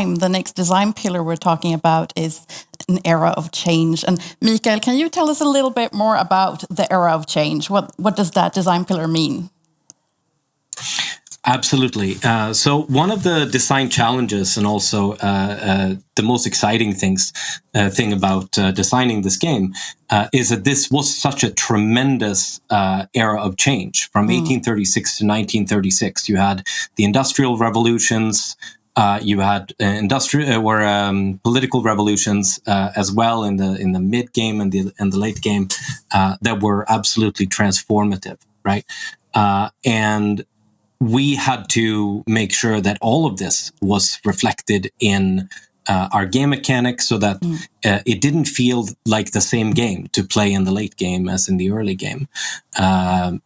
the next design pillar we're talking about is an era of change. And Mikael, can you tell us a little bit more about the era of change? What does that design pillar mean? Absolutely. So one of the design challenges, and also the most exciting thing about designing this game, is that this was such a tremendous era of change. From 1836 to 1936, you had the industrial revolutions. You had political revolutions as well in the mid game and the late game that were absolutely transformative, right? And we had to make sure that all of this was reflected in our game mechanics, so that it didn't feel like the same game to play in the late game as in the early game.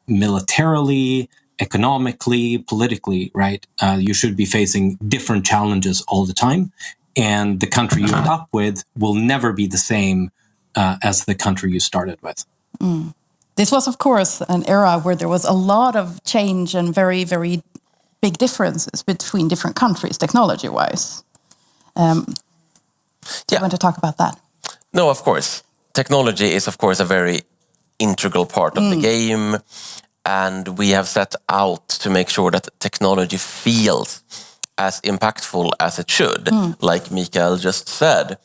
Militarily, economically, politically, right? You should be facing different challenges all the time, and the country you end up with will never be the same as the country you started with. This was, of course, an era where there was a lot of change and very, very big differences between different countries, technology-wise. Do you want to talk about that? No, of course. Technology is, of course, a very integral part of the game. And we have set out to make sure that technology feels as impactful as it should. Like Mikael just said,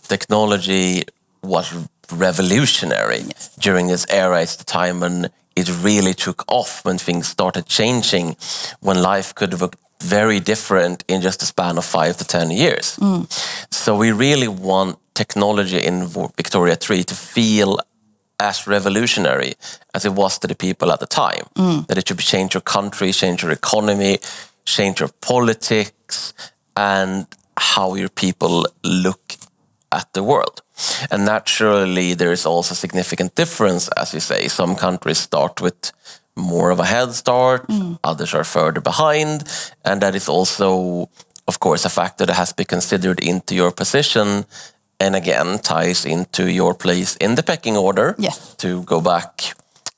technology was revolutionary. During this era. It's the time when it really took off, when things started changing, when life could look very different in just a span of 5 to 10 years. So we really want technology in Victoria 3 to feel as revolutionary as it was to the people at the time. That it should change your country, change your economy, change your politics, and how your people look at the world. And naturally, there is also significant difference, as you say. Some countries start with more of a head start, others are further behind, and that is also, of course, a factor that has to be considered into your position, and again, ties into your place in the pecking order, to go back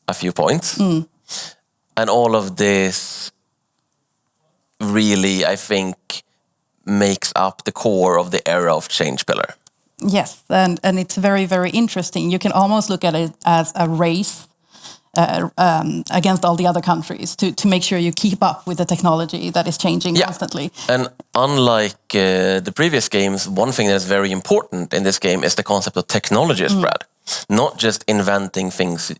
a few points. And all of this really, I think, makes up the core of the era of change pillar. Yes, and it's very, very interesting. You can almost look at it as a race against all the other countries to make sure you keep up with the technology that is changing constantly. And unlike the previous games, one thing that's very important in this game is the concept of technology spread. Not just inventing things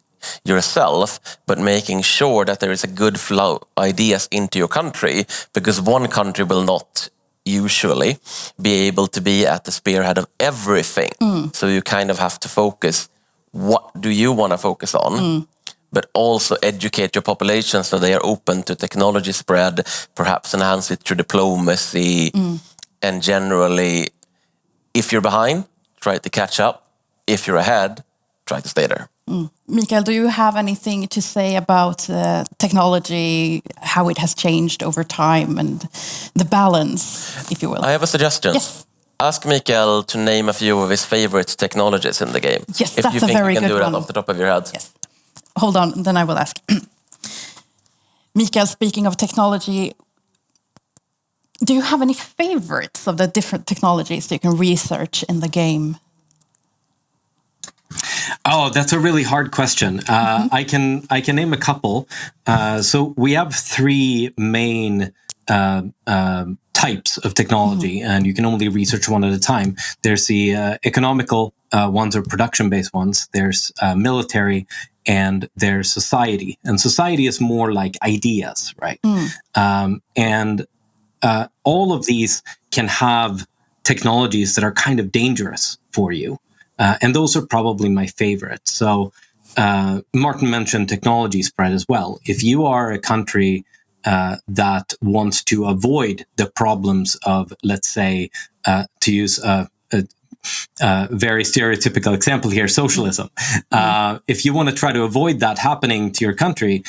yourself, but making sure that there is a good flow of ideas into your country, because one country will not usually be able to be at the spearhead of everything. So you kind of have to focus, what do you want to focus on, but also educate your population so they are open to technology spread, perhaps enhance it through diplomacy, and generally, if you're behind, try to catch up. If you're ahead, try to stay there. Mikael, do you have anything to say about technology, how it has changed over time, and the balance, if you will? I have a suggestion. Yes. Ask Mikael to name a few of his favorite technologies in the game. Yes, if that's you a think very you can good do that one. off the top of your head. Yes. Hold on, then I will ask. Mikael, speaking of technology, do you have any favorites of the different technologies that you can research in the game? Oh, that's a really hard question. I can name a couple. So we have 3 main types of technology, and you can only research one at a time. There's the economical ones, or production-based ones. There's military, and there's society. And society is more like ideas, right? And all of these can have technologies that are kind of dangerous for you. And those are probably my favorites. So Martin mentioned technology spread as well. If you are a country that wants to avoid the problems of, let's say, to use a very stereotypical example here, socialism. If you want to try to avoid that happening to your country,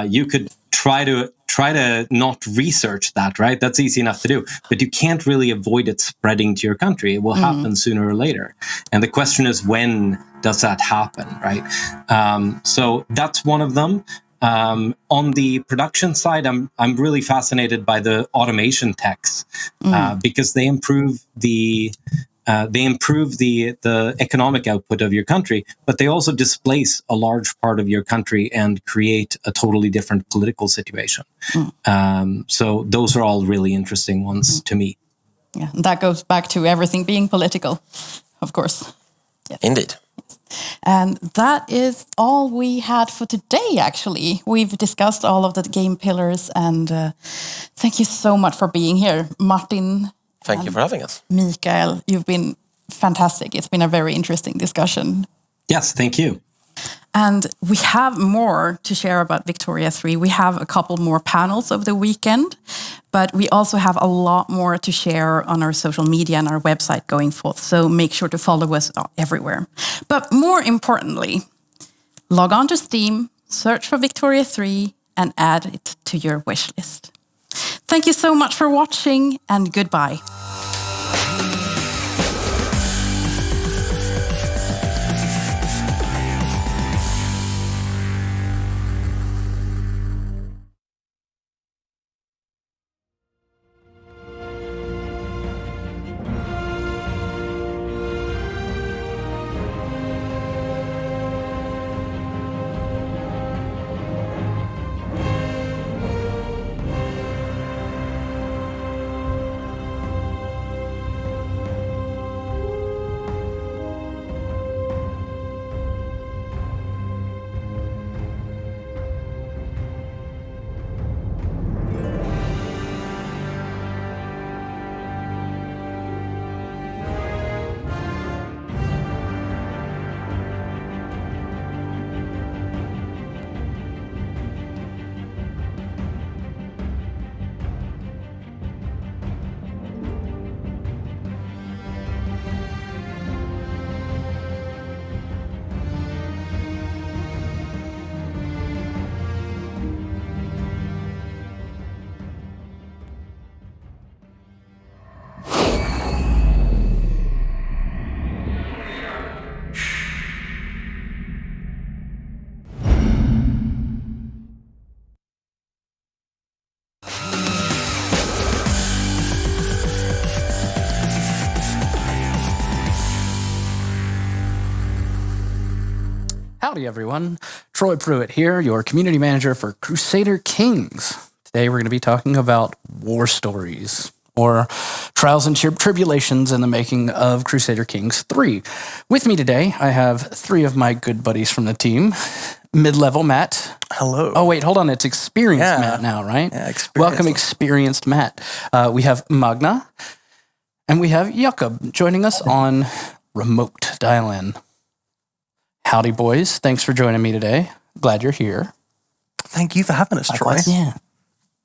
you could try to not research that, right? That's easy enough to do, but you can't really avoid it spreading to your country. It will happen sooner or later. And the question is, when does that happen, right? So that's one of them. On the production side, I'm really fascinated by the automation techs because they improve the economic output of your country, but they also displace a large part of your country and create a totally different political situation. So those are all really interesting ones to me. Yeah, and that goes back to everything being political, of course. Yes. Indeed. And that is all we had for today, actually. We've discussed all of the game pillars, and thank you so much for being here. Martin. Thank you for having us. Mikael, you've been fantastic. It's been a very interesting discussion. Yes, thank you. And we have more to share about Victoria 3. We have a couple more panels over the weekend, but we also have a lot more to share on our social media and our website going forth. So make sure to follow us everywhere. But more importantly, log on to Steam, search for Victoria 3, and add it to your wish list. Thank you so much for watching, and goodbye. Howdy, everyone. Troy Pruitt here, your community manager for Crusader Kings. Today, we're going to be talking about war stories, or trials and tribulations in the making of Crusader Kings 3. With me today, I have three of my good buddies from the team. Mid-level Matt. Hello. Oh, wait, hold on. It's experienced Matt now, right? Yeah, experienced. Welcome, experienced Matt. We have Magna, and we have Jakob joining us on remote dial-in. Howdy, boys. Thanks for joining me today. Glad you're here. Thank you for having us, Troy. Yeah.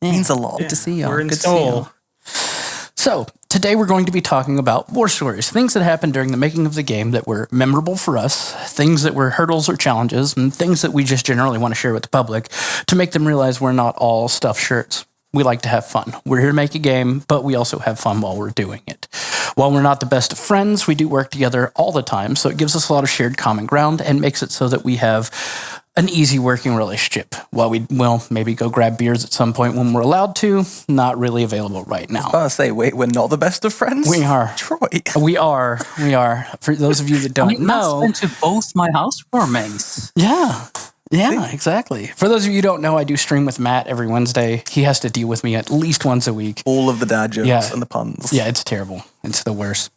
Means a lot. Good to see you. We're in Good to Seoul. see you. So, today we're going to be talking about war stories, things that happened during the making of the game that were memorable for us, things that were hurdles or challenges, and things that we just generally want to share with the public to make them realize we're not all stuffed shirts. We like to have fun. We're here to make a game, but we also have fun while we're doing it. While we're not the best of friends, we do work together all the time, so it gives us a lot of shared common ground and makes it so that we have an easy working relationship. While we will maybe go grab beers at some point when we're allowed to, not really available right now. I was about to say, wait, we're not the best of friends? We are. Troy. We are. For those of you that don't know. Matt's been to both my housewarmings. Yeah, exactly. For those of you who don't know, I do stream with Matt every Wednesday. He has to deal with me at least once a week. All of the dad jokes Yeah. and the puns. Yeah, it's terrible. It's the worst.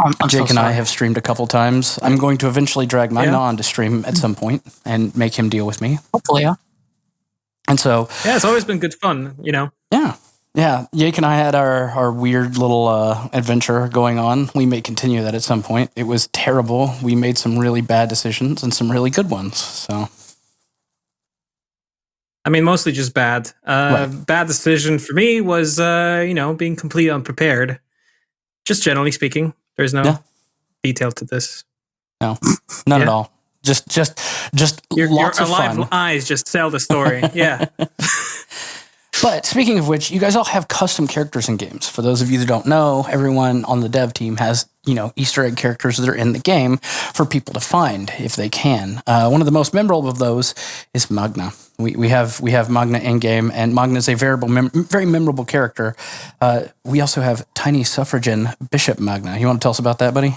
I'm Jake so and I sorry. have streamed a couple times. I'm going to eventually drag Magna on to stream at some point and make him deal with me. Hopefully, yeah. And so, Yeah, it's always been good fun, you know. yeah, Jake and I had our weird little adventure going on. We may continue that at some point. It was terrible. We made some really bad decisions and some really good ones. So, I mean, mostly just bad. Bad decision for me was, being completely unprepared. Just generally speaking, there's no detail to this. no, none at all. Just Your lots of alive fun. eyes just sell the story. Yeah. But speaking of which, you guys all have custom characters in games. For those of you that don't know, everyone on the dev team has, Easter egg characters that are in the game for people to find if they can. One of the most memorable of those is Magna. We have Magna in game, and Magna is a very memorable character. We also have tiny suffragan Bishop Magna. You want to tell us about that, buddy?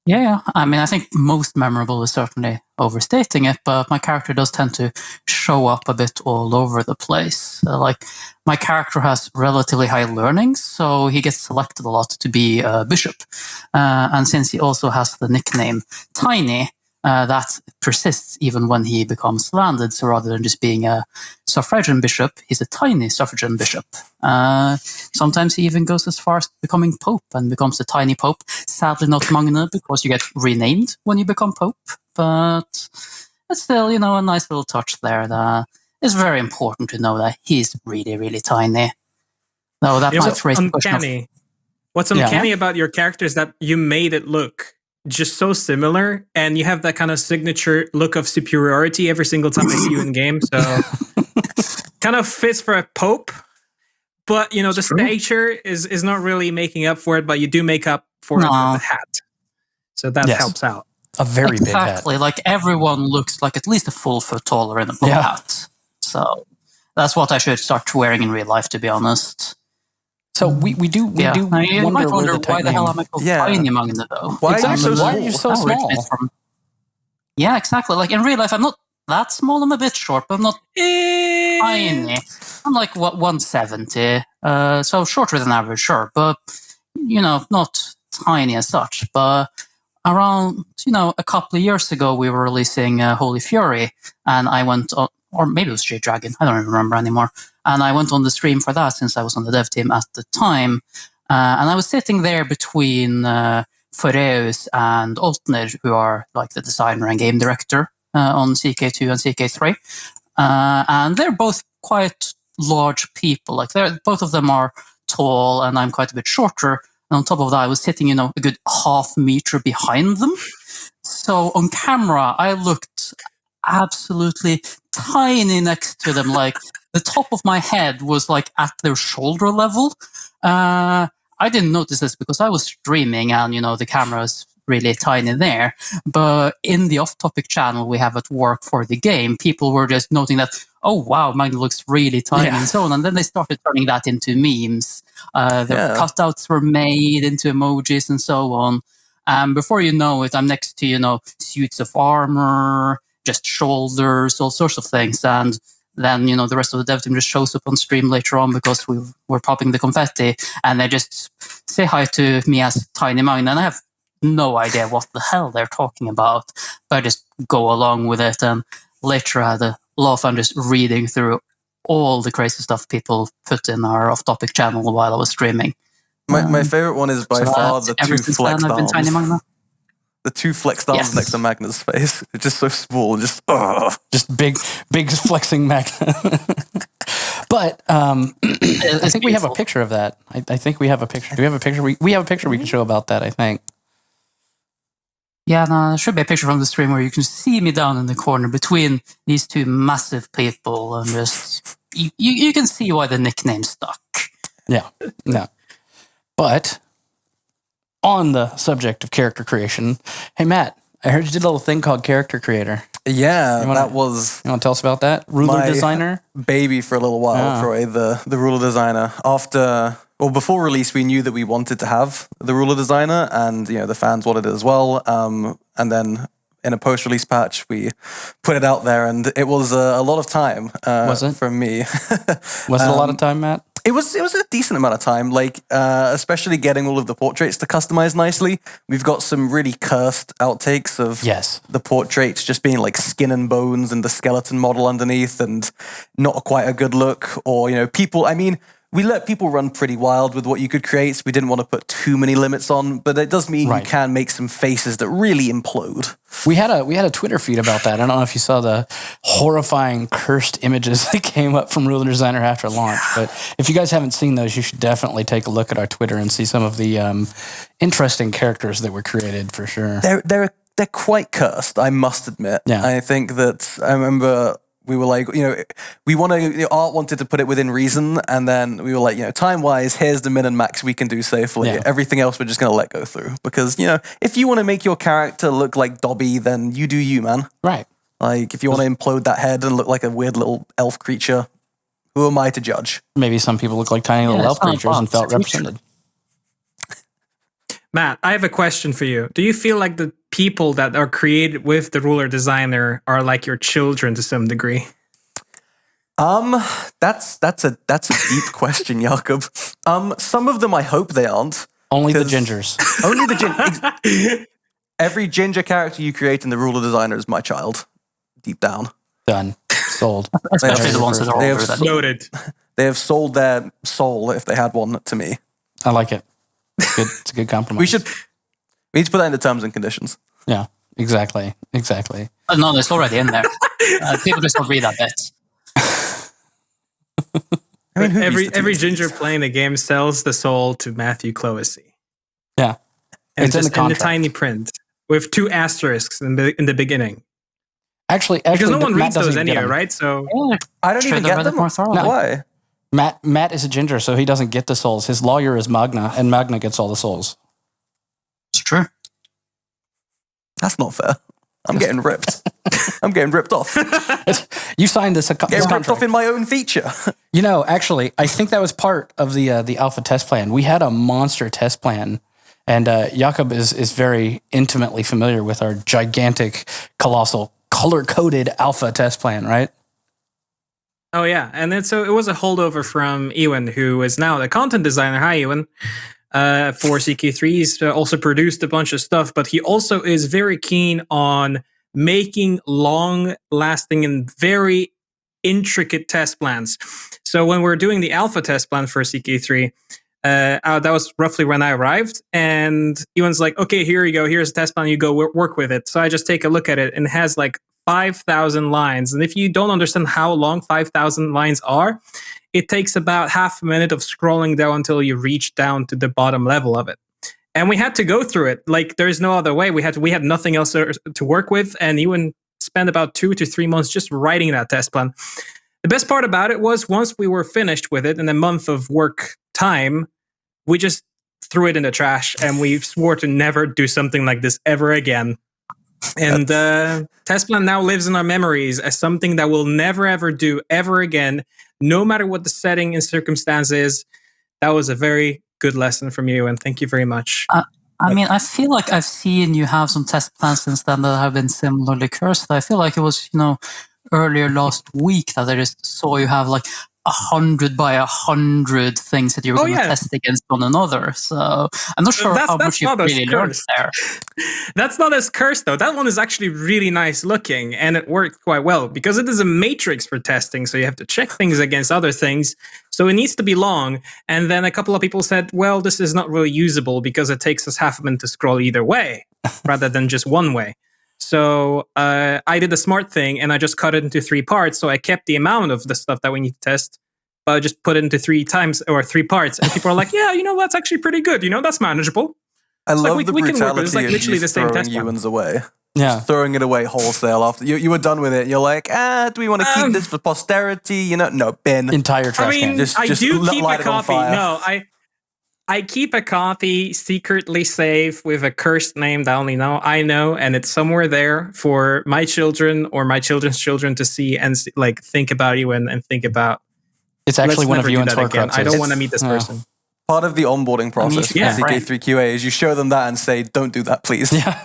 Yeah. I mean, I think most memorable is certainly overstating it, but my character does tend to show up a bit all over the place. My character has relatively high learnings, so he gets selected a lot to be a bishop. And since he also has the nickname Tiny, that persists even when he becomes landed. So rather than just being a suffragan bishop, he's a tiny suffragan bishop. Sometimes he even goes as far as becoming pope and becomes a tiny pope. Sadly not Magna, because you get renamed when you become pope. But it's still, a nice little touch there that is very important to know that he's really, really tiny. Though that might raise the question. What's uncanny about your character is that you made it look just so similar, and you have that kind of signature look of superiority every single time I see you in game. So kind of fits for a pope, but the stature is not really making up for it. But you do make up for it with the hat, so that helps out. A very big hat. Exactly, like everyone looks like at least a full foot taller in a pope hat. So that's what I should start wearing in real life, to be honest. So we do You might wonder why the hell am I called Tiny Magna, though? Why are you so small? Yeah, exactly. Like in real life, I'm not that small. I'm a bit short, but I'm not tiny. I'm like 170, so shorter than average, sure, but not tiny as such. But around a couple of years ago, we were releasing Holy Fury, and I went on, or maybe it was Jade Dragon, I don't even remember anymore. And I went on the stream for that since I was on the dev team at the time. And I was sitting there between Foreus and Altner, who are like the designer and game director on CK2 and CK3. And they're both quite large people. Like both of them are tall, and I'm quite a bit shorter. And on top of that, I was sitting, a good half meter behind them. So on camera, I looked absolutely tiny next to them. Like the top of my head was like at their shoulder level. I didn't notice this because I was streaming, and the camera is really tiny there. But in the off-topic channel we have at work for the game, people were just noting that, oh wow, Magna looks really tiny and so on. And then they started turning that into memes. Their cutouts were made into emojis and so on. And before you know it, I'm next to suits of armor, just shoulders, all sorts of things. And then, the rest of the dev team just shows up on stream later on because we were popping the confetti, and they just say hi to me as Tiny Magna, and I have no idea what the hell they're talking about, but I just go along with it. And later I had a lot of fun just reading through all the crazy stuff people put in our off-topic channel while I was streaming. My favorite one is by far the two flexed arms. The two flexed arms next to Magna's face. It's just so small, just big flexing Magna. But I think we have a picture of that. I think we have a picture. Do we have a picture? We have a picture we can show about that, I think. Yeah, no, there should be a picture from the stream where you can see me down in the corner between these two massive people, and just you can see why the nickname stuck. Yeah. But on the subject of character creation, hey Matt, I heard you did a little thing called Character Creator. Yeah, you want to tell us about that? Ruler designer? Baby for a little while, Troy, the ruler designer. Before release, we knew that we wanted to have the ruler designer, and the fans wanted it as well. And then in a post-release patch, we put it out there, and it was a lot of time. Was it? From me? Was it a lot of time, Matt? It was a decent amount of time, especially getting all of the portraits to customize nicely. We've got some really cursed outtakes of the portraits just being like skin and bones and the skeleton model underneath, and not quite a good look. Or, people, we let people run pretty wild with what you could create, so we didn't want to put too many limits on, but it does mean you can make some faces that really implode. We had a Twitter feed about that. I don't know if you saw the horrifying cursed images that came up from Ruler Designer after launch, but if you guys haven't seen those, you should definitely take a look at our Twitter and see some of the interesting characters that were created for sure. They're quite cursed, I must admit. Yeah. I think that I remember we were like, Art wanted to put it within reason, and then we were like, time-wise, here's the min and max we can do safely. Yeah. Everything else we're just going to let go through. Because, if you want to make your character look like Dobby, then you do you, man. Right. Like, if you want to implode that head and look like a weird little elf creature, who am I to judge? Maybe some people look like tiny little elf creatures and felt represented. Matt, I have a question for you. Do you feel like the people that are created with the ruler designer are like your children to some degree? That's a deep question, Jakob. Some of them I hope they aren't. Only the gingers. Only the ginger. Every ginger character you create in the ruler designer is my child. Deep down. Done. Sold. Especially the ones that are older. Noted. They have sold their soul, if they had one, to me. I like it. It's a good compromise. We need to put that into terms and conditions. Yeah, exactly. No, it's already in there. People just don't read that bit. I mean, every ginger playing the game sells the soul to Matthew Cloacy. Yeah. And It's in just the in the contract. tiny print with 2 asterisks in the beginning. Actually, Because no one Matt reads doesn't those even get anyway, them. right? So I don't even get them. More thoroughly. Why? Matt is a ginger, so he doesn't get the souls. His lawyer is Magna, and Magna gets all the souls. It's true. That's not fair. I'm getting ripped. I'm getting ripped off. You signed this Getting ripped contract. off in my own feature. Actually, I think that was part of the alpha test plan. We had a monster test plan, and Jakob is very intimately familiar with our gigantic, colossal, color-coded alpha test plan, right? Oh yeah, and then so it was a holdover from Ewan, who is now the content designer. Hi, Ewan. For CQ3, he's also produced a bunch of stuff, but he also is very keen on making long-lasting and very intricate test plans. So when we're doing the alpha test plan for CQ3, that was roughly when I arrived, and Ewan's like, "Okay, here you go. Here's a test plan. You go work with it." So I just take a look at it, and it has like 5,000 lines. And if you don't understand how long 5,000 lines are, it takes about half a minute of scrolling down until you reach down to the bottom level of it. And we had to go through it. Like, there's no other way. We had nothing else to work with. And Ewan spent about 2 to 3 months just writing that test plan. The best part about it was once we were finished with it in a month of work time, we just threw it in the trash and we swore to never do something like this ever again. And test plan now lives in our memories as something that we'll never ever do ever again, no matter what the setting and circumstance is. That was a very good lesson from you, and thank you very much. I mean, I feel like I've seen you have some test plans since then that have been similarly cursed. I feel like it was, earlier last week that I just saw you have like 100 by 100 things that you were going to test against one another. So I'm not sure how much you've really learned there. That's not as cursed though. That one is actually really nice looking, and it worked quite well because it is a matrix for testing. So you have to check things against other things. So it needs to be long. And then a couple of people said, well, this is not really usable because it takes us half a minute to scroll either way rather than just one way. So I did a smart thing and I just cut it into 3 parts. So I kept the amount of the stuff that we need to test, but I just put it into 3 parts. And people are like, yeah, that's actually pretty good. That's manageable. I love like the we can work brutality with it. It's like literally the same throwing test plan. Ewans away. Yeah. Just throwing it away wholesale after you were done with it. You're like, do we want to keep this for posterity? No, bin. Entire trash can. I do keep a light it on copy. fire. No, I keep a copy secretly safe with a cursed name that only I know, and it's somewhere there for my children or my children's children to see and think about you and think about. It's actually one of Ewan's Horcruxes. I don't want to meet this person. Part of the onboarding process for CK3 QA is you show them that and say, don't do that, please. Yeah.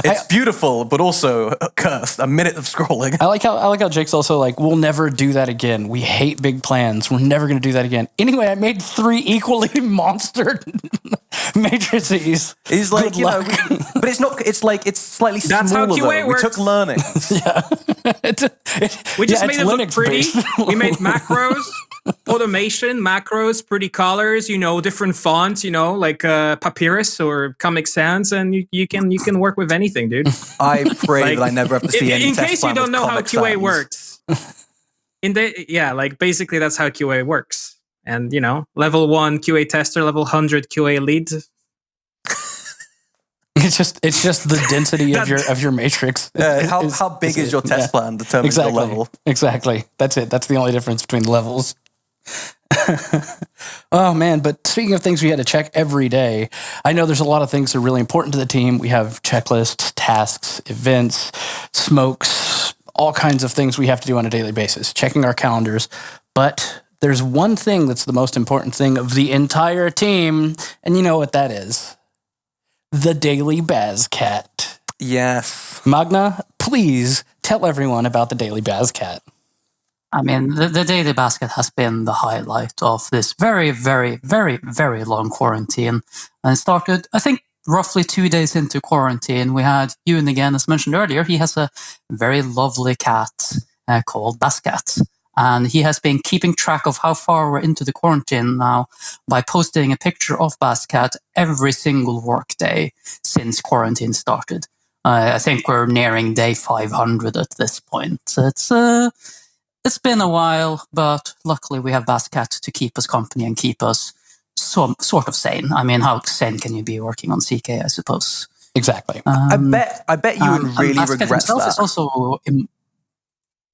It's beautiful, but also cursed. A minute of scrolling. I like how Jake's also like, we'll never do that again. We hate big plans. We're never going to do that again. Anyway, I made 3 equally monster matrices. He's like, but it's not, it's like, it's slightly That's smaller how QA though. works. We took learning. We just made it look pretty. Linux-based. We made macros, automation, macros, pretty colors, different fonts, like Papyrus or Comic Sans, and you can work with anything, dude. I pray that I never have to see any in test case you plan don't with know how Comic QA Sans. works. Basically that's how QA works. And level 1 QA tester, level 100 QA lead. It's just the density of your matrix. How big is your test plan determines the level. Exactly. That's it. That's the only difference between the levels. Oh man, but speaking of things we had to check every day, I know there's a lot of things that are really important to the team. We have checklists, tasks, events, smokes, all kinds of things we have to do on a daily basis, checking our calendars. But there's one thing that's the most important thing of the entire team, and you know what that is. The Daily Bazcat. Yes. Magna, please tell everyone about the Daily Bazcat. I mean, the Daily Basket has been the highlight of this very, very, very, very long quarantine. And it started, I think, roughly 2 days into quarantine. We had Ewan again, as mentioned earlier. He has a very lovely cat called Basket. And he has been keeping track of how far we're into the quarantine now by posting a picture of Basket every single work day since quarantine started. I think we're nearing day 500 at this point. It's been a while, but luckily we have Basket to keep us company and keep us sort of sane. I mean, how sane can you be working on CK, I suppose? Exactly. I bet you would really regret that. Is also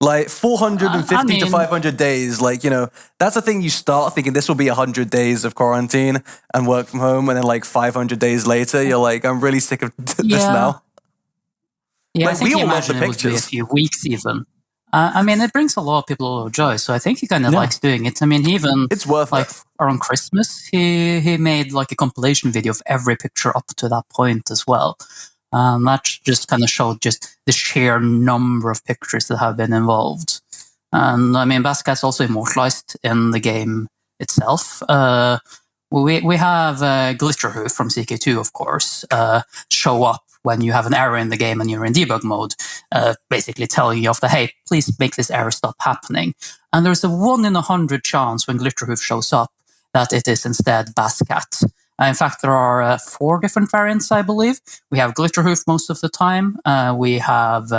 like 450 to 500 days, like, you know, that's the thing. You start thinking this will be 100 days of quarantine and work from home, and then like 500 days later, you're like, I'm really sick of this now. Yeah, like, I think we all love the it would be a pictures. few weeks even. I mean, it brings a lot of people a lot of joy, so I think he kind of likes doing it. I mean, it's worth like it. Around Christmas, he made like a compilation video of every picture up to that point as well. That just kind of showed just the sheer number of pictures that have been involved. And I mean, Basket's also immortalized in the game itself. We have Glitterhoof from CK2, of course, show up when you have an error in the game and you're in debug mode, basically telling you hey, please make this error stop happening. And there's a 1 in 100 chance when Glitterhoof shows up that it is instead Basket. In fact, there are 4 different variants, I believe. We have Glitterhoof most of the time. We have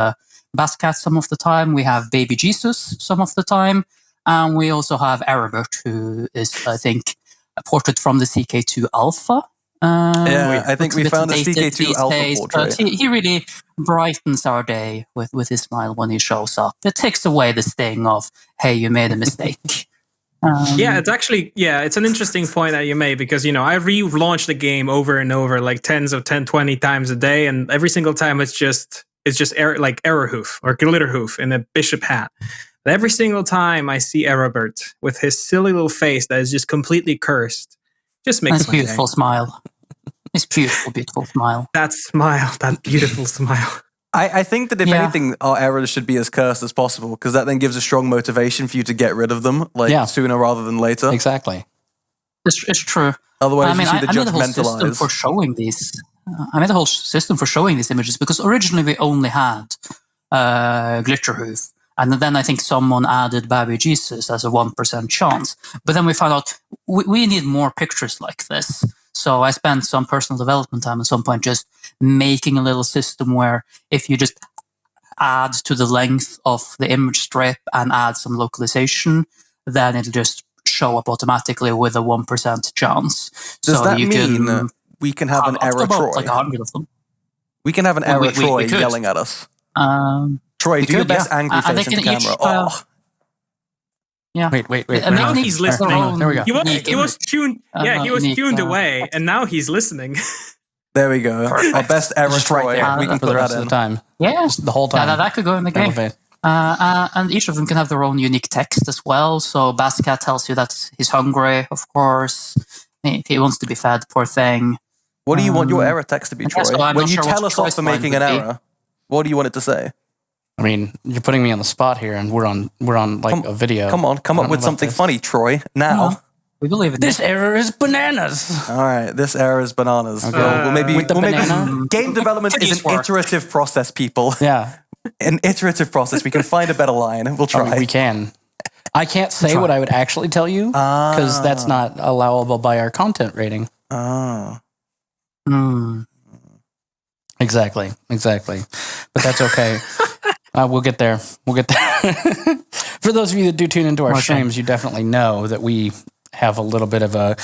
Basket some of the time. We have Baby Jesus some of the time. And we also have Erobert, who is, I think, ported from the CK2 Alpha. I think we found the CK2 Alpha portrait. But he really brightens our day with his smile when he shows up. It takes away the sting of, hey, you made a mistake. It's an interesting point that you made, because, you know, I relaunch the game over and over, like 20 times a day, and every single time it's just like Errorhoof or Glitterhoof in a bishop hat. But every single time I see Erobert with his silly little face that is just completely cursed, just makes my beautiful smile. His beautiful, beautiful smile. That beautiful smile. I think that if anything, our errors should be as cursed as possible, because that then gives a strong motivation for you to get rid of them, sooner rather than later. Exactly. It's true. Otherwise, you see the I made a whole system eyes. for showing these. I made a whole system for showing these images, because originally we only had Glitterhoof, and then I think someone added Baby Jesus as a 1% chance. But then we found out we need more pictures like this. So I spent some personal development time at some point just making a little system where if you just add to the length of the image strip and add some localization, then it'll just show up automatically with a 1% chance. Does that mean we can have an error Troy? Like 100 of them. We can have an error Troy yelling at us. Troy, do your best angry face in the camera. Yeah. Wait. And now he's listening. There we go. He was tuned. He was tuned away, and now he's listening. There we go. Our best error Troy. Right there. We can for put the rest that of in. the time. Yeah, just the whole time. That could go in the game. And each of them can have their own unique text as well. So Basket tells you that he's hungry, of course. He wants to be fed, poor thing. What do you want your error text to be, Troy? So when you tell us off for making an error, what do you want it to say? I mean, you're putting me on the spot here, and we're on a video. Come up with something funny, Troy. Now. We believe in this error is bananas. All right, this error is bananas. Okay. Well, maybe banana? Game development is an iterative process, people. Yeah, an iterative process. We can find a better line. We'll try. We can. I can't say what I would actually tell you because that's not allowable by our content rating. Exactly. But that's okay. We'll get there. For those of you that do tune into our streams, you definitely know that we have a little bit of a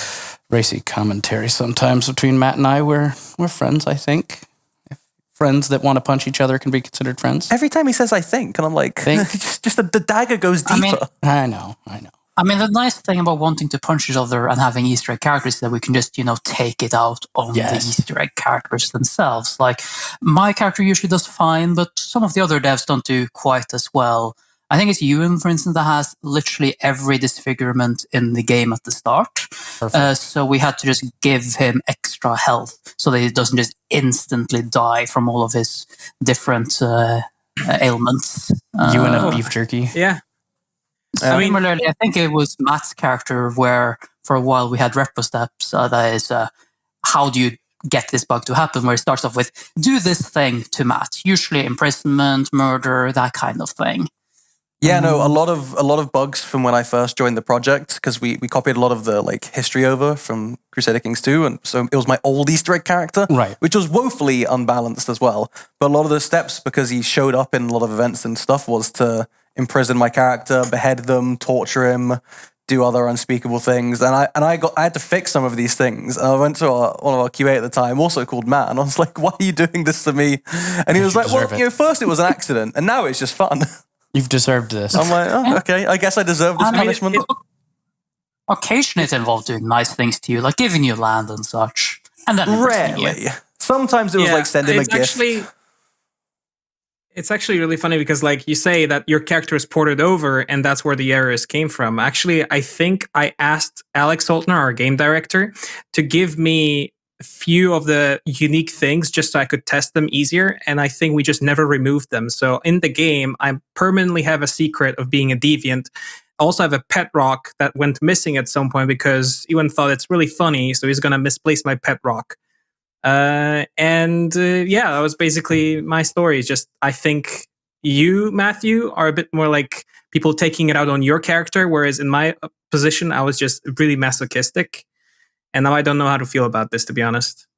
racy commentary sometimes between Matt and I. We're friends, I think. friends that want to punch each other can be considered friends? Every time he says "I think," and I'm like, just the dagger goes deeper. I know. I mean, the nice thing about wanting to punch each other and having Easter egg characters is that we can just, take it out on the Easter egg characters themselves. Like, my character usually does fine, but some of the other devs don't do quite as well. I think it's Ewan, for instance, that has literally every disfigurement in the game at the start. So we had to just give him extra health so that he doesn't just instantly die from all of his different ailments. Ewan of beef jerky. Yeah. Similarly, I think it was Matt's character where for a while we had repro steps. That is, how do you get this bug to happen? Where it starts off with, do this thing to Matt. Usually imprisonment, murder, that kind of thing. Yeah, no, a lot of bugs from when I first joined the project, because we copied a lot of the history over from Crusader Kings 2, and so it was my old Easter egg character, right, which was woefully unbalanced as well. But a lot of the steps, because he showed up in a lot of events and stuff, was to imprison my character, behead them, torture him, do other unspeakable things, and I had to fix some of these things. And I went to one of our QA at the time, also called Matt, and I was like, "Why are you doing this to me?" And he was like, "Well, first it was an accident, and now it's just fun." You've deserved this. I'm like, oh, okay, I guess I deserve this punishment. Occasionally it involved doing nice things to you, like giving you land and such. And then rarely. Sometimes it was like sending a gift. It's actually really funny because you say that your character is ported over and that's where the errors came from. Actually, I think I asked Alex Holtner, our game director, to give me a few of the unique things just so I could test them easier, and I think we just never removed them. So in the game, I permanently have a secret of being a deviant. I also have a pet rock that went missing at some point because Ewan thought it's really funny, so he's going to misplace my pet rock. That was basically my story. It's just, I think you, Matthew, are a bit more like people taking it out on your character, whereas in my position, I was just really masochistic. And now I don't know how to feel about this, to be honest.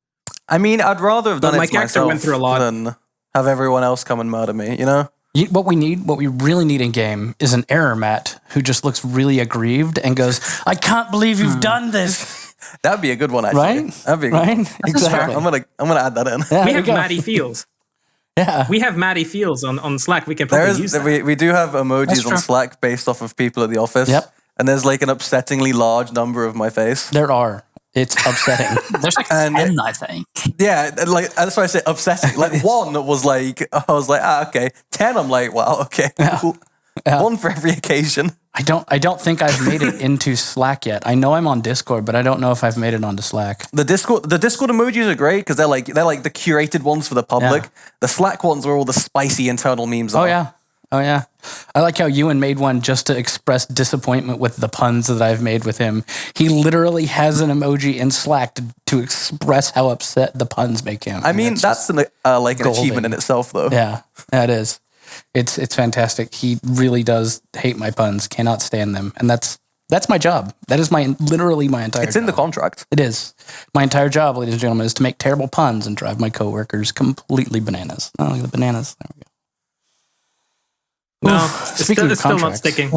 I mean, I'd rather have done it my character myself went through a lot than have everyone else come and murder me, you know? What we really need in game is an error Matt who just looks really aggrieved and goes, "I can't believe you've done this." That'd be a good one, actually. Right? That'd be Exactly. I'm gonna add that in. Yeah, we have Matty Fields. Yeah, we have Matty Fields on Slack. We can probably use that. We do have emojis on Slack based off of people at the office. Yep. And there's an upsettingly large number of my face. There are. It's upsetting. There's 10, I think. Yeah, that's why I say upsetting. One was I was like, okay. 10, I'm like, wow, okay. Cool. Yeah. One for every occasion. I don't think I've made it into Slack yet. I know I'm on Discord, but I don't know if I've made it onto Slack. The Discord emojis are great because they're like the curated ones for the public. Yeah. The Slack ones are all the spicy internal memes. Oh yeah. I like how Ewan made one just to express disappointment with the puns that I've made with him. He literally has an emoji in Slack to express how upset the puns make him. I mean, that's an achievement in itself, though. Yeah, it is. It's fantastic. He really does hate my puns, cannot stand them, and that's my job. That is literally my entire job. It's in the contract. It is. My entire job, ladies and gentlemen, is to make terrible puns and drive my coworkers completely bananas. Oh, look at the bananas. There we go. No, it's still not sticking.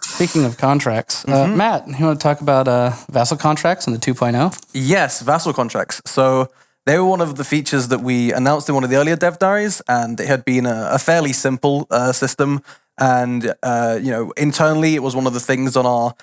Speaking of contracts, Matt, you want to talk about vassal contracts in the 2.0? Yes, vassal contracts. So they were one of the features that we announced in one of the earlier dev diaries, and it had been a fairly simple system. And internally, it was one of the things on our,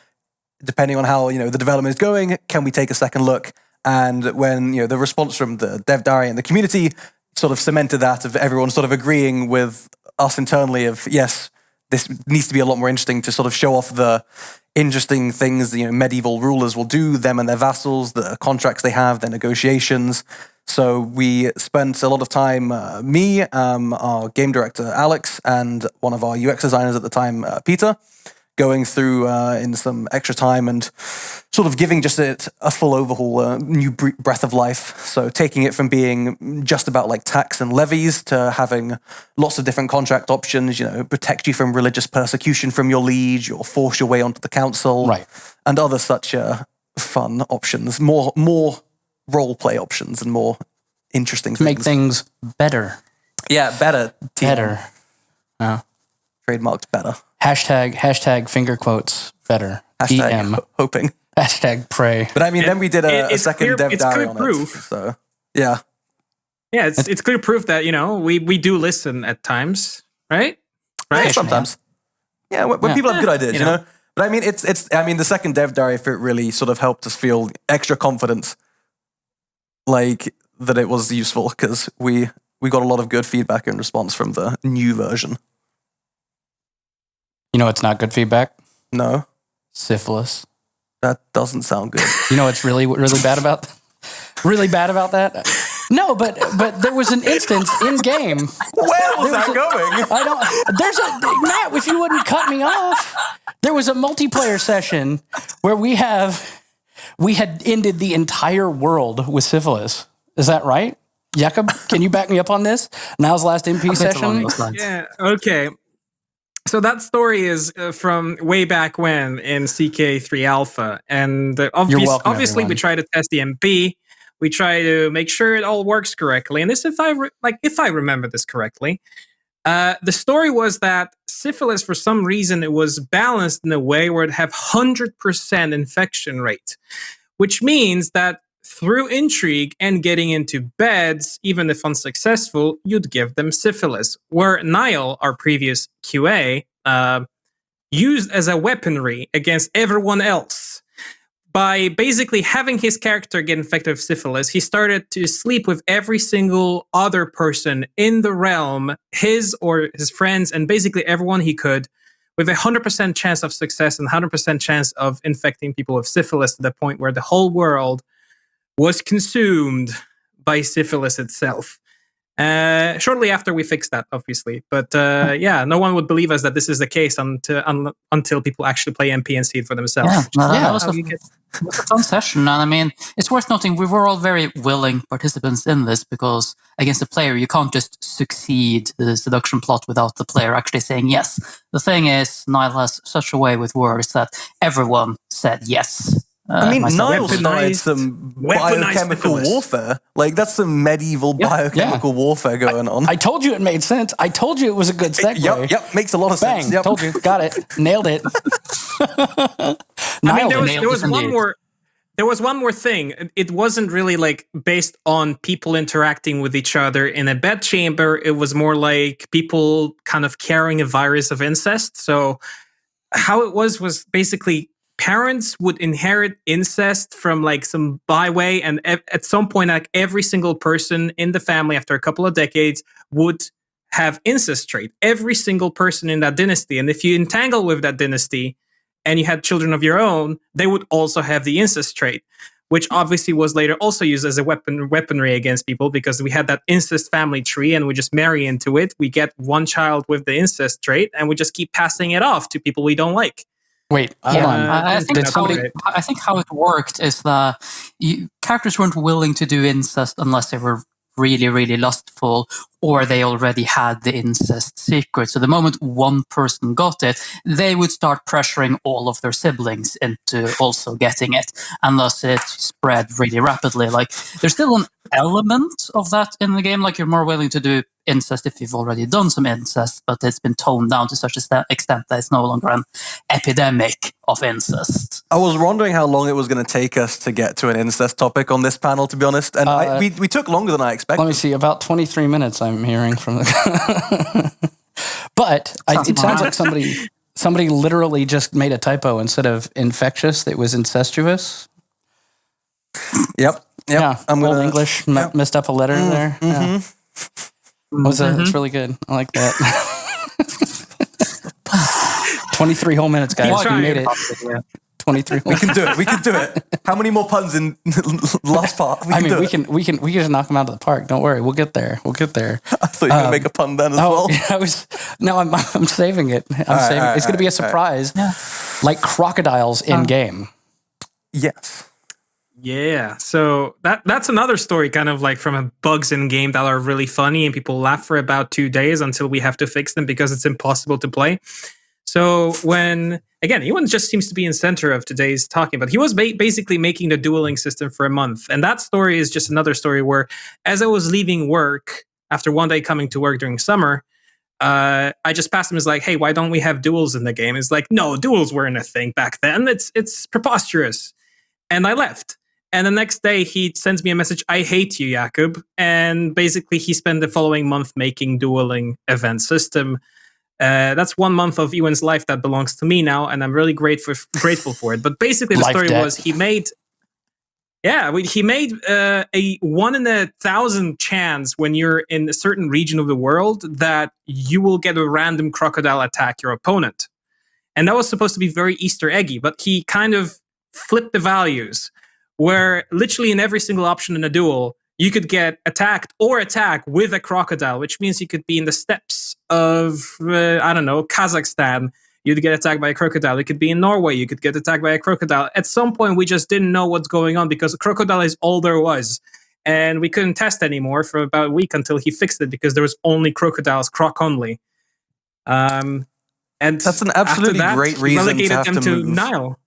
depending on how the development is going, can we take a second look? And when the response from the dev diary and the community sort of cemented that, of everyone sort of agreeing with us internally of, yes, this needs to be a lot more interesting to sort of show off the interesting things medieval rulers will do, them and their vassals, the contracts they have, their negotiations. So we spent a lot of time, me, our game director, Alex, and one of our UX designers at the time, Peter, going through in some extra time and sort of giving just a full overhaul, new breath of life. So taking it from being just about tax and levies to having lots of different contract options, protect you from religious persecution from your liege or force your way onto the council, right, and other such fun options, more role play options and more interesting things. Make things better. Yeah, better. Better. Trademarked better. Hashtag finger quotes better. Hashtag hoping. Hashtag pray. But I mean, then we did a second dev diary on it. So, yeah. Yeah, it's clear proof that we do listen at times, right? Right, sometimes. Yeah, when people have good ideas, you know. But I mean, the second dev diary for it really sort of helped us feel extra confident, like that it was useful because we got a lot of good feedback and response from the new version. You know, it's not good feedback. No, syphilis. That doesn't sound good. You know, what's really bad about that. No, but there was an instance in game. Where was that going? I don't. There's a Matt. If you wouldn't cut me off, there was a multiplayer session where we had ended the entire world with syphilis. Is that right, Jakob? Can you back me up on this? Now's last MP session. Yeah. Okay. So that story is from way back when in CK3 Alpha, and obviously we try to test the MP. We try to make sure it all works correctly. And this, if I remember this correctly, the story was that syphilis, for some reason, it was balanced in a way where it have 100% infection rate, which means that through intrigue and getting into beds, even if unsuccessful, you'd give them syphilis. Where Teil, our previous QA, used as a weaponry against everyone else. By basically having his character get infected with syphilis, he started to sleep with every single other person in the realm, his or his friends, and basically everyone he could, with a 100% chance of success and 100% chance of infecting people with syphilis to the point where the whole world was consumed by syphilis itself. Shortly after we fixed that, obviously. But no one would believe us that this is the case until people actually play MP and see it for themselves. That was a fun session. And I mean, it's worth noting we were all very willing participants in this because against the player, you can't just succeed the seduction plot without the player actually saying yes. The thing is, Teil has such a way with words that everyone said yes. I mean, Teil started some biochemical warfare. Like, that's some medieval biochemical warfare going on. I told you it made sense. I told you it was a good segue. Yep, makes a lot of sense. Yep. Told you. Got it. Nailed it. I mean, there was one more thing. It wasn't really like based on people interacting with each other in a bed chamber. It was more like people kind of carrying a virus of incest. So how it was basically parents would inherit incest from like some byway, and at some point, like every single person in the family after a couple of decades would have incest trait. Every single person in that dynasty. And if you entangle with that dynasty and you had children of your own, they would also have the incest trait, which obviously was later also used as a weaponry against people because we had that incest family tree and we just marry into it. We get one child with the incest trait and we just keep passing it off to people we don't like. Wait, hold on. I think how it worked is that characters weren't willing to do incest unless they were really, really lustful or they already had the incest secret. So the moment one person got it, they would start pressuring all of their siblings into also getting it. And thus it spread really rapidly. Like, there's still an element of that in the game. Like, you're more willing to do incest if you've already done some incest, but it's been toned down to such an extent that it's no longer an epidemic of incest. I was wondering how long it was going to take us to get to an incest topic on this panel, to be honest. And we took longer than I expected. Let me see, about 23 minutes I'm hearing from the... But it sounds like somebody literally just made a typo. Instead of infectious, it was incestuous. Yep. Yeah, Old English messed up a letter there. Yeah. It's really good. I like that. 23 whole minutes, guys. We made it. 23. We can do it. How many more puns in last part? We can just knock them out of the park. Don't worry. We'll get there. I thought you were going to make a pun then as well. I'm saving it. It's going to be a surprise. Yeah. Like crocodiles in game. Yes. Yeah, so that's another story kind of like from bugs in game that are really funny and people laugh for about 2 days until we have to fix them because it's impossible to play. So when, again, Ewan just seems to be in center of today's talking, but he was basically making the dueling system for a month. And that story is just another story where as I was leaving work, after one day coming to work during summer, I just passed him as like, hey, why don't we have duels in the game? It's like, no, duels weren't a thing back then. It's preposterous. And I left. And the next day he sends me a message, I hate you, Jakub. And basically he spent the following month making dueling event system. That's 1 month of Ewan's life that belongs to me now, and I'm really grateful for it. But basically the story was he made a 1 in 1,000 chance when you're in a certain region of the world that you will get a random crocodile attack your opponent. And that was supposed to be very Easter eggy, but he kind of flipped the values, where literally in every single option in a duel, you could get attacked or attack with a crocodile, which means you could be in the steppes of, Kazakhstan. You'd get attacked by a crocodile. It could be in Norway. You could get attacked by a crocodile. At some point, we just didn't know what's going on because a crocodile is all there was. And we couldn't test anymore for about a week until he fixed it because there was only crocodiles, croc only. And that's an absolutely great reason to have to move. Nile.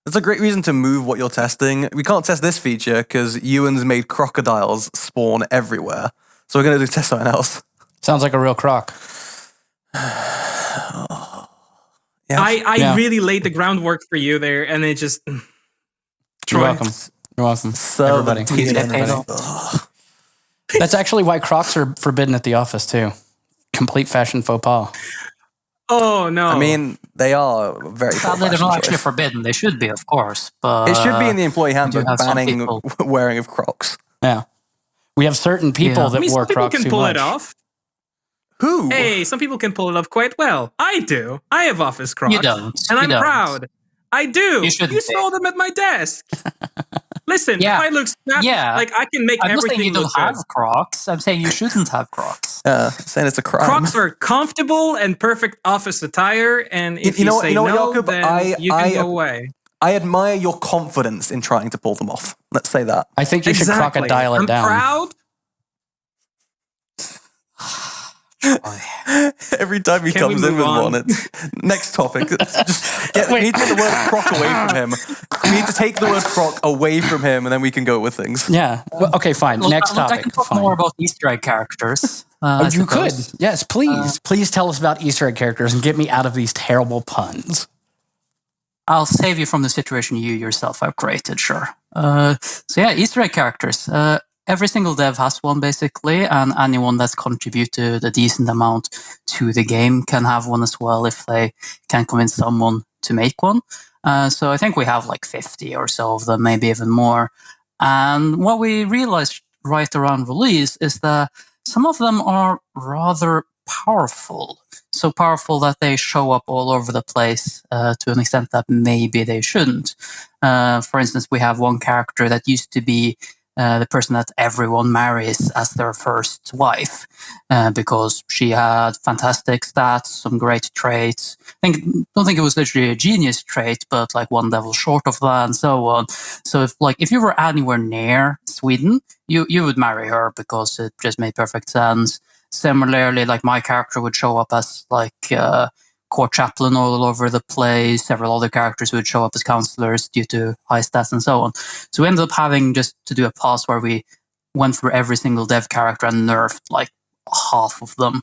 That's a great reason to move what you're testing. We can't test this feature because Ewan's made crocodiles spawn everywhere. So we're going to test something else. Sounds like a real croc. Yeah. I really laid the groundwork for you there, and it just... You're welcome. You're welcome, everybody. That's actually why Crocs are forbidden at the office, too. Complete fashion faux pas. Oh, no. I mean, they are very... Sadly, they're not actually forbidden. They should be, of course. But it should be in the employee handbook, banning wearing of Crocs. Yeah. We have certain people that wore Crocs too much. Some people can pull it off. Who? Hey, some people can pull it off quite well. I do. I have office Crocs. You don't. And I'm proud. I do. You saw them at my desk. Listen, if I look snappy, like I can make everything look good. I'm not saying you don't have Crocs. I'm saying you shouldn't have Crocs. Saying it's a crime. Crocs are comfortable and perfect office attire, and if you say no, Jakob, then you can go away. I admire your confidence in trying to pull them off. Let's say that. I think you should crocodile it down. I'm proud. Every time he comes in with one, it's next topic. We need to get the word croc away from him. We need to take the word croc away from him, and then we can go with things. Yeah. Well, okay, fine. Next topic. I can talk more about Easter egg characters. You could. Yes, please. Please tell us about Easter egg characters and get me out of these terrible puns. I'll save you from the situation you yourself have created, sure. Easter egg characters. Every single dev has one, basically, and anyone that's contributed a decent amount to the game can have one as well if they can convince someone to make one. So I think we have like 50 or so of them, maybe even more. And what we realized right around release is that some of them are rather powerful. So powerful that they show up all over the place to an extent that maybe they shouldn't. For instance, we have one character that used to be the person that everyone marries as their first wife, because she had fantastic stats, some great traits. Don't think it was literally a genius trait, but like one level short of that, and so on. So if you were anywhere near Sweden, you would marry her because it just made perfect sense. Similarly, like my character would show up as court chaplain all over the place. Several other characters would show up as counselors due to high stats and so on. So we ended up having just to do a pass where we went through every single dev character and nerfed like half of them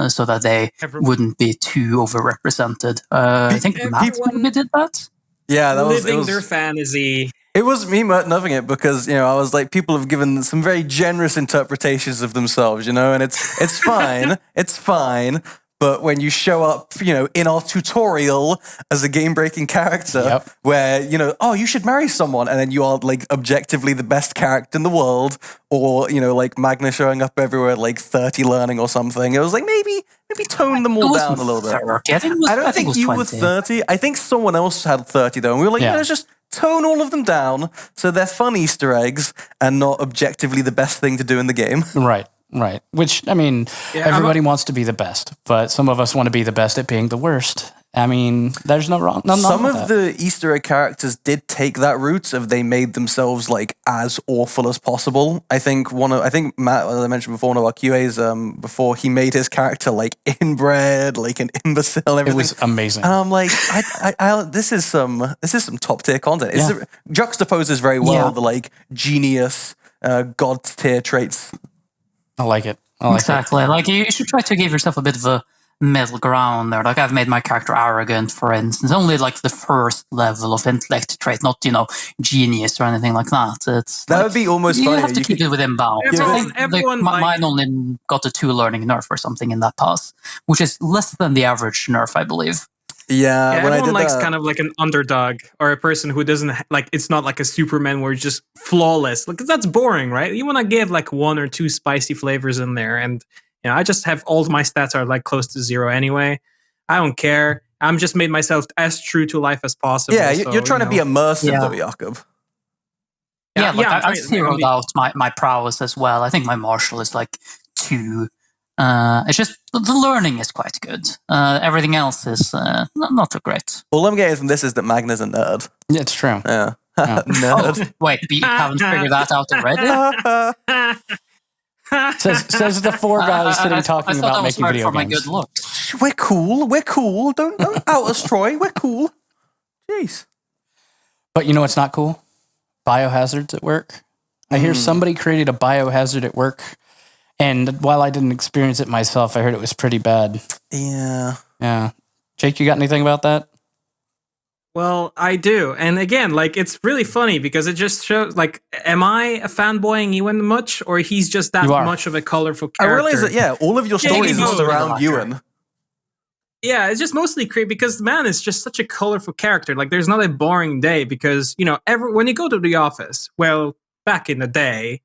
so that they wouldn't be too overrepresented. I think Matt maybe did that. Yeah, that was living their fantasy. It was me nerfing it because, I was like, people have given some very generous interpretations of themselves, and it's fine. It's fine. But when you show up, in our tutorial as a game-breaking character, where, you should marry someone, and then you are, like, objectively the best character in the world, or, like, Magna showing up everywhere at, like, 30 learning or something, it was like, maybe tone them all down a little bit. I don't think you were 30. I think someone else had 30, though, and we were like, let's just tone all of them down so they're fun Easter eggs and not objectively the best thing to do in the game. Right. Which, everybody wants to be the best, but some of us want to be the best at being the worst. There's no wrong. Some of the Easter egg characters did take that route of they made themselves like as awful as possible. I think Matt, as I mentioned before, one of our QAs, before he made his character like inbred, like an imbecile. Everything. It was amazing. And I'm like, this is some top tier content. It juxtaposes very well the like genius, god tier traits. I like it. Exactly. Like you should try to give yourself a bit of middle ground there. Like I've made my character arrogant, for instance. Only like the first level of intellect trait, not genius or anything like that. It's that would be almost you funny. have to keep it within bounds. Mine only got a 2 learning nerf or something in that pass, which is less than the average nerf, I believe. Yeah, everyone likes kind of like an underdog or a person who doesn't like. It's not like a Superman where it's just flawless. Like that's boring, right? You want to give like 1 or 2 spicy flavors in there, and I just have all my stats are like close to 0 anyway. I don't care. I'm just made myself as true to life as possible. Yeah, you're trying to be immersive though, Jakob. I've zeroed out my prowess as well. I think my martial is like 2. It's just the learning is quite good. Everything else is not so great. All I'm getting from this is that Magna's a nerd. Yeah, it's true. Yeah. Nerd. Oh, wait, you haven't figured that out already? says the 4 guys sitting talking about making video games. My good looks. We're cool. Don't out us, Troy. We're cool. Jeez. But you know what's not cool? Biohazards at work. I hear somebody created a biohazard at work. And while I didn't experience it myself, I heard it was pretty bad. Yeah. Jake, you got anything about that? Well, I do. And again, like, it's really funny because it just shows, like, am I a fanboying Ewan much? Or he's just that much of a colorful character? I realize that, all of your stories are around Ewan. Yeah, it's just mostly creepy because the man is just such a colorful character. Like, there's not a boring day because, when you go to the office, well, back in the day,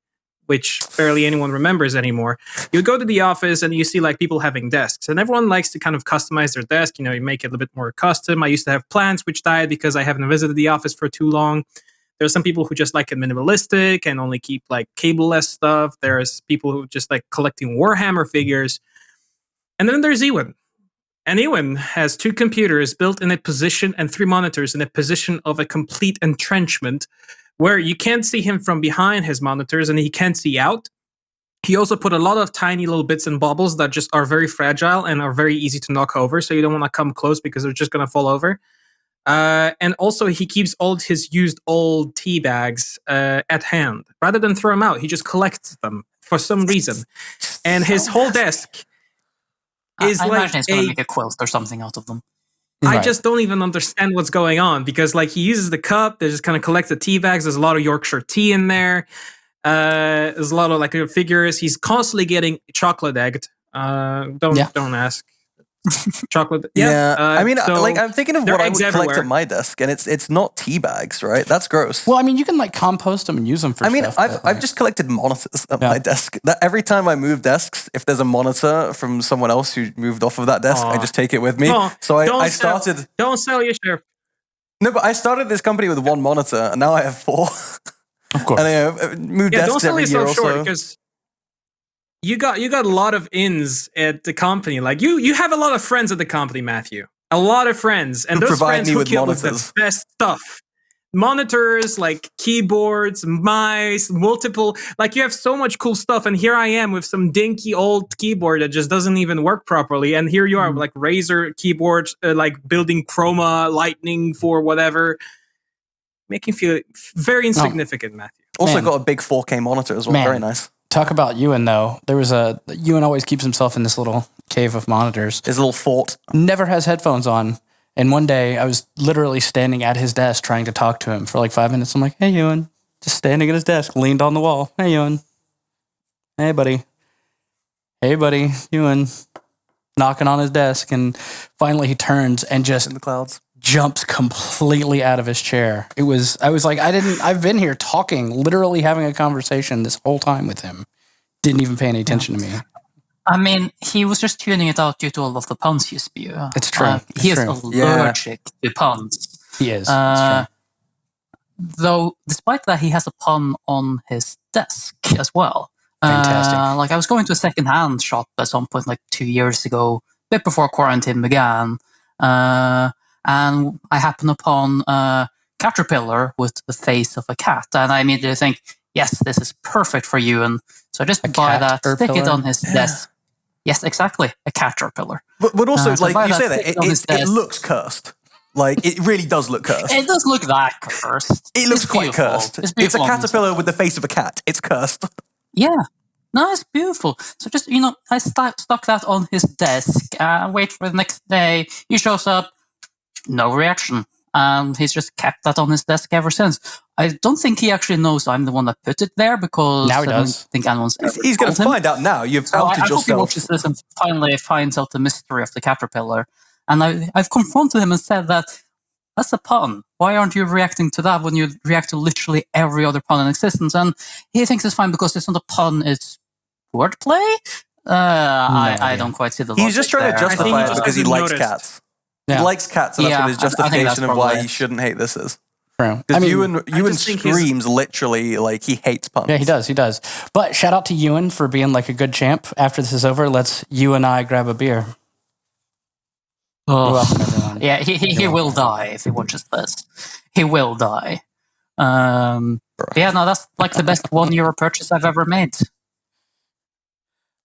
which barely anyone remembers anymore, you go to the office and you see like people having desks, and everyone likes to kind of customize their desk. You make it a little bit more custom. I used to have plants which died because I haven't visited the office for too long. There's some people who just like it minimalistic and only keep like cable-less stuff. There's people who just like collecting Warhammer figures. And then there's Ewan. And Ewan has 2 computers built in a position and 3 monitors in a position of a complete entrenchment, where you can't see him from behind his monitors and he can't see out. He also put a lot of tiny little bits and bobbles that just are very fragile and are very easy to knock over, so you don't want to come close because they're just going to fall over. And also he keeps all his used old tea bags at hand. Rather than throw them out, he just collects them for some reason. And his whole desk is I like imagine he's going to make a quilt or something out of them. I just don't even understand what's going on because, like, he uses the cup. They just kind of collect the tea bags. There's a lot of Yorkshire tea in there. There's a lot of like figures. He's constantly getting chocolate egged. Don't ask. Chocolate. I mean, I'm thinking of what I would collect at my desk, and it's not tea bags, right? That's gross. Well, I mean, you can like compost them and use them for. I've just collected monitors at my desk. Every time I move desks, if there's a monitor from someone else who moved off of that desk, I just take it with me. So I started. Don't sell your share. No, but I started this company with 1 monitor, and now I have 4. Of course. And I moved desks every year or so. Because you got a lot of ins at the company. Like you have a lot of friends at the company, Matthew. A lot of friends, and those friends hook you up with the best stuff. Monitors, like keyboards, mice, multiple. Like you have so much cool stuff, and here I am with some dinky old keyboard that just doesn't even work properly. And here you are, like Razer keyboards, like building chroma, lightning for whatever, making feel very insignificant, Matthew. Also got a big 4K monitor as well. Very nice. Talk about Ewan, though. Ewan always keeps himself in this little cave of monitors. His little fort. Never has headphones on. And one day, I was literally standing at his desk trying to talk to him for like 5 minutes. I'm like, hey, Ewan. Just standing at his desk, leaned on the wall. Hey, Ewan. Hey, buddy. Hey, buddy. Ewan. Knocking on his desk. And finally, he turns and just in the clouds. Jumps completely out of his chair. I was like, I've been here talking, literally having a conversation this whole time with him. Didn't even pay any attention to me. I mean, he was just tuning it out due to all of the puns you spew. It's true. He is allergic to puns. He is. Though, despite that, he has a pun on his desk as well. Fantastic. Like I was going to a second-hand shop at some point, like 2 years ago, a bit before quarantine began. And I happen upon a caterpillar with the face of a cat. And I immediately think, yes, this is perfect for you. And so I just buy that, stick it on his desk. Yes, exactly. A caterpillar. But also, like you say that, it looks cursed. Like, it really does look cursed. It does look that cursed. It looks quite cursed. It's a caterpillar with the face of a cat. It's cursed. Yeah. No, it's beautiful. So just, I stuck that on his desk, wait for the next day. He shows up, no reaction. He's just kept that on his desk ever since. I don't think he actually knows I'm the one that put it there, because Now he I don't does. think anyone's ever He's going to told him. find out now. You've So outed I hope he yourself. watches this and finally finds out the mystery of the caterpillar. And I've confronted him and said that that's a pun. Why aren't you reacting to that when you react to literally every other pun in existence? And he thinks it's fine because it's not a pun, it's wordplay? I don't quite see the logic. He's just trying to there. justify it because he likes cats. He likes cats, and that's what his justification of why he shouldn't hate this is. True. Because Ewan screams literally like he hates puns. Yeah, he does. But shout out to Ewan for being like a good champ. After this is over, let's you and I grab a beer. You're welcome, everyone. Yeah, he will die if he watches this. He will die. Yeah, no, that's like the best €1 purchase I've ever made.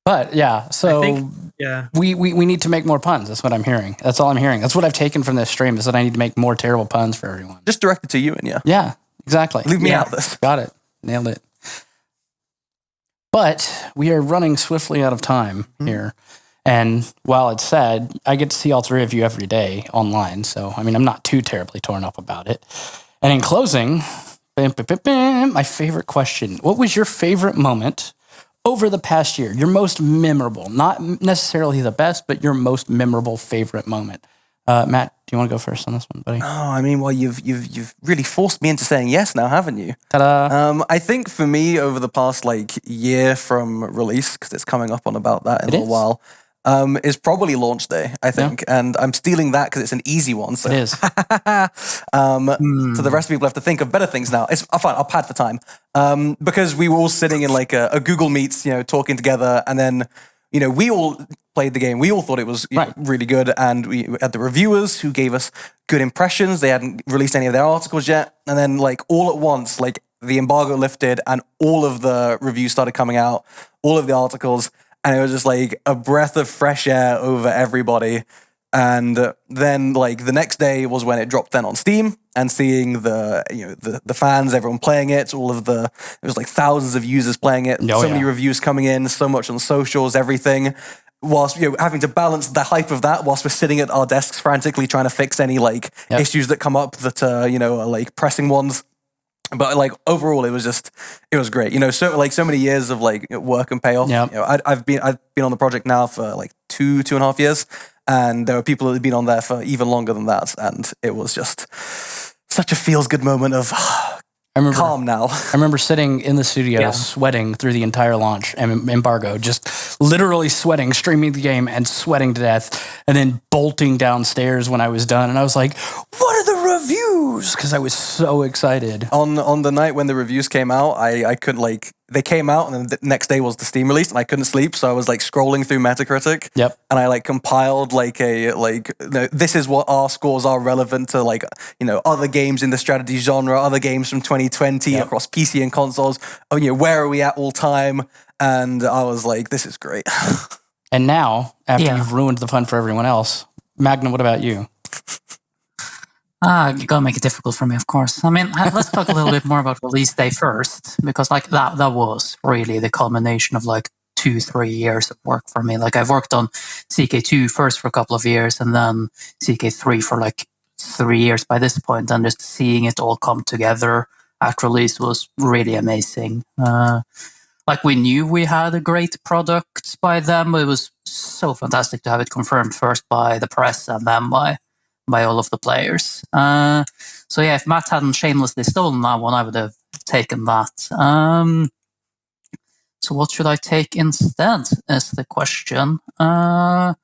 But yeah, so we need to make more puns. That's what I'm hearing. That's all I'm hearing. That's what I've taken from this stream, is that I need to make more terrible puns for everyone. Just directed to Ewan, yeah. Yeah, exactly. Leave me out of this. Got it. Nailed it. But we are running swiftly out of time here. And while it's sad, I get to see all three of you every day online. So, I mean, I'm not too terribly torn up about it. And in closing, my favorite question. What was your favorite moment over the past year? Your most memorable, not necessarily the best, but your most memorable favorite moment. Matt, do you want to go first on this one, buddy? Oh, I mean, well, you've really forced me into saying yes now, haven't you? Ta-da! I think for me, over the past year from release, because it's coming up on about that in a little while, is probably launch day, I think. Yeah. And I'm stealing that because it's an easy one. So. It is. So the rest of people have to think of better things now. It's fine, I'll pad for time. Because we were all sitting in a Google Meets, talking together, and then, we all played the game. We all thought it was really good, and we had the reviewers who gave us good impressions. They hadn't released any of their articles yet. And then all at once, the embargo lifted and all of the reviews started coming out, all of the articles. And it was just a breath of fresh air over everybody. And then the next day was when it dropped then on Steam, and seeing the fans, everyone playing it, it was thousands of users playing it, many reviews coming in, so much on socials, everything. Whilst having to balance the hype of that whilst we're sitting at our desks frantically trying to fix any issues that come up that are pressing ones. But overall, it was great. So many years of work and payoff. Yep. I've been on the project now for 2.5 years, and there were people that had been on there for even longer than that, and it was just such a feels good moment of calm now. I remember sitting in the studio sweating through the entire launch and embargo, just literally sweating, streaming the game and sweating to death, and then bolting downstairs when I was done. And I was like, what are the reviews? Because I was so excited. On the night when the reviews came out, I couldn't they came out, and then the next day was the Steam release, and I couldn't sleep, so I was scrolling through Metacritic. Yep. And I compiled this is what our scores are relevant to other games in the strategy genre, other games from 2020 across PC and consoles. Where are we at all time? And I was like, this is great. And now, after you've ruined the fun for everyone else, Magnum, what about you? You gotta make it difficult for me, of course. I mean, let's talk a little bit more about release day first, because that was really the culmination of 2-3 years of work for me. I've worked on CK2 first for a couple of years, and then CK3 for 3 years by this point, and just seeing it all come together at release was really amazing. We knew we had a great product by then, but it was so fantastic to have it confirmed first by the press and then by all of the players. So yeah, if Matt hadn't shamelessly stolen that one, I would have taken that. So what should I take instead is the question. I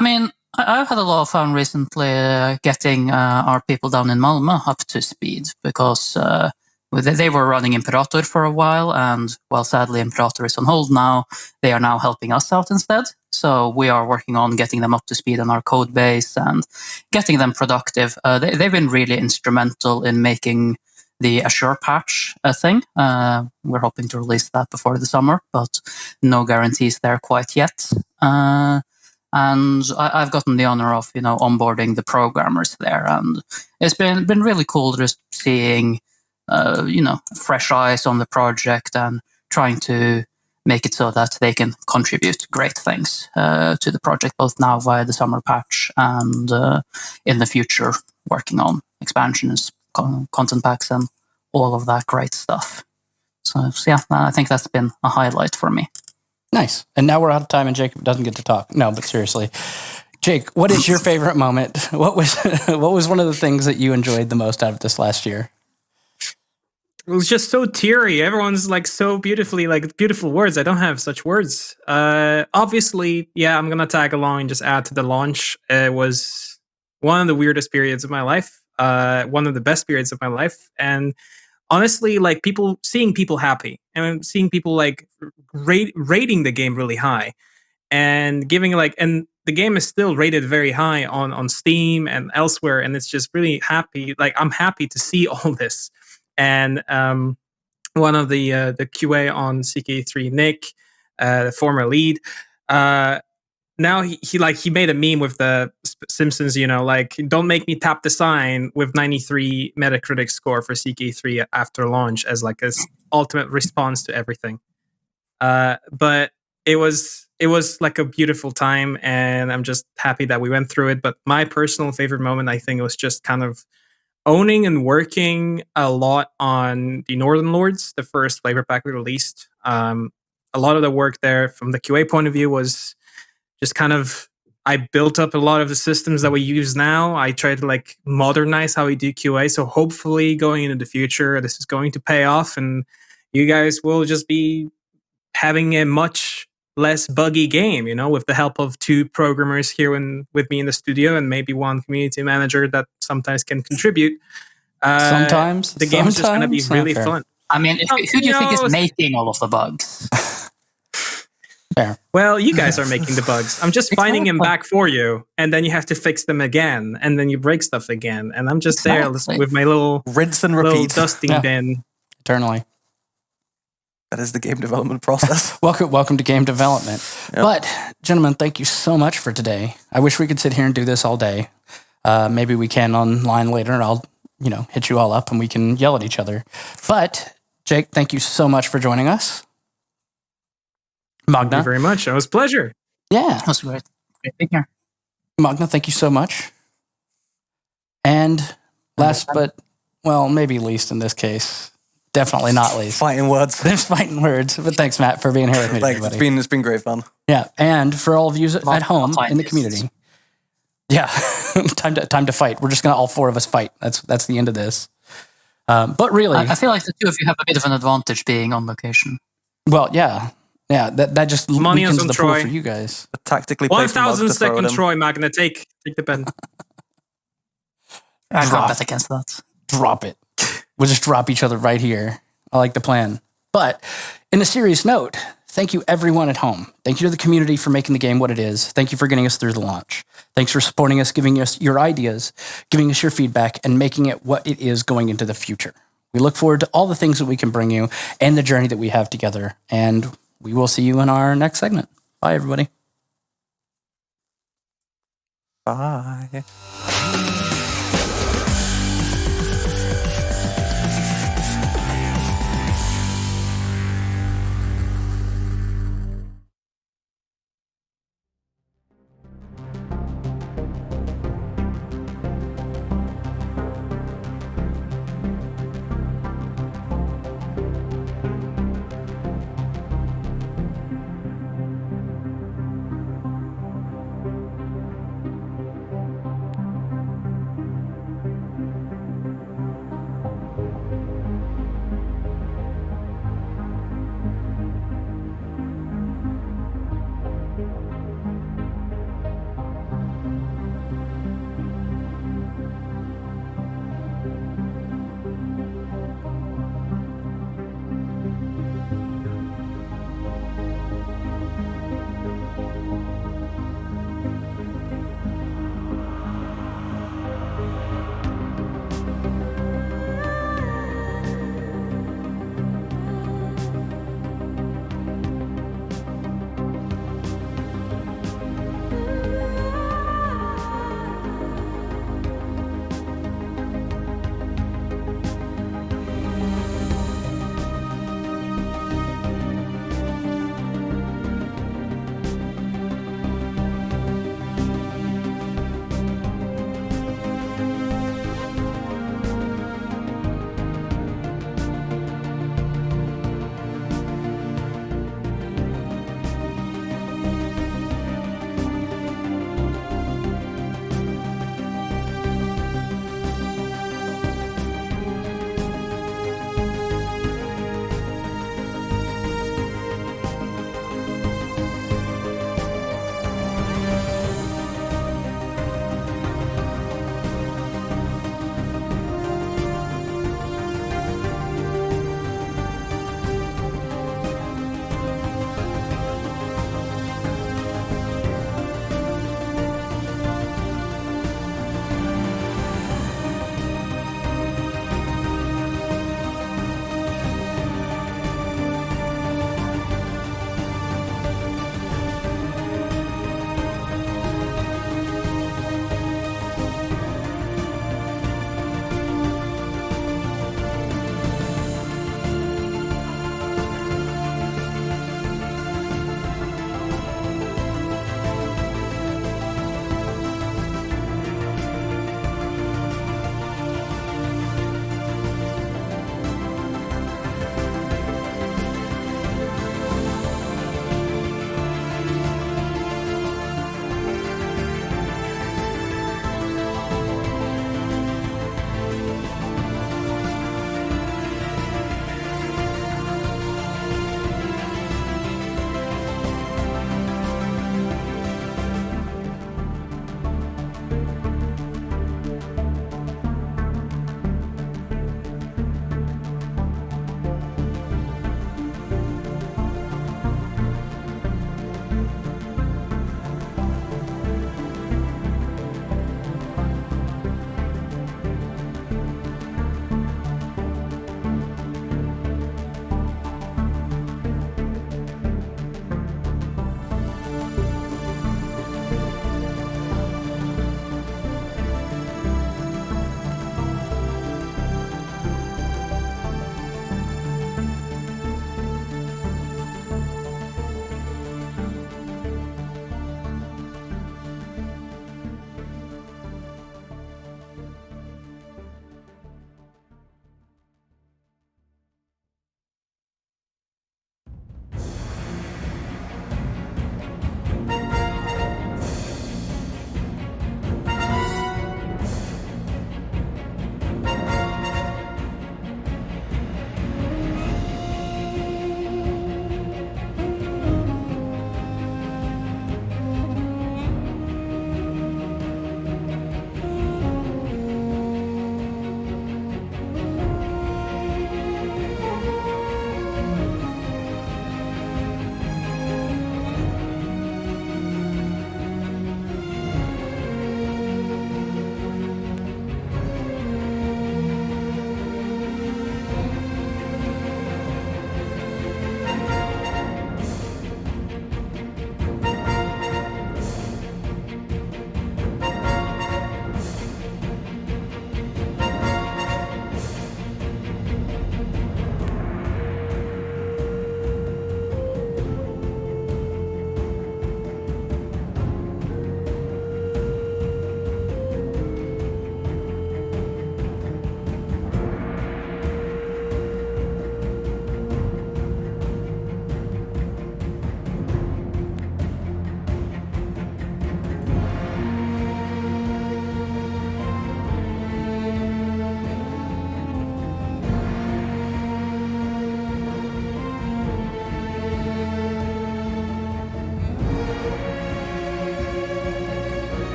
mean, I've had a lot of fun recently getting our people down in Malmö up to speed, because they were running Imperator for a while, and sadly Imperator is on hold now. They are now helping us out instead. So we are working on getting them up to speed on our code base and getting them productive. They've been really instrumental in making the Azure patch a thing. We're hoping to release that before the summer, but no guarantees there quite yet. And I've gotten the honor of onboarding the programmers there, and it's been really cool just seeing fresh eyes on the project and trying to make it so that they can contribute great things to the project, both now via the summer patch and in the future, working on expansions, content packs, and all of that great stuff. So yeah, I think that's been a highlight for me. Nice. And now we're out of time and Jake doesn't get to talk. No, but seriously. Jake, what is your favorite moment? What was one of the things that you enjoyed the most out of this last year? It was just so teary. Everyone's like so beautifully, like beautiful words. I don't have such words. Obviously, yeah, I'm gonna tag along and just add to the launch. It was one of the weirdest periods of my life. One of the best periods of my life. And honestly, like seeing people happy and seeing people like rating the game really high and giving and the game is still rated very high on Steam and elsewhere. And it's just really happy. Like I'm happy to see all this. And one of the QA on CK3, Nick, the former lead, now he made a meme with the Simpsons, like don't make me tap the sign with 93 Metacritic score for CK3 after launch as like his ultimate response to everything. But it was like a beautiful time, and I'm just happy that we went through it. But my personal favorite moment, I think, was just kind of owning and working a lot on the Northern Lords, the first flavor pack we released. A lot of the work there from the QA point of view was just kind of, I built up a lot of the systems that we use now. I tried to like modernize how we do QA. So hopefully going into the future, this is going to pay off and you guys will just be having a much less buggy game, with the help of 2 programmers here with me in the studio and maybe 1 community manager that sometimes can contribute. Sometimes the game is just going to be really fun. I mean, who do you think is making all of the bugs? Fair. Well, you guys are making the bugs. I'm just finding them back for you, and then you have to fix them again, and then you break stuff again, and I'm just there with my little rinse and repeat dusting bin eternally. That is the game development process. Welcome to game development. Yep. But, gentlemen, thank you so much for today. I wish we could sit here and do this all day. Maybe we can online later, and I'll, hit you all up and we can yell at each other. But, Jake, thank you so much for joining us. Magna. Thank you very much. It was a pleasure. Yeah. That was great. Great being here. Magna, thank you so much. And last but, maybe least in this case, definitely not least. Fighting words. There's fighting words. But thanks, Matt, for being here with me today, buddy. It's been great fun. Yeah, and for all of you at home in the community. Yeah, time to fight. We're just gonna all 4 of us fight. That's the end of this. But really, I feel like the 2 of you have a bit of an advantage being on location. Well, yeah. That just weakens the pool for you guys. Tactically, 1,000 second Troy, Magna. Take the pen. I can't bet against that. Drop it. We'll just drop each other right here. I like the plan. But in a serious note, thank you everyone at home. Thank you to the community for making the game what it is. Thank you for getting us through the launch. Thanks for supporting us, giving us your ideas, giving us your feedback, and making it what it is going into the future. We look forward to all the things that we can bring you and the journey that we have together. And we will see you in our next segment. Bye, everybody. Bye.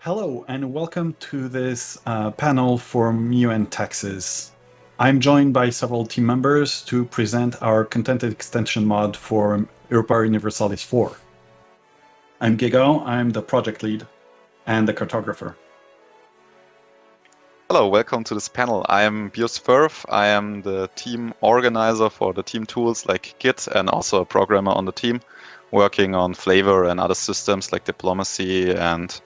Hello, and welcome to this panel for Mu and Texas. I'm joined by several team members to present our content extension mod for Europa Universalis 4. I'm Gigo, I'm the project lead and the cartographer. Hello, welcome to this panel. I am Bios Firth. I am the team organizer for the team tools like Git and also a programmer on the team, working on flavor and other systems like diplomacy and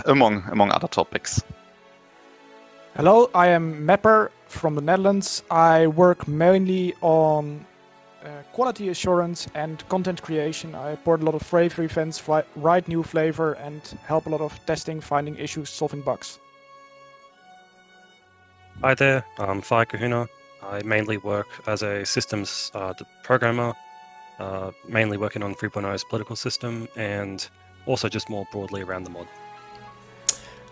among other topics. Hello, I am Mapper from the Netherlands. I work mainly on quality assurance and content creation. I board a lot of flavor events, write new flavor, and help a lot of testing, finding issues, solving bugs. Hi there, I'm Fai Kahuna. I mainly work as a systems programmer, mainly working on 3.0's political system and also just more broadly around the mod.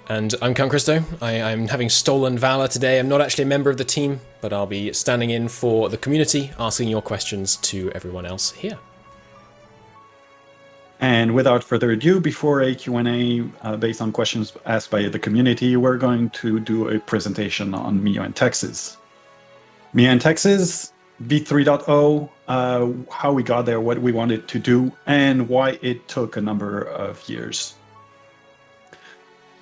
And I'm Count Christo. I'm having stolen valor today. I'm not actually a member of the team, but I'll be standing in for the community, asking your questions to everyone else here. And without further ado, before a Q&A based on questions asked by the community, we're going to do a presentation on Mu and Texas. Mu and Texas, v3.0, how we got there, what we wanted to do, and why it took a number of years.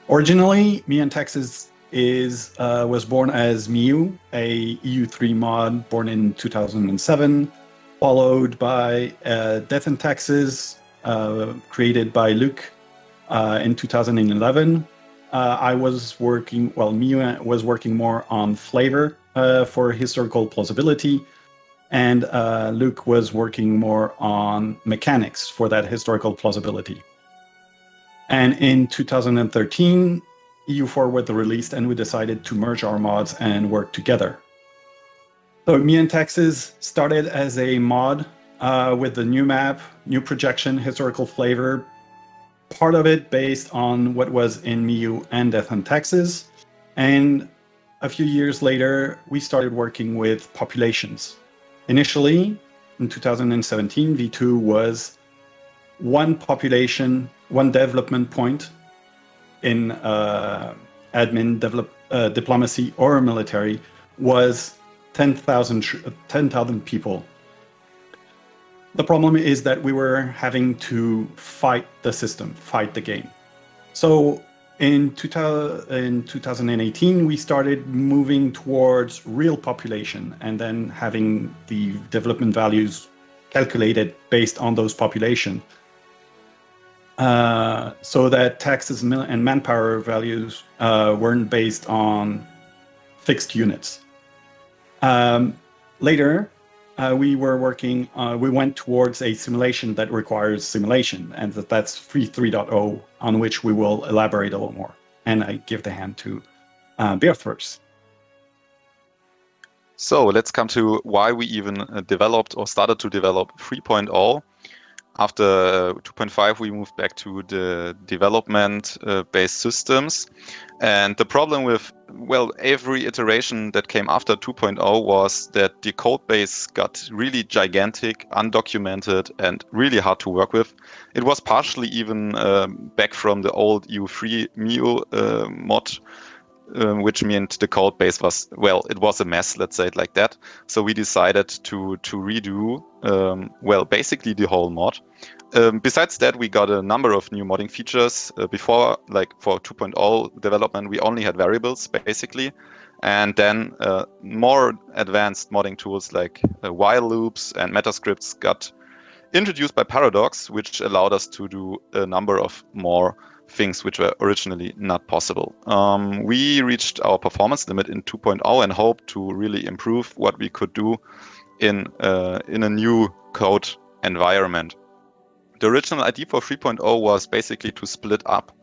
Originally, Mu and Texas was born as Mu, a EU3 mod born in 2007, followed by Death in Texas, created by Luke in 2011. I was working, Mu was working more on flavor for historical plausibility, and Luke was working more on mechanics for that historical plausibility. And in 2013, EU4 was released, and we decided to merge our mods and work together. So Mu and Texas started as a mod with the new map, new projection, historical flavor, part of it based on what was in Mu and Death in Texas. And a few years later, we started working with populations. Initially, in 2017, V2 was one population, one development point in admin, diplomacy, or military was 10,000 people. The problem is that we were having to fight the system, fight the game. So in 2018, we started moving towards real population and then having the development values calculated based on those population. So that taxes and manpower values weren't based on fixed units. Later, we went towards a simulation that requires simulation, and that's 3.0, on which we will elaborate a little more. And I give the hand to Bear first. So let's come to why we even developed or started to develop 3.0. After 2.5, we moved back to the development-based systems. And the problem with, every iteration that came after 2.0 was that the code base got really gigantic, undocumented, and really hard to work with. It was partially even back from the old EU3 Mu mod, which meant the code base was, it was a mess, let's say it like that. So we decided to redo, basically the whole mod. Besides that, we got a number of new modding features. Before, like for 2.0 development, we only had variables, basically. And then more advanced modding tools like while loops and metascripts got introduced by Paradox, which allowed us to do a number of more things which were originally not possible. We reached our performance limit in 2.0 and hope to really improve what we could do in a new code environment. The original idea for 3.0 was basically to split up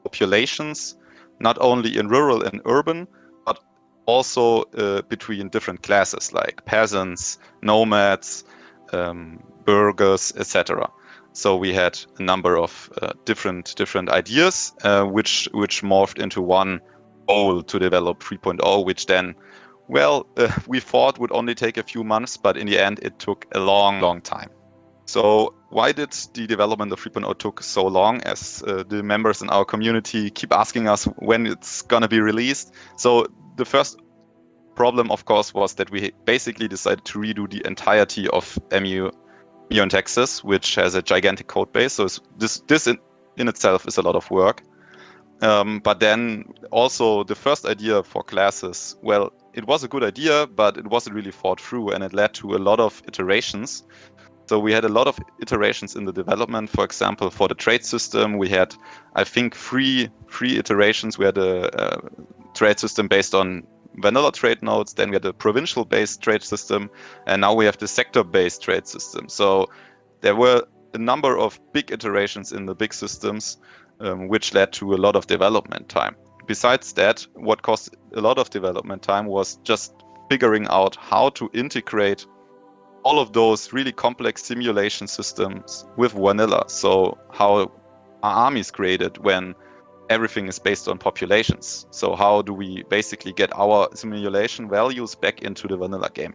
populations, not only in rural and urban, but also between different classes like peasants, nomads, burghers, etc. So we had a number of different ideas, which morphed into one goal to develop 3.0, which then, we thought would only take a few months, but in the end, it took a long time. So why did the development of 3.0 took so long, as the members in our community keep asking us when it's going to be released? So the first problem, of course, was that we basically decided to redo the entirety of MU in Texas, which has a gigantic code base. So this in itself is a lot of work. But then also the first idea for classes, well, it was a good idea, but it wasn't really thought through, and it led to a lot of iterations. So we had a lot of iterations in the development. For example, for the trade system, we had, I think, three iterations. We had a trade system based on vanilla trade nodes, then we had a provincial-based trade system, and now we have the sector-based trade system. So there were a number of big iterations in the big systems, which led to a lot of development time. Besides that, what caused a lot of development time was just figuring out how to integrate all of those really complex simulation systems with vanilla. So how are armies created when everything is based on populations? So how do we basically get our simulation values back into the vanilla game?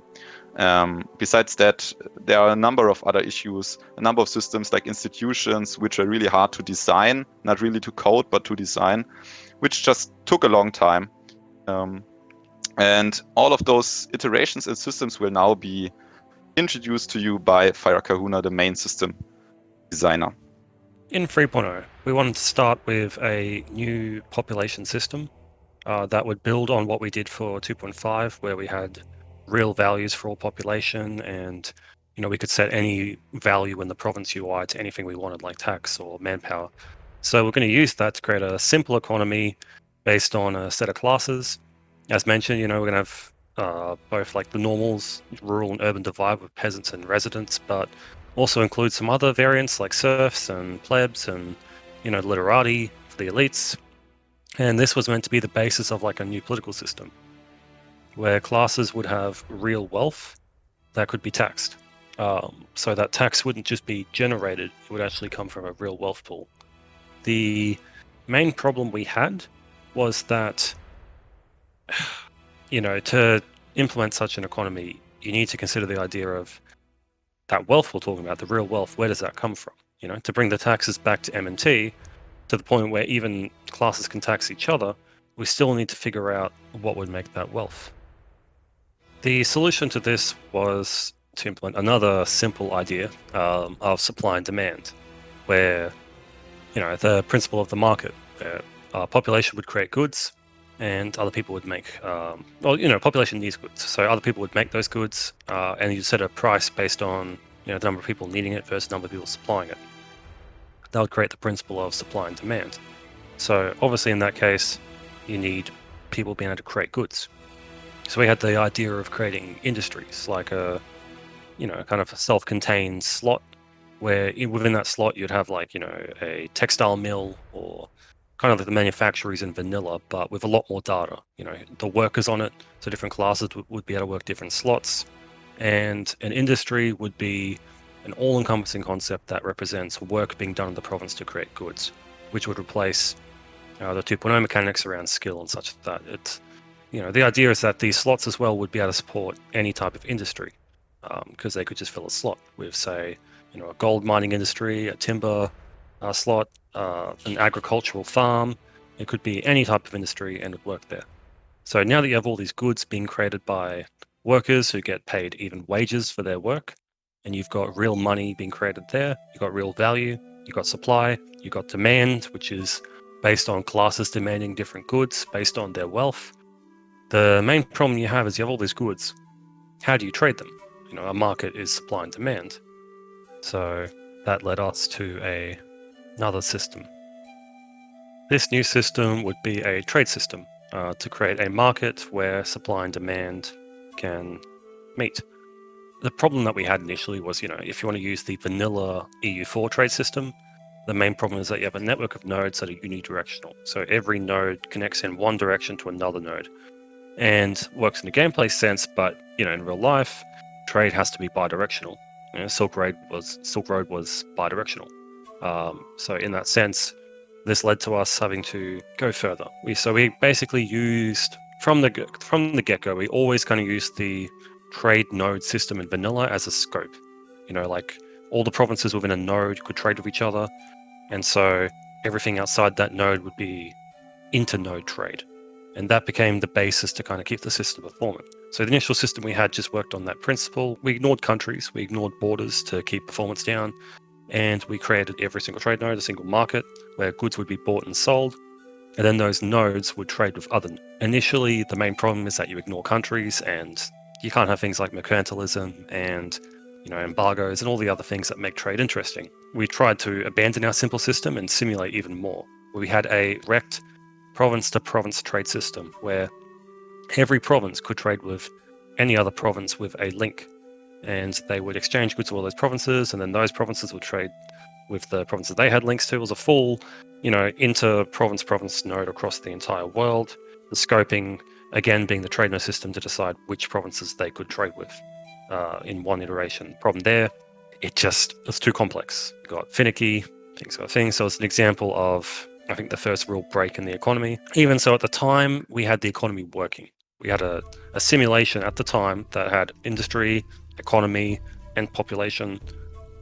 Besides that, there are a number of other issues, a number of systems like institutions, which are really hard to design, not really to code, but to design, which just took a long time. And all of those iterations and systems will now be introduced to you by Fire Kahuna, the main system designer. In 3.0, we wanted to start with a new population system that would build on what we did for 2.5, where we had real values for all population, and we could set any value in the province UI to anything we wanted, like tax or manpower. So we're going to use that to create a simple economy based on a set of classes. As mentioned, we're going to have both like the normals, rural and urban divide with peasants and residents, but also include some other variants like serfs and plebs and literati for the elites. And this was meant to be the basis of like a new political system where classes would have real wealth that could be taxed. So that tax wouldn't just be generated, it would actually come from a real wealth pool. The main problem we had was that to implement such an economy, you need to consider the idea of that wealth we're talking about, the real wealth. Where does that come from? To bring the taxes back to M&T to the point where even classes can tax each other, we still need to figure out what would make that wealth. The solution to this was to implement another simple idea of supply and demand, where the principle of the market, where population would create goods, and other people would make, population needs goods. So other people would make those goods, and you set a price based on, the number of people needing it versus the number of people supplying it. That would create the principle of supply and demand. So obviously in that case, you need people being able to create goods. So we had the idea of creating industries, like a, kind of a self-contained slot, where within that slot you'd have like, a textile mill or kind of like the manufacturers in vanilla, but with a lot more data. The workers on it, so different classes would be able to work different slots. And an industry would be an all-encompassing concept that represents work being done in the province to create goods, which would replace the 2.0 mechanics around skill and such that it's, the idea is that these slots as well would be able to support any type of industry, because they could just fill a slot with, say, a gold mining industry, a timber slot, an agricultural farm. It could be any type of industry and it would work there. So now that you have all these goods being created by workers who get paid even wages for their work, and you've got real money being created there, you've got real value, you've got supply, you've got demand, which is based on classes demanding different goods based on their wealth. The main problem you have is you have all these goods. How do you trade them? A market is supply and demand. So that led us to another system. This new system would be a trade system to create a market where supply and demand can meet. The problem that we had initially was, if you want to use the vanilla EU4 trade system, the main problem is that you have a network of nodes that are unidirectional. So every node connects in one direction to another node and works in a gameplay sense, but in real life, trade has to be bidirectional. Silk Road was bidirectional. So in that sense, this led to us having to go further. We basically used from the get-go, we always kind of used the trade node system in vanilla as a scope. Like all the provinces within a node could trade with each other, and so everything outside that node would be inter-node trade. And that became the basis to kind of keep the system performing. So the initial system we had just worked on that principle. We ignored countries, we ignored borders to keep performance down, and we created every single trade node, a single market, where goods would be bought and sold, and then those nodes would trade with other. Initially, the main problem is that you ignore countries, and you can't have things like mercantilism and embargoes and all the other things that make trade interesting. We tried to abandon our simple system and simulate even more. We had a direct province-to-province trade system where every province could trade with any other province with a link, and they would exchange goods to all those provinces, and then those provinces would trade with the provinces they had links to. It was a full, inter-province node across the entire world. The scoping, again, being the trade node system to decide which provinces they could trade with in one iteration. Problem there, it's too complex. You got finicky, things. So it's an example of, I think, the first real break in the economy. Even so, at the time, we had the economy working. We had a simulation at the time that had industry, economy, and population,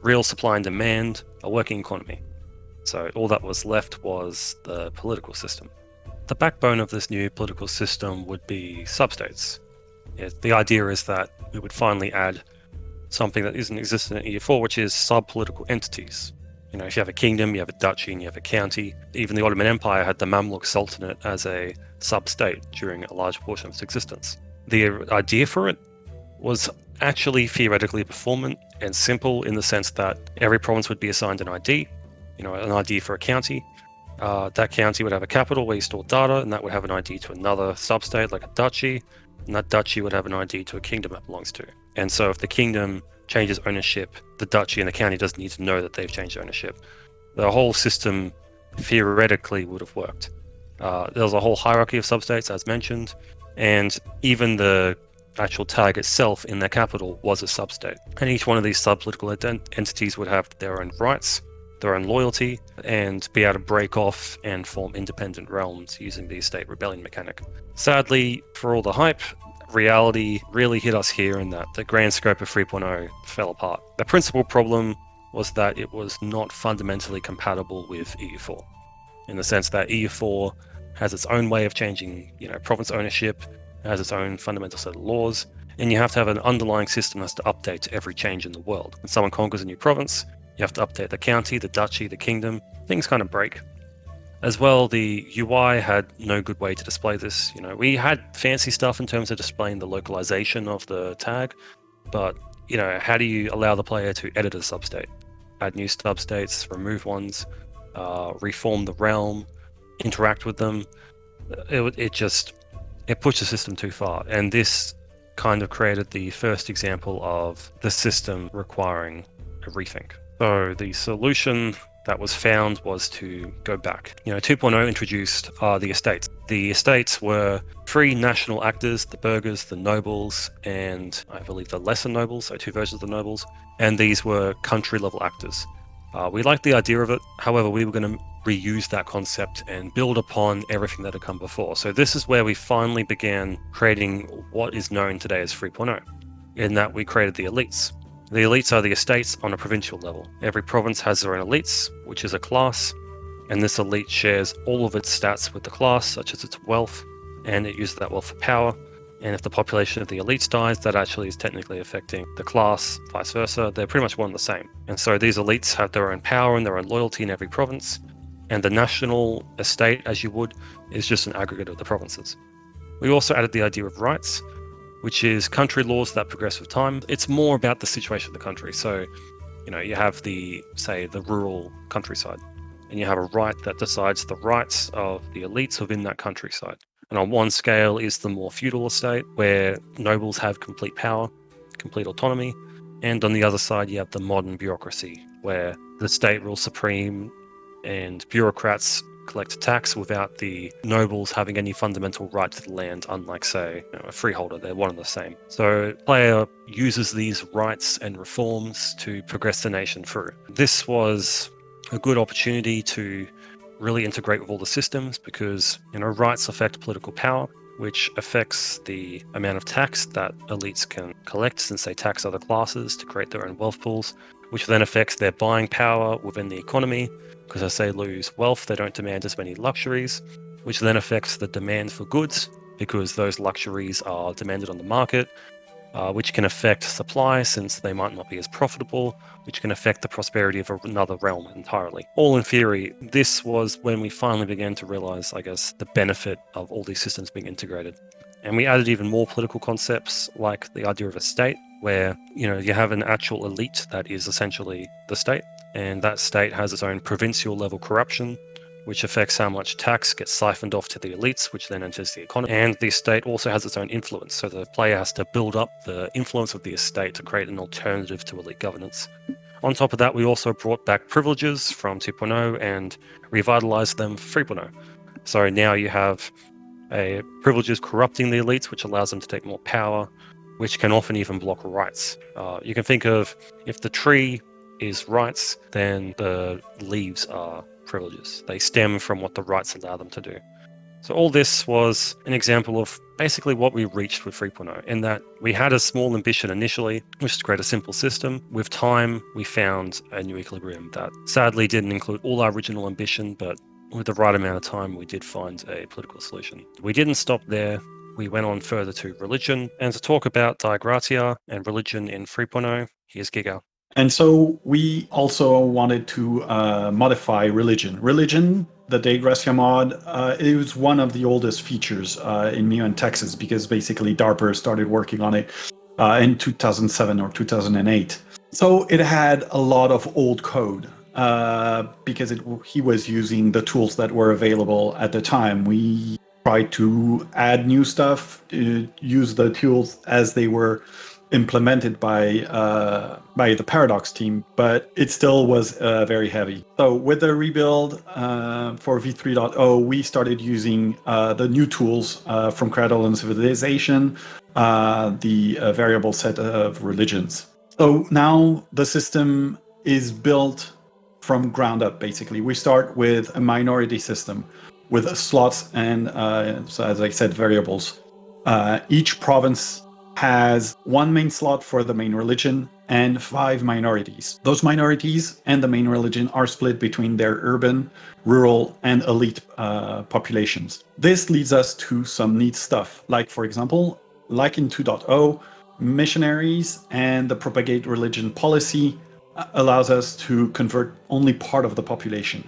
real supply and demand, a working economy. So all that was left was the political system. The backbone of this new political system would be substates. The idea is that we would finally add something that isn't existent in EU4, which is sub-political entities. If you have a kingdom, you have a duchy, and you have a county. Even the Ottoman Empire had the Mamluk Sultanate as a sub-state during a large portion of its existence. The idea for it was actually theoretically performant and simple in the sense that every province would be assigned an ID, an ID for a county. That county would have a capital where you store data, and that would have an ID to another sub-state like a duchy, and that duchy would have an ID to a kingdom it belongs to. And so if the kingdom changes ownership, the duchy and the county doesn't need to know that they've changed ownership. The whole system theoretically would have worked. There was a whole hierarchy of substates, as mentioned, and even the actual tag itself in their capital was a substate. And each one of these sub-political entities would have their own rights, their own loyalty, and be able to break off and form independent realms using the state rebellion mechanic. Sadly, for all the hype, reality really hit us here in that the grand scope of 3.0 fell apart. The principal problem was that it was not fundamentally compatible with EU4, in the sense that EU4 has its own way of changing, province ownership, has its own fundamental set of laws, and you have to have an underlying system that's to update to every change in the world. When someone conquers a new province, you have to update the county, the duchy, the kingdom. Things kind of break. As well, the UI had no good way to display this. We had fancy stuff in terms of displaying the localization of the tag, but how do you allow the player to edit a substate, add new substates, remove ones, reform the realm, interact with them? It pushed the system too far, and this kind of created the first example of the system requiring a rethink. So the solution that was found was to go back. 2.0 introduced the estates. The estates were three national actors, the burghers, the nobles, and I believe the lesser nobles, so two versions of the nobles, and these were country-level actors. We liked the idea of it, however, we were going to reuse that concept and build upon everything that had come before. So this is where we finally began creating what is known today as 3.0, in that we created the elites. The elites are the estates on a provincial level. Every province has their own elites, which is a class, and this elite shares all of its stats with the class, such as its wealth, and it uses that wealth for power. And if the population of the elites dies, that actually is technically affecting the class, vice versa. They're pretty much one and the same. And so these elites have their own power and their own loyalty in every province, and the national estate, as you would, is just an aggregate of the provinces. We also added the idea of rights, which is country laws that progress with time. It's more about the situation of the country. So, you have the rural countryside, and you have a right that decides the rights of the elites within that countryside. And on one scale is the more feudal estate, where nobles have complete power, complete autonomy. And on the other side, you have the modern bureaucracy, where the state rules supreme and bureaucrats collect tax without the nobles having any fundamental right to the land, unlike, say, a freeholder. They're one and the same. So the player uses these rights and reforms to progress the nation through. This was a good opportunity to really integrate with all the systems, because rights affect political power, which affects the amount of tax that elites can collect, since they tax other classes to create their own wealth pools. which then affects their buying power within the economy, because as they lose wealth, they don't demand as many luxuries, which then affects the demand for goods, because those luxuries are demanded on the market, which can affect supply since they might not be as profitable, which can affect the prosperity of another realm entirely. All in theory, this was when we finally began to realize, I guess, the benefit of all these systems being integrated. And we added even more political concepts like the idea of a state, where you have an actual elite that is essentially the state, and that state has its own provincial level corruption, which affects how much tax gets siphoned off to the elites, which then enters the economy. And the estate also has its own influence, so the player has to build up the influence of the estate to create an alternative to elite governance. On top of that, we also brought back privileges from 2.0 and revitalized them for 3.0. So now you have privileges corrupting the elites, which allows them to take more power, which can often even block rights. You can think of, if the tree is rights, then the leaves are privileges. They stem from what the rights allow them to do. So all this was an example of basically what we reached with 3.0, in that we had a small ambition initially, which is to create a simple system. With time, we found a new equilibrium that sadly didn't include all our original ambition, but with the right amount of time, we did find a political solution. We didn't stop there. We went on further to religion. And to talk about Dei Gratia and religion in 3.0, here's Giga. And so we also wanted to modify religion. Religion, the Dei Gratia mod, it was one of the oldest features in Mu and Texas, because basically DARPA started working on it in 2007 or 2008. So it had a lot of old code because he was using the tools that were available at the time. We tried to add new stuff, use the tools as they were implemented by the Paradox team, but it still was very heavy. So with the rebuild for v3.0, we started using the new tools from Cradle and Civilization, the variable set of religions. So now the system is built from ground up, basically. We start with a minority system with slots and, so as I said, variables. Each province has one main slot for the main religion and 5 minorities. Those minorities and the main religion are split between their urban, rural, and elite populations. This leads us to some neat stuff, like, for example, like in 2.0, missionaries and the propagate religion policy allows us to convert only part of the population.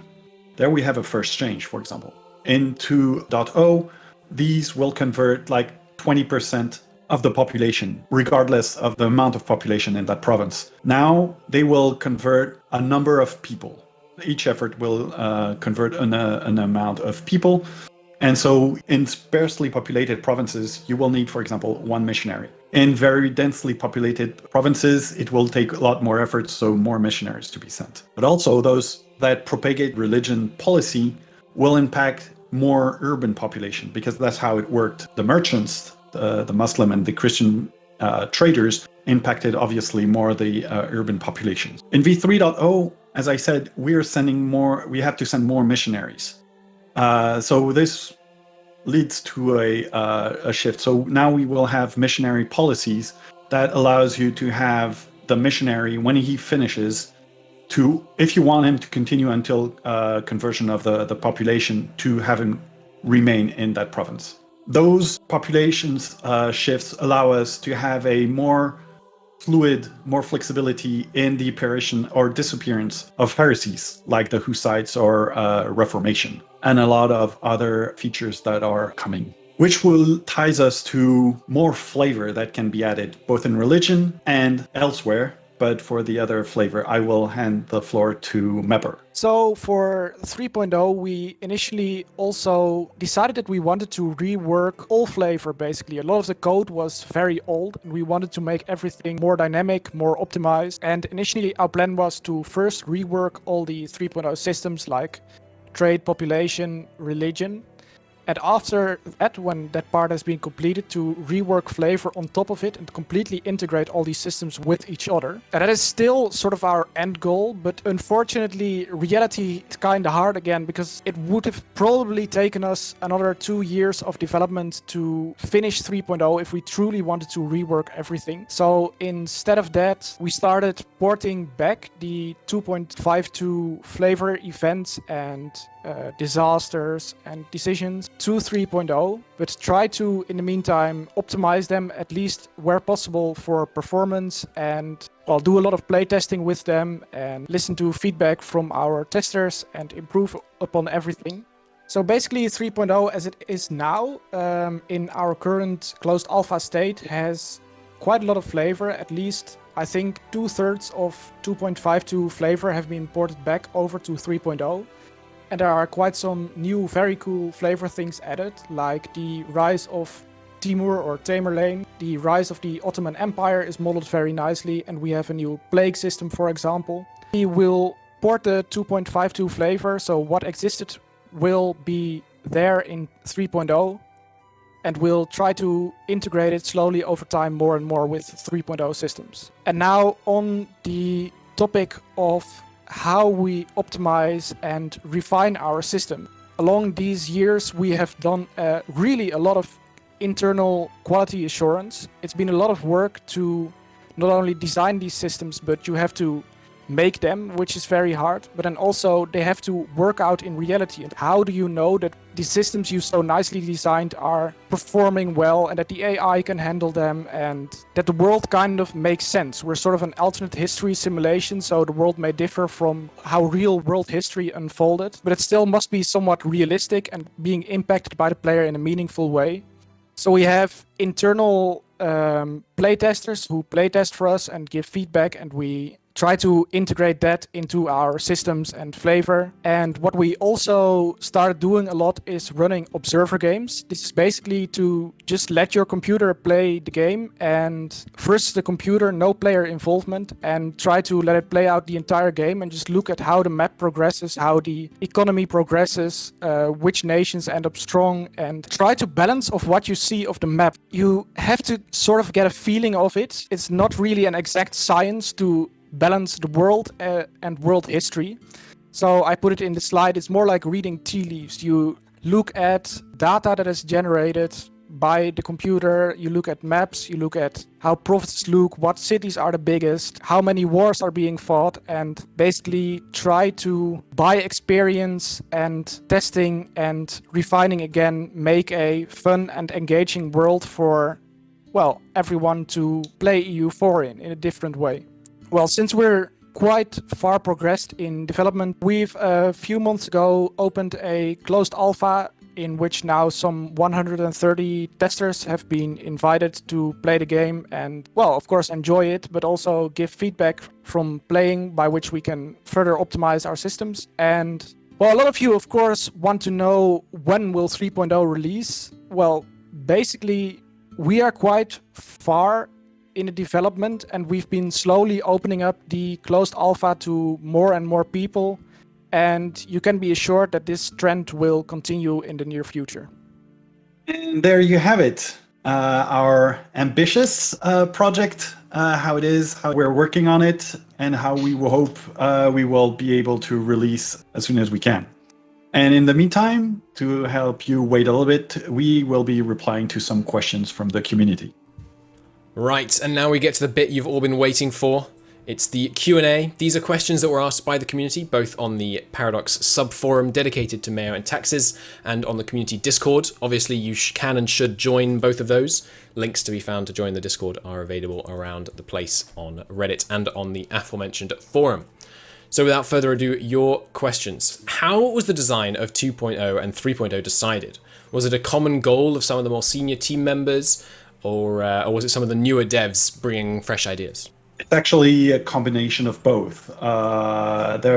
There we have a first change, for example. In 2.0, these will convert like 20% of the population, regardless of the amount of population in that province. Now they will convert a number of people. Each effort will convert an amount of people. And so in sparsely populated provinces, you will need, for example, 1 missionary. In very densely populated provinces, it will take a lot more effort, so more missionaries to be sent. But also that propagate religion policy will impact more urban population, because that's how it worked. The merchants, the Muslim and the Christian traders impacted obviously more the urban populations. In v3.0, as I said, we have to send more missionaries. So this leads to a shift. So now we will have missionary policies that allows you to have the missionary, when he finishes, if you want him to continue until conversion of the population, to have him remain in that province. Those populations shifts allow us to have a more fluid, more flexibility in the apparition or disappearance of heresies, like the Hussites or Reformation, and a lot of other features that are coming, which will ties us to more flavor that can be added both in religion and elsewhere. But for the other flavor, I will hand the floor to Mepper. So for 3.0, we initially also decided that we wanted to rework all flavor, basically. A lot of the code was very old, and we wanted to make everything more dynamic, more optimized. And initially, our plan was to first rework all the 3.0 systems like trade, population, religion. And after that, when that part has been completed, to rework flavor on top of it and completely integrate all these systems with each other. And that is still sort of our end goal, but unfortunately, reality is kind of hard again, because it would have probably taken us another 2 years of development to finish 3.0 if we truly wanted to rework everything. So instead of that, we started porting back the 2.52 flavor events and disasters and decisions to 3.0, but try to, in the meantime, optimize them at least where possible for performance, and well, do a lot of playtesting with them and listen to feedback from our testers and improve upon everything. So basically 3.0 as it is now, in our current closed alpha state, has quite a lot of flavor. At least I think 2/3 of 2.52 flavor have been ported back over to 3.0. And there are quite some new, very cool flavor things added, like the rise of Timur or Tamerlane. The rise of the Ottoman Empire is modeled very nicely, and we have a new plague system, for example. We will port the 2.52 flavor, so what existed will be there in 3.0, and we'll try to integrate it slowly over time more and more with 3.0 systems. And now on the topic of how we optimize and refine our system. Along these years, we have done really a lot of internal quality assurance. It's been a lot of work to not only design these systems, but you have to make them, which is very hard, but then also they have to work out in reality. And how do you know that the systems you so nicely designed are performing well and that the AI can handle them and that the world kind of makes sense? We're sort of an alternate history simulation, so the world may differ from how real world history unfolded, but it still must be somewhat realistic and being impacted by the player in a meaningful way. So we have internal playtesters who playtest for us and give feedback, and we try to integrate that into our systems and flavor. And what we also started doing a lot is running observer games. This is basically to just let your computer play the game and versus the computer, no player involvement, and try to let it play out the entire game and just look at how the map progresses, how the economy progresses, which nations end up strong, and try to balance of what you see of the map. You have to sort of get a feeling of it. It's not really an exact science to balance the world and world history. So I put it in the slide, it's more like reading tea leaves. You look at data that is generated by the computer, you look at maps, you look at how profits look, what cities are the biggest, how many wars are being fought, and basically try to, by experience and testing and refining again, make a fun and engaging world for, well, everyone to play EU4 in a different way. Well, since we're quite far progressed in development, we've a few months ago opened a closed alpha in which now some 130 testers have been invited to play the game and, well, of course, enjoy it, but also give feedback from playing, by which we can further optimize our systems. And, well, a lot of you, of course, want to know when will 3.0 release. Well, basically, we are quite far in the development, and we've been slowly opening up the closed alpha to more and more people, and you can be assured that this trend will continue in the near future. And there you have it, our ambitious project, how it is, how we're working on it, and how we will hope we will be able to release as soon as we can. And in the meantime, to help you wait a little bit, we will be replying to some questions from the community. Right, and now we get to the bit you've all been waiting for. It's the Q&A. These are questions that were asked by the community, both on the Paradox sub-forum dedicated to mayo and taxes, and on the community Discord. Obviously, you can and should join both of those. Links to be found to join the Discord are available around the place on Reddit and on the aforementioned forum. So without further ado, your questions. How was the design of 2.0 and 3.0 decided? Was it a common goal of some of the more senior team members? Or was it some of the newer devs bringing fresh ideas? It's actually a combination of both.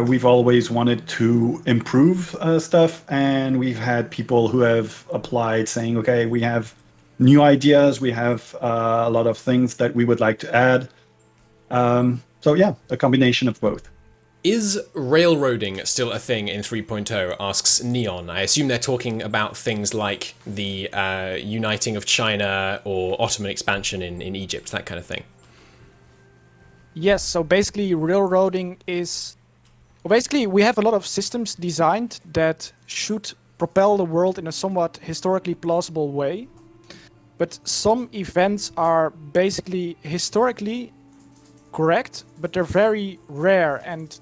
We've always wanted to improve stuff, and we've had people who have applied saying, okay, we have new ideas, we have a lot of things that we would like to add. So yeah, a combination of both. Is railroading still a thing in 3.0? Asks Neon. I assume they're talking about things like the uniting of China or Ottoman expansion in Egypt, that kind of thing. Yes, so basically railroading is... Well, basically we have a lot of systems designed that should propel the world in a somewhat historically plausible way. But some events are basically historically correct, but they're very rare and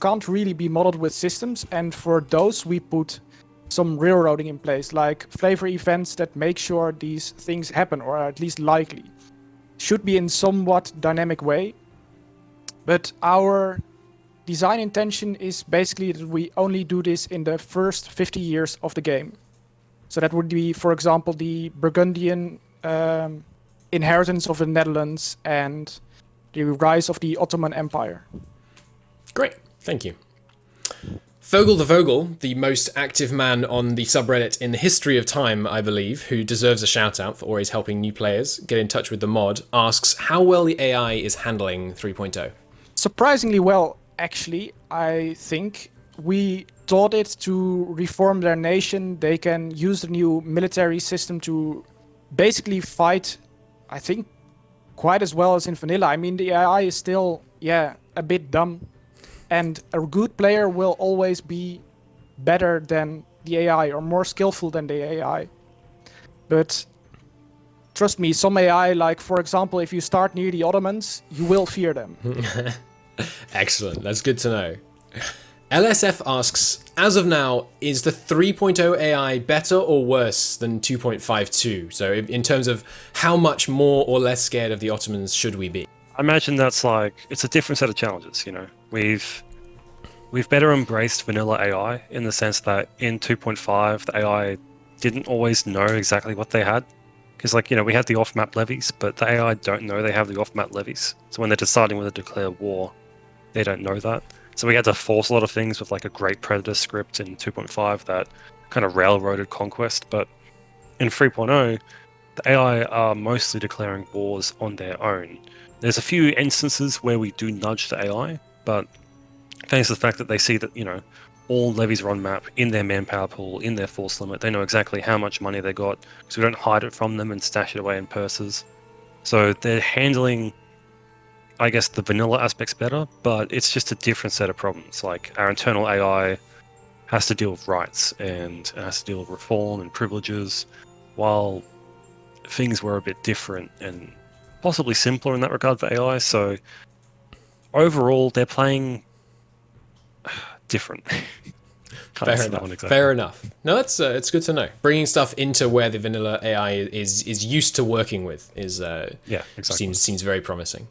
can't really be modeled with systems, and for those we put some railroading in place, like flavor events that make sure these things happen, or are at least likely. Should be in somewhat dynamic way, but our design intention is basically that we only do this in the first 50 years of the game. So that would be, for example, the Burgundian inheritance of the Netherlands and the rise of the Ottoman Empire. Great. Thank you. Vogel the Vogel, the most active man on the subreddit in the history of time, I believe, who deserves a shout out for always helping new players get in touch with the mod, asks how well the AI is handling 3.0. Surprisingly well, actually. I think we taught it to reform their nation. They can use the new military system to basically fight, I think, quite as well as in vanilla. I mean, the AI is still, a bit dumb. And a good player will always be better than the AI or more skillful than the AI. But trust me, some AI, like for example, if you start near the Ottomans, you will fear them. Excellent, that's good to know. LSF asks, as of now, is the 3.0 AI better or worse than 2.52? So in terms of how much more or less scared of the Ottomans should we be? I imagine that's like, it's a different set of challenges, you know. We've better embraced vanilla AI in the sense that in 2.5, the AI didn't always know exactly what they had. Because, like, you know, we had the off-map levies, but the AI don't know they have the off-map levies. So when they're deciding whether to declare war, they don't know that. So we had to force a lot of things with, like, a Great Predator script in 2.5 that kind of railroaded conquest. But in 3.0, the AI are mostly declaring wars on their own. There's a few instances where we do nudge the AI, but thanks to the fact that they see that, you know, all levies are on map in their manpower pool, in their force limit, they know exactly how much money they got, because we don't hide it from them and stash it away in purses. So they're handling, I guess, the vanilla aspects better, but it's just a different set of problems. Like, our internal AI has to deal with rights and it has to deal with reform and privileges, while things were a bit different and possibly simpler in that regard for AI. So overall, they're playing different. Fair enough. No, it's good to know. Bringing stuff into where the vanilla AI is used to working with is exactly. seems very promising.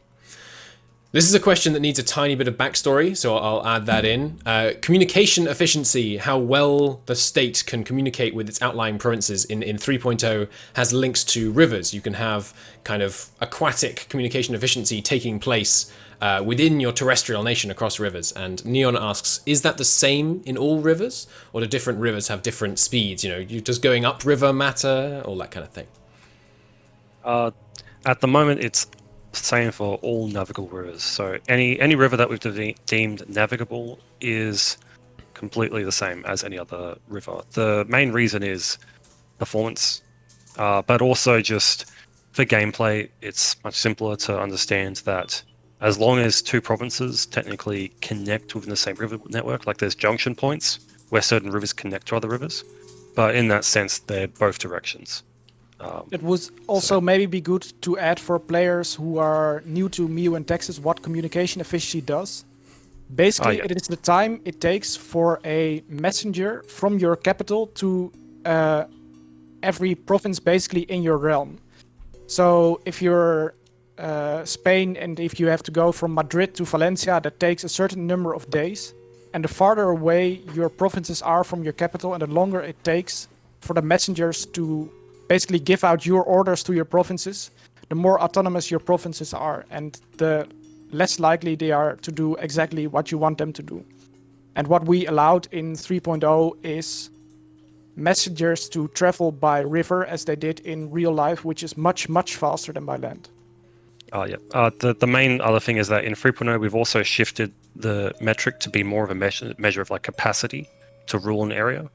This is a question that needs a tiny bit of backstory, so I'll add that in. Communication efficiency, how well the state can communicate with its outlying provinces in 3.0 has links to rivers. You can have kind of aquatic communication efficiency taking place within your terrestrial nation across rivers. And Neon asks, is that the same in all rivers? Or do different rivers have different speeds? You know, does going upriver matter? All that kind of thing. At the moment, it's same for all navigable rivers. So any river that we've deemed navigable is completely the same as any other river. The main reason is performance, but also just for gameplay, it's much simpler to understand that as long as two provinces technically connect within the same river network, like there's junction points where certain rivers connect to other rivers, but in that sense, they're both directions. It would also maybe be good to add for players who are new to MIU and Texas what communication efficiency does. Basically, it is the time it takes for a messenger from your capital to every province basically in your realm. So if you're Spain and if you have to go from Madrid to Valencia, that takes a certain number of days. And the farther away your provinces are from your capital and the longer it takes for the messengers to basically give out your orders to your provinces, the more autonomous your provinces are and the less likely they are to do exactly what you want them to do. And what we allowed in 3.0 is messengers to travel by river as they did in real life, which is much, much faster than by land. The main other thing is that in 3.0 we've also shifted the metric to be more of a measure of like capacity to rule an area.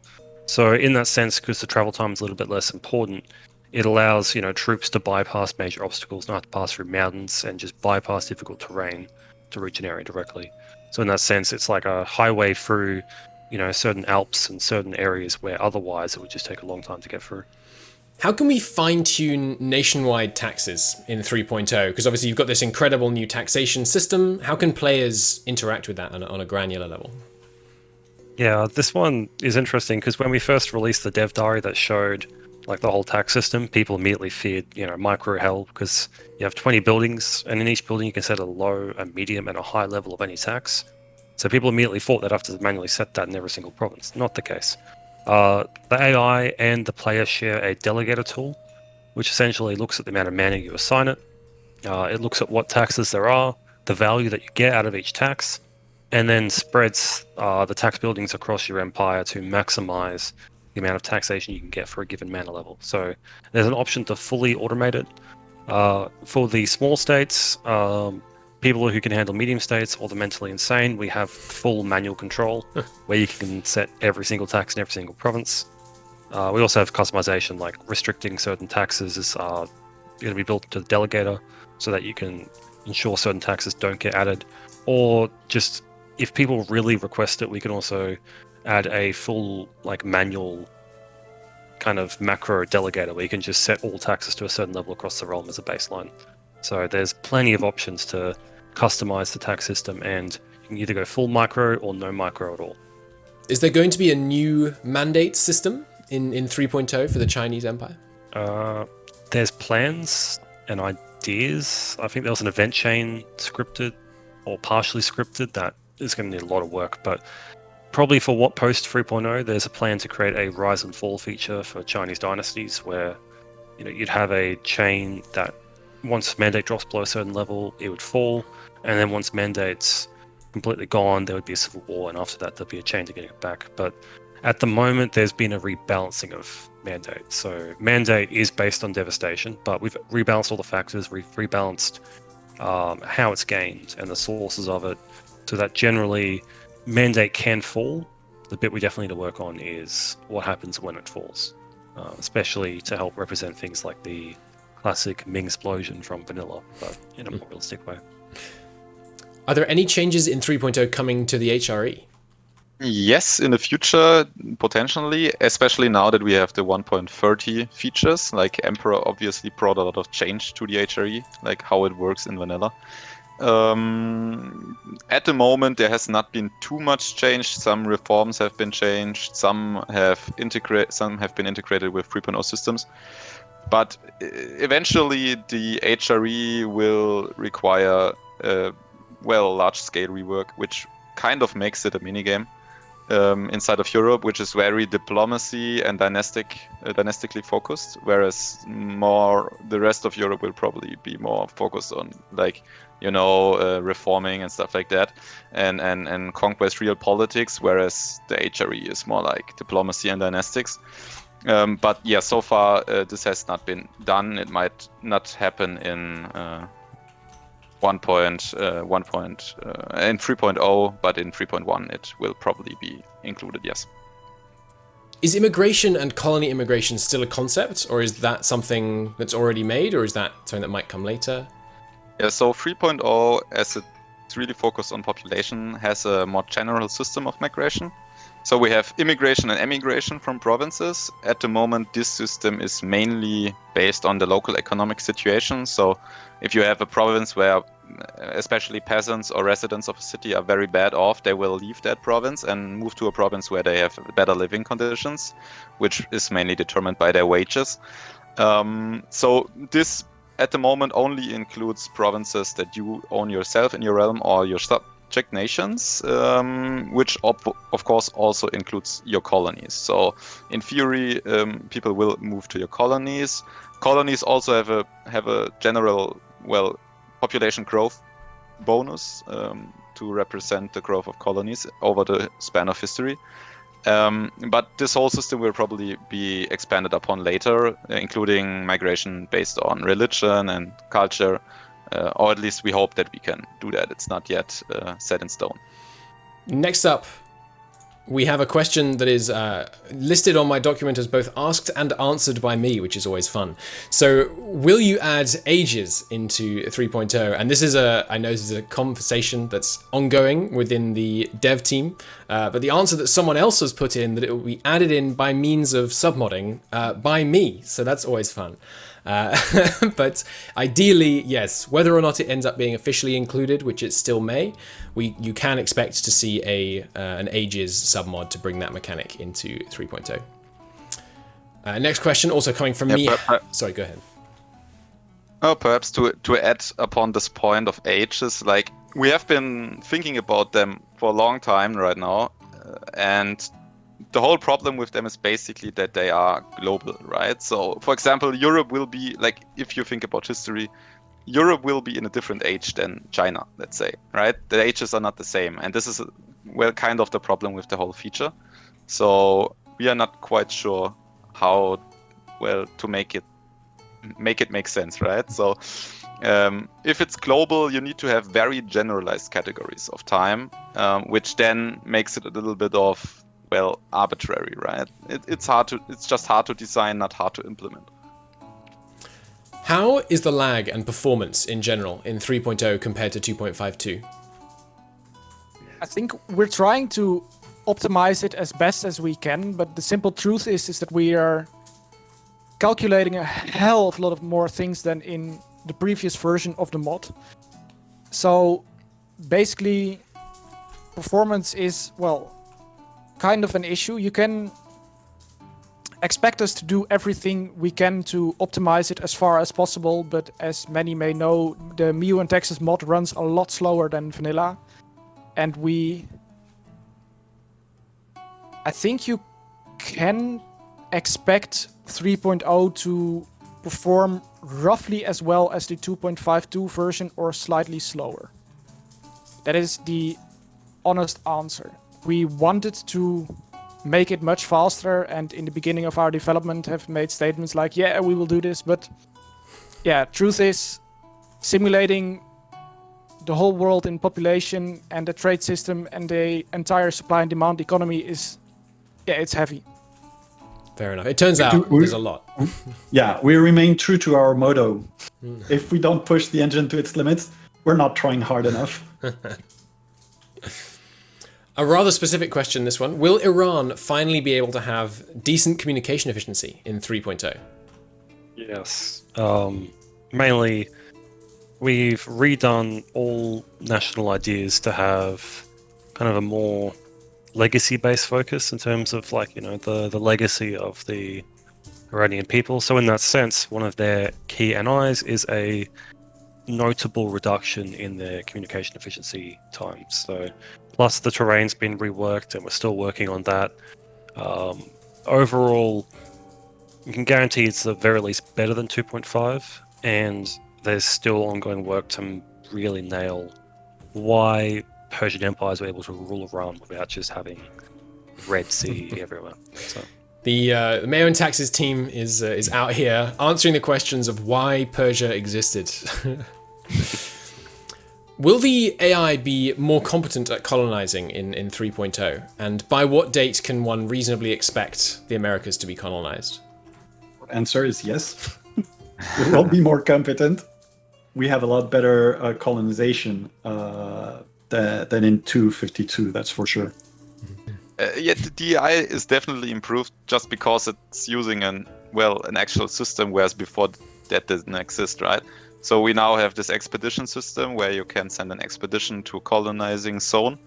So in that sense, because the travel time is a little bit less important, it allows, you know, troops to bypass major obstacles, not have to pass through mountains and just bypass difficult terrain to reach an area directly. So in that sense, it's like a highway through, you know, certain Alps and certain areas where otherwise it would just take a long time to get through. How can we fine-tune nationwide taxes in 3.0? Because obviously you've got this incredible new taxation system. How can players interact with that on a granular level? Yeah, this one is interesting because when we first released the dev diary that showed like the whole tax system, people immediately feared, you know, micro hell, because you have 20 buildings and in each building you can set a low, a medium and a high level of any tax. So people immediately thought they'd have to manually set that in every single province. Not the case. The AI and the player share a delegator tool, which essentially looks at the amount of mana you assign it. It looks at what taxes there are, the value that you get out of each tax, and then spreads the tax buildings across your empire to maximize the amount of taxation you can get for a given mana level. So there's an option to fully automate it. For the small states, people who can handle medium states or the mentally insane, we have full manual control where you can set every single tax in every single province. We also have customization, like restricting certain taxes is going to be built into the delegator so that you can ensure certain taxes don't get added. Or just if people really request it, we can also add a full like manual kind of macro delegator where you can just set all taxes to a certain level across the realm as a baseline. So there's plenty of options to customize the tax system, and you can either go full micro or no micro at all. Is there going to be a new mandate system in 3.0 for the Chinese Empire? There's plans and ideas. I think there was an event chain scripted or partially scripted that is going to need a lot of work, but probably for what post 3.0, there's a plan to create a rise and fall feature for Chinese dynasties where, you know, you'd have a chain that once mandate drops below a certain level, it would fall, and then once mandate's completely gone, there would be a civil war, and after that there'd be a chain to getting it back. But at the moment, there's been a rebalancing of mandate. So mandate is based on devastation, but we've rebalanced all the factors, we've rebalanced how it's gained and the sources of it, so that generally mandate can fall. The bit we definitely need to work on is what happens when it falls, especially to help represent things like the classic Ming explosion from vanilla, but in a more realistic way. Are there any changes in 3.0 coming to the HRE? Yes, in the future, potentially, especially now that we have the 1.30 features. Like Emperor obviously brought a lot of change to the HRE, like how it works in vanilla. At the moment, there has not been too much change. Some reforms have been changed. Some have been integrated with 3.0 systems. But eventually, the HRE will require large-scale rework, which kind of makes it a minigame inside of Europe, which is very diplomacy and dynastically focused, whereas the rest of Europe will probably be more focused on, like, you know, reforming and stuff like that, and conquest real politics, whereas the HRE is more like diplomacy and dynastics. But yeah, so far this has not been done. It might not happen in 3.0, but in 3.1 it will probably be included, yes. Is immigration and colony immigration still a concept, or is that something that's already made, or is that something that might come later? Yeah, so 3.0, as it's really focused on population, has a more general system of migration. So we have immigration and emigration from provinces. At the moment, this system is mainly based on the local economic situation. So if you have a province where especially peasants or residents of a city are very bad off, they will leave that province and move to a province where they have better living conditions, which is mainly determined by their wages. So this at the moment only includes provinces that you own yourself in your realm or your subject nations, which of course also includes your colonies. So in theory, people will move to your colonies. Colonies also have a general, population growth bonus to represent the growth of colonies over the span of history. But this whole system will probably be expanded upon later, including migration based on religion and culture, or at least we hope that we can do that. It's not yet set in stone. Next up, we have a question that is listed on my document as both asked and answered by me, which is always fun. So, will you add ages into 3.0? And this is I know this is a conversation that's ongoing within the dev team, but the answer that someone else has put in that it will be added in by means of submodding by me. So that's always fun. But ideally, yes, whether or not it ends up being officially included, which it still may, you can expect to see an ages submod to bring that mechanic into 3.0. Next question, also coming from me. Sorry, go ahead. Oh, perhaps to add upon this point of ages, like we have been thinking about them for a long time right now, and the whole problem with them is basically that they are global, right? So, for example, Europe will be, like, if you think about history, Europe will be in a different age than China, let's say, right? The ages are not the same. And this is, kind of the problem with the whole feature. So we are not quite sure how, to make it make sense, right? So if it's global, you need to have very generalized categories of time, which then makes it a little bit of, arbitrary, right? It's just hard to design, not hard to implement. How is the lag and performance in general in 3.0 compared to 2.52? I think we're trying to optimize it as best as we can, but the simple truth is that we are calculating a hell of a lot of more things than in the previous version of the mod. So basically, performance is, kind of an issue. You can expect us to do everything we can to optimize it as far as possible, but as many may know, the Mew and Texas mod runs a lot slower than vanilla, and I think you can expect 3.0 to perform roughly as well as the 2.52 version or slightly slower. That is the honest answer. We wanted to make it much faster, and in the beginning of our development have made statements like, yeah, we will do this, but yeah, truth is, simulating the whole world in population and the trade system and the entire supply and demand economy is, it's heavy. Fair enough. It turns out there's a lot. Yeah, we remain true to our motto. If we don't push the engine to its limits, we're not trying hard enough. A rather specific question, this one. Will Iran finally be able to have decent communication efficiency in 3.0? Yes. Mainly, we've redone all national ideas to have kind of a more legacy-based focus in terms of, the legacy of the Iranian people. So in that sense, one of their key NIs is a notable reduction in their communication efficiency times. So plus the terrain's been reworked and we're still working on that. Overall, you can guarantee it's at the very least better than 2.5, and there's still ongoing work to really nail why Persian empires were able to rule Iran without just having Red Sea everywhere. So. The Mayo and Taxes team is out here answering the questions of why Persia existed. Will the AI be more competent at colonizing in 3.0? And by what date can one reasonably expect the Americas to be colonized? Answer is yes. It will be more competent. We have a lot better colonization than in 2.52, that's for sure. The DI is definitely improved just because it's using an actual system, whereas before that didn't exist, right? So we now have this expedition system where you can send an expedition to a colonizing zone,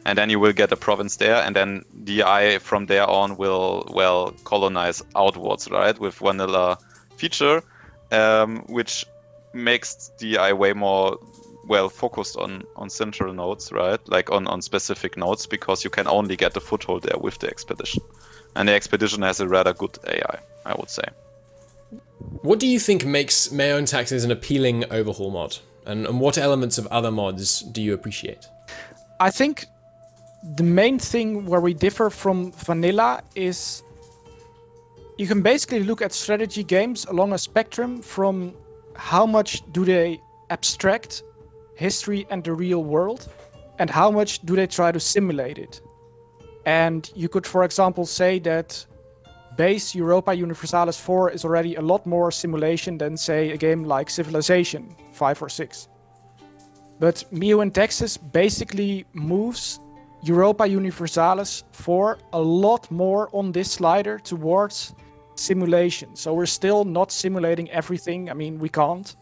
and then you will get a province there, and then DI from there on will colonize outwards, right? With vanilla feature, which makes DI way more focused on central nodes, right? Like on specific nodes, because you can only get a foothold there with the expedition. And the expedition has a rather good AI, I would say. What do you think makes Mayo and Taxes an appealing overhaul mod? And what elements of other mods do you appreciate? I think the main thing where we differ from vanilla is you can basically look at strategy games along a spectrum from how much do they abstract history and the real world, and how much do they try to simulate it? And you could, for example, say that base Europa Universalis 4 is already a lot more simulation than, say, a game like Civilization 5 or 6. But Mio and Texas basically moves Europa Universalis 4 a lot more on this slider towards simulation. So we're still not simulating everything. I mean, we can't.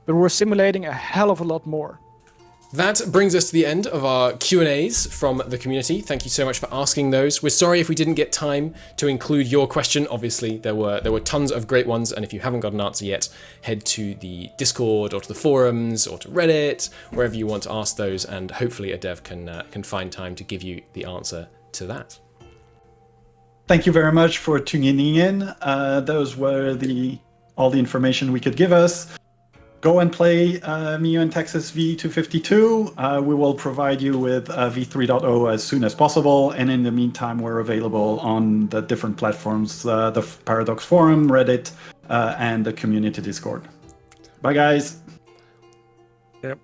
But we're simulating a hell of a lot more. That brings us to the end of our Q&As from the community. Thank you so much for asking those. We're sorry if we didn't get time to include your question. Obviously, there were tons of great ones, and if you haven't got an answer yet, head to the Discord or to the forums or to Reddit, wherever you want to ask those, and hopefully a dev can find time to give you the answer to that. Thank you very much for tuning in. Those were all the information we could give us. Go and play Mio and Texas V252. We will provide you with V3.0 as soon as possible. And in the meantime, we're available on the different platforms, the Paradox Forum, Reddit, and the community Discord. Bye, guys. Yep.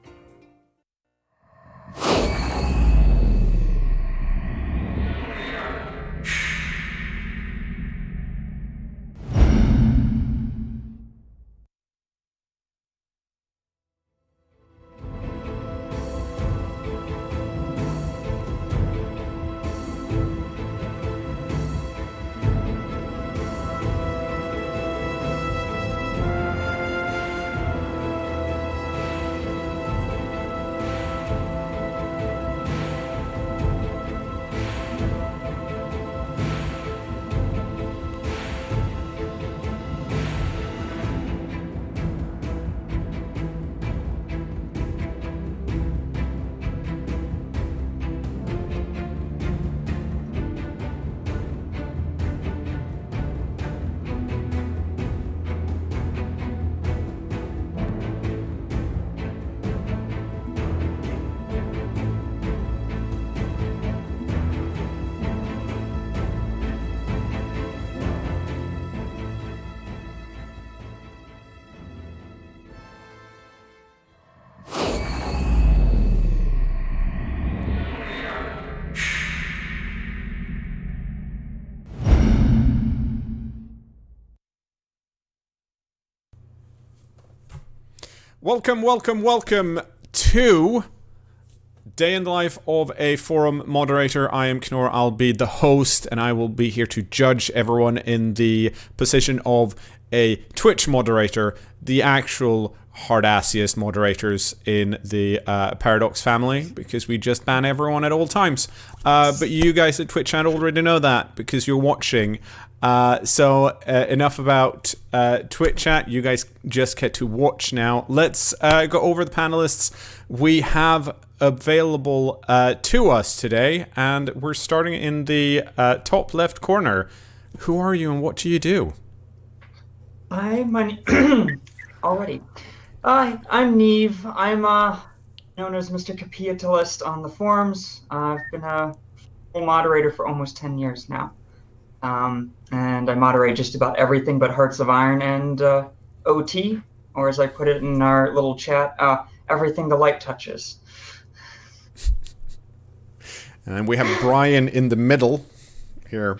Welcome to Day in the Life of a Forum Moderator. I am Knorr, I'll be the host, and I will be here to judge everyone in the position of a Twitch moderator, the actual hard-assiest moderators in the Paradox family, because we just ban everyone at all times. But you guys at Twitch chat already know that, because you're watching. So enough about Twitch chat. You guys just get to watch now. Let's go over the panelists we have available to us today, and we're starting in the top left corner. Who are you and what do you do? I'm Neve. I'm known as Mr. Capitalist on the forums. I've been a full moderator for almost 10 years now. And I moderate just about everything but Hearts of Iron and OT, or as I put it in our little chat, everything the light touches. And we have Brian in the middle here.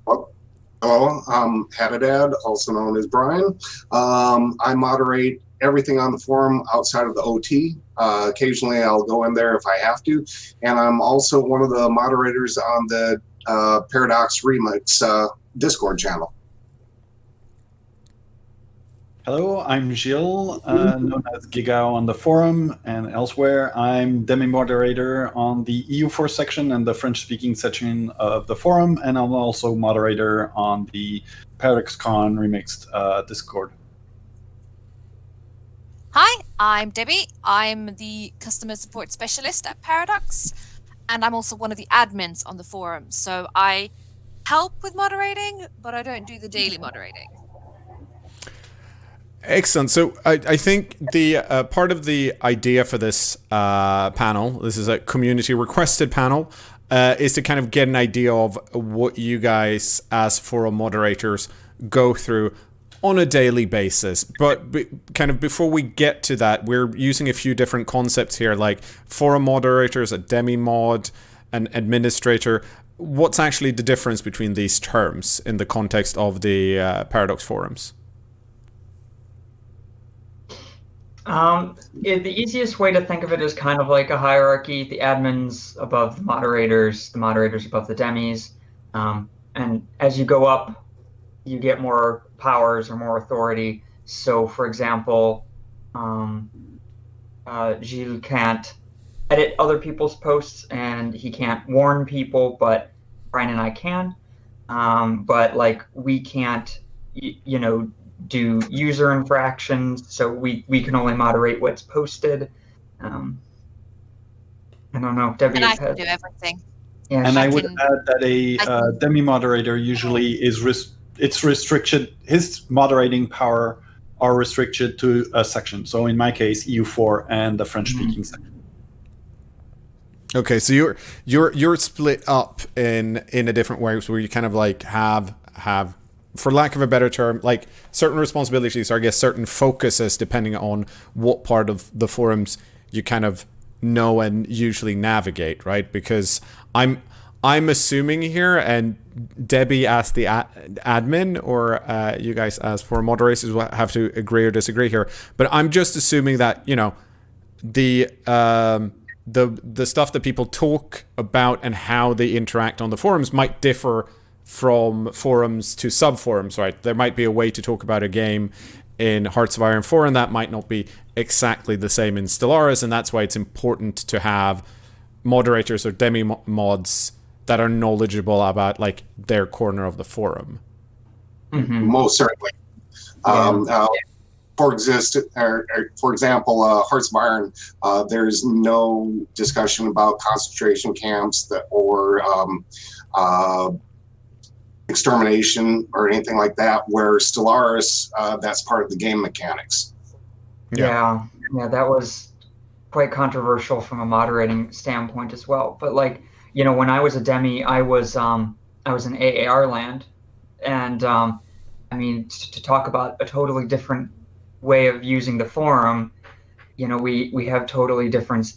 Hello, I'm Hadadad, also known as Brian. I moderate everything on the forum outside of the OT. Occasionally I'll go in there if I have to. And I'm also one of the moderators on the Paradox Remixed Discord channel. Hello, I'm Gilles, known as Gigao on the forum and elsewhere. I'm demi-moderator on the EU4 section and the French-speaking section of the forum, and I'm also moderator on the PDXCON Remixed Discord. Hi, I'm Debbie. I'm the customer support specialist at Paradox, and I'm also one of the admins on the forum. So I help with moderating, but I don't do the daily moderating. Excellent. So I think the part of the idea for this panel, this is a community requested panel, is to kind of get an idea of what you guys as forum moderators go through on a daily basis. But kind of before we get to that, we're using a few different concepts here, like forum moderators, a demi-mod, an administrator. What's actually the difference between these terms in the context of the Paradox forums? The easiest way to think of it is kind of like a hierarchy: the admins above the moderators above the demis. And as you go up, you get more powers or more authority. So, for example, Gilles can't edit other people's posts and he can't warn people, but Brian and I can. But like we can't, do user infractions, so we can only moderate what's posted. I don't know, Debbie. And I can do everything. Yeah, and I would add that a demi moderator usually is restricted. His moderating power are restricted to a section. So in my case, EU4 and the French-speaking section. Okay, so you're split up in a different way, where you kind of like have, for lack of a better term, like certain responsibilities, or I guess certain focuses, depending on what part of the forums you kind of know and usually navigate, right? Because I'm assuming here, and Debbie as the admin, or you guys as forum moderators will have to agree or disagree here, but I'm just assuming that, the stuff that people talk about and how they interact on the forums might differ from forums to sub-forums, right? There might be a way to talk about a game in Hearts of Iron 4, and that might not be exactly the same in Stellaris, and that's why it's important to have moderators or demi-mods that are knowledgeable about, like, their corner of the forum. Mm-hmm. Most certainly. For example, Hearts of Iron, there's no discussion about concentration camps or extermination or anything like that, where Stellaris, that's part of the game mechanics. Yeah, that was quite controversial from a moderating standpoint as well. But like, when I was a demi, I was in AAR land, and I mean, to talk about a totally different way of using the forum, we have totally different,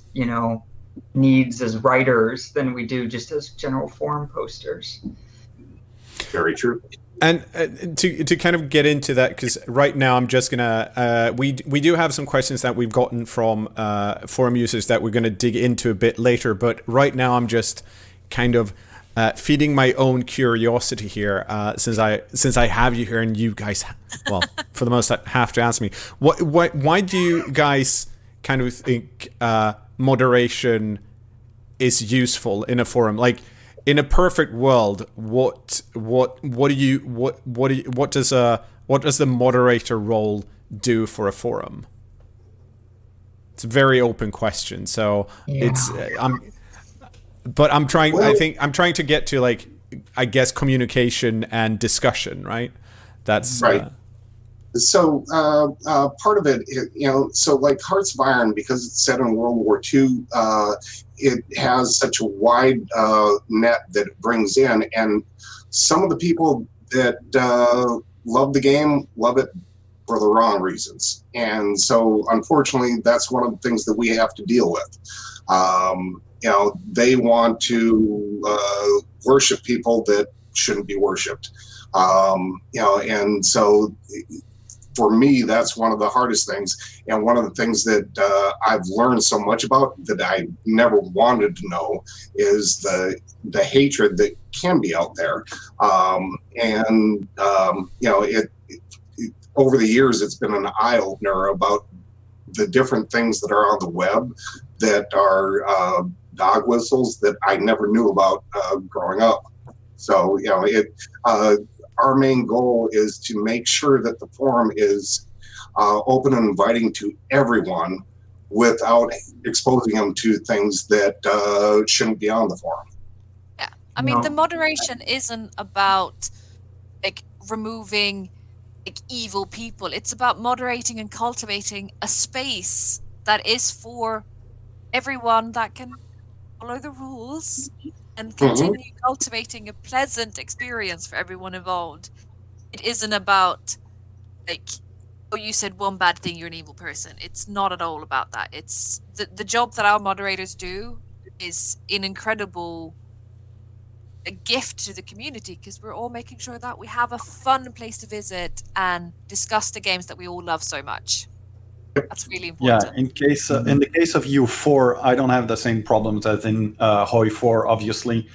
needs as writers than we do just as general forum posters. Very true. And to kind of get into that, because right now I'm just gonna we do have some questions that we've gotten from forum users that we're gonna dig into a bit later, but right now I'm just kind of feeding my own curiosity here, since I have you here, and you guys, well, for the most part, have to answer me. Why do you guys kind of think moderation is useful in a forum? Like, in a perfect world, what does the moderator role do for a forum? It's a very open question, so I'm trying. I think I'm trying to get to, like, I guess, communication and discussion, right? That's right. So part of it, so like Hearts of Iron, because it's set in World War II, it has such a wide net that it brings in, and some of the people that love the game love it for the wrong reasons, and so unfortunately, that's one of the things that we have to deal with. They want to worship people that shouldn't be worshipped, and so for me, that's one of the hardest things, and one of the things that I've learned so much about that I never wanted to know is the hatred that can be out there, over the years, it's been an eye-opener about the different things that are on the web that are dog whistles that I never knew about growing up. So, our main goal is to make sure that the forum is open and inviting to everyone without exposing them to things that shouldn't be on the forum. Yeah, I mean, the moderation isn't about, like, removing, like, evil people. It's about moderating and cultivating a space that is for everyone that can follow the rules and continue cultivating a pleasant experience for everyone involved. It isn't about like, oh, you said one bad thing, you're an evil person. It's not at all about that. It's the job that our moderators do is an incredible gift to the community, because we're all making sure that we have a fun place to visit and discuss the games that we all love so much. That's really important. Yeah, in the case of U4, I don't have the same problems as in Hoi 4, obviously.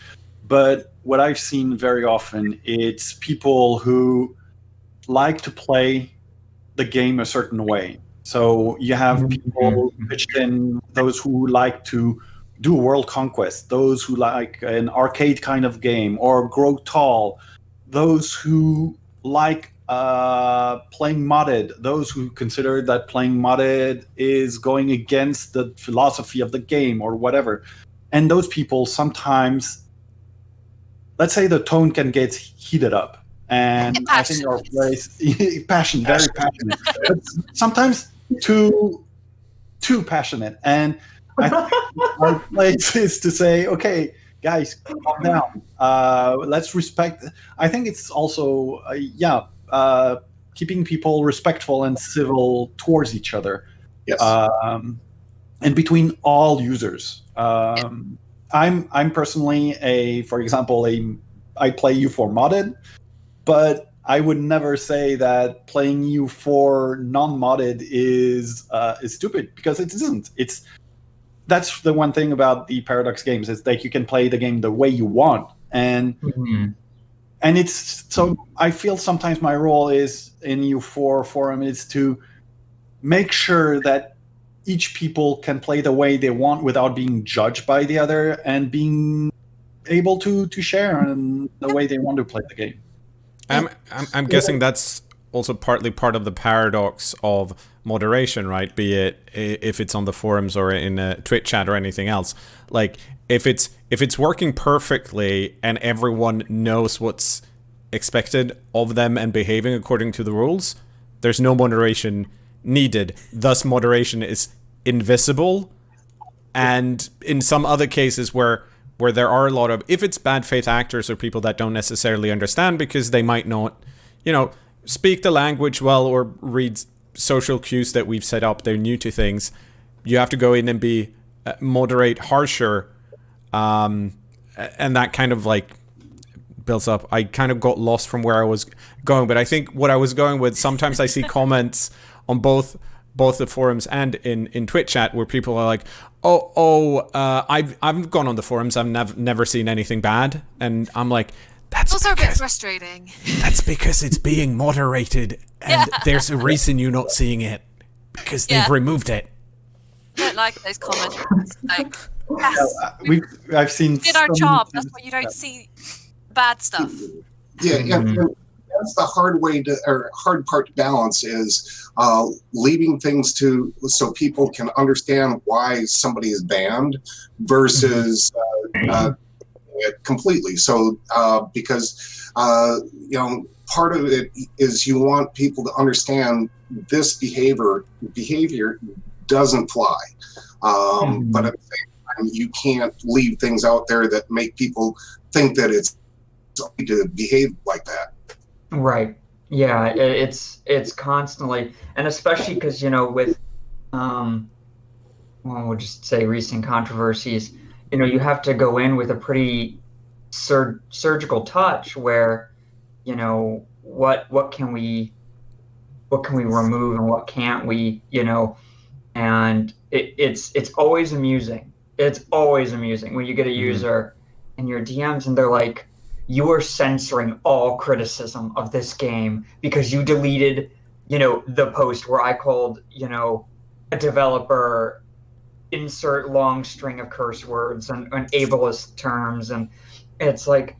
But what I've seen very often, it's people who like to play the game a certain way. So you have people pitched in, those who like to do world conquest, those who like an arcade kind of game, or grow tall, those who like playing modded, those who consider that playing modded is going against the philosophy of the game or whatever. And those people sometimes, let's say the tone can get heated up. And I think our place, very passionate, but sometimes too passionate. And I think our place is to say, okay, guys, calm down. Let's respect. I think it's also, keeping people respectful and civil towards each other. Yes. And between all users. I'm personally for example, I play U4 modded, but I would never say that playing U4 non-modded is stupid, because it isn't. That's the one thing about the Paradox games, is that you can play the game the way you want, and it's so. I feel sometimes my role is in U4 forum is to make sure that each people can play the way they want without being judged by the other, and being able to share in the way they want to play the game. I'm guessing that's also partly part of the paradox of moderation, right? Be it if it's on the forums or in a Twitch chat or anything else. Like if it's working perfectly and everyone knows what's expected of them and behaving according to the rules, there's no moderation needed. Thus, moderation is invisible. And in some other cases where there are a lot of, if it's bad faith actors or people that don't necessarily understand because they might not, speak the language well or read social cues that we've set up, they're new to things, you have to go in and be moderate harsher, and that kind of like builds up. I kind of got lost from where I was going, but I think what I was going with, sometimes I see comments on both the forums and in Twitch chat where people are like, I've gone on the forums, I've never seen anything bad, and I'm like, those are a bit frustrating. That's because it's being moderated, and there's a reason you're not seeing it, because they've removed it. I don't like those comments. Like, yes, I've seen. We did our job. That's why you don't see bad stuff. Yeah, that's the hard part to balance, is leaving things so people can understand why somebody is banned versus it completely. So because part of it is you want people to understand this behavior doesn't fly, but at the same time you can't leave things out there that make people think that it's okay to behave like that. Right. Yeah, it's constantly, and especially because with we'll just say recent controversies, you have to go in with a pretty surgical touch where what can we remove and what can't we, and it's always amusing. It's always amusing when you get a user in your DMs and they're like, you are censoring all criticism of this game because you deleted, the post where I called, a developer insert long string of curse words and ableist terms. And it's like,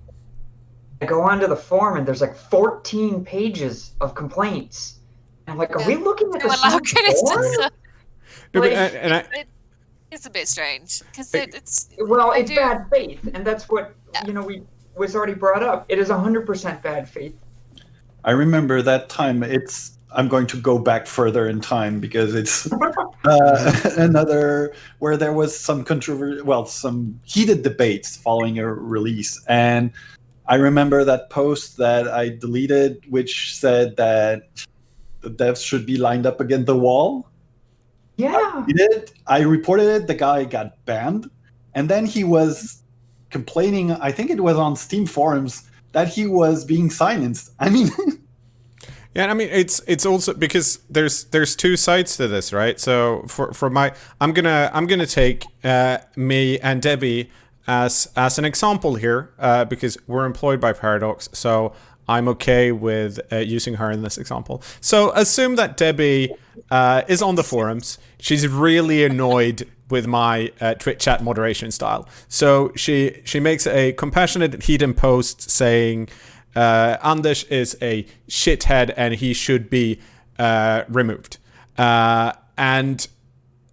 I go onto the forum and there's like 14 pages of complaints. And I'm like, are we looking at the same forum? It's a bit strange because it's bad faith, and that's what was already brought up. It is 100% bad faith. I remember that time. I'm going to go back further in time because it's another where there was some controversy, some heated debates following a release, and I remember that post that I deleted, which said that the devs should be lined up against the wall. Yeah. I reported it. The guy got banned, and then he was complaining. I think it was on Steam forums that he was being silenced. I mean, yeah, I mean it's also because there's two sides to this, right? So for my, I'm gonna take me and Debbie as an example here because we're employed by Paradox, so I'm okay with using her in this example. So assume that Debbie is on the forums. She's really annoyed with my Twitch chat moderation style. So she makes a compassionate hidden post saying Anders is a shithead and he should be removed. And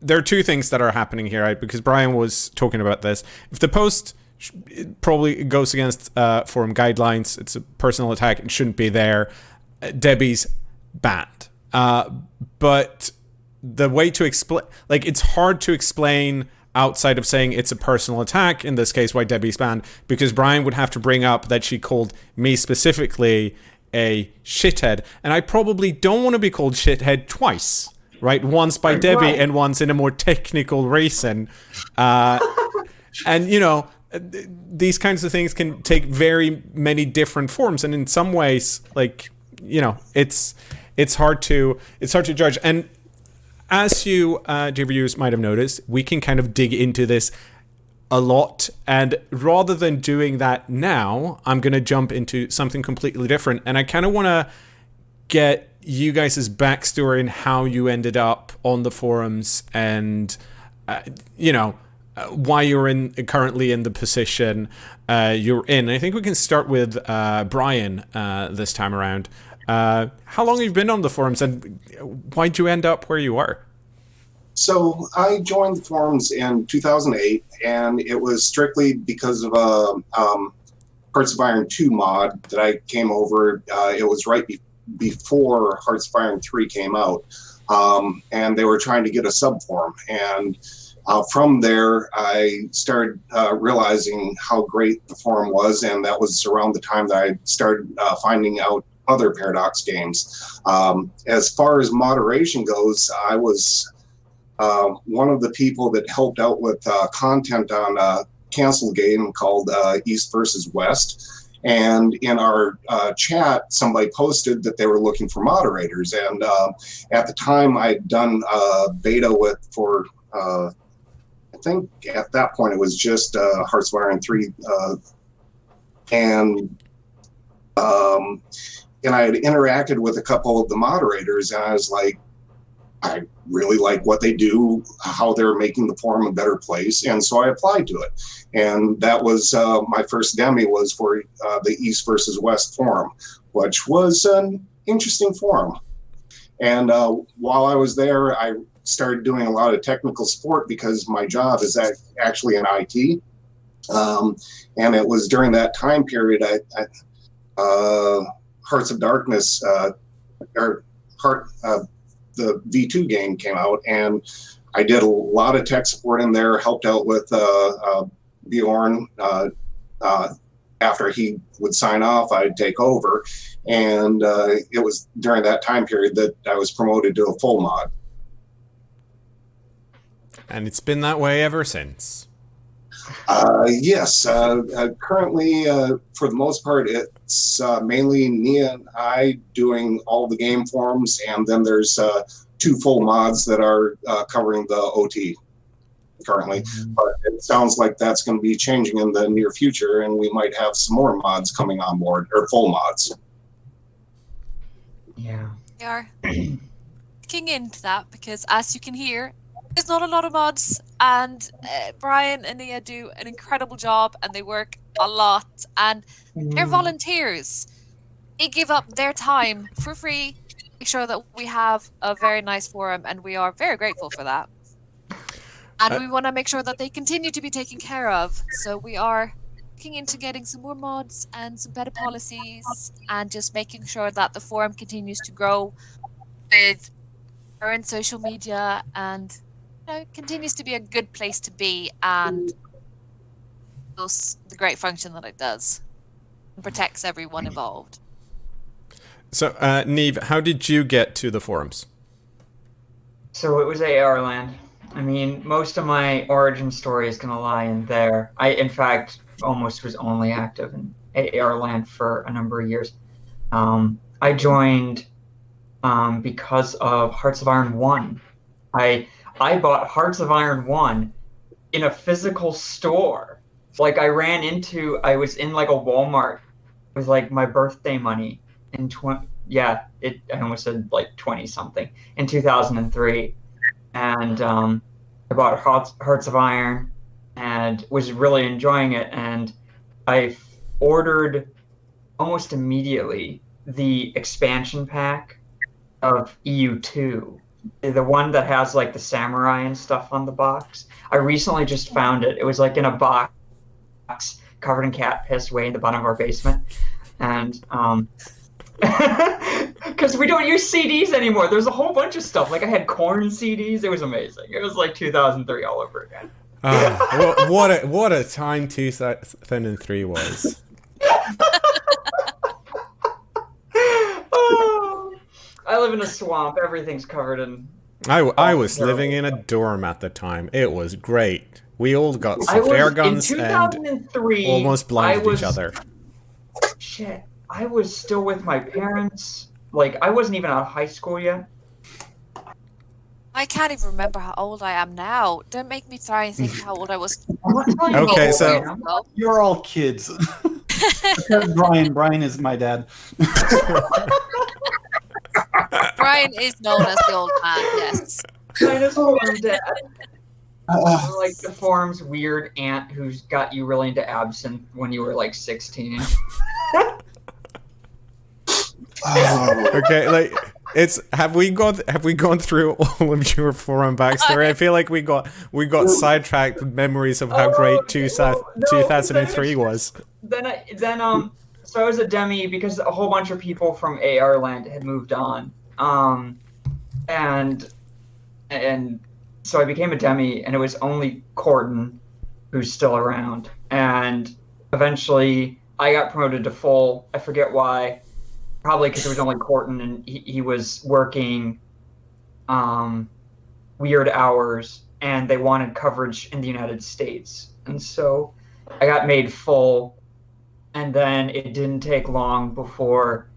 there are two things that are happening here, right? Because Brian was talking about this. If the post probably goes against forum guidelines, it's a personal attack, it shouldn't be there, Debbie's banned. But the way to explain, like, it's hard to explain outside of saying it's a personal attack, in this case, why Debbie's banned, because Brian would have to bring up that she called me specifically a shithead. And I probably don't want to be called shithead twice, right? Once by Debbie and once in a more technical reason. And, you know, these kinds of things can take very many different forms. And in some ways, like, you know, it's hard to judge. And as you, dear viewers, might have noticed, we can kind of dig into this a lot. And rather than doing that now, I'm going to jump into something completely different. And I kind of want to get you guys' backstory and how you ended up on the forums and, you know, why you're currently in the position you're in. I think we can start with Brian this time around. How long have you been on the forums and why'd you end up where you are? So I joined the forums in 2008, and it was strictly because of a Hearts of Iron 2 mod that I came over. It was right before Hearts of Iron 3 came out, and they were trying to get a sub-forum. And from there, I started realizing how great the forum was, and that was around the time that I started finding out other Paradox games. As far as moderation goes, I was one of the people that helped out with content on a canceled game called East versus West. And in our chat, somebody posted that they were looking for moderators. And at the time, I'd done beta for I think at that point it was just Hearts of Iron 3. And I had interacted with a couple of the moderators, and I was like, I really like what they do, how they're making the forum a better place. And so I applied to it. And that was my first demo was for the East versus West forum, which was an interesting forum. And while I was there, I started doing a lot of technical support because my job is actually in IT. And it was during that time period, Hearts of Darkness, the V2 game came out, and I did a lot of tech support in there, helped out with Bjorn. After he would sign off, I'd take over. And it was during that time period that I was promoted to a full mod. And it's been that way ever since. Yes. Currently, for the most part, it's mainly Nia and I doing all the game forums, and then there's 2 full mods that are covering the OT currently. But it sounds like that's going to be changing in the near future, and we might have some more mods coming on board, or full mods. Yeah. We are looking into that because, as you can hear, there's not a lot of mods, and Brian and Nia do an incredible job, and they work a lot, and they're volunteers. They give up their time for free to make sure that we have a very nice forum, and we are very grateful for that. And we want to make sure that they continue to be taken care of. So we are looking into getting some more mods and some better policies, and just making sure that the forum continues to grow with current social media, and continues to be a good place to be, and does the great function that it does and protects everyone involved. So, Neve, how did you get to the forums? So it was AR Land. I mean, most of my origin story is going to lie in there. I, in fact, almost was only active in AR Land for a number of years. I joined because of Hearts of Iron 1. I bought Hearts of Iron 1 in a physical store. Like, I was in like a Walmart with like my birthday money in I almost said like 20 something in 2003. And I bought Hearts of Iron and was really enjoying it. And I ordered almost immediately the expansion pack of EU2, the one that has like the samurai and stuff on the box. I recently just found it. It was like in a box covered in cat piss way in the bottom of our basement. And because we don't use CDs anymore. There's a whole bunch of stuff. Like I had Korn CDs. It was amazing. It was like 2003 all over again. What a time 2003 was. I live in a swamp. Everything's covered in... I was living in a dorm at the time. It was great. We all got some flare guns and almost blinded each other. Shit. I was still with my parents. Like, I wasn't even out of high school yet. I can't even remember how old I am now. Don't make me try and think how old I was. Okay, so... You're all kids. Brian is my dad. Brian is known as the old man, yes. Brian is forum dad. Like the forum's weird aunt who's got you really into absinthe when you were like 16. Okay, like have we gone through all of your forum backstory? I feel like we got sidetracked with memories of how great 2003 was. So I was a demi because a whole bunch of people from AR Land had moved on. And so I became a demi, and it was only Corton who's still around. And eventually I got promoted to full. I forget why. Probably because it was only Corton, and he was working weird hours, and they wanted coverage in the United States. And so I got made full, and then it didn't take long before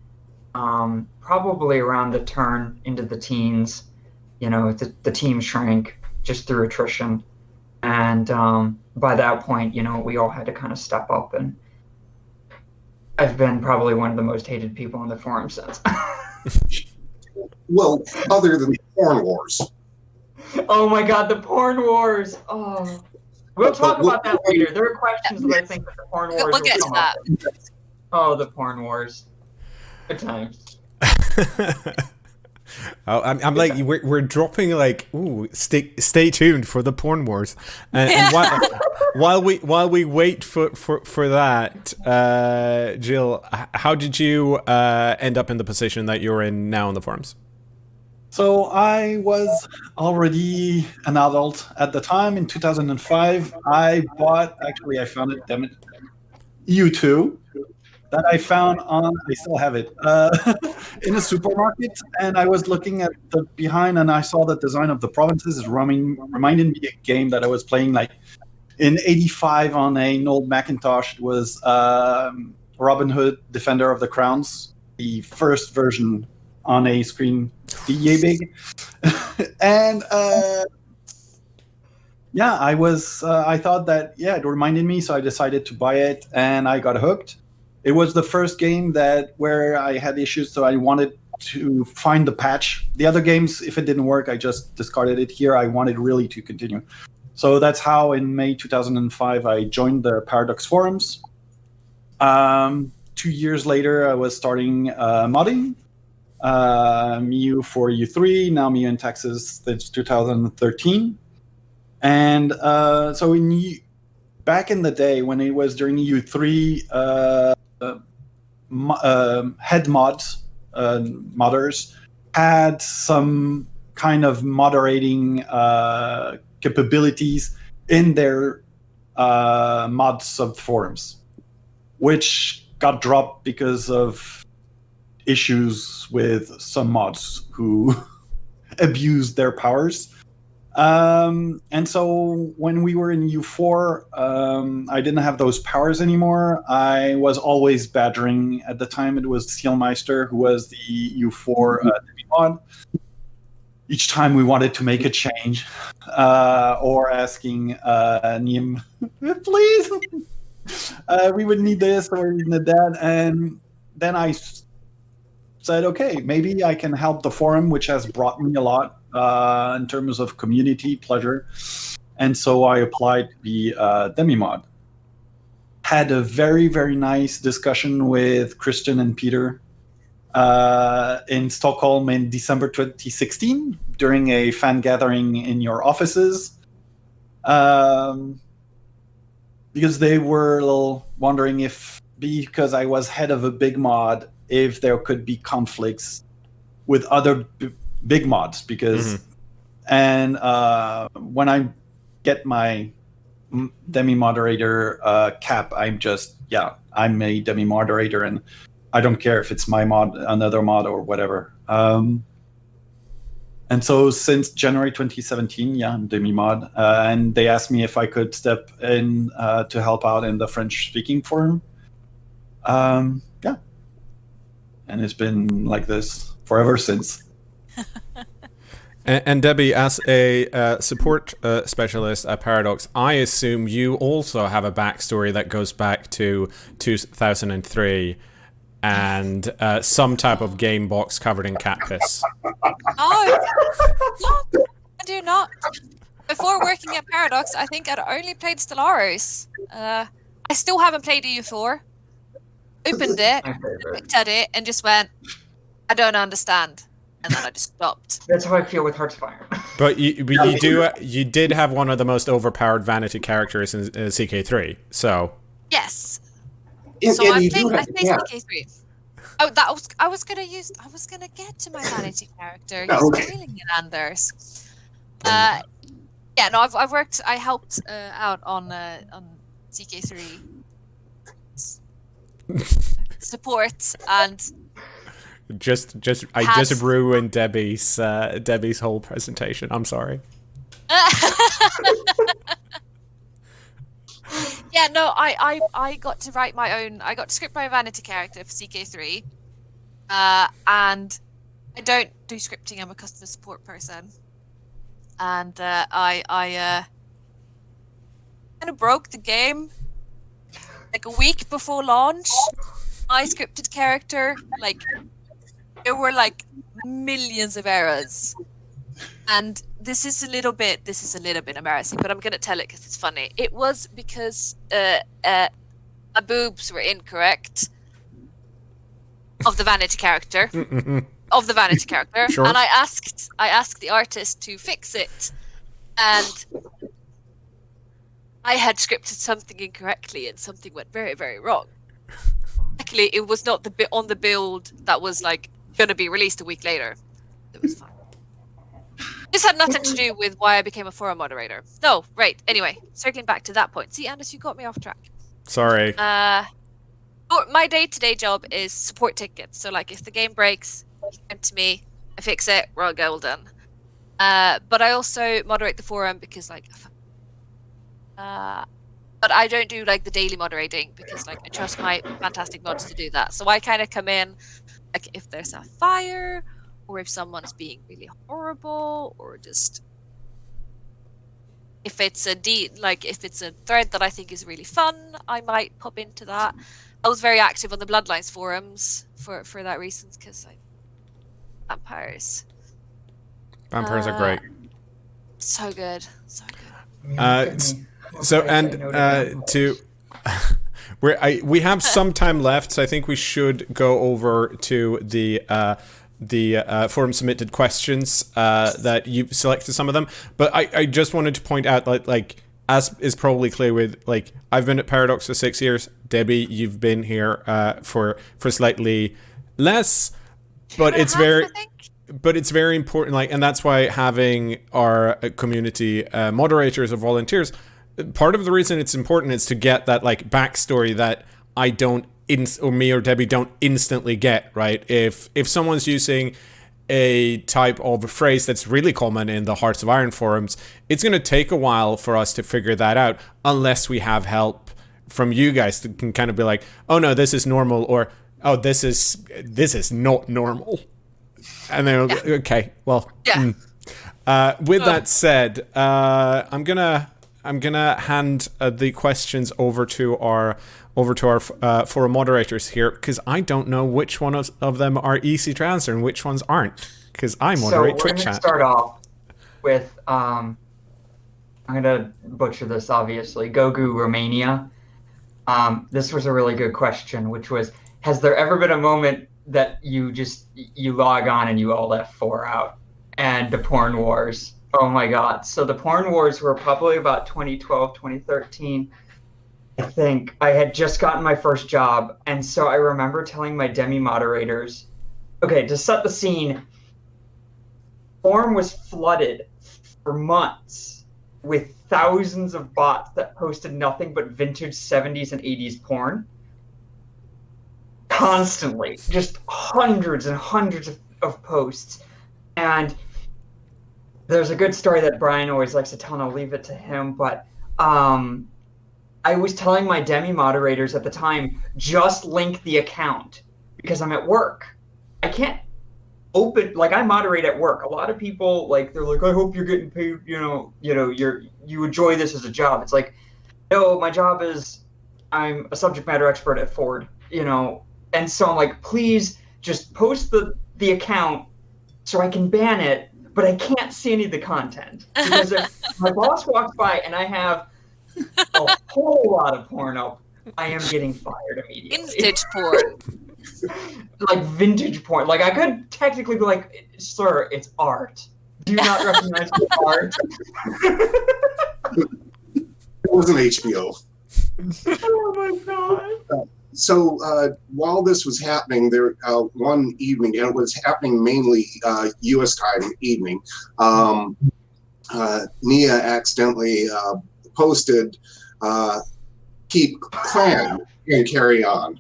probably around the turn into the teens, the team shrank just through attrition. And by that point, we all had to kind of step up, and I've been probably one of the most hated people on the forum since. Well, other than the porn wars. Oh my god, the porn wars! Oh, we'll talk about that later. There are questions that I think that the porn wars we'll get to that. Oh, the porn wars. Good times. Oh, I'm like we're dropping like stay tuned for the porn wars, and while we wait for that, Jill, how did you end up in the position that you're in now on the forums? So I was already an adult at the time. In 2005, I found it, damn it, EU2. That I found I still have it, in a supermarket, and I was looking at the behind, and I saw the design of the provinces is reminded me of a game that I was playing like in '85 on an old Macintosh. It was Robin Hood, Defender of the Crowns, the first version on a screen yay big, and I thought that it reminded me, so I decided to buy it, and I got hooked. It was the first game where I had issues, so I wanted to find the patch. The other games, if it didn't work, I just discarded it. Here, I wanted really to continue. So that's how in May 2005, I joined the Paradox forums. 2 years later, I was starting modding. Miu for U3, now Miu in Texas since 2013. And so back in the day when it was during U3, head modders had some kind of moderating capabilities in their mod subforums, which got dropped because of issues with some mods who abused their powers. And so when we were in U4, I didn't have those powers anymore. I was always badgering. At the time, it was Steelmeister, who was the U4 mod. Each time we wanted to make a change, or asking Niem, please, we would need this or we need that. And then I said, okay, maybe I can help the forum, which has brought me a lot in terms of community pleasure. And so I applied to be Demimod. Had a very, very nice discussion with Christian and Peter in Stockholm in December 2016 during a fan gathering in your offices. Because they were a little wondering if, because I was head of a big mod, if there could be conflicts with other big mods. Because, and when I get my demi-moderator cap, I'm a demi-moderator, and I don't care if it's my mod, another mod, or whatever. And so since January 2017, I'm demi-mod, and they asked me if I could step in to help out in the French-speaking forum. And it's been like this forever since. And Debbie, as a support specialist at Paradox, I assume you also have a backstory that goes back to 2003 and some type of game box covered in cat piss. No, I do not. Before working at Paradox, I think I'd only played Stellaris. I still haven't played EU4. Opened it, looked at it, and just went, I don't understand. And then I just stopped. That's how I feel with Heartsfire. But you did have one of the most overpowered vanity characters in CK3, so. Yes. And I you think do have- yeah. CK3. Oh, I was gonna get to my vanity character. He's Okay. stealing it, Anders. Yeah, no, I helped out on CK3 support, and I just ruined Debbie's whole presentation. I'm sorry. yeah, no, I got to write my own. I got to script my own vanity character for CK3, and I don't do scripting. I'm a customer support person, and I kind of broke the game like a week before launch. My scripted character, like, there were like millions of errors, and this is a little bit embarrassing, but I'm gonna tell it because it's funny. It was because my boobs were incorrect of the vanity character, Sure. and I asked the artist to fix it, and I had scripted something incorrectly, and something went very, very wrong. Luckily, it was not on the build that was like gonna be released a week later. It was fine. This had nothing to do with why I became a forum moderator. No, right. Anyway, circling back to that point. See, Anders, you got me off track. Sorry. My day-to-day job is support tickets. So, like, if the game breaks, you come to me, I fix it, we're all golden. But I also moderate the forum because, like, but I don't do like the daily moderating because, like, I trust my fantastic mods to do that. So I kind of come in, like, if there's a fire, or if someone's being really horrible, or just if it's a thread that I think is really fun, I might pop into that. I was very active on the Bloodlines forums for that reason, because like vampires. Vampires are great. So good. We have some time left, so I think we should go over to the forum submitted questions that you've selected some of them. But I just wanted to point out, like as is probably clear with, like, I've been at Paradox for 6 years. Debbie, you've been here for slightly less, but it's very important, like, and that's why having our community moderators or volunteers, part of the reason it's important is to get that, like, backstory that I don't or me or Debbie don't instantly get, right? If someone's using a type of a phrase that's really common in the Hearts of Iron forums, it's going to take a while for us to figure that out unless we have help from you guys that can kind of be like, oh no, this is normal, or oh, this is not normal. And then, okay, well, with that said, I'm gonna hand the questions over to our forum moderators here, because I don't know which one of them are easy to answer and which ones aren't, because I moderate Twitch chat. So we're going to start off with, I'm going to butcher this, obviously, Gogu Romania. This was a really good question, which was, has there ever been a moment that you log on and you all F4 out? And the porn wars. Oh my God. So the porn wars were probably about 2012, 2013. I think I had just gotten my first job. And so I remember telling my demi moderators, okay, to set the scene, forum was flooded for months with thousands of bots that posted nothing but vintage 70s and 80s porn. Constantly, just hundreds and hundreds of posts. And there's a good story that Brian always likes to tell, and I'll leave it to him, but I was telling my demi moderators at the time, just link the account because I'm at work. I can't open, like, I moderate at work. A lot of people, like, they're like, I hope you're getting paid, you enjoy this as a job. It's like, no, my job is, I'm a subject matter expert at Ford, and so I'm like, please just post the account so I can ban it, but I can't see any of the content. Because if my boss walks by and I have a whole lot of porn up, I am getting fired immediately. Vintage porn. Like vintage porn. Like, I could technically be like, sir, it's art. Do you not recognize the art? It wasn't HBO. Oh my God. So while this was happening, there one evening, and it was happening mainly U.S. time evening, Nia accidentally posted "Keep Clan and Carry On,"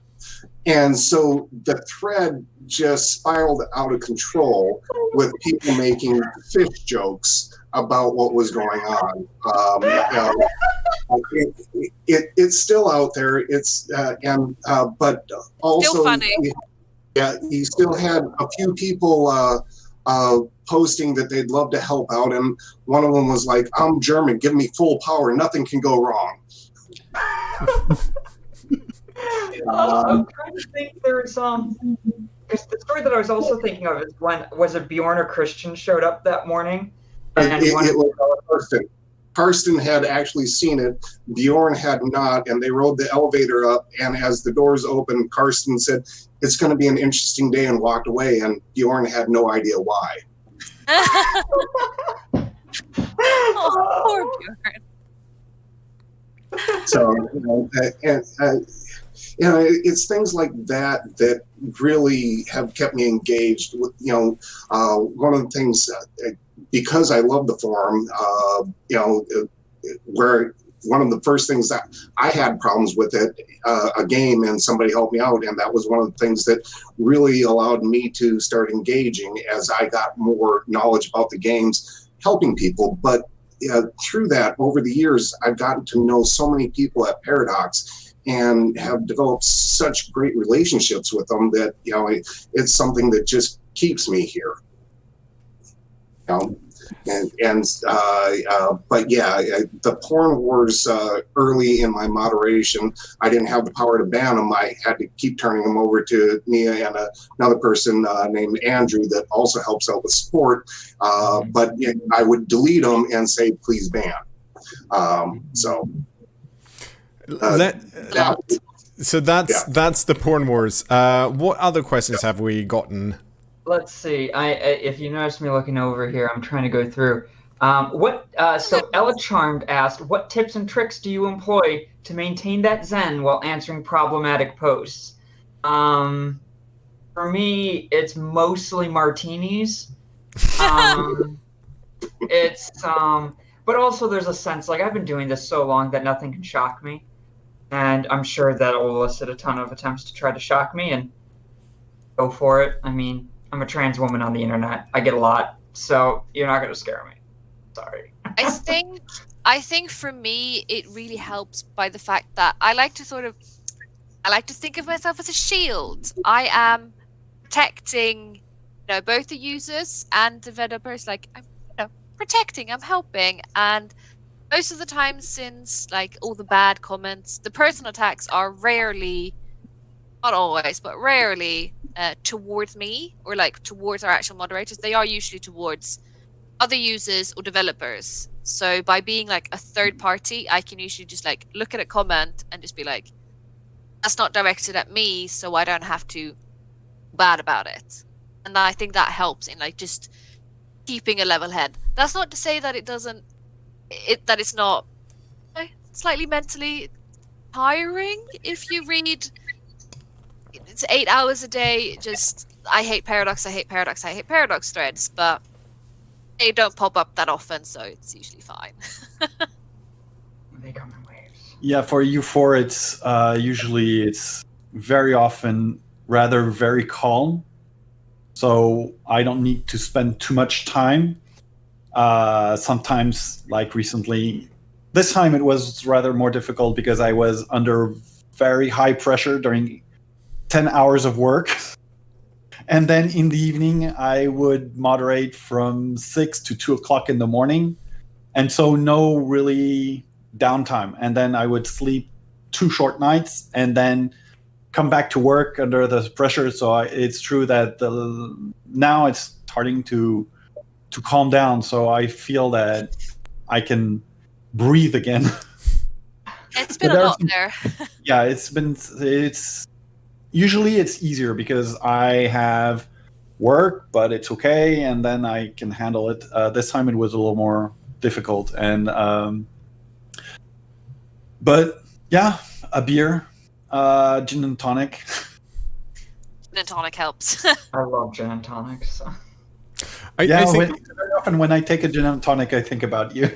and so the thread just spiraled out of control with people making fish jokes about what was going on. It's still out there. It's but also still funny. You still had a few people posting that they'd love to help out, and one of them was like, "I'm German. Give me full power. Nothing can go wrong." I'm trying to think. There's because the story that I was also thinking of is when was it Bjorn or Christian showed up that morning. And it was Karsten. Karsten had actually seen it. Bjorn had not, and they rode the elevator up. And as the doors opened, Karsten said, "It's going to be an interesting day," and walked away. And Bjorn had no idea why. Oh, poor Bjorn. So, it's things like that that really have kept me engaged. With one of the things. Because I love the forum, where one of the first things that I had problems with it, a game, and somebody helped me out, and that was one of the things that really allowed me to start engaging as I got more knowledge about the games, helping people. But through that, over the years, I've gotten to know so many people at Paradox and have developed such great relationships with them that it's something that just keeps me here. But the porn wars early in my moderation, I didn't have the power to ban them. I had to keep turning them over to Nia and another person named Andrew that also helps out with support. But I would delete them and say, please ban. So that's the porn wars. What other questions have we gotten? Let's see. If you notice me looking over here, I'm trying to go through. So Ella Charmed asked, what tips and tricks do you employ to maintain that zen while answering problematic posts? For me, it's mostly martinis. But also there's a sense, like, I've been doing this so long that nothing can shock me. and I'm sure that will elicit a ton of attempts to try to shock me, and go for it. I mean, I'm a trans woman on the internet. I get a lot, so you're not going to scare me. Sorry. I think for me, it really helps by the fact that I like to think of myself as a shield. I am protecting, both the users and developers. Like, I'm, protecting, I'm helping, and most of the time, since like all the bad comments, the personal attacks are rarely, not always, but rarely towards me or like towards our actual moderators. They are usually towards other users or developers. So by being like a third party, I can usually just like look at a comment and just be like, that's not directed at me, so I don't have to bad about it. And I think that helps in like just keeping a level head. That's not to say that that it's not slightly mentally tiring if you read it's 8 hours a day, just I hate Paradox, I hate Paradox, I hate Paradox threads, but they don't pop up that often, so it's usually fine. They come in waves. Yeah, for U4, it's usually it's very often rather very calm, so I don't need to spend too much time. Sometimes, like recently, this time it was rather more difficult because I was under very high pressure during 10 hours of work. And then in the evening, I would moderate from 6 to 2 o'clock in the morning. And so no really downtime. And then I would sleep 2 short nights and then come back to work under the pressure. So it's true that now it's starting to calm down. So I feel that I can breathe again. It's been a lot there. Yeah, usually it's easier because I have work, but it's okay, and then I can handle it. This time it was a little more difficult, and but yeah, a beer, gin and tonic. Gin and tonic helps. I love gin and tonics. I think very often when I take a gin and tonic, I think about you.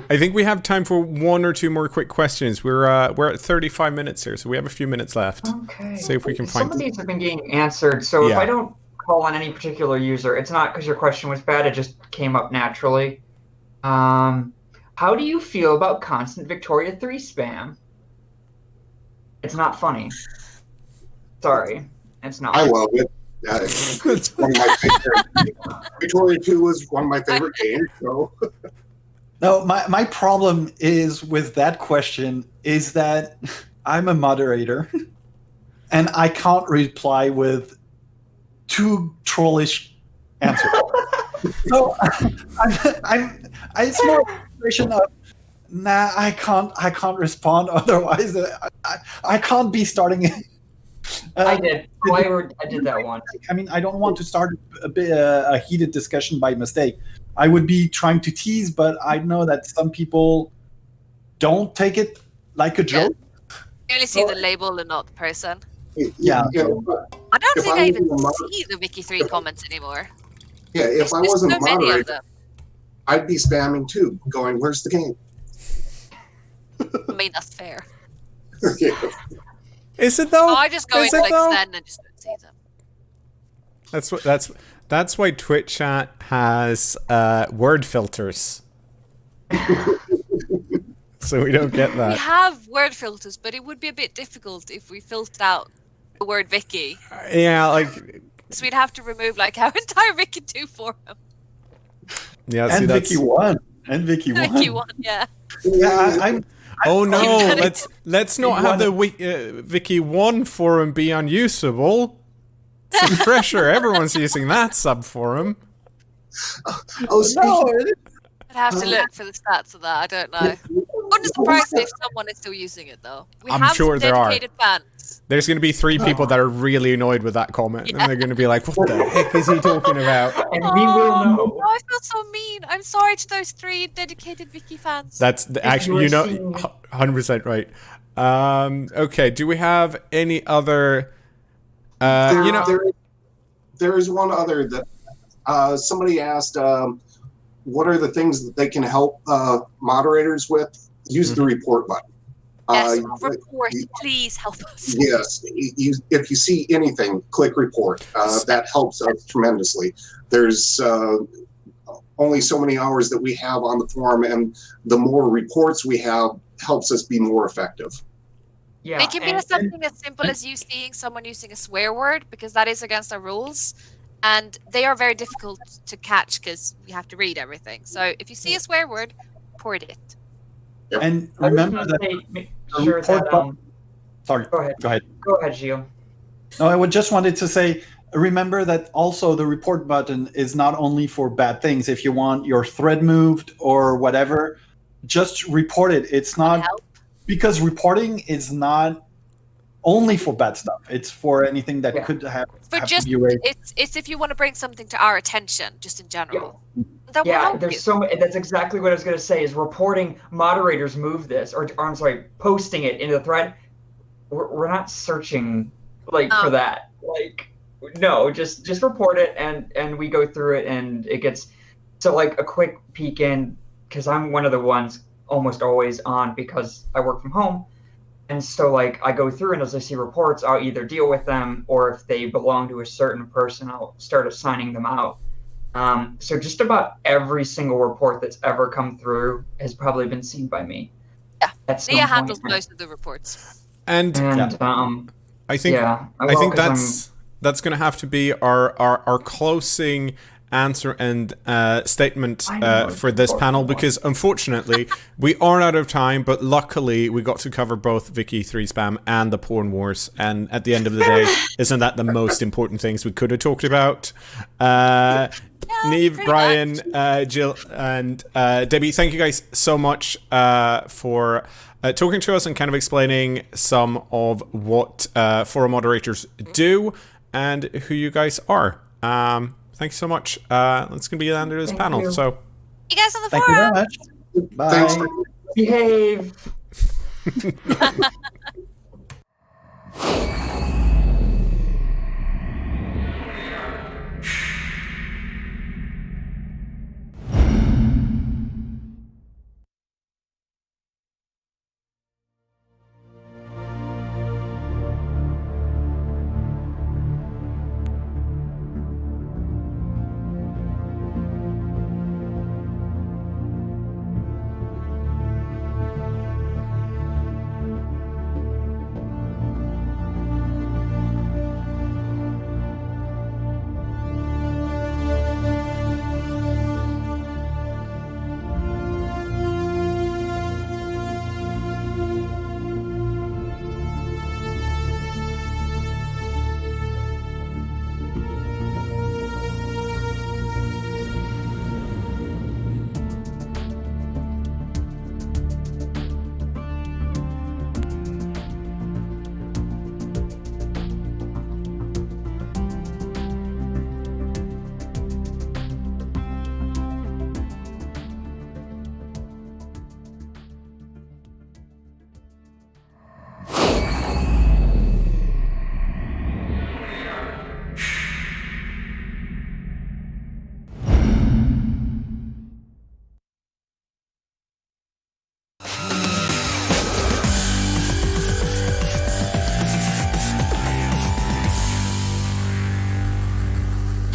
I think we have time for one or two more quick questions. We're at 35 minutes here, so we have a few minutes left. Okay. See if we can find some of these have been getting answered. So if I don't call on any particular user, it's not because your question was bad. It just came up naturally. How do you feel about constant Victoria 3 spam? It's not funny. Sorry, it's not. I love it. It's one of my favorite. Victoria 2 was one of my favorite games. So. No, my problem is with that question is that I'm a moderator, and I can't reply with too trollish answers. So it's more a situation of I can't respond. Otherwise, I can't be starting. I did. I did that once. I mean, I don't want to start a heated discussion by mistake. I would be trying to tease, but I know that some people don't take it like a joke. You only see the label and not the person. Yeah. I don't think I even see the Wiki 3 comments anymore. Yeah, if I There's wasn't so a many of moderator, them. I'd be spamming too, going, "Where's the game?" I mean, that's fair. Is it though? Oh, I just go into like Zen and just don't see them. That's why Twitch chat has word filters. So we don't get that. We have word filters, but it would be a bit difficult if we filtered out the word Vicky. Yeah, like. So we'd have to remove like our entire Vicky 2 forum. Yeah, and Vicky 1. And Vicky 1. Vicky 1, yeah. Yeah, Oh no! Let's not have the Vicky 1 forum be unusable. It's a pressure. Everyone's using that sub forum. I'd have to look for the stats of that. I don't know. Wouldn't surprise me if someone is still using it though. I'm sure there are. Dedicated fans. There's going to be 3 people that are really annoyed with that comment, and they're going to be like, "What the heck is he talking about?" And we will know. I feel so mean. I'm sorry to those 3 dedicated Vicky fans. That's actually, 100% right. Okay, do we have any other? There is one other that somebody asked. What are the things that they can help moderators with? Use the report button. Yes, report, please help us. Yes, if you see anything, click report. That helps us tremendously. There's only so many hours that we have on the forum, and the more reports we have helps us be more effective. Yeah, it can be something as simple as you seeing someone using a swear word, because that is against our rules, and they are very difficult to catch because you have to read everything. So if you see a swear word, report it. And remember that sorry, go ahead. Go ahead, Gio. No, I just wanted to say, remember that also the report button is not only for bad things. If you want your thread moved or whatever, just report it. It's not, because reporting is not only for bad stuff. It's for anything that could have to be raised. It's if you want to bring something to our attention, just in general. There's so many. That's exactly what I was going to say. Is reporting moderators move this, or I'm sorry, posting it into the thread. We're not searching for that. No, just report it, and we go through it, and it gets a quick peek in, because I'm one of the ones almost always on because I work from home, and so I go through, and as I see reports, I'll either deal with them, or if they belong to a certain person, I'll start assigning them out. So just about every single report that's ever come through has probably been seen by me. Yeah, Nia handles most of the reports. And I think that's going to have to be our closing answer and statement for this panel, because unfortunately we are out of time, but luckily we got to cover both Wiki3 spam and the porn wars, and at the end of the day, isn't that the most important things we could have talked about? Neve, Brian, Jill, and Debbie, thank you guys so much for talking to us and kind of explaining some of what forum moderators do and who you guys are. Thank you so much. That's going to be the end of this panel. So, you guys on the forum. Thank you very much. Bye. Thanks. Behave.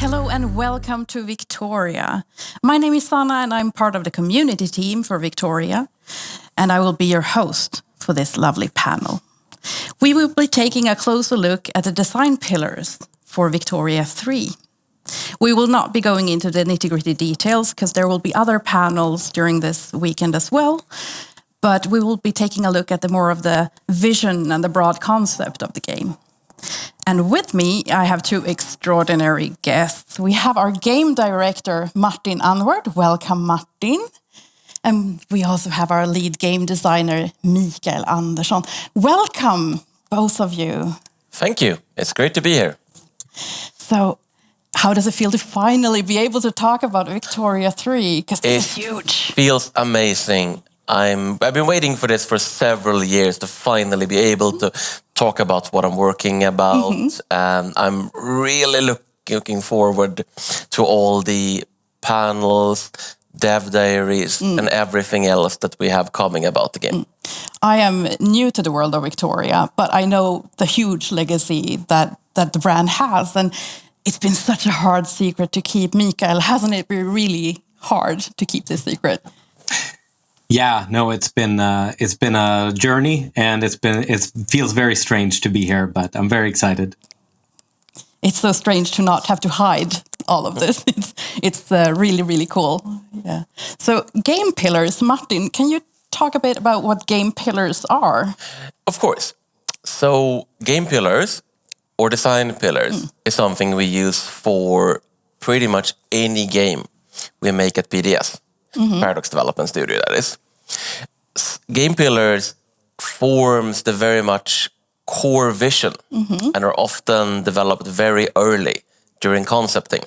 Hello and welcome to Victoria. My name is Sanna and I'm part of the community team for Victoria, and I will be your host for this lovely panel. We will be taking a closer look at the design pillars for Victoria 3. We will not be going into the nitty-gritty details because there will be other panels during this weekend as well, but we will be taking a look at the more of the vision and the broad concept of the game. And with me, I have two extraordinary guests. We have our game director, Martin Anward. Welcome, Martin. And we also have our lead game designer, Mikael Andersson. Welcome, both of you. Thank you. It's great to be here. So, how does it feel to finally be able to talk about Victoria 3? Because it's huge. It feels amazing. I've been waiting for this for several years to finally be able to talk about what I'm working about. And I'm really looking forward to all the panels, dev diaries, and everything else that we have coming about the game. I am new to the world of Victoria, but I know the huge legacy that the brand has, and it's been such a hard secret to keep. Mikael, hasn't it been really hard to keep this secret? Yeah, no, it's been a journey, and it feels very strange to be here, but I'm very excited. It's so strange to not have to hide all of this. It's really, really cool. Yeah. So game pillars, Martin, can you talk a bit about what game pillars are? Of course. So game pillars or design pillars is something we use for pretty much any game we make at PDS, Paradox Development Studio, that is. Game pillars forms the very much core vision and are often developed very early during concepting.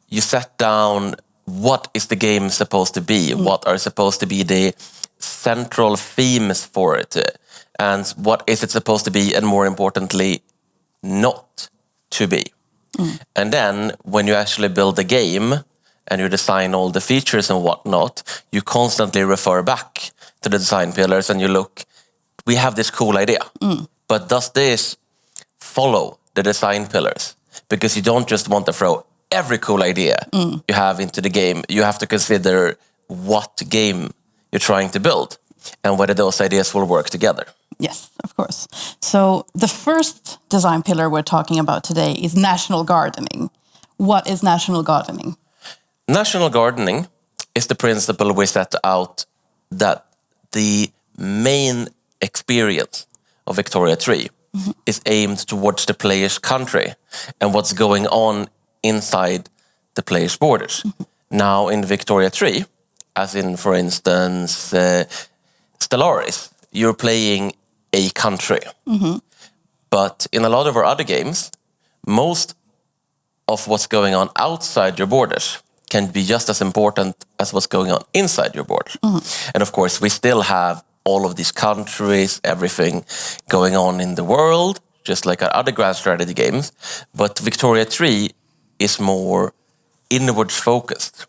You set down what is the game supposed to be, what are supposed to be the central themes for it, and what is it supposed to be, and more importantly, not to be. And then when you actually build a game and you design all the features and whatnot, you constantly refer back to the design pillars and you look, we have this cool idea, but does this follow the design pillars? Because you don't just want to throw every cool idea you have into the game. You have to consider what game you're trying to build and whether those ideas will work together. Yes, of course. So the first design pillar we're talking about today is national gardening. What is national gardening? National gardening is the principle we set out that the main experience of Victoria 3 is aimed towards the player's country and what's going on inside the player's borders. Now in Victoria 3, as in, for instance, Stellaris, you're playing a country. But in a lot of our other games, most of what's going on outside your borders can be just as important as what's going on inside your borders. And of course, we still have all of these countries, everything going on in the world, just like our other grand strategy games. But Victoria 3 is more inwards focused.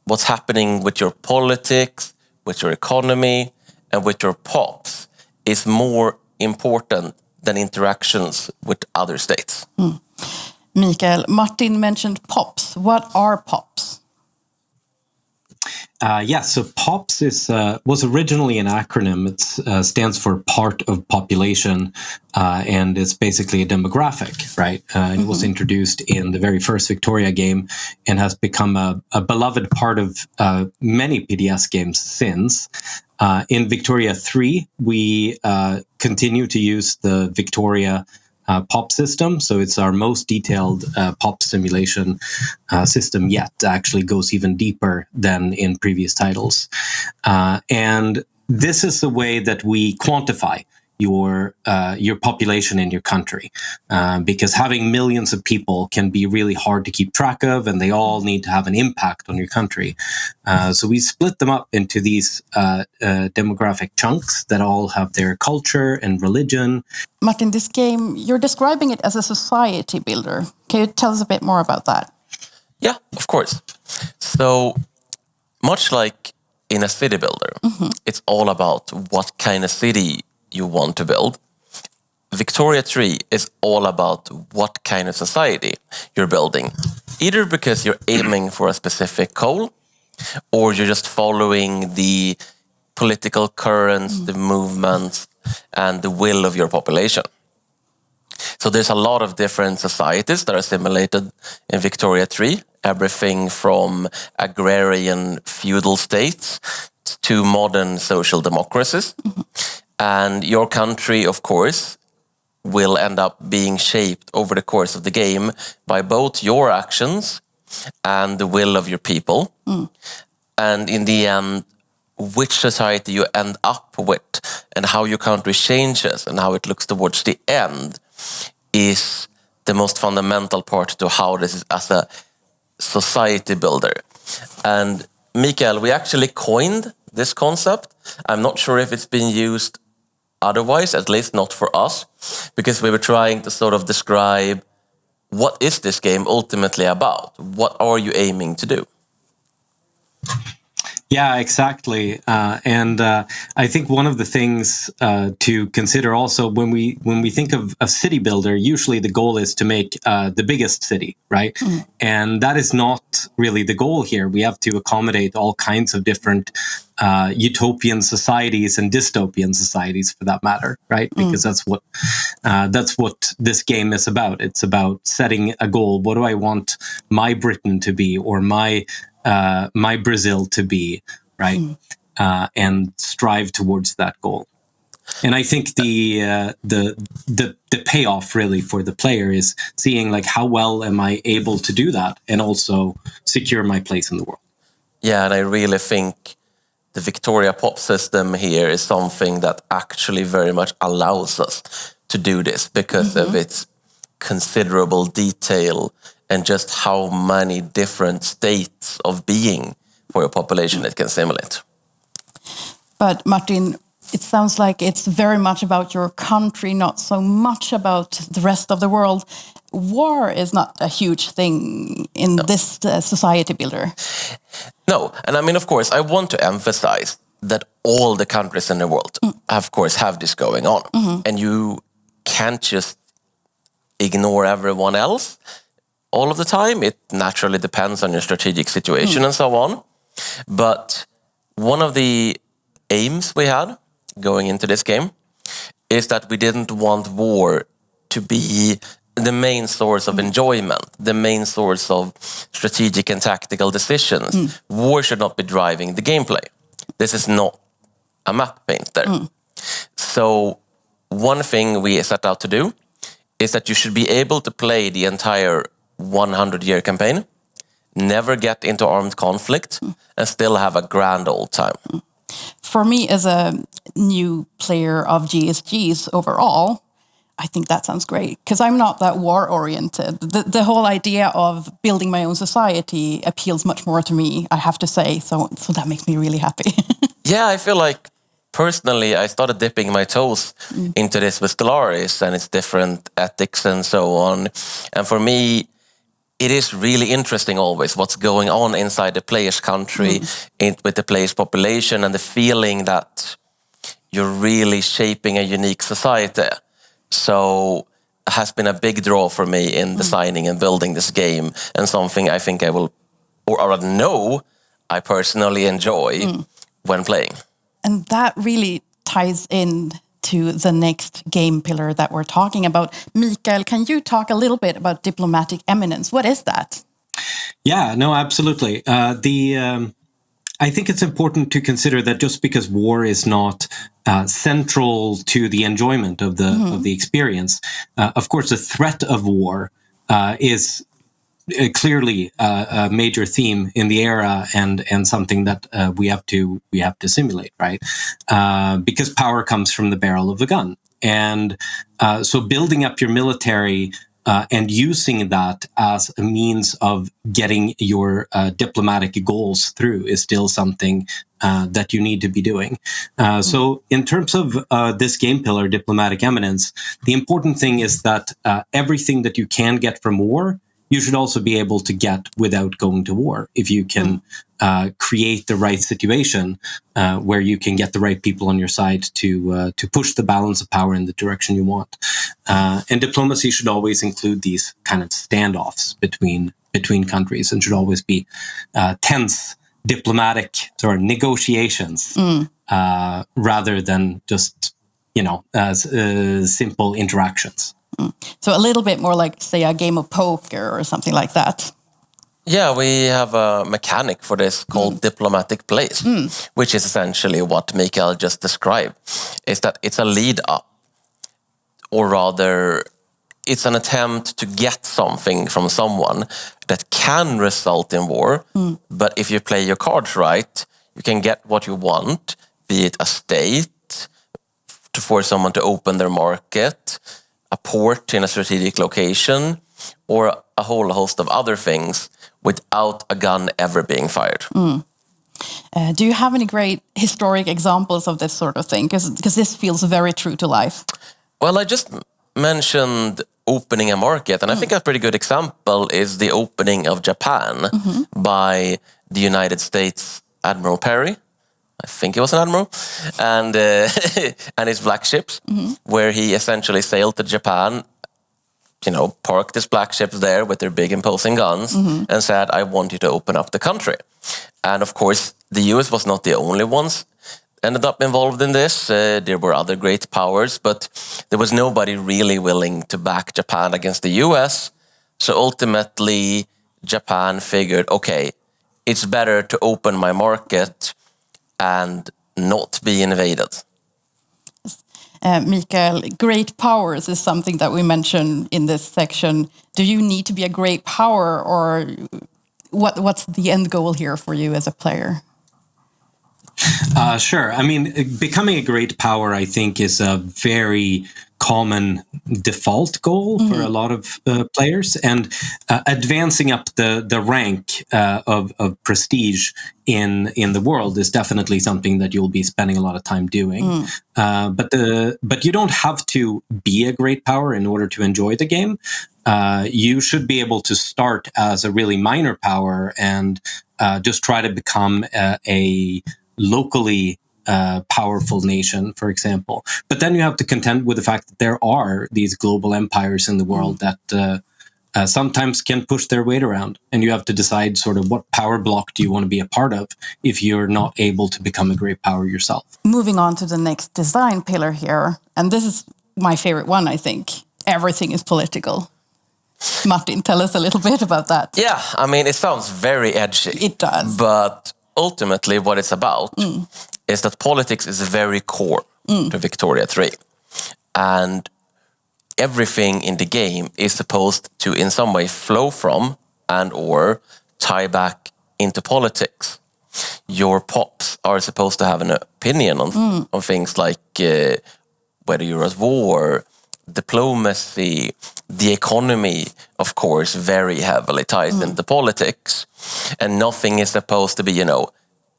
What's happening with your politics, with your economy, and with your pops is more important than interactions with other states. Mikael, Martin mentioned POPs. What are POPs? So POPs was originally an acronym. It stands for part of population, and it's basically a demographic, right? It was introduced in the very first Victoria game and has become a beloved part of many PDS games since. In Victoria 3, we continue to use the Victoria POP system. So it's our most detailed POP simulation system yet. Actually goes even deeper than in previous titles. And this is the way that we quantify your population in your country, because having millions of people can be really hard to keep track of, and they all need to have an impact on your country. So we split them up into these demographic chunks that all have their culture and religion. Martin, this game, you're describing it as a society builder. Can you tell us a bit more about that? Yeah, of course. So much like in a city builder, it's all about what kind of city you want to build. Victoria 3 is all about what kind of society you're building, either because you're aiming for a specific goal, or you're just following the political currents, the movements, and the will of your population. So there's a lot of different societies that are simulated in Victoria 3, everything from agrarian feudal states to modern social democracies. And your country, of course, will end up being shaped over the course of the game by both your actions and the will of your people. And in the end, which society you end up with and how your country changes and how it looks towards the end is the most fundamental part to how this is as a society builder. And Mikael, we actually coined this concept. I'm not sure if it's been used otherwise, at least not for us, because we were trying to sort of describe what is this game ultimately about? What are you aiming to do? Yeah, exactly. And I think one of the things to consider also when we think of a city builder, usually the goal is to make the biggest city, right? And that is not really the goal here. We have to accommodate all kinds of different utopian societies and dystopian societies, for that matter, right? Because that's what this game is about. It's about setting a goal. What do I want my Britain to be, or my Brazil to be, right? And strive towards that goal. And I think the payoff really for the player is seeing like how well am I able to do that, and also secure my place in the world. Yeah, and I really think the Victoria Pop system here is something that actually very much allows us to do this because of its considerable detail and just how many different states of being for a population it can simulate. But Martin, it sounds like it's very much about your country, not so much about the rest of the world. War is not a huge thing in this society builder. No, and I mean, of course, I want to emphasize that all the countries in the world, of course, have this going on. And you can't just ignore everyone else all of the time. It naturally depends on your strategic situation and so on. But one of the aims we had going into this game is that we didn't want war to be the main source of enjoyment, the main source of strategic and tactical decisions. War should not be driving the gameplay. This is not a map painter. So one thing we set out to do is that you should be able to play the entire 100-year campaign, never get into armed conflict, and still have a grand old time. For me, as a new player of GSGs overall, I think that sounds great, because I'm not that war-oriented. The whole idea of building my own society appeals much more to me, I have to say, so that makes me really happy. Yeah, I feel like, personally, I started dipping my toes into this with Stellaris and its different ethics and so on. And for me, it is really interesting always what's going on inside the player's country, with the player's population, and the feeling that you're really shaping a unique society. So it has been a big draw for me in designing and building this game, and something I think I will, or I know I personally enjoy when playing. And that really ties in to the next game pillar that we're talking about. Mikael, can you talk a little bit about diplomatic eminence? What is that? Yeah, no, absolutely. I think it's important to consider that just because war is not central to the enjoyment of the experience, of course, the threat of war is clearly a major theme in the era, and something that we have to simulate, right? Because power comes from the barrel of the gun, and so building up your military and using that as a means of getting your diplomatic goals through is still something that you need to be doing. So in terms of this game pillar, diplomatic eminence, the important thing is that everything that you can get from war, you should also be able to get without going to war. If you can create the right situation where you can get the right people on your side to push the balance of power in the direction you want. And diplomacy should always include these kind of standoffs between countries, and should always be tense diplomatic sort of negotiations rather than just simple interactions. So a little bit more like, say, a game of poker or something like that. Yeah, we have a mechanic for this called diplomatic plays, which is essentially what Mikael just described. Is that it's a lead up, or rather, it's an attempt to get something from someone that can result in war. But if you play your cards right, you can get what you want, be it a state, to force someone to open their market, a port in a strategic location, or a whole host of other things without a gun ever being fired. Do you have any great historic examples of this sort of thing? Because this feels very true to life. Well, I just mentioned opening a market, and I think a pretty good example is the opening of Japan by the United States Admiral Perry, I think he was an admiral, and and his black ships, where he essentially sailed to Japan, parked his black ships there with their big imposing guns, and said, I want you to open up the country. And of course, the US was not the only ones ended up involved in this. There were other great powers, but there was nobody really willing to back Japan against the US. So ultimately, Japan figured, okay, it's better to open my market and not be invaded. Mikael, great powers is something that we mentioned in this section. Do you need to be a great power, or what's the end goal here for you as a player? Sure. I mean, becoming a great power, I think, is a very common default goal for a lot of players, and advancing up the rank of prestige in the world is definitely something that you'll be spending a lot of time doing. But you don't have to be a great power in order to enjoy the game. You should be able to start as a really minor power and just try to become a locally powerful nation, for example. But then you have to contend with the fact that there are these global empires in the world that sometimes can push their weight around. And you have to decide sort of what power block do you want to be a part of if you're not able to become a great power yourself. Moving on to the next design pillar here. And this is my favorite one, I think. Everything is political. Martin, tell us a little bit about that. Yeah, I mean, it sounds very edgy. It does. But ultimately what it's about is that politics is very core to Victoria 3. And everything in the game is supposed to in some way flow from and or tie back into politics. Your pops are supposed to have an opinion on things like whether you're at war, diplomacy, the economy, of course, very heavily ties into politics. And nothing is supposed to be,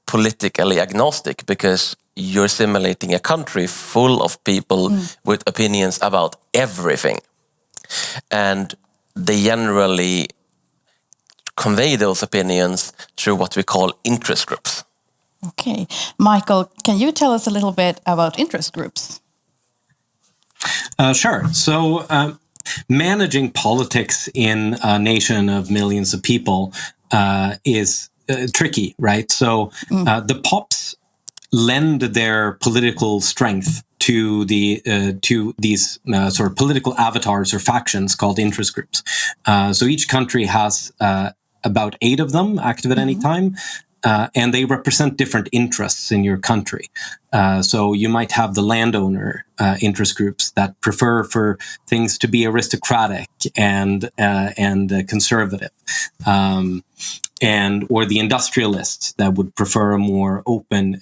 politically agnostic, because you're simulating a country full of people with opinions about everything. And they generally convey those opinions through what we call interest groups. Okay. Michael, can you tell us a little bit about interest groups? Sure. So managing politics in a nation of millions of people is tricky, right? So the pops lend their political strength to these sort of political avatars or factions called interest groups. So each country has about 8 of them active at any time. And they represent different interests in your country. So you might have the landowner interest groups that prefer for things to be aristocratic and conservative, or the industrialists that would prefer a more open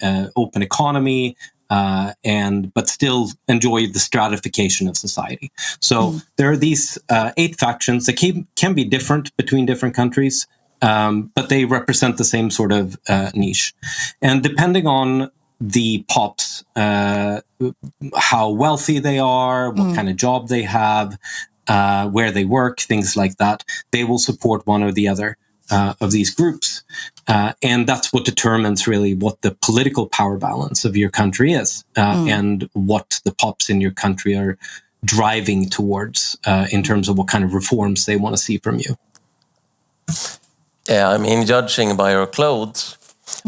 economy, but still enjoy the stratification of society. So there are these 8 factions that can be different between different countries. But they represent the same sort of niche. And depending on the pops, how wealthy they are, what kind of job they have, where they work, things like that, they will support one or the other of these groups. And that's what determines really what the political power balance of your country is, and what the pops in your country are driving towards in terms of what kind of reforms they want to see from you. Yeah, I mean, judging by your clothes,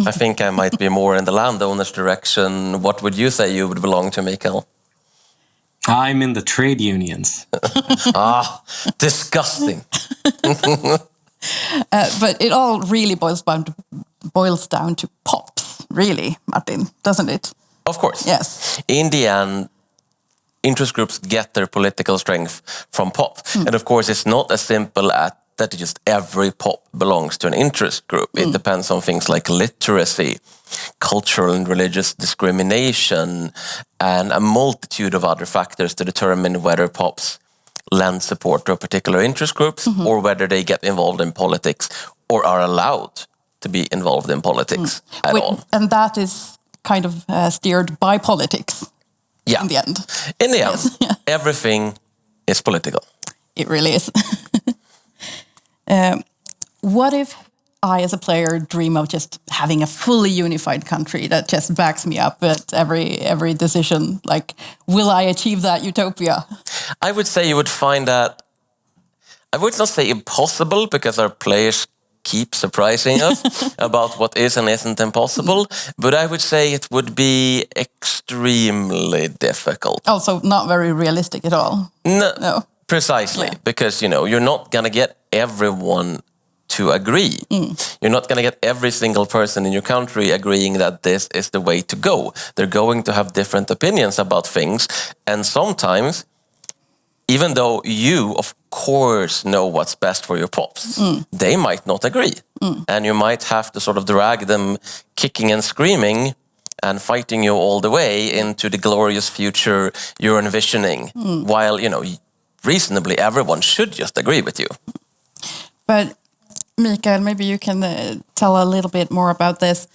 I think I might be more in the landowner's direction. What would you say you would belong to, Mikael? I'm in the trade unions. Disgusting. But it all really boils down to pops, really, Martin, doesn't it? Of course. Yes. In the end, interest groups get their political strength from pop. And of course, it's not as simple as that just every pop belongs to an interest group. It depends on things like literacy, cultural and religious discrimination, and a multitude of other factors to determine whether pops lend support to a particular interest groups or whether they get involved in politics or are allowed to be involved in politics at all. And that is kind of steered by politics in the end. In the end, everything is political. It really is. What if I, as a player, dream of just having a fully unified country that just backs me up at every decision. Like, will I achieve that utopia? I would say you would find that, I would not say impossible, because our players keep surprising us about what is and isn't impossible, but I would say it would be extremely difficult. Also, not very realistic at all. No. Precisely, because, you're not going to get everyone to agree. You're not going to get every single person in your country agreeing that this is the way to go. They're going to have different opinions about things, and sometimes, even though you, of course, know what's best for your pops, they might not agree. And you might have to sort of drag them kicking and screaming and fighting you all the way into the glorious future you're envisioning, while, reasonably everyone should just agree with you. But, Mikael, maybe you can tell a little bit more about this.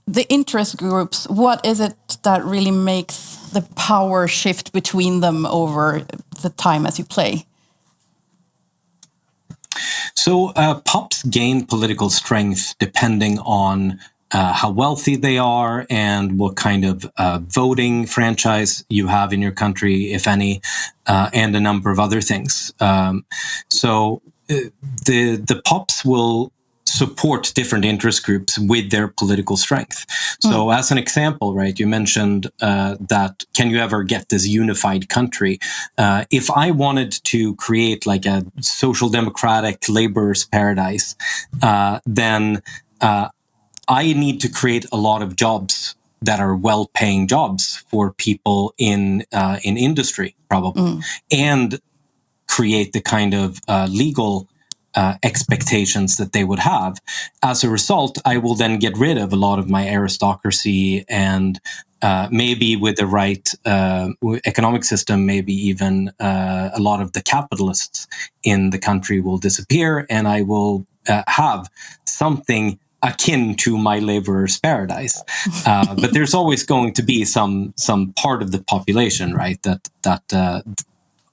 The interest groups, what is it that really makes the power shift between them over the time as you play? So pops gain political strength depending on how wealthy they are and what kind of voting franchise you have in your country, if any, and a number of other things. So the pops will support different interest groups with their political strength. So as an example, right, you mentioned that can you ever get this unified country? If I wanted to create like a social democratic laborer's paradise, then I need to create a lot of jobs that are well-paying jobs for people in industry, probably, and create the kind of legal expectations that they would have. As a result, I will then get rid of a lot of my aristocracy, and maybe with the right economic system, maybe even a lot of the capitalists in the country will disappear, and I will have something akin to my laborer's paradise. But there's always going to be some part of the population, right, that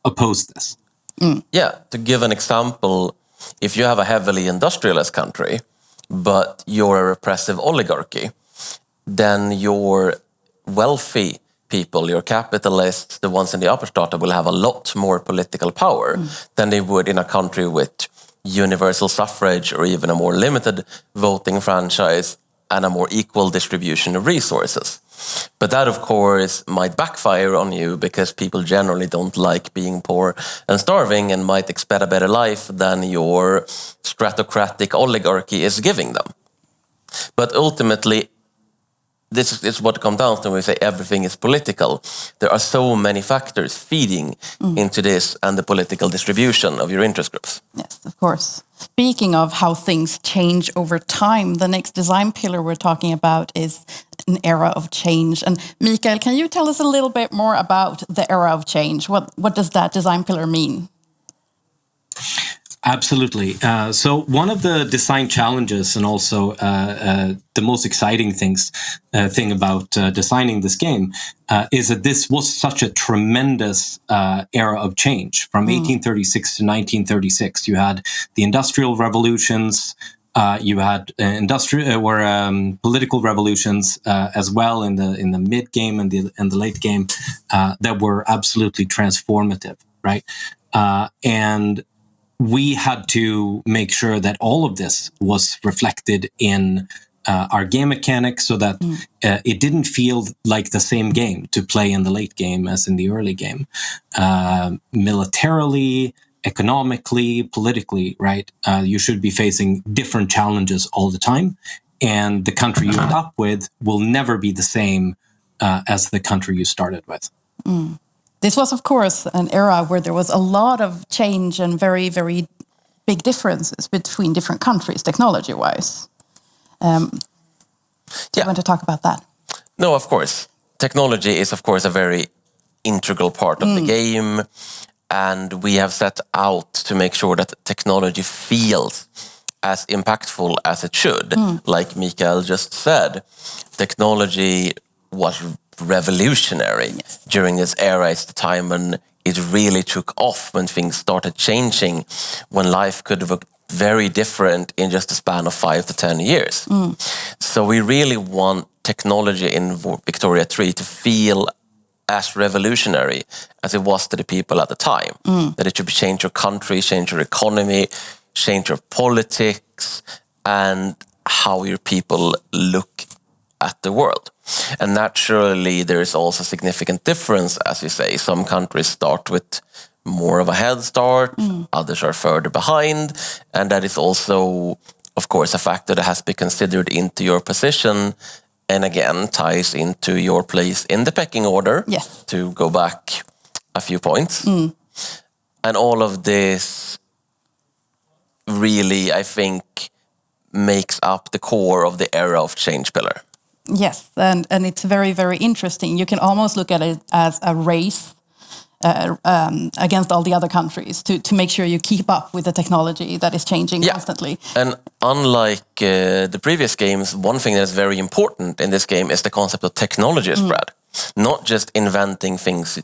oppose this. Yeah, to give an example, if you have a heavily industrialized country, but you're a repressive oligarchy, then your wealthy people, your capitalists, the ones in the upper strata, will have a lot more political power than they would in a country with universal suffrage or even a more limited voting franchise and a more equal distribution of resources. But that, of course, might backfire on you because people generally don't like being poor and starving and might expect a better life than your stratocratic oligarchy is giving them. But ultimately, this is what it comes down to when we say everything is political. There are so many factors feeding into this and the political distribution of your interest groups. Yes, of course. Speaking of how things change over time, the next design pillar we're talking about is an era of change. And Mikael, can you tell us a little bit more about the era of change? What does that design pillar mean? Absolutely. So one of the design challenges and also the most exciting thing about designing this game is that this was such a tremendous era of change. From 1836 to 1936, you had the industrial revolutions, you had political revolutions as well in the mid game and the late game that were absolutely transformative, right? And we had to make sure that all of this was reflected in our game mechanics so that it didn't feel like the same game to play in the late game as in the early game. Militarily, economically, politically, right? You should be facing different challenges all the time. And the country you end up with will never be the same as the country you started with. This was, of course, an era where there was a lot of change and very, very big differences between different countries, technology-wise. Do you want to talk about that? No, of course. Technology is, of course, a very integral part of the game. And we have set out to make sure that technology feels as impactful as it should. Like Mikael just said, technology was revolutionary during this era. It's the time when it really took off, when things started changing, when life could very different in just a span of 5 to 10 years. So we really want technology in Victoria 3 to feel as revolutionary as it was to the people at the time. That it should change your country, change your economy, change your politics, and how your people look at the world. And naturally, there is also significant difference, as you say. Some countries start with more of a head start, others are further behind, and that is also, of course, a factor that has to be considered into your position, and again, ties into your place in the pecking order, to go back a few points. And all of this really, I think, makes up the core of the era of change pillar. Yes, and it's very, very interesting. You can almost look at it as a race against all the other countries to make sure you keep up with the technology that is changing constantly. And unlike the previous games, one thing that's very important in this game is the concept of technology spread. Not just inventing things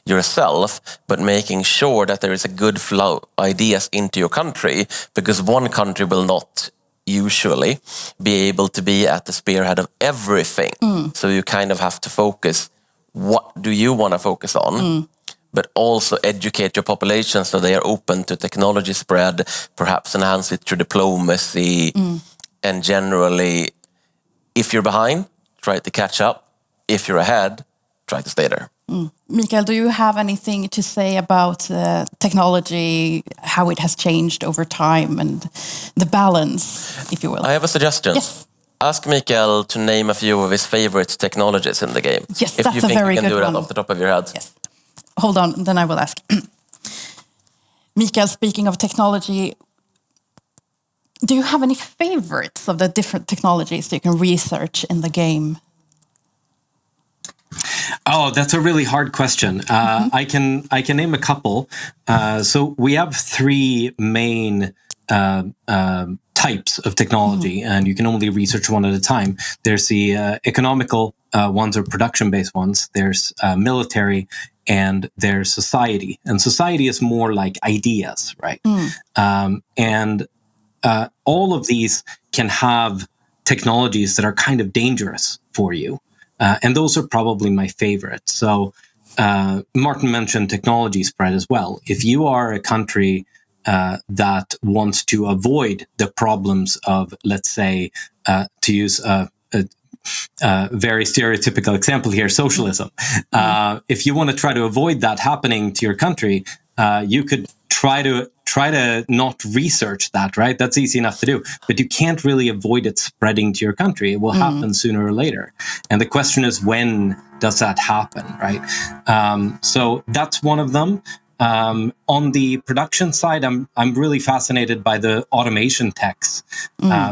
yourself, but making sure that there is a good flow of ideas into your country, because one country will not usually be able to be at the spearhead of everything. So you kind of have to focus, what do you want to focus on? But also educate your population so they are open to technology spread, perhaps enhance it through diplomacy, and generally, if you're behind, try to catch up. If you're ahead, try to stay there. Mikael, do you have anything to say about technology, how it has changed over time, and the balance, if you will? I have a suggestion. Yes. Ask Mikael to name a few of his favorite technologies in the game. Yes, if that's you a think very you can good do that one. off the top of your head. Yes. Hold on, then I will ask. Mikael, speaking of technology, do you have any favorites of the different technologies you can research in the game? Oh, that's a really hard question. I can name a couple. So we have three main types of technology, and you can only research one at a time. There's the economical ones, or production-based ones. There's military, and there's society. And society is more like ideas, right? And all of these can have technologies that are kind of dangerous for you. And those are probably my favorites. So Martin mentioned technology spread as well. If you are a country that wants to avoid the problems of, let's say, to use a very stereotypical example here, socialism. If you want to try to avoid that happening to your country, you could try to not research that, right? That's easy enough to do, but you can't really avoid it spreading to your country. It will happen sooner or later. And the question is, when does that happen, right? So that's one of them. On the production side, I'm really fascinated by the automation techs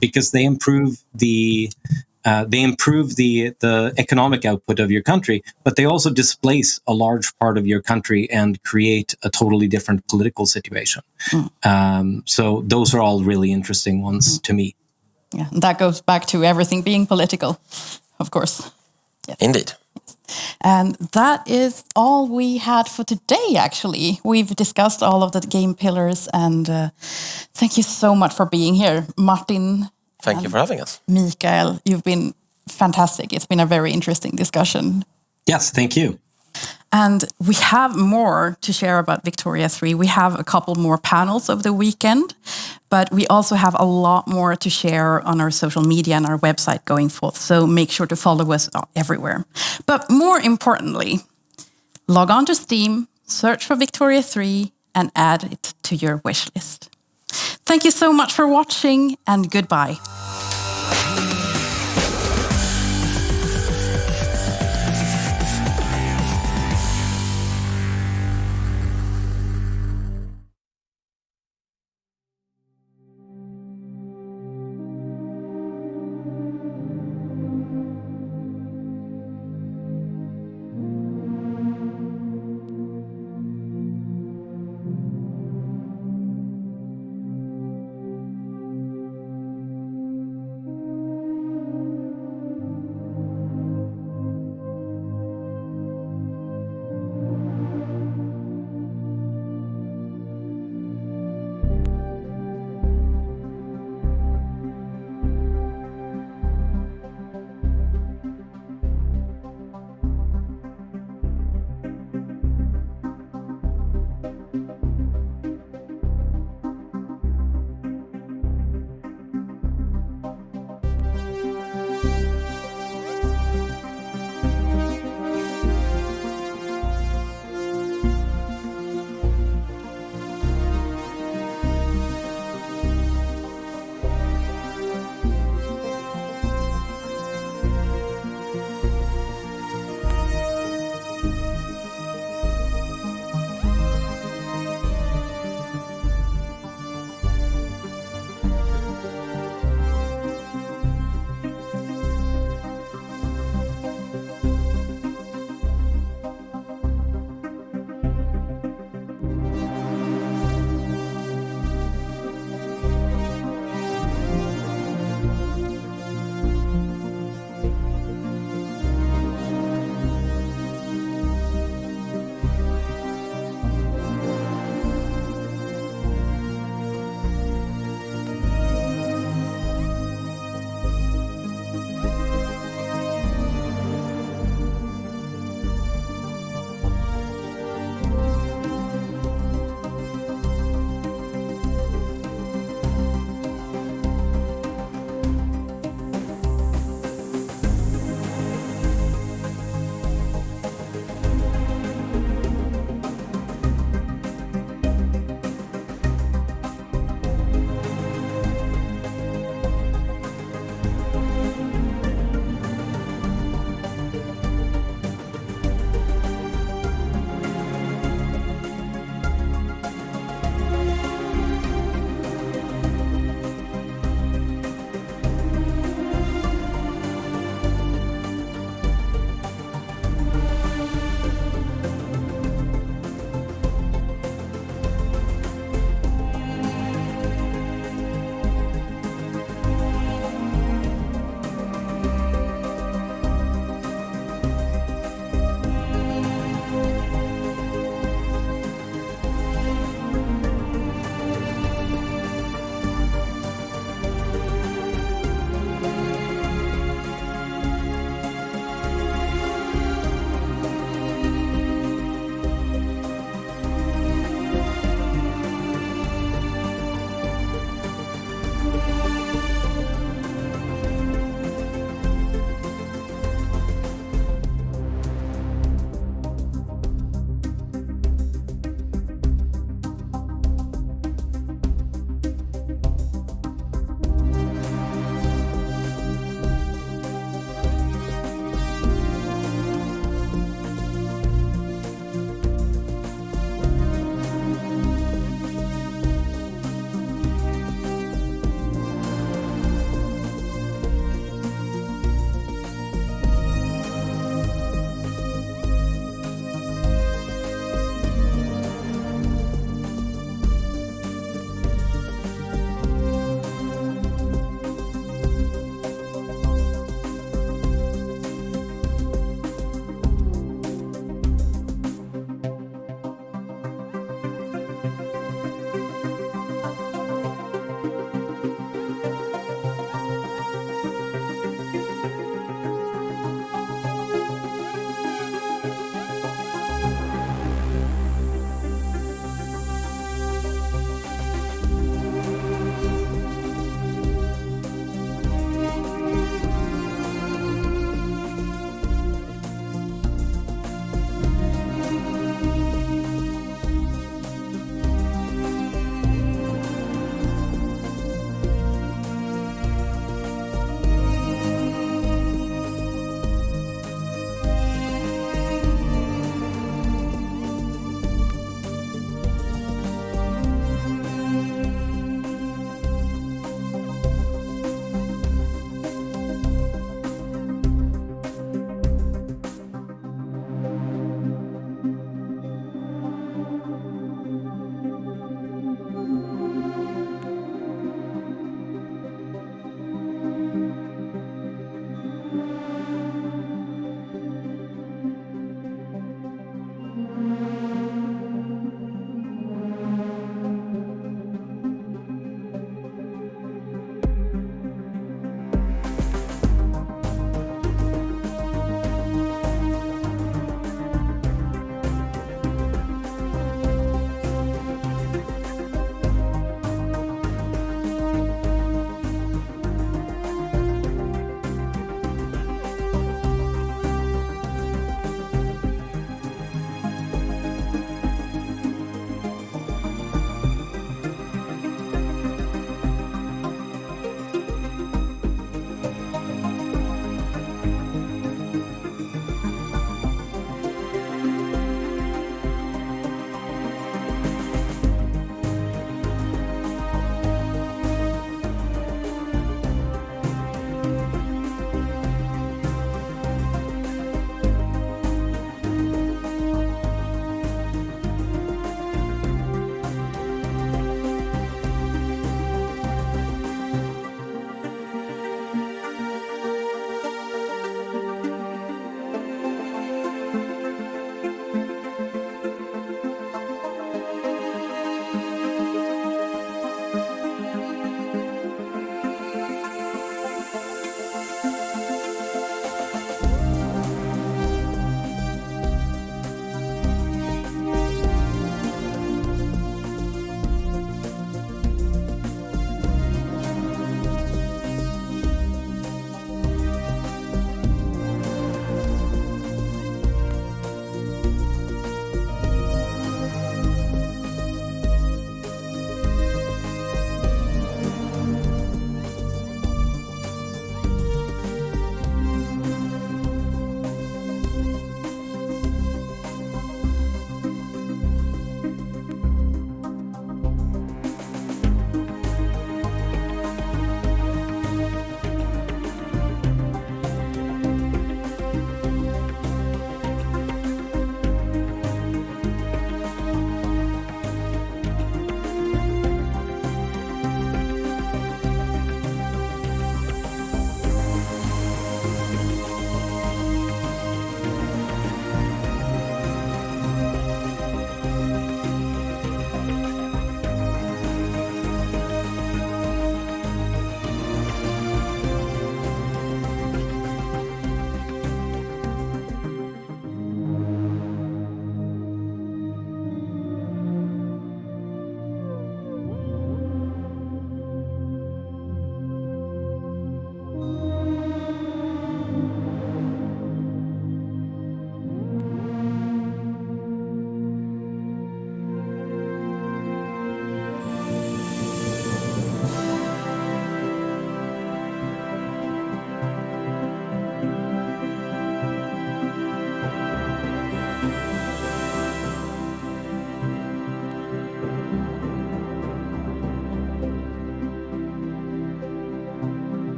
because they improve the economic output of your country, but they also displace a large part of your country and create a totally different political situation. So those are all really interesting ones to me. Yeah, that goes back to everything being political, of course. Yes. Indeed. And that is all we had for today, actually. We've discussed all of the game pillars, and thank you so much for being here. Martin. Thank you for having us. Mikael, you've been fantastic. It's been a very interesting discussion. Yes, thank you. And we have more to share about Victoria 3. We have a couple more panels over the weekend, but we also have a lot more to share on our social media and our website going forth. So make sure to follow us everywhere. But more importantly, log on to Steam, search for Victoria 3, and add it to your wish list. Thank you so much for watching, and goodbye.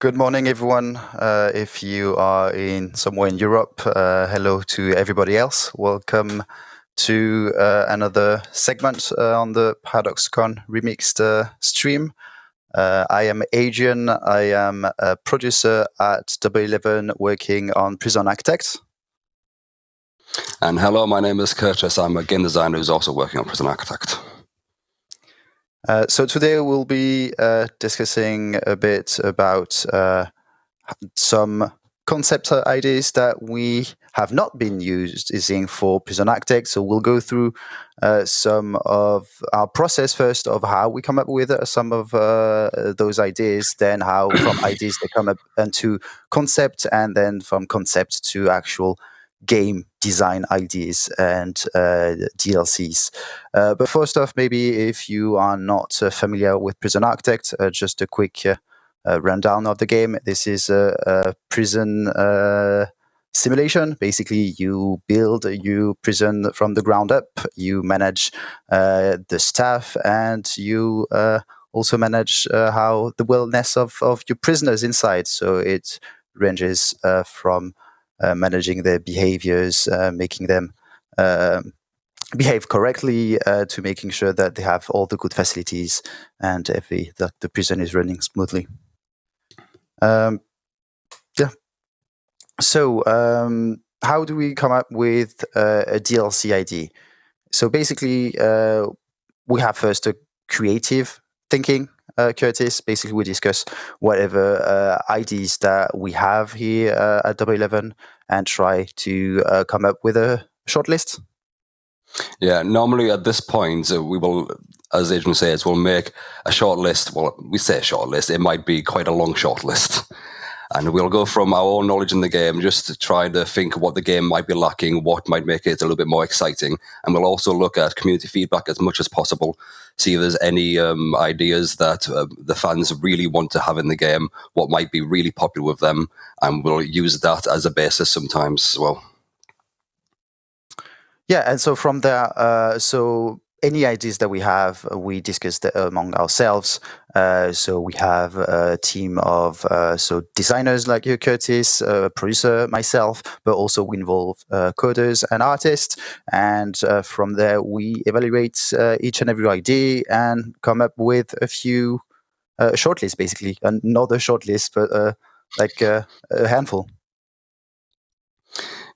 Good morning, everyone. If you are somewhere in Europe, hello to everybody else. Welcome to another segment on the PDXCON Remixed stream. I am Adrian. I am a producer at W11 working on Prison Architect. And hello, my name is Curtis. I'm a game designer who's also working on Prison Architect. So today we'll be discussing a bit about some concept ideas that we have not been using for Prison Architect. So we'll go through some of our process first of how we come up with some of those ideas, then how from ideas they come up into concept, and then from concept to actual game design ideas and DLCs. But first off, maybe if you are not familiar with Prison Architect, just a quick rundown of the game. This is a prison simulation. Basically, you build your prison from the ground up. You manage the staff, and you also manage how the wellness of your prisoners inside. So it ranges from managing their behaviors, making them behave correctly, to making sure that they have all the good facilities and that the prison is running smoothly. Yeah. So how do we come up with a DLC idea? So basically, we have first a creative thinking, Curtis. Basically, we discuss whatever ideas that we have here at W11 and try to come up with a short list. Yeah, normally at this point, we will, as Adrian says, we'll make a short list. Well, we say a short list. It might be quite a long short list. And we'll go from our own knowledge in the game, just to try to think what the game might be lacking, what might make it a little bit more exciting. And we'll also look at community feedback as much as possible, see if there's any ideas that the fans really want to have in the game, what might be really popular with them. And we'll use that as a basis sometimes as well. Yeah, and so from there, so any ideas that we have, we discussed among ourselves. So we have a team of designers like you, Curtis, producer, myself, but also we involve coders and artists. And from there, we evaluate each and every idea and come up with a few shortlists, basically. Another shortlist, but like a handful.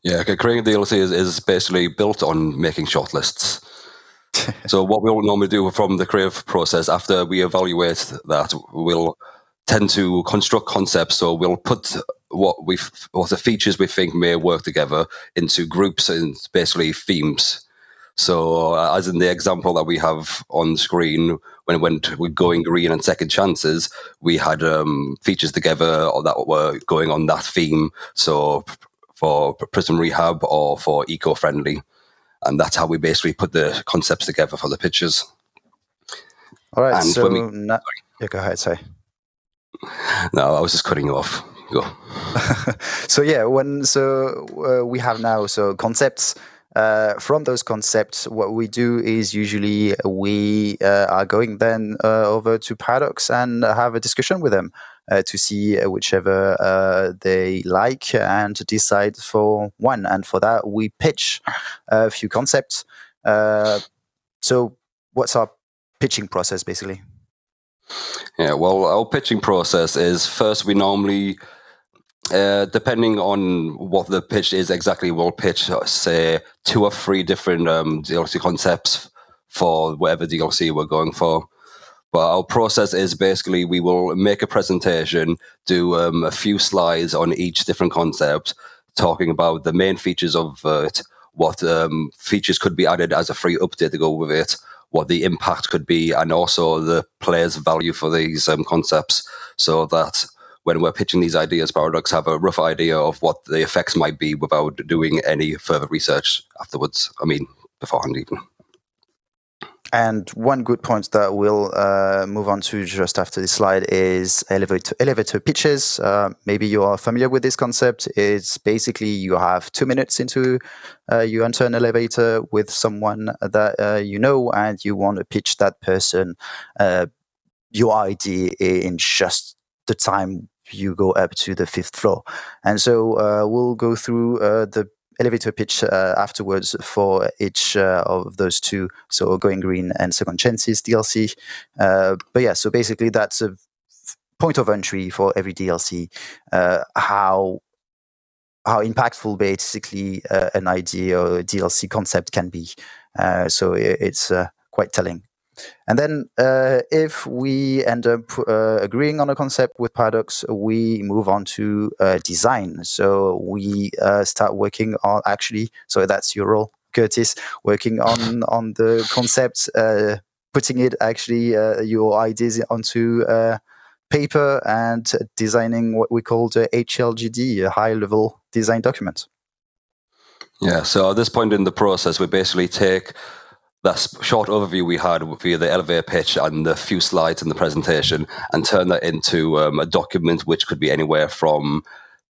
Yeah, creating a DLC is basically built on making shortlists. So what we'll normally do from the creative process, after we evaluate that, we'll tend to construct concepts. So we'll put what the features we think may work together into groups and basically themes. So as in the example that we have on the screen, when it went with Going Green and Second Chances, we had features together that were going on that theme. So for prison rehab or for eco-friendly. And that's how we basically put the concepts together for the pictures. All right, and so yeah, go ahead, sorry. No, I was just cutting you off. Go. So yeah, we have now concepts. From those concepts, what we do is usually we are going then over to Paradox and have a discussion with them to see whichever they like and decide for one. And for that, we pitch a few concepts. So what's our pitching process, basically? Yeah, well, our pitching process is first we normally, depending on what the pitch is exactly, we'll pitch, say, 2 or 3 different DLC concepts for whatever DLC we're going for. But our process is basically we will make a presentation, do a few slides on each different concept, talking about the main features of it, what features could be added as a free update to go with it, what the impact could be, and also the player's value for these concepts, so that when we're pitching these ideas, Paradox have a rough idea of what the effects might be without doing any further research afterwards. I mean, beforehand even. And one good point that we'll move on to just after this slide is elevator pitches. Maybe you are familiar with this concept. It's basically you have 2 minutes into you enter an elevator with someone that you know, and you want to pitch that person your idea in just the time you go up to the 5th floor. And so we'll go through the elevator pitch afterwards for each of those two, so Going Green and Second Chances DLC. But yeah, so basically that's a point of entry for every DLC, how impactful basically an idea or a DLC concept can be. So it's quite telling. And then if we end up agreeing on a concept with Paradox, we move on to design. So we start working on, actually, so that's your role, Curtis, working on the concept, putting it actually, your ideas onto paper and designing what we call the HLGD, a high-level design document. Yeah, so at this point in the process, we basically take that short overview we had via the elevator pitch and the few slides in the presentation and turn that into a document which could be anywhere from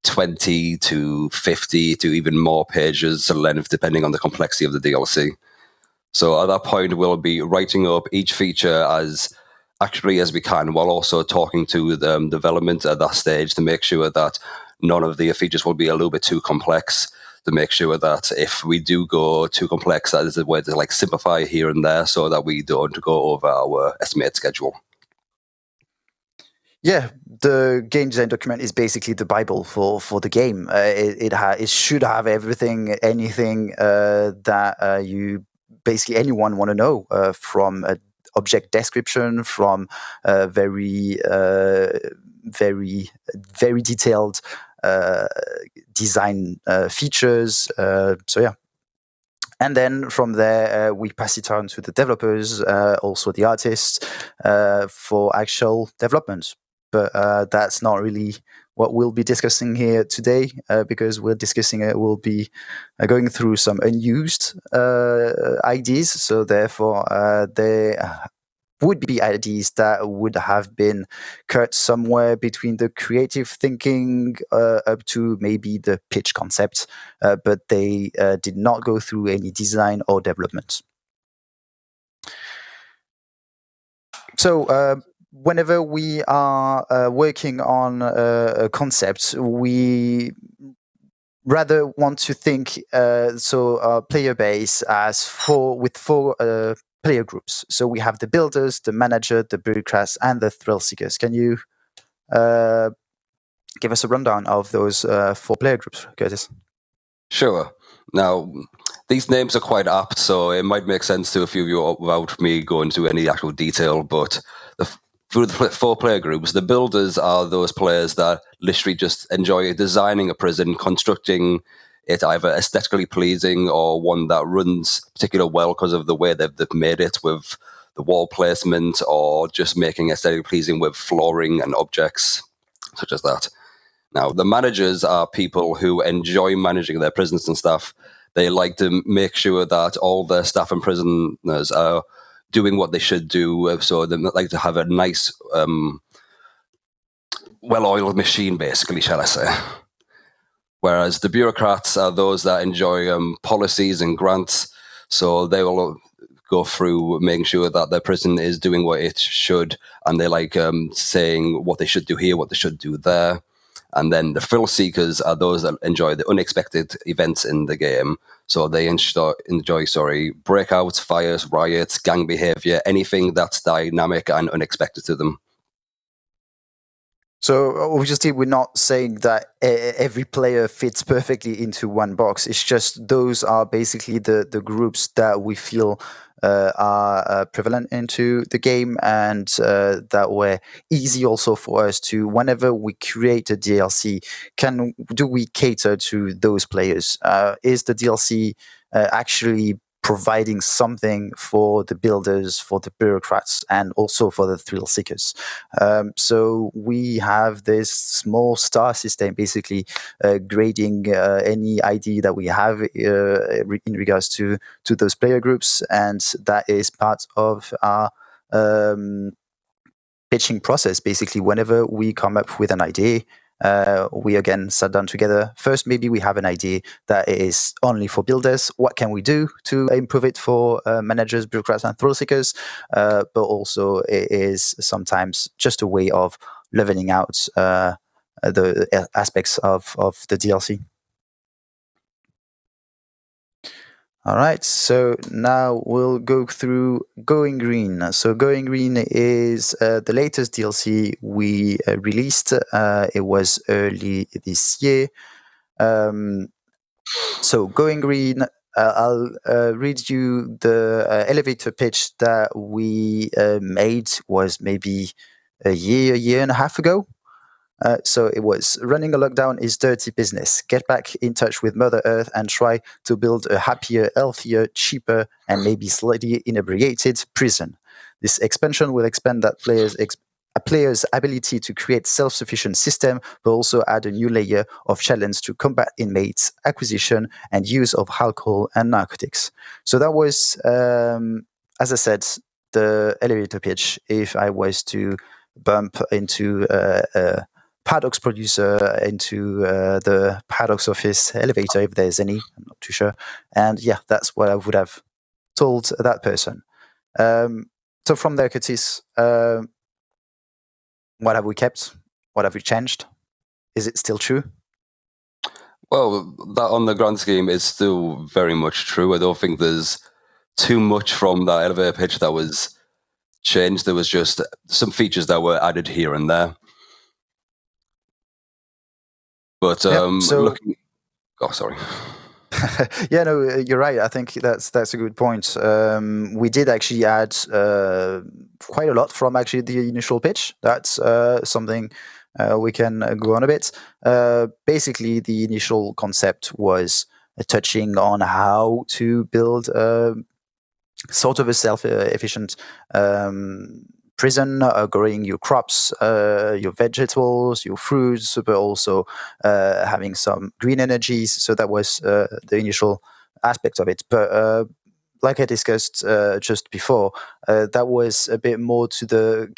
20 to 50 to even more pages length, depending on the complexity of the DLC. So at that point, we'll be writing up each feature as accurately as we can, while also talking to the development at that stage to make sure that none of the features will be a little bit too complex, to make sure that if we do go too complex, that is a way to like simplify here and there so that we don't go over our estimated schedule. Yeah, the game design document is basically the Bible for the game. It should have everything, anything that you basically anyone want to know, from object description, from very detailed design features. So yeah. And then from there, we pass it on to the developers, also the artists, for actual development. But that's not really what we'll be discussing here today, because we'll be going through some unused ideas. So therefore, there would be ideas that would have been cut somewhere between the creative thinking up to maybe the pitch concept, but they did not go through any design or development. So whenever we are working on a concept, we rather want to think our player base as four player groups. So we have the builders, the manager, the bureaucrats, and the thrill seekers. Can you give us a rundown of those 4 player groups, Curtis? Sure. Now, these names are quite apt, so it might make sense to a few of you without me going into any actual detail, but through the 4 player groups, the builders are those players that literally just enjoy designing a prison, constructing it either aesthetically pleasing or one that runs particularly well because of the way they've made it with the wall placement, or just making aesthetically pleasing with flooring and objects such as that. Now, the managers are people who enjoy managing their prisoners and staff. They like to make sure that all their staff and prisoners are doing what they should do. So they like to have a nice, well-oiled machine, basically, shall I say. Whereas the bureaucrats are those that enjoy policies and grants. So they will go through making sure that their prison is doing what it should. And they like saying what they should do here, what they should do there. And then the thrill seekers are those that enjoy the unexpected events in the game. So they enjoy breakouts, fires, riots, gang behavior, anything that's dynamic and unexpected to them. So obviously, we're not saying that every player fits perfectly into one box. It's just those are basically the groups that we feel are prevalent into the game, and that were easy also for us to, whenever we create a DLC, do we cater to those players? Is the DLC actually providing something for the builders, for the bureaucrats, and also for the thrill seekers? So we have this small star system, basically grading any idea that we have in regards to those player groups, and that is part of our pitching process. Basically, whenever we come up with an idea, we again sat down together. First, maybe we have an idea that is only for builders. What can we do to improve it for managers, bureaucrats, and thrill seekers? But also, it is sometimes just a way of leveling out the aspects of the DLC. All right, so now we'll go through Going Green. So Going Green is the latest DLC we released. It was early this year. So Going Green, I'll read you the elevator pitch that we made was maybe a year and a half ago. So it was, running a lockdown is dirty business. Get back in touch with Mother Earth and try to build a happier, healthier, cheaper, and maybe slightly inebriated prison. This expansion will expand that a player's ability to create self-sufficient system, but also add a new layer of challenge to combat inmates, acquisition, and use of alcohol and narcotics. So that was, as I said, the elevator pitch. If I was to bump into Paradox producer into the Paradox office elevator, if there's any, I'm not too sure. And yeah, that's what I would have told that person. So from there, Curtis, what have we kept? What have we changed? Is it still true? Well, that on the grand scheme is still very much true. I don't think there's too much from that elevator pitch that was changed. There was just some features that were added here and there. But looking, oh, sorry. Yeah, no, you're right. I think that's a good point. We did actually add quite a lot from actually the initial pitch. That's something we can go on a bit. Basically, the initial concept was touching on how to build sort of a self-efficient prison, growing your crops, your vegetables, your fruits, but also having some green energies. So that was the initial aspect of it. But like I discussed just before, that was a bit more to the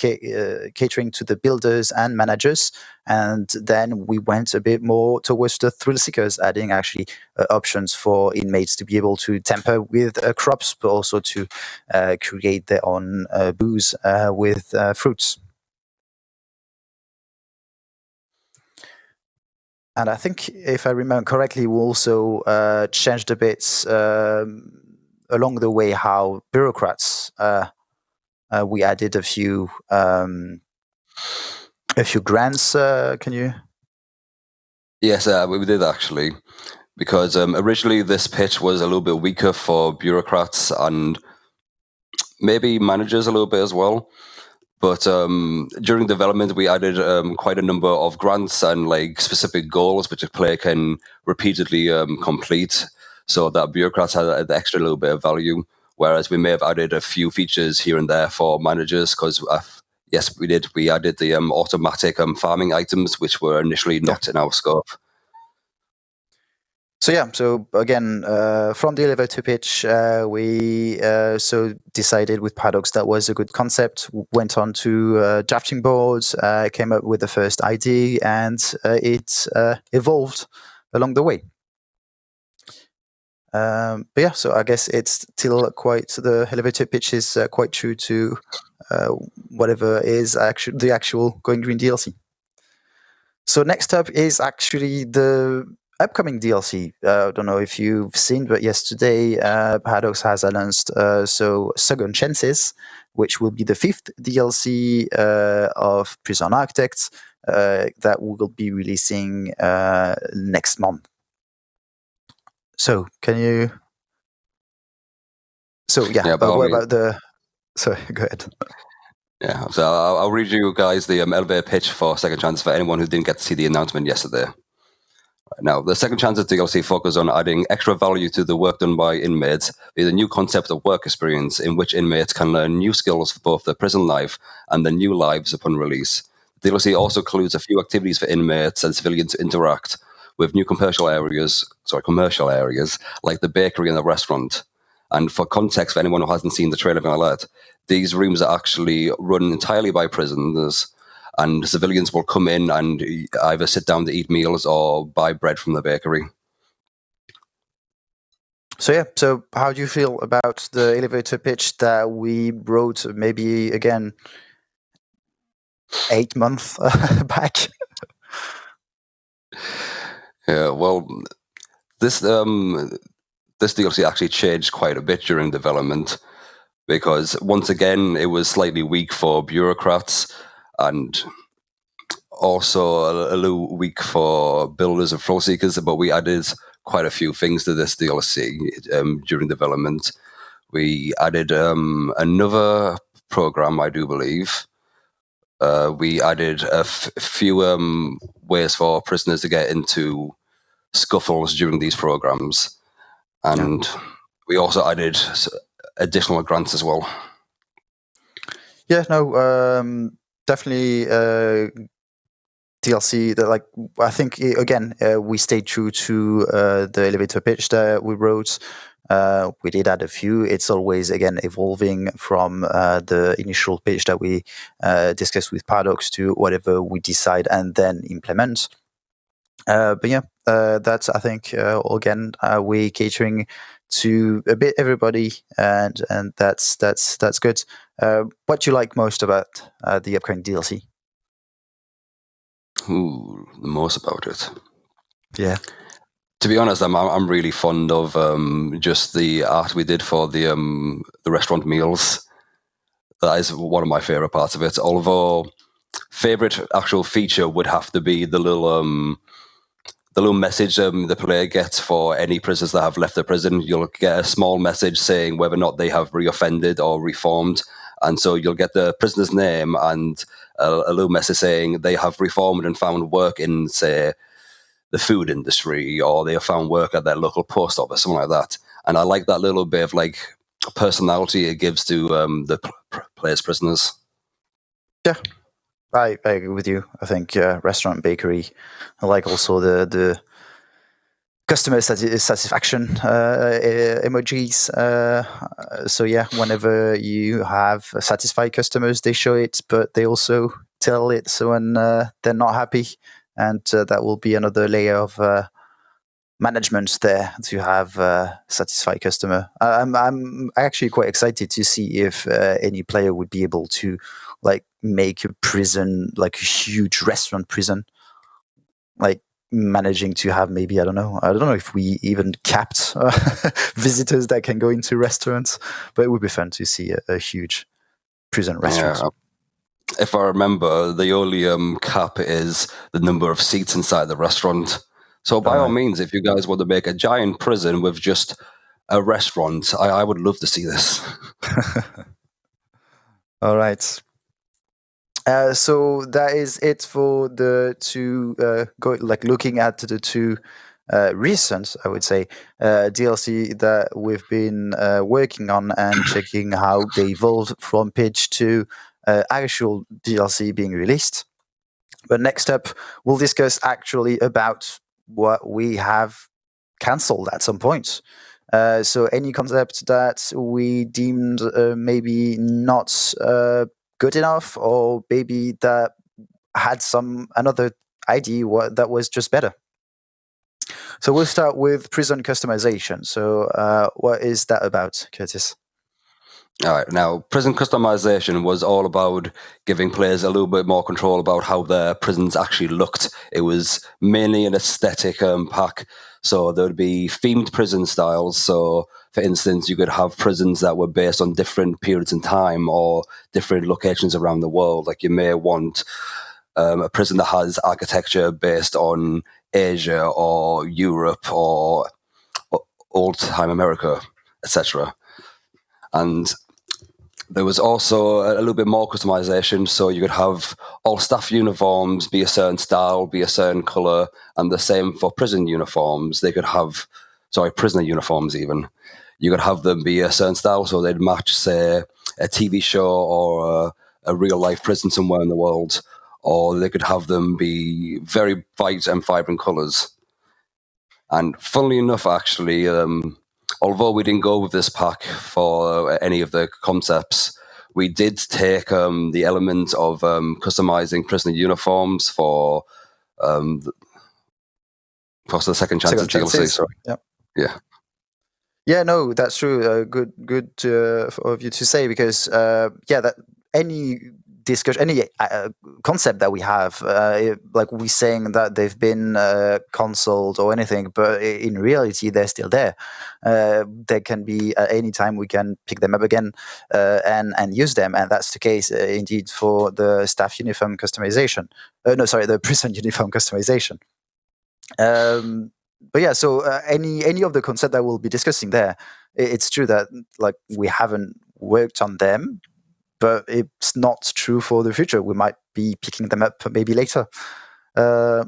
catering to the builders and managers. And then we went a bit more towards the thrill seekers, adding actually options for inmates to be able to tamper with crops, but also to create their own booze with fruits. And I think, if I remember correctly, we also changed a bit along the way how bureaucrats. We added a few grants. Can you? Yes, we did actually, because originally this pitch was a little bit weaker for bureaucrats and maybe managers a little bit as well. But during development, we added quite a number of grants and like specific goals which a player can repeatedly complete, so that bureaucrats had an extra little bit of value. Whereas we may have added a few features here and there for managers, because yes, we did. We added the automatic farming items, which were initially not in our scope. So yeah, so again, from the elevator pitch, we decided with Paradox that was a good concept, went on to drafting boards, came up with the first idea, and it evolved along the way. But yeah, so I guess it's still quite, the elevator pitch is quite true to whatever is the actual Going Green DLC. So next up is actually the upcoming DLC. I don't know if you've seen, but yesterday Paradox has announced Second Chances, which will be the 5th DLC of Prison Architects that will be releasing next month. So can you? So yeah, what about the? Sorry, go ahead. Yeah, so I'll read you guys the elevator pitch for Second Chance for anyone who didn't get to see the announcement yesterday. Now, the Second Chances DLC focus on adding extra value to the work done by inmates with a new concept of work experience in which inmates can learn new skills for both their prison life and their new lives upon release. The DLC also includes a few activities for inmates and civilians to interact with new commercial areas like the bakery and the restaurant. And for context, for anyone who hasn't seen the trailer for Alert, these rooms are actually run entirely by prisoners, and civilians will come in and either sit down to eat meals or buy bread from the bakery. So yeah, so how do you feel about the elevator pitch that we wrote maybe, again, 8 months back? Yeah, well, this DLC actually changed quite a bit during development, because once again it was slightly weak for bureaucrats and also a little weak for builders and thrill seekers, but we added quite a few things to this DLC during development. We added another program, I do believe. We added a few ways for prisoners to get into scuffles during these programs. And we also added additional grants as well. Yeah, no, definitely DLC that, like, I think again we stayed true to the elevator pitch that we wrote. We did add a few. It's always again evolving from the initial pitch that we discussed with Paradox to whatever we decide and then implement. But yeah, that's, I think, again we're catering to a bit everybody, and that's good. What do you like most about the upcoming DLC? Ooh, the most about it. Yeah. To be honest, I'm really fond of just the art we did for the restaurant meals. That is one of my favorite parts of it. Although, favorite actual feature would have to be the little message the player gets for any prisoners that have left the prison. You'll get a small message saying whether or not they have reoffended or reformed. And so you'll get the prisoner's name and a little message saying they have reformed and found work in, say, the food industry, or they have found work at their local post office, something like that. And I like that little bit of like personality it gives to the players' prisoners. Yeah, I agree with you. I think restaurant, bakery, I like also the customer satisfaction emojis. So yeah, whenever you have satisfied customers, they show it, but they also tell it so when they're not happy, and that will be another layer of management there to have satisfied customer. I'm actually quite excited to see if any player would be able to like make a prison, like a huge restaurant prison, like managing to have maybe I don't know if we even capped visitors that can go into restaurants, but it would be fun to see a huge prison restaurant. Yeah. If I remember, the only cap is the number of seats inside the restaurant. So by all means, if you guys want to make a giant prison with just a restaurant, I would love to see this. All right. So that is it for the two looking at the two recent, I would say, DLC that we've been working on and checking how they evolved from pitch to actual DLC being released. But next up, we'll discuss actually about what we have cancelled at some point. So any concept that we deemed maybe not good enough, or maybe that had another idea that was just better. So we'll start with prison customization. So what is that about, Curtis? All right. Now, prison customization was all about giving players a little bit more control about how their prisons actually looked. It was mainly an aesthetic pack. So there would be themed prison styles. So, for instance, you could have prisons that were based on different periods in time or different locations around the world. Like you may want a prison that has architecture based on Asia or Europe or old-time America, etc. And there was also a little bit more customization, so you could have all staff uniforms be a certain style, be a certain color, and the same for prison uniforms. They could have, prisoner uniforms even. You could have them be a certain style, so they'd match, say, a TV show or a real-life prison somewhere in the world, or they could have them be very bright and vibrant colors. And funnily enough, actually, although we didn't go with this pack for any of the concepts, we did take the element of customizing prisoner uniforms for the Second Chances DLC. Sorry. Yeah, no, that's true. Good of you to say, because that any discussion, any concept that we have, like we saying that they've been consoled or anything, but in reality, they're still there. They can be at any time we can pick them up again and use them, and that's the case indeed for the staff uniform customization. The prison uniform customization. But yeah, so any of the concept that we'll be discussing there, it's true that like we haven't worked on them, but it's not true for the future. We might be picking them up maybe later. So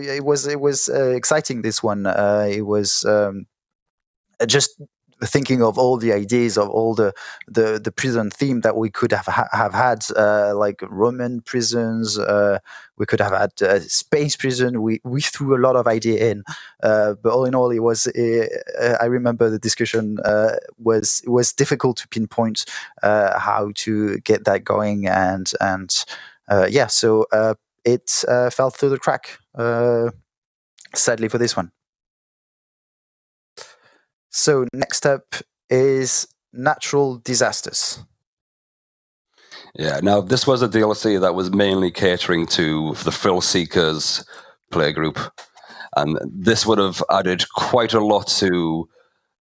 it was exciting, this one. It was just thinking of all the ideas of all the prison theme that we could have had, like Roman prisons. We could have had space prison. We threw a lot of idea in, but all in all, it was. I remember the discussion was difficult to pinpoint how to get that going, and so it fell through the crack. Sadly for this one. So next up is natural disasters. Yeah, now this was a DLC that was mainly catering to the Thrill Seekers playgroup, and this would have added quite a lot to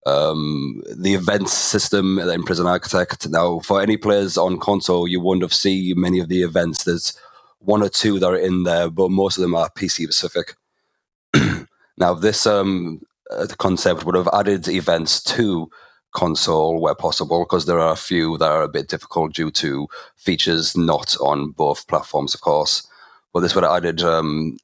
the events system in Prison Architect. Now, for any players on console, you wouldn't have seen many of the events. There's one or two that are in there, but most of them are PC specific. Now, this the concept would have added events to console where possible, because there are a few that are a bit difficult due to features not on both platforms, of course. But this would have added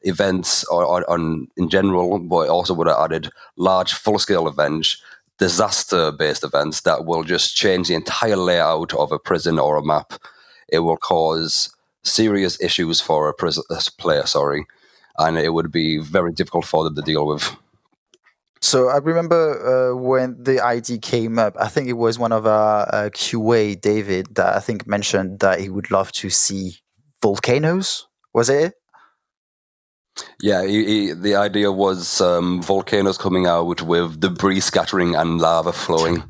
events on in general, but it also would have added large, full-scale events, disaster-based events that will just change the entire layout of a prison or a map. It will cause serious issues for a player, and it would be very difficult for them to deal with. So I remember when the ID came up, I think it was one of our QA, David, that I think mentioned that he would love to see volcanoes. Was it? Yeah, the idea was volcanoes coming out with debris scattering and lava flowing.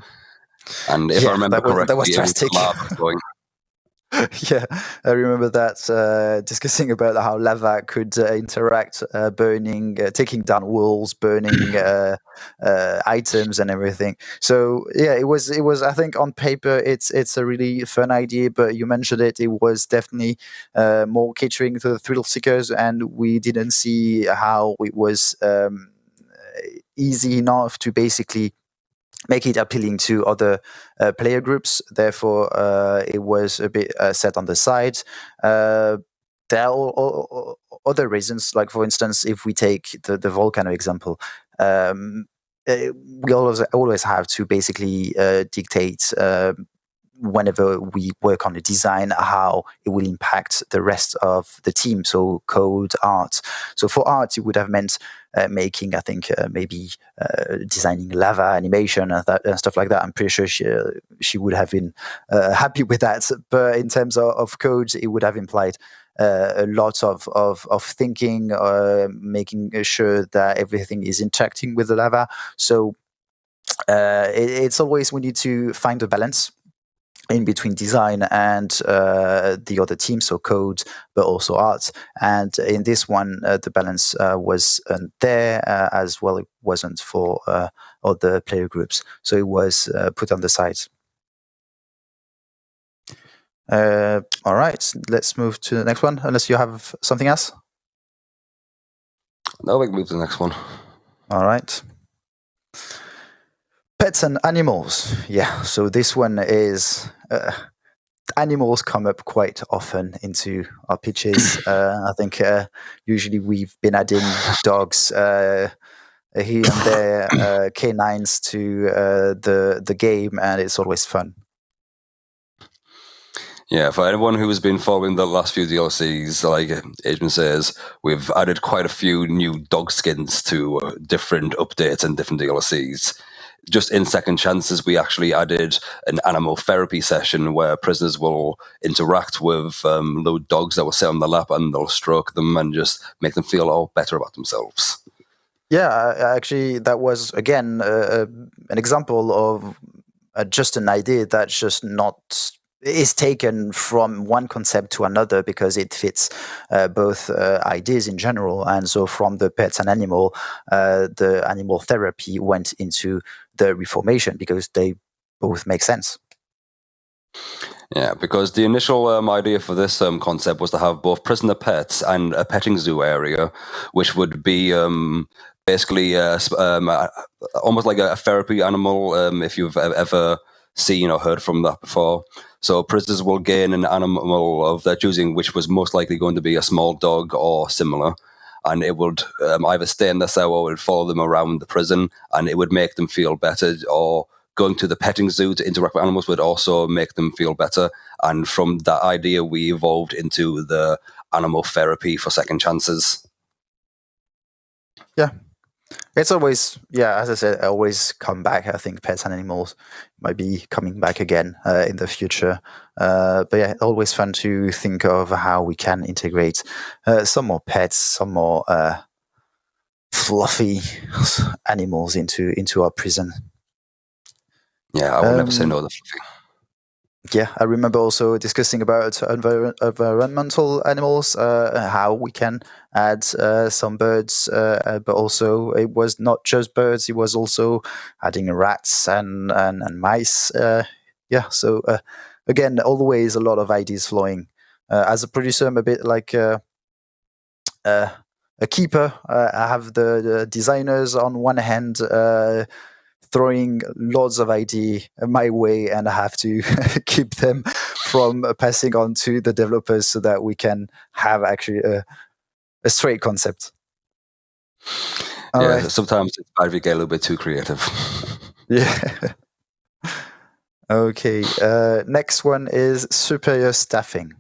And if I remember correctly, that was drastic. It was lava flowing. Yeah, I remember that discussing about how lava could interact, burning, taking down walls, burning items and everything. So yeah, it was. I think on paper, it's a really fun idea. But you mentioned it. It was definitely more catering to the thrill seekers, and we didn't see how it was easy enough to basically make it appealing to other player groups. Therefore, it was a bit set on the side. There are other reasons, like for instance, if we take the volcano example, we always have to basically dictate whenever we work on the design how it will impact the rest of the team, so code, art. So for art, it would have meant making, I think, maybe designing lava animation and stuff like that. I'm pretty sure she would have been happy with that. But in terms of code, it would have implied a lot of thinking, making sure that everything is interacting with the lava. So it's always, we need to find a balance in between design and the other teams, so code, but also art. And in this one, the balance was there as well. It wasn't for other player groups, so it was put on the side. All right, let's move to the next one, unless you have something else. No, we can move to the next one. All right. Pets and animals. Yeah, so this one is animals come up quite often into our pitches. I think usually we've been adding dogs here and there, canines to the game, and it's always fun. Yeah, for anyone who has been following the last few DLCs, like Adrian says, we've added quite a few new dog skins to different updates and different DLCs. Just in Second Chances, we actually added an animal therapy session where prisoners will interact with little dogs that will sit on their lap, and they'll stroke them and just make them feel all better about themselves. Yeah, actually, that was, again, an example of just an idea that's just not is taken from one concept to another because it fits both ideas in general. And so from the pets and animal, the animal therapy went into the reformation because they both make sense. Yeah, because the initial idea for this concept was to have both prisoner pets and a petting zoo area, which would be basically almost like a therapy animal, if you've ever seen or heard from that before. So prisoners will gain an animal of their choosing, which was most likely going to be a small dog or similar. And it would either stay in their cell or it would follow them around the prison, and it would make them feel better. Or going to the petting zoo to interact with animals would also make them feel better. And from that idea, we evolved into the animal therapy for second chances. Yeah. It's always, as I said, always come back. I think pets and animals might be coming back again in the future. But yeah, always fun to think of how we can integrate some more pets, some more fluffy animals into our prison. Yeah, I would never say no to fluffy. Yeah, I remember also discussing about environmental animals, how we can add some birds, but also it was not just birds; it was also adding rats and mice. So again, always a lot of ideas flowing. As a producer, I'm a bit like a keeper. I have the designers on one hand. Throwing lots of idea my way, and I have to keep them from passing on to the developers so that we can have actually a straight concept. Right. Sometimes it's bad if you get a little bit too creative. Yeah. Okay. Next one is superior staffing.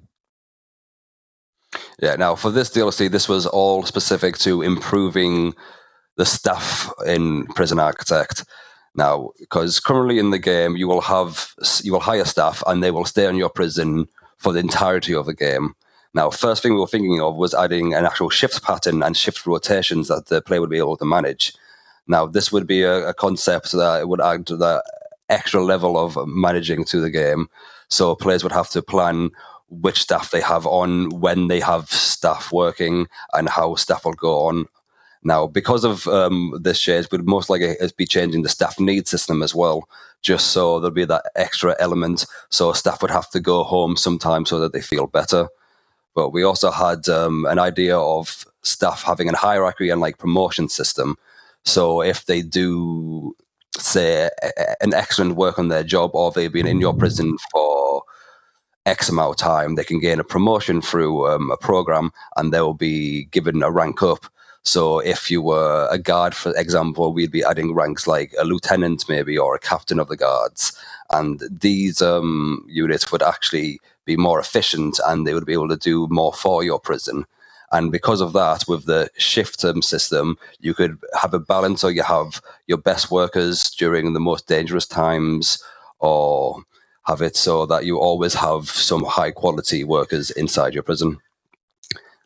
Yeah. Now for this DLC, this was all specific to improving the staff in Prison Architect. Now, because currently in the game, you will hire staff and they will stay in your prison for the entirety of the game. Now, first thing we were thinking of was adding an actual shift pattern and shift rotations that the player would be able to manage. Now, this would be a concept that would add that extra level of managing to the game. So players would have to plan which staff they have on, when they have staff working, and how staff will go on. Now, because of this change, we'd most likely be changing the staff need system as well, just so there'll be that extra element. So staff would have to go home sometimes so that they feel better. But we also had an idea of staff having a hierarchy and like promotion system. So if they do, say, an excellent work on their job, or they've been in your prison for X amount of time, they can gain a promotion through a program, and they will be given a rank up. So if you were a guard, for example, we'd be adding ranks like a lieutenant maybe, or a captain of the guards. And these units would actually be more efficient, and they would be able to do more for your prison. And because of that, with the shift system, you could have a balance, or you have your best workers during the most dangerous times, or have it so that you always have some high quality workers inside your prison.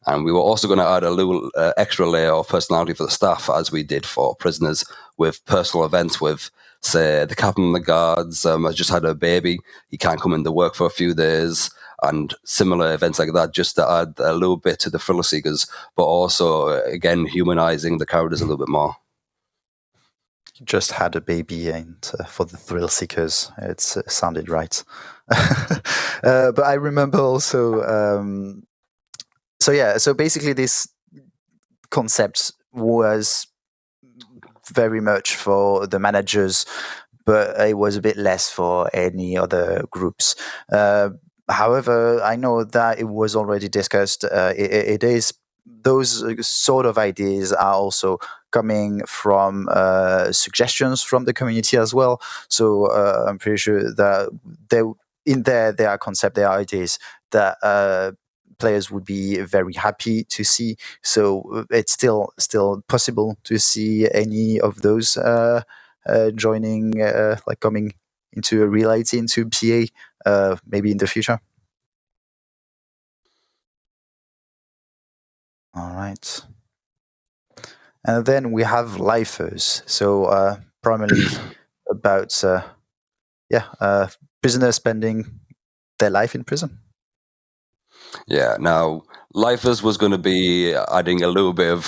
And we were also going to add a little extra layer of personality for the staff, as we did for prisoners, with personal events with, say, the captain of the guards has just had a baby. He can't come into work for a few days, and similar events like that, just to add a little bit to the thrill seekers, but also, again, humanizing the characters a little bit more. Just had a baby, and for the thrill seekers, it sounded right. But I remember also... So basically this concept was very much for the managers, but it was a bit less for any other groups. However, I know that it was already discussed. It is, those sort of ideas are also coming from suggestions from the community as well. So I'm pretty sure that there are concepts, there are ideas that players would be very happy to see. So it's still possible to see any of those joining, like coming into a reality, into PA, maybe in the future. All right. And then we have lifers. So primarily about, prisoners spending their life in prison. Yeah. Now, Lifers was going to be adding a little bit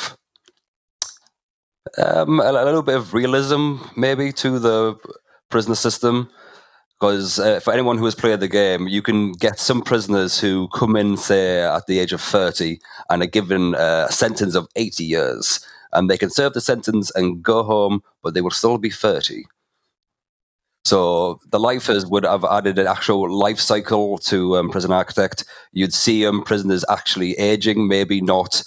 of realism, maybe, to the prisoner system. Because for anyone who has played the game, you can get some prisoners who come in, say, at the age of 30 and are given a sentence of 80 years. And they can serve the sentence and go home, but they will still be 30. So the lifers would have added an actual life cycle to Prison Architect. You'd see prisoners actually aging, maybe not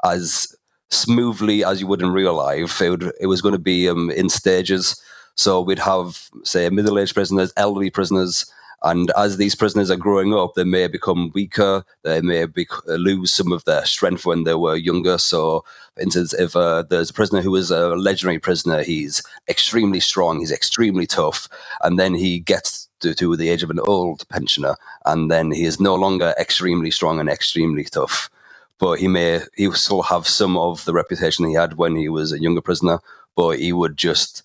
as smoothly as you would in real life. It was going to be in stages. So we'd have, say, middle-aged prisoners, elderly prisoners, and as these prisoners are growing up, they may become weaker. They may lose some of their strength when they were younger. So, for instance, if there's a prisoner who is a legendary prisoner, he's extremely strong, he's extremely tough, and then he gets to the age of an old pensioner, and then he is no longer extremely strong and extremely tough. But he will still have some of the reputation he had when he was a younger prisoner, but he would just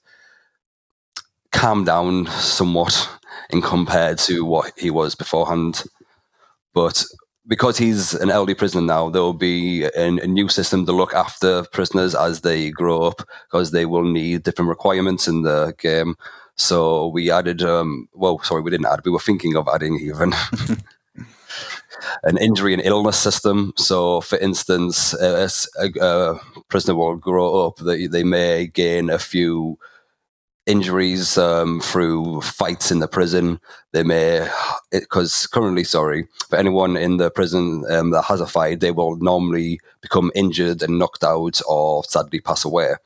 calm down somewhat in compared to what he was beforehand. But because he's an elderly prisoner now, there will be a new system to look after prisoners as they grow up, because they will need different requirements in the game. So we added, we didn't add, we were thinking of adding even an injury and illness system. So, for instance, a prisoner will grow up, they may gain a few injuries through fights in the prison. They may, because currently, for anyone in the prison that has a fight, they will normally become injured and knocked out or sadly pass away.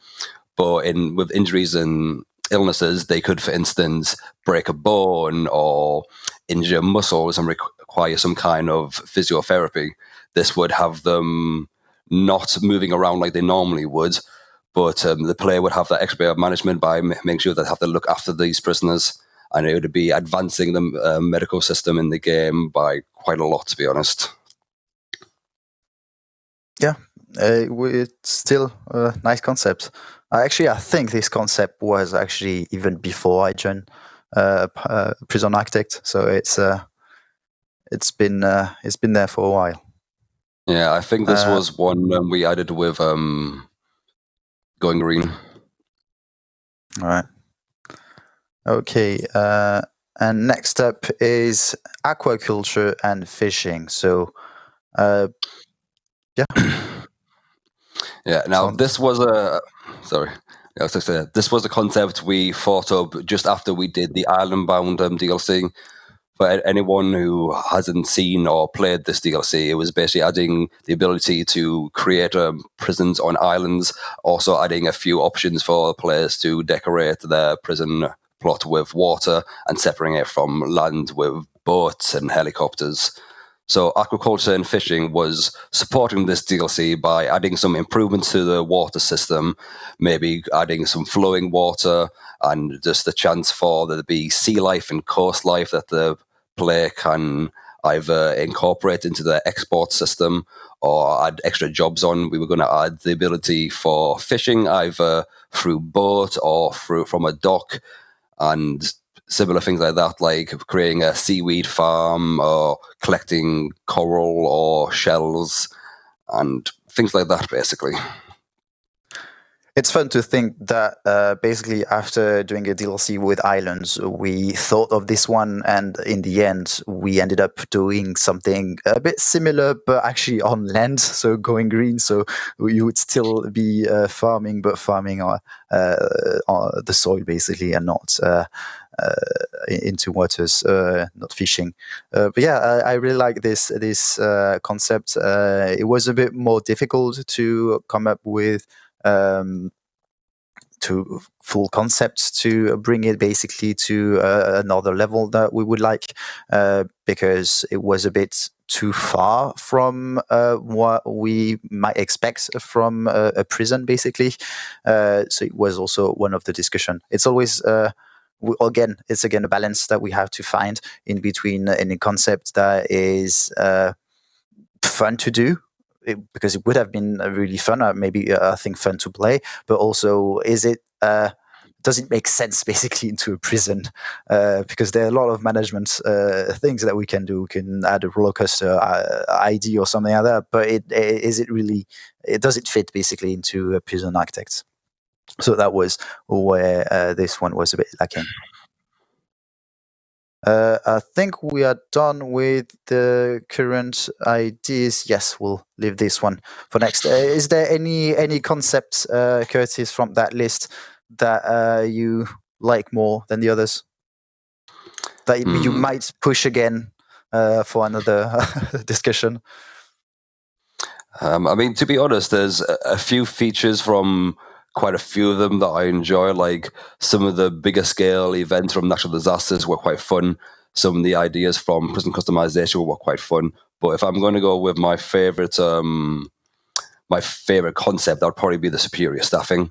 But with injuries and illnesses, they could, for instance, break a bone or injure muscles and require some kind of physiotherapy. This would have them not moving around like they normally would, but the player would have that extra bit of management by making sure they have to look after these prisoners, and it would be advancing the medical system in the game by quite a lot, to be honest. Yeah, it's still a nice concept. I think this concept was actually even before I joined Prison Architect, so it's been there for a while. Yeah, I think this was one we added with Going Green. All right. Okay. And next up is aquaculture and fishing. So, yeah. Yeah. Now, this was this was a concept we thought of just after we did the Island-bound DLC. For anyone who hasn't seen or played this DLC, it was basically adding the ability to create prisons on islands, also adding a few options for players to decorate their prison plot with water and separating it from land with boats and helicopters. So aquaculture and fishing was supporting this DLC by adding some improvements to the water system, maybe adding some flowing water and just the chance for there to be sea life and coast life that the player can either incorporate into the export system or add extra jobs on. We were going to add the ability for fishing either through boat or from a dock, and similar things like that, like creating a seaweed farm or collecting coral or shells and things like that, basically. It's fun to think that basically after doing a DLC with islands, we thought of this one, and in the end, we ended up doing something a bit similar, but actually on land, so going green. So you would still be farming, but farming on the soil, basically, and not into waters, not fishing. But yeah, I really like this concept. It was a bit more difficult to come up with to full concepts to bring it basically to another level that we would like, because it was a bit too far from what we might expect from a prison, basically. So it was also one of the discussion. It's always it's again a balance that we have to find in between any concept that is fun to do, because it would have been really fun, maybe I think fun to play, but also is it does it make sense basically into a prison? Because there are a lot of management things that we can do. We can add a roller coaster ID or something like that, but does it fit basically into a prison architect? So that was where this one was a bit lacking. I think we are done with the current ideas. Yes, we'll leave this one for next. Is there any concepts, Curtis, from that list that you like more than the others? That you might push again for another discussion? I mean, to be honest, there's a few features from quite a few of them that I enjoy. Like some of the bigger scale events from natural disasters were quite fun. Some of the ideas from prison customization were quite fun. But if I'm going to go with my favorite concept, that would probably be the superior staffing,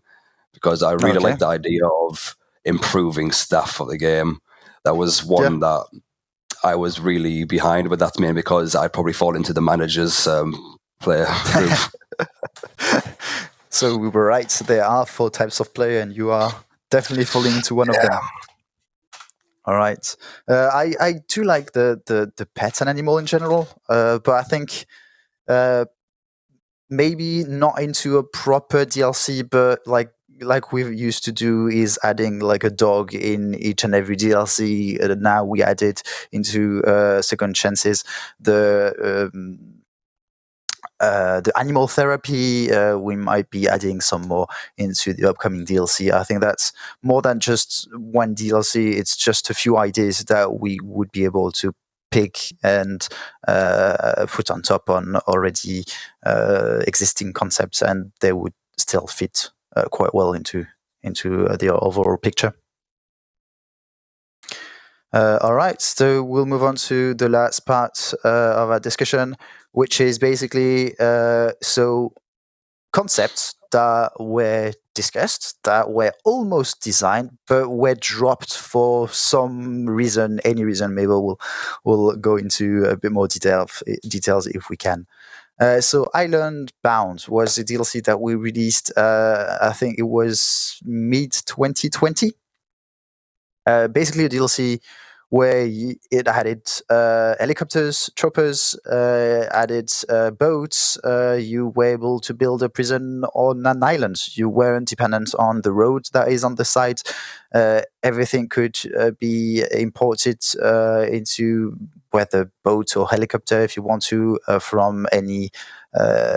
because I really like the idea of improving staff for the game. That was one that I was really behind, but that's mainly because I probably fall into the manager's player group. So we were right. There are 4 types of player, and you are definitely falling into one of them. All right. I do like the pet and animal in general, but I think maybe not into a proper DLC, but like we used to do, is adding like a dog in each and every DLC. Now we added into Second Chances the animal therapy. We might be adding some more into the upcoming DLC. I think that's more than just one DLC. It's just a few ideas that we would be able to pick and put on top on already existing concepts, and they would still fit quite well into the overall picture. All right, so we'll move on to the last part of our discussion, which is basically concepts that were discussed, that were almost designed, but were dropped for some reason, any reason. Maybe we'll go into a bit more details if we can. So Island Bound was a DLC that we released, I think it was mid-2020. Basically a DLC where it added helicopters, choppers, added boats. You were able to build a prison on an island. You weren't dependent on the road that is on the site. Everything could be imported into whether boat or helicopter, if you want to, from any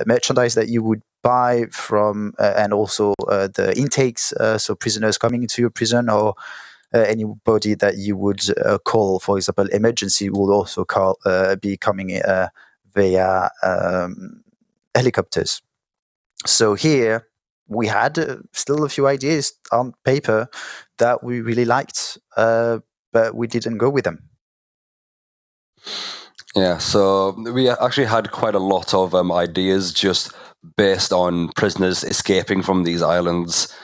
merchandise that you would buy from, and also the intakes, so prisoners coming into your prison, or anybody that you would call, for example, emergency, will also be coming via helicopters. So here we had still a few ideas on paper that we really liked, but we didn't go with them. Yeah, so we actually had quite a lot of ideas just based on prisoners escaping from these islands.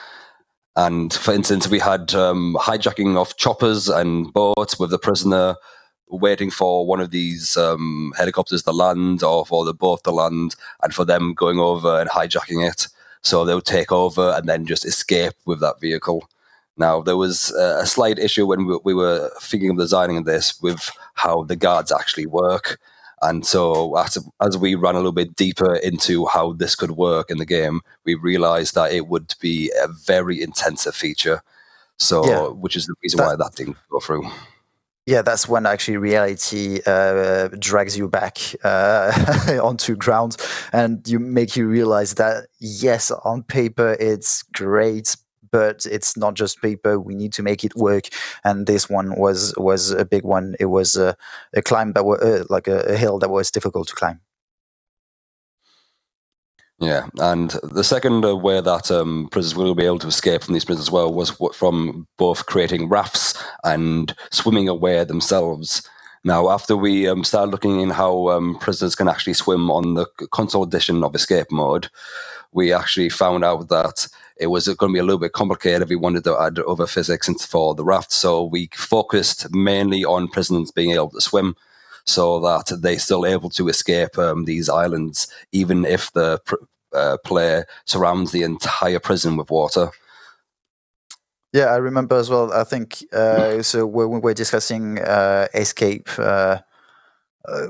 And for instance, we had hijacking of choppers and boats with the prisoner waiting for one of these helicopters to land, or for the boat to land, and for them going over and hijacking it. So they would take over and then just escape with that vehicle. Now, there was a slight issue when we were thinking of designing this with how the guards actually work. And so as we ran a little bit deeper into how this could work in the game, we realized that it would be a very intensive feature. So, which is the reason why that didn't go through. Yeah, that's when actually reality drags you back onto ground, and make you realize that, yes, on paper it's great, but it's not just paper. We need to make it work, and this one was a big one. It was a climb that was like a hill that was difficult to climb. Yeah, and the second way that prisoners will be able to escape from these prisons as well was from both creating rafts and swimming away themselves. Now, after we started looking in how prisoners can actually swim on the console edition of Escape Mode, we actually found out that it was going to be a little bit complicated if we wanted to add other physics for the raft. So we focused mainly on prisoners being able to swim, so that they're still able to escape these islands, even if the player surrounds the entire prison with water. Yeah, I remember as well. I think so when we were discussing escape,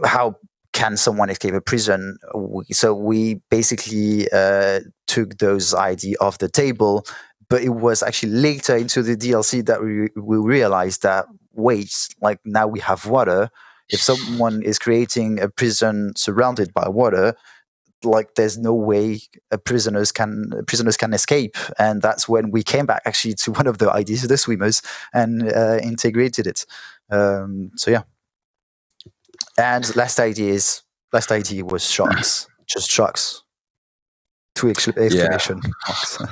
how can someone escape a prison? So we basically took those ideas off the table, but it was actually later into the DLC that we realized that wait, like now we have water. If someone is creating a prison surrounded by water, like there's no way prisoners can escape, and that's when we came back actually to one of the ideas of the swimmers and integrated it. So yeah, and last idea was sharks, just sharks. Two exclamation marks.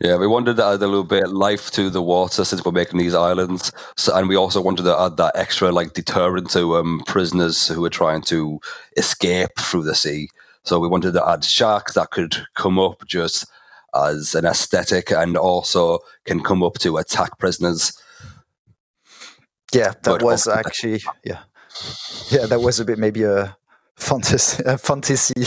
Yeah, we wanted to add a little bit of life to the water since we're making these islands, and we also wanted to add that extra like deterrent to prisoners who are trying to escape through the sea. So we wanted to add sharks that could come up just as an aesthetic and also can come up to attack prisoners. Yeah, that was actually that was a bit maybe a fantasy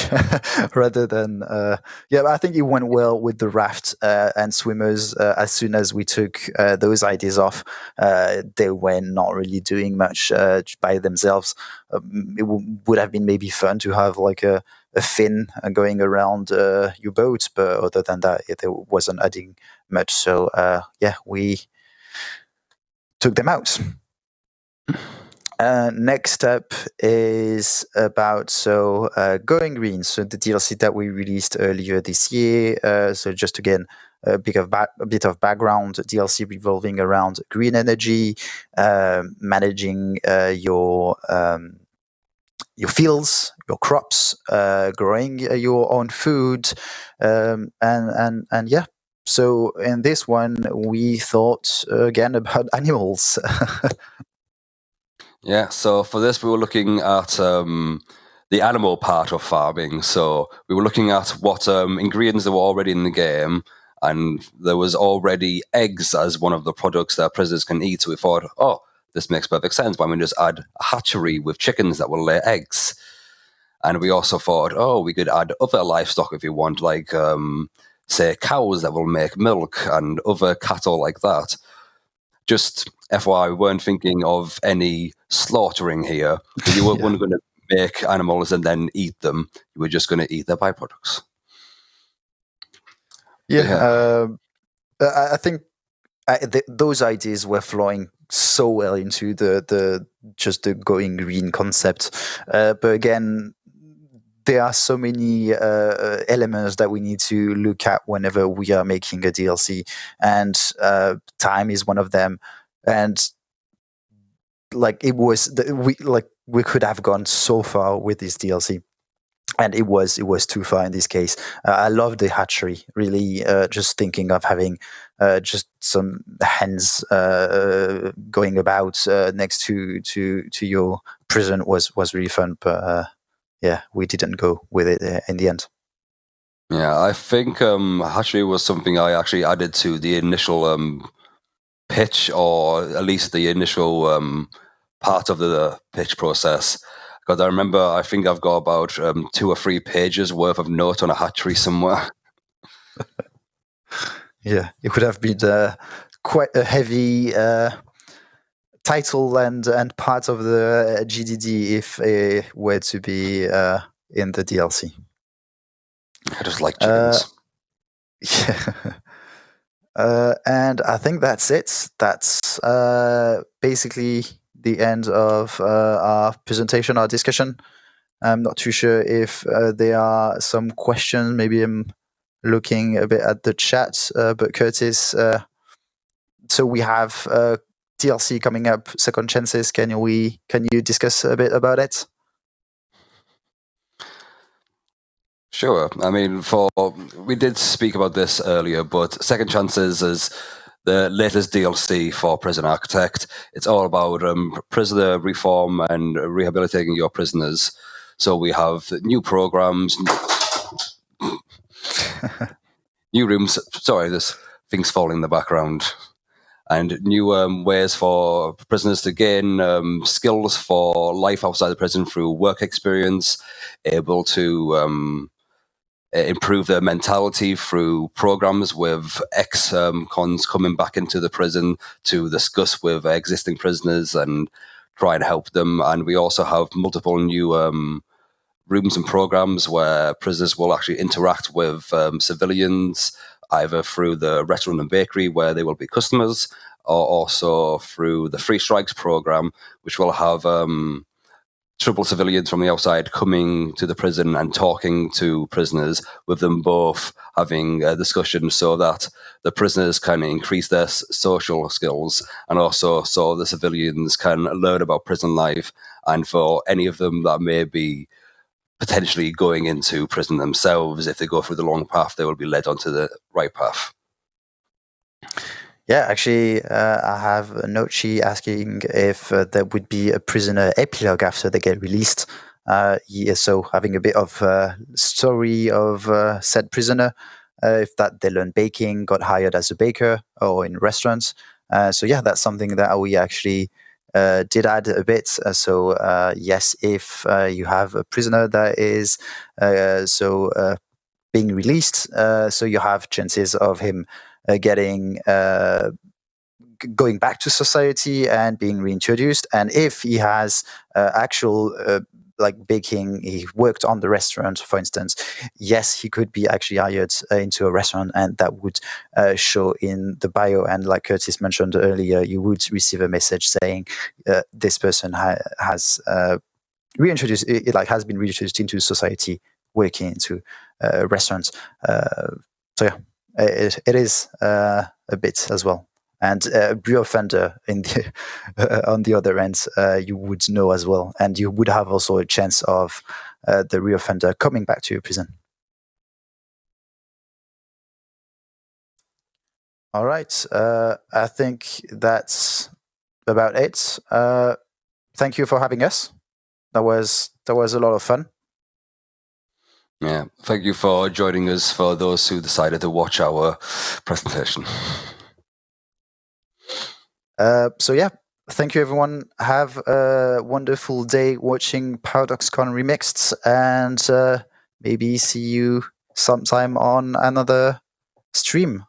rather than I think it went well with the raft and swimmers. As soon as we took those ideas off, they were not really doing much by themselves. It would have been maybe fun to have like a fin going around your boat, but other than that it wasn't adding much, so we took them out. Next up is about Going Green, so the DLC that we released earlier this year. So just again, a bit of background, DLC revolving around green energy, managing your fields, your crops, growing your own food, and yeah. So in this one, we thought again about animals. Yeah, so for this, we were looking at the animal part of farming. So we were looking at what ingredients there were already in the game, and there was already eggs as one of the products that prisoners can eat. So we thought, oh, this makes perfect sense. Why don't we just add a hatchery with chickens that will lay eggs? And we also thought, oh, we could add other livestock if you want, like, say, cows that will make milk and other cattle like that. Just FYI, we weren't thinking of any slaughtering here. You weren't going to make animals and then eat them. You were just going to eat their byproducts. I think those ideas were flowing so well into the Going Green concept. But again, there are so many elements that we need to look at whenever we are making a DLC, and time is one of them. And like it was, we could have gone so far with this DLC, and it was too far in this case. I love the hatchery. Really, just thinking of having just some hens going about next to your prison was really fun. But we didn't go with it in the end. Yeah, I think hatchery was something I actually added to the initial pitch, or at least the initial part of the pitch process. Because I remember, I think I've got about 2 or 3 pages worth of notes on a hatchery somewhere. Yeah, it would have been quite a heavy title and part of the GDD if it were to be in the DLC. I just like chickens. And I think that's it. That's basically the end of our presentation, our discussion. I'm not too sure if there are some questions. Maybe I'm looking a bit at the chat, but Curtis, so we have DLC coming up, Second Chances. Can you discuss a bit about it? Sure. I mean, we did speak about this earlier, but Second Chances is the latest DLC for Prison Architect. It's all about prisoner reform and rehabilitating your prisoners. So we have new programs, new rooms. Sorry, there's things falling in the background. And new ways for prisoners to gain skills for life outside the prison through work experience, able to improve their mentality through programs with ex-cons coming back into the prison to discuss with existing prisoners and try and help them. And we also have multiple new rooms and programs where prisoners will actually interact with civilians, either through the restaurant and bakery where they will be customers, or also through the Free Strikes program, which will have troubled civilians from the outside coming to the prison and talking to prisoners, with them both having a discussion so that the prisoners can increase their social skills, and also so the civilians can learn about prison life. And for any of them that may be potentially going into prison themselves, if they go through the long path, they will be led onto the right path. Yeah, actually, I have a note she asking if there would be a prisoner epilogue after they get released. So having a bit of story of said prisoner, if that they learn baking, got hired as a baker or in restaurants. So yeah, that's something that we actually did add a bit. So yes, if you have a prisoner that is being released, so you have chances of him getting going back to society and being reintroduced. And if he has actual like baking, he worked on the restaurant, for instance, yes, he could be actually hired into a restaurant, and that would show in the bio. And like Curtis mentioned earlier, you would receive a message saying this person has reintroduced, has been reintroduced into society, working into restaurants. So yeah, it is a bit as well. And reoffender in the on the other end, you would know as well, and you would have also a chance of the reoffender coming back to your prison. All right, I think that's about it. Thank you for having us. That was a lot of fun. Yeah, thank you for joining us, for those who decided to watch our presentation. So yeah, thank you everyone. Have a wonderful day watching PDXCON Remixed, and maybe see you sometime on another stream.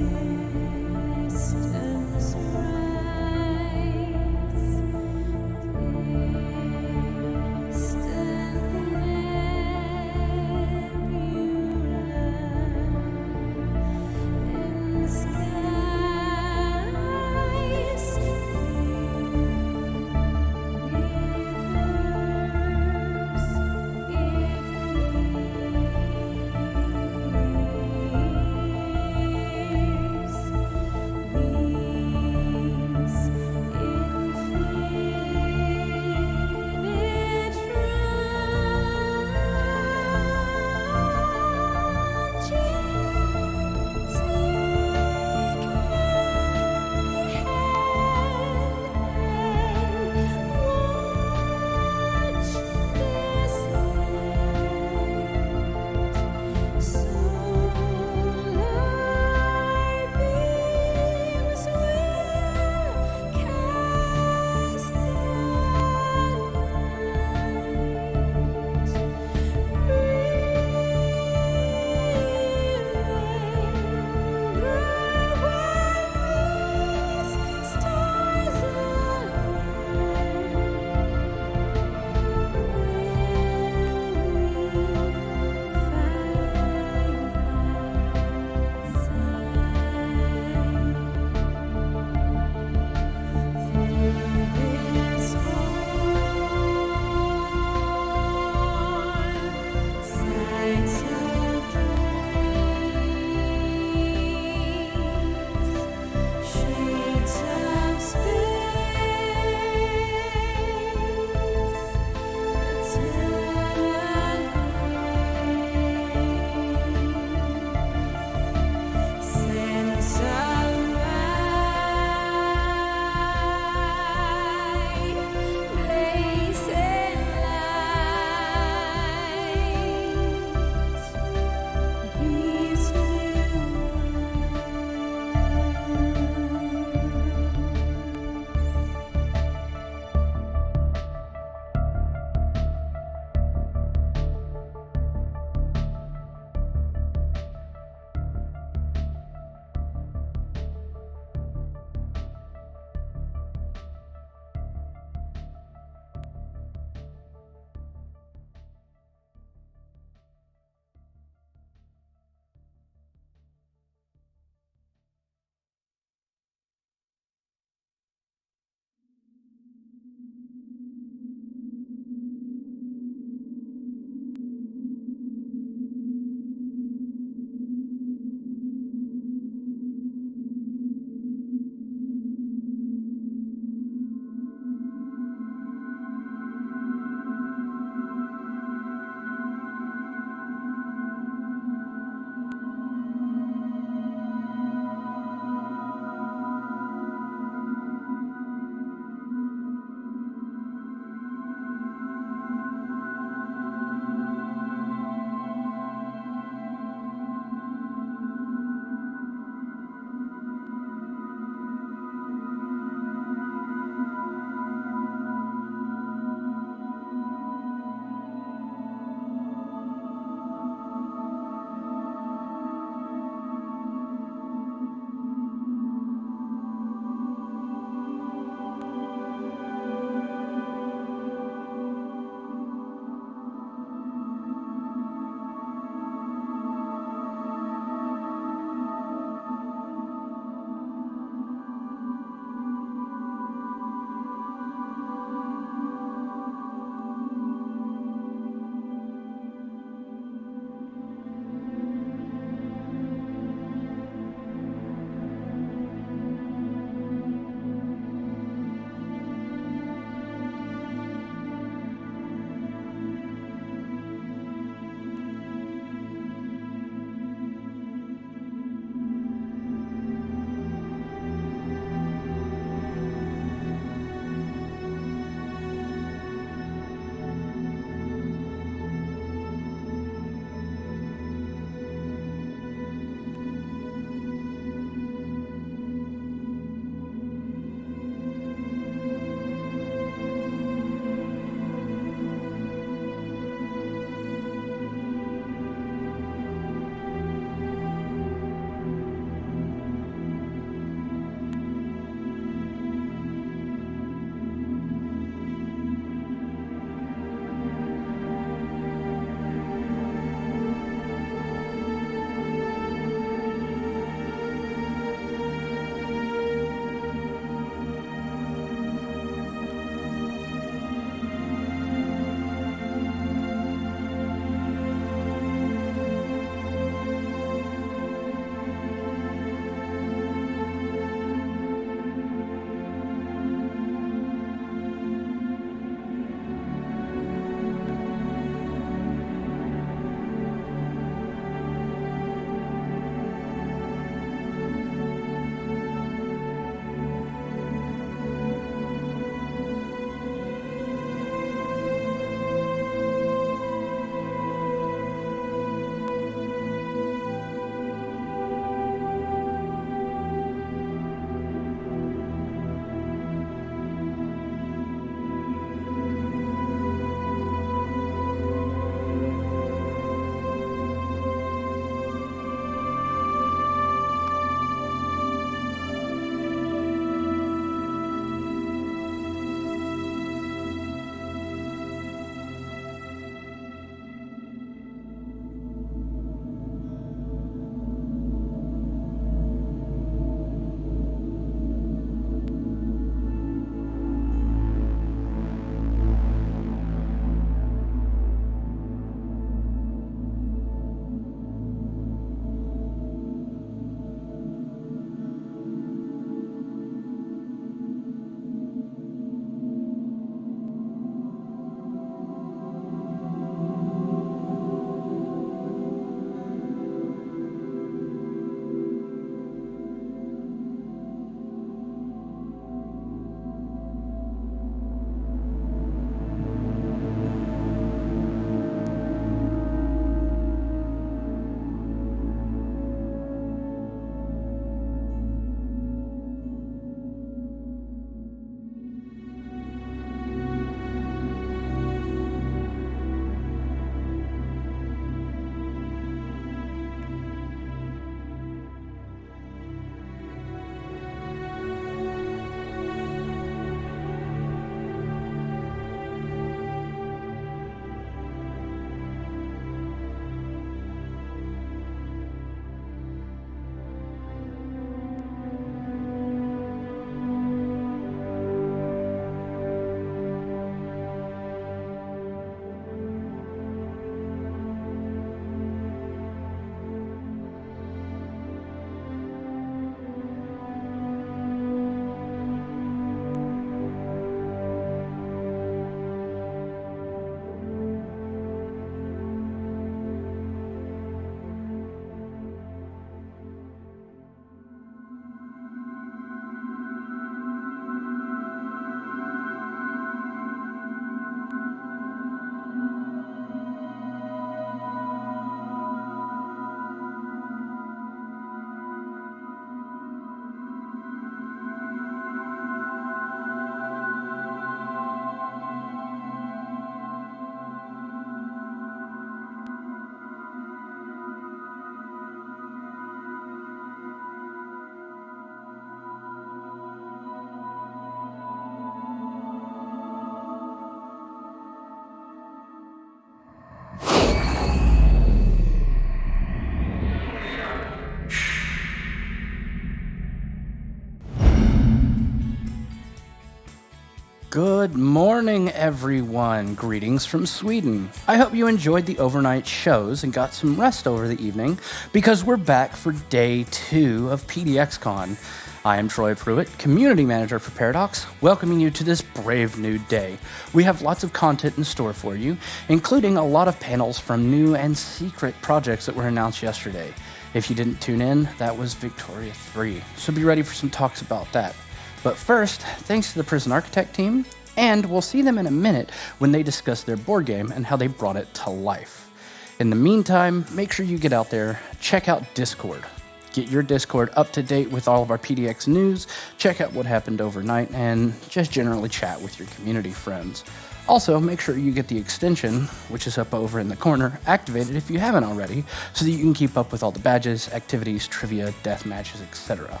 Good morning, everyone. Greetings from Sweden. I hope you enjoyed the overnight shows and got some rest over the evening, because we're back for day 2 of PDXCON. I am Troy Pruitt, Community Manager for Paradox, welcoming you to this brave new day. We have lots of content in store for you, including a lot of panels from new and secret projects that were announced yesterday. If you didn't tune in, that was Victoria 3, so be ready for some talks about that. But first, thanks to the Prison Architect team, and we'll see them in a minute when they discuss their board game and how they brought it to life. In the meantime, make sure you get out there, check out Discord. Get your Discord up to date with all of our PDX news, check out what happened overnight, and just generally chat with your community friends. Also, make sure you get the extension, which is up over in the corner, activated if you haven't already, so that you can keep up with all the badges, activities, trivia, death matches, etc.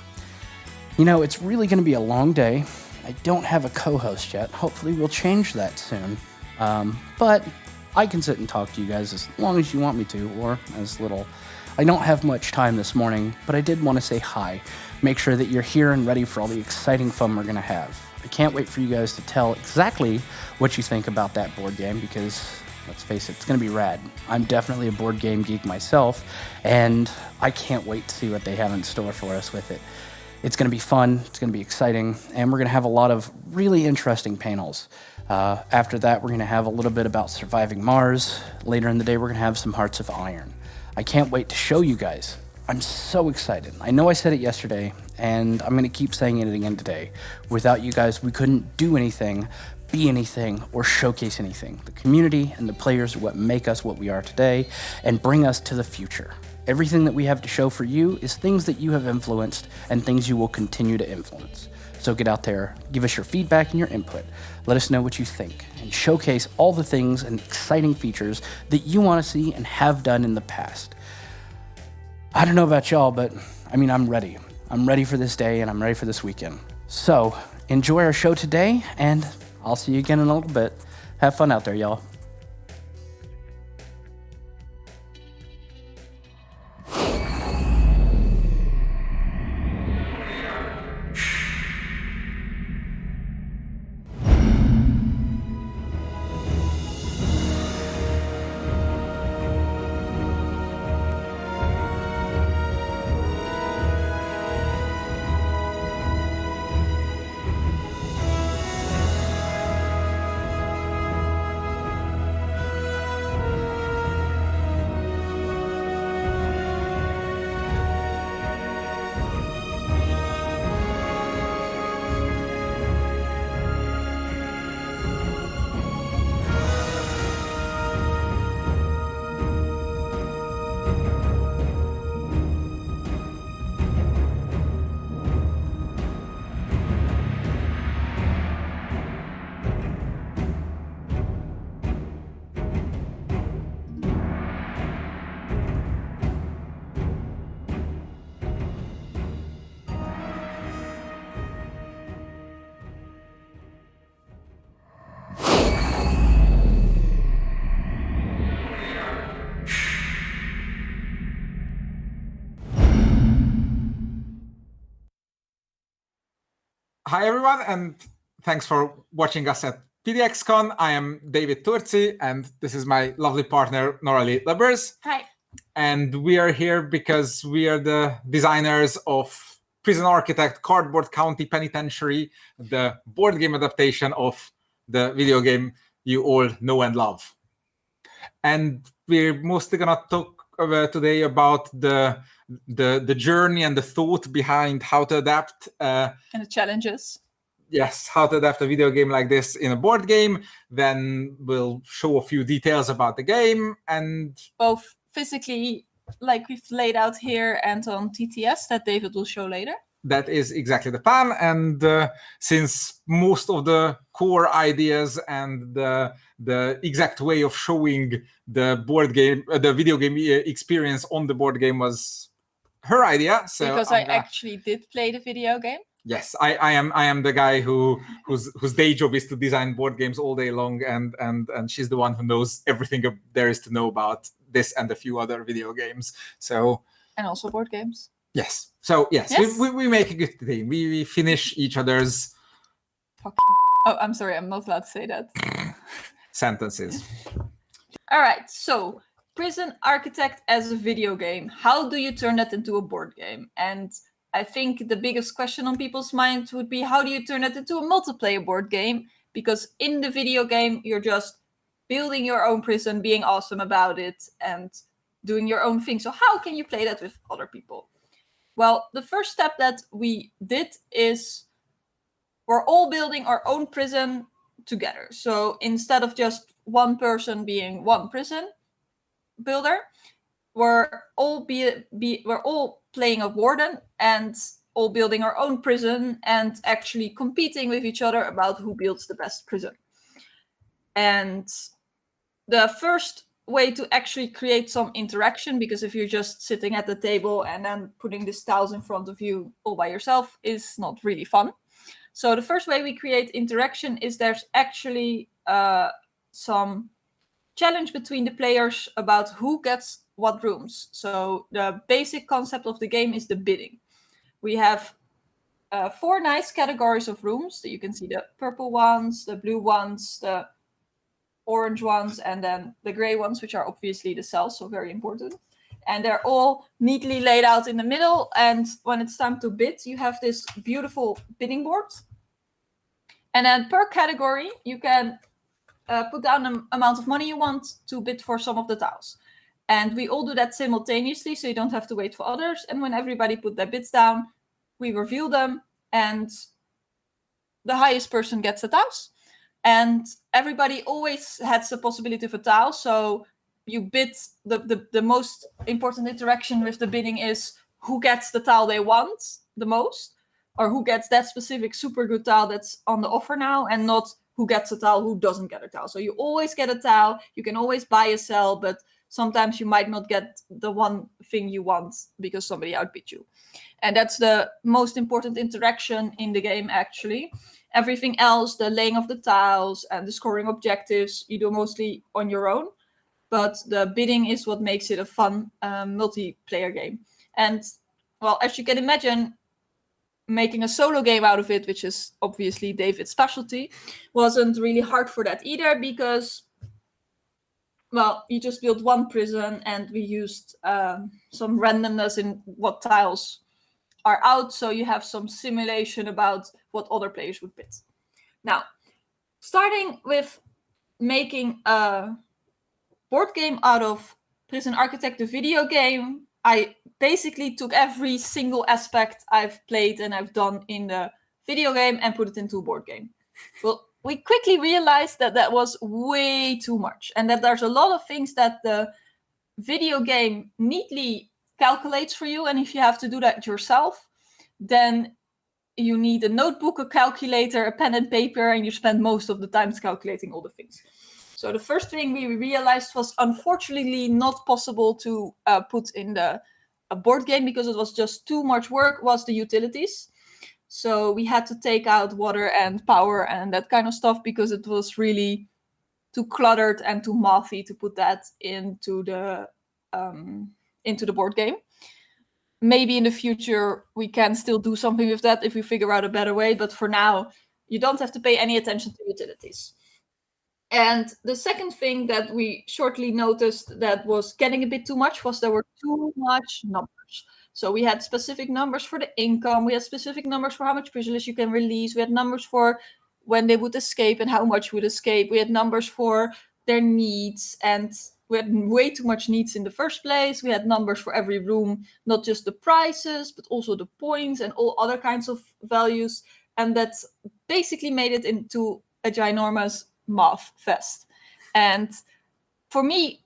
You know, it's really going to be a long day. I don't have a co-host yet. Hopefully we'll change that soon. But I can sit and talk to you guys as long as you want me to, or as little. I don't have much time this morning, but I did want to say hi. Make sure that you're here and ready for all the exciting fun we're going to have. I can't wait for you guys to tell exactly what you think about that board game, because, let's face it, it's going to be rad. I'm definitely a board game geek myself, and I can't wait to see what they have in store for us with it. It's going to be fun, it's going to be exciting, and we're going to have a lot of really interesting panels. After that, we're going to have a little bit about surviving Mars. Later in the day, we're going to have some Hearts of Iron. I can't wait to show you guys. I'm so excited. I know I said it yesterday, and I'm going to keep saying it again today. Without you guys, we couldn't do anything, be anything, or showcase anything. The community and the players are what make us what we are today and bring us to the future. Everything that we have to show for you is things that you have influenced and things you will continue to influence. So get out there, give us your feedback and your input. Let us know what you think, and showcase all the things and exciting features that you want to see and have done in the past. I don't know about y'all, but I mean, I'm ready. I'm ready for this day, and I'm ready for this weekend. So enjoy our show today, and I'll see you again in a little bit. Have fun out there, y'all. Hi everyone, and thanks for watching us at PDXCon. I am David Turci, and this is my lovely partner, Noralie Lebers. Hi. And we are here because we are the designers of Prison Architect Cardboard County Penitentiary, the board game adaptation of the video game you all know and love. And we're mostly gonna talk today about the journey and the thought behind how to adapt and the challenges. Yes, how to adapt a video game like this in a board game. Then we'll show a few details about the game, and both physically, like we've laid out here, and on TTS that David will show later. That is exactly the plan. And since most of the core ideas and the exact way of showing the board game, the video game experience on the board game was her idea. So because I actually did play the video game. Yes, I am the guy whose day job is to design board games all day long, and she's the one who knows everything there is to know about this and a few other video games. So and also board games. Yes. So yes. We make a good team. We finish each other's Oh, I'm sorry, I'm not allowed to say that. Sentences. All right, so Prison Architect as a video game. How do you turn that into a board game? And I think the biggest question on people's minds would be, how do you turn that into a multiplayer board game? Because in the video game, you're just building your own prison, being awesome about it, and doing your own thing. So how can you play that with other people? Well, the first step that we did is we're all building our own prison together. So instead of just one person being one prison builder, we're all playing a warden and all building our own prison and actually competing with each other about who builds the best prison. And the first way to actually create some interaction, because if you're just sitting at the table and then putting these tiles in front of you all by yourself is not really fun. So the first way we create interaction is there's actually some challenge between the players about who gets what rooms. So the basic concept of the game is the bidding. We have 4 nice categories of rooms. So you can see the purple ones, the blue ones, the orange ones, and then the gray ones, which are obviously the cells, so very important. And they're all neatly laid out in the middle. And when it's time to bid, you have this beautiful bidding board. And then per category, you can put down the amount of money you want to bid for some of the tiles. And we all do that simultaneously, so you don't have to wait for others. And when everybody put their bids down, we reveal them, and the highest person gets the tiles. And everybody always has the possibility of a tile. So you bid, the most important interaction with the bidding is who gets the tile they want the most, or who gets that specific super good tile that's on the offer now, and not who gets a tile, who doesn't get a tile. So you always get a tile, you can always buy a sell, but sometimes you might not get the one thing you want because somebody outbid you. And that's the most important interaction in the game, actually. Everything else, the laying of the tiles and the scoring objectives, you do mostly on your own. But the bidding is what makes it a fun multiplayer game. And, well, as you can imagine, making a solo game out of it, which is obviously David's specialty, wasn't really hard for that either, because, well, you just built one prison and we used some randomness in what tiles are out, so you have some simulation about what other players would bid. Now, starting with making a board game out of Prison Architect, the video game, I basically took every single aspect I've played and I've done in the video game and put it into a board game. Well, we quickly realized that that was way too much, and that there's a lot of things that the video game neatly calculates for you, and if you have to do that yourself, then you need a notebook, a calculator, a pen and paper, and you spend most of the time calculating all the things. So the first thing we realized was unfortunately not possible to put in a board game, because it was just too much work, was the utilities. So we had to take out water and power and that kind of stuff, because it was really too cluttered and too mathy to put that into the board game. Maybe in the future we can still do something with that if we figure out a better way, but for now you don't have to pay any attention to utilities. And the second thing that we shortly noticed that was getting a bit too much was there were too much numbers. So we had specific numbers for the income, we had specific numbers for how much prisoners you can release, we had numbers for when they would escape and how much would escape, we had numbers for their needs, and we had way too much needs in the first place. We had numbers for every room, not just the prices, but also the points and all other kinds of values. And that basically made it into a ginormous math fest. And for me,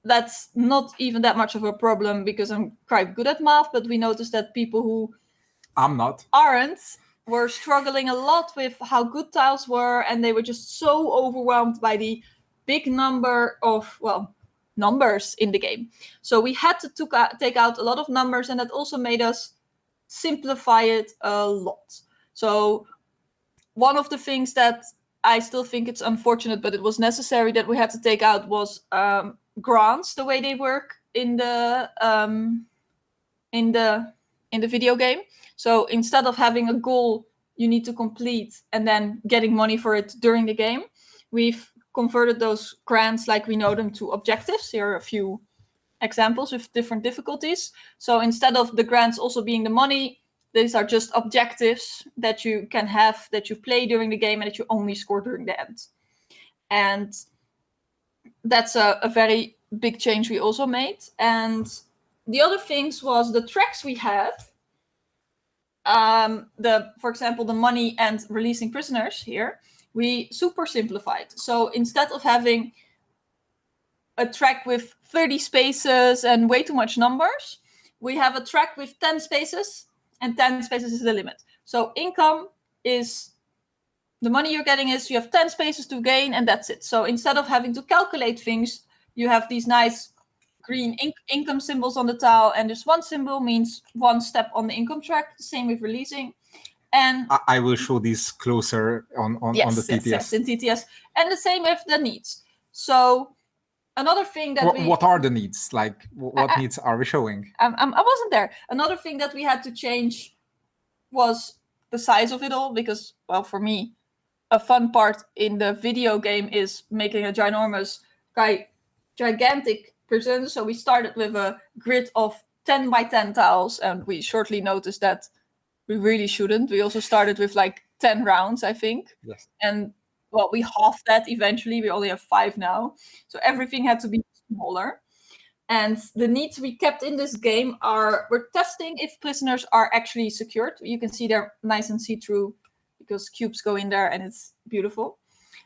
that's not even that much of a problem, because I'm quite good at math, but we noticed that people who aren't were struggling a lot with how good tiles were, and they were just so overwhelmed by the big number of, well, numbers in the game. So we had to take out a lot of numbers, and that also made us simplify it a lot. So one of the things that I still think it's unfortunate, but it was necessary, that we had to take out was grants, the way they work in the video game. So instead of having a goal you need to complete and then getting money for it during the game. We've converted those grants like we know them to objectives. Here are a few examples with different difficulties. So instead of the grants also being the money, these are just objectives that you can have, that you play during the game and that you only score during the end. And that's a very big change we also made. And the other things was the tracks we had. For example, the money and releasing prisoners here, we super simplified. So instead of having a track with 30 spaces and way too much numbers, we have a track with 10 spaces, and 10 spaces is the limit. So income is the money you're getting is you have 10 spaces to gain, and that's it. So instead of having to calculate things, you have these nice green income symbols on the tile, and this one symbol means one step on the income track. The same with releasing. And I will show this closer on the TTS. Yes, in TTS. And the same with the needs. So another thing that what are the needs? Like, what needs are we showing? I wasn't there. Another thing that we had to change was the size of it all, because, well, for me, a fun part in the video game is making a gigantic prison. So we started with a grid of 10 by 10 tiles, and we shortly noticed that we really shouldn't. We also started with like 10 rounds, I think. Yes. And well, we halved that eventually. We only have 5 now. So everything had to be smaller. And the needs we kept in this game are, we're testing if prisoners are actually secured. You can see they're nice and see-through because cubes go in there and it's beautiful.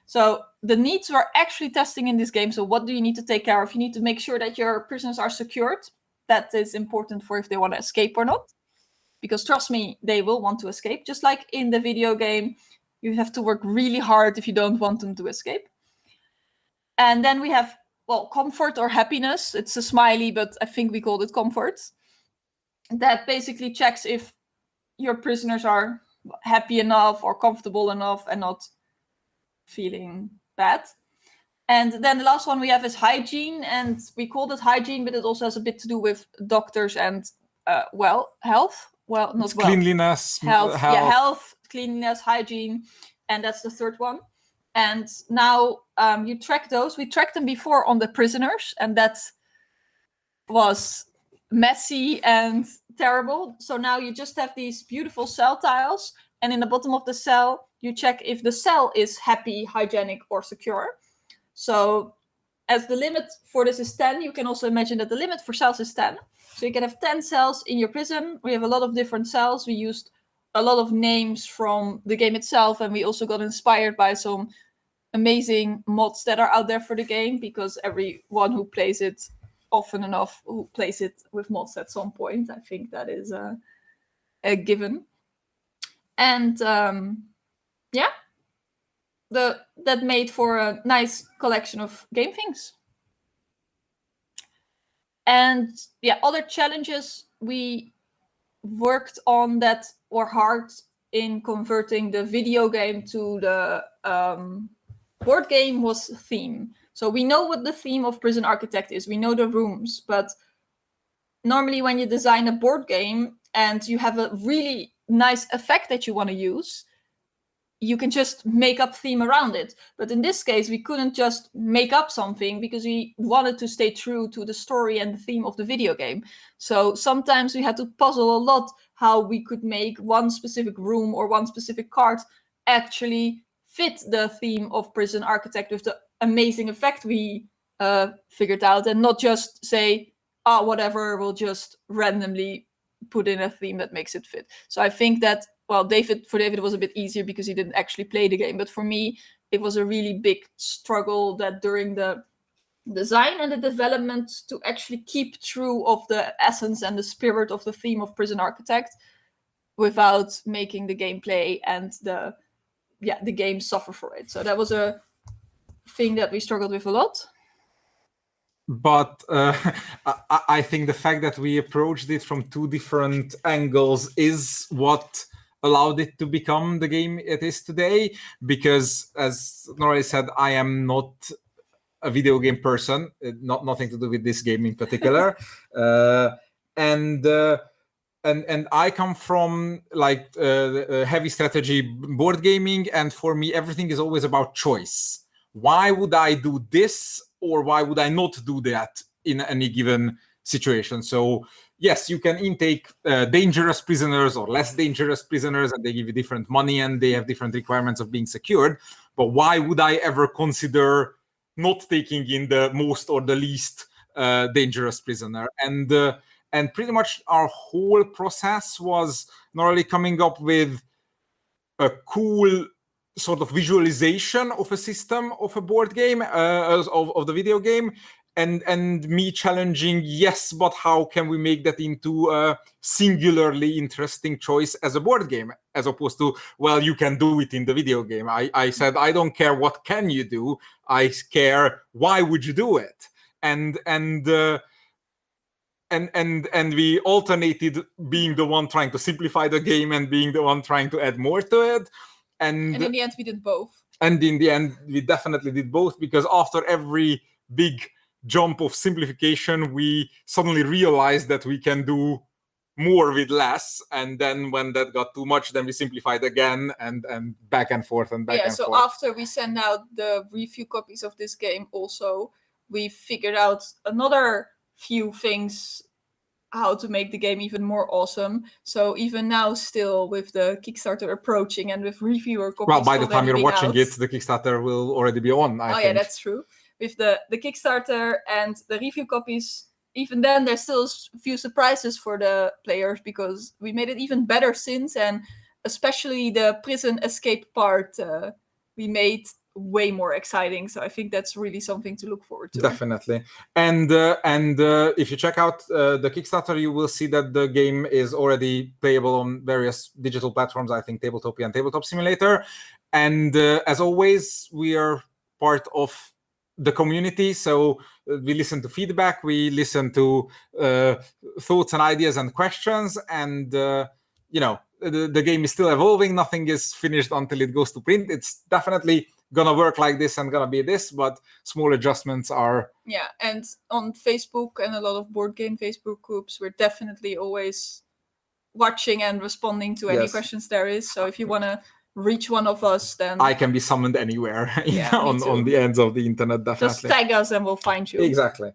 So the needs we're actually testing in this game. So what do you need to take care of? You need to make sure that your prisoners are secured. That is important for if they want to escape or not. Because trust me, they will want to escape. Just like in the video game, you have to work really hard if you don't want them to escape. And then we have, well, comfort or happiness. It's a smiley, but I think we called it comfort. That basically checks if your prisoners are happy enough or comfortable enough and not feeling bad. And then the last one we have is hygiene, and we called it hygiene, but it also has a bit to do with doctors and health. Well, not well. Cleanliness, health. Yeah, health, cleanliness, hygiene, and that's the third one. And now you track those. We tracked them before on the prisoners, and that was messy and terrible. So now you just have these beautiful cell tiles, and in the bottom of the cell, you check if the cell is happy, hygienic, or secure. So as the limit for this is 10, you can also imagine that the limit for cells is 10. So you can have 10 cells in your prison. We have a lot of different cells. We used a lot of names from the game itself, and we also got inspired by some amazing mods that are out there for the game, because everyone who plays it often enough, who plays it with mods at some point, I think that is a given. And that made for a nice collection of game things. And yeah, other challenges we worked on that were hard in converting the video game to the board game was theme. So we know what the theme of Prison Architect is. We know the rooms, but normally when you design a board game and you have a really nice effect that you want to use, you can just make up theme around it. But in this case, we couldn't just make up something because we wanted to stay true to the story and the theme of the video game. So sometimes we had to puzzle a lot how we could make one specific room or one specific card actually fit the theme of Prison Architect with the amazing effect we figured out, and not just say, oh, whatever, we'll just randomly put in a theme that makes it fit. So I think that, well, for David, it was a bit easier because he didn't actually play the game. But for me, it was a really big struggle that during the design and the development to actually keep true of the essence and the spirit of the theme of Prison Architect without making the gameplay and the game suffer for it. So that was a thing that we struggled with a lot. But I think the fact that we approached it from 2 different angles is what allowed it to become the game it is today. Because, as Nora said, I am not a video game person, nothing to do with this game in particular. And and I come from like heavy strategy board gaming, and for me everything is always about choice. Why would I do this, or why would I not do that in any given situation? So yes, you can intake dangerous prisoners or less dangerous prisoners, and they give you different money and they have different requirements of being secured. But why would I ever consider not taking in the most or the least dangerous prisoner? And pretty much our whole process was not only coming up with a cool sort of visualization of a system of a board game, of the video game, and me challenging, yes, but how can we make that into a singularly interesting choice as a board game, as opposed to, well, you can do it in the video game. I said, I don't care what can you do, I care why would you do it. And we alternated being the one trying to simplify the game and being the one trying to add more to it. And in the end, we did both. And in the end, we definitely did both, because after every big jump of simplification, we suddenly realized that we can do more with less. And then when that got too much, then we simplified again, and back and forth and back and forth. Yeah, so after we sent out the review copies of this game also, we figured out another few things how to make the game even more awesome. So even now, still with the Kickstarter approaching and with reviewer copies, well, by the time you're watching out, it, the Kickstarter will already be on. I think. Yeah, that's true. With the Kickstarter and the review copies, even then there's still a few surprises for the players, because we made it even better since, and especially the prison escape part we made way more exciting. So I think that's really something to look forward to. Definitely. And if you check out the Kickstarter, you will see that the game is already playable on various digital platforms, I think Tabletopia and Tabletop Simulator. And as always, we are part of the community, so we listen to feedback, we listen to thoughts and ideas and questions, and the game is still evolving. Nothing is finished until it goes to print. It's definitely gonna work like this and gonna be this, but small adjustments are... Yeah, and on Facebook and a lot of board game Facebook groups, we're definitely always watching and responding to any questions there is. So if you want to reach one of us, then I can be summoned anywhere on the ends of the internet, definitely. Just tag us and we'll find you. Exactly.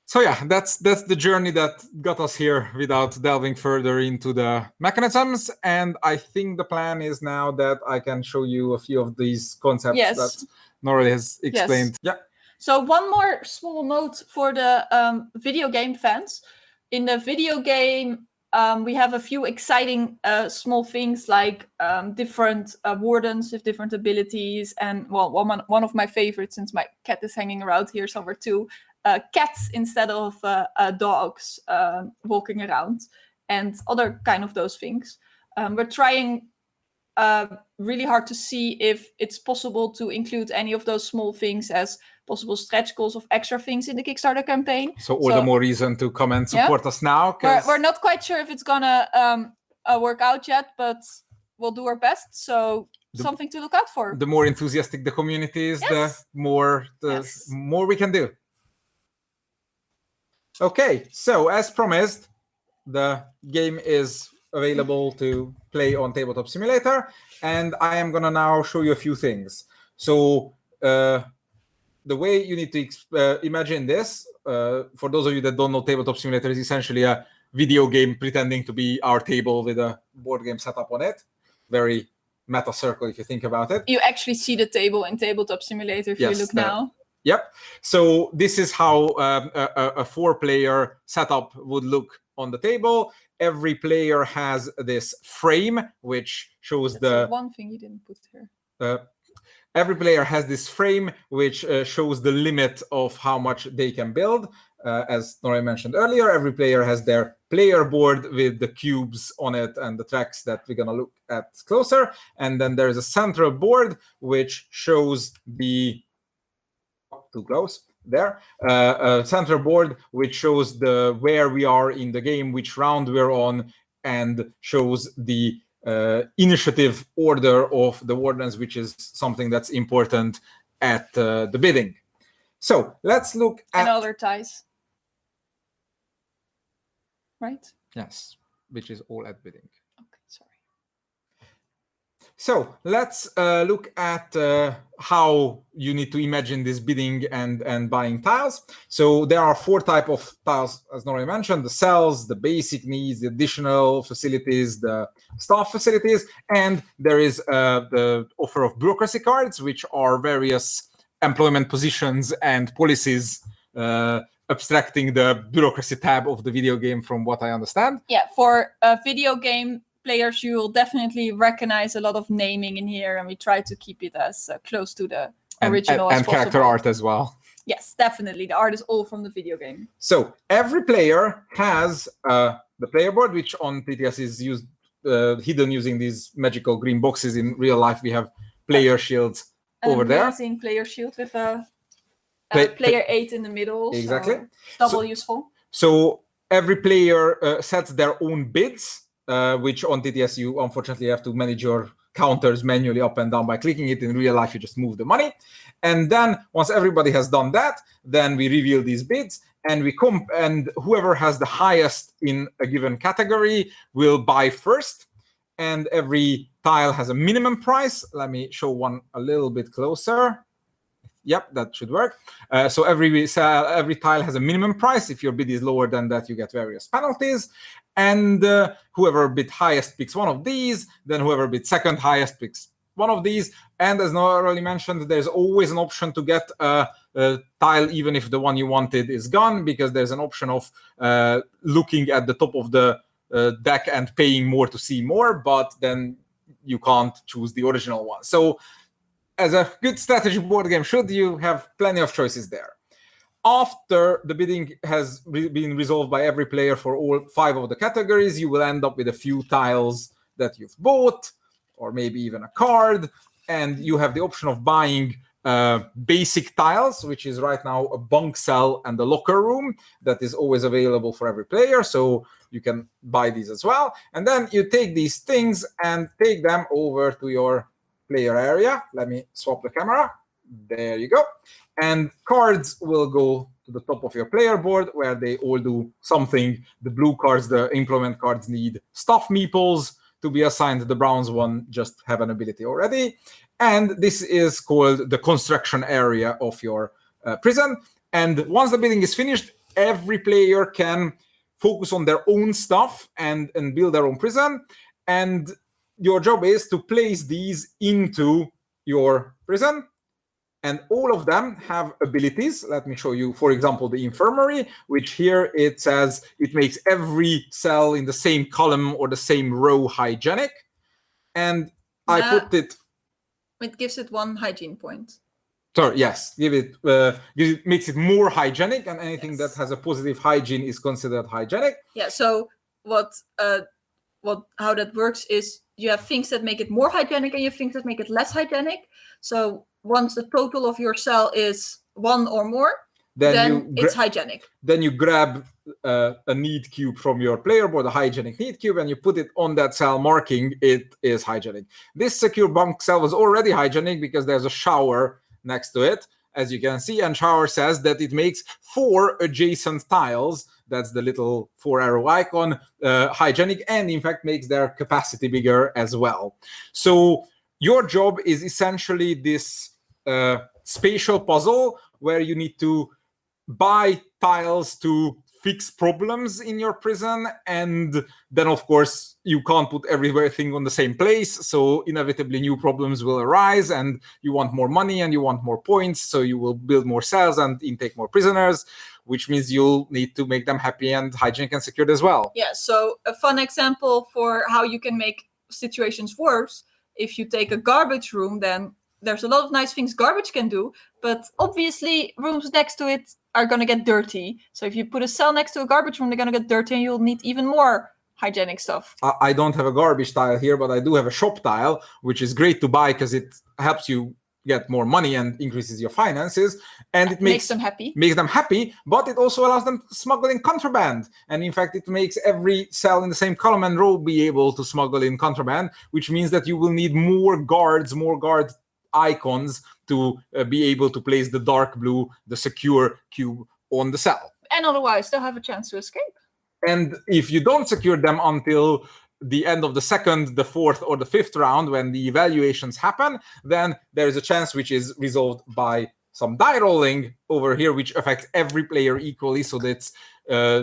So yeah, that's the journey that got us here without delving further into the mechanisms. And I think the plan is now that I can show you a few of these concepts that Nora has explained. Yes. Yeah. So one more small note for the video game fans. In the video game, we have a few exciting small things like different wardens with different abilities. And well, one of my favorites, since my cat is hanging around here somewhere too, cats instead of dogs walking around, and other kind of those things. We're trying really hard to see if it's possible to include any of those small things as possible stretch goals of extra things in the Kickstarter campaign. So all the more reason to come and support us now. We're not quite sure if it's gonna work out yet, but we'll do our best. So something to look out for. The more enthusiastic the community is, the more we can do. Okay, so as promised, the game is available to play on Tabletop Simulator, and I am gonna now show you a few things. So the way you need to imagine this, for those of you that don't know, Tabletop Simulator is essentially a video game pretending to be our table with a board game setup on it. Very meta circle if you think about it. You actually see the table in Tabletop Simulator if you look now. Yep. So this is how a 4-player setup would look on the table. Every player has this frame, which shows one thing you didn't put here. Every player has this frame, which shows the limit of how much they can build. As Nora mentioned earlier, every player has their player board with the cubes on it and the tracks that we're going to look at closer. And then there's a central board, which shows the... too close there. A center board which shows where we are in the game, which round we're on, and shows the initiative order of the wardens, which is something that's important at the bidding. So let's look at... And other ties. Right? Yes. which is all at bidding. Okay, sorry. So let's look at how you need to imagine this bidding and buying tiles. So there are 4 types of tiles, as Nori mentioned: the cells, the basic needs, the additional facilities, the staff facilities, and there is the offer of bureaucracy cards, which are various employment positions and policies, abstracting the bureaucracy tab of the video game, from what I understand. Yeah, for a video game players, you will definitely recognize a lot of naming in here, and we try to keep it as close to the original as and character possible. art as well. Yes, definitely. The art is all from the video game. So every player has the player board, which on TTS is used hidden using these magical green boxes. In real life, we have player shields over there. Amazing player shield with a player 8 in the middle. Exactly. So double useful. So every player sets their own bids, which on TTS you unfortunately have to manage your counters manually up and down by clicking it. In real life, you just move the money. And then once everybody has done that, then we reveal these bids, and and whoever has the highest in a given category will buy first. And every tile has a minimum price. Let me show one a little bit closer. Yep, that should work. So every tile has a minimum price. If your bid is lower than that, you get various penalties. And whoever bid highest picks one of these. Then whoever bid second highest picks one of these. And as Noah already mentioned, there's always an option to get a tile even if the one you wanted is gone, because there's an option of looking at the top of the deck and paying more to see more, but then you can't choose the original one. So as a good strategy board game should, you have plenty of choices there. After the bidding has been resolved by every player for all 5 of the categories, you will end up with a few tiles that you've bought, or maybe even a card, and you have the option of buying basic tiles, which is right now a bunk cell and a locker room that is always available for every player, so you can buy these as well. And then you take these things and take them over to your player area. Let me swap the camera. There you go. And cards will go to the top of your player board, where they all do something. The blue cards, the implement cards, need stuff meeples to be assigned. The browns one just have an ability already. And this is called the construction area of your prison. And once the bidding is finished, every player can focus on their own stuff and build their own prison. And your job is to place these into your prison. And all of them have abilities. Let me show you, for example, the infirmary, which here it says it makes every cell in the same column or the same row hygienic. And I put it... It gives it 1 hygiene point. Sorry, yes, makes it more hygienic, and anything that has a positive hygiene is considered hygienic. Yeah, so how that works is you have things that make it more hygienic and you have things that make it less hygienic. So once the total of your cell is 1 or more, then it's hygienic. Then you grab a need cube from your player board, a hygienic need cube, and you put it on that cell, marking it is hygienic. This secure bunk cell was already hygienic because there's a shower next to it, as you can see, and shower says that it makes 4 adjacent tiles, that's the little 4-arrow icon, hygienic, and in fact makes their capacity bigger as well. So your job is essentially this spatial puzzle where you need to buy tiles to fix problems in your prison, and then of course you can't put everything on the same place, so inevitably new problems will arise, and you want more money and you want more points, so you will build more cells and intake more prisoners, which means you'll need to make them happy and hygienic and secured as well. Yeah, so a fun example for how you can make situations worse, if you take a garbage room, then there's a lot of nice things garbage can do, but obviously rooms next to it are going to get dirty. So if you put a cell next to a garbage room, they're going to get dirty and you'll need even more hygienic stuff. I don't have a garbage tile here, but I do have a shop tile, which is great to buy because it helps you get more money and increases your finances, and it makes them happy. Makes them happy, but it also allows them to smuggle in contraband. And in fact, it makes every cell in the same column and row be able to smuggle in contraband, which means that you will need more guard icons to be able to place the dark blue, the secure cube on the cell. And otherwise, they'll have a chance to escape. And if you don't secure them until the end of the second, the fourth, or the fifth round, when the evaluations happen, then there is a chance which is resolved by some die rolling over here, which affects every player equally, so that it's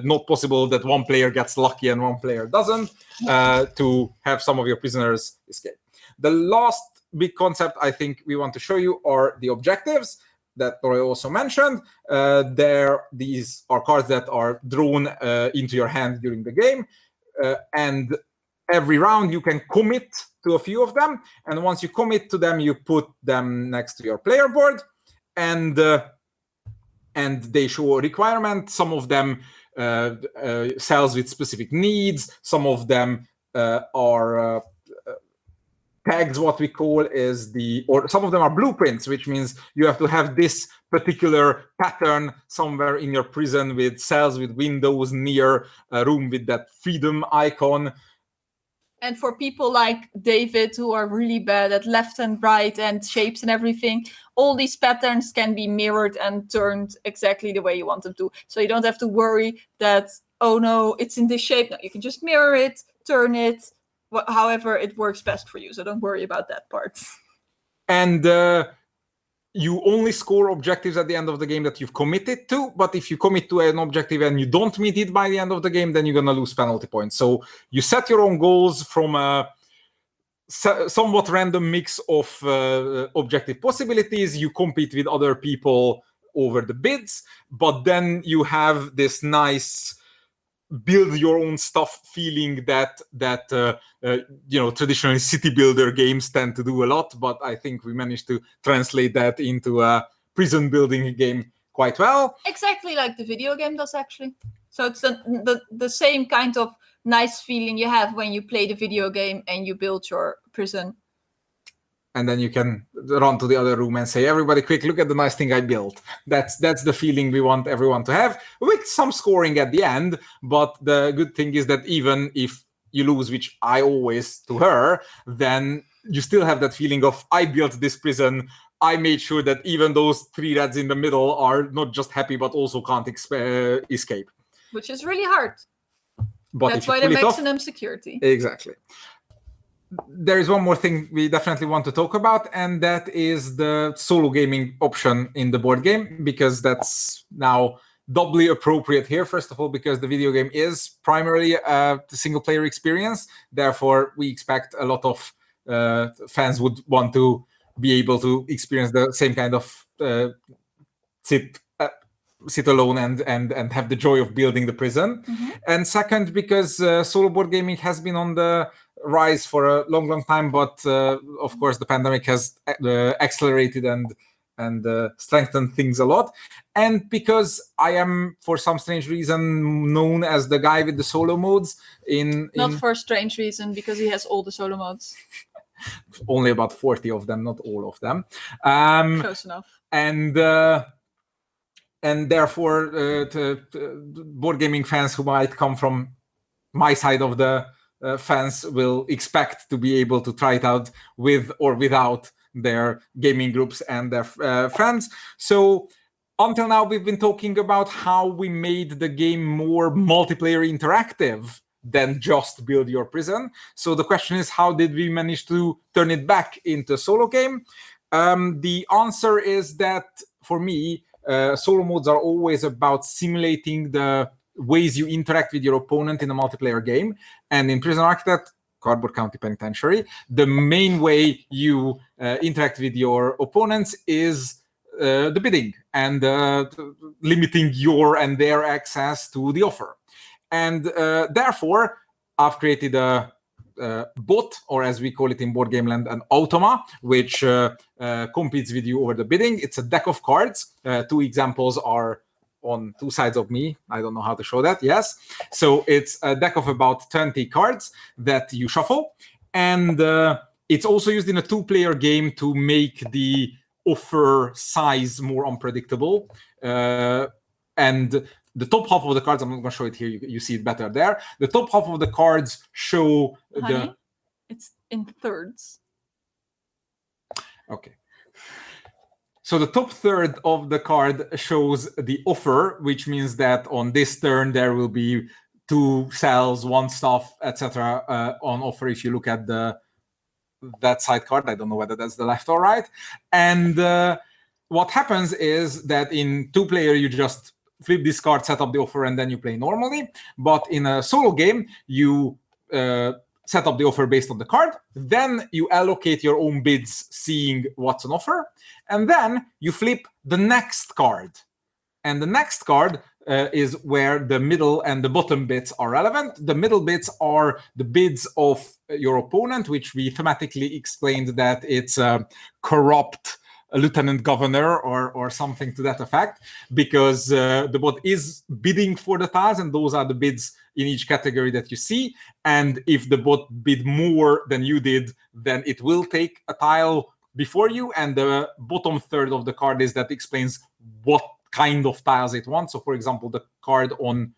not possible that one player gets lucky and one player doesn't, to have some of your prisoners escape. The last big concept I think we want to show you are the objectives that Roy also mentioned. These are cards that are drawn into your hand during the game, and every round you can commit to a few of them, and once you commit to them, you put them next to your player board, and they show a requirement. Some of them cells with specific needs, some of them are tags, what we call is or some of them are blueprints, which means you have to have this particular pattern somewhere in your prison with cells with windows near a room with that freedom icon. And for people like David, who are really bad at left and right and shapes and everything, all these patterns can be mirrored and turned exactly the way you want them to. So you don't have to worry that, oh no, it's in this shape. No, you can just mirror it, turn it, however it works best for you. So don't worry about that part. And you only score objectives at the end of the game that you've committed to, but if you commit to an objective and you don't meet it by the end of the game, then you're going to lose penalty points. So you set your own goals from a somewhat random mix of objective possibilities. You compete with other people over the bids, but then you have this nice build your own stuff feeling that traditionally city builder games tend to do a lot, but I think we managed to translate that into a prison building game quite well. Exactly like the video game does, actually. So it's the same kind of nice feeling you have when you play the video game and you build your prison. And then you can run to the other room and say, everybody quick, look at the nice thing I built. That's the feeling we want everyone to have, with some scoring at the end. But the good thing is that even if you lose, which I always to her, then you still have that feeling of, I built this prison. I made sure that even those three reds in the middle are not just happy, but also can't escape. Which is really hard. But that's why the maximum security. Exactly. There is one more thing we definitely want to talk about, and that is the solo gaming option in the board game, because that's now doubly appropriate here. First of all, because the video game is primarily a single-player experience. Therefore, we expect a lot of fans would want to be able to experience the same kind of sit alone and have the joy of building the prison. Mm-hmm. And second, because solo board gaming has been on the rise for a long time, but of course the pandemic has accelerated and strengthened things a lot. And because I am, for some strange reason, known as the guy with the solo modes not for a strange reason, because he has all the solo modes. Only about 40 of them, not all of them. Close enough. And therefore, board gaming fans who might come from my side of the fans will expect to be able to try it out with or without their gaming groups and their friends. So until now, we've been talking about how we made the game more multiplayer interactive than just build your prison. So the question is, how did we manage to turn it back into a solo game? The answer is that, for me, solo modes are always about simulating the ways you interact with your opponent in a multiplayer game. And in Prison Architect, Cardboard County Penitentiary, the main way you interact with your opponents is the bidding and limiting your and their access to the offer. And therefore, I've created a bot, or as we call it in board game land, an automa, which competes with you over the bidding. It's a deck of cards. Two examples are on two sides of me. I don't know how to show that. Yes. So it's a deck of about 20 cards that you shuffle. And it's also used in a two-player game to make the offer size more unpredictable. And the top half of the cards, I'm not going to show it here. You see it better there. The top half of the cards show it's in thirds. Okay. So the top third of the card shows the offer, which means that on this turn there will be 2 cells, 1 stuff, etc. On offer if you look at that side card. I don't know whether that's the left or right. And what happens is that in 2-player, you just flip this card, set up the offer, and then you play normally. But in a solo game, you set up the offer based on the card. Then you allocate your own bids, seeing what's on offer. And then you flip the next card. And the next card is where the middle and the bottom bits are relevant. The middle bits are the bids of your opponent, which we thematically explained that it's a corrupt lieutenant governor or something to that effect, because the bot is bidding for the tiles, and those are the bids in each category that you see. And if the bot bid more than you did, then it will take a tile before you. And the bottom third of the card is that explains what kind of tiles it wants. So, for example, the card on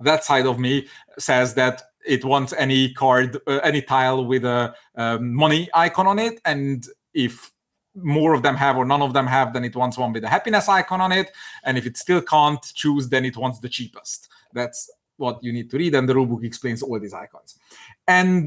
that side of me says that it wants any card, any tile with a money icon on it. And if more of them have or none of them have, then it wants one with a happiness icon on it. And if it still can't choose, then it wants the cheapest. That's what you need to read. And the rulebook explains all these icons. And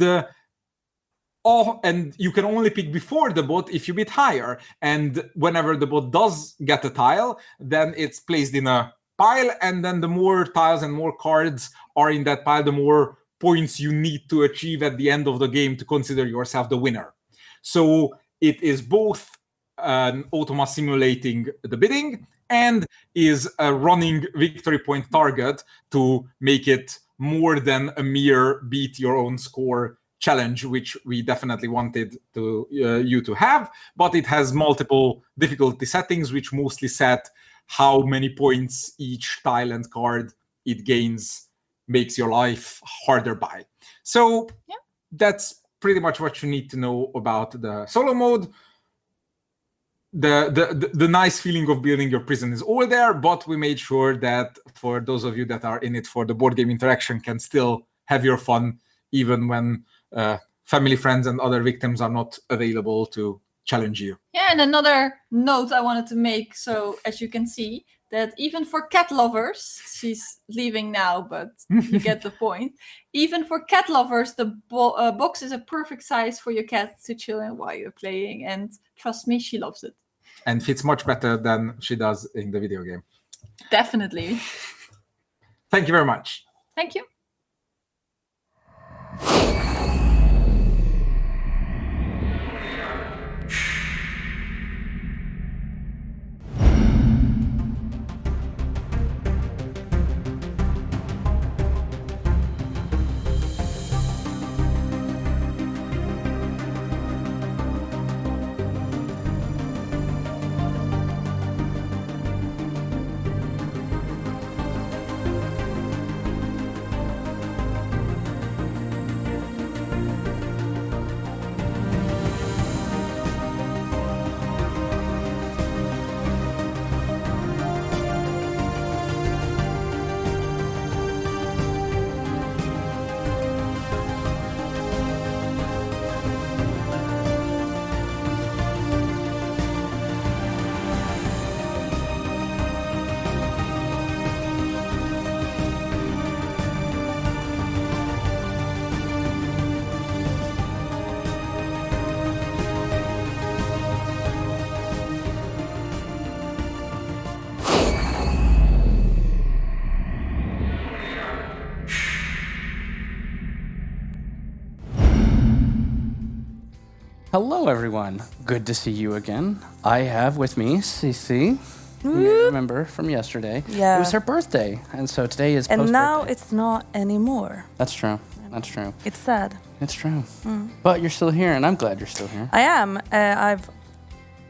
you can only pick before the bot if you bid higher. And whenever the bot does get a tile, then it's placed in a pile. And then the more tiles and more cards are in that pile, the more points you need to achieve at the end of the game to consider yourself the winner. So it is both an automa simulating the bidding and is a running victory point target to make it more than a mere beat your own score challenge, which we definitely wanted to you to have. But it has multiple difficulty settings, which mostly set how many points each tile and card it gains makes your life harder by. So that's pretty much what you need to know about the solo mode. The nice feeling of building your prison is all there, but we made sure that for those of you that are in it for the board game interaction can still have your fun, even when family, friends, and other victims are not available to challenge you. Yeah, and another note I wanted to make, so as you can see, that even for cat lovers, she's leaving now, but you get the point. Even for cat lovers, the box is a perfect size for your cat to chill in while you're playing, and trust me, she loves it. And fits much better than she does in the video game. Definitely. Thank you very much. Thank you. Hello, everyone. Good to see you again. I have with me Cece, who you remember from yesterday. Yeah. It was her birthday, and so today is And post-birthday. now it's not anymore. That's true. That's true. It's sad. It's true. Mm. But you're still here, and I'm glad you're still here. I am. I've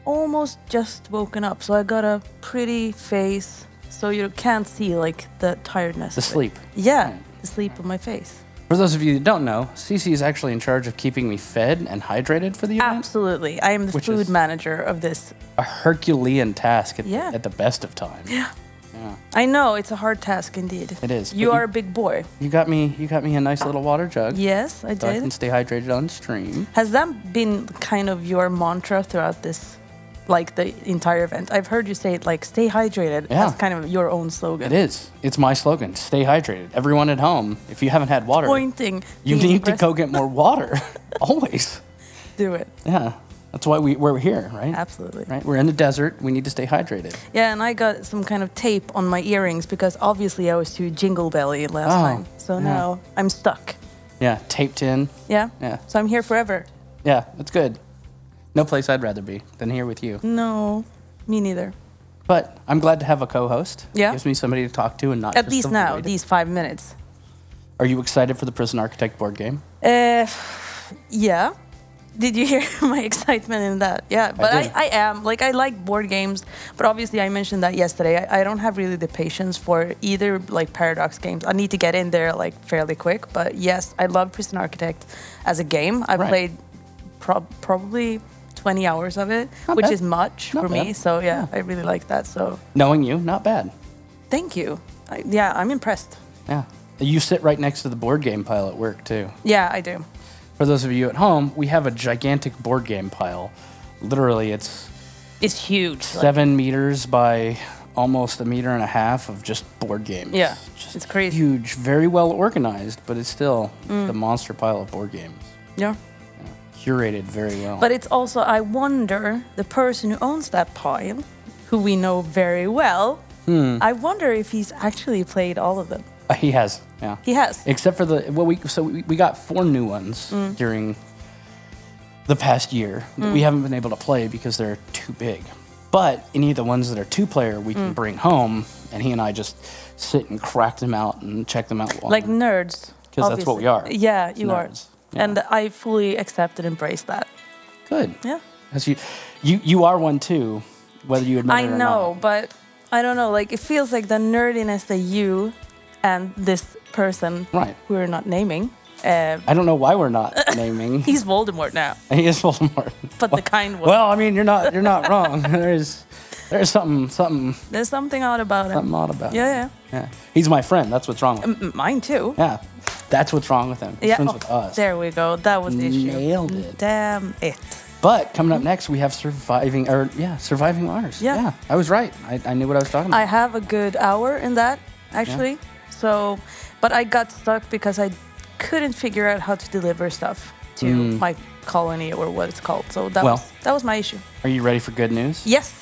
almost just woken up, so I got a pretty face, so you can't see like the tiredness. The of it. sleep. Yeah, the sleep of my face. For those of you that don't know, Cece is actually in charge of keeping me fed and hydrated for the event. Absolutely. I am the Which food is manager of this. A Herculean task Yeah. at the best of times. Yeah. Yeah. I know, it's a hard task indeed. It is. You But are a big boy. You got me a nice little water jug. Yes, I So I did. can stay hydrated on stream. Has that been kind of your mantra throughout this like the entire event. I've heard you say it like stay hydrated. Yeah. That's kind of your own slogan. It is. It's my slogan. Stay hydrated. Everyone at home, if you haven't had water, Pointing. you need to go get more water. Always. Do it. Yeah. That's why we're here, right? Absolutely. Right. We're in the desert. We need to stay hydrated. Yeah, and I got some kind of tape on my earrings because obviously I was too jingle belly last time. So now I'm stuck. Yeah. Taped in. Yeah. Yeah. So I'm here forever. Yeah. That's good. No place I'd rather be than here with you. No, me neither. But I'm glad to have a co-host. Yeah. Gives me somebody to talk to and not At just least the now, void. these 5 minutes. Are you excited for the Prison Architect board game? Yeah. Did you hear my excitement in that? Yeah, but did. I am. Like, I like board games, but obviously I mentioned that yesterday. I don't have really the patience for either, like, Paradox games. I need to get in there, like, fairly quick. But yes, I love Prison Architect as a game. I've played probably 20 hours of it, which is much for me. So, yeah, I really like that. So Knowing you, not bad. thank you. Yeah, I'm impressed. Yeah. You sit right next to the board game pile at work, too. Yeah, I do. For those of you at home, we have a gigantic board game pile. Literally, it's huge. 7 meters by almost 1.5 meters of just board games. Yeah, it's crazy. Huge, very well organized, but it's still the monster pile of board games. Yeah. Curated very well. But it's also, I wonder, the person who owns that pile, who we know very well, I wonder if he's actually played all of them. He has, yeah. He has. Except for we got 4 new ones during the past year that we haven't been able to play because they're too big. But any of the ones that are 2-player, we can bring home, and he and I just sit and crack them out and check them out. Like nerds. Because that's what we are. Yeah, you Nerds. are. And I fully accept and embrace that. Good. Yeah. As you are one too, whether you admit I it or know, not. but I don't know. Like, it feels like the nerdiness that you and this person, who we're not naming, I don't know why we're not naming. he's Voldemort now. He is Voldemort. But the kind one. Well, I mean, you're not wrong. There's something. There's something odd about him. Something odd about him. Yeah. He's my friend. That's what's wrong with him. Mine too. Yeah. That's what's wrong with him. He's friends with us. There we go. That was the issue. Nailed it. Damn it. But coming up next, we have Surviving Mars. Yeah. I was right. I knew what I was talking about. I have a good hour in that, actually. So, but I got stuck because I couldn't figure out how to deliver stuff to my colony or what it's called. So that was my issue. Are you ready for good news? Yes.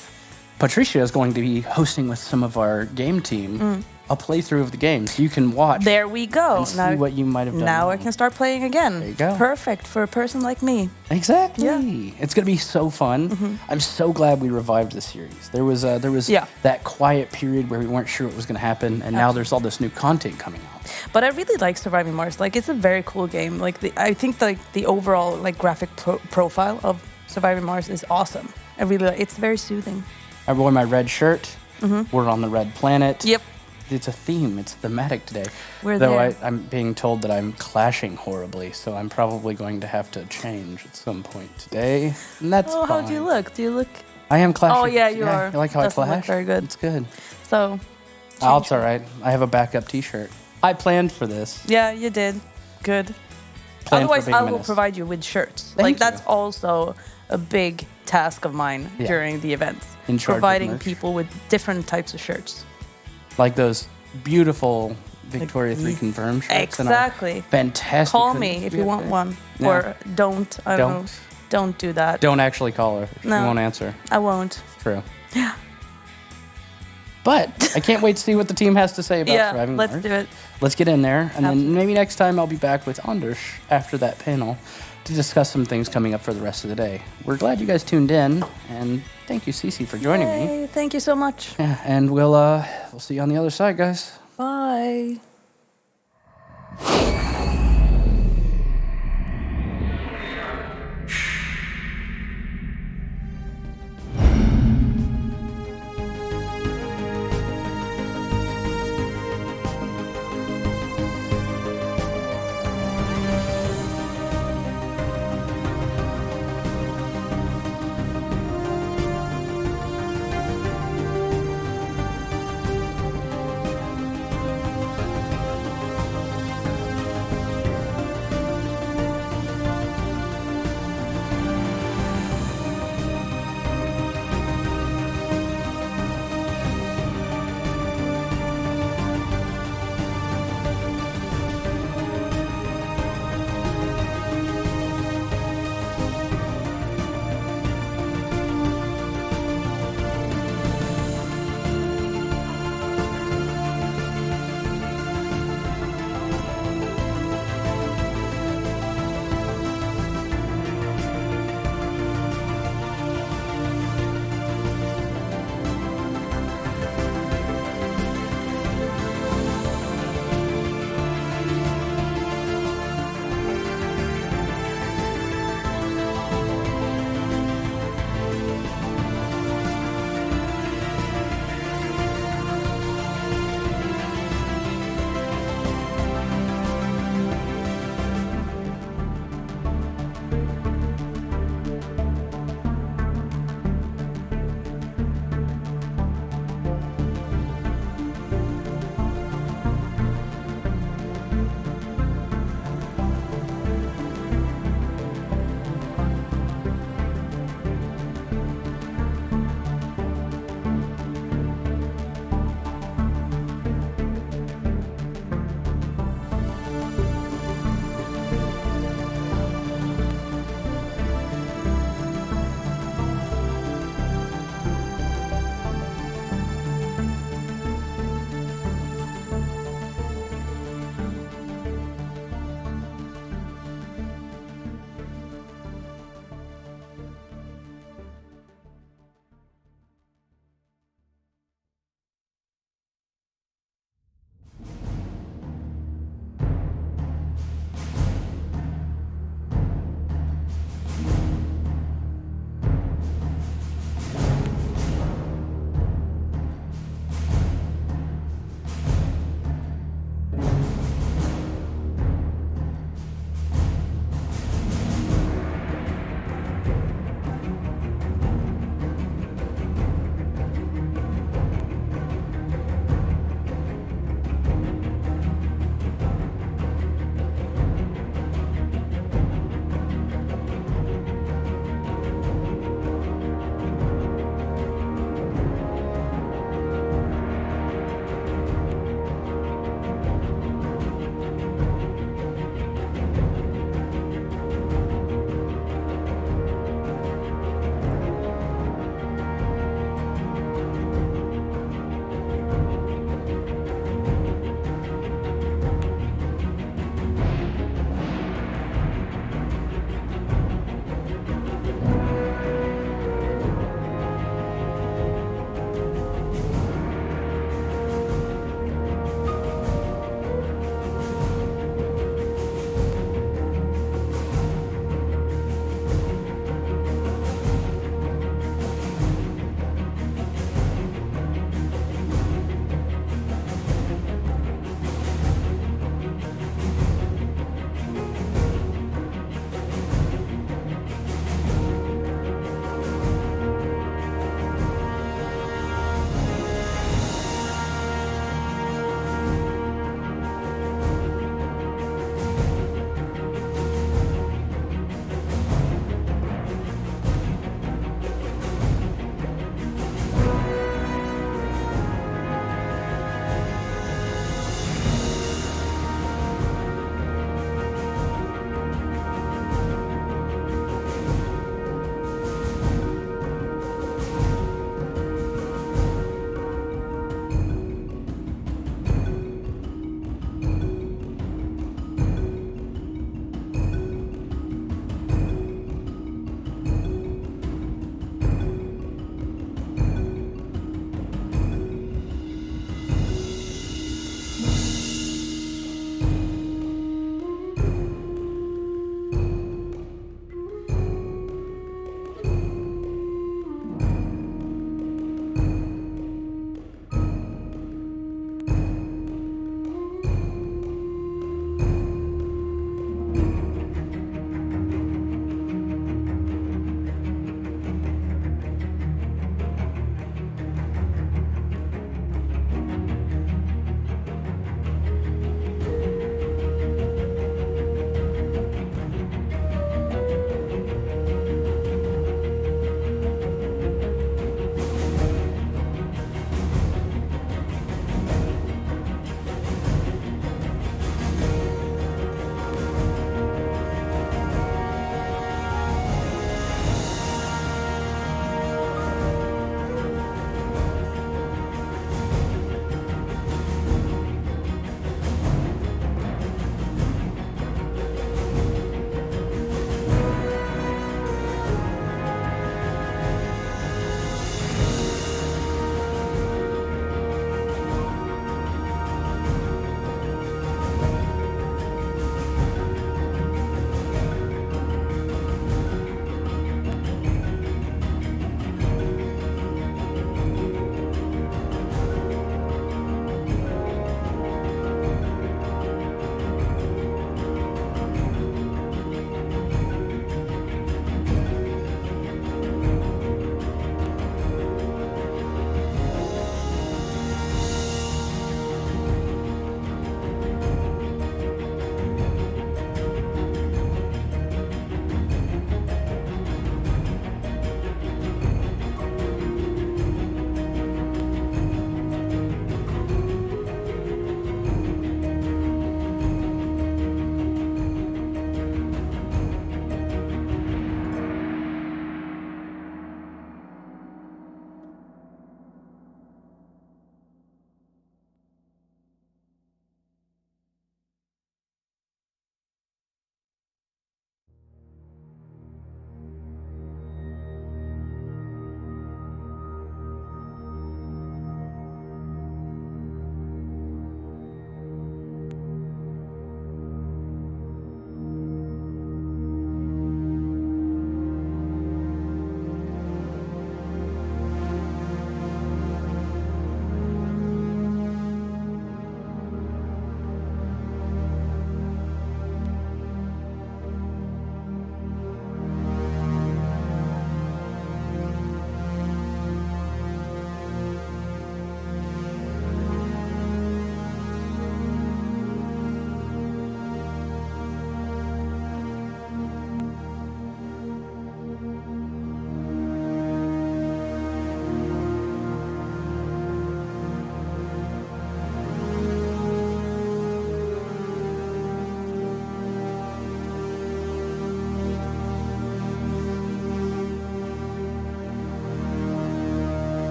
Patricia is going to be hosting with some of our game team a playthrough of the game, so you can watch. There we go. And see what you might have done. Now I can start playing again. There you go. Perfect for a person like me. Exactly. Yeah. It's going to be so fun. I'm so glad we revived the series. There was that quiet period where we weren't sure what was going to happen, and now there's all this new content coming out. But I really like Surviving Mars. Like, it's a very cool game. Like, I think the overall graphic profile of Surviving Mars is awesome. I really it's very soothing. I wore my red shirt. We're on the red planet. Yep. It's a theme. It's thematic today. We're Though there. I'm being told that I'm clashing horribly, so I'm probably going to have to change at some point today. And that's fine. How do you look? Do you look... I am clashing. Oh, yeah, you are. You like how Doesn't I clash? look very good. It's good. So... Oh, it's all right. I have a backup T-shirt. I planned for this. Yeah, you did. Good. Planned for Otherwise, being I will menace. provide you with shirts. Thank That's also a big task of mine during the events. In charge of providing merch. people with different types of shirts. Like those beautiful Victoria 3 confirmed shirts. and our Exactly. Fantastic. Call me if you want one. Yeah. Or don't. I don't know. Don't do that. Don't actually call her. She No. won't answer. I won't. True. Yeah. But I can't wait to see what the team has to say about Yeah, Surviving let's Mars. do it. Let's get in there, and then maybe next time I'll be back with Anders after that panel to discuss some things coming up for the rest of the day. We're glad you guys tuned in, and thank you, Cece, for joining me. Yay, thank you so much. Yeah, and we'll see you on the other side, guys. Bye.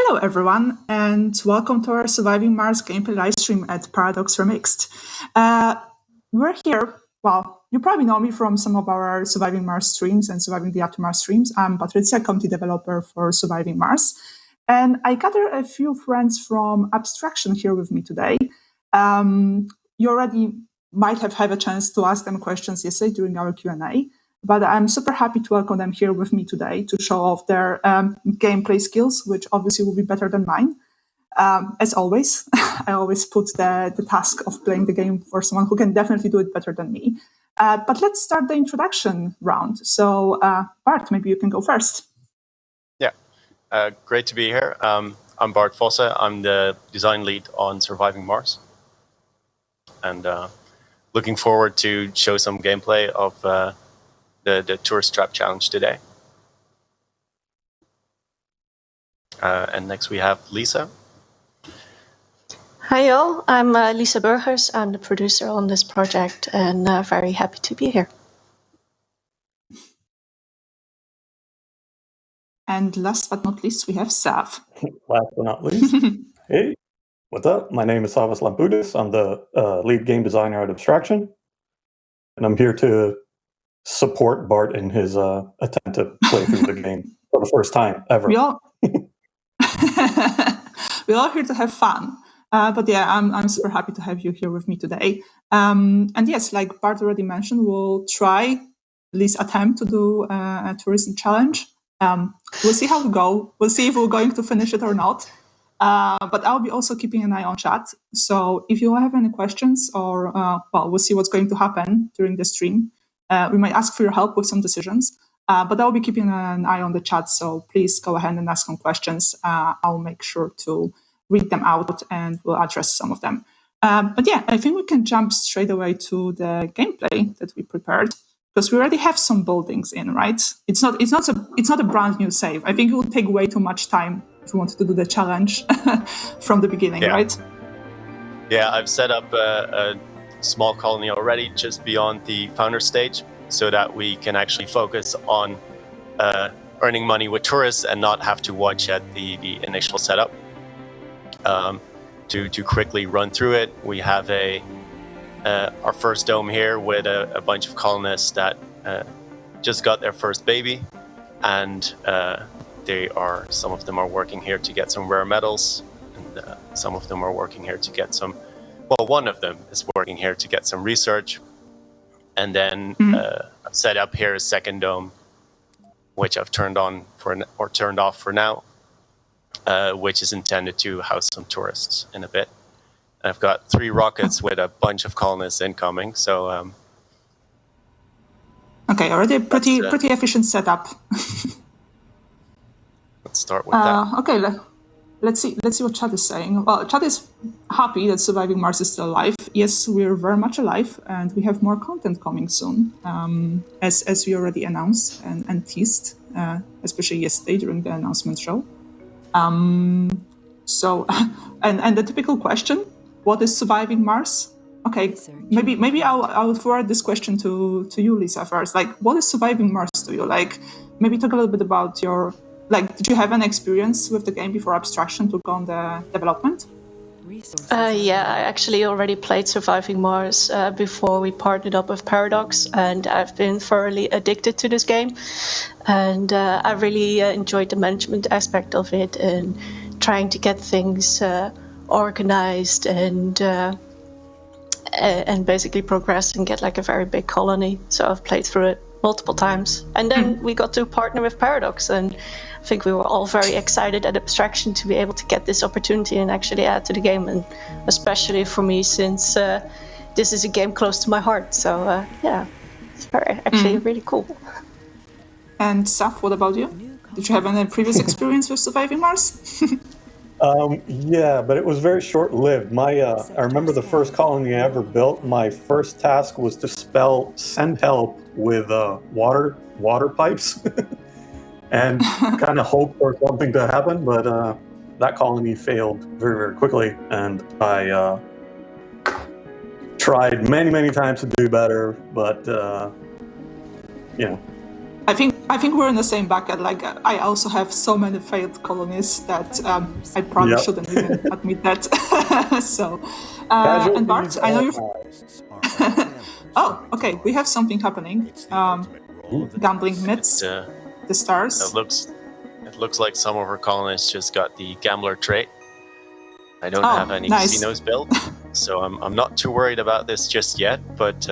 Hello, everyone, and welcome to our Surviving Mars gameplay livestream at Paradox Remixed. We're here, well, you probably know me from some of our Surviving Mars streams and Surviving the Aftermath streams. I'm Patrycja, community developer for Surviving Mars. And I gathered a few friends from Abstraction here with me today. You already might have had a chance to ask them questions yesterday during our Q&A. But I'm super happy to welcome them here with me today to show off their gameplay skills, which obviously will be better than mine. As always, I always put the task of playing the game for someone who can definitely do it better than me. But let's start the introduction round. So Bart, maybe you can go first. Yeah, great to be here. I'm Bart Fosse. I'm the design lead on Surviving Mars. And looking forward to show some gameplay of the Tourist Trap Challenge today. And next we have Lisa. Hi all, I'm Lisa Burgers. I'm the producer on this project and very happy to be here. And last but not least, we have Sav. Last but not least, hey, what's up? My name is Savas Lampoudis. I'm the lead game designer at Abstraction. And I'm here to support Bart in his attempt to play through the game for the first time ever. We're all here to have fun. But yeah, I'm super happy to have you here with me today. And yes, like Bart already mentioned, we'll try, at least attempt to do a tourism challenge. We'll see how we go. We'll see if we're going to finish it or not. But I'll be also keeping an eye on chat. So if you have any questions or, well, we'll see what's going to happen during the stream. We might ask for your help with some decisions. But I'll be keeping an eye on the chat. So please go ahead and ask some questions. I'll make sure to read them out and we'll address some of them. But yeah, I think we can jump straight away to the gameplay that we prepared because we already have some buildings in, right? It's not a brand new save. I think it would take way too much time if we wanted to do the challenge from the beginning, right? Yeah, I've set up a small colony already just beyond the founder stage so that we can actually focus on earning money with tourists and not have to watch at the initial setup. To quickly run through it, we have our first dome here with a bunch of colonists that just got their first baby, and some of them are working here to get some rare metals, and some of them are working here to get some. Well, one of them is working here to get some research, and then I've set up here a second dome, which I've turned off for now. Which is intended to house some tourists in a bit. I've got 3 rockets with a bunch of colonists incoming, so... okay, already a pretty efficient setup. Let's start with that. Okay, let's see what chat is saying. Well, chat is happy that Surviving Mars is still alive. Yes, we're very much alive, and we have more content coming soon, as we already announced and teased, especially yesterday during the announcement show. So, and the typical question, what is Surviving Mars? Okay, maybe I'll forward this question to you, Lisa, first. Like, what is Surviving Mars to you? Like, maybe talk a little bit about your, like, did you have an experience with the game before Abstraction took on the development? Yeah, I actually already played Surviving Mars before we partnered up with Paradox, and I've been thoroughly addicted to this game. And I really enjoyed the management aspect of it and trying to get things organized and basically progress and get like a very big colony. So I've played through it multiple times. And then we got to partner with Paradox, and I think we were all very excited at Abstraction to be able to get this opportunity and actually add to the game, and especially for me since this is a game close to my heart. So yeah, it's actually really cool. And Saf, what about you? Did you have any previous experience with Surviving Mars? Yeah, but it was very short-lived. I remember the first colony I ever built. My first task was to spell "send help" with water pipes, and kind of hope for something to happen. But that colony failed very, very quickly, and I tried many, many times to do better. But you know, I think I think we're in the same bucket. Like, I also have so many failed colonies that I probably shouldn't even admit that. So, and Bart, I know you're... Oh, okay, we have something happening. Gambling myths, the stars. It looks like some of our colonists just got the gambler trait. I don't have any casinos built, so I'm not too worried about this just yet, but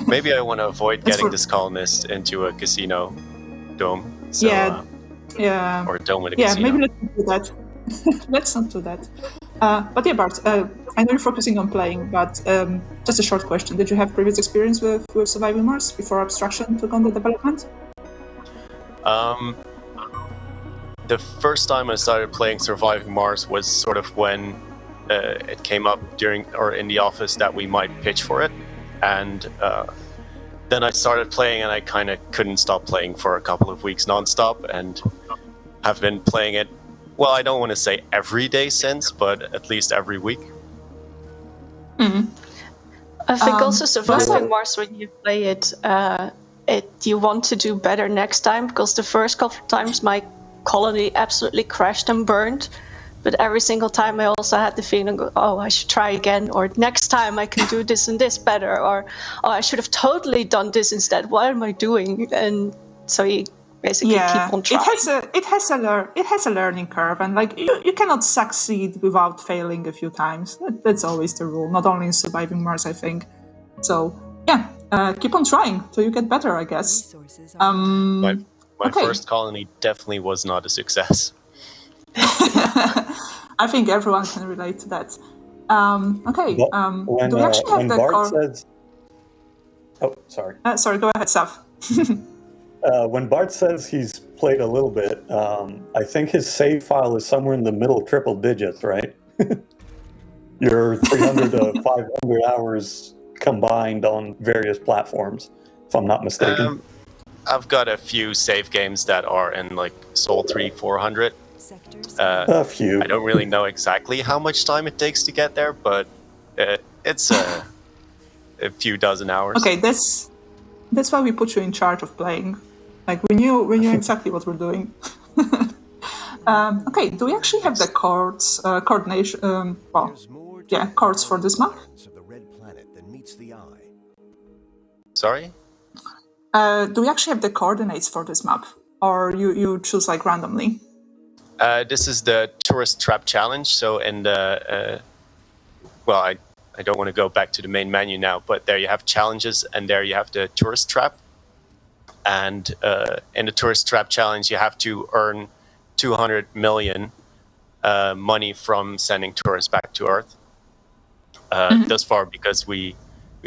maybe I want to avoid getting this colonist into a casino dome. So, or a dome with a casino. Yeah, maybe let's not do that. Let's not do that. But yeah, Bart, I know you're focusing on playing, but just a short question. Did you have previous experience with Surviving Mars before Abstraction took on the development? The first time I started playing Surviving Mars was sort of when it came up in the office that we might pitch for it. And then I started playing and I kind of couldn't stop playing for a couple of weeks nonstop and have been playing it, well, I don't want to say every day since, but at least every week. Mm-hmm. I think also Surviving Mars, when you play it, you want to do better next time, because the first couple of times my colony absolutely crashed and burned, but every single time I also had the feeling, oh, I should try again, or next time I can do this and this better, or oh, I should have totally done this instead. What am I doing? And so you basically keep on trying. It has a learning curve, and like you cannot succeed without failing a few times. That's always the rule, not only in Surviving Mars, I think. So yeah, keep on trying till you get better, I guess. My first colony definitely was not a success. I think everyone can relate to that. Okay. When, do we actually have when that Bart says... Oh, sorry. Sorry, go ahead, Saf. When Bart says he's played a little bit, I think his save file is somewhere in the middle triple digits, right? Your 300 to 500 hours combined on various platforms, if I'm not mistaken. I've got a few save games that are in like Soul 3 400. A few. I don't really know exactly how much time it takes to get there, but it's a few dozen hours. Okay, that's why we put you in charge of playing. Like we knew exactly what we're doing. Okay, do we actually have the chords coordination? Chords for this map. Sorry? Do we actually have the coordinates for this map, or you choose like randomly? This is the Tourist Trap Challenge. So in the I don't want to go back to the main menu now, but there you have challenges, and there you have the Tourist Trap. And in the Tourist Trap Challenge, you have to earn 200 million money from sending tourists back to Earth. Thus far, because we've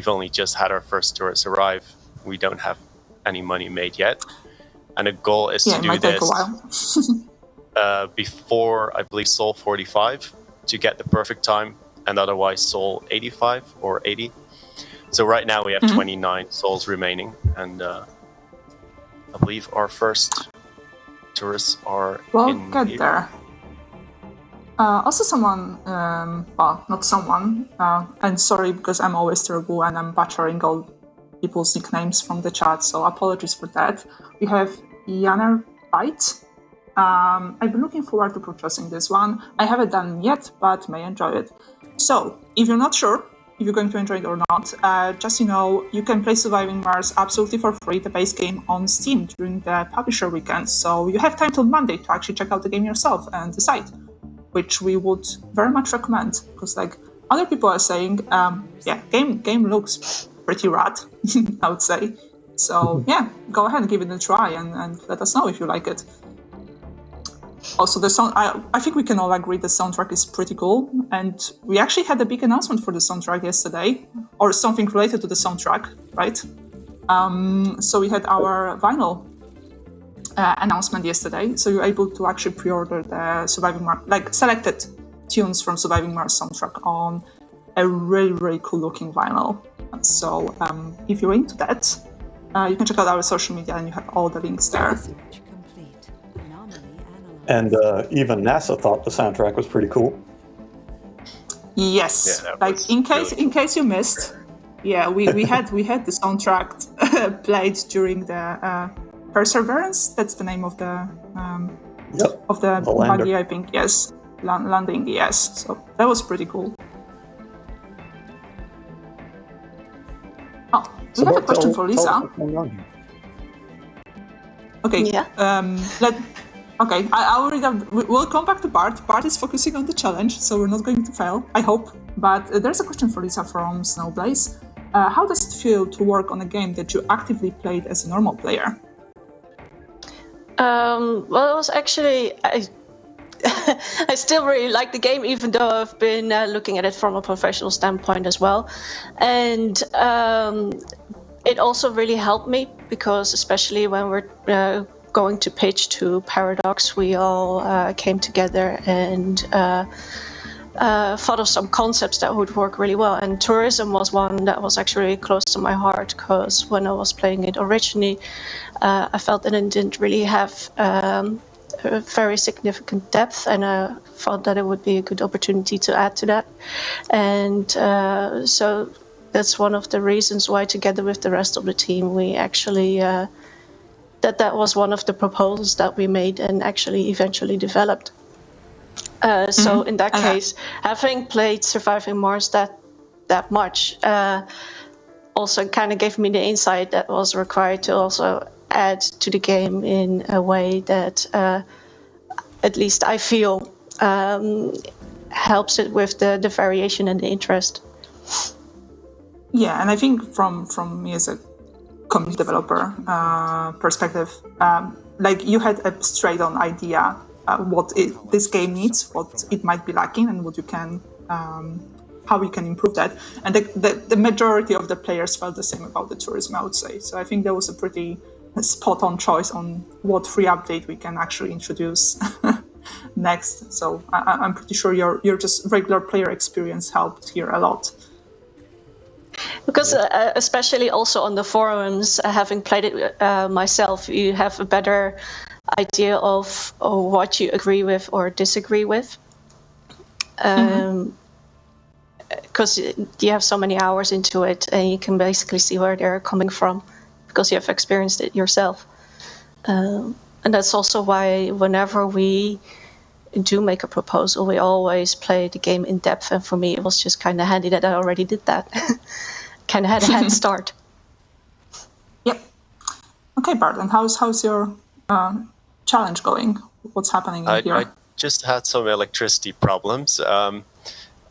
only just had our first tourists arrive, we don't have any money made yet. And the goal is to do this take a while. Before, I believe, Soul 45 to get the perfect time, and otherwise Soul 85 or 80. So right now we have 29 souls remaining, and I believe our first tourists are in get here. there. Also someone, not someone, and sorry because I'm always terrible and I'm butchering all people's nicknames from the chat, so apologies for that. We have Yanner Bite. I've been looking forward to purchasing this one. I haven't done it yet, but may enjoy it. So, if you're not sure if you're going to enjoy it or not, just you can play Surviving Mars absolutely for free, the base game, on Steam during the publisher weekend. So you have time till Monday to actually check out the game yourself and decide, which we would very much recommend. Because like other people are saying, game looks pretty rad, I would say. So yeah, go ahead and give it a try and let us know if you like it. Also, the sound, I think we can all agree the soundtrack is pretty cool, and we actually had a big announcement for the soundtrack yesterday, or something related to the soundtrack, right? So we had our vinyl announcement yesterday, so you're able to actually pre-order the Surviving Mars, like selected tunes from Surviving Mars soundtrack on a really, really cool looking vinyl. So if you're into that, you can check out our social media and you have all the links there. And even NASA thought the soundtrack was pretty cool. Yes, in case you missed, we had the soundtrack played during the Perseverance. That's the name of the the lander. buggy, I think. Yes, landing. Yes. So that was pretty cool. Oh, we have a question for Lisa. Okay. Yeah. I already have. We'll come back to Bart. Bart is focusing on the challenge, so we're not going to fail, I hope. But there's a question for Lisa from Snowblaze. How does it feel to work on a game that you actively played as a normal player? Well, it was actually... I still really like the game, even though I've been looking at it from a professional standpoint as well. And it also really helped me, because especially when we're going to pitch to Paradox, we all came together and thought of some concepts that would work really well. And tourism was one that was actually really close to my heart, because when I was playing it originally, I felt that it didn't really have a very significant depth, and I thought that it would be a good opportunity to add to that. And so that's one of the reasons why, together with the rest of the team, we actually that was one of the proposals that we made and actually eventually developed. So in that case, having played Surviving Mars that much also kind of gave me the insight that was required to also add to the game in a way that at least I feel helps it with the variation and the interest. Yeah, and I think from me as a community developer perspective, like you had a straight-on idea what this game needs, what it might be lacking, and what you can, how you can improve that. And the majority of the players felt the same about the tourism, I would say. So I think that was a pretty spot-on choice on what free update we can actually introduce next. So I'm pretty sure your just regular player experience helped here a lot. Because especially also on the forums, having played it myself, you have a better idea of what you agree with or disagree with. Because you have so many hours into it, and you can basically see where they're coming from, because you have experienced it yourself. And that's also why whenever we do make a proposal, we always play the game in depth. And for me, it was just kind of handy that I already did that. Kind of had a head start. Yep. Okay, Bart, and how's your challenge going? What's happening in here? I just had some electricity problems, and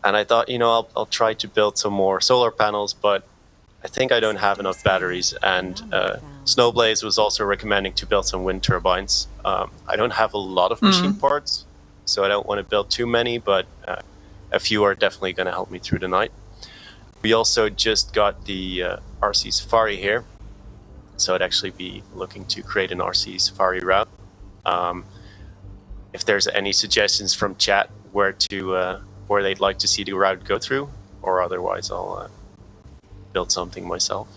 I thought, I'll try to build some more solar panels, but I think I don't have enough batteries. And Snowblaze was also recommending to build some wind turbines. I don't have a lot of machine parts, so I don't want to build too many, but a few are definitely going to help me through the night. We also just got the RC Safari here, so I'd actually be looking to create an RC Safari route. If there's any suggestions from chat where they'd like to see the route go through, or otherwise I'll build something myself.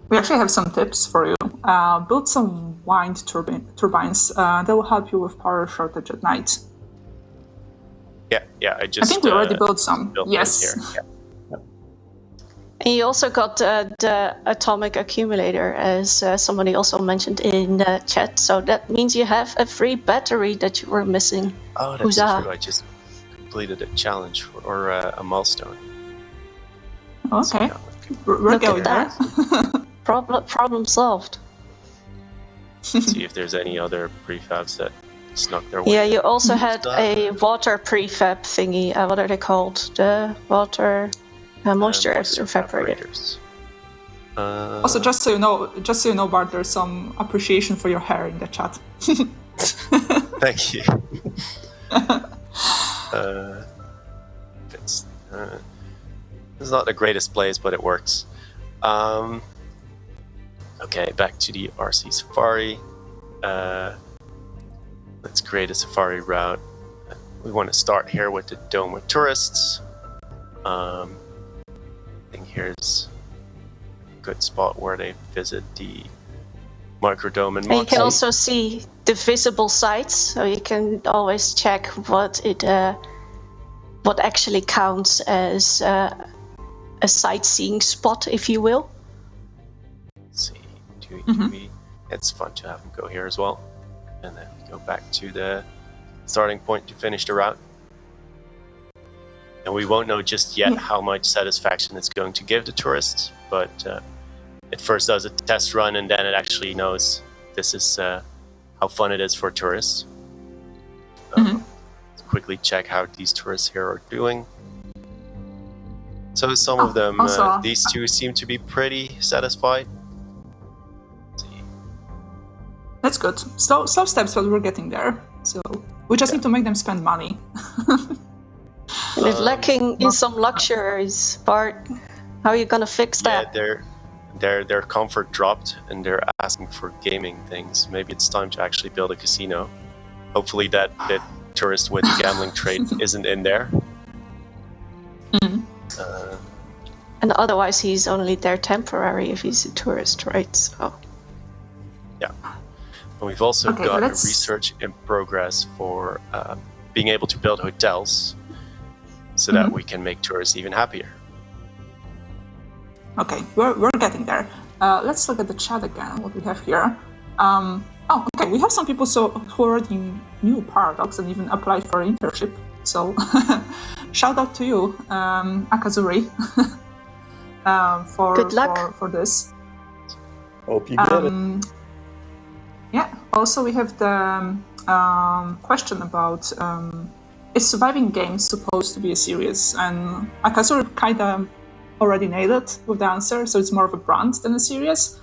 We actually have some tips for you. Build some wind turbines that will help you with power shortage at night. Yeah. I think we already built some. Yes. Here. Yeah. And you also got the atomic accumulator, as somebody also mentioned in the chat. So that means you have a free battery that you were missing. Oh, that's true. I just completed a challenge or a milestone. Okay. We're going there. Problem solved. See if there's any other prefabs that snuck their way. Yeah, you also had a water prefab thingy. What are they called? The water moisture evaporators. Also, just so you know, Bart, there's some appreciation for your hair in the chat. Thank you. It's not the greatest place, but it works. Okay, back to the RC Safari. Let's create a Safari route. We want to start here with the Dome with tourists. I think here's a good spot where they visit the Microdome and you can also see the visible sites, so you can always check what actually counts as a sightseeing spot, if you will. Let's see, I it's fun to have them go here as well. And then we go back to the starting point to finish the route. And we won't know just yet how much satisfaction it's going to give the tourists, but it first does a test run and then it actually knows this is how fun it is for tourists. Let's quickly check how these tourists here are doing. So some of them, these two seem to be pretty satisfied. That's good. Slow steps, but we're getting there. So we just need to make them spend money. And if lacking in some luxuries, Bart, how are you gonna fix that? Yeah, their comfort dropped and they're asking for gaming things. Maybe it's time to actually build a casino. Hopefully that tourist with the gambling trade isn't in there. And otherwise he's only there temporary if he's a tourist, right? So. Yeah. And we've also got a research in progress for being able to build hotels so that we can make tourists even happier. Okay, we're getting there. Let's look at the chat again, what we have here. Okay, we have some people who already knew Paradox and even applied for an internship. So shout out to you, Akazuri, Good luck for this. Hope you get it. Yeah, also we have the question about is surviving games supposed to be a series? And Akazuri kind of already nailed it with the answer, so it's more of a brand than a series.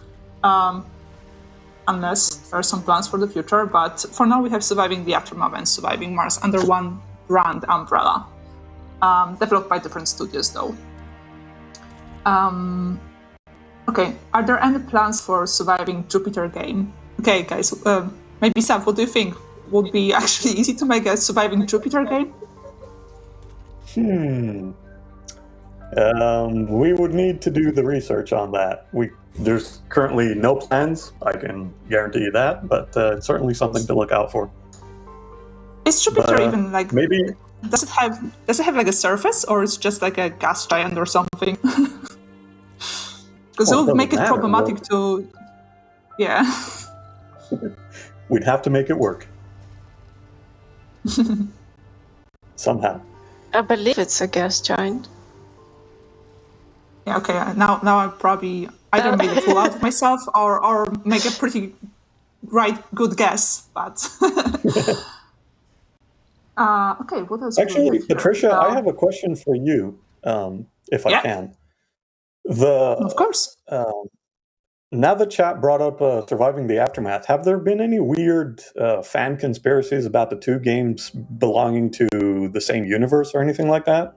Unless there are some plans for the future, but for now we have Surviving the Aftermath and Surviving Mars under one brand umbrella, developed by different studios though. Okay, are there any plans for Surviving Jupiter game? Okay guys, maybe Sam, what do you think? Would be actually easy to make a Surviving Jupiter game? We would need to do the research on that. There's currently no plans, I can guarantee you that, but it's certainly something to look out for. Is Jupiter even like maybe? Does it have like a surface, or it's just like a gas giant or something? Because it would make it problematic to. Yeah. We'd have to make it work. Somehow. I believe it's a gas giant. Yeah, okay, now I probably either made a fool out of myself or make a pretty good guess, but... okay, what else? Actually, Patricia, I have a question for you, if I can. Of course. Now the chat brought up Surviving the Aftermath. Have there been any weird fan conspiracies about the two games belonging to the same universe or anything like that?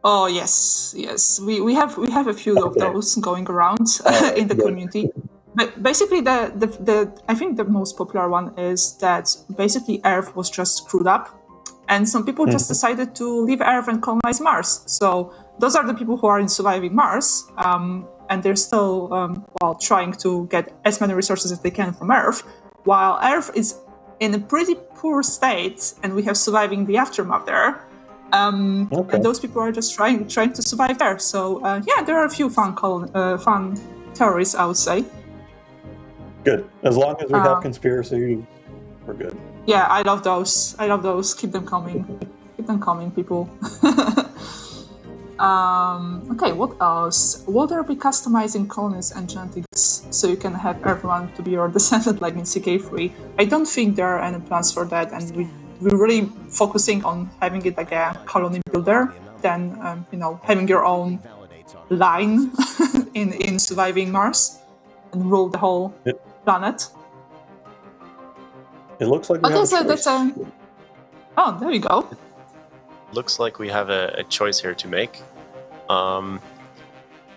Oh yes. We have a few of those going around in the community. But basically, I think the most popular one is that basically Earth was just screwed up, and some people just decided to leave Earth and colonize Mars. So those are the people who are in Surviving Mars. And they're still trying to get as many resources as they can from Earth, while Earth is in a pretty poor state, and we have Surviving the Aftermath there. And those people are just trying to survive there. So there are a few fun theories, I would say. Good. As long as we have conspiracy, we're good. Yeah, I love those. Keep them coming. Keep them coming, people. Okay, what else? Will there be customizing colonies and genetics so you can have everyone to be your descendant like in CK3? I don't think there are any plans for that, and we're really focusing on having it like a colony builder than having your own line in Surviving Mars and rule the whole planet. It looks like we have a choice. Oh, there you go. Looks like we have a choice here to make.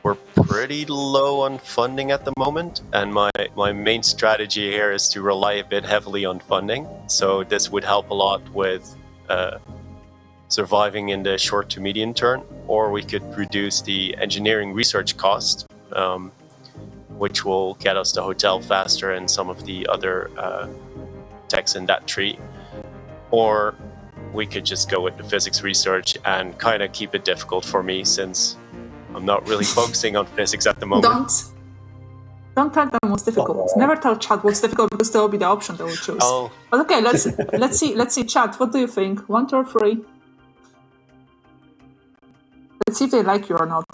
We're pretty low on funding at the moment, and my main strategy here is to rely a bit heavily on funding. So this would help a lot with surviving in the short to medium term, or we could reduce the engineering research cost, which will get us the hotel faster and some of the other techs in that tree. Or we could just go with the physics research and kind of keep it difficult for me since I'm not really focusing on physics at the moment. Don't tell them what's difficult. Never tell chat what's difficult because there will be the option they will choose. Oh. But okay, let's see, chat. What do you think? 1, 2, or 3? Let's see if they like you or not.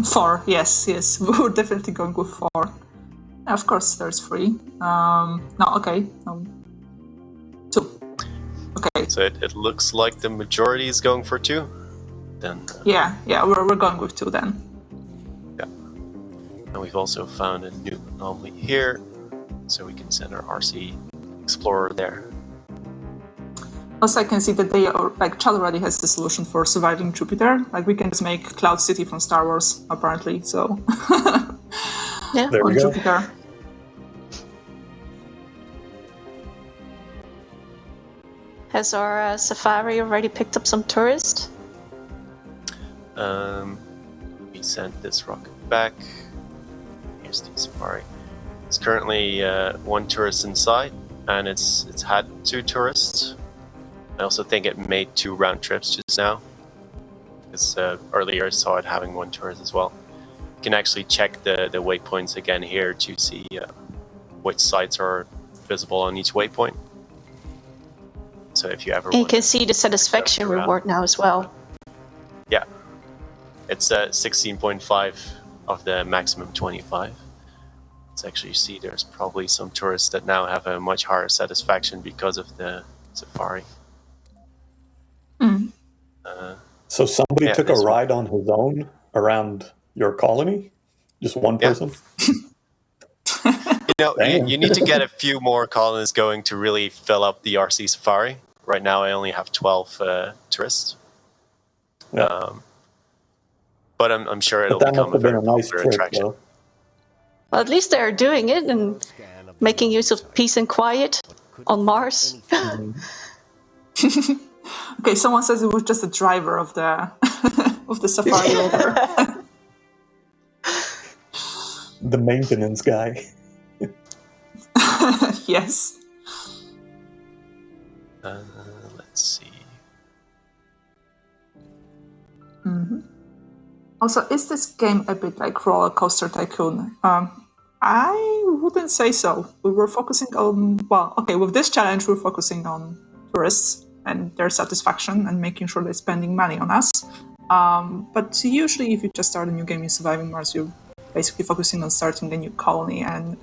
4. Yes. We're definitely going with 4. Yeah, of course, there's 3. No, okay. 2. Okay. So it looks like the majority is going for 2. Then. Yeah, we're going with 2 then. Yeah. And we've also found a new anomaly here, so we can send our RC Explorer there. Also, I can see that they are, like, Chad already has the solution for surviving Jupiter. Like, we can just make Cloud City from Star Wars, apparently. So, yeah, there we on go. Jupiter. Has our Safari already picked up some tourists? We sent this rocket back. Here's the Safari. It's currently 1 tourist inside, and it's had 2 tourists. I also think it made 2 round trips just now, because earlier I saw it having 1 tourist as well. You can actually check the waypoints again here to see which sites are visible on each waypoint. So if you ever and you can see the satisfaction reward now as well. Yeah, it's 16.5 of the maximum 25. Let's actually see there's probably some tourists that now have a much higher satisfaction because of the Safari. So somebody took a this ride on his own around your colony? Just one person? You need to get a few more colonists going to really fill up the RC Safari. Right now I only have 12 tourists. Yeah. But I'm sure it'll But that become must a have been very a nice popular trip, attraction. though. Well, at least they're doing it and making use of peace and quiet on Mars. Okay, someone says it was just a driver of the of the Safari rover. The maintenance guy. Yes. Let's see. Also, is this game a bit like Roller Coaster Tycoon? I wouldn't say so. We were focusing on, with this challenge, we're focusing on tourists and their satisfaction and making sure they're spending money on us. But usually, if you just start a new game in Surviving Mars, you're basically focusing on starting a new colony and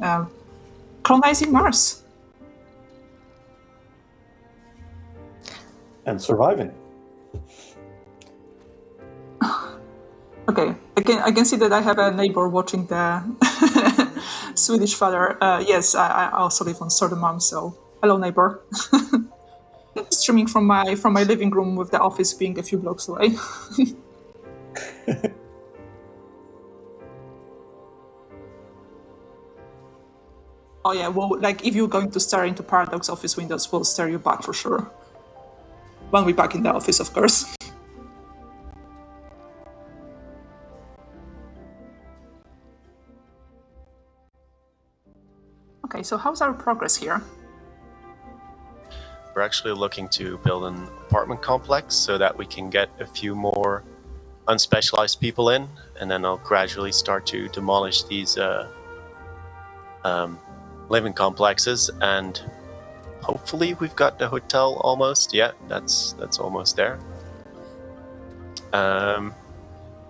colonizing Mars. And surviving. Okay, I can see that I have a neighbor watching the Swedish father. Yes, I also live on Södermalm, so hello, neighbor. Streaming from my living room with the office being a few blocks away. Oh yeah, well, like if you're going to stare into Paradox office windows, we'll stare you back for sure. When we're back in the office, of course. Okay, so how's our progress here? We're actually looking to build an apartment complex so that we can get a few more unspecialized people in, and then I'll gradually start to demolish these living complexes, and hopefully we've got the hotel almost. Yeah, that's almost there. And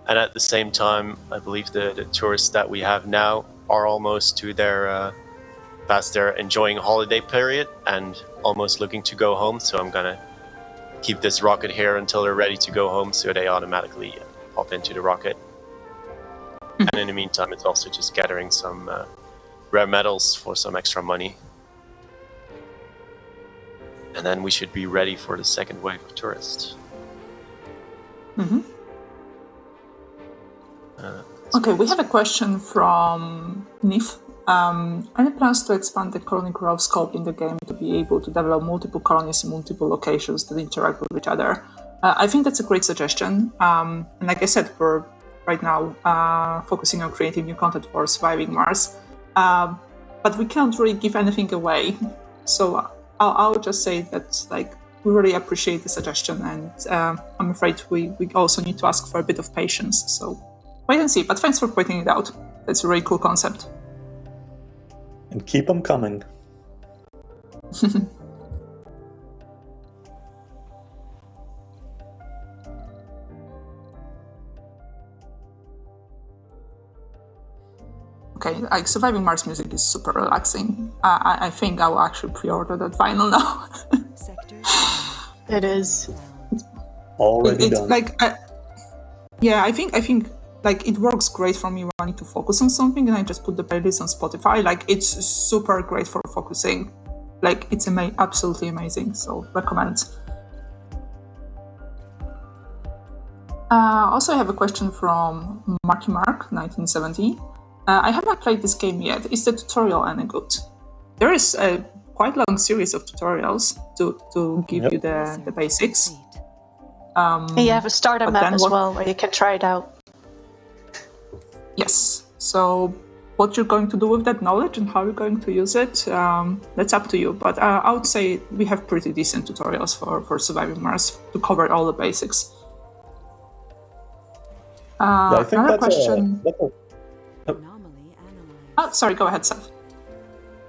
at the same time, I believe the tourists that we have now are almost to their past their enjoying holiday period and almost looking to go home. So I'm gonna keep this rocket here until they're ready to go home, so they automatically pop into the rocket. And in the meantime, it's also just gathering some rare metals for some extra money. And then we should be ready for the second wave of tourists. Okay, we have a question from Nif. Any plans to expand the colony growth scope in the game to be able to develop multiple colonies in multiple locations that interact with each other? I think that's a great suggestion. And like I said, we're right now focusing on creating new content for Surviving Mars. But we can't really give anything away. So I'll just say that, like, really appreciate the suggestion, and I'm afraid we also need to ask for a bit of patience. So wait and see. But thanks for pointing it out. That's a really cool concept. And keep them coming. Okay, like Surviving Mars music is super relaxing. I think I will actually pre-order that vinyl now. It is already done. Like, I think like it works great for me when I need to focus on something, and I just put the playlist on Spotify. Like, it's super great for focusing. Like, it's absolutely amazing. So recommend. Also, I have a question from Marky Mark 1970. I haven't played this game yet. Is the tutorial any good? There is a quite long series of tutorials to give you the basics. And you have a starter map as well where you can try it out. Yes. So what you're going to do with that knowledge and how you're going to use it, that's up to you. But I would say we have pretty decent tutorials for Surviving Mars to cover all the basics. I think another that's question. Oh, sorry, go ahead, Seth.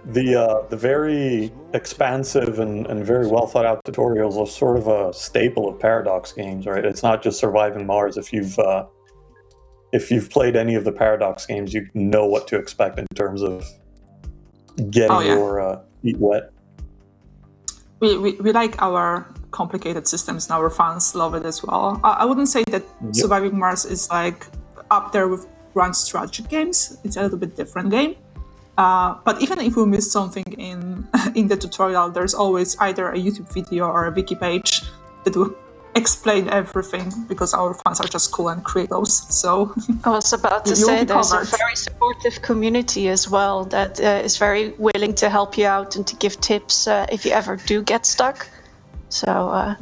The very expansive and very well thought out tutorials are sort of a staple of Paradox games, right? It's not just Surviving Mars. If you've played any of the Paradox games, you know what to expect in terms of getting your feet wet. We like our complicated systems, and our fans love it as well. I wouldn't say that Surviving Mars is like up there with grand strategy games. It's a little bit different game. But even if we miss something in the tutorial, there's always either a YouTube video or a wiki page that will explain everything, because our fans are just cool and create those. So I was about to say there's a very supportive community as well that is very willing to help you out and to give tips if you ever do get stuck. So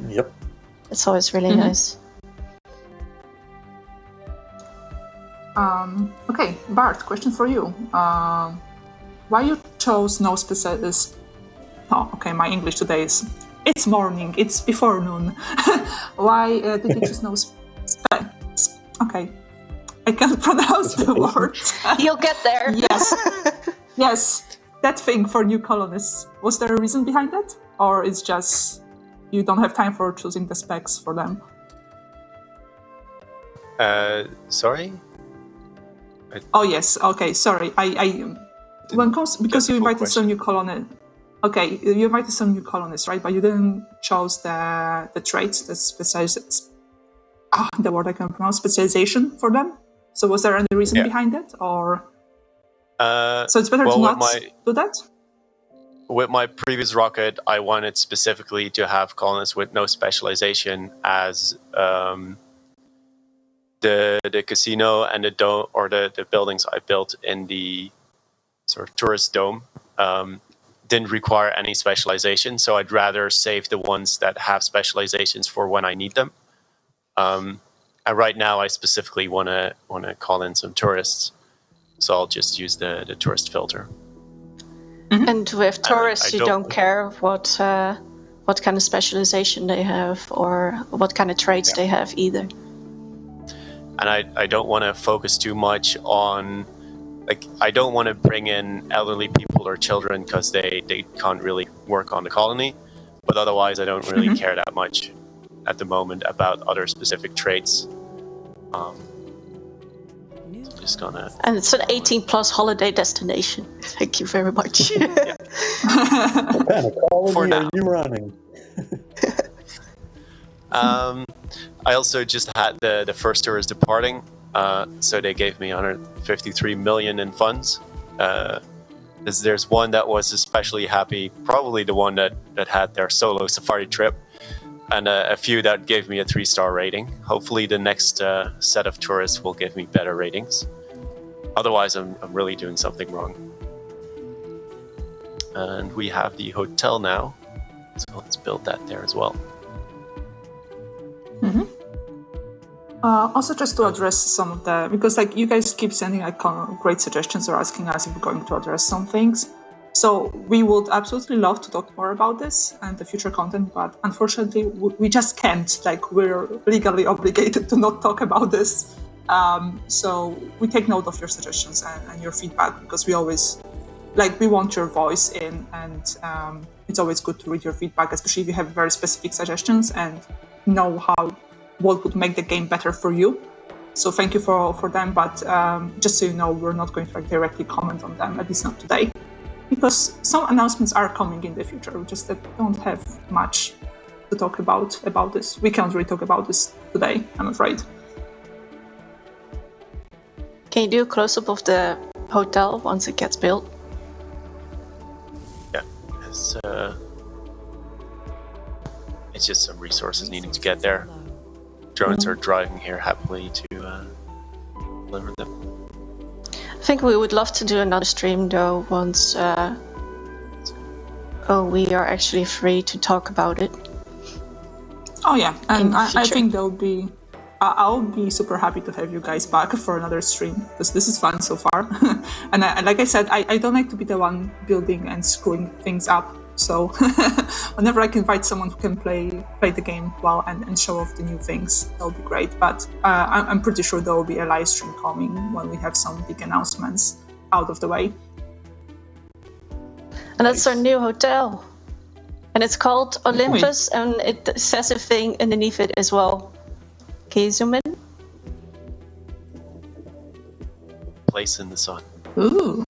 it's always really nice. Okay, Bart, question for you. Why you chose no specialist? Oh, okay, my English today is... It's morning, it's before noon. Why did you choose no Okay, I can't pronounce the word. You'll get there. Yes, that thing for new colonists. Was there a reason behind that? Or it's just you don't have time for choosing the specs for them? Sorry? Oh yes, okay, sorry. Because you invited some new colonists. Okay, you invited some new colonists, right? But you didn't choose the traits, the the word I can pronounce, specialization for them. So was there any reason behind it, or? So it's better to not do that. With my previous rocket, I wanted specifically to have colonists with no specialization, as the casino and the dome, or the buildings I built in the sort of tourist dome, didn't require any specialization. So I'd rather save the ones that have specializations for when I need them. And right now, I specifically want to call in some tourists, so I'll just use the tourist filter. And with tourists, you don't care what kind of specialization they have or what kind of traits they have either. And I don't want to focus too much on, like, I don't want to bring in elderly people or children because they can't really work on the colony. But otherwise, I don't really care that much at the moment about other specific traits. So just gonna... And it's an 18+ holiday destination. Thank you very much. What kind of colony are you running? I also just had the first tourist departing, so they gave me 153 million in funds. There's one that was especially happy, probably the one that had their solo safari trip, and a few that gave me a 3-star rating. Hopefully the next set of tourists will give me better ratings. Otherwise, I'm really doing something wrong. And we have the hotel now, so let's build that there as well. Also, just to address some of the, because like you guys keep sending like great suggestions or asking us if we're going to address some things. So we would absolutely love to talk more about this and the future content, but unfortunately we just can't. Like, we're legally obligated to not talk about this. So we take note of your suggestions and your feedback, because we always, like, we want your voice in, and it's always good to read your feedback, especially if you have very specific suggestions and know what would make the game better for you. So thank you for them, but just so you know, we're not going to directly comment on them, at least not today, because some announcements are coming in the future. We just don't have much to talk about this. We can't really talk about this today, I'm afraid. Can you do a close-up of the hotel once it gets built? Yeah, it's just some resources needing to get there. Drones are driving here happily to deliver them. I think we would love to do another stream though once we are actually free to talk about it. Oh yeah, and I think I'll be super happy to have you guys back for another stream, because this is fun so far. And like I said, I don't like to be the one building and screwing things up. So whenever I can invite someone who can play the game well and show off the new things, that would be great. But I'm pretty sure there will be a live stream coming when we have some big announcements out of the way. And that's our new hotel. And it's called Olympus, and it says a thing underneath it as well. Can you zoom in? Place in the sun. Ooh.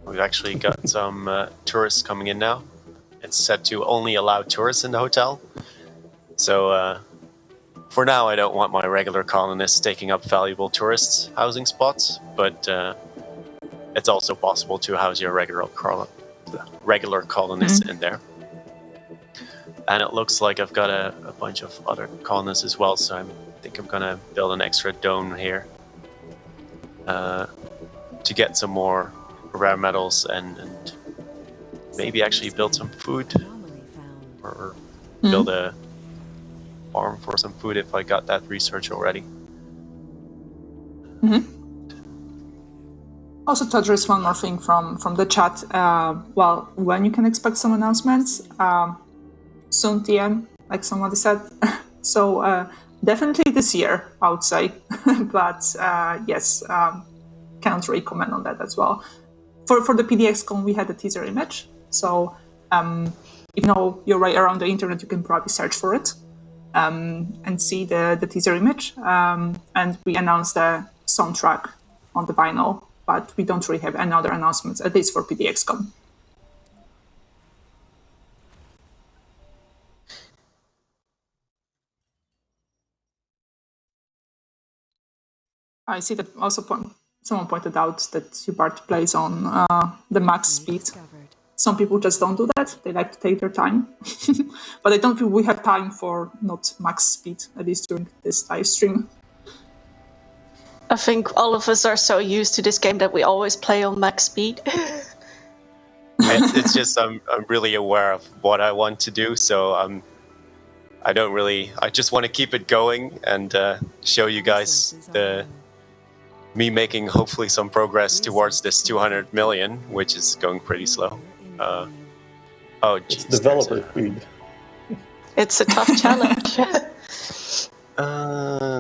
We've actually got some tourists coming in now. It's set to only allow tourists in the hotel. So for now, I don't want my regular colonists taking up valuable tourists' housing spots, but it's also possible to house your regular colonists in there. And it looks like I've got a bunch of other colonists as well, so I think I'm gonna build an extra dome here to get some more rare metals and maybe actually build some food or build a farm for some food if I got that research already. Also, to address one more thing from the chat, well, when you can expect some announcements, soon TM, like somebody said. So definitely this year, I would say. But yes, can't really comment on that as well. For the PDXCON, we had a teaser image. So if you're right around the internet, you can probably search for it and see the teaser image. And we announced the soundtrack on the vinyl, but we don't really have any other announcements, at least for PDXCON. I see that also someone pointed out that Hubert plays on the max speed. Some people just don't do that. They like to take their time. But I don't think we have time for not max speed, at least during this live stream. I think all of us are so used to this game that we always play on max speed. It's just I'm really aware of what I want to do, so I just want to keep it going and show you guys me making hopefully some progress towards this 200 million, which is going pretty slow. Oh, geez, it's developer speed. It's a tough challenge.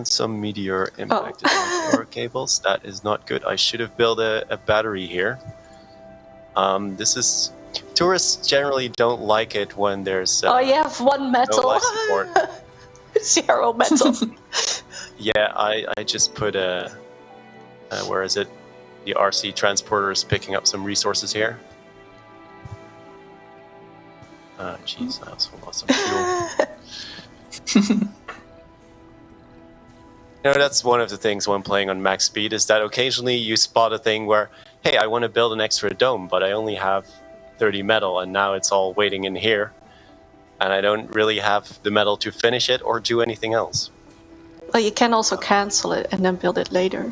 Some meteor impacted my power cables. That is not good. I should have built a battery here. Tourists generally don't like it when there's you have one metal. No life support. 0 metal. Yeah, I just put where is it? The RC transporter is picking up some resources here. Jeez, I also lost some fuel. That's one of the things when playing on max speed, is that occasionally you spot a thing where, hey, I want to build an extra dome, but I only have 30 metal, and now it's all waiting in here, and I don't really have the metal to finish it or do anything else. Well, you can also cancel it and then build it later.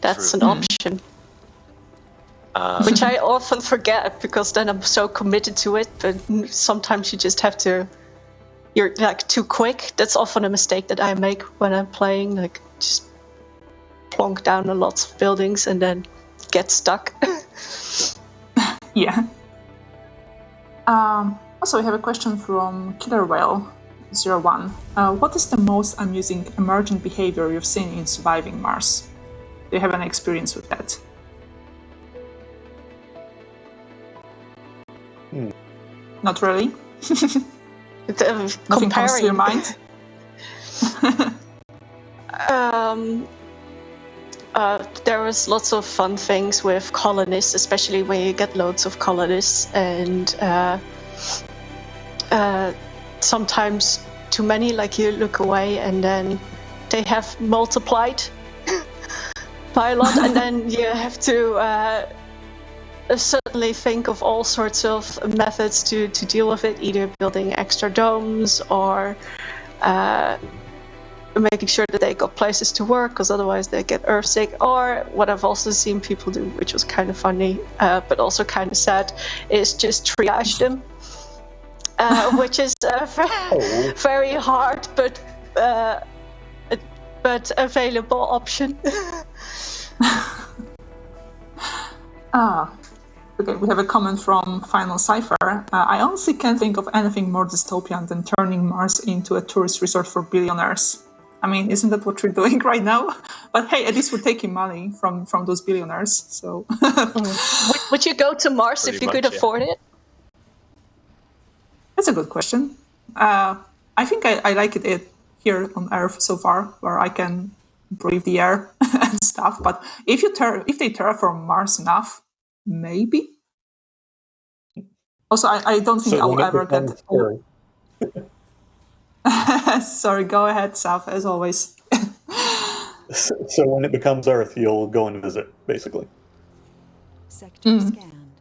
That's True. an option. Which I often forget, because then I'm so committed to it, but sometimes you just have to... You're like too quick. That's often a mistake that I make when I'm playing, like just plonk down a lot of buildings and then get stuck. Yeah. Also, we have a question from Killer Whale 01. What is the most amusing emergent behavior you've seen in surviving Mars? Do you have any experience with that? Not really. Nothing comes to your mind. There was lots of fun things with colonists, especially when you get loads of colonists, and sometimes too many, like you look away and then they have multiplied by a lot, and then you have to certainly think of all sorts of methods to deal with it, either building extra domes or making sure that they got places to work, because otherwise they get earthsick. Or what I've also seen people do, which was kind of funny, but also kind of sad, is just triage them, which is a very hard but available option. Okay, we have a comment from Final Cipher. I honestly can't think of anything more dystopian than turning Mars into a tourist resort for billionaires. I mean, isn't that what we're doing right now? But hey, at least we're taking money from those billionaires, so... Would you go to Mars if you could afford it? That's a good question. I think I like it here on Earth so far, where I can breathe the air and stuff. But if they terraform Mars enough, maybe. Also, I don't think I'll ever get. Sorry, go ahead, Saf, as always. So when it becomes Earth, you'll go and visit, basically. Sector scanned.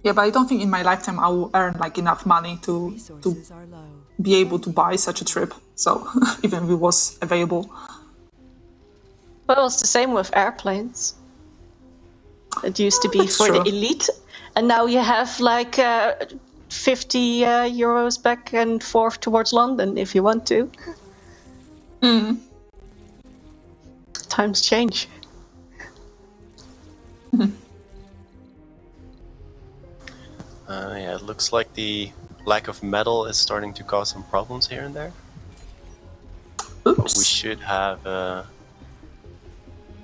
Yeah, but I don't think in my lifetime I will earn like enough money to be able to buy such a trip. So even if it was available. Well, it's the same with airplanes. It used to be That's for true. the elite, and now you have like 50 euros back and forth towards London if you want to. Times change. Yeah, it looks like the lack of metal is starting to cause some problems here and there. But we should have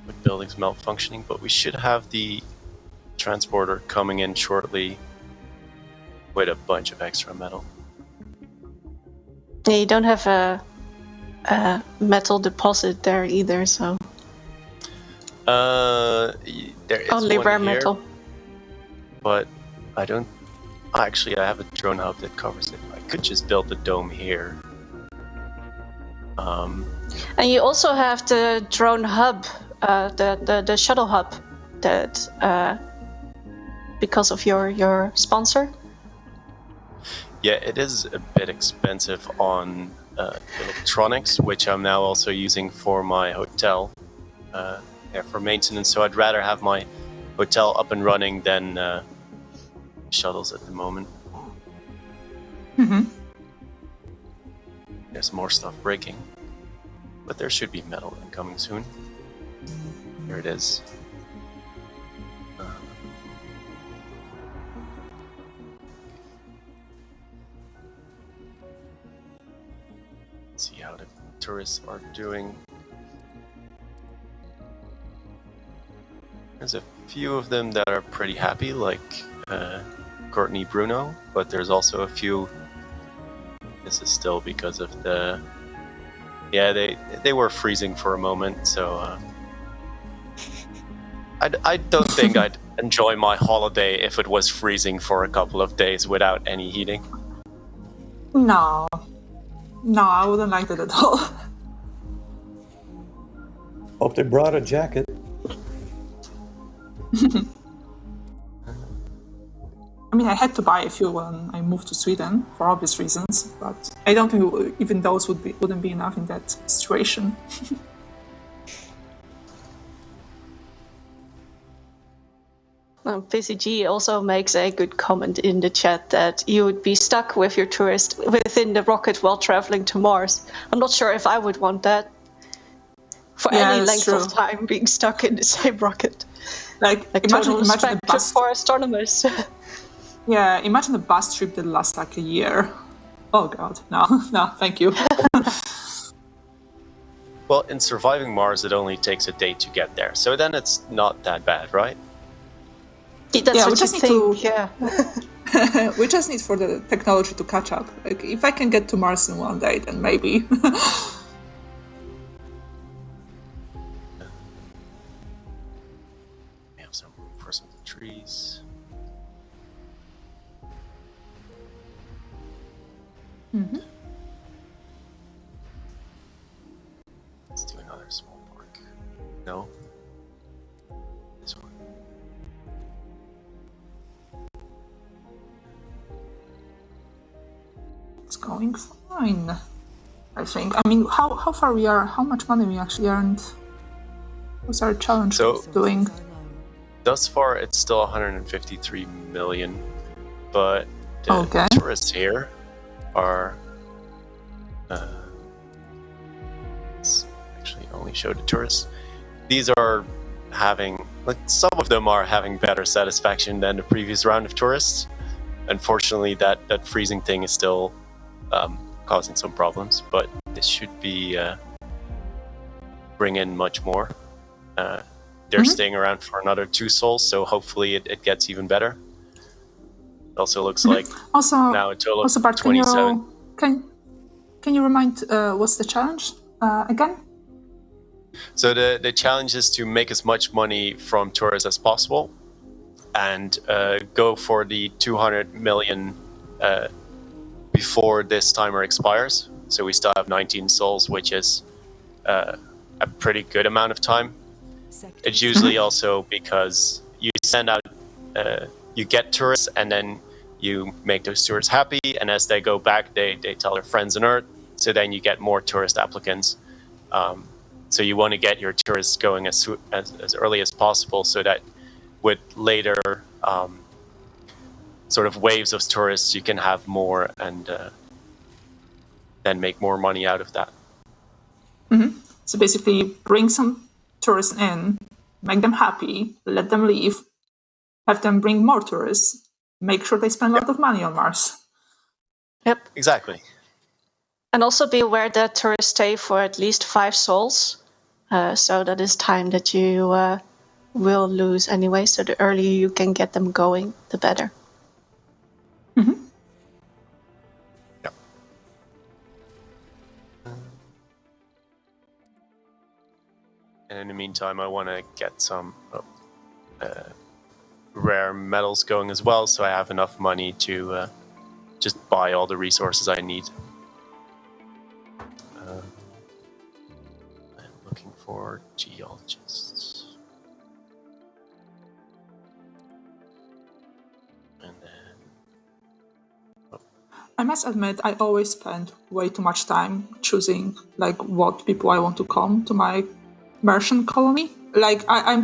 with buildings malfunctioning, but we should have the transporter coming in shortly with a bunch of extra metal. Yeah, you don't have a metal deposit there either, so there is only one rare here, metal. but I don't. Actually, I have a drone hub that covers it. I could just build the dome here. And you also have the drone hub, the shuttle hub, that because of your sponsor. Yeah, it is a bit expensive on electronics, which I'm now also using for my hotel, for maintenance. So I'd rather have my hotel up and running than shuttles at the moment. There's more stuff breaking, but there should be metal coming soon. Here it is. Let's see how the tourists are doing. There's a few of them that are pretty happy, like Courtney Bruno, but there's also a few. This is still because of the. Yeah, they were freezing for a moment, so I don't think I'd enjoy my holiday if it was freezing for a couple of days without any heating. No, I wouldn't like that at all. Hope they brought a jacket. I mean, I had to buy a few when I moved to Sweden for obvious reasons, but I don't think even those wouldn't be enough in that situation. PCG also makes a good comment in the chat that you would be stuck with your tourist within the rocket while traveling to Mars. I'm not sure if I would want that for any length of time, being stuck in the same rocket. Like total imagine a respect bus for astronomers. Yeah, imagine a bus trip that lasts like a year. Oh god, no, no, thank you. Well, in surviving Mars, it only takes a day to get there, so then it's not that bad, right? That's Yeah, we what you just need think, to- yeah. We just need for the technology to catch up. Like, if I can get to Mars in one day, then maybe. We have some room for some trees. Mm-hmm. Let's do another small park. No? This one. It's going fine, I think. I mean, how far we are, how much money we actually earned? What's our challenge doing? Thus far, it's still 153 million, but the tourists here are... let's actually only show the tourists. These are having... like, some of them are having better satisfaction than the previous round of tourists. Unfortunately, that freezing thing is still causing some problems, but this should be bring in much more. They're staying around for another 2 souls, so hopefully it gets even better. It also looks like now a total of Bart, 27. Can you remind what's the challenge again? So the challenge is to make as much money from tourists as possible and go for the 200 million before this timer expires. So we still have 19 souls, which is a pretty good amount of time. It's usually also because you send out, you get tourists and then you make those tourists happy, and as they go back, they tell their friends on Earth, so then you get more tourist applicants. So you want to get your tourists going as early as possible, so that with later sort of waves of tourists, you can have more and then make more money out of that. Mm-hmm. So basically, bring some tourists in, make them happy, let them leave, have them bring more tourists, make sure they spend a lot of money on Mars. Yep. Exactly. And also be aware that tourists stay for at least 5 souls. So that is time that you will lose anyway. So the earlier you can get them going, the better. Mm-hmm. Yep. And in the meantime, I want to get some rare metals going as well, so I have enough money to just buy all the resources I need. I'm looking for geologists. And then... I must admit, I always spend way too much time choosing like what people I want to come to my Martian colony. Like I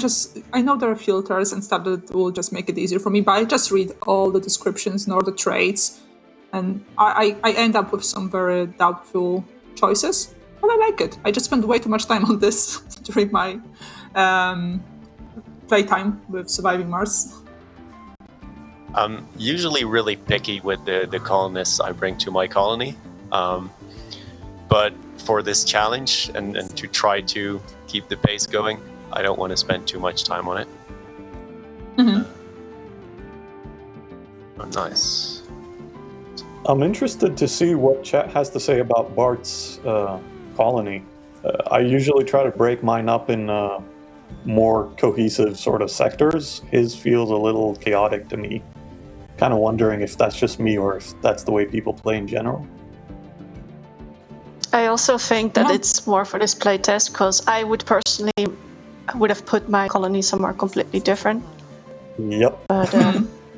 know there are filters and stuff that will just make it easier for me, but I just read all the descriptions and all the traits, and I end up with some very doubtful choices. But I like it. I just spend way too much time on this during my playtime with Surviving Mars. I'm usually really picky with the colonists I bring to my colony, but for this challenge and to try to keep the pace going, I don't want to spend too much time on it. Mm-hmm. Oh, nice. I'm interested to see what chat has to say about Bart's colony. I usually try to break mine up in more cohesive sort of sectors. His feels a little chaotic to me. Kind of wondering if that's just me or if that's the way people play in general. I also think that it's more for this playtest, because I would personally have put my colony somewhere completely different. Yep. But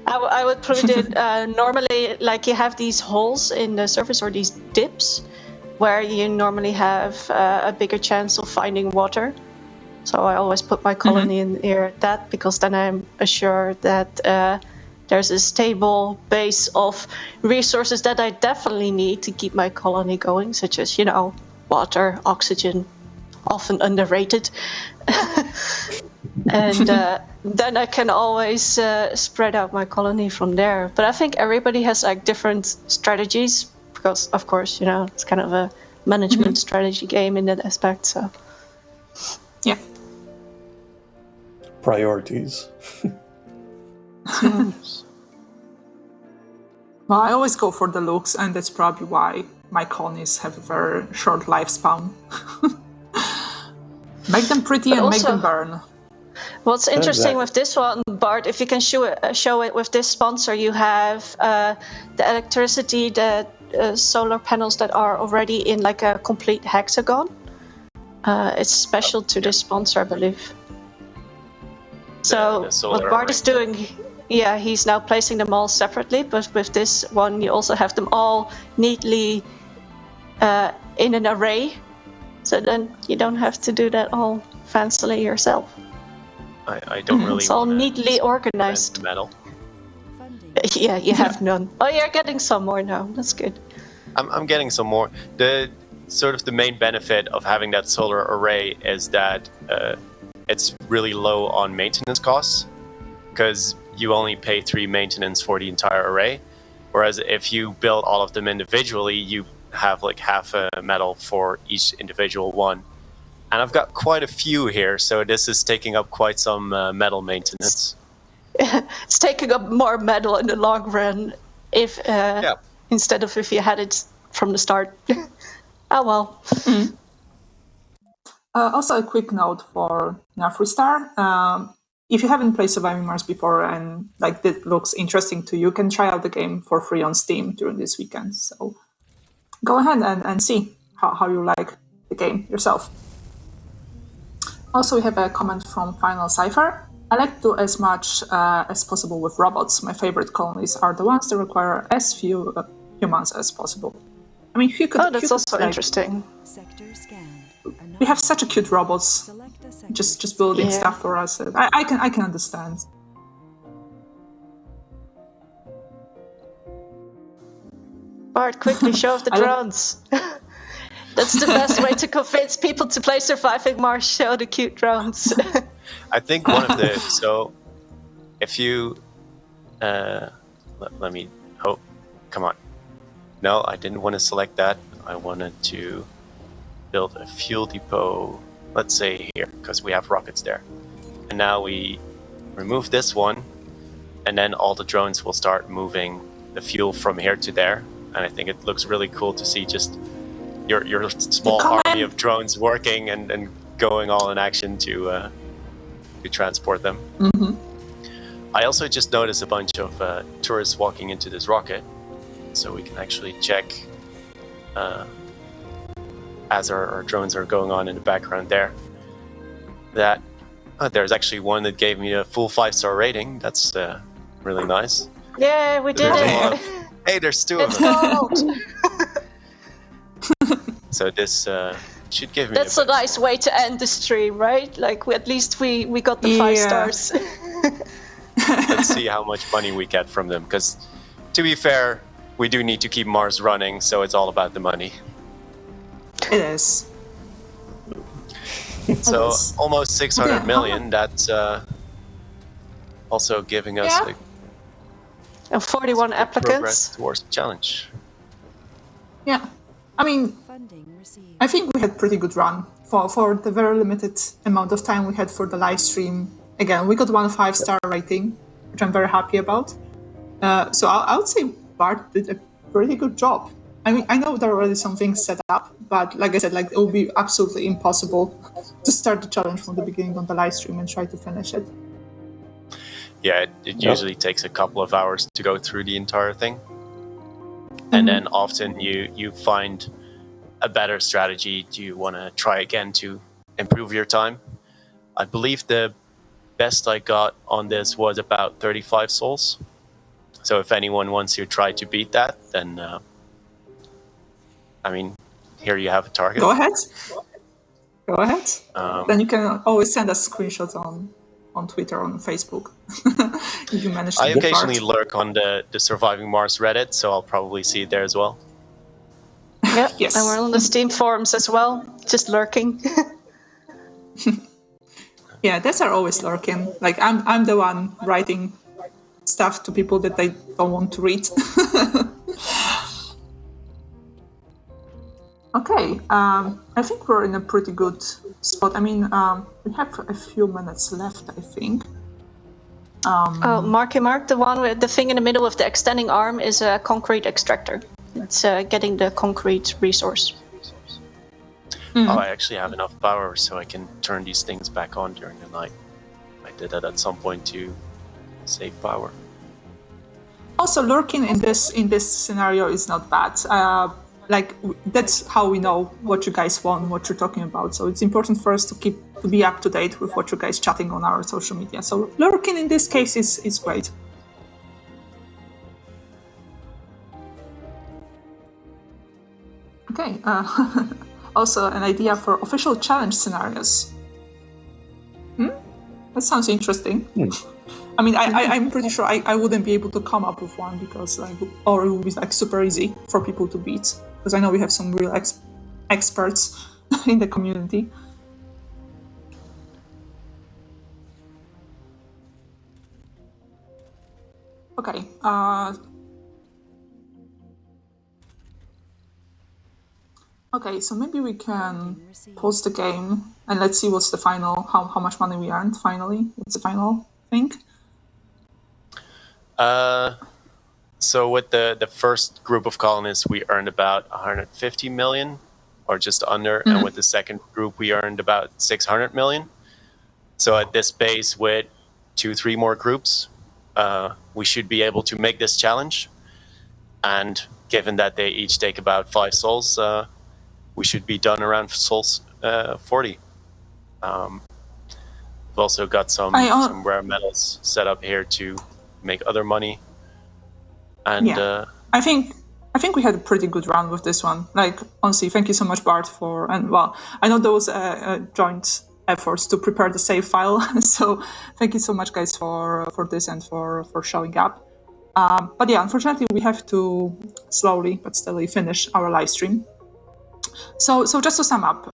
I would put it normally, like you have these holes in the surface or these dips where you normally have a bigger chance of finding water. So I always put my colony in near that, because then I'm assured that there's a stable base of resources that I definitely need to keep my colony going, such as, water, oxygen, often underrated. And then I can always spread out my colony from there. But I think everybody has like different strategies because, of course, you know, it's kind of a management strategy game in that aspect. So, yeah. Priorities. Well, I always go for the looks, and that's probably why my colonies have a very short lifespan. Make them pretty But and make also- them burn. What's interesting Exactly. with this one, Bart, if you can show it with this sponsor, you have the electricity, the solar panels that are already in like a complete hexagon. It's special to this sponsor, I believe. So the solar what Bart array. is doing, yeah, he's now placing them all separately, but with this one you also have them all neatly in an array. So then you don't have to do that all fancily yourself. I don't really It's all wanna neatly spend organized. metal. Yeah, you have none. Oh, you're getting some more now. That's good. I'm getting some more. The sort of the main benefit of having that solar array is that it's really low on maintenance costs because you only pay 3 maintenance for the entire array, whereas if you build all of them individually, you have like half a metal for each individual one. And I've got quite a few here, so this is taking up quite some metal maintenance. It's taking up more metal in the long run if instead of if you had it from the start. Oh well. Also, a quick note for Freestar. If you haven't played Surviving Mars before and like this looks interesting to you, you can try out the game for free on Steam during this weekend. So go ahead and see how you like the game yourself. Also, we have a comment from Final Cipher. I like to do as much as possible with robots. My favorite colonies are the ones that require as few humans as possible. I mean, you could. Oh, that's you could, also like, interesting. Sector scanned. We have such a cute robots, Select a sector. just building Yeah. stuff for us. I can understand. Bart, quickly show off the I like- drones. That's the best way to convince people to play Surviving Mars. Show the cute drones. I think one of the so if you let me come on. No, I didn't want to select that. I wanted to build a fuel depot, let's say here, because we have rockets there. And now we remove this one, and then all the drones will start moving the fuel from here to there. And I think it looks really cool to see just your small army of drones working and going all in action to transport them. I also just noticed a bunch of tourists walking into this rocket, so we can actually check as our drones are going on in the background there. That there's actually one that gave me a full 5-star rating. That's really nice. Yeah, we did There's a it. lot of- hey, there's 2 of It's them. gold. So this should give me That's a nice way to end the stream, right? Like at least we got the 5 Yeah. stars. Let's see how much money we get from them. Because, to be fair, we do need to keep Mars running, so it's all about the money. It is. So is. almost 600 Yeah. million. That's also giving us Yeah. And 41 progress applicants. towards the challenge. Yeah. I mean, Funding received. I think we had pretty good run for the very limited amount of time we had for the live stream. Again, we got 1 5-star rating, which I'm very happy about. So I would say Bart did a pretty good job. I mean, I know there are already some things set up, but like I said, like it would be absolutely impossible to start the challenge from the beginning on the live stream and try to finish it. Yeah, it usually takes a couple of hours to go through the entire thing. And then often you find a better strategy. Do you want to try again to improve your time? I believe the best I got on this was about 35 souls. So if anyone wants to try to beat that, then I mean, here you have a target. Go ahead. Go ahead. Then you can always send us screenshots on Twitter, on Facebook. If you manage to I get occasionally Bart. lurk on the Surviving Mars Reddit, so I'll probably see it there as well. Yep. Yes. And we're on the Steam forums as well, just lurking. Yeah, that's are always lurking. Like I'm the one writing stuff to people that they don't want to read. Okay, I think we're in a pretty good spot. I mean, we have a few minutes left, I think. Mark, the one with the thing in the middle of the extending arm is a concrete extractor. It's getting the concrete resource. Oh, I actually have enough power so I can turn these things back on during the night. I did that at some point to save power. Also, lurking in this scenario is not bad. That's how we know what you guys want, what you're talking about. So it's important for us to be up to date with what you guys chatting on our social media. So lurking in this case is great. Okay. Also, an idea for official challenge scenarios. That sounds interesting. I mean, I'm pretty sure I wouldn't be able to come up with one because, or it would be super easy for people to beat. Because I know we have some real experts in the community. Okay. Okay, so maybe we can pause the game and let's see what's the final, how much money we earned finally. What's the final thing? So with the first group of colonists, we earned about 150 million, or just under, and with the second group, we earned about 600 million. So at this pace, with 2-3 more groups, we should be able to make this challenge. And given that they each take about 5 souls, we should be done around souls 40. We've also got some rare metals set up here to make other money. And yeah. I think we had a pretty good run with this one. Like, honestly, thank you so much, Bart, I know there was a joint efforts to prepare the save file. So thank you so much, guys, for this and for showing up. But yeah, unfortunately, we have to slowly but steadily finish our live stream. So just to sum up,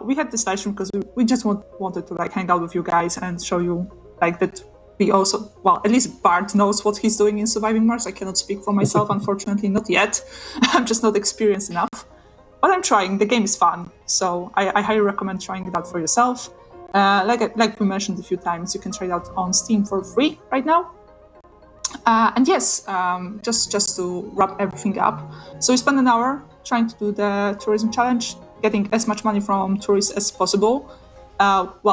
we had this live stream because we just wanted to hang out with you guys and show you that we also, at least Bart knows what he's doing in Surviving Mars. I cannot speak for myself, unfortunately, not yet. I'm just not experienced enough. But I'm trying. The game is fun, so I highly recommend trying it out for yourself. Like we mentioned a few times, you can try it out on Steam for free right now. And yes, just to wrap everything up. So we spent an hour trying to do the tourism challenge, getting as much money from tourists as possible.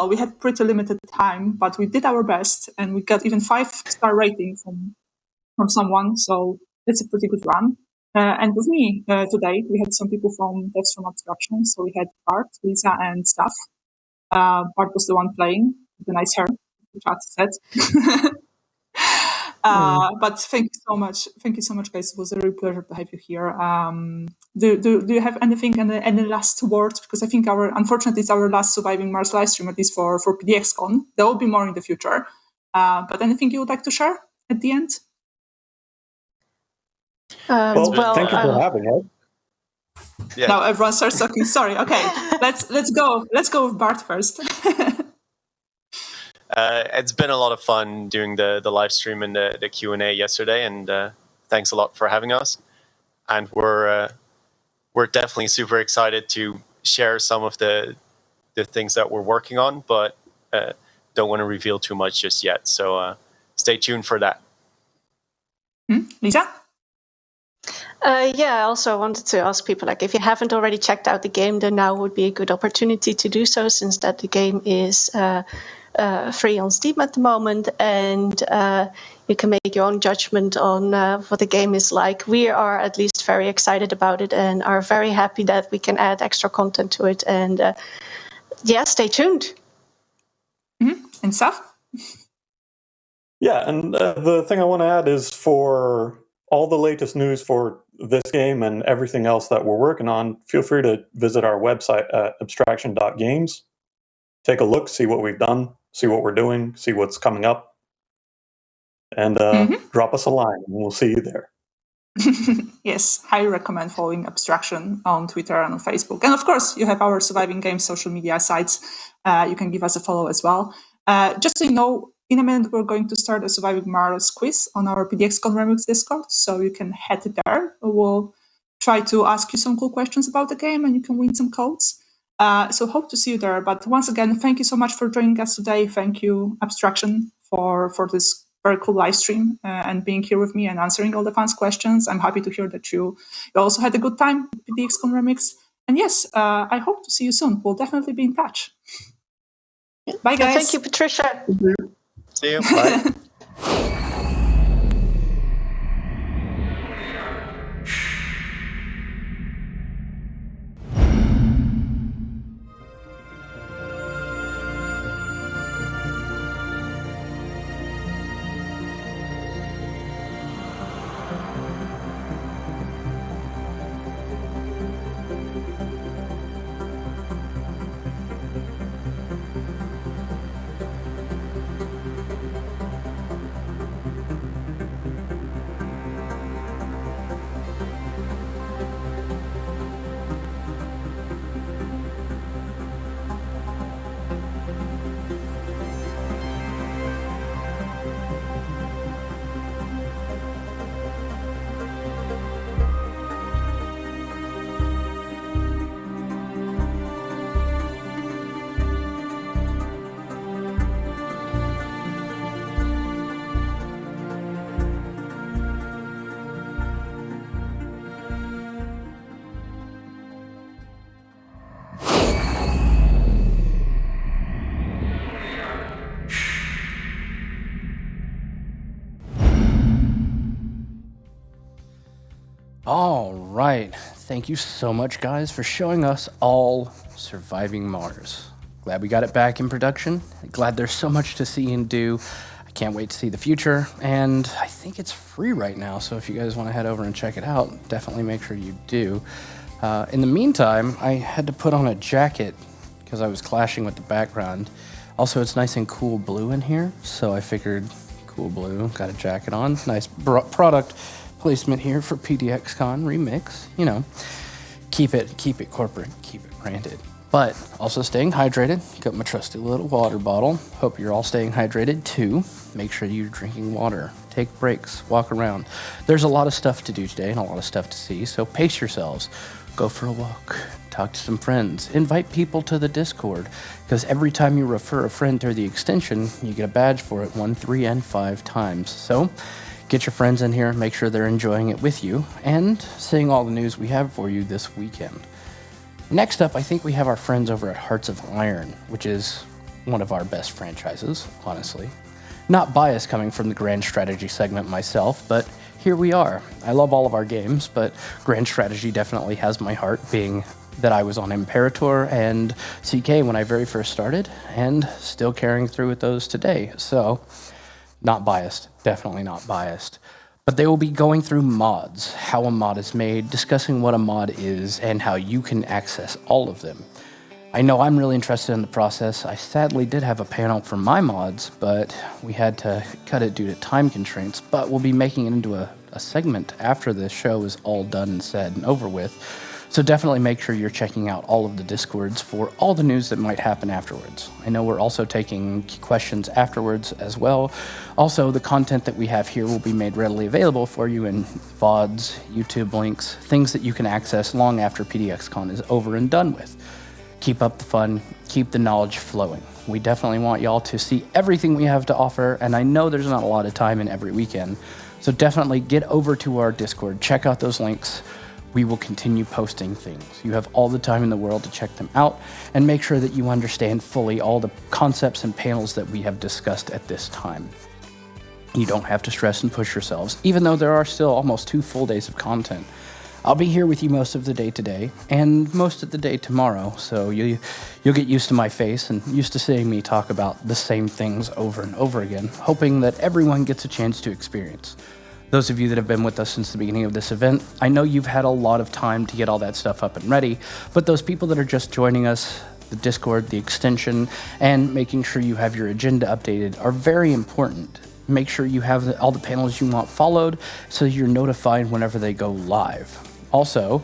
We had pretty limited time, but we did our best, and we got even 5-star rating from someone. So it's a pretty good run. And with me today, we had some people from Devs from Abstraction. So we had Bart, Lisa, and Staff. Bart was the one playing, the nice hair, the chat said. But thank you so much, guys. It was a real pleasure to have you here. Do you have anything, any last words? Because I think unfortunately it's our last Surviving Mars live stream, at least for PDXCon. There will be more in the future. But anything you would like to share at the end? Thank you for having us. Yeah. Now everyone starts talking. Sorry. Okay, let's go. Let's go with Bart first. It's been a lot of fun doing the live stream and the Q&A yesterday, and thanks a lot for having us. And we're definitely super excited to share some of the things that we're working on, but don't want to reveal too much just yet. So stay tuned for that. Lisa? I also wanted to ask people, if you haven't already checked out the game, then now would be a good opportunity to do so, since that the game is free on Steam at the moment, and you can make your own judgment on what the game is like. We are at least very excited about it and are very happy that we can add extra content to it. And stay tuned. And Saf? Yeah, and the thing I want to add is, for all the latest news for this game and everything else that we're working on, feel free to visit our website at abstraction.games. Take a look, see what we've done, see what we're doing, see what's coming up, and drop us a line, and we'll see you there. Yes, highly recommend following Abstraction on Twitter and on Facebook. And of course, you have our Surviving Games social media sites. You can give us a follow as well. Just so you know, in a minute, we're going to start a Surviving Mars quiz on our PDXCON Remixed Discord, so you can head there. We'll try to ask you some cool questions about the game, and you can win some codes. So hope to see you there. But once again, thank you so much for joining us today. Thank you, Abstraction, for this very cool live stream and being here with me and answering all the fans' questions. I'm happy to hear that you also had a good time with PDXCON Remix. And yes, I hope to see you soon. We'll definitely be in touch. Bye, guys. Thank you, Patricia. See you. Bye. All right. Thank you so much, guys, for showing us all Surviving Mars. Glad we got it back in production. Glad there's so much to see and do. I can't wait to see the future. And I think it's free right now, so if you guys want to head over and check it out, definitely make sure you do. In the meantime, I had to put on a jacket because I was clashing with the background. Also, it's nice and cool blue in here, so I figured cool blue, got a jacket on. Nice product placement here for PDXCON Remix. You know, keep it corporate, keep it branded. But also staying hydrated. Got my trusty little water bottle. Hope you're all staying hydrated too. Make sure you're drinking water. Take breaks, walk around. There's a lot of stuff to do today and a lot of stuff to see, so pace yourselves. Go for a walk, talk to some friends, invite people to the Discord, because every time you refer a friend to the extension, you get a badge for it 1, 3, and 5 times. So get your friends in here, make sure they're enjoying it with you, and seeing all the news we have for you this weekend. Next up, I think we have our friends over at Hearts of Iron, which is one of our best franchises, honestly. Not biased coming from the Grand Strategy segment myself, but here we are. I love all of our games, but Grand Strategy definitely has my heart, being that I was on Imperator and CK when I very first started, and still carrying through with those today. So, not biased, definitely not biased. But they will be going through mods, how a mod is made, discussing what a mod is, and how you can access all of them. I know I'm really interested in the process. I sadly did have a panel for my mods, but we had to cut it due to time constraints. But we'll be making it into a segment after this show is all done and said and over with. So definitely make sure you're checking out all of the Discords for all the news that might happen afterwards. I know we're also taking questions afterwards as well. Also, the content that we have here will be made readily available for you in VODs, YouTube links, things that you can access long after PDXCon is over and done with. Keep up the fun, keep the knowledge flowing. We definitely want y'all to see everything we have to offer, and I know there's not a lot of time in every weekend, so definitely get over to our Discord, check out those links. We will continue posting things. You have all the time in the world to check them out and make sure that you understand fully all the concepts and panels that we have discussed at this time. You don't have to stress and push yourselves, even though there are still almost 2 full days of content. I'll be here with you most of the day today and most of the day tomorrow, so you'll get used to my face and used to seeing me talk about the same things over and over again, hoping that everyone gets a chance to experience. Those of you that have been with us since the beginning of this event, I know you've had a lot of time to get all that stuff up and ready, but those people that are just joining us, the Discord, the extension, and making sure you have your agenda updated are very important. Make sure you have all the panels you want followed so you're notified whenever they go live. Also,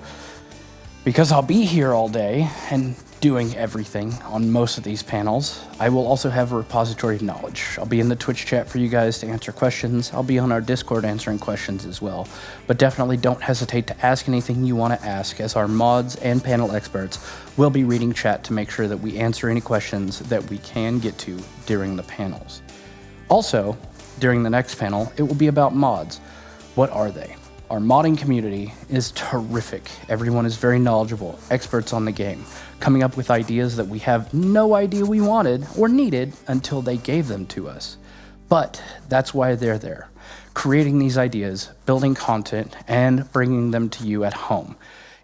because I'll be here all day and doing everything on most of these panels. I will also have a repository of knowledge. I'll be in the Twitch chat for you guys to answer questions. I'll be on our Discord answering questions as well. But definitely don't hesitate to ask anything you want to ask, as our mods and panel experts will be reading chat to make sure that we answer any questions that we can get to during the panels. Also, during the next panel, it will be about mods. What are they? Our modding community is terrific. Everyone is very knowledgeable, experts on the game, coming up with ideas that we have no idea we wanted or needed until they gave them to us. But that's why they're there, creating these ideas, building content, and bringing them to you at home.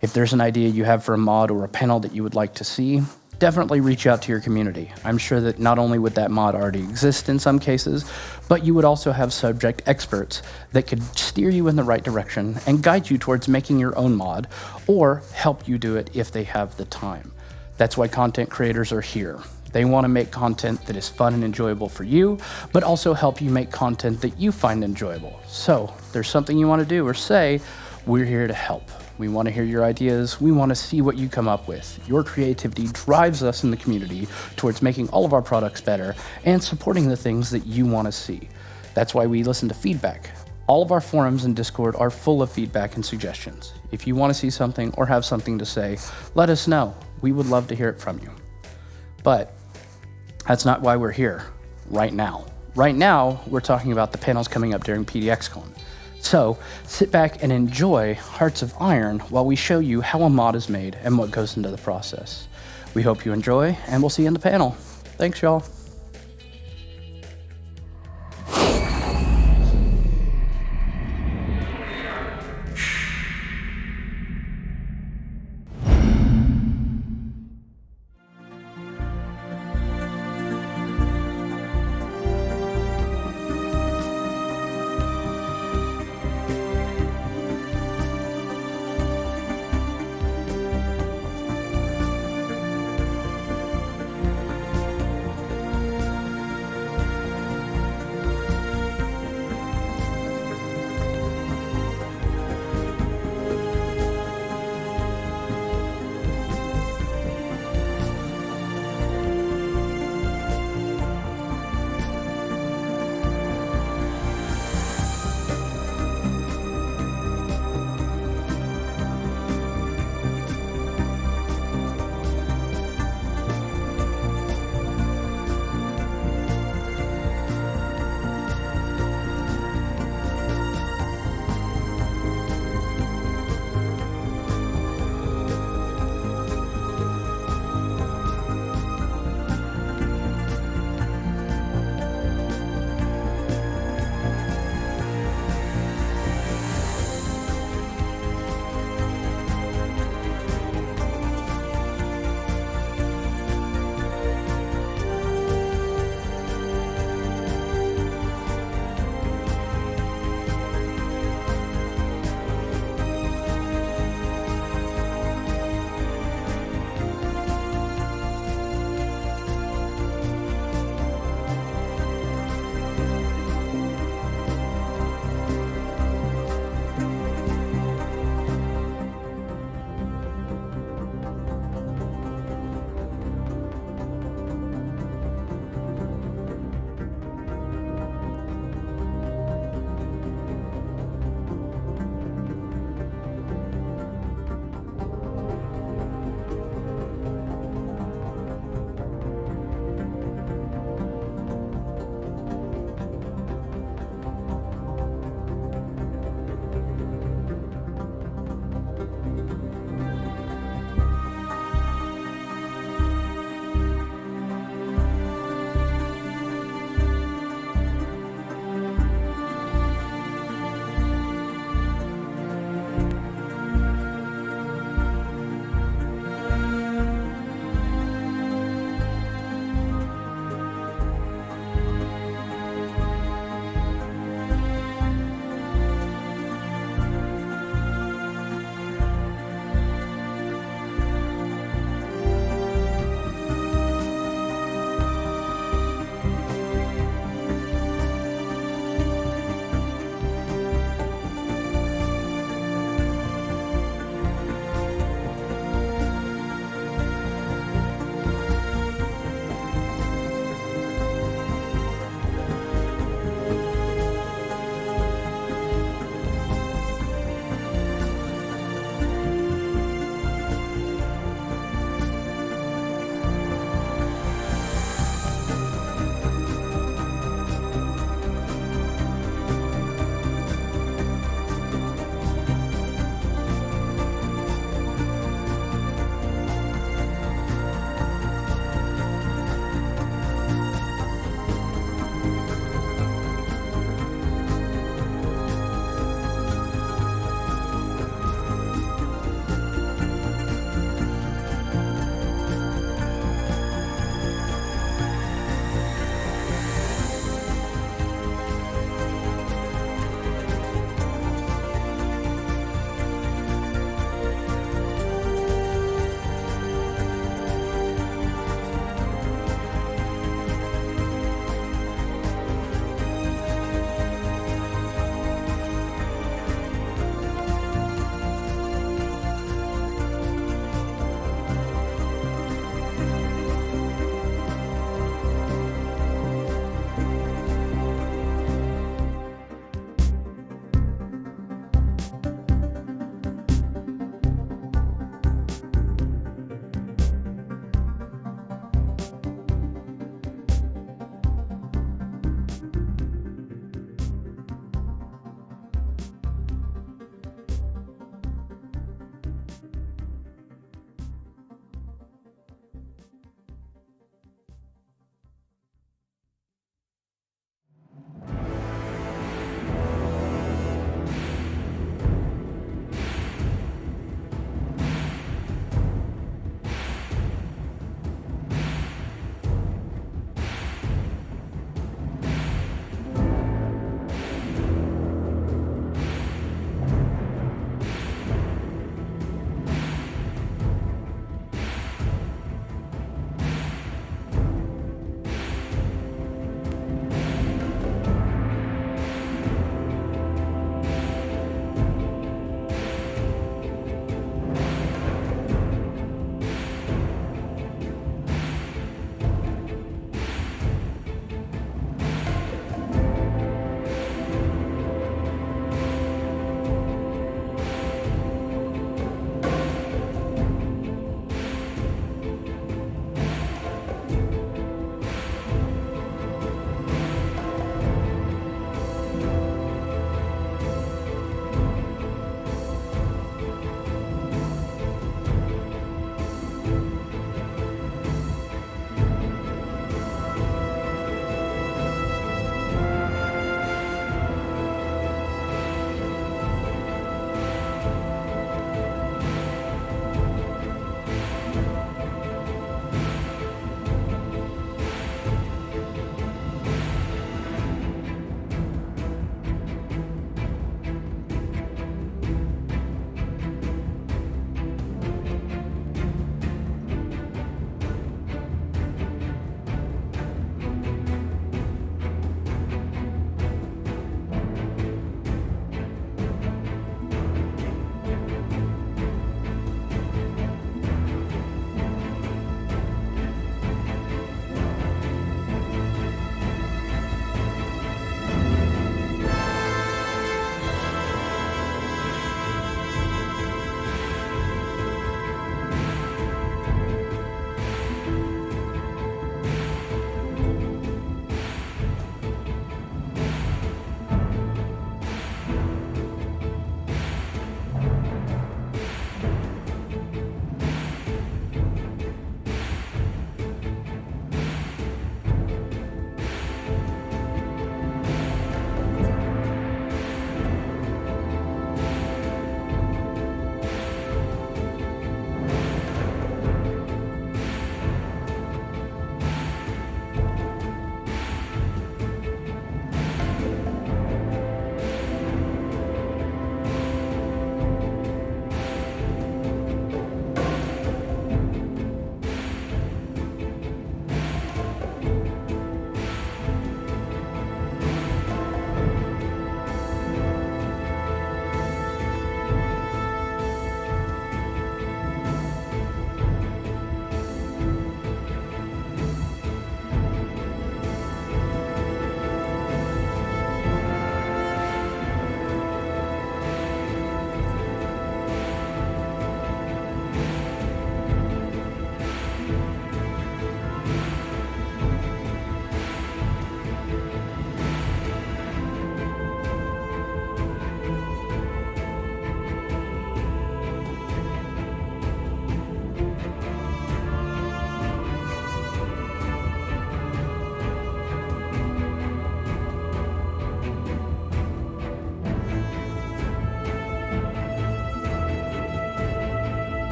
If there's an idea you have for a mod or a panel that you would like to see, definitely reach out to your community. I'm sure that not only would that mod already exist in some cases, but you would also have subject experts that could steer you in the right direction and guide you towards making your own mod, or help you do it if they have the time. That's why content creators are here. They want to make content that is fun and enjoyable for you, but also help you make content that you find enjoyable. So if there's something you want to do or say, we're here to help. We want to hear your ideas. We want to see what you come up with. Your creativity drives us in the community towards making all of our products better and supporting the things that you want to see. That's why we listen to feedback. All of our forums and Discord are full of feedback and suggestions. If you want to see something or have something to say, let us know. We would love to hear it from you. But that's not why we're here right now. Right now, we're talking about the panels coming up during PDXCON. So sit back and enjoy Hearts of Iron while we show you how a mod is made and what goes into the process. We hope you enjoy, and we'll see you in the panel. Thanks, y'all.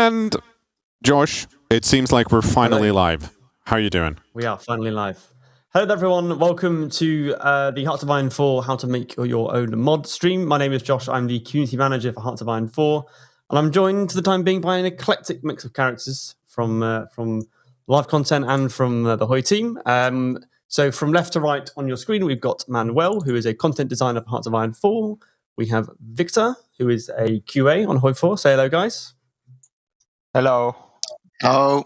And Josh, it seems like we're finally live. How are you doing? We are finally live. Hello everyone, welcome to the Hearts of Iron 4 How to Make Your Own Mod stream. My name is Josh, I'm the community manager for Hearts of Iron 4, and I'm joined for the time being by an eclectic mix of characters from live content and from the Hoi team. So from left to right on your screen, we've got Manuel, who is a content designer for Hearts of Iron 4. We have Victor, who is a QA on Hoi 4. Say hello, guys. Hello. Oh.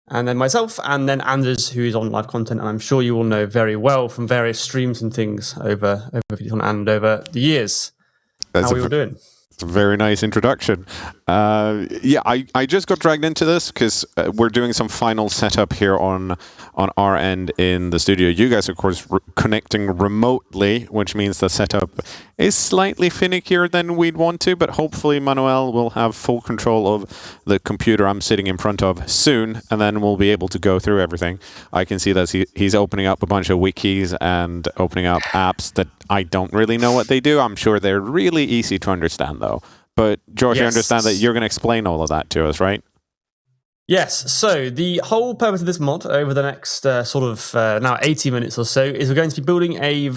And then myself, and then Anders, who is on live content, and I'm sure you all know very well from various streams and things over PDXCON and over the years. How are we all doing? It's a very nice introduction. I just got dragged into this because we're doing some final setup here on our end in the studio. You guys, of course, connecting remotely, which means the setup is slightly finickier than we'd want to, but hopefully Manuel will have full control of the computer I'm sitting in front of soon, and then we'll be able to go through everything. I can see that he's opening up a bunch of wikis and opening up apps that I don't really know what they do. I'm sure they're really easy to understand, though. But, George, Yes. I understand that you're going to explain all of that to us, right? Yes, so the whole purpose of this mod over the next now 80 minutes or so is we're going to be building a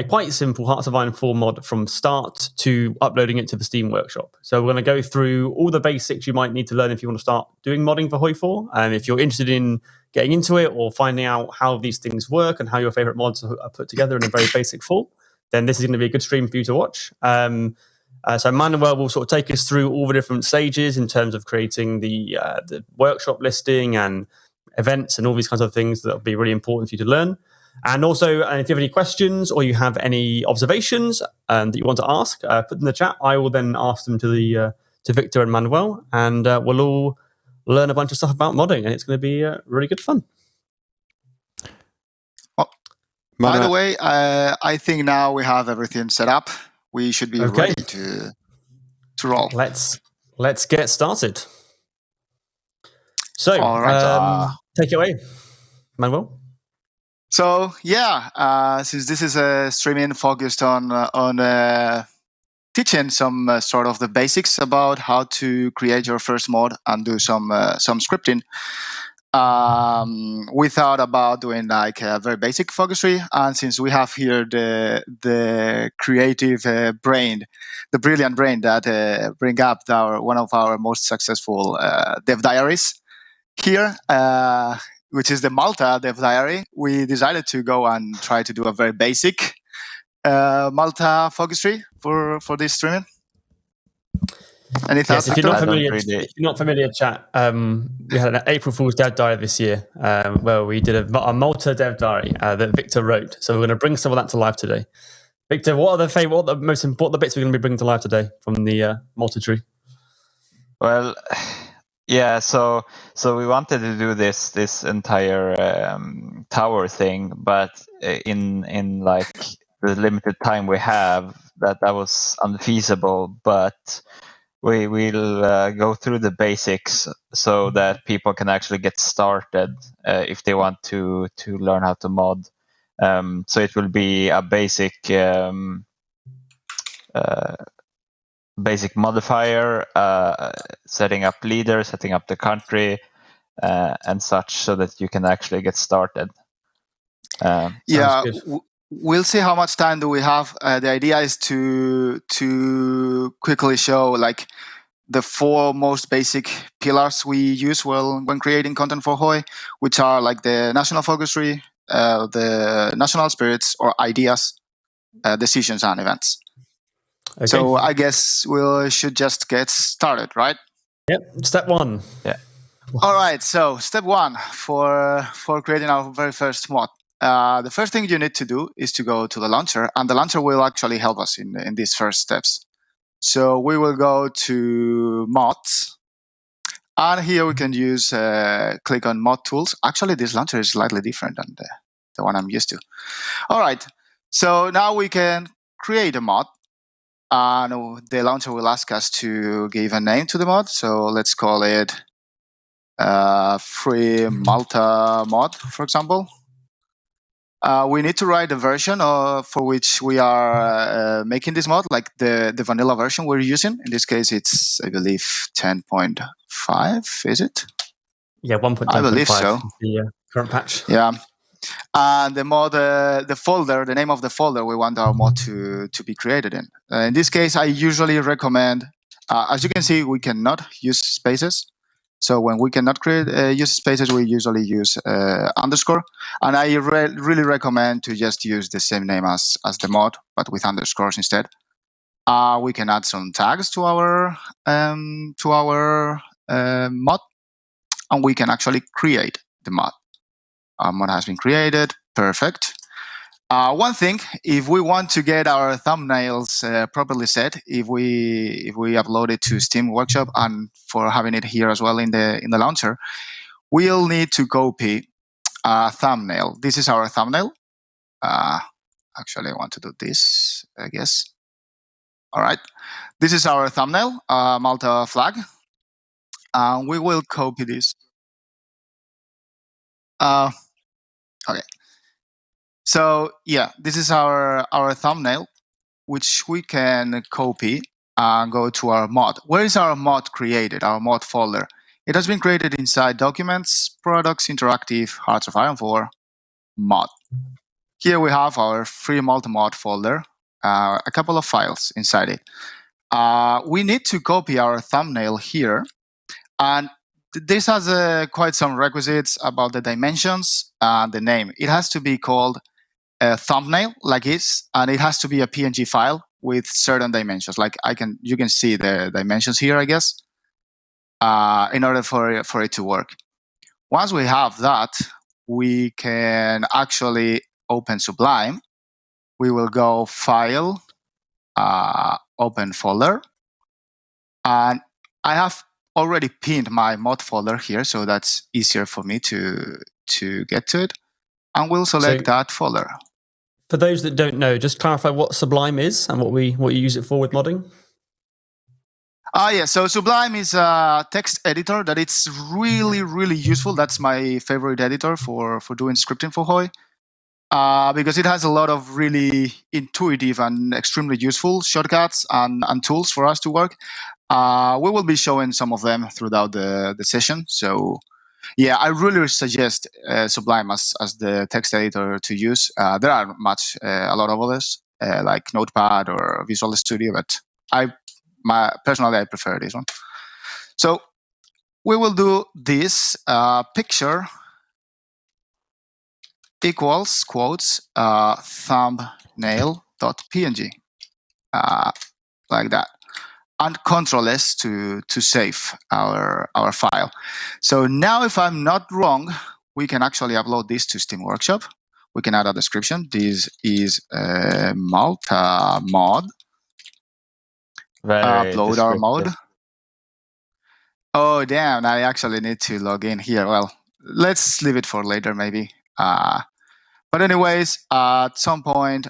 quite simple Hearts of Iron 4 mod from start to uploading it to the Steam Workshop. So we're going to go through all the basics you might need to learn if you want to start doing modding for Hoi 4. And if you're interested in getting into it or finding out how these things work and how your favorite mods are put together in a very basic form, then this is going to be a good stream for you to watch. So Manuel will sort of take us through all the different stages in terms of creating the workshop listing and events and all these kinds of things that will be really important for you to learn. And also, if you have any questions or you have any observations that you want to ask, put in the chat. I will then ask them to Victor and Manuel, and we'll all learn a bunch of stuff about modding, and it's going to be really good fun. By the way, I think now we have everything set up. We should be ready to roll. Let's get started. So, all right, take it away, Manuel. So since this is a streaming focused on teaching some sort of the basics about how to create your first mod and do some scripting. We thought about doing like a very basic focus tree, and since we have here the creative brain, the brilliant brain that bring up one of our most successful dev diaries here, which is the Malta dev diary, we decided to go and try to do a very basic Malta focus tree for this streaming. Yes, if you're not familiar, chat, we had an April Fool's Dev Diary this year where we did a Malta Dev Diary that Victor wrote. So we're going to bring some of that to life today. Victor, what are the most important bits we're going to be bringing to life today from the Malta tree? Well, yeah, so we wanted to do this entire tower thing, but in like the limited time we have, that was unfeasible. But we will go through the basics so that people can actually get started if they want to learn how to mod. So it will be a basic modifier, setting up leaders, setting up the country, and such, so that you can actually get started. We'll see how much time do we have. The idea is to quickly show like the 4 most basic pillars we use when creating content for Hoi, which are like the national focus tree, the national spirits or ideas, decisions and events. Okay. So I guess we should just get started, right? Yep. Step 1. Yeah. All right. So step 1 for creating our very first mod. The first thing you need to do is to go to the launcher, and the launcher will actually help us in these first steps. So we will go to mods, and here we can use click on mod tools. Actually, this launcher is slightly different than the one I'm used to. All right, so now we can create a mod, and the launcher will ask us to give a name to the mod. So let's call it Free Malta mod, for example. we need to write a version for which we are making this mod, like the vanilla version we're using. In this case, it's, I believe, 10.5, is it? Yeah, 1.10.5. I believe so. The current patch. Yeah. And the mod, the folder, the name of the folder we want our mod to be created in. In this case, I usually recommend, as you can see, we cannot use spaces. So when we cannot use spaces, we usually use underscore. And I really recommend to just use the same name as the mod, but with underscores instead. We can add some tags to our mod, and we can actually create the mod. Our mod has been created. Perfect. One thing, if we want to get our thumbnails properly set, if we upload it to Steam Workshop, and for having it here as well in the launcher, we'll need to copy a thumbnail. This is our thumbnail. Actually, I want to do this, I guess. All right. This is our thumbnail, Malta flag. We will copy this. Okay. So yeah, this is our thumbnail, which we can copy and go to our mod. Where is our mod created, our mod folder? It has been created inside Documents, Products, Interactive, Hearts of Iron 4, Mod. Here we have our free multi-mod folder, a couple of files inside it. We need to copy our thumbnail here, and this has quite some requisites about the dimensions and the name. It has to be called a thumbnail like this, and it has to be a PNG file with certain dimensions. Like you can see the dimensions here, I guess, in order for it to work. Once we have that, we can actually open Sublime. We will go File, Open Folder, and I have already pinned my mod folder here, so that's easier for me to get to it. And we'll select that folder. For those that don't know, just clarify what Sublime is and what you use it for with modding. Yeah, so Sublime is a text editor that it's really, really useful. That's my favorite editor for doing scripting for Hoi, because it has a lot of really intuitive and extremely useful shortcuts and tools for us to work. We will be showing some of them throughout the session. So yeah, I really suggest Sublime as the text editor to use. There are a lot of others like Notepad or Visual Studio, but personally I prefer this one. So we will do this picture equals quotes thumbnail.png like that, and Ctrl S to save our file. So now, if I'm not wrong, we can actually upload this to Steam Workshop. We can add a description. This is Malta mod. Upload our mod. Oh damn! I actually need to log in here. Well, let's leave it for later, maybe. But anyways, at some point,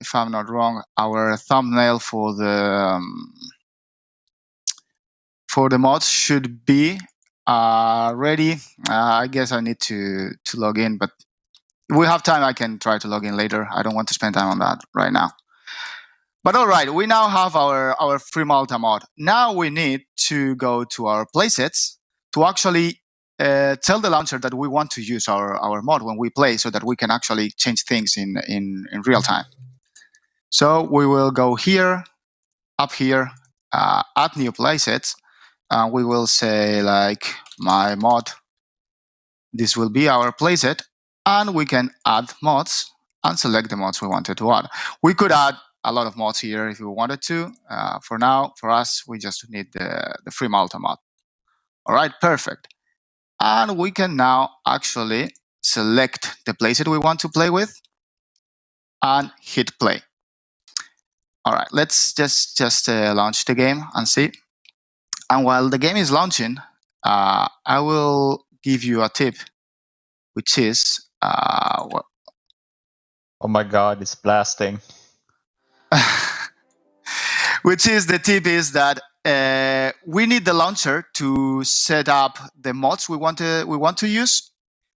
if I'm not wrong, our thumbnail for the mod should be ready. I guess I need to log in, but if we have time, I can try to log in later. I don't want to spend time on that right now. But all right, we now have our free Malta mod. Now we need to go to our playsets to actually tell the launcher that we want to use our mod when we play, so that we can actually change things in real time. So we will go here, up here, add new playsets, and we will say like my mod. This will be our playset, and we can add mods and select the mods we wanted to add. We could add a lot of mods here if we wanted to. For now, for us, we just need the free Malta mod. All right, perfect. And we can now actually select the playset we want to play with and hit play. All right, let's just launch the game and see. And while the game is launching, I will give you a tip, which is oh my god, it's blasting. Which is the tip is that we need the launcher to set up the mods we want to use.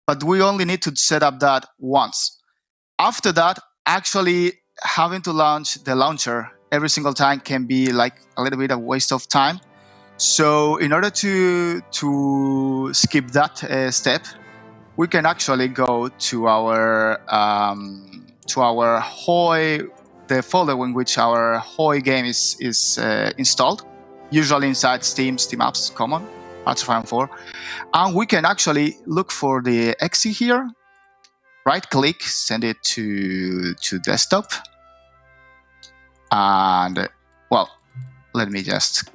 but we only need to set up that once. After that, actually having to launch the launcher every single time can be like a little bit of waste of time. So in order to skip that step, we can actually go to our HOI, the folder in which our HOI game is installed, usually inside Steam Apps Common, Hearts of Iron 4, and we can actually look for the exe here. Right-click, send it to desktop, and well, let me just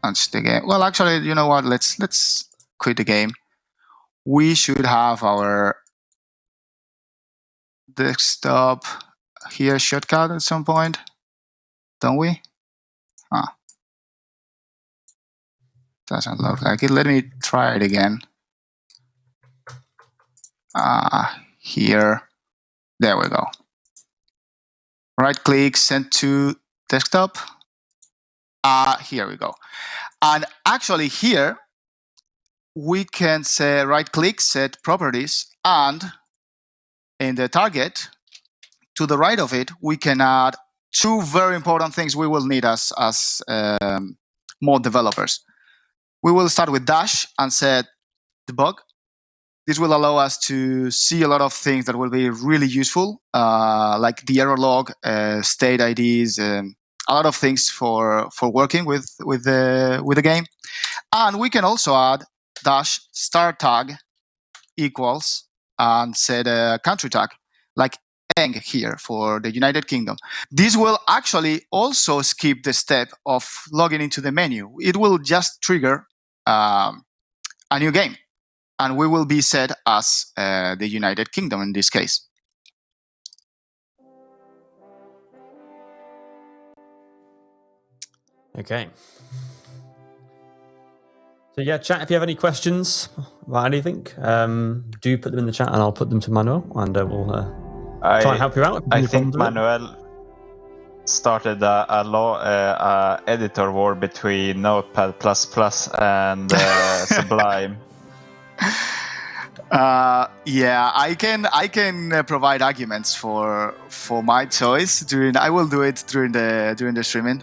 launch the game. Well, actually, you know what? Let's quit the game. We should have our desktop here shortcut at some point, don't we? Doesn't look like it. Let me try it again. Here, there we go. Right-click, send to desktop. Here we go. And actually here, we can say right-click, set properties, and in the target, to the right of it, we can add two very important things we will need as mod developers. We will start with dash and set debug. This will allow us to see a lot of things that will be really useful, like the error log, state IDs, a lot of things for working with the game. And we can also add dash start tag equals and set a country tag, like ENG here for the United Kingdom. This will actually also skip the step of logging into the menu. It will just trigger a new game, and we will be set as the United Kingdom in this case. Okay. So yeah, chat, if you have any questions about anything, do put them in the chat and I'll put them to Manuel and we'll try and help you out. I think Manuel started a editor war between Notepad++ and Sublime. Yeah, I can provide arguments for my choice I will do it during the streaming.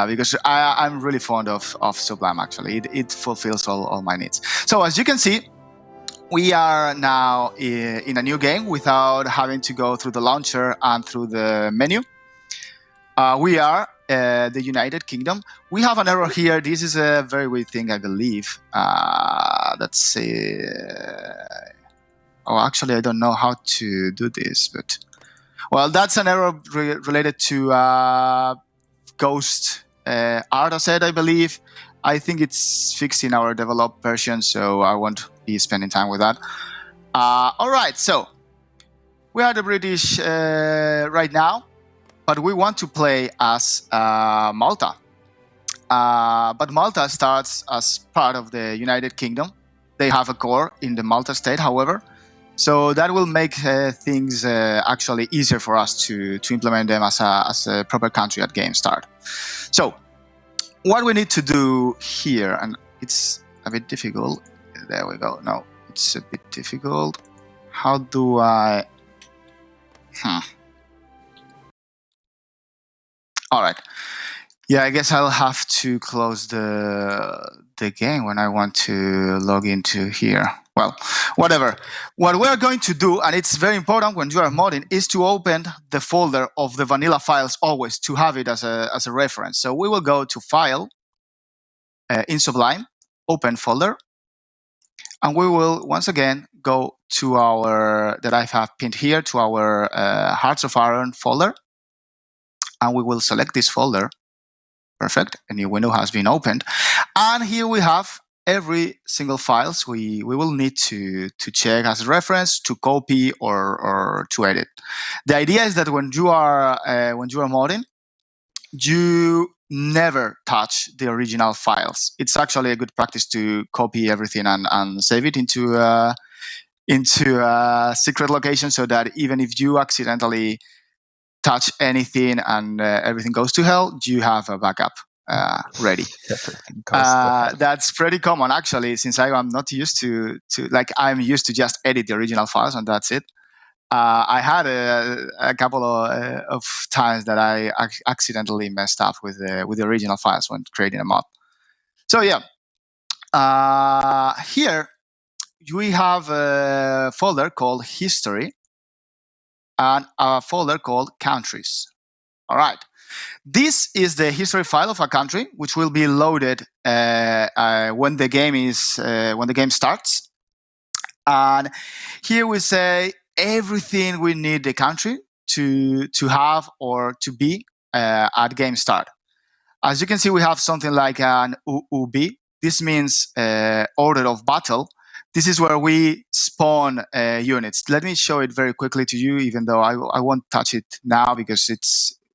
Because I'm really fond of Sublime, actually. It fulfills all my needs. So as you can see, we are now in a new game without having to go through the launcher and through the menu. We are the United Kingdom. We have an error here. This is a very weird thing, I believe. Let's see. Oh, actually, I don't know how to do this, but... Well, that's an error related to... Ghost art asset, I believe. I think it's fixed in our developed version, so I won't be spending time with that. All right, so we are the British right now, but we want to play as Malta. But Malta starts as part of the United Kingdom. They have a core in the Malta state, however. So that will make things actually easier for us to implement them as a proper country at game start. So what we need to do here, and it's a bit difficult. There we go. No, it's a bit difficult. How do I... All right. Yeah, I guess I'll have to close the game when I want to log into here. Well, whatever. What we're going to do, and it's very important when you are modding, is to open the folder of the vanilla files always to have it as a reference. So we will go to File, in Sublime, Open Folder, and we will once again go to our, that I have pinned here, to our Hearts of Iron folder, and we will select this folder. Perfect. A new window has been opened. And here we have every single files we will need to check as a reference, to copy or to edit. The idea is that when you are modding, you never touch the original files. It's actually a good practice to copy everything and save it into a secret location, so that even if you accidentally touch anything and everything goes to hell, you have a backup ready. That's pretty common, actually, since I'm not used to like I'm used to just edit the original files and that's it. I had a couple of times that I accidentally messed up with the original files when creating a mod. So yeah, here we have a folder called History and a folder called Countries. All right. This is the history file of a country, which will be loaded when the game starts. And here we say everything we need the country to have or to be at game start. As you can see, we have something like an UUB. This means order of battle. This is where we spawn units. Let me show it very quickly to you, even though I won't touch it now because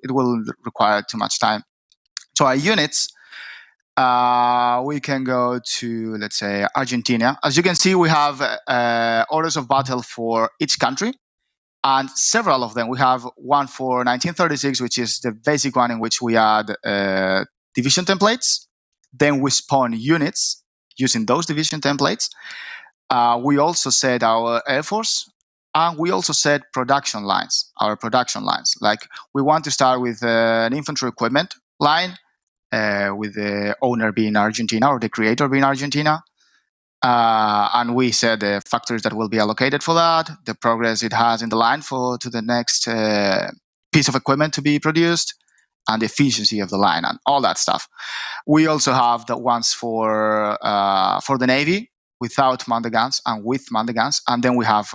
it will require too much time. So our units, we can go to, let's say, Argentina. As you can see, we have orders of battle for each country, and several of them. We have one for 1936, which is the basic one in which we add division templates. Then we spawn units using those division templates. We also set our Air Force, and we also set production lines, our production lines. Like we want to start with an infantry equipment line, with the owner being Argentina or the creator being Argentina. And we set the factories that will be allocated for that, the progress it has in the line to the next piece of equipment to be produced, and the efficiency of the line and all that stuff. We also have the ones for the Navy, without man the guns and with man the guns, and then we have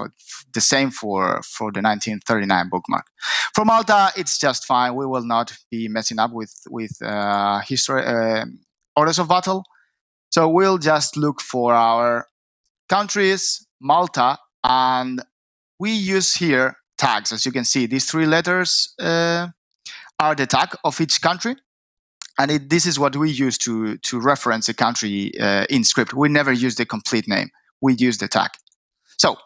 the same for the 1939 bookmark. For Malta, it's just fine. We will not be messing up with history orders of battle. So we'll just look for our countries, Malta, and we use here tags. As you can see, these three letters are the tag of each country. And this is what we use to reference a country in script. We never use the complete name. We use the tag. So,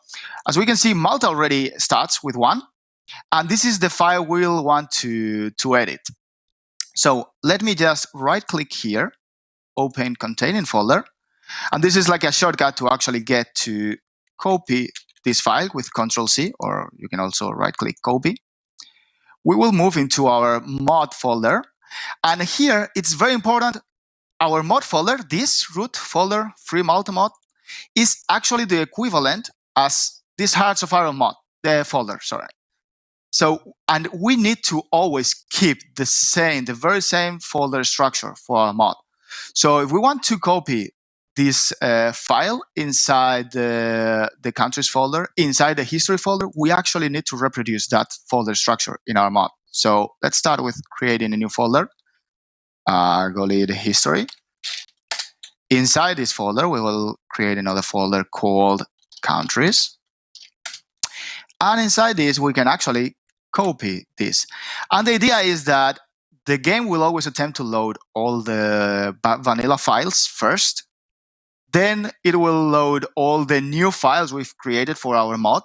as we can see, Malta already starts with 1. And this is the file we'll want to edit. So, let me just right-click here, open containing folder. And this is like a shortcut to actually get to copy this file with Ctrl-C, or you can also right-click copy. We will move into our mod folder. And here, it's very important, our mod folder, this root folder, free Malta mod, is actually the equivalent as this Hearts of Iron mod, the folder, sorry. So, and we need to always keep the very same folder structure for our mod. So if we want to copy this file inside the countries folder, inside the history folder, we actually need to reproduce that folder structure in our mod. So let's start with creating a new folder. Go lead history. Inside this folder, we will create another folder called countries. And inside this, we can actually copy this. And the idea is that the game will always attempt to load all the vanilla files first. Then it will load all the new files we've created for our mod.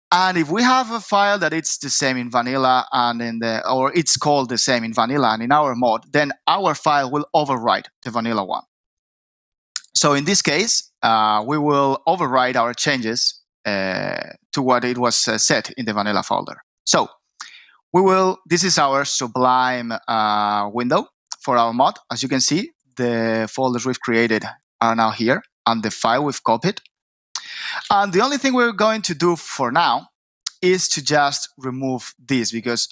And if we have a file that it's the same in vanilla and or it's called the same in vanilla and in our mod, then our file will overwrite the vanilla one. So in this case, we will overwrite our changes to what it was set in the vanilla folder. So this is our Sublime window for our mod. As you can see, the folders we've created are now here and the file we've copied. And the only thing we're going to do for now is to just remove this, because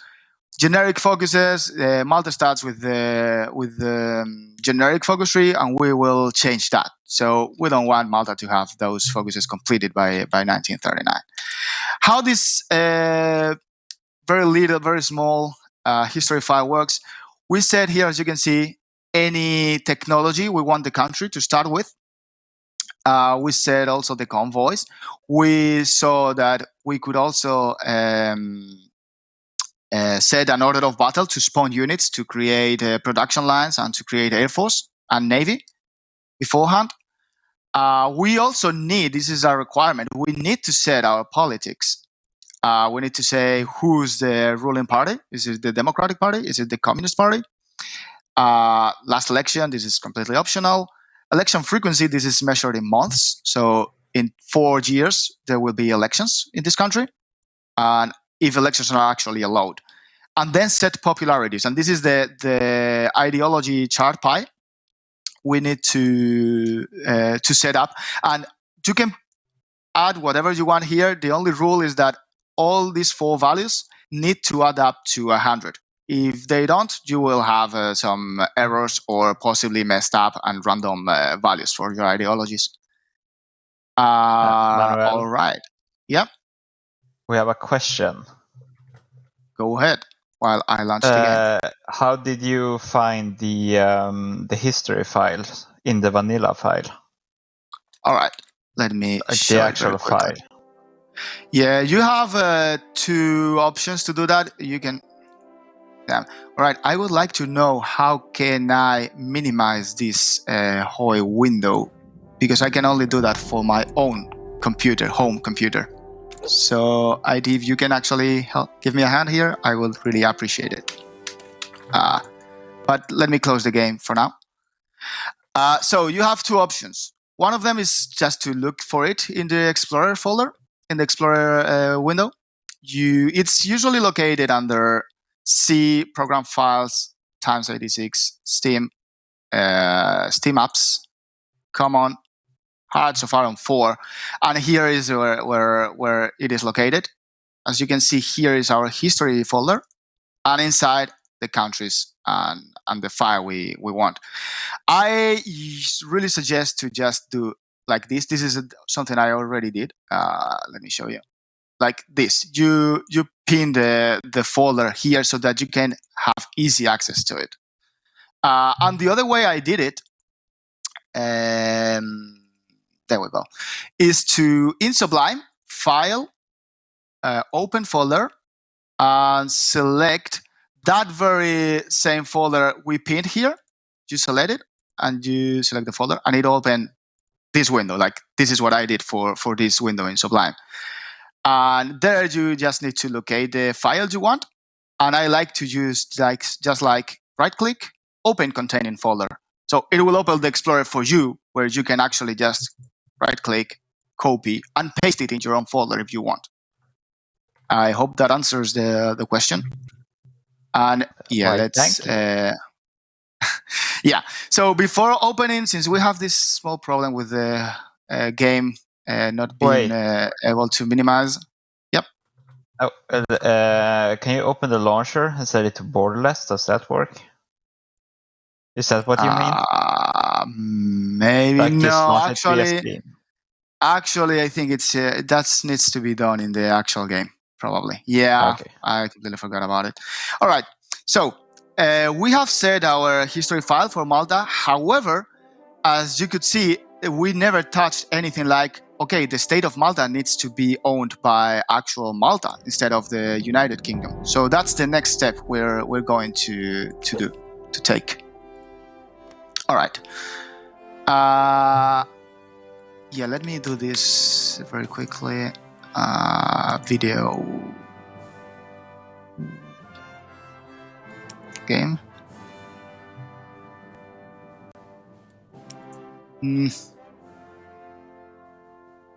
generic focuses, Malta starts with the generic focus tree, and we will change that. So we don't want Malta to have those focuses completed by 1939. How this very small history file works, we said here, as you can see, any technology we want the country to start with. We said also the convoys. We saw that we could also set an order of battle to spawn units to create production lines and to create Air Force and Navy beforehand. We also need, this is our requirement, we need to set our politics. We need to say who's the ruling party. Is it the Democratic Party? Is it the Communist Party? Last election, this is completely optional. Election frequency, this is measured in months. So in 4 years, there will be elections in this country. And if elections are actually allowed. And then set popularities. And this is the ideology chart pie we need to set up. And you can add whatever you want here. The only rule is that all these 4 values need to add up to 100. If they don't, you will have some errors or possibly messed up and random values for your ideologies. Manuel, All right. Yep. we have a question. Go ahead while I launch the game. How did you find the history files in the vanilla file? All right. Let me show the it actual very quickly. file. Yeah, you have 2 options to do that. You can. Yeah. All right. I would like to know how can I minimize this whole window, because I can only do that for my own computer, home computer. So if you can actually give me a hand here, I will really appreciate it. But let me close the game for now. So you have 2 options. One of them is just to look for it in the Explorer folder, in the Explorer window. It's usually located under C, Program Files, times 86, Steam, Steam Apps, Common, Hearts of Iron 4. And here is where it is located. As you can see, here is our history folder. And inside, the countries and the file we want. I really suggest to just do like this. This is something I already did. Let me show you. Like this. You pin the folder here so that you can have easy access to it. And the other way I did it, there we go, is to in Sublime, File, Open Folder, and select that very same folder we pinned here. You select it and you select the folder, and it opens this window. Like this is what I did for this window in Sublime. And there you just need to locate the file you want. And I like to use just like right click, open containing folder. So it will open the Explorer for you, where you can actually just right click, copy, and paste it in your own folder if you want. I hope that answers the question. And yeah, let's yeah. So before opening, since we have this small problem with the game not being able to minimize. Yep. Oh, can you open the launcher and set it to borderless? Does that work? Is that what you mean? Maybe like no. Actually, I think it's that needs to be done in the actual game. Probably. Yeah. Okay. I completely forgot about it. All right. So we have set our history file for Malta. However, as you could see, we never touched anything like, okay, the state of Malta needs to be owned by actual Malta instead of the United Kingdom. So that's the next step we're going to take. All right. Yeah, let me do this very quickly. Video game.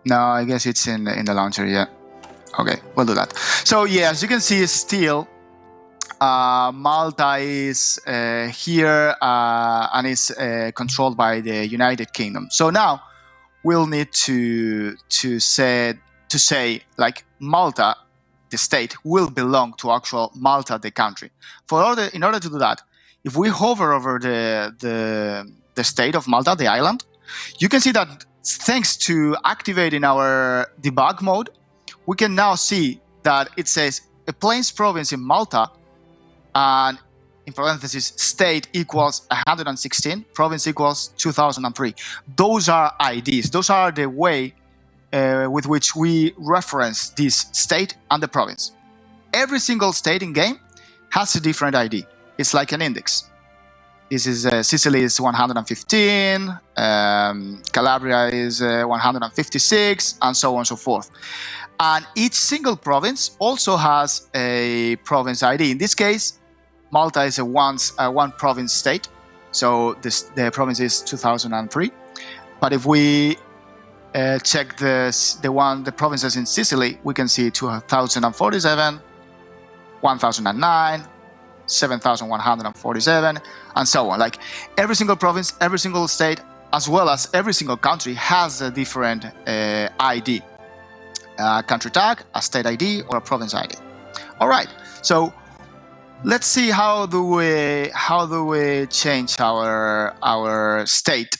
No, I guess it's in the launcher. Yeah. Okay, we'll do that. So yeah, as you can see, still Malta is here and is controlled by the United Kingdom. So now we'll need to say like Malta, the state, will belong to actual Malta, the country. In order to do that, if we hover over the state of Malta, the island, you can see that thanks to activating our debug mode, we can now see that it says a plains province in Malta, and in parentheses, state equals 116, province equals 2003. Those are IDs. Those are the way with which we reference this state and the province. Every single state in game has a different ID. It's like an index. This is Sicily is 115, Calabria is 156, and so on and so forth. And each single province also has a province ID. In this case, Malta is a one province state, so the province is 2003. But if we check the provinces in Sicily, we can see 2047, 1009, 7147, and so on. Like every single province, every single state, as well as every single country has a different ID. Country tag, a state ID, or a province ID. All right, so let's see how do we change our state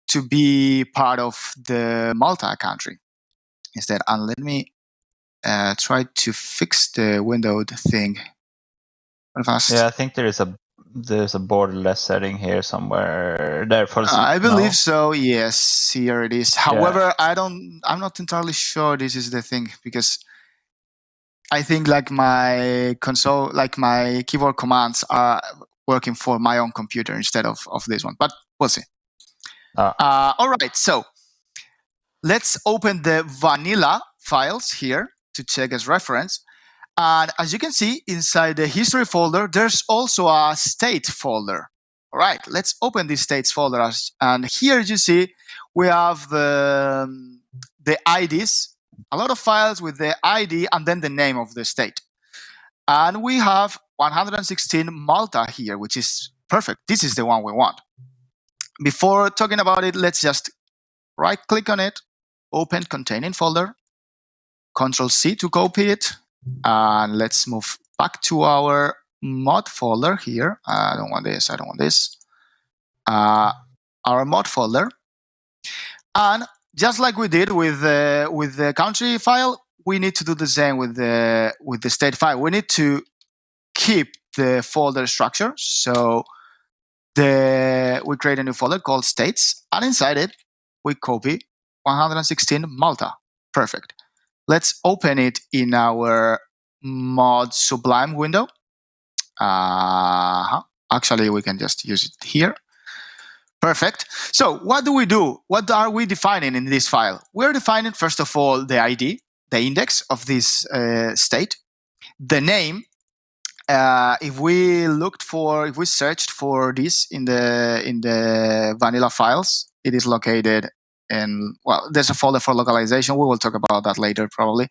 to be part of the Malta country instead. And let me try to fix the windowed thing fast. Yeah, I think there's a borderless setting here somewhere. There for I believe so. Yes, here it is. However, I'm not entirely sure this is the thing, because I think like my console, like my keyboard commands are working for my own computer instead of this one, but we'll see. All right, so let's open the vanilla files here to check as reference. And as you can see, inside the history folder, there's also a state folder. All right, let's open this states folder. And here you see we have the IDs, a lot of files with the ID and then the name of the state. And we have 116 Malta here, which is perfect. This is the one we want. Before talking about it, let's just right-click on it, open containing folder, Control-C to copy it, and let's move back to our mod folder here. I don't want this. I don't want this. Our mod folder, and just like we did with the country file, we need to do the same with the state file. We need to keep the folder structure. So we create a new folder called states, and inside it we copy 116 Malta. Perfect. Let's open it in our mod Sublime window. Actually, we can just use it here. Perfect. So what do we do? What are we defining in this file? We're defining, first of all, the ID, the index of this state, the name. If we searched for this in the vanilla files, it is located in, well, there's a folder for localization. We will talk about that later, probably.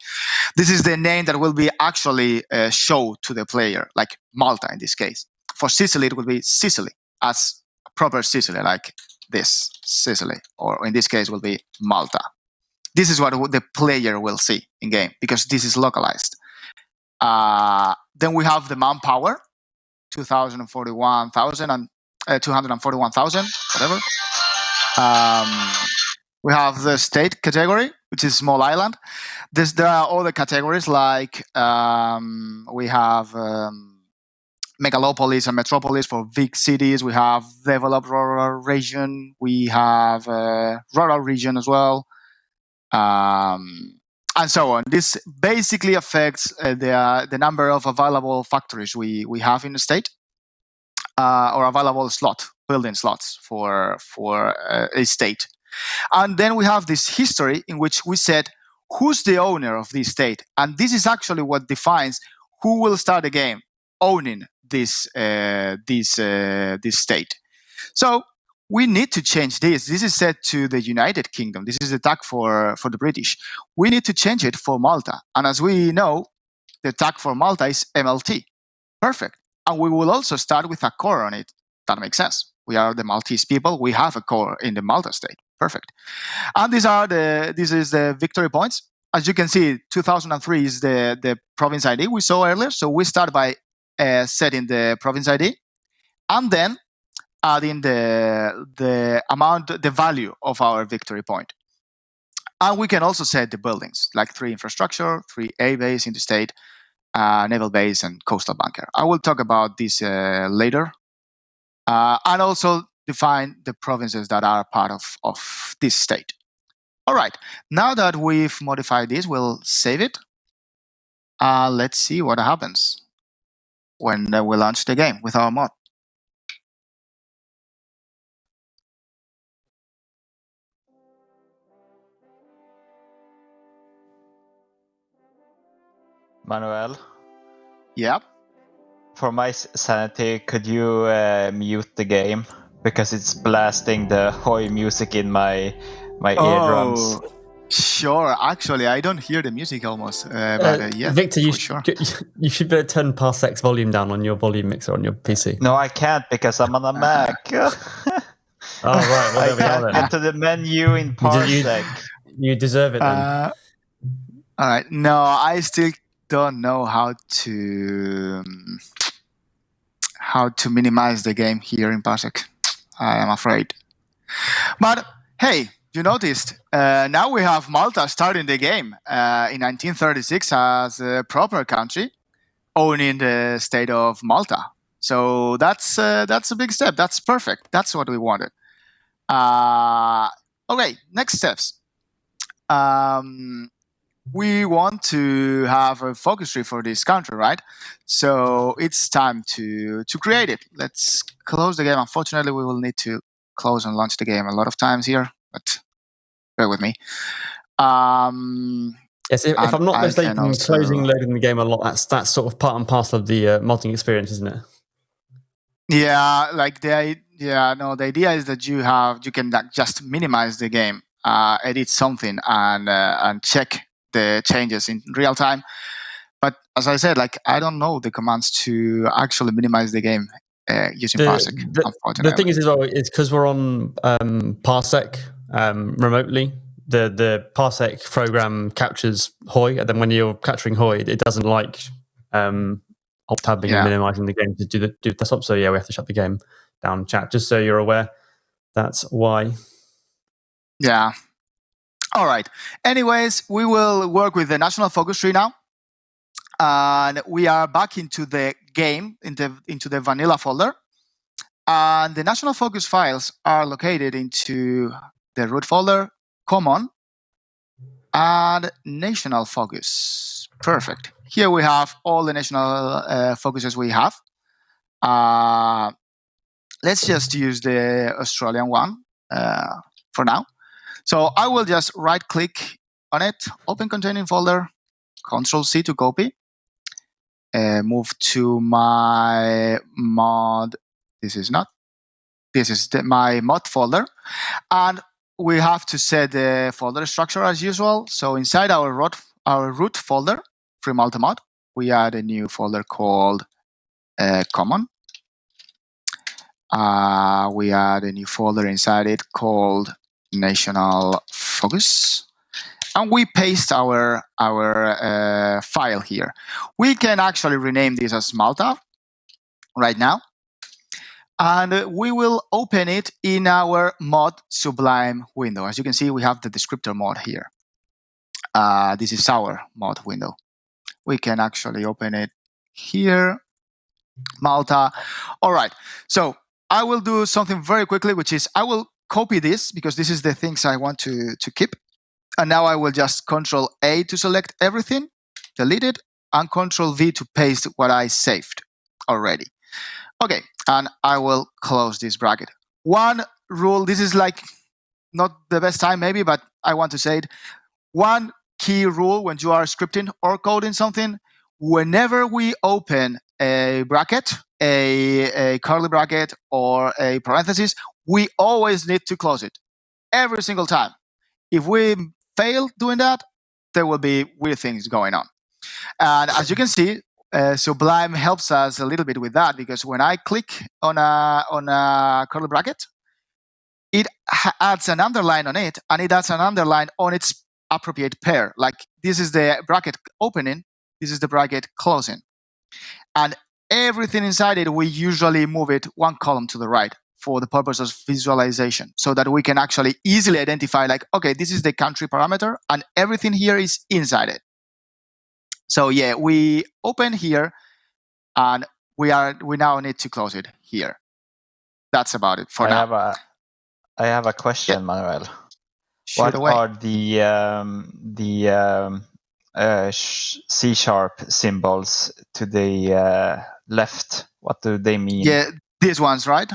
This is the name that will be actually shown to the player, like Malta in this case. For Sicily, it will be Sicily, as proper Sicily, like this, Sicily, or in this case will be Malta. This is what the player will see in game, because this is localized. Then we have the manpower, 241,000 and 241,000, whatever. We have the state category, which is small island. There are other categories like we have megalopolis and metropolis for big cities. We have developed rural region. We have rural region as well, and so on. This basically affects the number of available factories we have in the state, or available building slots for a state. And then we have this history in which we said who's the owner of this state, and this is actually what defines who will start the game owning this state. So we need to change this. This is set to the United Kingdom. This is the tag for the British. We need to change it for Malta, and as we know, the tag for Malta is MLT. Perfect. And we will also start with a core on it. That makes sense. We are the Maltese people. We have a core in the Malta state. Perfect. And this is the victory points. As you can see, 2003 is the province ID we saw earlier. So we start by setting the province ID, and then adding the amount, the value of our victory point. And we can also set the buildings, like 3 infrastructure, 3 A base in the state, naval base, and coastal bunker. I will talk about this later. And also define the provinces that are part of this state. All right, now that we've modified this, we'll save it. Let's see what happens when we launch the game with our mod. Manuel? Yeah? For my sanity, could you mute the game because it's blasting the Hoi music in my eardrums? Oh, sure. Actually, I don't hear the music almost. But yeah, Victor, for sure. you should be able to turn Parsek's volume down on your volume mixer on your PC. No, I can't because I'm on a Mac. Oh, right. Well, I there we are can't then. get to the menu in Parsec. You deserve it then. All right. No, I still don't know how to minimize the game here in Parsec. I am afraid. But hey, you noticed. Now we have Malta starting the game in 1936 as a proper country, owning the state of Malta. So that's a big step. That's perfect. That's what we wanted. Okay, next steps. We want to have a focus tree for this country, right? So it's time to create it. Let's close the game. Unfortunately, we will need to close and launch the game a lot of times here, but bear with me. Yes, if I'm not mistaken, also... closing and loading the game a lot, that's sort of part and parcel of the modding experience, isn't it? Yeah, like the idea is that you can like just minimize the game, edit something, and check the changes in real time. But as I said, like I don't know the commands to actually minimize the game using Parsec. Unfortunately, the thing is as well is because we're on Parsec remotely. The Parsec program captures Hoi, and then when you're capturing Hoi, it doesn't like alt-tabbing and minimizing the game to do the desktop. So yeah, we have to shut the game down. Chat, just so you're aware, that's why. Yeah. All right. Anyways, we will work with the national focus tree now, and we are back into the game into the vanilla folder, and the national focus files are located into the root folder, common, and national focus. Perfect. Here we have all the national focuses we have. Let's just use the Australian one for now. So I will just right-click on it, open containing folder, Control-C to copy, move to my mod. This is my mod folder, and we have to set the folder structure as usual. So inside our root folder, free Malta mod, we add a new folder called common. We add a new folder inside it called national focus, and we paste our file here. We can actually rename this as Malta right now, and we will open it in our mod Sublime window. As you can see, we have the descriptor mod here. This is our mod window. We can actually open it here, Malta. All right, so I will do something very quickly, which is I will copy this because this is the things I want to keep. And now I will just Control-A to select everything, delete it, and Control-V to paste what I saved already. Okay, and I will close this bracket. One rule, this is like not the best time maybe, but I want to say it. One key rule when you are scripting or coding something, whenever we open a bracket, a curly bracket or a parenthesis, we always need to close it every single time. If we fail doing that, there will be weird things going on. And as you can see, Sublime helps us a little bit with that, because when I click on a curly bracket, it adds an underline on it, and it adds an underline on its appropriate pair. Like this is the bracket opening, this is the bracket closing. And everything inside it, we usually move it one column to the right for the purpose of visualization, so that we can actually easily identify, like, okay, this is the country parameter, and everything here is inside it. So yeah, we open here, and we now need to close it here. That's about it for now. I have a question, Manuel. Shoot what away. Are the C# symbols to the left? What do they mean? Yeah, these ones, right?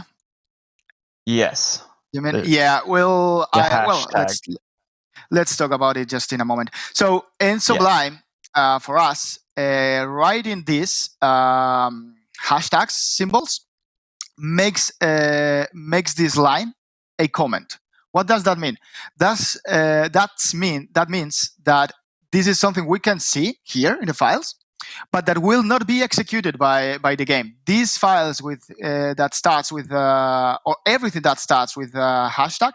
Yes. You mean well, hashtag. let's talk about it just in a moment. So in Sublime, for us, writing this, hashtags symbols makes this line a comment. What does that mean? That means that this is something we can see here in the files, but that will not be executed by the game. These files with that starts with or everything that starts with hashtag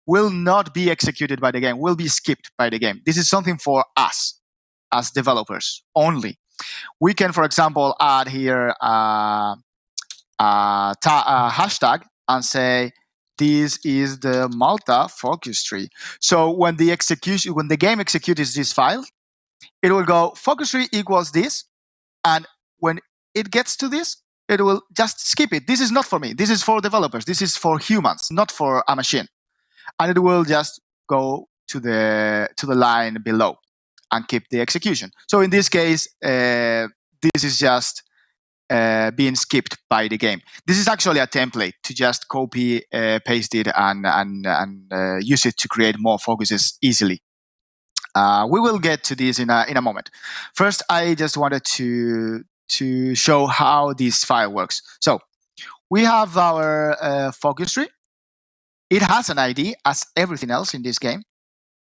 will not be executed by the game. Will be skipped by the game. This is something for us as developers only. We can, for example, add here a hashtag and say this is the Malta focus tree. So when the game executes this file, it will go focus tree equals this, and when it gets to this, it will just skip it. This is not for me. This is for developers. This is for humans, not for a machine. And it will just go to the line below and keep the execution. So in this case, this is just being skipped by the game. This is actually a template to just copy, paste it, and use it to create more focuses easily. We will get to this in a moment. First, I just wanted to show how this file works. So we have our focus tree. It has an ID as everything else in this game.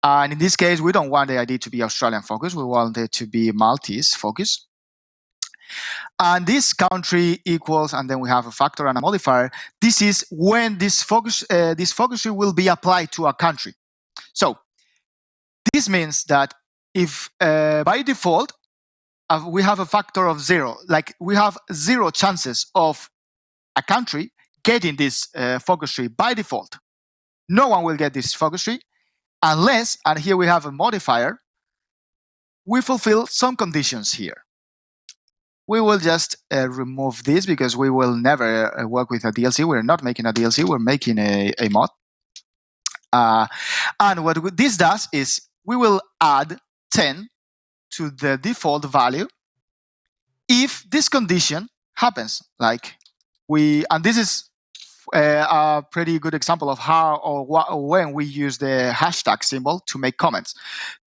And in this case, we don't want the ID to be Australian focus. We want it to be Maltese focus. And this country equals, and then we have a factor and a modifier. This is when this focus tree will be applied to a country. So this means that if by default we have a factor of 0, like we have 0 chances of a country getting this focus tree by default. No one will get this focus tree unless, and here we have a modifier, we fulfill some conditions here. We will just remove this because we will never work with a DLC. We're not making a DLC, we're making a mod. And what this does is we will add 10 to the default value if this condition happens. And this is a pretty good example of how or when we use the hashtag symbol to make comments,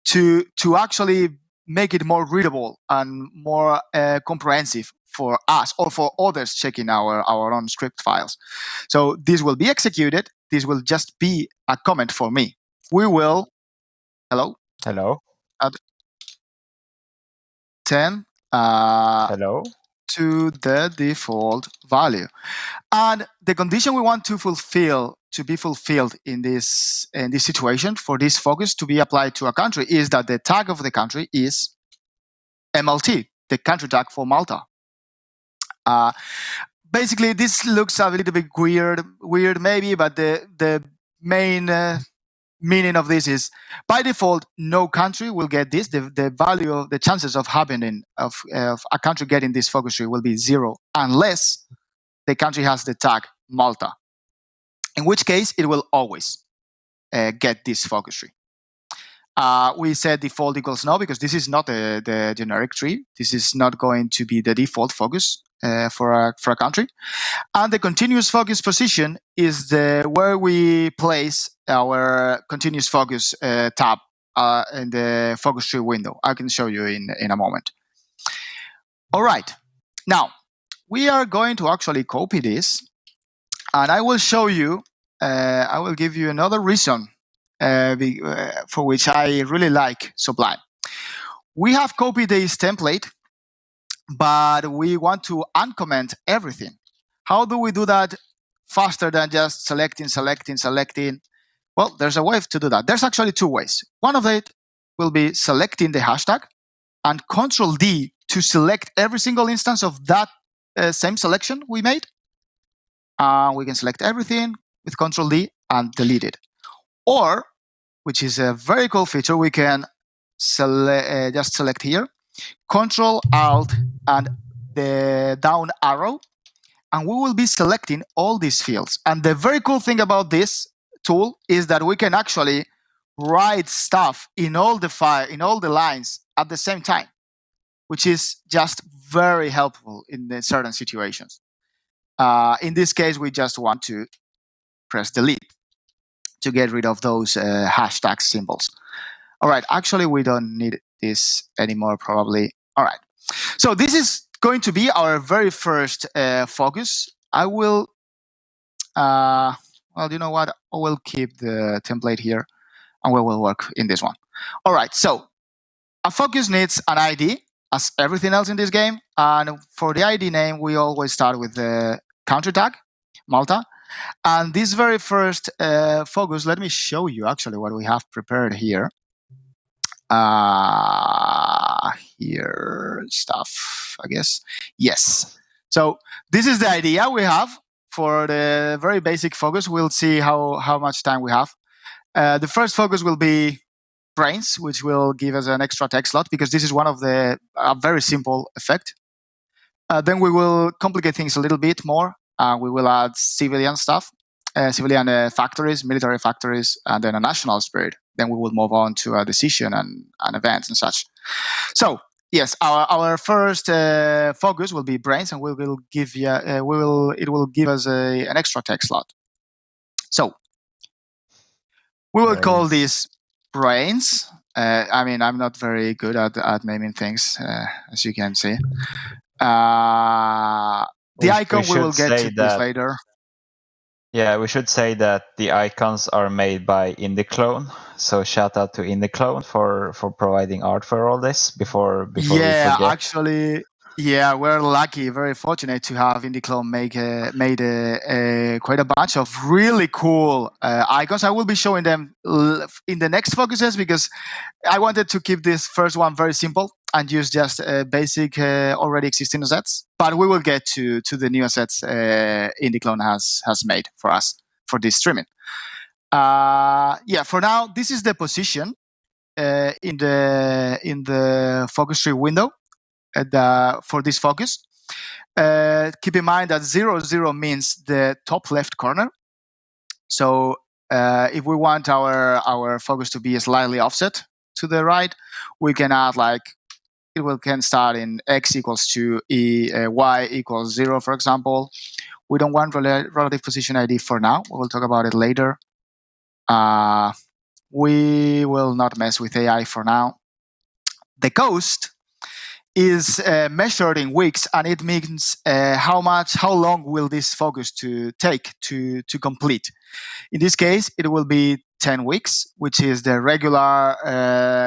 to actually make it more readable and more comprehensive for us or for others checking our own script files. So this will be executed. This will just be a comment for me. We will, hello? Add 10 to the default value. And the condition we want to be fulfilled in this situation for this focus to be applied to a country is that the tag of the country is MLT, the country tag for Malta. Basically, this looks a little bit weird maybe, but the main meaning of this is by default, no country will get this. The value of the chances of happening of a country getting this focus tree will be 0 unless the country has the tag Malta, in which case it will always get this focus tree. We said default equals no because this is not the generic tree. This is not going to be the default focus for a country. And the continuous focus position is where we place our continuous focus tab in the focus tree window. I can show you in a moment. All right. Now, we are going to actually copy this, and I will show you, I will give you another reason for which I really like Sublime. We have copied this template, but we want to uncomment everything. How do we do that faster than just selecting? Well, there's a way to do that. There's actually 2 ways. One of it will be selecting the hashtag and Control-D to select every single instance of that same selection we made. We can select everything with Control-D and delete it. Or, which is a very cool feature, we can just select here, Control-Alt and the down arrow, and we will be selecting all these fields. And the very cool thing about this tool is that we can actually write stuff in all the lines at the same time, which is just very helpful in certain situations. In this case, we just want to press delete to get rid of those hashtag symbols. All right, actually, we don't need this anymore, probably. All right, so this is going to be our very first focus. I will, well, you know what? I will keep the template here and we will work in this one. All right, so a focus needs an ID as everything else in this game. And for the ID name, we always start with the country tag, Malta. And this very first focus, let me show you actually what we have prepared here. Here stuff, I guess. Yes. So this is the idea we have for the very basic focus. We'll see how much time we have. The first focus will be brains, which will give us an extra text slot because this is one of the very simple effect. Then we will complicate things a little bit more. We will add civilian stuff, civilian factories, military factories, and then a national spirit. Then we will move on to a decision and events and such. So yes, our first focus will be brains, and we will give you it will give us an extra text slot. So we will call this brains. I mean, I'm not very good at naming things, as you can see. The icon we will get to this later. Yeah, we should say that the icons are made by IndieClone. So shout out to IndieClone for providing art for all this before we forget. Actually, yeah, we're lucky, very fortunate to have IndieClone made quite a bunch of really cool icons. I will be showing them in the next focuses because I wanted to keep this first one very simple and use just basic already existing assets. But we will get to the new assets IndieClone has made for us for this streaming. Yeah, for now, this is the position in the focus tree window for this focus. Keep in mind that 0, 0 means the top left corner. So if we want our focus to be slightly offset to the right, we can add can start in x equals 2, y equals 0, for example. We don't want relative position ID for now. We will talk about it later. We will not mess with AI for now. The cost is measured in weeks, and it means how long will this focus to take to complete. In this case, it will be 10 weeks, which is the regular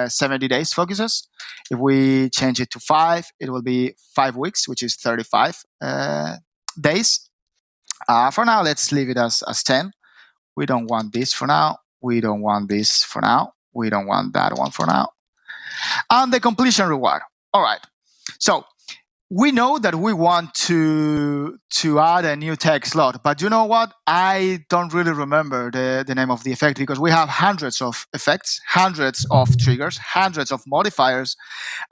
70 days focuses. If we change it to 5, it will be 5 weeks, which is 35 days. For now, let's leave it as 10. We don't want this for now. We don't want this for now. We don't want that one for now. And the completion reward. All right. So we know that we want to add a new text slot, but you know what? I don't really remember the name of the effect because we have hundreds of effects, hundreds of triggers, hundreds of modifiers,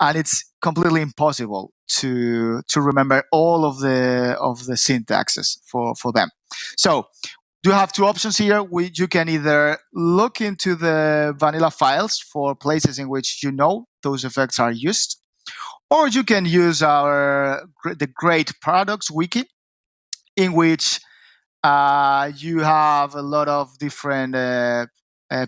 and it's completely impossible to remember all of the syntaxes for them. So you have two options here. You can either look into the vanilla files for places in which you know those effects are used, or you can use the great Paradox wiki, in which you have a lot of different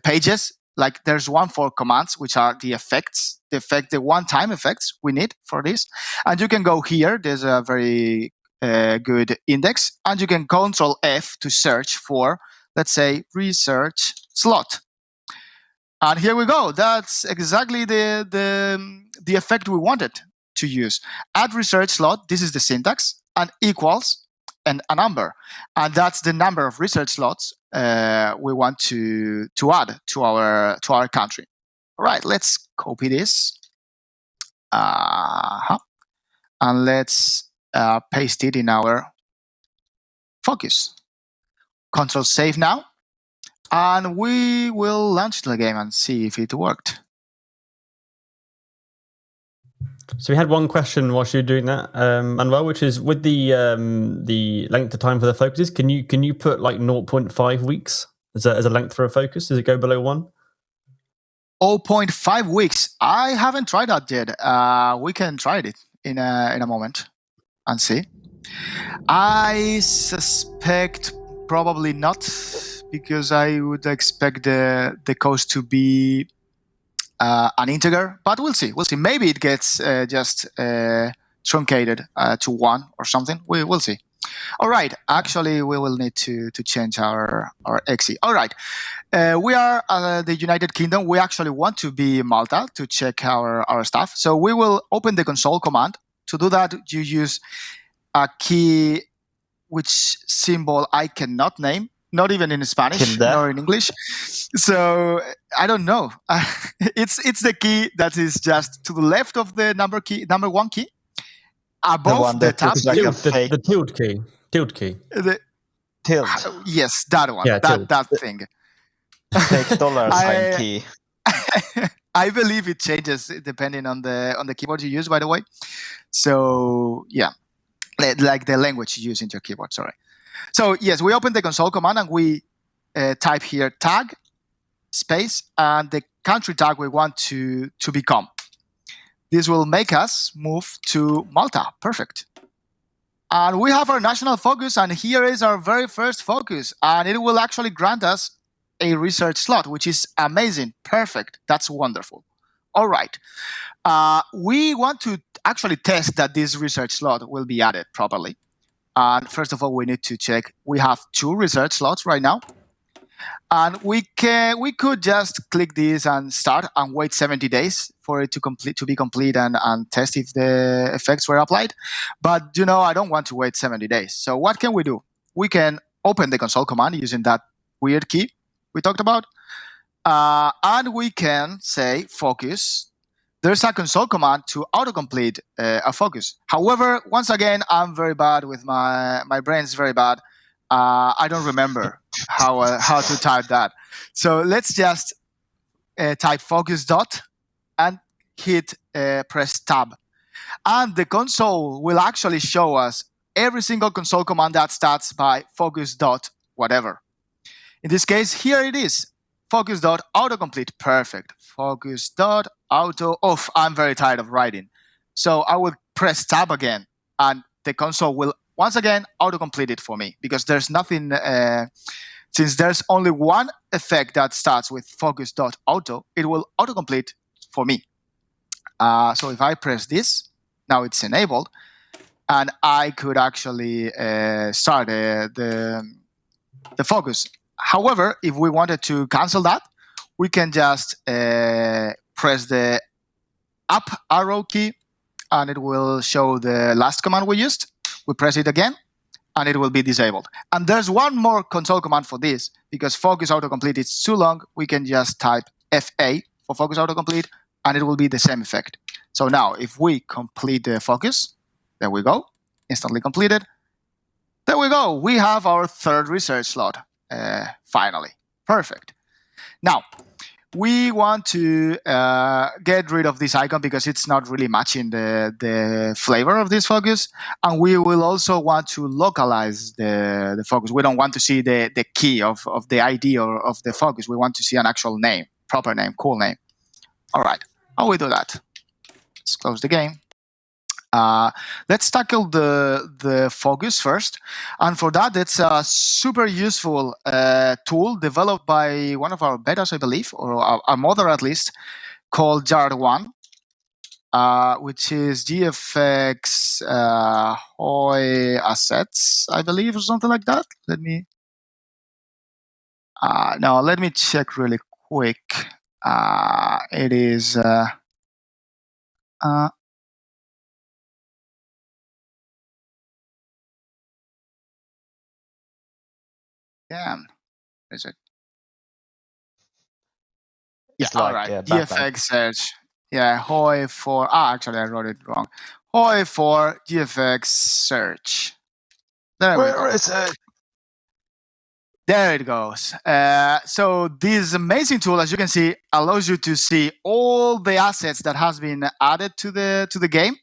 pages. Like there's one for commands, which are the effects, the one-time effects we need for this. And you can go here. There's a very good index, and you can Control F to search for, let's say, research slot. And here we go. That's exactly the effect we wanted to use. Add research slot. This is the syntax, and equals and a number, and that's the number of research slots we want to add to our country. All right, let's copy this, and let's paste it in our focus. Control save now, and we will launch the game and see if it worked. So we had one question whilst you were doing that, Manuel, which is with the length of time for the focuses. Can you put like 0.5 weeks as a length for a focus? Does it go below 1? 0.5 weeks. I haven't tried that yet. We can try it in a moment and see. I suspect probably not, because I would expect the cost to be an integer, but we'll see. Maybe it gets just truncated to 1 or something. We will see. All right. Actually, we will need to change our exe. All right. We are the United Kingdom. We actually want to be Malta to check our stuff. So we will open the console command. To do that, you use a key which symbol I cannot name, not even in Spanish nor in English. So I don't know. It's the key that is just to the left of the number 1 key, above the tab. The tilt key. Tilt key. Tilt. Yes, that one. Yeah, that thing. Fake $sign key. I believe it changes depending on the keyboard you use, by the way. So yeah, like the language you use in your keyboard. Sorry. So yes, we open the console command and we type here tag space and the country tag we want to become. This will make us move to Malta. Perfect. And we have our national focus, and here is our very first focus, and it will actually grant us a research slot, which is amazing. Perfect. That's wonderful. All right. We want to actually test that this research slot will be added properly. And first of all, we need to check. We have 2 research slots right now. And we could just click this and start and wait 70 days for it to be complete and test if the effects were applied. But I don't want to wait 70 days. So what can we do? We can open the console command using that weird key we talked about. And we can say focus. There's a console command to autocomplete a focus. However, once again, I'm very bad with my brain's very bad. I don't remember how to type that. So let's just type focus dot and hit press tab. And the console will actually show us every single console command that starts by focus dot whatever. In this case, here it is. Focus dot autocomplete. Perfect. Focus dot auto. Oh, I'm very tired of writing. So I will press tab again and the console will once again autocomplete it for me because there's nothing, since there's only one effect that starts with focus dot auto, it will autocomplete for me. So if I press this, now it's enabled and I could actually start the focus. However, if we wanted to cancel that, we can just press the up arrow key and it will show the last command we used. We press it again and it will be disabled. And there's one more console command for this because focus autocomplete is too long. We can just type FA for focus autocomplete and it will be the same effect. So now if we complete the focus, there we go, instantly completed. There we go. We have our 3rd research slot. Finally. Perfect. Now, we want to get rid of this icon because it's not really matching the flavor of this focus. And we will also want to localize the focus. We don't want to see the key of the ID or of the focus. We want to see an actual name, proper name, cool name. All right. How we do that? Let's close the game. Let's tackle the focus first. And for that, it's a super useful tool developed by one of our betas, I believe, or our mother at least, called Jar1, which is GFX Hoi Assets, I believe, or something like that. Let me check really quick. It is... is it? Yeah, It's all like, right. Batman. GFX search. Yeah, Hoi for... actually, I wrote it wrong. Hoi for GFX search. There we go. Where is it? There it goes. So this amazing tool, as you can see, allows you to see all the assets that has been added to the game,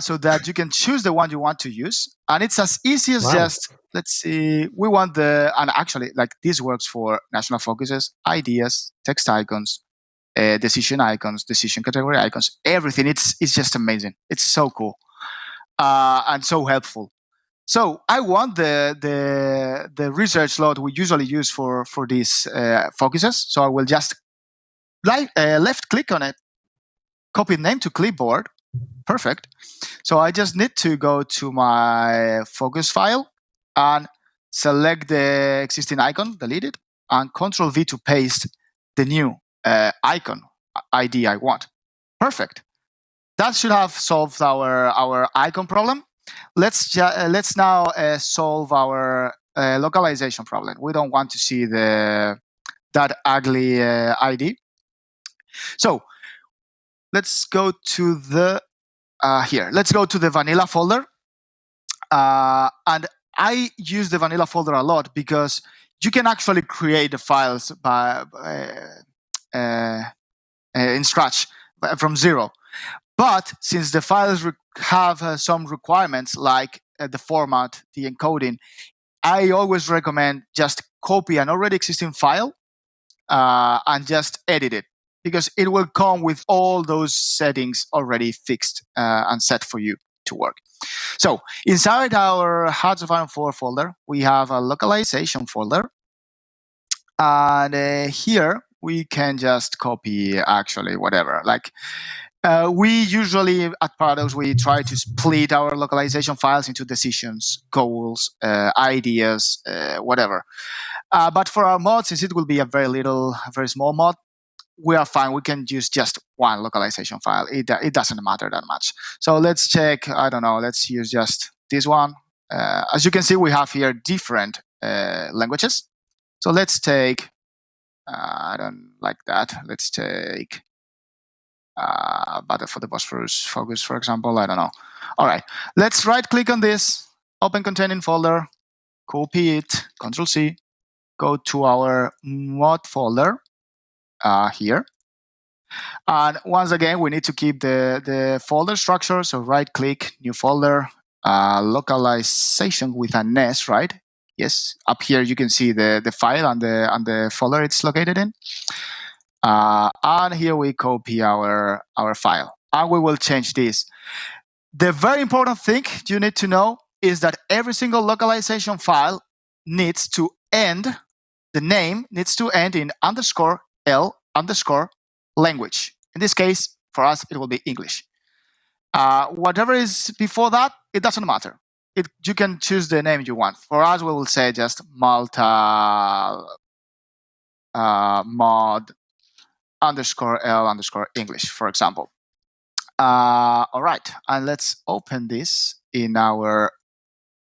so that you can choose the one you want to use. And it's as easy as just, let's see, we want and actually, like this works for national focuses, ideas, text icons, decision icons, decision category icons, everything. It's just amazing. It's so cool and so helpful. So I want the research slot we usually use for these focuses. So I will just left click on it, copy name to clipboard, Perfect. So I just need to go to my focus file and select the existing icon, delete it, and Control V to paste the new icon ID I want. Perfect. That should have solved our icon problem. Let's now solve our localization problem. We don't want to see that ugly ID. So let's go to the here. Let's go to the vanilla folder. And I use the vanilla folder a lot because you can actually create the files in Scratch from zero. But since the files have some requirements like the format, the encoding, I always recommend just copy an already existing file and just edit it, because it will come with all those settings already fixed and set for you to work. So inside our Hearts of Iron 4 folder, we have a localization folder. And here we can just copy actually whatever. Like we usually at Paradox, we try to split our localization files into decisions, goals, ideas, whatever. But for our mod, since it will be a very small mod, we are fine. We can use just one localization file. It doesn't matter that much. So let's check, I don't know, let's use just this one. As you can see, we have here different languages. So let's take, I don't like that. Let's take Battle for the Bosphorus Focus, for example. I don't know. All right, let's right click on this, open containing folder, copy it, Control C, go to our mod folder here. And once again, we need to keep the folder structure. So right click, new folder, localization with an S, right? Yes, up here you can see the file and the folder it's located in. And here we copy our file, and we will change this. The very important thing you need to know is that every single localization file needs to end, the name needs to end in _L_language. In this case, for us, it will be English. Whatever is before that, it doesn't matter. You can choose the name you want. For us, we will say just Malta mod _L_English, for example. All right, and let's open this in our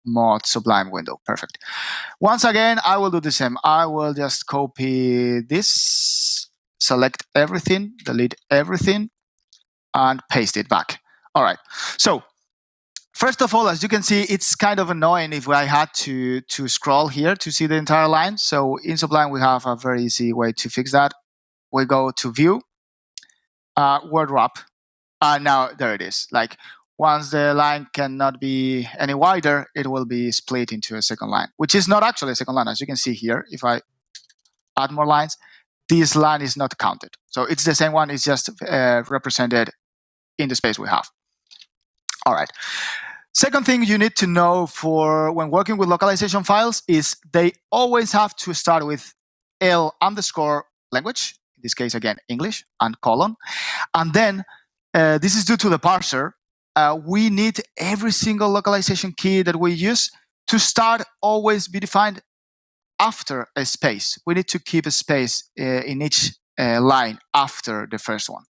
mod Sublime window. Perfect. Once again, I will do the same. I will just copy this, select everything, delete everything, and paste it back. All right. So first of all, as you can see, it's kind of annoying if I had to scroll here to see the entire line. So in Sublime, we have a very easy way to fix that. We go to View, Word Wrap, and now there it is. Like once the line cannot be any wider, it will be split into a second line, which is not actually a second line. As you can see here, if I add more lines, this line is not counted. So it's the same one, it's just represented in the space we have. All right. Second thing you need to know for when working with localization files is they always have to start with L_language, in this case again English, and colon. And then this is due to the parser. We need every single localization key that we use to start always be defined after a space. We need to keep a space in each line after the first one,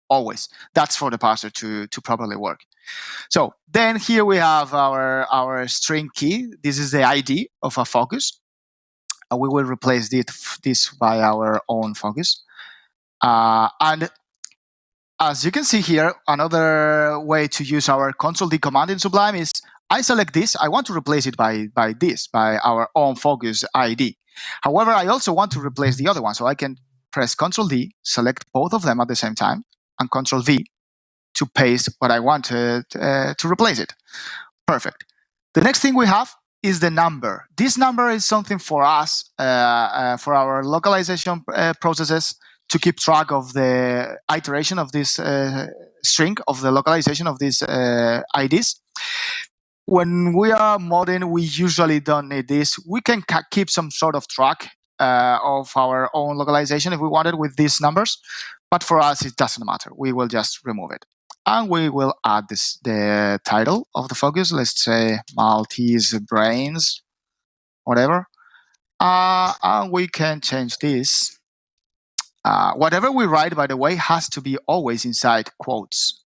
always. That's for the parser to properly work. So then here we have our string key. This is the ID of a focus. We will replace this by our own focus. And as you can see here, another way to use our Control-D command in Sublime is I select this. I want to replace it by our own focus ID. However, I also want to replace the other one. So I can press Control-D, select both of them at the same time, and Control-V to paste what I want to replace it. Perfect. The next thing we have is the number. This number is something for us, for our localization processes, to keep track of the iteration of this string, of the localization of these IDs. When we are modding, we usually don't need this. We can keep some sort of track of our own localization if we wanted with these numbers, but for us, it doesn't matter. We will just remove it. and we will add the title of the focus. Let's say Maltese brains, whatever. And we can change this. Whatever we write, by the way, has to be always inside quotes.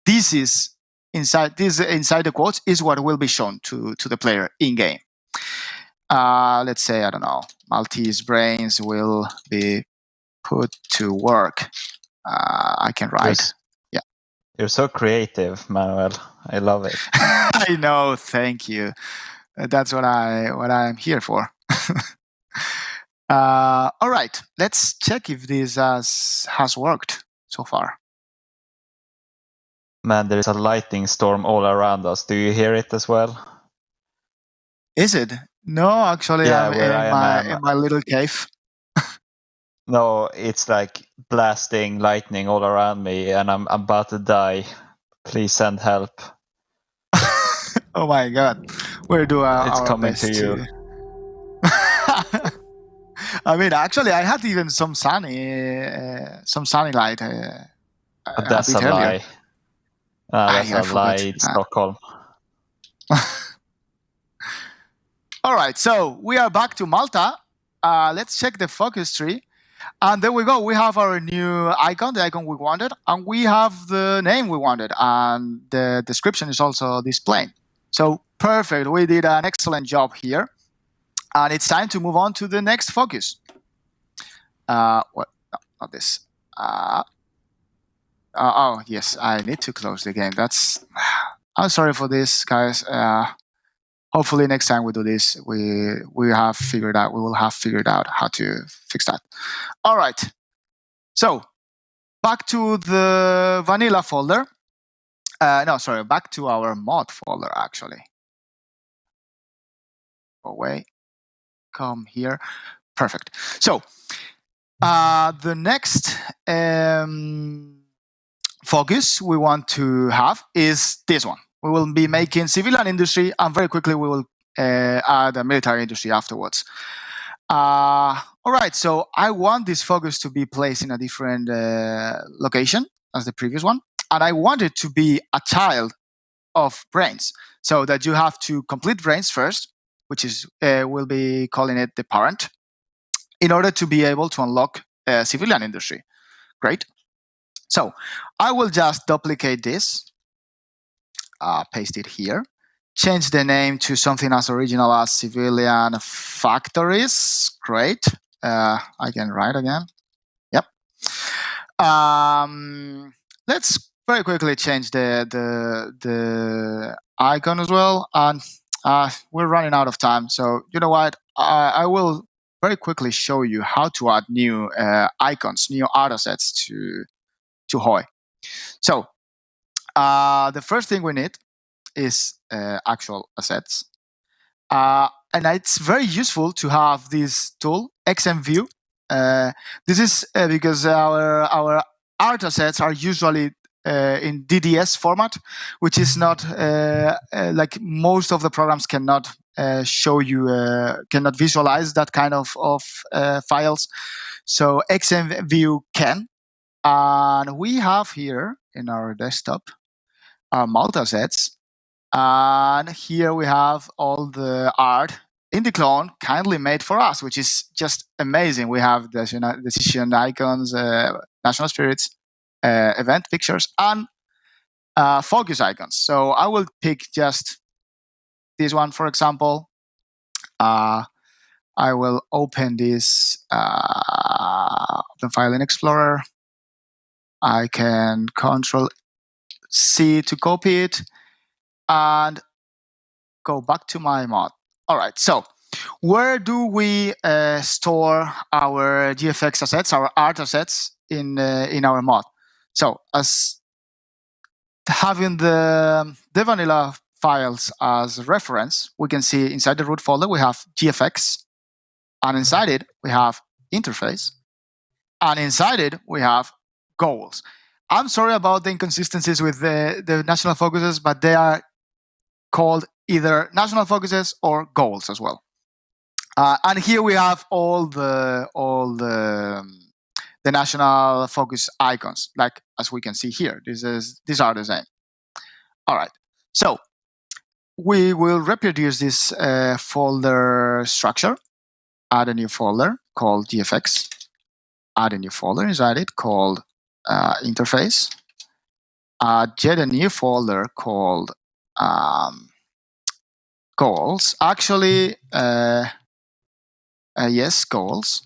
This is inside the quotes is what will be shown to the player in game. Let's say, I don't know, Maltese brains will be put to work. I can write. Yeah. You're so creative, Manuel. I love it. I know. Thank you. That's what I'm here for. All right. Let's check if this has worked so far. Man, there's a lightning storm all around us. Do you hear it as well? Is it? No, actually, Yeah, I'm where I am. in my little cave. No, it's like blasting lightning all around me, and I'm about to die. Please send help. Oh my god, we're doing It's our coming best to you. I mean, actually, I had even some sunny light. But that's a lie. That's I a lie. forgot. It's Stockholm. All right, so we are back to Malta. Let's check the focus tree. And there we go. We have our new icon, the icon we wanted, and we have the name we wanted, and the description is also displayed. So perfect. We did an excellent job here. And it's time to move on to the next focus. What? No, not this. Oh, yes, I need to close the game. I'm sorry for this, guys. Hopefully next time we do this, we will have figured out how to fix that. All right. So back to the vanilla folder. Back to our mod folder, actually. Away. Come here. Perfect. So the next focus we want to have is this one. We will be making civilian industry, and very quickly we will add a military industry afterwards. All right, so I want this focus to be placed in a different location as the previous one, and I want it to be a child of brains, so that you have to complete brains first, which is we'll be calling it the parent, in order to be able to unlock civilian industry. Great. So I will just duplicate this, paste it here, change the name to something as original as civilian factories. Great. I can write again. Yep. Let's very quickly change the icon as well. And we're running out of time. So you know what? I will very quickly show you how to add new icons, new art assets to Hoi. So the first thing we need is actual assets. And it's very useful to have this tool, XMView. This is because our art assets are usually in DDS format, which is not like most of the programs cannot show you, cannot visualize that kind of files. So XMView can. And we have here in our desktop our multi assets. And here we have all the art in the clone kindly made for us, which is just amazing. We have the decision icons, national spirits, event pictures, and focus icons. So I will pick just this one, for example. I will open this open file in Explorer. I can Control-C to copy it and go back to my mod. All right, so where do we store our GFX assets, our art assets in our mod? So as having the vanilla files as reference, we can see inside the root folder we have GFX, and inside it we have interface, and inside it we have goals. I'm sorry about the inconsistencies with the national focuses, but they are called either national focuses or goals as well. And here we have all the the national focus icons, like as we can see here. These are the same. All right. So we will reproduce this folder structure. Add a new folder called GFX. Add a new folder inside it called interface. Get a new folder called goals. Actually, yes, goals.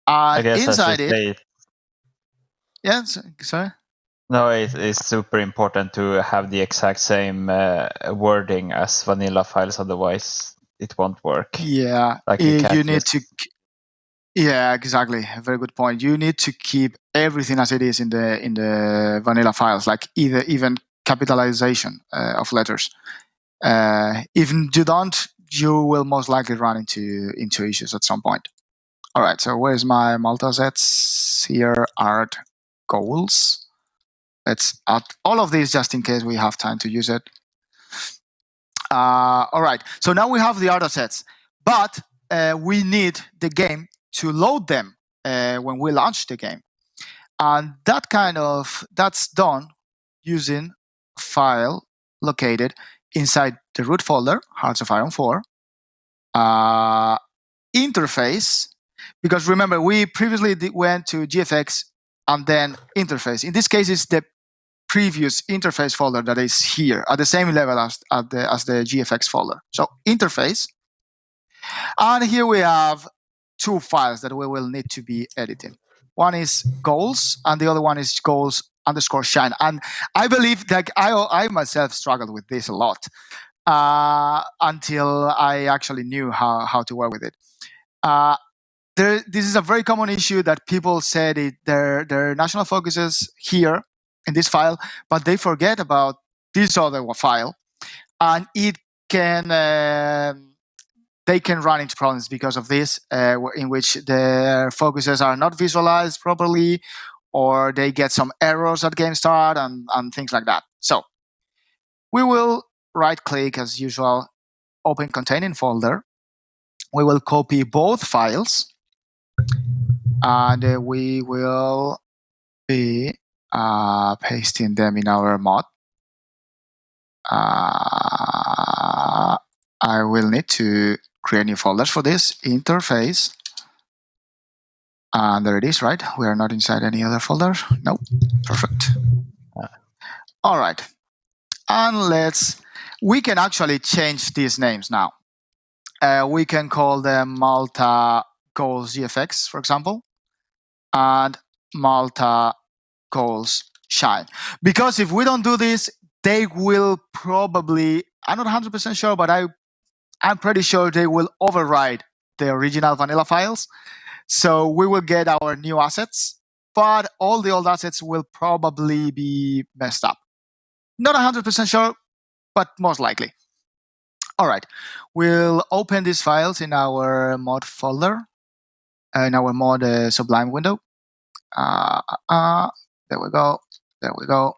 I guess inside I should say, yeah, sorry. no, it's super important to have the exact same wording as vanilla files, otherwise it won't work. Yeah, Like you can't need just... to. Yeah, exactly. A very good point. You need to keep everything as it is in the vanilla files, like even capitalization of letters. If you don't, you will most likely run into issues at some point. All right. So where's my Malta sets? Here are goals. Let's add all of these just in case we have time to use it. All right. So now we have the auto sets, but we need the game to load them when we launch the game, and that's done using a file located inside the root folder, Hearts of Iron 4, interface, because remember we previously went to GFX and then interface. In this case, it's the previous interface folder that is here at the same level as the GFX folder. So interface, and here we have two files that we will need to be editing. One is goals, and the other one is goals_shine. And I believe that I myself struggled with this a lot until I actually knew how to work with it. This is a very common issue that people said their national focuses here in this file, but they forget about this other file, and it can they can run into problems because of this, in which their focuses are not visualized properly, or they get some errors at game start and things like that. So we will right-click as usual, open containing folder. We will copy both files, and we will be pasting them in our mod. I will need to create new folders for this interface. And there it is, right? We are not inside any other folders. Nope. Perfect. All right. And we can actually change these names now. We can call them Malta Goals GFX, for example, and Malta Goals Shine. Because if we don't do this, they will probably, I'm not 100% sure, but I'm pretty sure they will override the original vanilla files. So we will get our new assets, but all the old assets will probably be messed up. Not 100% sure, but most likely. All right, we'll open these files in our mod folder, in our mod Sublime window. There we go. There we go.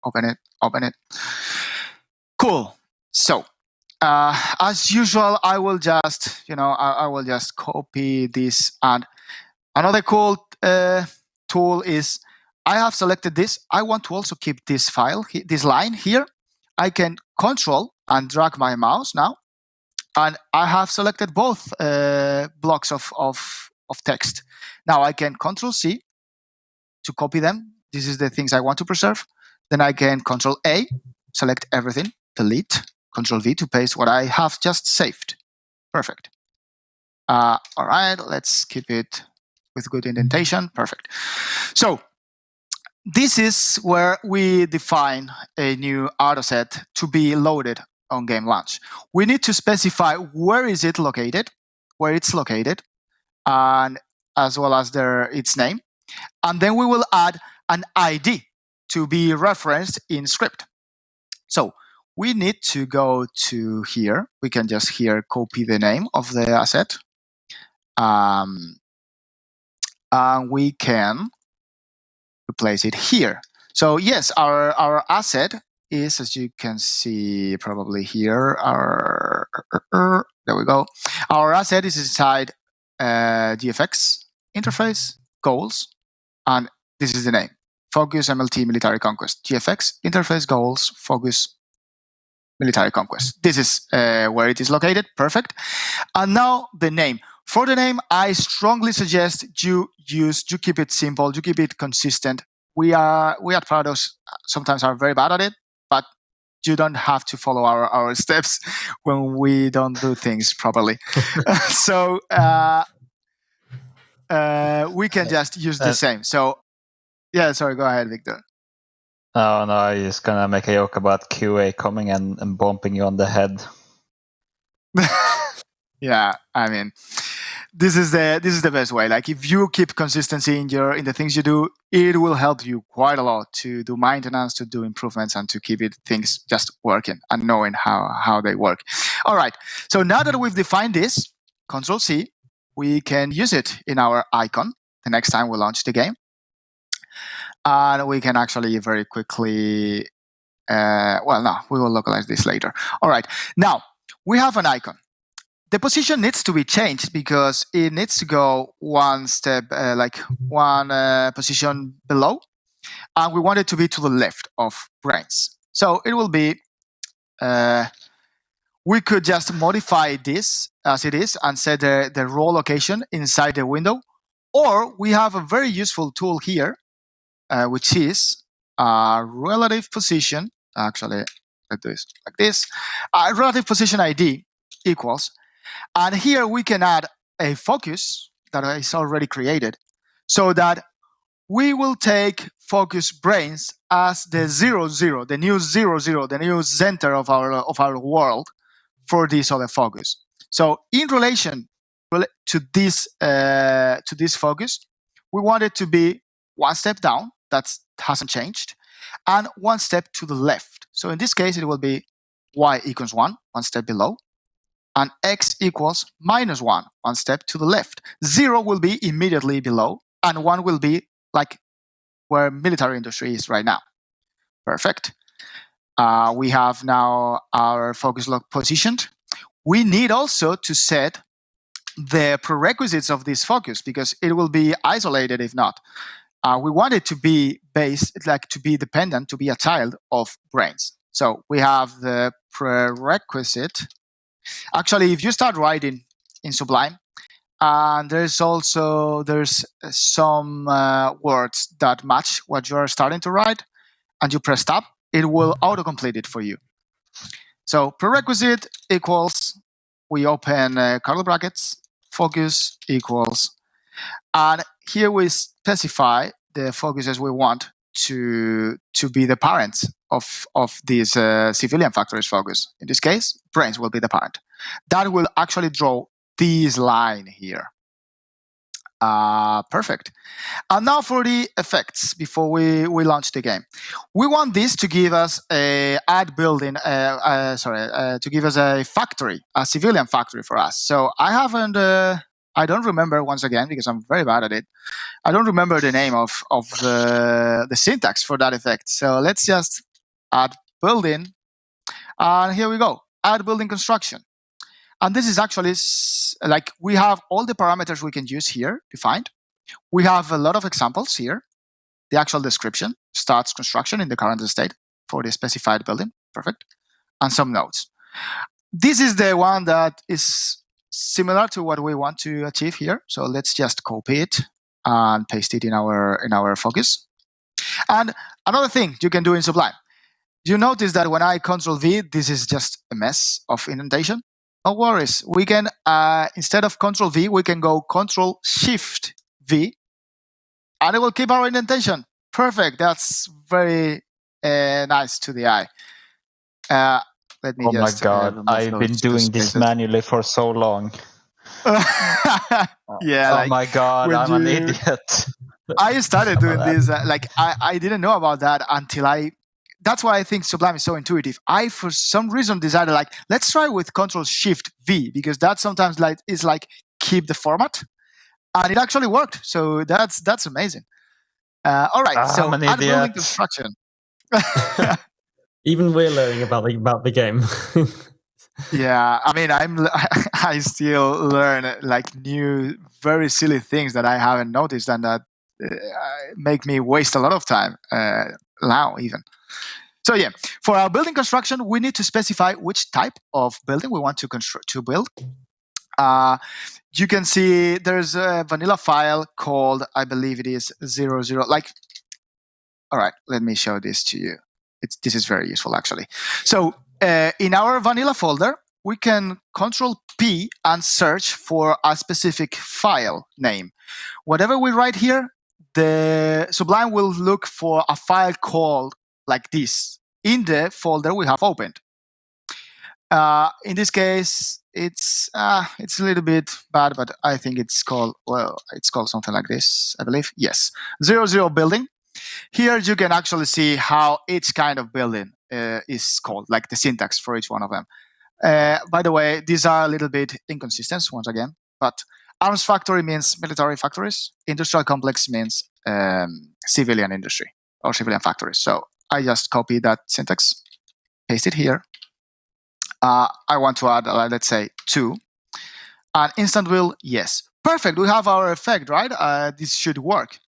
Open it. Open it. Cool. So, as usual, I will just, I will just copy this. And another cool tool is I have selected this. I want to also keep this file, this line here. I can control and drag my mouse now, and I have selected both blocks of text. Now I can Control C to copy them. This is the things I want to preserve. Then I can Control A, select everything, delete, Control V to paste what I have just saved. Perfect. All right, let's keep it with good indentation. Perfect. So this is where we define a new auto set to be loaded on game launch. We need to specify where is it located, where it's located, and as well as its name. And then we will add an ID to be referenced in script. So we need to go to here. We can just here copy the name of the asset. And we can replace it here. So yes, our asset is, as you can see probably here, there we go. Our asset is inside GFX interface, goals, and this is the name. Focus MLT Military Conquest. GFX, interface, goals, focus, military conquest. This is where it is located. Perfect. And now the name. For the name, I strongly suggest you keep it simple, you keep it consistent. We at Paradox sometimes are very bad at it, but you don't have to follow our steps when we don't do things properly. So we can just use the same. So yeah, sorry, go ahead, Victor. No, I was just gonna make a joke about QA coming and bumping you on the head. Yeah, I mean, this is the best way. Like, if you keep consistency in the things you do, it will help you quite a lot to do maintenance, to do improvements, and to keep things just working and knowing how they work. All right. So now that we've defined this, Control C, we can use it in our icon the next time we launch the game, and we can actually very quickly. Well, no, we will localize this later. All right. Now we have an icon. The position needs to be changed because it needs to go one step, one position below, and we want it to be to the left of brains. So it will be, we could just modify this as it is and set the raw location inside the window, or we have a very useful tool here, which is relative position. Actually, let's do this like this. Relative position ID equals. And here we can add a focus that is already created, so that we will take focus brains as the 0, 0, the new 0, 0, the new center of our world for this other focus. So in relation to this focus, we want it to be one step down, that hasn't changed, and one step to the left. So in this case, it will be y equals 1, one step below, and x equals -1, one step to the left. 0 will be immediately below, and 1 will be like where military industry is right now. Perfect. We have now our focus lock positioned. We need also to set the prerequisites of this focus, because it will be isolated if not. We want it to be to be dependent, to be a child of brains. So we have the prerequisite. Actually, if you start writing in Sublime, and there's some words that match what you're starting to write, and you press tab, it will autocomplete it for you. So prerequisite equals, we open curly brackets, focus equals, and here we specify the focuses we want to be the parents of this civilian factories focus. In this case, brains will be the parent. That will actually draw this line here. Perfect. And now for the effects before we launch the game. We want this to give us to give us a factory, a civilian factory for us. So I don't remember, once again, because I'm very bad at it, I don't remember the name of the syntax for that effect. So let's just add building, and here we go, add building construction. And this is actually like, we have all the parameters we can use here defined. We have a lot of examples here. The actual description starts construction in the current state for the specified building. Perfect. And some notes. This is the one that is similar to what we want to achieve here. So let's just copy it and paste it in our focus. And another thing you can do in Sublime. You notice that when I Control V, this is just a mess of indentation. No worries. We can, instead of Control V, we can go Control Shift V, and it will keep our indentation. Perfect. That's very nice to the eye. Let me oh just. My God, I've been doing this manually for so long. Yeah. Oh my God, I'm an idiot. I started doing this. I didn't know about that until that's why I think Sublime is so intuitive. I, for some reason, decided let's try with Control Shift V, because that sometimes is keep the format, and it actually worked. So that's amazing. All right, so add building construction. Even we're learning about the game. Yeah, I mean, I still learn like new, very silly things that I haven't noticed, and that make me waste a lot of time now even. So yeah, for our building construction, we need to specify which type of building we want to build. You can see there's a vanilla file called, I believe it is 00. Like, all right, let me show this to you. This is very useful actually. So in our vanilla folder, we can Control P and search for a specific file name. Whatever we write here, the Sublime will look for a file called like this in the folder we have opened. In this case, it's a little bit bad, but I think it's called something like this, I believe. Yes, 00 building. Here you can actually see how each kind of building is called, like the syntax for each one of them. By the way, these are a little bit inconsistent once again, but arms factory means military factories. Industrial complex means civilian industry or civilian factories. So I just copy that syntax, paste it here. I want to add, let's say, 2. And instant will, yes. Perfect, we have our effect, right? This should work.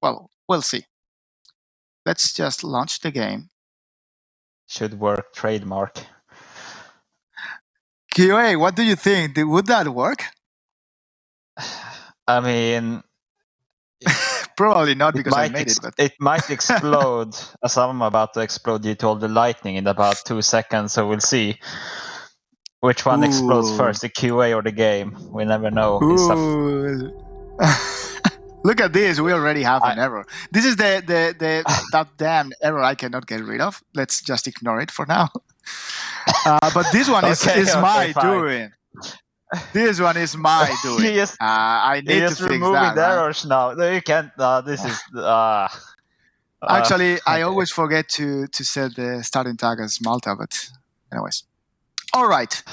Well, we'll see. Let's just launch the game. Should work, trademark. QA, what do you think? Would that work? I mean, probably not because I made it. But it might explode as I'm about to explode due to all the lightning in about 2 seconds. So we'll see which one explodes first, the QA or the game. We never know. Look at this. We already have an error. This is that damn error I cannot get rid of. Let's just ignore it for now. But this one is my doing. This one is my doing. I need to fix that. Removing the errors now. No, you can't. This is. Actually, I always forget to set the starting tag as Malta. But anyways, all right.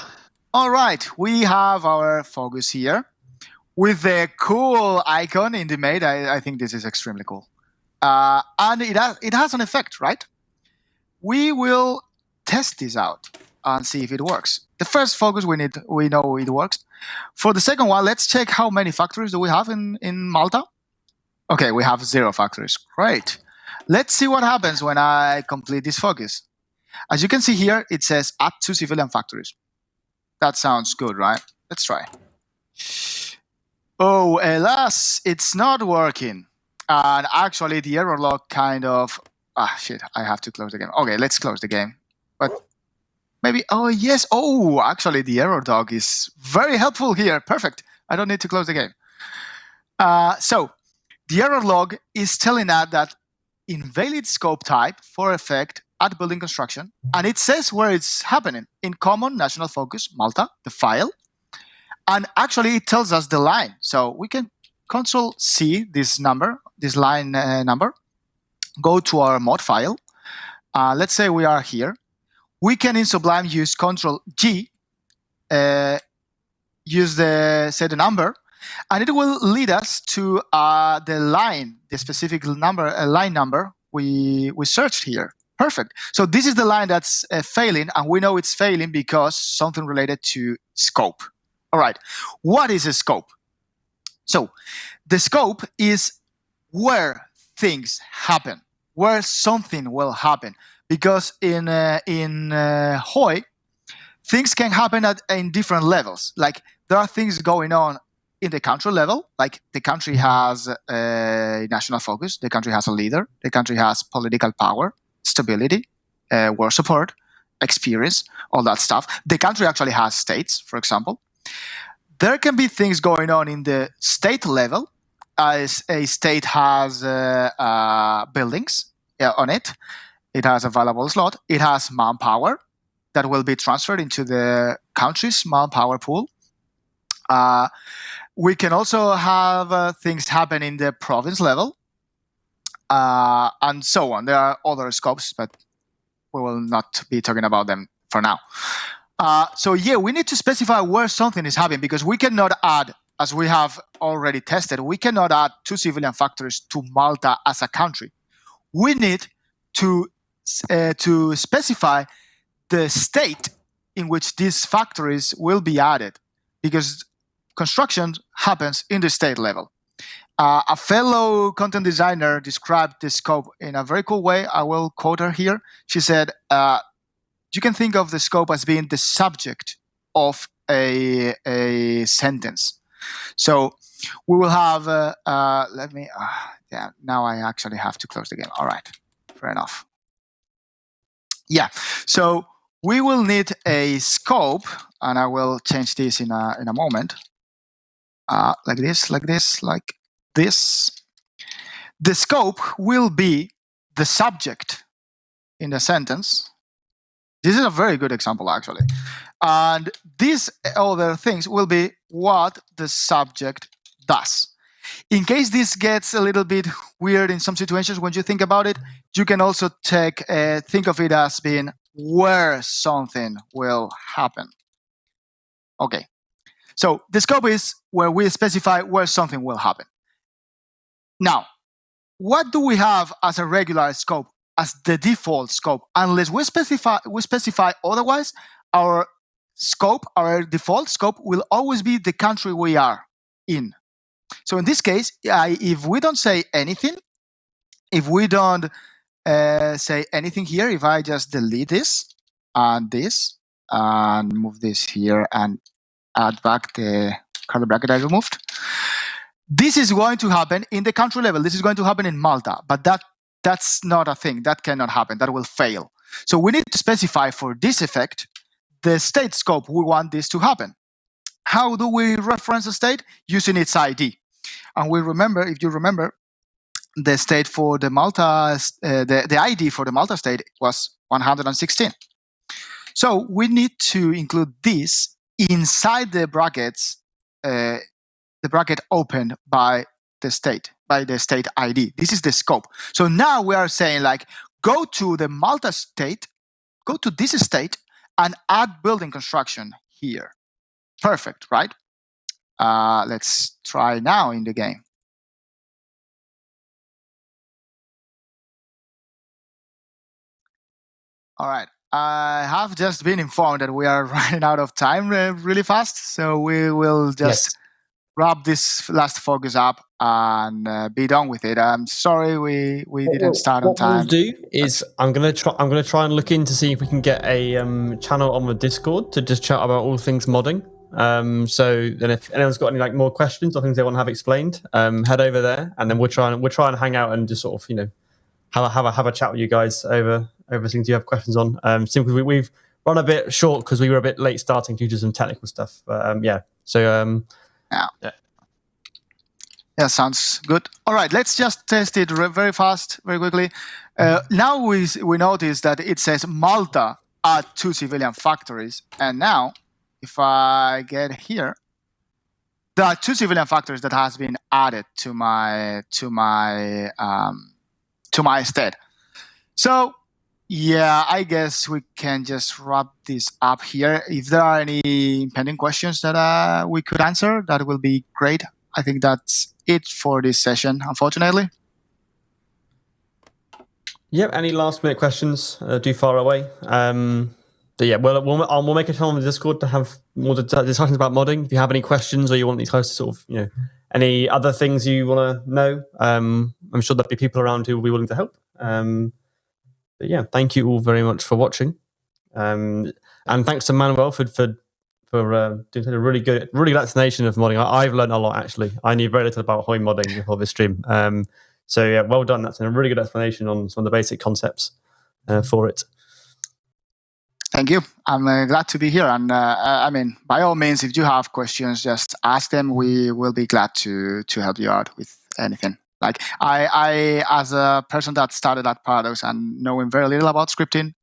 We have our focus here with the cool icon in the mate. I think this is extremely cool, and it has an effect, right? We will test this out and see if it works. The first focus we know it works. For the second one, let's check how many factories do we have in Malta. Okay, we have 0 factories. Great. Let's see what happens when I complete this focus. As you can see here, it says add 2 civilian factories. That sounds good, right? Let's try. Oh, alas, it's not working. And actually, the error log kind of... shit, I have to close the game. Okay, let's close the game. But maybe... Oh, yes. Oh, actually, the error dog is very helpful here. Perfect. I don't need to close the game. So, the error log is telling us that invalid scope type for effect at building construction. And it says where it's happening. In common national focus, Malta, the file. And actually, it tells us the line. So we can Control C this number, this line number. Go to our mod file. Let's say we are here. We can in Sublime use Control G, use say the number, and it will lead us to the line, the specific number, line number we searched here. Perfect. So this is the line that's failing, and we know it's failing because something related to scope. All right. What is a scope? So the scope is where things happen, where something will happen. Because in HOI, things can happen in different levels. Like there are things going on in the country level, like the country has a national focus, the country has a leader, the country has political power, stability, war support, experience, all that stuff. The country actually has states, for example. There can be things going on in the state level, as a state has buildings on it. It has a valuable slot. It has manpower that will be transferred into the country's manpower pool. We can also have things happen in the province level, and so on. There are other scopes, but we will not be talking about them for now. So yeah, we need to specify where something is happening, because we cannot add, as we have already tested, we cannot add 2 civilian factories to Malta as a country. We need to specify the state in which these factories will be added, because construction happens in the state level. A fellow content designer described the scope in a very cool way. I will quote her here. She said, you can think of the scope as being the subject of a sentence. So we will have, now I actually have to close the game. All right, fair enough. Yeah, so we will need a scope, and I will change this in a moment. Like this. The scope will be the subject in the sentence. This is a very good example, actually. And these other things will be what the subject does. In case this gets a little bit weird in some situations, when you think about it, you can also think of it as being where something will happen. Okay. So the scope is where we specify where something will happen. Now, what do we have as a regular scope, as the default scope? Unless we specify otherwise, our default scope will always be the country we are in. So in this case, if we don't say anything, if we don't say anything here, if I just delete this and move this here and add back the curly bracket I removed, this is going to happen in the country level. This is going to happen in Malta, but that's not a thing. That cannot happen. That will fail. So we need to specify for this effect the state scope we want this to happen. How do we reference a state? Using its ID. And if you remember, the state for the Malta, the ID for the Malta state was 116. So we need to include this inside the brackets, the bracket opened by the state ID. This is the scope. So now we are saying, like, go to the Malta state, go to this state, and add building construction here. Perfect, right? Let's try now in the game. All right. I have just been informed that we are running out of time really fast, so we will just wrap this last focus up and be done with it. I'm sorry we didn't start on time. What we'll do is I'm gonna try and look in to see if we can get a channel on the Discord to just chat about all things modding. So then if anyone's got any more questions or things they want to have explained, head over there, and then we'll try and hang out and just sort of have a chat with you guys over things you have questions on. Simply we've run a bit short because we were a bit late starting due to some technical stuff. But Yeah, sounds good. All right, let's just test it very fast, very quickly. Now we notice that it says Malta add 2 civilian factories, and now if I get here, there are 2 civilian factories that has been added to my state. So yeah, I guess we can just wrap this up here. If there are any pending questions that we could answer, that will be great. I think that's it for this session, unfortunately. Yep. Any last minute questions? Do far away. But yeah, we'll make a channel on the Discord to have more discussions about modding. If you have any questions or you want these guys to sort of, any other things you want to know, I'm sure there'll be people around who will be willing to help. But yeah, thank you all very much for watching, and thanks to Manuel for doing a really good explanation of modding. I've learned a lot, actually. I knew very little about Hoi modding before this stream. So yeah, well done. That's a really good explanation on some of the basic concepts for it. Thank you. I'm glad to be here. And I mean, by all means, if you have questions, just ask them. We will be glad to help you out with anything. Like I as a person that started at Paradox and knowing very little about scripting,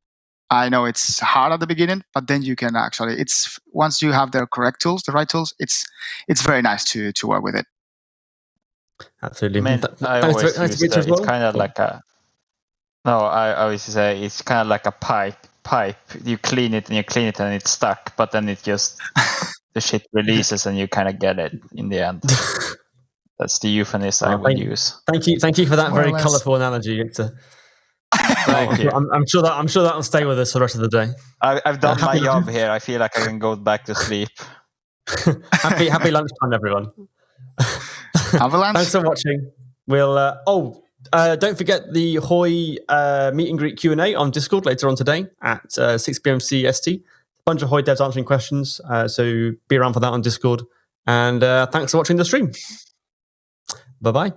I know it's hard at the beginning, but then you can actually, once you have the correct tools, the right tools, it's very nice to work with it. Absolutely. I mean, I always use that. It's kind of like a. No, I always say it's kind of like a pipe. You clean it and it's stuck, but then it just the shit releases and you kind of get it in the end. That's the euphemism I would use. Thank you for that very colourful analogy, Victor. Thank you. I'm sure that'll stay with us for the rest of the day. I've done my job here. I feel like I can go back to sleep. Happy lunchtime, everyone. Have a lunch. Thanks for watching. We'll. Don't forget the Hoi meet and greet Q&A on Discord later on today at 6 p.m. CEST. A bunch of Hoi devs answering questions, so be around for that on Discord. And thanks for watching the stream. Bye-bye.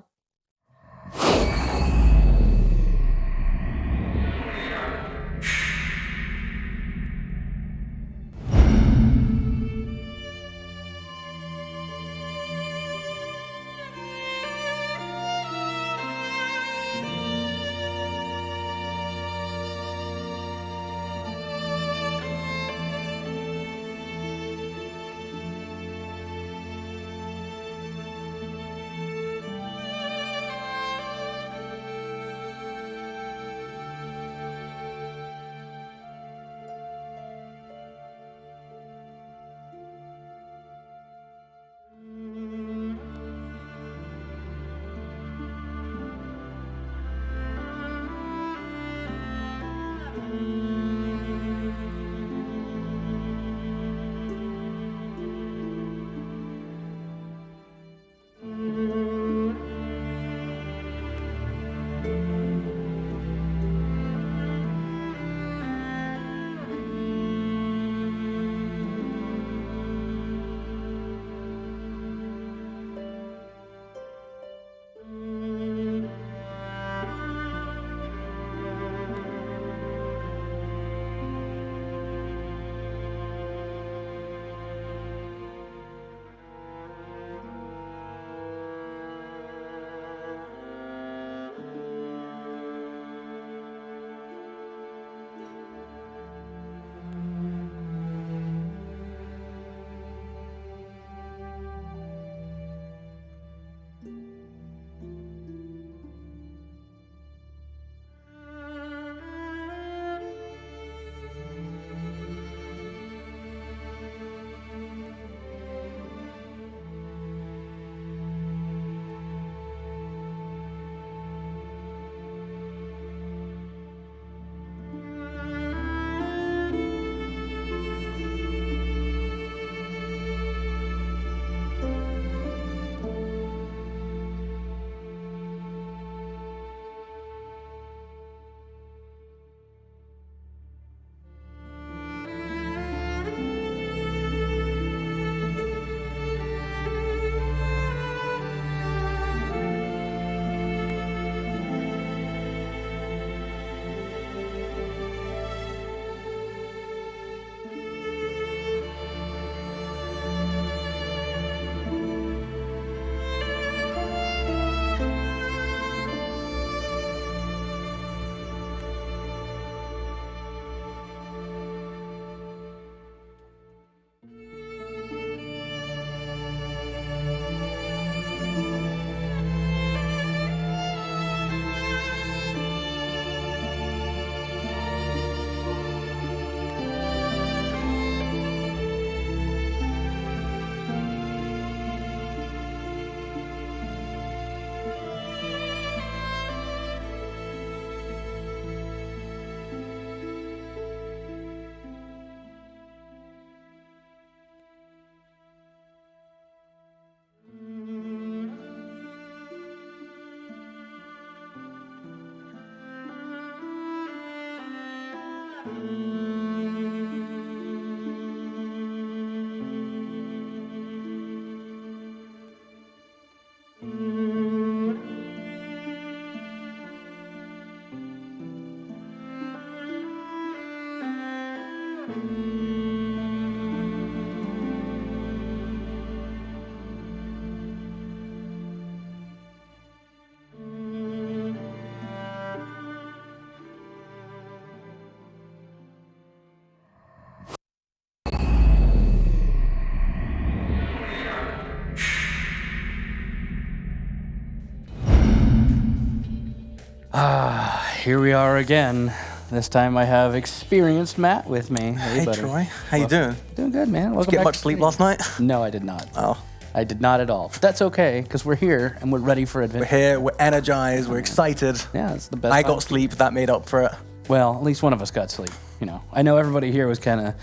Here we are again. This time I have experienced Matt with me. Hey buddy. Troy, how you doing? Doing good, man. Welcome Did you get back much sleep last night? No, I did not. Oh, I did not at all. But that's okay, because we're here and we're ready for adventure. We're here, we're energized, we're excited. Yeah, it's the best. I got sleep, that made up for it. Well, at least one of us got sleep. You know, I know everybody here was kind of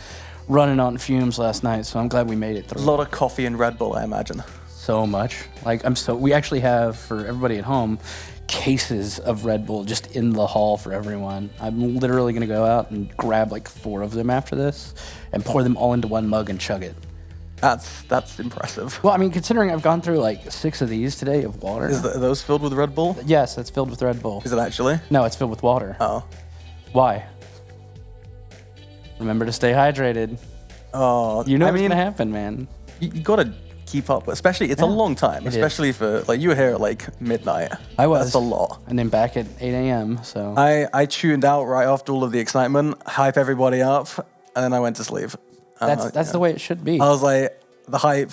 running on fumes last night, so I'm glad we made it through. A lot of coffee and Red Bull, I imagine. So much. Like, we actually have, for everybody at home, cases of Red Bull just in the hall for everyone. I'm literally going to go out and grab like 4 of them after this and pour them all into one mug and chug it. That's impressive. Well, I mean, considering I've gone through like 6 of these today of water. Are those filled with Red Bull? Yes, it's filled with Red Bull. Is it actually? No, it's filled with water. Oh. Why? Remember to stay hydrated. Oh, you know what's going to happen, man. You got to keep up, especially, it's a long time, especially for, like, you were here at like midnight. I was. That's a lot. And then back at 8 a.m., so. I tuned out right after all of the excitement, hype everybody up, and then I went to sleep. That's the way it should be. I was like, the hype,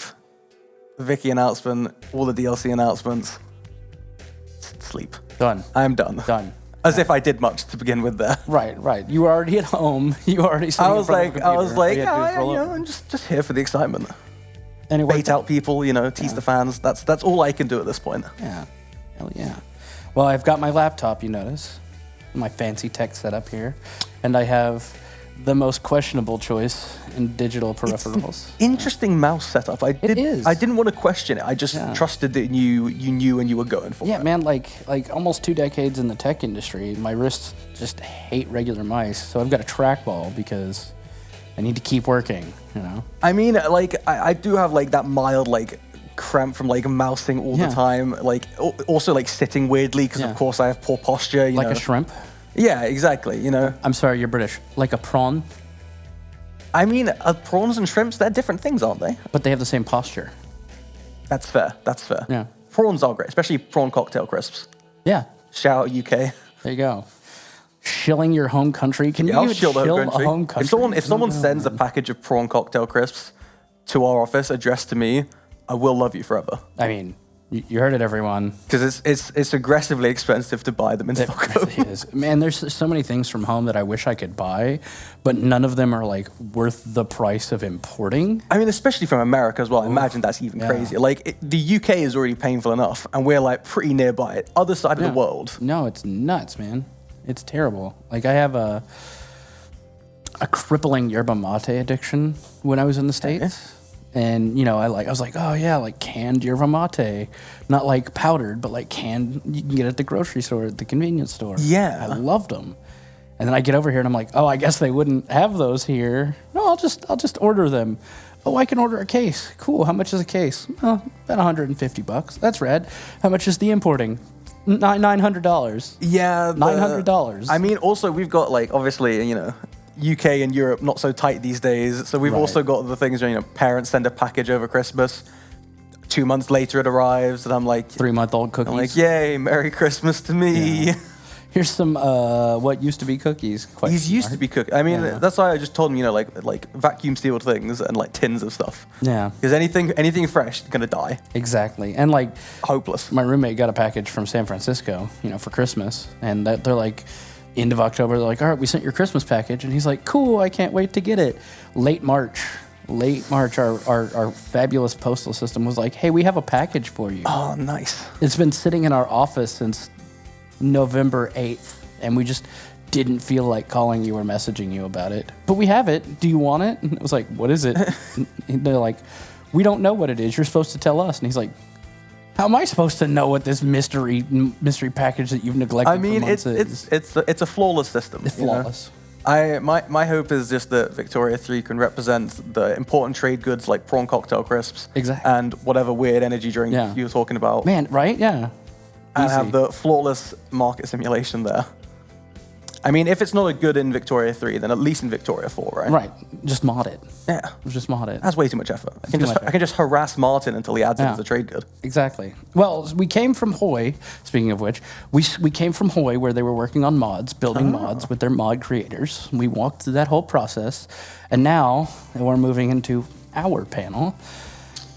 the Vicky announcement, all the DLC announcements, sleep. Done. I'm done. Done. As if I did much to begin with there. Right. You were already at home. You were already sitting I was like, yeah, I'm just here for the excitement. Anyway, bait out people, tease the fans. That's all I can do at this point. Yeah, hell yeah. Well, I've got my laptop, you notice, my fancy tech setup here, and I have the most questionable choice in digital peripherals. Interesting mouse setup. I didn't want to question it. I just trusted that you knew and you were going for it. Yeah, man, like almost 2 decades in the tech industry, my wrists just hate regular mice, so I've got a trackball because I need to keep working, I mean, like, I do have, like, that mild, like, cramp from, like, mousing all the time. Like, also, like, sitting weirdly because, of course, I have poor posture, Like a shrimp? Yeah, exactly, I'm sorry, you're British. Like a prawn? I mean, prawns and shrimps, they're different things, aren't they? But they have the same posture. That's fair. Yeah. Prawns are great, especially prawn cocktail crisps. Yeah. Shout out UK. There you go. Shilling your home country. Can you I'll even shill the shill a home country? If someone sends a package of prawn cocktail crisps to our office addressed to me, I will love you forever. I mean, you heard it, everyone. Because it's aggressively expensive to buy them in Stockholm. It is. Man, there's so many things from home that I wish I could buy, but none of them are like worth the price of importing. I mean, especially from America as well. I imagine that's even crazier. Like, the UK is already painful enough, and we're like pretty nearby it. Other side of the world. No, it's nuts, man. It's terrible. Like, I have a crippling yerba mate addiction when I was in the States. And, I was like, oh yeah, like canned yerba mate. Not like powdered, but like canned, you can get it at the grocery store, at the convenience store. Yeah. I loved them. And then I get over here and I'm like, oh, I guess they wouldn't have those here. No, I'll just order them. Oh, I can order a case. Cool, how much is a case? Oh, about $150. That's rad. How much is the importing? $900. Yeah. $900. I mean, also, we've got, like, obviously, UK and Europe not so tight these days. So we've also got the things where, parents send a package over Christmas. 2 months later, it arrives. And I'm like... 3-month-old cookies. I'm like, yay, Merry Christmas to me. Yeah. Here's some, what used to be cookies. These used to be cookies. I mean, that's why I just told him, like vacuum sealed things and, like, tins of stuff. Yeah. Because anything fresh is going to die. Exactly. And, like... Hopeless. My roommate got a package from San Francisco, for Christmas. And they're like, end of October, they're like, all right, we sent your Christmas package. And he's like, cool, I can't wait to get it. Late March, our fabulous postal system was like, hey, we have a package for you. Oh, nice. It's been sitting in our office since November 8th, and we just didn't feel like calling you or messaging you about it. But we have it. Do you want it? And it was like, what is it? And they're like, we don't know what it is. You're supposed to tell us. And he's like, how am I supposed to know what this mystery package that you've neglected for months is? It's a flawless system. It's flawless. My hope is just that Victoria 3 can represent the important trade goods like prawn cocktail crisps. Exactly. And whatever weird energy drink you were talking about. Man, right? Yeah. And have the flawless market simulation there. I mean, if it's not a good in Victoria 3, then at least in Victoria 4, right? Right. Just mod it. Yeah. Just mod it. That's way too much effort. I can just harass Martin until he adds it as a trade good. Exactly. Well, we came from Hoy, speaking of which, we came from Hoy where they were working on mods, building mods with their mod creators. We walked through that whole process, and now we're moving into our panel.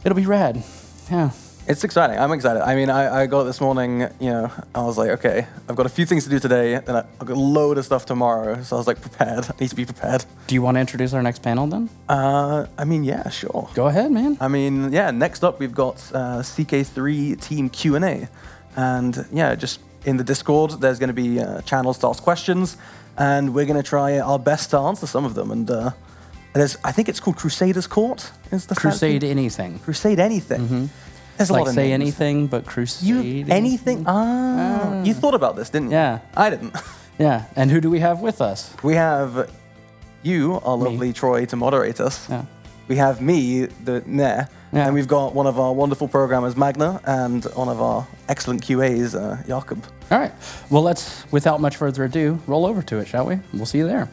It'll be rad. Yeah. It's exciting. I'm excited. I mean, I got it this morning, I was like, okay, I've got a few things to do today, and I've got a load of stuff tomorrow, so I was like, prepared. I need to be prepared. Do you want to introduce our next panel then? I mean, yeah, sure. Go ahead, man. I mean, yeah, next up we've got CK3 Team Q&A. And yeah, just in the Discord, there's going to be channels to ask questions, and we're going to try our best to answer some of them. And I think it's called Crusaders Court. Is the Crusade anything. Crusade anything. Mm-hmm. There's a like lot of say names. Anything, but crusade. Anything? You thought about this, didn't you? Yeah. I didn't. Yeah. And who do we have with us? We have you, our lovely Troy, to moderate us. Yeah. We have me, the Nair. Yeah. And we've got one of our wonderful programmers, Magna, and one of our excellent QAs, Jakob. All right. Well, let's, without much further ado, roll over to it, shall we? We'll see you there.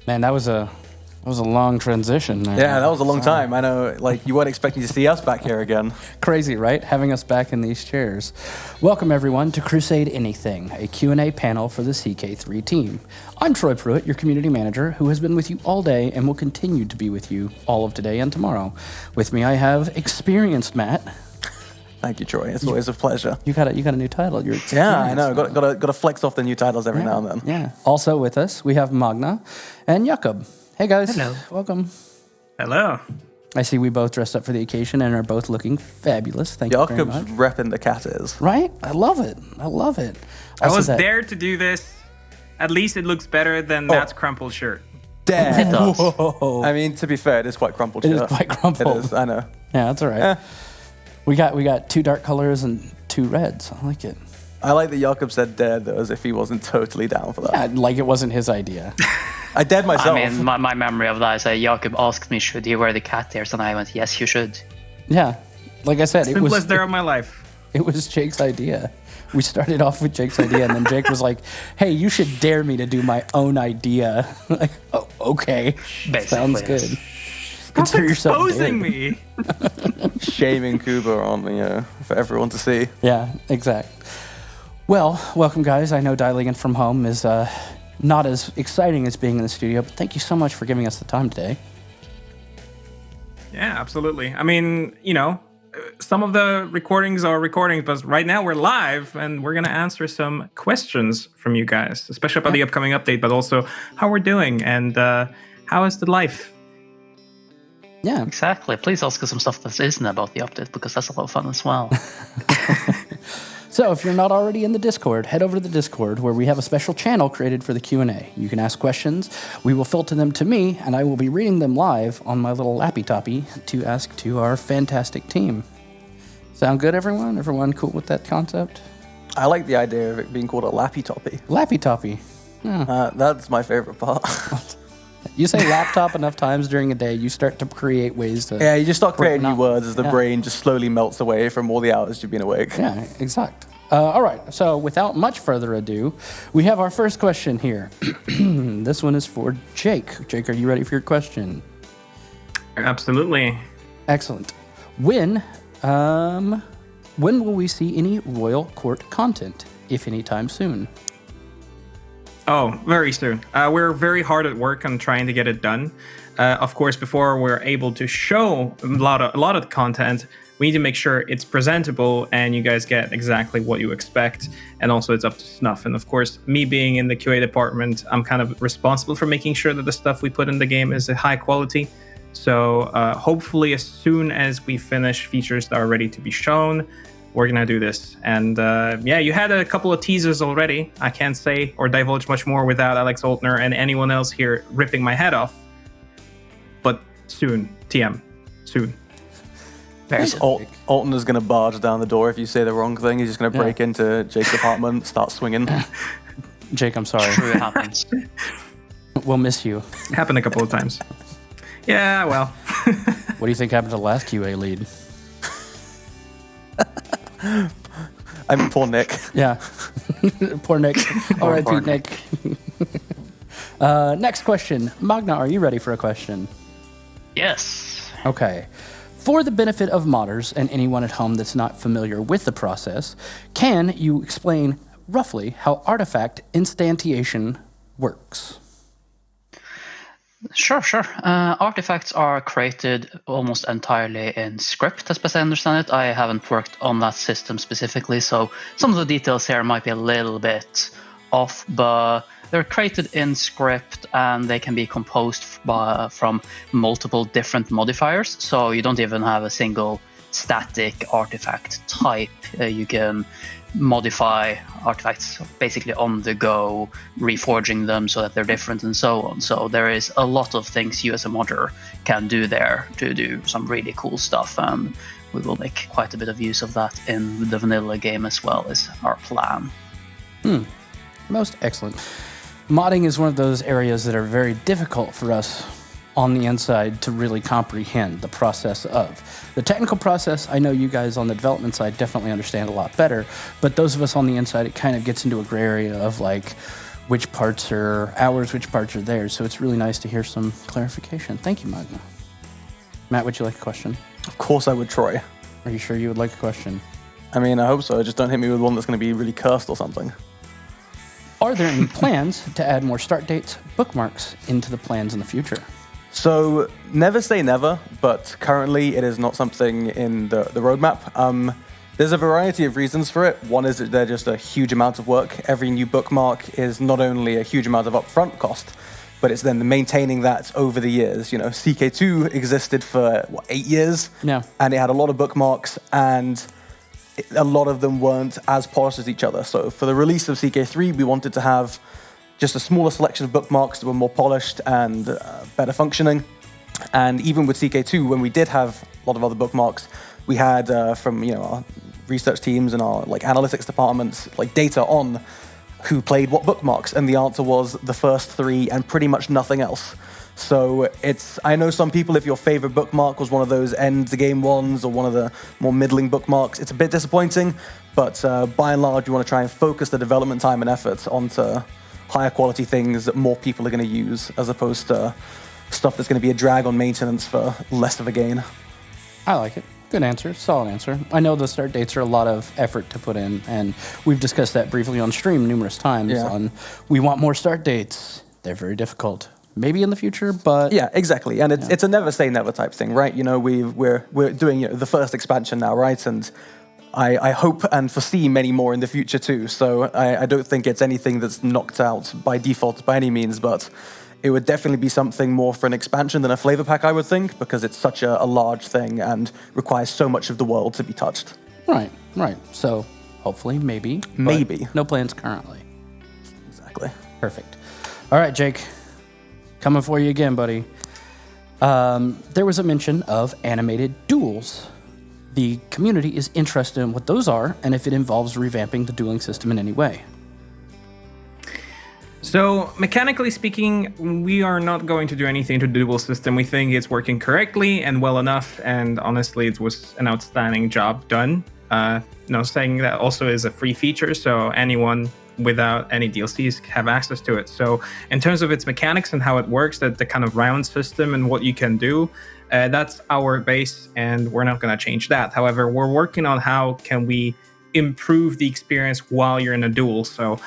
Man, that was a long transition. Yeah, that was a long time. I know, like, you weren't expecting to see us back here again. Crazy, right? Having us back in these chairs. Welcome, everyone, to Crusade Anything, a Q&A panel for the CK3 team. I'm Troy Pruitt, your community manager, who has been with you all day and will continue to be with you all of today and tomorrow. With me, I have experienced Matt. Thank you, Troy. It's always a pleasure. You got a new title. Yeah, I know. Got to flex off the new titles every now and then. Yeah. Also with us, we have Magna and Jakob. Hey, guys. Hello. Welcome. Hello. I see we both dressed up for the occasion and are both looking fabulous. Thank you very much. Jakob's repping the cat ears. Right? I love it. I love it. I was there to do this. At least it looks better than Matt's crumpled shirt. Damn. It does. Whoa. I mean, to be fair, it is quite crumpled. It is quite crumpled. It is, I know. Yeah, that's all right. We got 2 dark colors and 2 reds. I like it. I like that Jakob said dared, though, as if he wasn't totally down for that. Yeah, like it wasn't his idea. I dared myself. I mean, my memory of that is that Jakob asked me, should you wear the cat ears? And I went, yes, you should. Yeah. Like I said, Simplest day of my life. It was Jake's idea. We started off with Jake's idea, and then Jake was like, hey, you should dare me to do my own idea. Like, oh, okay. Basically, sounds good. yes. Consider yourself exposing dared. me. Shaming Kuba on for everyone to see. Yeah, exact. Well, welcome, guys. I know dialing in from home is not as exciting as being in the studio, but thank you so much for giving us the time today. Yeah, absolutely. I mean, some of the recordings are recordings, but right now we're live and we're going to answer some questions from you guys, especially about the upcoming update, but also how we're doing and how is the life? Yeah. Exactly. Please ask us some stuff that isn't about the update, because that's a lot of fun as well. So if you're not already in the Discord, head over to the Discord where we have a special channel created for the Q&A. You can ask questions. We will filter them to me, and I will be reading them live on my little lappy-toppy to ask to our fantastic team. Sound good, everyone? Everyone cool with that concept? I like the idea of it being called a lappy-toppy. Lappy-toppy. Yeah. That's my favorite part. You say laptop enough times during a day, you start to create ways to... Yeah, you just start creating new words as the brain just slowly melts away from all the hours you've been awake. Yeah, exact. All right, so without much further ado, we have our first question here. This one is for Jake. Jake, are you ready for your question? Absolutely. Excellent. When will we see any Royal Court content, if any time soon? Oh, very soon. We're very hard at work on trying to get it done. Of course, before we're able to show a lot of the content, we need to make sure it's presentable and you guys get exactly what you expect, and also it's up to snuff. And of course, me being in the QA department, I'm kind of responsible for making sure that the stuff we put in the game is high quality. So hopefully as soon as we finish features that are ready to be shown, we're gonna do this. And yeah, you had a couple of teasers already. I can't say or divulge much more without Alex Oltner and anyone else here ripping my head off. But soon, TM, soon. Alton is going to barge down the door if you say the wrong thing. He's just going to break into Jake's apartment, start swinging. Jake, I'm sorry. True, it happens. We'll miss you. Happened a couple of times. Yeah, well. What do you think happened to the last QA lead? I'm poor Nick. Yeah. Poor Nick. All right, Pete Nick. Next question. Magna, are you ready for a question? Yes. Okay. For the benefit of modders and anyone at home that's not familiar with the process, can you explain roughly how artifact instantiation works? Sure. Artifacts are created almost entirely in script, as best I understand it. I haven't worked on that system specifically, so some of the details here might be a little bit off, but they're created in script and they can be composed from multiple different modifiers. So you don't even have a single static artifact type. You can modify artifacts basically on the go, reforging them so that they're different and so on. So there is a lot of things you as a modder can do there to do some really cool stuff, and we will make quite a bit of use of that in the vanilla game as well, is our plan. Most excellent. Modding is one of those areas that are very difficult for us on the inside to really comprehend the process of. The technical process, I know you guys on the development side definitely understand a lot better, but those of us on the inside, it kind of gets into a gray area of like which parts are ours, which parts are theirs. So it's really nice to hear some clarification. Thank you, Magna. Matt, would you like a question? Of course I would, Troy. Are you sure you would like a question? I mean, I hope so. Just don't hit me with one that's going to be really cursed or something. Are there any plans to add more start dates, bookmarks into the plans in the future? So, never say never, but currently it is not something in the roadmap. There's a variety of reasons for it. One is that they're just a huge amount of work. Every new bookmark is not only a huge amount of upfront cost, but it's then maintaining that over the years. You know, CK2 existed for, 8 years? Yeah. And it had a lot of bookmarks, and a lot of them weren't as polished as each other. So for the release of CK3, we wanted to have just a smaller selection of bookmarks that were more polished and better functioning. And even with CK2, when we did have a lot of other bookmarks, we had from our research teams and our analytics departments data on who played what bookmarks, and the answer was the first 3 and pretty much nothing else. So I know some people, if your favorite bookmark was one of those end the game ones or one of the more middling bookmarks, it's a bit disappointing, but by and large, we want to try and focus the development time and effort onto higher quality things that more people are going to use, as opposed to stuff that's going to be a drag on maintenance for less of a gain. I like it. Good answer. Solid answer. I know the start dates are a lot of effort to put in, and we've discussed that briefly on stream numerous times. Yeah. We want more start dates. They're very difficult. Maybe in the future, but yeah, exactly. And it's a never say never type thing, right? You know, we're doing the first expansion now, right? And I hope and foresee many more in the future too. So I don't think it's anything that's knocked out by default by any means, but it would definitely be something more for an expansion than a flavor pack, I would think, because it's such a large thing and requires so much of the world to be touched. Right. So hopefully, maybe. No plans currently. Exactly. Perfect. All right, Jake. Coming for you again, buddy. There was a mention of animated duels. The community is interested in what those are and if it involves revamping the dueling system in any way. So, mechanically speaking, we are not going to do anything to the duel system. We think it's working correctly and well enough, and honestly, it was an outstanding job done. Saying that also is a free feature, so anyone without any DLCs have access to it. So in terms of its mechanics and how it works, that the kind of round system and what you can do, that's our base, and we're not going to change that. However, we're working on how can we improve the experience while you're in a duel. So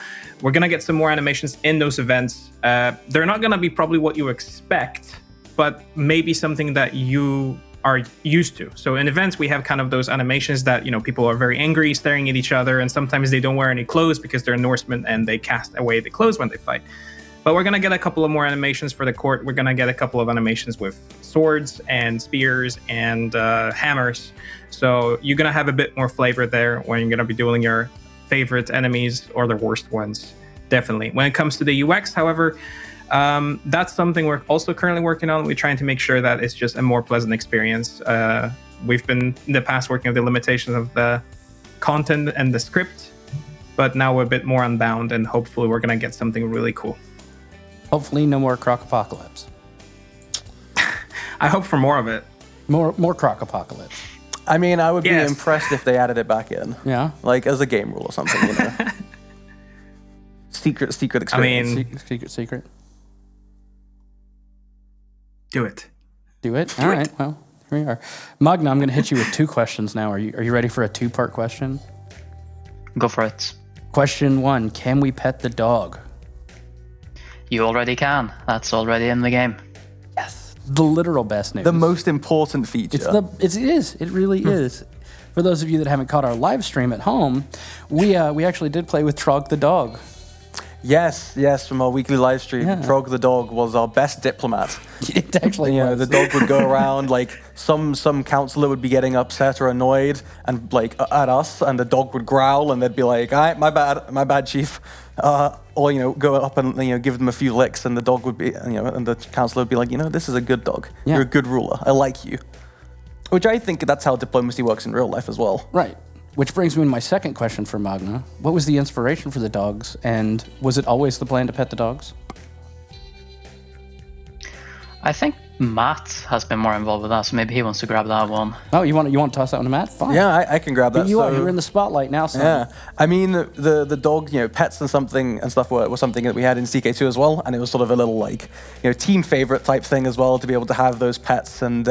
we're going to get some more animations in those events. They're not going to be probably what you expect, but maybe something that you are used to. So in events, we have kind of those animations that, people are very angry, staring at each other, and sometimes they don't wear any clothes because they're Norsemen and they cast away the clothes when they fight. But we're going to get a couple of more animations for the court. We're going to get a couple of animations with swords and spears and hammers. So you're going to have a bit more flavor there when you're going to be dueling your favorite enemies or the worst ones, definitely. When it comes to the UX, however, that's something we're also currently working on. We're trying to make sure that it's just a more pleasant experience. We've been in the past working with the limitations of the content and the script, but now we're a bit more unbound, and hopefully we're going to get something really cool. Hopefully no more Croc-apocalypse. I hope for more of it. More Croc-apocalypse. I mean, I would be impressed if they added it back in. Yeah? Like, as a game rule or something, Secret experience. I mean... Secret. Do it. Do it? All right, well, here we are. Magna, I'm going to hit you with 2 questions now. Are you ready for a 2-part question? Go for it. Question 1, can we pet the dog? You already can. That's already in the game. Yes. The literal best news. The most important feature. It is. It really is. For those of you that haven't caught our live stream at home, we actually did play with Trog the dog. Yes, from our weekly live stream. Yeah. Trog the dog was our best diplomat. It actually was. The dog would go around, like, some councillor would be getting upset or annoyed and at us, and the dog would growl, and they'd be like, all right, my bad, chief. Or, go up and, give them a few licks, and the dog would be, and the councillor would be like, this is a good dog. Yeah. You're a good ruler. I like you. Which I think that's how diplomacy works in real life as well. Right. Which brings me to my second question for Magna. What was the inspiration for the dogs, and was it always the plan to pet the dogs? I think Matt has been more involved with that, so maybe he wants to grab that one. Oh, you want to toss that one to Matt? Fine. Yeah, I can grab that. You're in the spotlight now, son. Yeah, I mean the dog, pets and stuff were something that we had in CK2 as well, and it was sort of a little team favorite type thing as well to be able to have those pets, and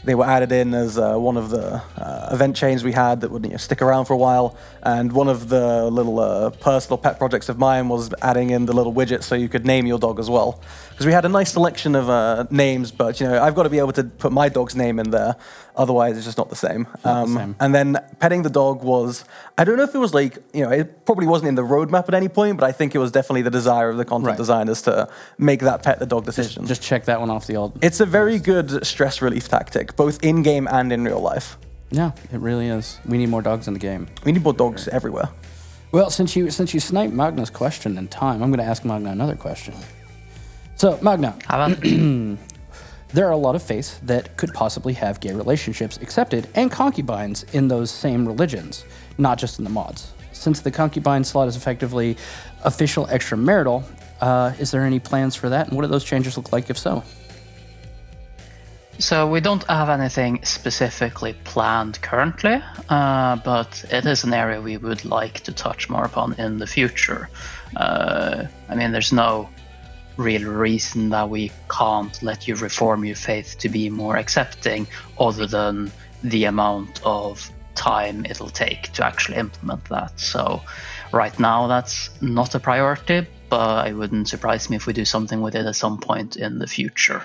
they were added in as one of the event chains we had that would stick around for a while. And one of the little personal pet projects of mine was adding in the little widget so you could name your dog as well. Because we had a nice selection of names, but I've got to be able to put my dog's name in there. Otherwise, it's just not the same. And then petting the dog was, I don't know if it was it probably wasn't in the roadmap at any point, but I think it was definitely the desire of the content designers to make that pet the dog decision. Just check that one off the old. It's a very good stress relief tactic, both in game and in real life. Yeah, it really is. We need more dogs in the game. We need more dogs everywhere. Well, since you sniped Magna's question in time, I'm going to ask Magna another question. So, Magna, there are a lot of faiths that could possibly have gay relationships accepted and concubines in those same religions, not just in the mods. Since the concubine slot is effectively official extramarital, is there any plans for that, and what do those changes look like if so? So we don't have anything specifically planned currently, but it is an area we would like to touch more upon in the future. There's no real reason that we can't let you reform your faith to be more accepting, other than the amount of time it'll take to actually implement that. So right now that's not a priority, but it wouldn't surprise me if we do something with it at some point in the future.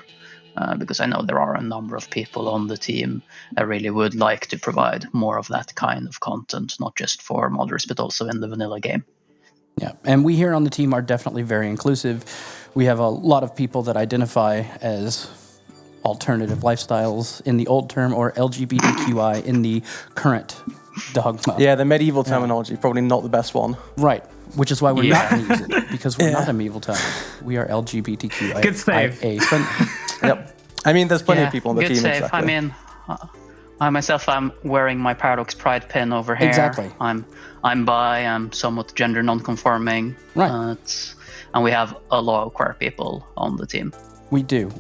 Because I know there are a number of people on the team that really would like to provide more of that kind of content, not just for modders, but also in the vanilla game. Yeah, and we here on the team are definitely very inclusive. We have a lot of people that identify as alternative lifestyles in the old term, or LGBTQI in the current dogma. Yeah, the medieval terminology, probably not the best one. Right, which is why we're not going to use it, because we're not a medieval term. We are LGBTQIA. Good save. Yep. I mean, there's plenty of people on the team. Save. Exactly. I mean, I myself, I'm wearing my Paradox Pride pin over here. Exactly. I'm bi. I'm somewhat gender non-conforming. Right. And we have a lot of queer people on the team. We do.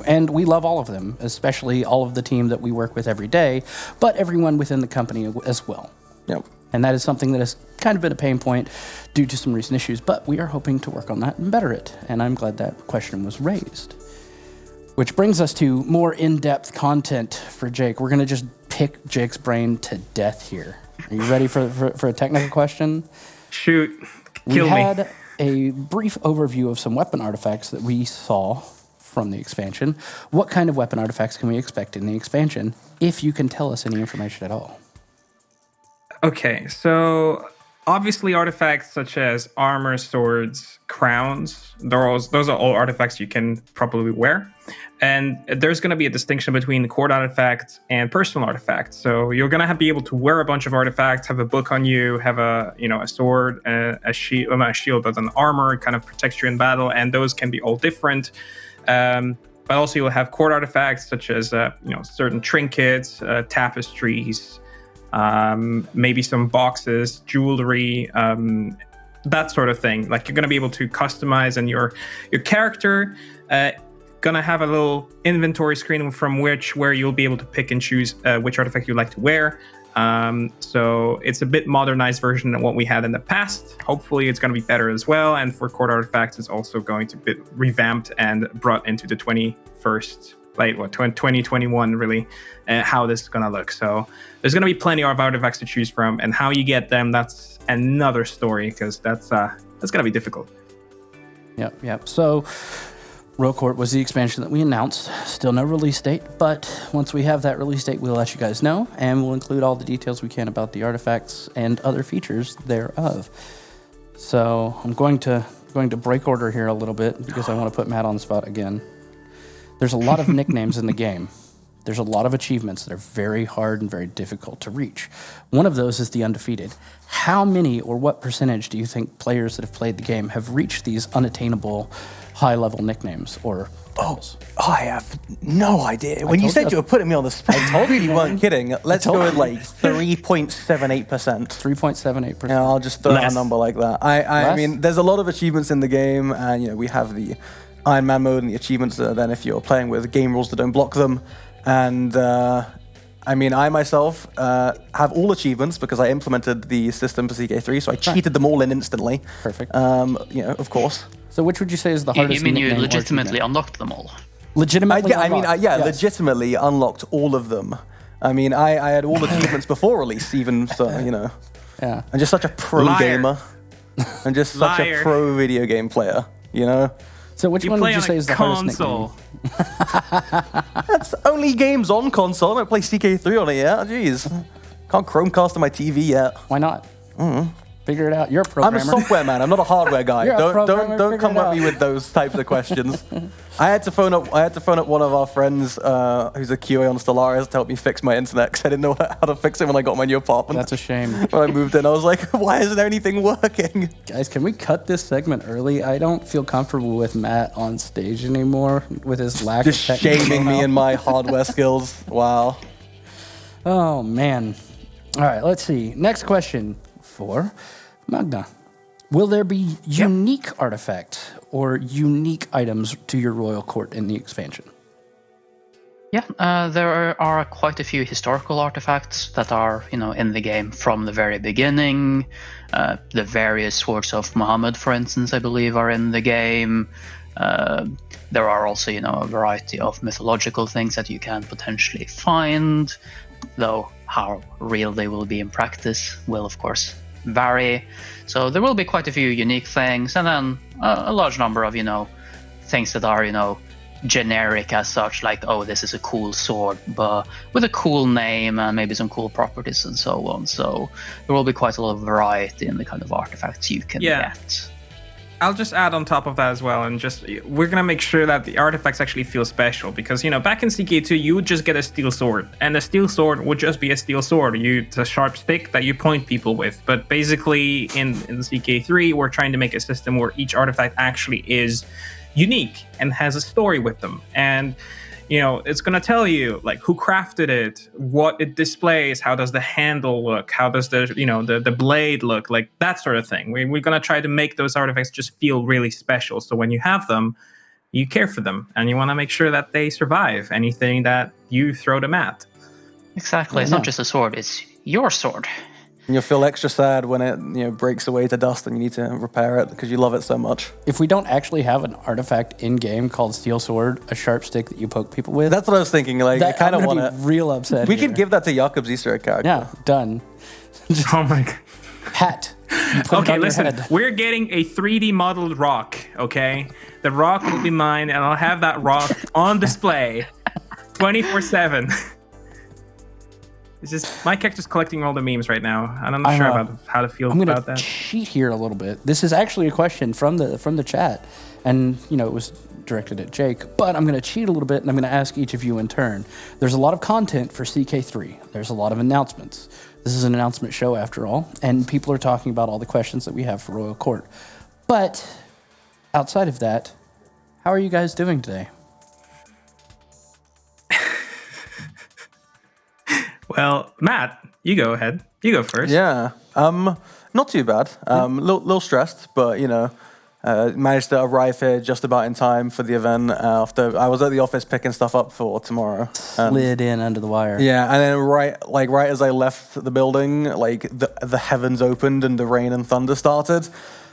And we love all of them, especially all of the team that we work with every day, but everyone within the company as well. Yep. And that is something that has kind of been a pain point due to some recent issues, but we are hoping to work on that and better it. And I'm glad that question was raised. Which brings us to more in-depth content for Jake. We're going to just pick Jake's brain to death here. Are you ready for a technical question? Shoot. Kill me. We had a brief overview of some weapon artifacts that we saw from the expansion. What kind of weapon artifacts can we expect in the expansion, if you can tell us any information at all? Okay, so obviously artifacts such as armor, swords, crowns, those are all artifacts you can probably wear. And there's going to be a distinction between court artifacts and personal artifacts. So you're going to be able to wear a bunch of artifacts, have a book on you, have a sword, a shield, well, not a shield, but an armor, kind of protects you in battle, and those can be all different. But also you'll have court artifacts such as certain trinkets, tapestries, maybe some boxes, jewelry, that sort of thing. Like, you're going to be able to customize, and your character gonna have a little inventory screen from where you'll be able to pick and choose which artifact you'd like to wear. So it's a bit modernized version of what we had in the past. Hopefully it's going to be better as well. And for court artifacts, it's also going to be revamped and brought into the 2021 really, how this is going to look. So there's going to be plenty of artifacts to choose from, and how you get them, that's another story, because that's going to be difficult. Yep. So Royal Court was the expansion that we announced. Still no release date, but once we have that release date, we'll let you guys know, and we'll include all the details we can about the artifacts and other features thereof. So I'm going to break order here a little bit, because I want to put Matt on the spot again. There's a lot of nicknames in the game. There's a lot of achievements that are very hard and very difficult to reach. One of those is the Undefeated. How many or what percentage do you think players that have played the game have reached these unattainable high-level nicknames or titles? Oh, I have no idea. When you said you were putting me on the spot, I told you weren't kidding. Let's go with like 3.78%. 3.78%. Yeah, I'll just throw out a number like that. I mean, there's a lot of achievements in the game, and we have the Iron Man mode and the achievements that are then if you're playing with game rules that don't block them. And I mean, I myself have all achievements because I implemented the system for CK3, so I cheated them all in instantly. Perfect. Of course. So which would you say is the hardest? You mean you legitimately unlocked them all? Legitimately? Legitimately unlocked all of them. I mean, I had all achievements before release, even so, Yeah. I'm just such a pro gamer. I'm just such a pro video game player, So which one would you say is the hardest nickname? That's only games on console. I don't play CK3 on it yet. Jeez. Can't Chromecast on my TV yet. Why not? Figure it out. You're a programmer. I'm a software man. I'm not a hardware guy. Don't come at me with those types of questions. I had to phone up one of our friends who's a QA on Stellaris to help me fix my internet, because I didn't know how to fix it when I got my new apartment. That's a shame. When I moved in, I was like, why isn't anything working? Guys, can we cut this segment early? I don't feel comfortable with Matt on stage anymore with his lack of technical shaming me and my hardware skills. Wow. Oh, man. All right, let's see. Next question for Magna. Will there be unique artifacts or unique items to your Royal Court in the expansion? Yeah, there are quite a few historical artifacts that are, in the game from the very beginning. The various swords of Muhammad, for instance, I believe, are in the game. There are also, a variety of mythological things that you can potentially find, though how real they will be in practice will, of course, vary. So there will be quite a few unique things, and then a large number of, things that are, generic as such, like, oh, this is a cool sword, but with a cool name and maybe some cool properties and so on. So there will be quite a lot of variety in the kind of artifacts you can get. I'll just add on top of that as well, and we're gonna make sure that the artifacts actually feel special, because back in CK2 you would just get a steel sword, and the steel sword would just be a steel sword. It's a sharp stick that you point people with. But basically in CK3 we're trying to make a system where each artifact actually is unique and has a story with them, and it's going to tell you like who crafted it, what it displays, how does the handle look, how does the blade look, like that sort of thing. We're going to try to make those artifacts just feel really special, so when you have them, you care for them, and you want to make sure that they survive anything that you throw them at. Exactly. It's not just a sword, it's your sword. And you'll feel extra sad when it breaks away to dust and you need to repair it because you love it so much. If we don't actually have an artifact in game called Steel Sword, a sharp stick that you poke people with, that's what I was thinking. Like, I kind of want to be real upset. We could give that to Jakob's Easter egg character. Yeah, done. Oh my god. Hat. Okay, listen. We're getting a 3D modeled rock. Okay, the rock will be mine, and I'll have that rock on display, 24/7. It's just my character's collecting all the memes right now, and I'm not sure about how to feel about that. I'm going to cheat here a little bit. This is actually a question from the chat, and it was directed at Jake. But I'm going to cheat a little bit, and I'm going to ask each of you in turn. There's a lot of content for CK3. There's a lot of announcements. This is an announcement show after all, and people are talking about all the questions that we have for Royal Court. But outside of that, how are you guys doing today? Well, Matt, you go ahead. You go first. Yeah. Not too bad. Little stressed, but managed to arrive here just about in time for the event. After I was at the office picking stuff up for tomorrow. Slid in under the wire. Yeah, and then right as I left the building, like the heavens opened and the rain and thunder started.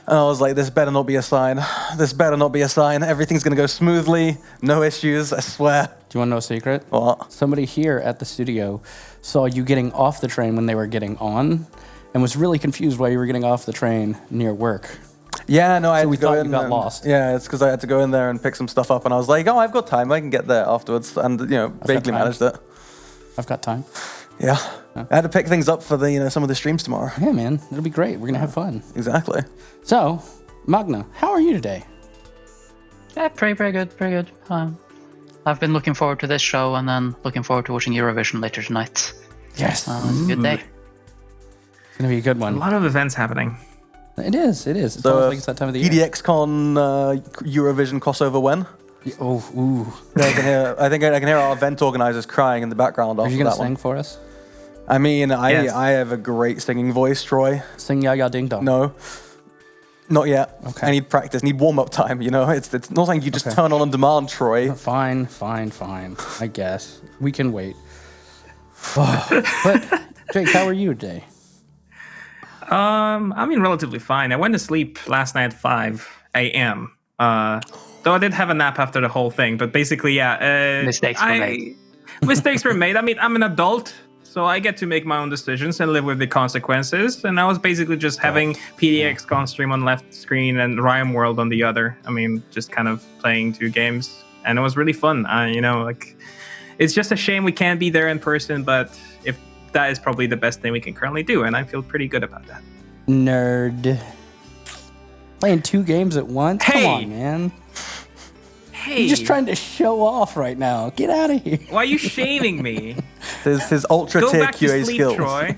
And I was like, this better not be a sign. This better not be a sign. Everything's going to go smoothly. No issues, I swear. Do you want to know a secret? What? Somebody here at the studio saw you getting off the train when they were getting on and was really confused why you were getting off the train near work. Yeah, no, I had we to go thought in you got and- lost. Yeah, it's because I had to go in there and pick some stuff up, and I was like, oh, I've got time. I can get there afterwards. And, vaguely managed it. I've got time. Yeah. I had to pick things up for the some of the streams tomorrow. Yeah, man. It'll be great. We're going to have fun. Exactly. So, Magna, how are you today? Yeah, pretty good. I've been looking forward to this show and then looking forward to watching Eurovision later tonight. Yes. It's a good day. It's going to be a good one. A lot of events happening. It is. It's So, almost like it's that time of the year. PDXCon Eurovision crossover when? Oh, ooh. Yeah, I think I can hear our event organizers crying in the background. Are you going to sing for us? I mean, Yes. I have a great singing voice, Troy. Sing Ya Ya Ding Dong. No. Not yet. Okay. I need practice. Need warm-up time, It's not something you just turn on demand, Troy. Fine. I guess. We can wait. But, Jake, how are you today? I mean, relatively fine. I went to sleep last night at 5 a.m. Though I did have a nap after the whole thing. But basically, yeah. Mistakes were made. Mistakes were made. I mean, I'm an adult, so I get to make my own decisions and live with the consequences. And I was basically just having PDXCon stream on left screen and Rhyme World on the other. I mean, just kind of playing two games. And it was really fun. It's just a shame we can't be there in person, but if that is probably the best thing we can currently do, and I feel pretty good about that. Nerd. Playing two games at once? Hey! Come on, man. Hey! You're just trying to show off right now. Get out of here. Why are you shaming me? His ultra Go tier back to QA sleep, skills. Troy.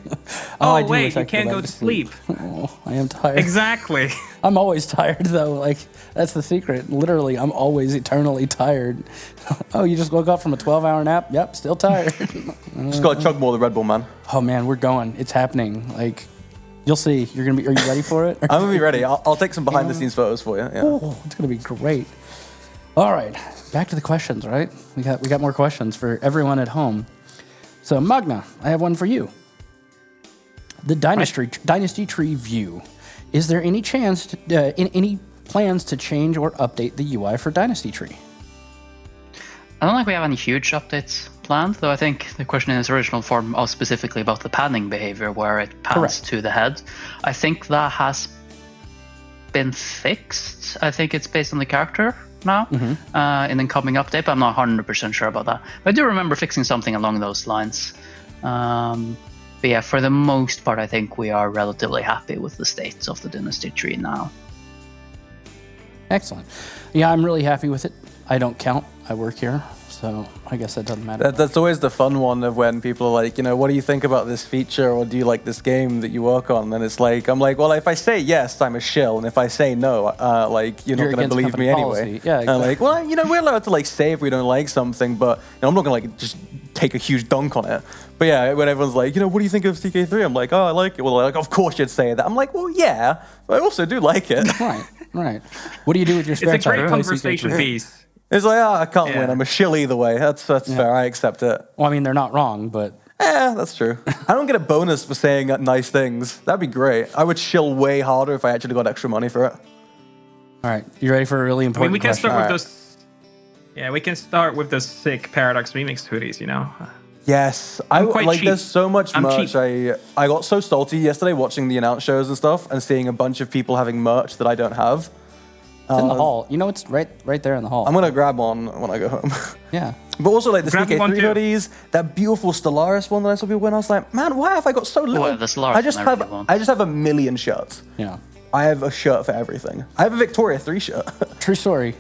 I Oh, do wait, wish I you could can't back go to sleep. Oh, I am tired. Exactly. I'm always tired, though. Like, that's the secret. Literally, I'm always eternally tired. Oh, you just woke up from a 12-hour nap? Yep, still tired. Just got to chug more of the Red Bull, man. Oh, man, we're going. It's happening. Like, you'll see. Are you ready for it? I'm going to be ready. I'll take some behind-the-scenes photos for you. Yeah. Oh, it's going to be great. All right, back to the questions, right? We got more questions for everyone at home. So, Magna, I have one for you. The Dynasty Tree view. Is there any chance, any plans to change or update the UI for Dynasty Tree? I don't think we have any huge updates planned, though I think the question in its original form was specifically about the panning behavior, where it pans Correct. to the head. I think that has been fixed. I think it's based on the character now in the coming update, but I'm not 100% sure about that. But I do remember fixing something along those lines. But yeah, for the most part, I think we are relatively happy with the state of the Dynasty Tree now. Excellent. Yeah, I'm really happy with it. I don't count. I work here, so I guess that doesn't matter. That's always the fun one of when people are like, what do you think about this feature, or do you like this game that you work on? And it's like, I'm like, well, if I say yes, I'm a shill, and if I say no, you're not going to believe me policy. anyway. Yeah, exactly. And like, well, we're allowed to say if we don't like something, but I'm not going to just take a huge dunk on it. But yeah, when everyone's like, what do you think of CK3? I'm like, oh, I like it. Well, like, of course you'd say that. I'm like, well, yeah, but I also do like it. Right. What do you do with your spare It's a time? great Play conversation CK3. piece. It's like, I can't win. I'm a shill either way. That's fair. I accept it. Well, I mean, they're not wrong, but Yeah, that's true. I don't get a bonus for saying nice things. That'd be great. I would shill way harder if I actually got extra money for it. All right, you ready for a really important we can question? start with those. Yeah, we can start with those sick Paradox Remixed hoodies. Yes, I'm quite cheap. There's so much I'm merch. cheap. I got so salty yesterday watching the announce shows and stuff, and seeing a bunch of people having merch that I don't have. It's in the hall. It's right there in the hall. I'm gonna grab one when I go home. Yeah. But also like the Grab one CK3 too. hoodies, that beautiful Stellaris one that I saw people wearing. I was like, man, why have I got so little? Well, the Stellaris I just one I really have want. I just have a million shirts. Yeah. I have a shirt for everything. I have a Victoria 3 shirt. True story.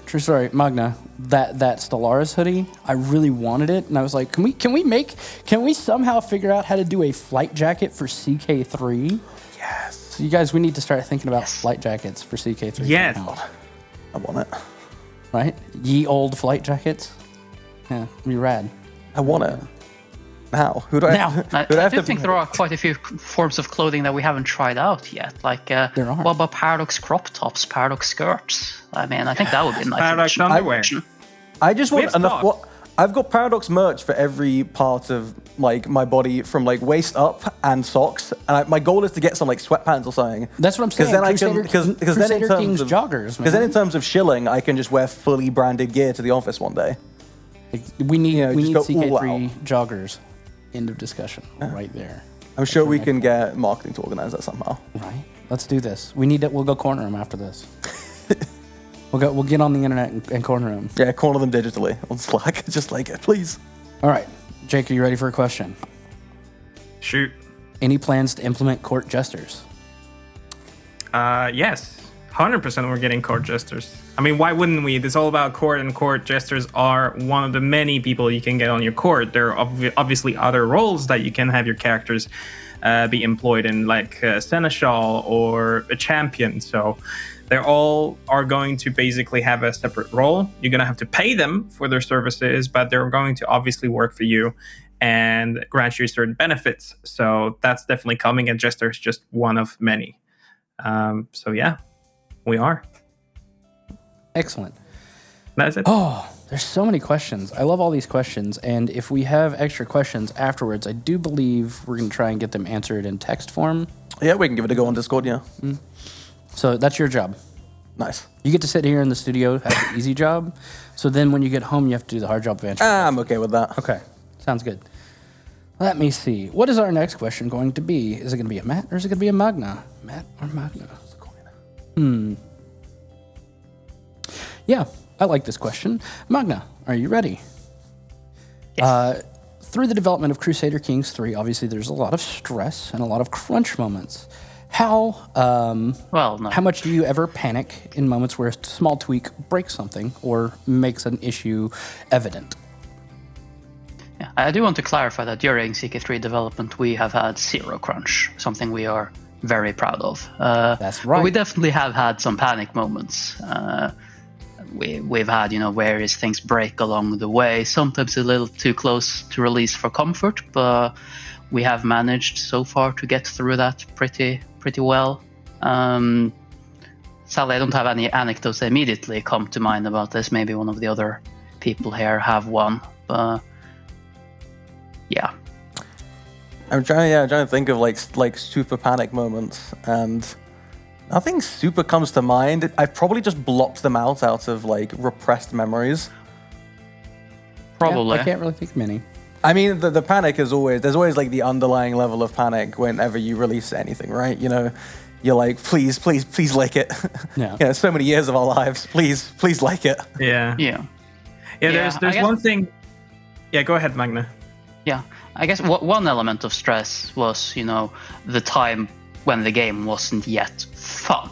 Magna, that Stellaris hoodie, I really wanted it, and I was like, can we somehow figure out how to do a flight jacket for CK3? Yes. So you guys, we need to start thinking about flight jackets for CK3. Yes. somehow. I want it. Right? Ye old flight jackets. Yeah, be rad. I want it. Now, who do I? Now. Who do I I have do to think there are quite a few forms of clothing that we haven't tried out yet. Like, There are. what about Paradox crop tops, Paradox skirts? I mean, I think that would be a nice Paradox addition. underwear. I just want We have enough. stock. I've got Paradox merch for every part of like my body, from like waist up and socks. And my goal is to get some like sweatpants or something. That's what I'm saying. Because then I can, because then in Crusader terms Kings of joggers, because then man. in terms of shilling, I can just wear fully branded gear to the office one day. We need just go all CK3 joggers. End of discussion. Right there. I'm sure we can get marketing to organize that somehow. Right. Let's do this. We need it. We'll go corner them after this. We'll get on the internet and corner them. Yeah, corner them digitally on Slack. Just like it, please. All right, Jake, are you ready for a question? Shoot. Any plans to implement court jesters? Yes. 100% we're getting court jesters. I mean, why wouldn't we? It's all about court, and court jesters are one of the many people you can get on your court. There are obviously other roles that you can have your characters be employed in, like a seneschal or a champion. So they all are going to basically have a separate role. You're going to have to pay them for their services, but they're going to obviously work for you and grant you certain benefits. So that's definitely coming, and jester is just one of many. So yeah, we are. Excellent. That's it. Oh, there's so many questions. I love all these questions, and if we have extra questions afterwards, I do believe we're going to try and get them answered in text form. Yeah, we can give it a go on Discord, yeah. So that's your job. Nice. You get to sit here in the studio, have the easy job. So then when you get home, you have to do the hard job of answering. I'm okay with that. Okay, sounds good. Let me see. What is our next question going to be? Is it going to be a Matt or is it going to be a Magna? Matt or Magna? Yeah, I like this question. Magna, are you ready? Yes. Through the development of Crusader Kings 3, obviously there's a lot of stress and a lot of crunch moments. How much do you ever panic in moments where a small tweak breaks something or makes an issue evident? Yeah, I do want to clarify that during CK3 development, we have had zero crunch, something we are very proud of. That's right. But we definitely have had some panic moments. We've had, various things break along the way, sometimes a little too close to release for comfort, but we have managed so far to get through that pretty well. Sadly, I don't have any anecdotes that immediately come to mind about this. Maybe one of the other people here have one, but yeah. I'm trying to think of like super panic moments, and nothing super comes to mind. I've probably just blocked them out of like repressed memories. Probably. Yeah, I can't really think of many. I mean, the panic is there's always like the underlying level of panic whenever you release anything, right? You're like, please like it. Yeah. So many years of our lives, please like it. Yeah. Yeah. There's one thing. Yeah, go ahead, Magna. Yeah, I guess one element of stress was, the time when the game wasn't yet fun.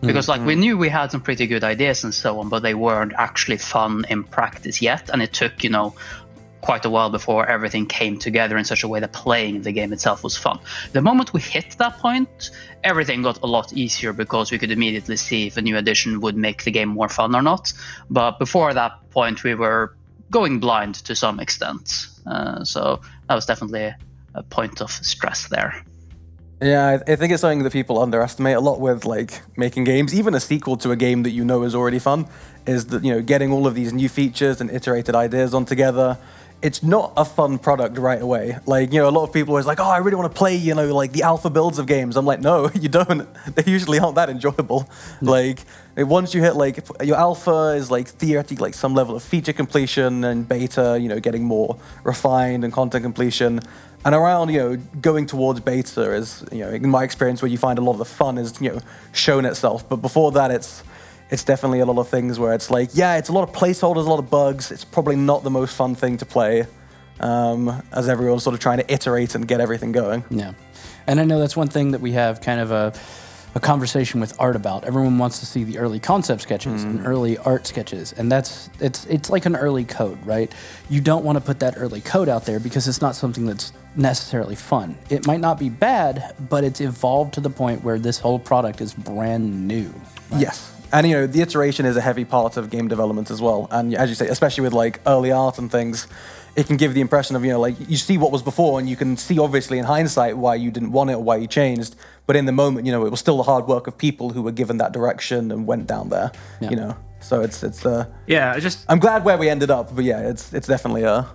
Because we knew we had some pretty good ideas and so on, but they weren't actually fun in practice yet. And it took, quite a while before everything came together in such a way that playing the game itself was fun. The moment we hit that point, everything got a lot easier because we could immediately see if a new addition would make the game more fun or not. But before that point, we were going blind to some extent. So that was definitely a point of stress there. Yeah, I think it's something that people underestimate a lot with like making games. Even a sequel to a game that is already fun is that getting all of these new features and iterated ideas on together it's not a fun product right away. Like, a lot of people are like, oh, I really want to play, like the alpha builds of games. I'm like, no, you don't. They usually aren't that enjoyable. Like, once you hit, like, your alpha is, like, theoretically, like, some level of feature completion, and beta, getting more refined and content completion. And around, going towards beta is, in my experience, where you find a lot of the fun is, shown itself. But before that, it's definitely a lot of things where it's like, yeah, it's a lot of placeholders, a lot of bugs. It's probably not the most fun thing to play, as everyone's sort of trying to iterate and get everything going. Yeah. And I know that's one thing that we have kind of a conversation with art about. Everyone wants to see the early concept sketches and early art sketches. And it's like an early code, right? You don't want to put that early code out there because it's not something that's necessarily fun. It might not be bad, but it's evolved to the point where this whole product is brand new. Right? Yes. And, the iteration is a heavy part of game development as well. And as you say, especially with, like, early art and things, it can give the impression of, like, you see what was before, and you can see, obviously, in hindsight, why you didn't want it or why you changed. But in the moment, it was still the hard work of people who were given that direction and went down there, So it's I'm glad where we ended up, but yeah, it's definitely a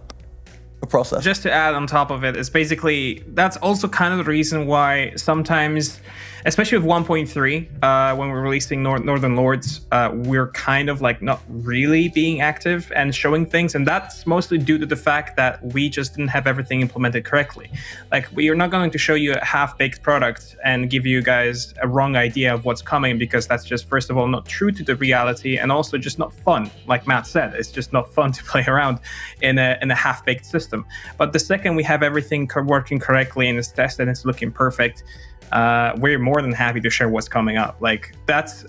process. Just to add on top of it, it's basically, that's also kind of the reason why sometimes, especially with 1.3, when we're releasing Northern Lords, we're kind of like not really being active and showing things. And that's mostly due to the fact that we just didn't have everything implemented correctly. Like, we are not going to show you a half-baked product and give you guys a wrong idea of what's coming, because that's just, first of all, not true to the reality, and also just not fun. Like Matt said, it's just not fun to play around in a half-baked system. But the second we have everything working correctly and it's tested and it's looking perfect, we're more than happy to share what's coming up. Like, that's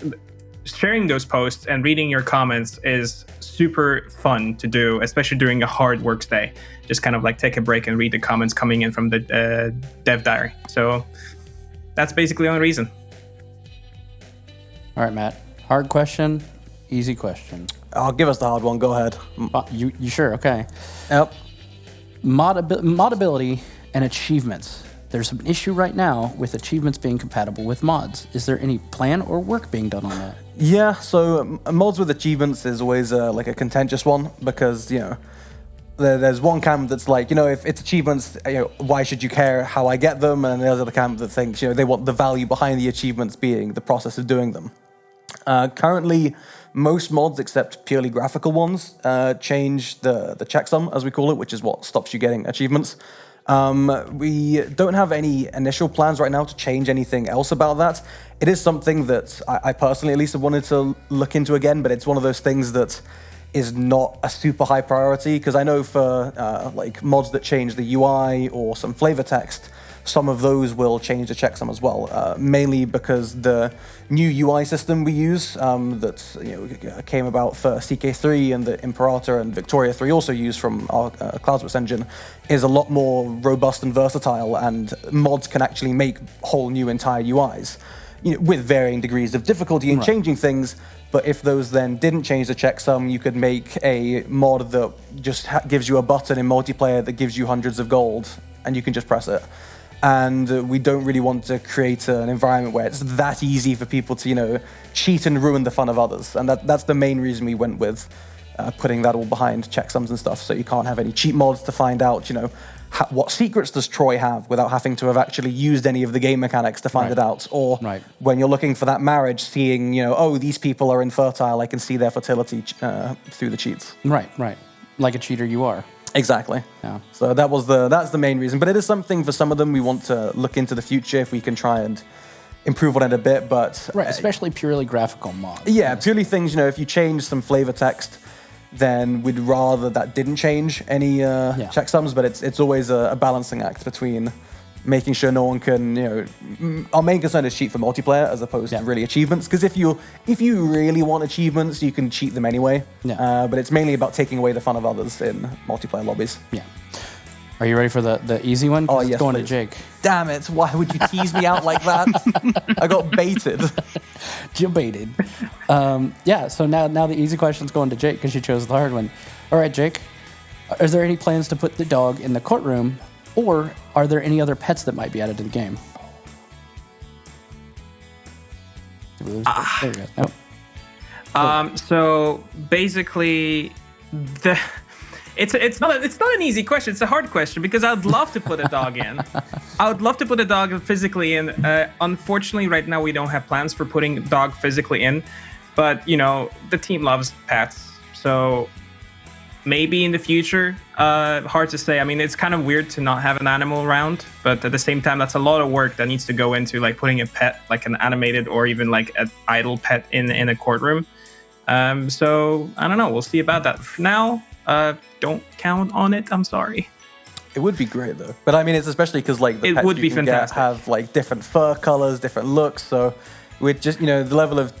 sharing those posts and reading your comments is super fun to do, especially during a hard work day. Just kind of like take a break and read the comments coming in from the dev diary. So that's basically the only reason. All right, Matt. Hard question, easy question. I'll give us the hard one. Go ahead. You sure? Okay. Yep. Modability and achievements. There's an issue right now with achievements being compatible with mods. Is there any plan or work being done on that? Yeah, so mods with achievements is always like a contentious one, because, there's one camp that's like, if it's achievements, why should you care how I get them? And there's other camp that thinks, they want the value behind the achievements being the process of doing them. Currently, most mods, except purely graphical ones, change the checksum, as we call it, which is what stops you getting achievements. We don't have any initial plans right now to change anything else about that. It is something that I personally at least have wanted to look into again, but it's one of those things that is not a super high priority, because I know for like mods that change the UI or some flavor text, some of those will change the checksum as well, mainly because the new UI system we use that came about for CK3 and the Imperator and Victoria 3 also use from our CloudSpace engine is a lot more robust and versatile, and mods can actually make whole new entire UIs with varying degrees of difficulty in changing things. But if those then didn't change the checksum, you could make a mod that just gives you a button in multiplayer that gives you hundreds of gold, and you can just press it. And we don't really want to create an environment where it's that easy for people to, cheat and ruin the fun of others. And that's the main reason we went with putting that all behind checksums and stuff, so you can't have any cheat mods to find out, what secrets does Troy have without having to have actually used any of the game mechanics to find it out. Or when you're looking for that marriage, seeing, these people are infertile, I can see their fertility through the cheats. Right. Like a cheater you are. Exactly. Yeah. So that's the main reason. But it is something for some of them we want to look into the future if we can try and improve on it a bit. But especially purely graphical mods. Yeah, purely things, if you change some flavor text, then we'd rather that didn't change any checksums. But it's always a balancing act between making sure no one can, our main concern is cheat for multiplayer as opposed to really achievements. Because if you really want achievements, you can cheat them anyway. But it's mainly about taking away the fun of others in multiplayer lobbies. Yeah. Are you ready for the easy one? Oh, yes, it's going please. to Jake. Damn it. Why would you tease me out like that? I got baited. You baited. So now the easy question's going to Jake because you chose the hard one. All right, Jake. Is there any plans to put the dog in the courtroom, or are there any other pets that might be added to the game? There you go. So basically, It's not an easy question. It's a hard question because I'd love to put a dog in. I would love to put a dog physically in. Unfortunately, right now we don't have plans for putting dog physically in. But the team loves pets, so maybe in the future. Hard to say. I mean, it's kind of weird to not have an animal around, but at the same time, that's a lot of work that needs to go into like putting a pet, like an animated or even like an idle pet in a courtroom. So I don't know. We'll see about that. For now, don't count on it. I'm sorry. It would be great though, but I mean, it's especially because like the it pets would you be can fantastic. get have like different fur colors, different looks. So we'd just the level of,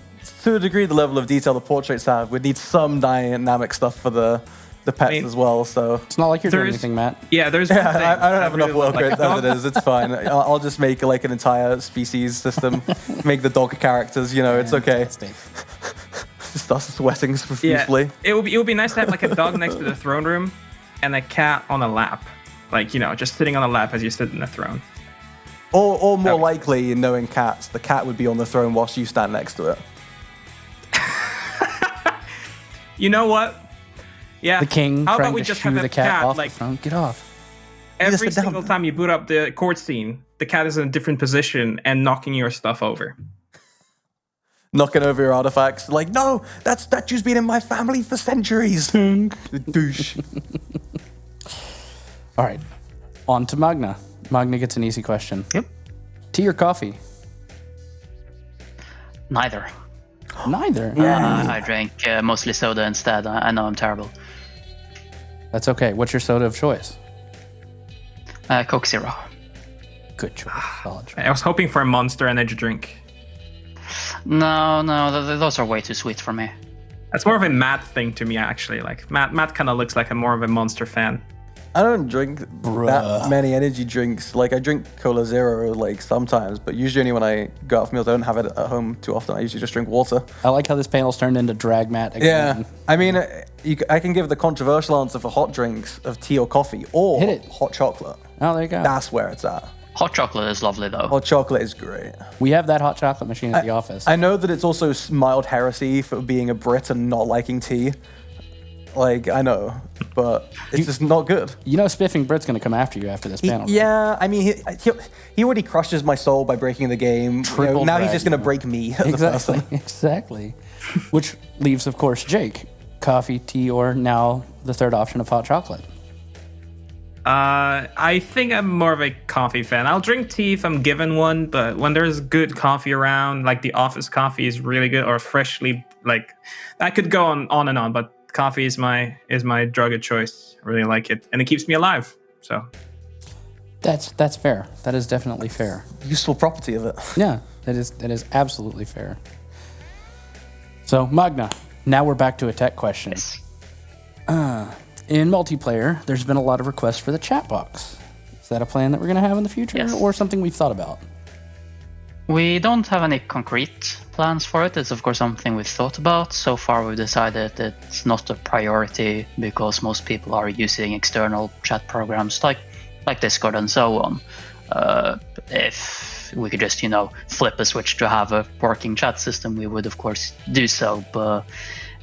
to a degree, the level of detail the portraits have. We'd need some dynamic stuff for the pets as well. So it's not like you're doing anything, Matt. Yeah, there's. Yeah, I don't have enough work as it is. It's fine. I'll just make like an entire species system. Make the dog characters. It's okay. Just us sweating profusely. Yeah, it would be nice to have like a dog next to the throne room, and a cat on a lap, like just sitting on a lap as you sit in the throne. Or more likely, knowing cats, the cat would be on the throne whilst you stand next to it. You know what? Yeah. The king How trying about we to just shoo have the a cat off like the throne. Get off. Every single time you boot up the court scene, the cat is in a different position and knocking your stuff over. Knocking over your artifacts. Like, no, that statue's been in my family for centuries. Douche. All right. On to Magna. Magna gets an easy question. Yep. Tea or coffee? Neither. Neither? I drank mostly soda instead. I know I'm terrible. That's okay. What's your soda of choice? Coke Zero. Good choice. Solid choice. I was hoping for a Monster Energy drink. No, those are way too sweet for me. That's more of a Matt thing to me, actually. Like Matt kind of looks like more of a Monster fan. I don't drink that many energy drinks. Like, I drink Cola Zero, like, sometimes, but usually only when I go out for meals. I don't have it at home too often. I usually just drink water. I like how this panel's turned into drag Matt again. Yeah. I mean, I can give the controversial answer for hot drinks of tea or coffee, or hot chocolate. Oh, there you go. That's where it's at. Hot chocolate is lovely, though. Hot chocolate is great. We have that hot chocolate machine at the office. I know that it's also mild heresy for being a Brit and not liking tea. Like, I know, but it's just not good. Spiffing Brit's going to come after you after this panel. Yeah, I mean, he already crushes my soul by breaking the game. Now he's just going to break me as a person. Exactly. Which leaves, of course, Jake. Coffee, tea, or now the third option of hot chocolate. I think I'm more of a coffee fan. I'll drink tea if I'm given one, but when there's good coffee around, like the office coffee is really good, or freshly, like, I could go on and on, but coffee is my drug of choice. I really like it, and it keeps me alive. So that's fair. That is definitely fair. Useful property of it. Yeah, that is absolutely fair. So Magna, now we're back to a tech question. In multiplayer, there's been a lot of requests for the chat box. Is that a plan that we're going to have in the future, or something we've thought about? We don't have any concrete plans for it. It's of course something we've thought about. So far we've decided it's not a priority because most people are using external chat programs like Discord and so on. If we could just, flip a switch to have a working chat system, we would of course do so. But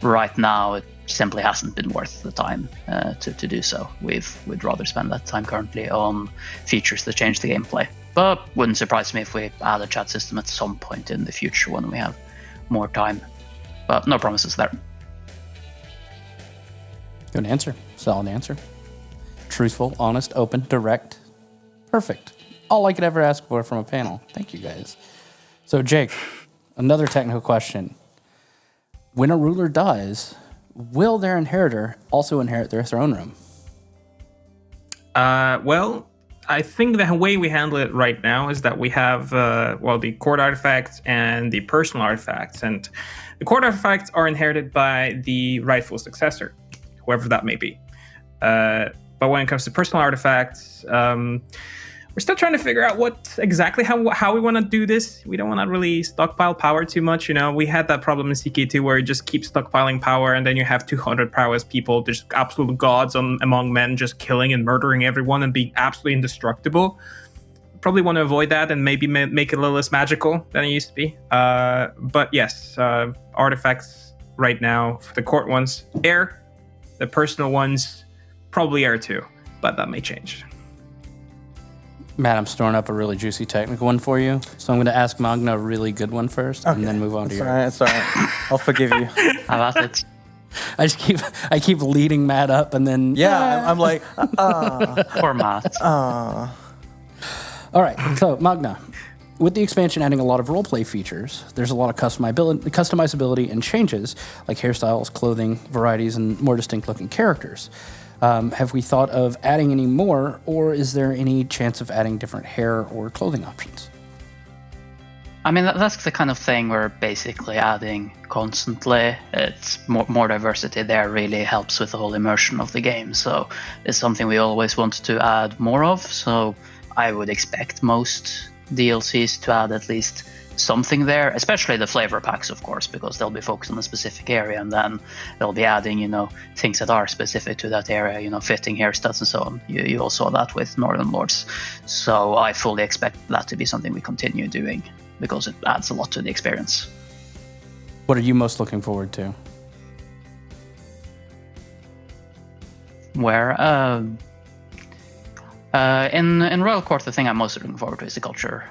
right now it simply hasn't been worth the time to do so. We'd rather spend that time currently on features that change the gameplay. But wouldn't surprise me if we add a chat system at some point in the future when we have more time. But no promises there. Good answer. Solid answer. Truthful, honest, open, direct. Perfect. All I could ever ask for from a panel. Thank you, guys. So, Jake, another technical question. When a ruler dies, will their inheritor also inherit their throne room? Well, I think the way we handle it right now is that we have, the court artifacts and the personal artifacts. And the court artifacts are inherited by the rightful successor, whoever that may be. But when it comes to personal artifacts, we're still trying to figure out how we want to do this. We don't want to really stockpile power too much. We had that problem in CK2 where you just keep stockpiling power, and then you have 200 prowess people, just absolute gods among men, just killing and murdering everyone and being absolutely indestructible. Probably want to avoid that and maybe make it a little less magical than it used to be. But yes, artifacts right now for the court ones, air, the personal ones, probably Era 2, but that may change. Matt, I'm storing up a really juicy technical one for you. So I'm going to ask Magna a really good one first, and then move on to yours. It's all right. I'll forgive you. How about it? I keep leading Matt up, and then I'm like, Poor Matt. All right, so Magna, with the expansion adding a lot of roleplay features, there's a lot of customizability and changes, like hairstyles, clothing, varieties, and more distinct-looking characters. Have we thought of adding any more, or is there any chance of adding different hair or clothing options? I mean, that's the kind of thing we're basically adding constantly. It's more diversity there really helps with the whole immersion of the game. So it's something we always want to add more of. So I would expect most DLCs to add at least something there, especially the flavor packs, of course, because they'll be focused on a specific area, and then they'll be adding, things that are specific to that area, fitting hairstyles and so on. You all saw that with Northern Lords. So I fully expect that to be something we continue doing, because it adds a lot to the experience. What are you most looking forward to? Where in Royal Court, the thing I'm most looking forward to is the culture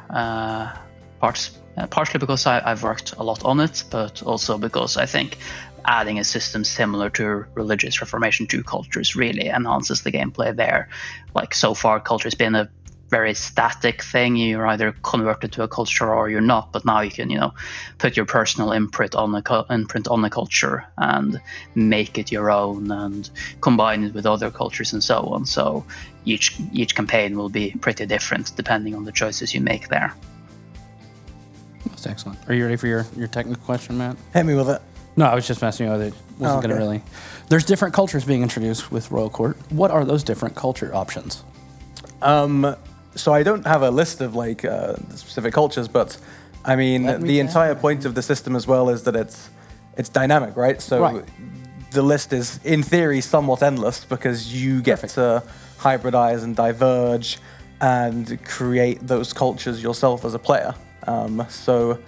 parts. Partially because I've worked a lot on it, but also because I think adding a system similar to Religious Reformation 2 cultures really enhances the gameplay there. Like, so far, culture's been a very static thing. You're either converted to a culture or you're not, but now you can, put your personal imprint on the culture and make it your own and combine it with other cultures and so on. So each campaign will be pretty different depending on the choices you make there. That's excellent. Are you ready for your technical question, Matt? Hit me with it. No, I was just messing with it. Wasn't going to really. There's different cultures being introduced with Royal Court. What are those different culture options? So I don't have a list of specific cultures, but I mean the entire point of the system as well is that it's dynamic, right? So the list is in theory somewhat endless because you get to hybridize and diverge and create those cultures yourself as a player. So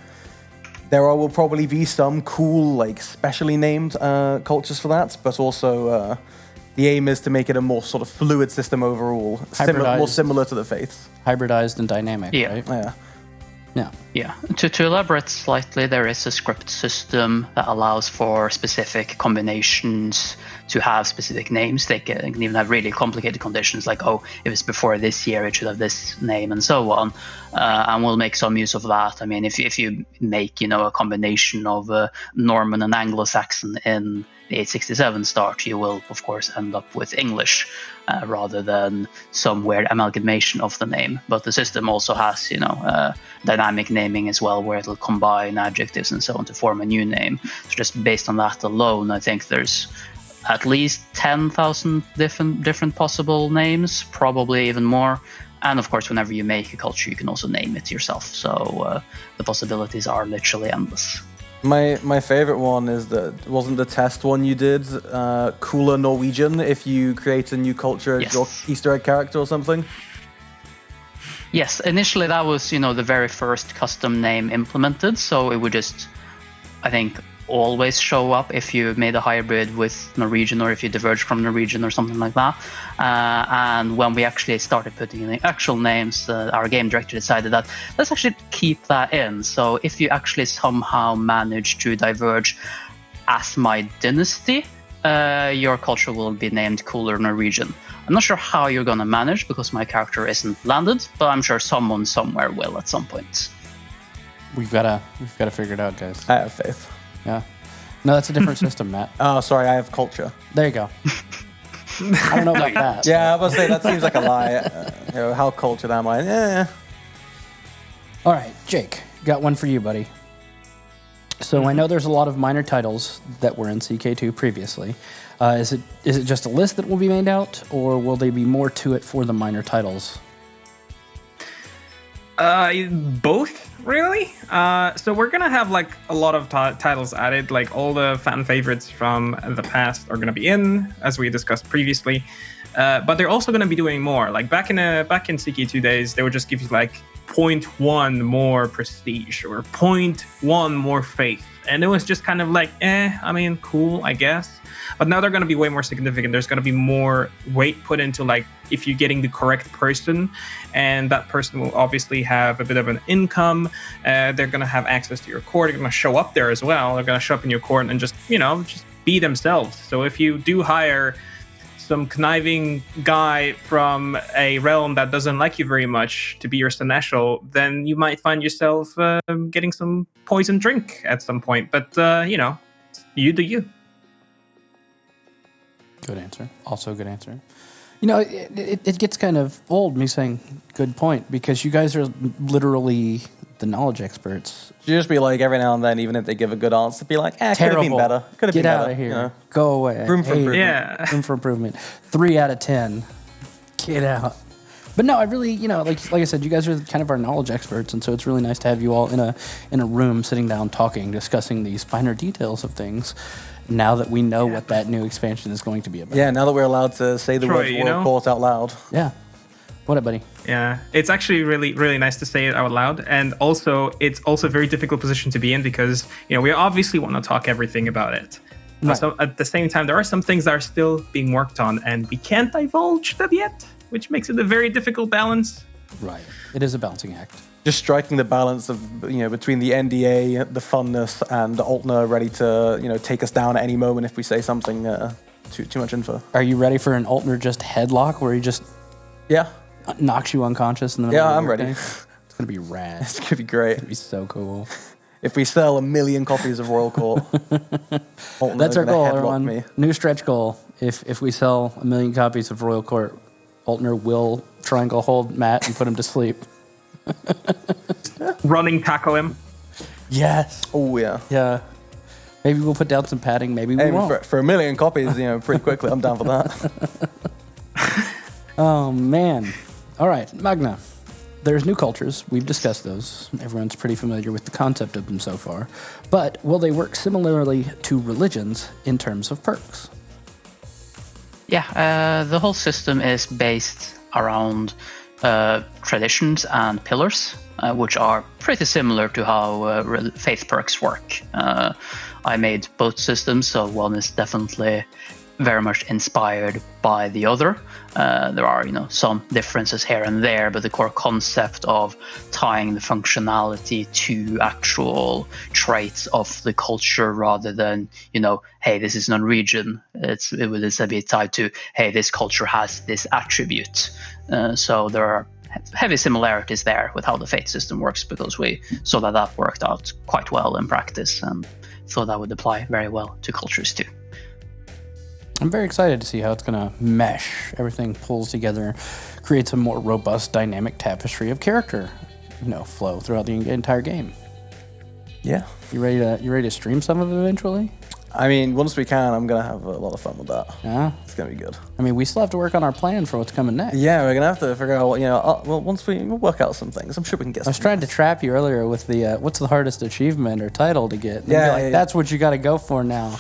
there will probably be some cool, specially named cultures for that, but also the aim is to make it a more sort of fluid system overall, more similar to the faiths. Hybridized and dynamic, right? Yeah. To elaborate slightly, there is a script system that allows for specific combinations to have specific names. They can even have really complicated conditions, like, if it's before this year, it should have this name, and so on. And we'll make some use of that. I mean, if you make, a combination of Norman and Anglo-Saxon in the 867 start, you will, of course, end up with English rather than some weird amalgamation of the name. But the system also has, dynamic naming as well, where it'll combine adjectives and so on to form a new name. So just based on that alone, I think there's at least 10,000 different possible names, probably even more. And of course, whenever you make a culture, you can also name it yourself. So the possibilities are literally endless. My favorite one is wasn't the test one you did, Cooler Norwegian, if you create a new culture as your Easter egg character or something? Yes, initially that was, the very first custom name implemented, so it would just, I think, always show up if you made a hybrid with Norwegian or if you diverged from Norwegian or something like that. And when we actually started putting in the actual names, our game director decided that let's actually keep that in. So if you actually somehow manage to diverge as my dynasty, your culture will be named Cooler Norwegian. I'm not sure how you're going to manage because my character isn't landed, but I'm sure someone somewhere will at some point. We've got to figure it out, guys. I have faith. Yeah. No, that's a different system, Matt. Oh, sorry, I have culture. There you go. I don't know about that. Yeah, I was say that seems like a lie. How cultured am I? Yeah. All right, Jake, got one for you, buddy. So I know there's a lot of minor titles that were in CK2 previously. Is it just a list that will be made out, or will there be more to it for the minor titles? Both, really. So we're gonna have a lot of titles added. All the fan favorites from the past are gonna be in, as we discussed previously. But they're also gonna be doing more. Back in CK2 days, they would just give you 0.1 more prestige or 0.1 more faith. And it was just kind of like, I mean, cool, I guess. But now they're going to be way more significant. There's going to be more weight put into, like, if you're getting the correct person, and that person will obviously have a bit of an income. They're going to have access to your court. They're going to show up there as well. They're going to show up in your court and just be themselves. So if you do hire some conniving guy from a realm that doesn't like you very much to be your seneschal, then you might find yourself getting some poison drink at some point. But, you do you. Good answer. Also a good answer. You know, it gets kind of old, me saying good point, because you guys are literally the knowledge experts. You just be like, every now and then, even if they give a good answer, be like, could have been better. Could have been better. Get out of here. You know? Go away. Room for improvement. Yeah. Room for improvement. 3 out of 10. Get out. But no, I really, like I said, you guys are kind of our knowledge experts, and so it's really nice to have you all in a room, sitting down, talking, discussing these finer details of things. Now that we know what that new expansion is going to be about. Yeah, now that we're allowed to say the words World Court out loud. Yeah. What up, buddy? Yeah, it's actually really, really nice to say it out loud. And also, it's also a very difficult position to be in because, we obviously want to talk everything about it. Right. So at the same time, there are some things that are still being worked on, and we can't divulge them yet, which makes it a very difficult balance. Right. It is a balancing act. Just striking the balance of, between the NDA, the funness, and Altner ready to, take us down at any moment if we say something too much info. Are you ready for an Altner just headlock where he just knocks you unconscious? In the I'm ready. It's going to be rad. It's going to be great. It's going to be so cool. If we sell 1 million copies of Royal Court, that's our goal, everyone. Me. New stretch goal. If we sell 1 million copies of Royal Court, Altner will triangle hold Matt and put him to sleep. Running tackle him. Yes. Oh, yeah. Yeah. Maybe we'll put down some padding. Maybe we won't. For 1 million copies, pretty quickly, I'm down for that. Oh, man. All right, Magna. There's new cultures. We've discussed those. Everyone's pretty familiar with the concept of them so far. But will they work similarly to religions in terms of perks? Yeah, the whole system is based around traditions and pillars, which are pretty similar to how faith perks work. I made both systems, so one is definitely very much inspired by the other. There are, some differences here and there, but the core concept of tying the functionality to actual traits of the culture rather than, hey, this is non-region. It would be tied to, hey, this culture has this attribute. So there are heavy similarities there with how the faith system works, because we saw that worked out quite well in practice and thought that would apply very well to cultures too. I'm very excited to see how it's going to mesh. Everything pulls together, creates a more robust, dynamic tapestry of character, flow throughout the entire game. Yeah. You ready to stream some of it eventually? I mean, once we can, I'm going to have a lot of fun with that. Yeah? It's going to be good. I mean, we still have to work on our plan for what's coming next. Yeah, we're going to have to figure out, once we'll work out some things, I'm sure we can get I was trying to trap you earlier with the, what's the hardest achievement or title to get? Yeah, that's what you got to go for now.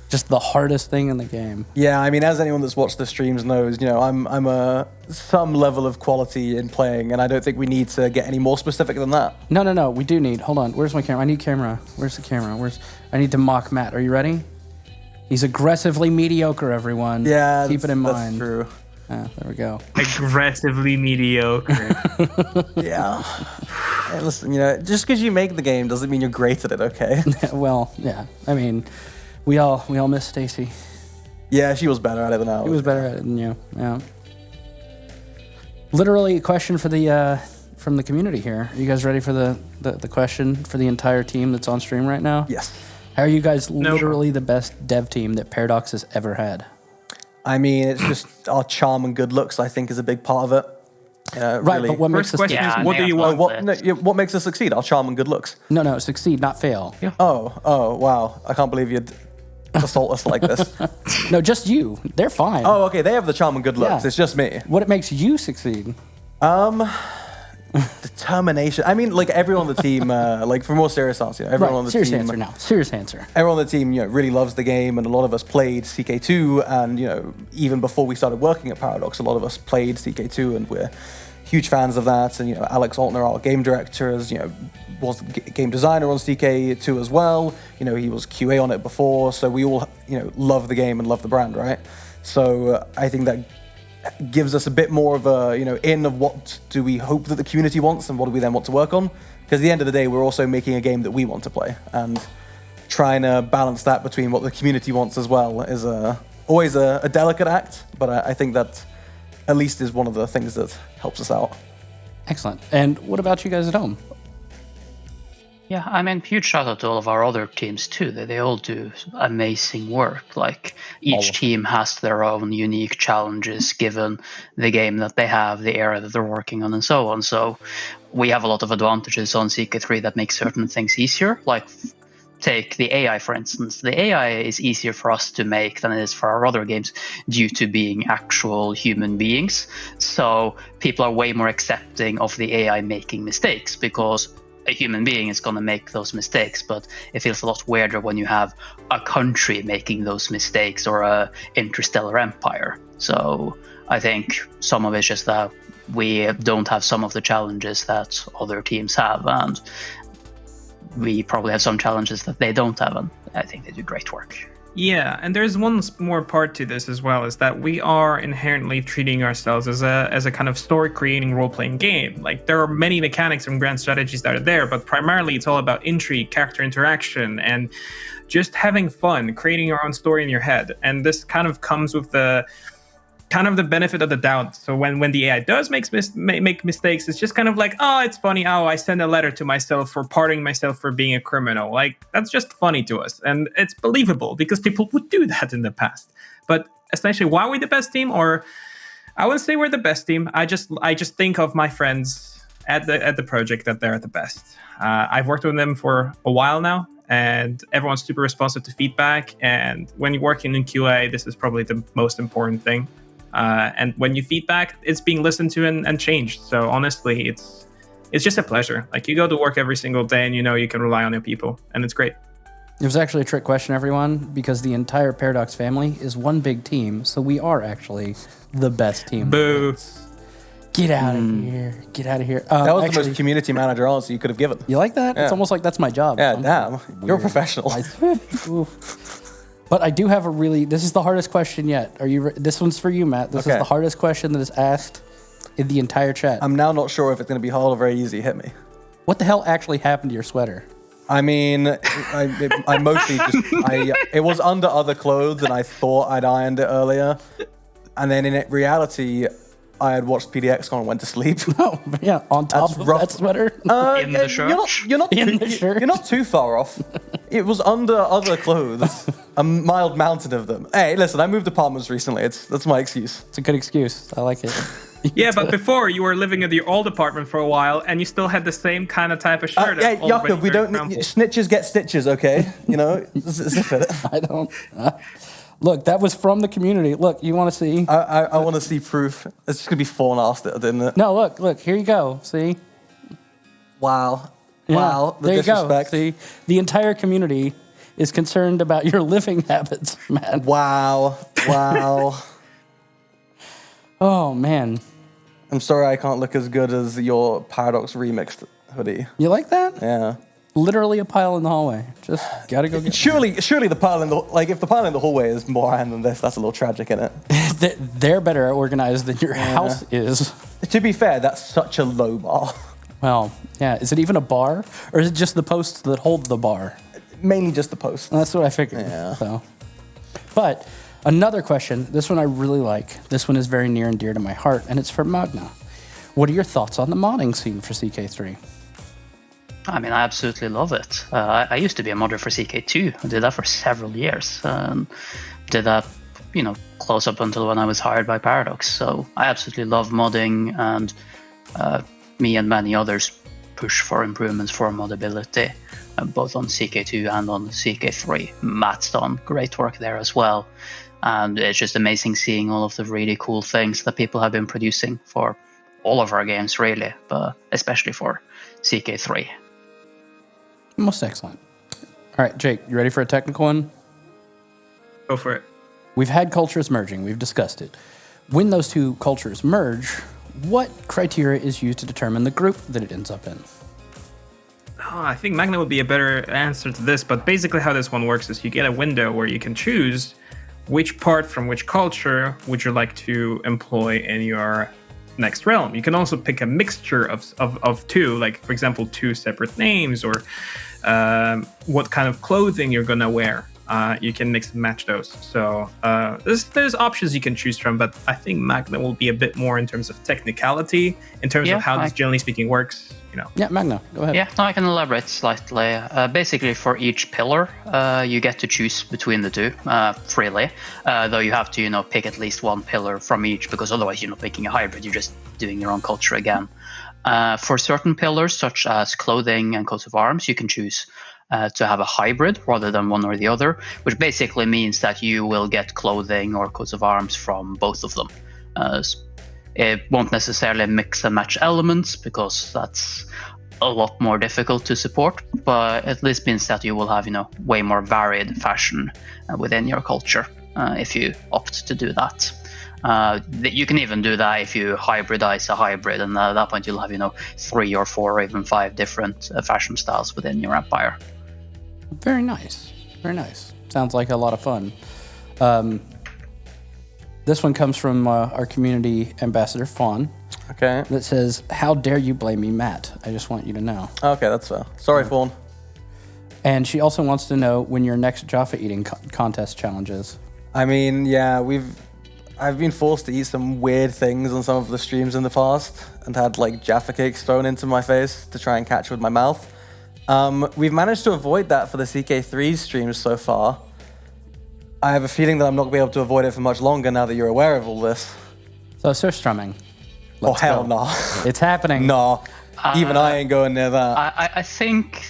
Just the hardest thing in the game. Yeah, I mean, as anyone that's watched the streams knows, I'm some level of quality in playing, and I don't think we need to get any more specific than that. No, we do need. Hold on, where's my camera? I need camera. Where's the camera? I need to mock Matt. Are you ready? He's aggressively mediocre, everyone. Yeah, keep it in mind. That's true. There we go. Aggressively mediocre. Yeah. Hey, listen, just because you make the game doesn't mean you're great at it, okay? Well, yeah. I mean, we all miss Stacy. Yeah, she was better at it than I was. She was better at it than you. Yeah. Literally, a question for the from the community here. Are you guys ready for the question for the entire team that's on stream right now? Yes. How are you guys literally the best dev team that Paradox has ever had? I mean, it's just our charm and good looks, I think, is a big part of it. Right, really. but what makes us question is, what do you want? What makes us succeed? Our charm and good looks. No, succeed, not fail. Yeah. Oh, wow. I can't believe you'd assault us like this. No, just you. They're fine. Oh, okay. They have the charm and good looks. Yeah. It's just me. What makes you succeed? Determination. I mean, like everyone on the team, like for more serious answer, everyone on the serious team. Answer now. Serious answer. Everyone on the team, really loves the game, and a lot of us played CK2, and even before we started working at Paradox, a lot of us played CK2, and we're huge fans of that. And Alex Altner, our game director, was game designer on CK2 as well. He was QA on it before, so we all love the game and love the brand, right? So I think that gives us a bit more of a in of what do we hope that the community wants and what do we then want to work on. Because at the end of the day, we're also making a game that we want to play, and trying to balance that between what the community wants as well is always a delicate act. But I think that at least is one of the things that helps us out. Excellent. And what about you guys at home? Yeah, I mean, huge shout out to all of our other teams too. They all do amazing work. Like each team has their own unique challenges given the game that they have, the area that they're working on, and so on. So we have a lot of advantages on CK3 that make certain things easier. Like take the AI, for instance. The AI is easier for us to make than it is for our other games due to being actual human beings. So people are way more accepting of the AI making mistakes because a human being is going to make those mistakes, but it feels a lot weirder when you have a country making those mistakes or a interstellar empire. So I think some of it's just that we don't have some of the challenges that other teams have, and we probably have some challenges that they don't have, and I think they do great work. Yeah, and there's one more part to this as well, is that we are inherently treating ourselves as a kind of story-creating role-playing game. Like, there are many mechanics and grand strategies that are there, but primarily it's all about intrigue, character interaction, and just having fun, creating your own story in your head. And this kind of comes with the benefit of the doubt. So when the AI does make mistakes, it's just kind of like, oh, it's funny. Oh, I send a letter to myself for pardoning myself for being a criminal. Like, that's just funny to us. And it's believable because people would do that in the past. But essentially, why are we the best team? Or I wouldn't say we're the best team. I just think of my friends at the project that they're the best. I've worked with them for a while now, and everyone's super responsive to feedback. And when you're working in QA, this is probably the most important thing. And when you feedback, it's being listened to and changed. So honestly, it's just a pleasure. Like, you go to work every single day and you can rely on your people, and it's great. It was actually a trick question, everyone, because the entire Paradox family is one big team, so we are actually the best team. Boo. Get out of here. Get out of here. That was the most community manager answer you could have given. You like that? Yeah. It's almost like that's my job. Yeah, damn. You're a professional. But I do have this is the hardest question yet. Are you this one's for you, Matt. This is the hardest question that is asked in the entire chat. I'm now not sure if it's going to be hard or very easy. Hit me. What the hell actually happened to your sweater? I mean, I mostly it was under other clothes and I thought I'd ironed it earlier. And then in reality, I had watched PDXCON and went to sleep. Oh, yeah, on top of that sweater? In the shirt? You're not too far off. It was under other clothes. A mild mountain of them. Hey, listen, I moved apartments recently. That's my excuse. It's a good excuse. I like it. Yeah, but before you were living in your old apartment for a while, and you still had the same kind of type of shirt. Yeah, Jakob, we don't snitches get stitches, okay? Zip it. I don't. Look, that was from the community. Look, you want to see? I want to see proof. It's just gonna be fawn asked it, didn't it? No, look. Here you go. See? Wow. Yeah, Wow. The there disrespect. you go. See, the entire community is concerned about your living habits, man. Wow. Oh man. I'm sorry I can't look as good as your Paradox Remixed hoodie. You like that? Yeah. Literally a pile in the hallway. Just gotta go get Surely the pile in the if the pile in the hallway is more iron than this, that's a little tragic, isn't it? They're better organized than your house is. To be fair, that's such a low bar. Well, yeah. Is it even a bar, or is it just the posts that hold the bar? Mainly just the posts. That's what I figured. Yeah. So, but another question. This one I really like. This one is very near and dear to my heart, and it's for Magna. What are your thoughts on the modding scene for CK3? I mean, I absolutely love it. I used to be a modder for CK2. I did that for several years. Did that, close up until when I was hired by Paradox. So I absolutely love modding, and me and many others push for improvements for modability, both on CK2 and on CK3. Matt's done great work there as well. And it's just amazing seeing all of the really cool things that people have been producing for all of our games, really, but especially for CK3. Most excellent. All right, Jake, you ready for a technical one? Go for it. We've had cultures merging. We've discussed it. When those two cultures merge, what criteria is used to determine the group that it ends up in? I think Magna would be a better answer to this, but basically how this one works is you get a window where you can choose which part from which culture would you like to employ in your next realm. You can also pick a mixture of two, like for example, two separate names, or what kind of clothing you're gonna wear. You can mix and match those. So there's options you can choose from, but I think Magna will be a bit more in terms of technicality, in terms of how this generally speaking works. Yeah, Magna, go ahead. Yeah, no, I can elaborate slightly. Basically, for each pillar, you get to choose between the two freely. Though you have to, pick at least one pillar from each, because otherwise you're not picking a hybrid. You're just doing your own culture again. For certain pillars, such as clothing and coats of arms, you can choose to have a hybrid rather than one or the other, which basically means that you will get clothing or coats of arms from both of them. It won't necessarily mix and match elements, because that's a lot more difficult to support, but at least means that you will have, way more varied fashion within your culture if you opt to do that. You can even do that if you hybridize a hybrid, and at that point you'll have, 3 or 4 or even 5 different fashion styles within your empire. Very nice. Very nice. Sounds like a lot of fun. This one comes from our community ambassador, Fawn. Okay. That says, "How dare you blame me, Matt? I just want you to know." Okay, that's fair. Sorry, Fawn. And she also wants to know when your next Jaffa eating contest challenge is. I mean, yeah, I've been forced to eat some weird things on some of the streams in the past, and had like Jaffa cakes thrown into my face to try and catch with my mouth. We've managed to avoid that for the CK3 streams so far. I have a feeling that I'm not going to be able to avoid it for much longer now that you're aware of all this. So surstrumming. Oh, hell no. It's happening. No. Even I ain't going near that. I think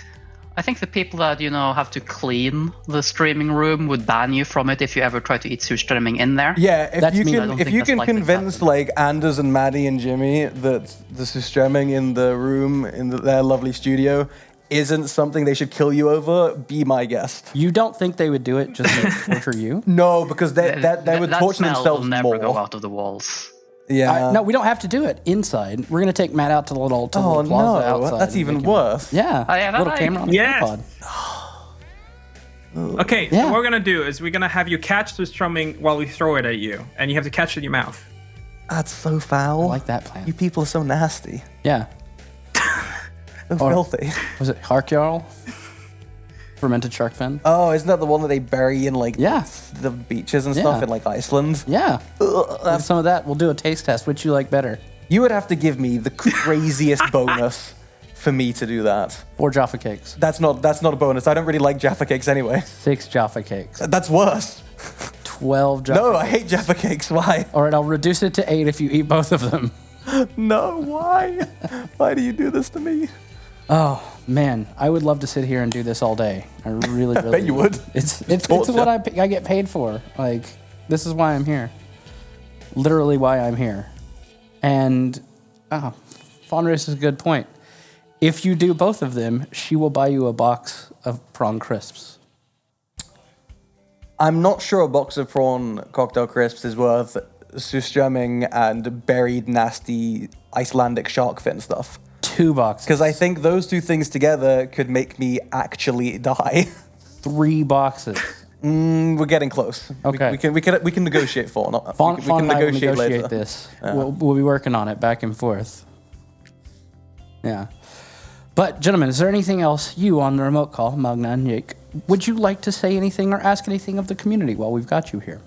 the people that, have to clean the streaming room would ban you from it if you ever try to eat surströmming in there. Yeah, if you can convince like Anders and Maddie and Jimmy that the surströmming in the room in their lovely studio isn't something they should kill you over, be my guest. You don't think they would do it just to torture you? No, because they would torture themselves will never more. go out of the walls. Yeah. No, we don't have to do it inside. We're going to take Matt out to the little plaza outside. That's even worse. Yeah. Little camera on the tripod. Okay, so what we're going to do is we're going to have you catch the strumming while we throw it at you, and you have to catch it in your mouth. That's so foul. I like that plan. You people are so nasty. Yeah. So filthy. Was it Harkjarl? Fermented shark fin? Oh, isn't that the one that they bury in like the beaches and stuff in like Iceland? Yeah. Some of that. We'll do a taste test. Which you like better? You would have to give me the craziest bonus for me to do that. 4 Jaffa cakes. That's not a bonus. I don't really like Jaffa cakes anyway. 6 Jaffa cakes. That's worse. 12 Jaffa cakes. No, I hate Jaffa cakes. Why? All right, I'll reduce it to 8 if you eat both of them. No, why? Why do you do this to me? Oh man, I would love to sit here and do this all day. I really, really bet you would. It's what I get paid for. Like, this is why I'm here. Literally why I'm here. And Fawn raises a good point. If you do both of them, she will buy you a box of prawn crisps. I'm not sure a box of prawn cocktail crisps is worth surströmming and buried nasty Icelandic shark fin stuff. 2 boxes. Because I think those 2 things together could make me actually die. 3 boxes. We're getting close. Okay. We can negotiate for. We can negotiate this. Yeah. We'll be working on it back and forth. Yeah. But gentlemen, is there anything else you on the remote call, Magna and Jake, would you like to say anything or ask anything of the community while we've got you here?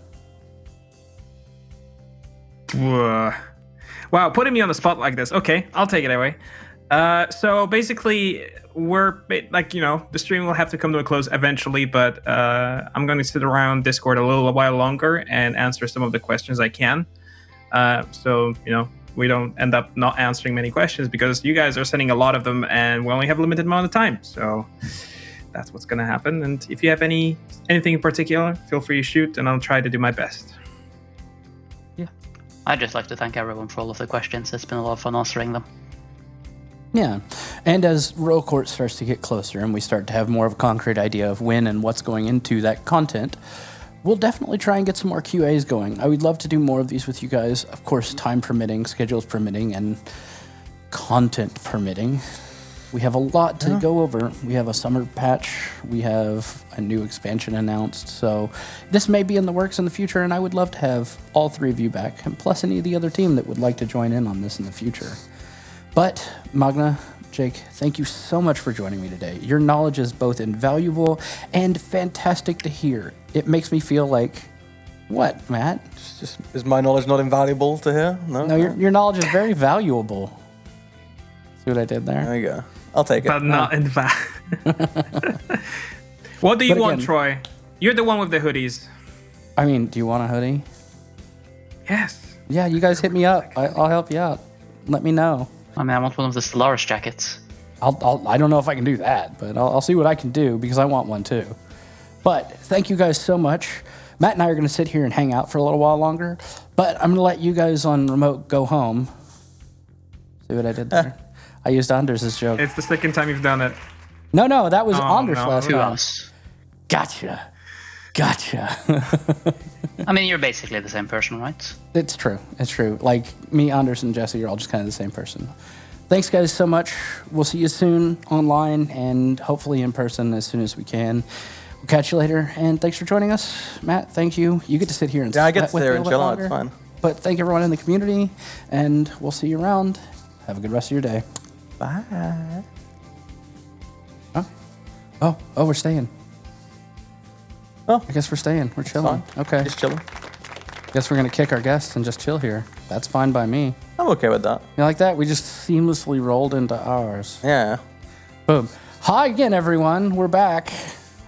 Wow, putting me on the spot like this. Okay, I'll take it away. So basically, the stream will have to come to a close eventually, but I'm going to sit around Discord a little while longer and answer some of the questions I can. So we don't end up not answering many questions because you guys are sending a lot of them and we only have a limited amount of time. So that's what's going to happen. And if you have anything in particular, feel free to shoot and I'll try to do my best. I'd just like to thank everyone for all of the questions. It's been a lot of fun answering them. Yeah. And as Royal Court starts to get closer and we start to have more of a concrete idea of when and what's going into that content, we'll definitely try and get some more QAs going. I would love to do more of these with you guys. Of course, time permitting, schedules permitting, and content permitting. We have a lot to go over. We have a summer patch. We have a new expansion announced. So this may be in the works in the future, and I would love to have all three of you back, and plus any of the other team that would like to join in on this in the future. But Magna, Jake, thank you so much for joining me today. Your knowledge is both invaluable and fantastic to hear. It makes me feel like, what, Matt? Is my knowledge not invaluable to hear? No, your knowledge is very valuable. See what I did there? There you go. I'll take it. But not What do you want, Troy? You're the one with the hoodies. I mean, do you want a hoodie? Yes. Yeah, you guys hit me up. I'll help you out. Let me know. I mean, I want one of the Stellaris jackets. I don't know if I can do that, but I'll see what I can do because I want one too. But thank you guys so much. Matt and I are going to sit here and hang out for a little while longer, but I'm going to let you guys on remote go home. See what I did there? I used Anders' joke. It's the second time you've done it. No, that was Anders last To time. us. Gotcha. I mean, you're basically the same person, right? It's true. Like me, Anders, and Jesse are all just kind of the same person. Thanks, guys, so much. We'll see you soon online and hopefully in person as soon as we can. We'll catch you later. And thanks for joining us. Matt, thank you. You get to sit here and I get to sweat sit here with and me a chill little out. It's longer. fine. But thank everyone in the community, and we'll see you around. Have a good rest of your day. Bye. Oh, we're staying. Oh, I guess we're staying. We're chilling. Fine. Okay. Just chilling. Guess we're gonna kick our guests and just chill here. That's fine by me. I'm okay with that. You like that? We just seamlessly rolled into ours. Yeah. Boom. Hi again, everyone. We're back.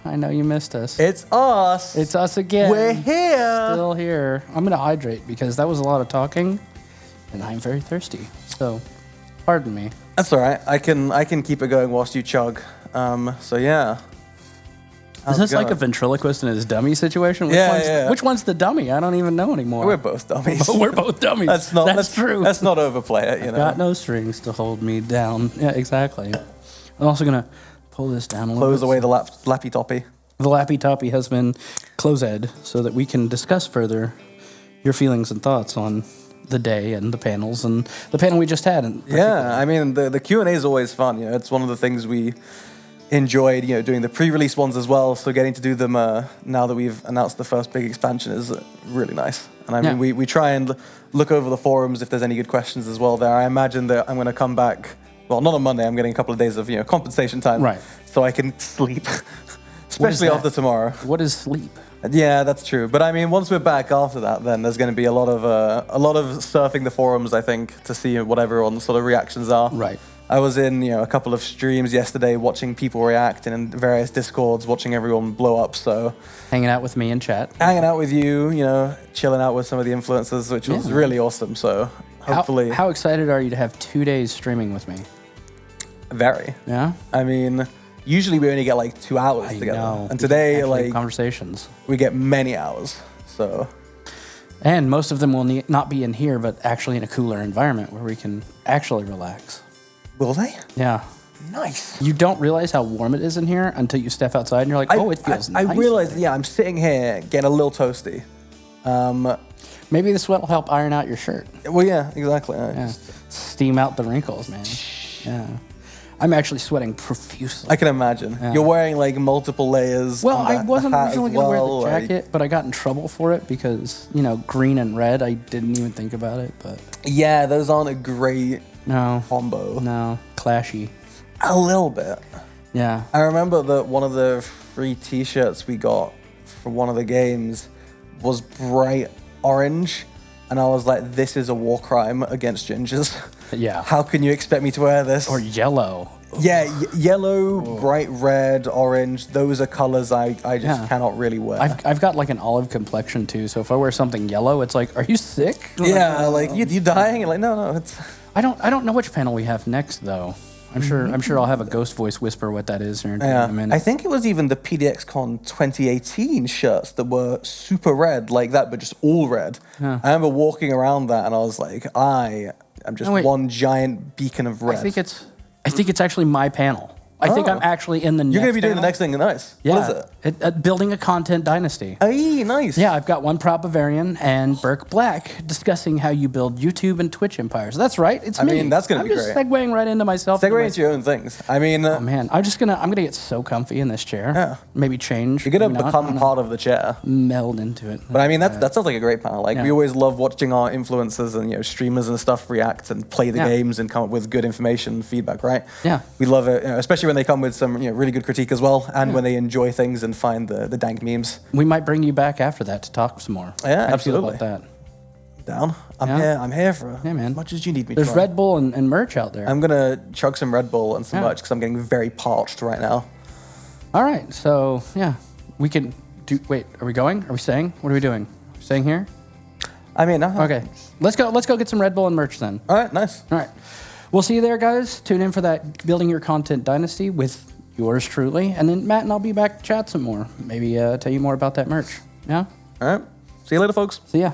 I know you missed us. It's us. It's us again. We're here. Still here. I'm gonna hydrate because that was a lot of talking, and I'm very thirsty. So, pardon me. That's all right. I can keep it going whilst you chug. So yeah. Is this like a ventriloquist in his dummy situation? Which one's the dummy? I don't even know anymore. We're both dummies. We're both dummies. That's true. Let's not overplay it. You know. Got no strings to hold me down. Yeah, exactly. I'm also gonna pull this down a little Close bit. away the lappy toppy. The lappy toppy has been closed so that we can discuss further your feelings and thoughts on the day and the panels and the panel we just had. Yeah, I mean the Q&A is always fun. You know, it's one of the things we enjoyed. You know, doing the pre-release ones as well. So getting to do them now that we've announced the first big expansion is really nice. And I mean, we try and look over the forums if there's any good questions as well. There, I imagine that I'm going to come back. Well, not on Monday. I'm getting a couple of days of compensation time, right? So I can sleep, especially after tomorrow. What is sleep? Yeah, that's true. But I mean, once we're back after that, then there's going to be a lot of surfing the forums, I think, to see what everyone's sort of reactions are. Right. I was in a couple of streams yesterday, watching people react, and in various discords, watching everyone blow up. So hanging out with me in chat, hanging out with you, chilling out with some of the influencers, which was really awesome. So hopefully, how excited are you to have 2 days streaming with me? Very. Yeah. I mean, usually we only get like 2 hours together, and today like conversations, we get many hours. So. And most of them will not be in here, but actually in a cooler environment where we can actually relax. Will they? Yeah. Nice. You don't realize how warm it is in here until you step outside and you're like, it feels nice. I realize, I'm sitting here getting a little toasty. Maybe the sweat will help iron out your shirt. Well, yeah, exactly. Steam out the wrinkles, man. Yeah. I'm actually sweating profusely. I can imagine. Yeah. You're wearing like multiple layers. Well, I wasn't originally going to wear the jacket, but I got in trouble for it because, green and red, I didn't even think about it. But yeah, those aren't a great combo. No, clashy. A little bit. Yeah. I remember that one of the free t-shirts we got for one of the games was bright orange. And I was like, this is a war crime against gingers. Yeah. How can you expect me to wear this? Or yellow. Yeah, yellow, bright red, orange. Those are colors I just cannot really wear. I've got like an olive complexion too. So if I wear something yellow, it's like, are you sick? Yeah, like you dying? You're like, no, it's. I don't know which panel we have next though. I'm sure I'll have a ghost voice whisper what that is here in a minute. I think it was even the PDXCon 2018 shirts that were super red like that, but just all red. Yeah. I remember walking around that and I was like, I'm just one giant beacon of red. I think it's actually my panel. I think I'm actually in the You're next going to be doing the panel. next thing. Nice. Yeah. What is it? Building a content dynasty. Hey, nice. Yeah, I've got one Prop Bavarian and Burke Black discussing how you build YouTube and Twitch empires. That's right. It's I me. mean, that's gonna be I'm just great. segueing right into myself. Segue into your own things. I mean, oh man, I'm gonna get so comfy in this chair. Yeah. Maybe change. You're gonna maybe not. become part of the chair. Meld into it. But I mean, that sounds like a great panel. Like we always love watching our influencers and streamers and stuff react and play the games and come up with good information and feedback. Right? Yeah. We love it, especially when they come with some really good critique as well, and when they enjoy things and find the dank memes. We might bring you back after that to talk some more. Yeah, How do you feel absolutely. about that? Down. I'm Yeah? here. I'm here for Yeah, man. as much as you need me. There's to try. Red Bull and merch out there. I'm gonna chug some Red Bull and some Yeah. much because I'm getting very parched right now. All right, so yeah, we can do. Wait, are we going? Are we staying? What are we doing? Staying here? I mean, okay. Let's go. Let's go get some Red Bull and merch then. All right, nice. All right, we'll see you there, guys. Tune in for that building your content dynasty with yours truly, and then Matt and I'll be back to chat some more. Maybe tell you more about that merch. Yeah. All right. See you later, folks. See ya.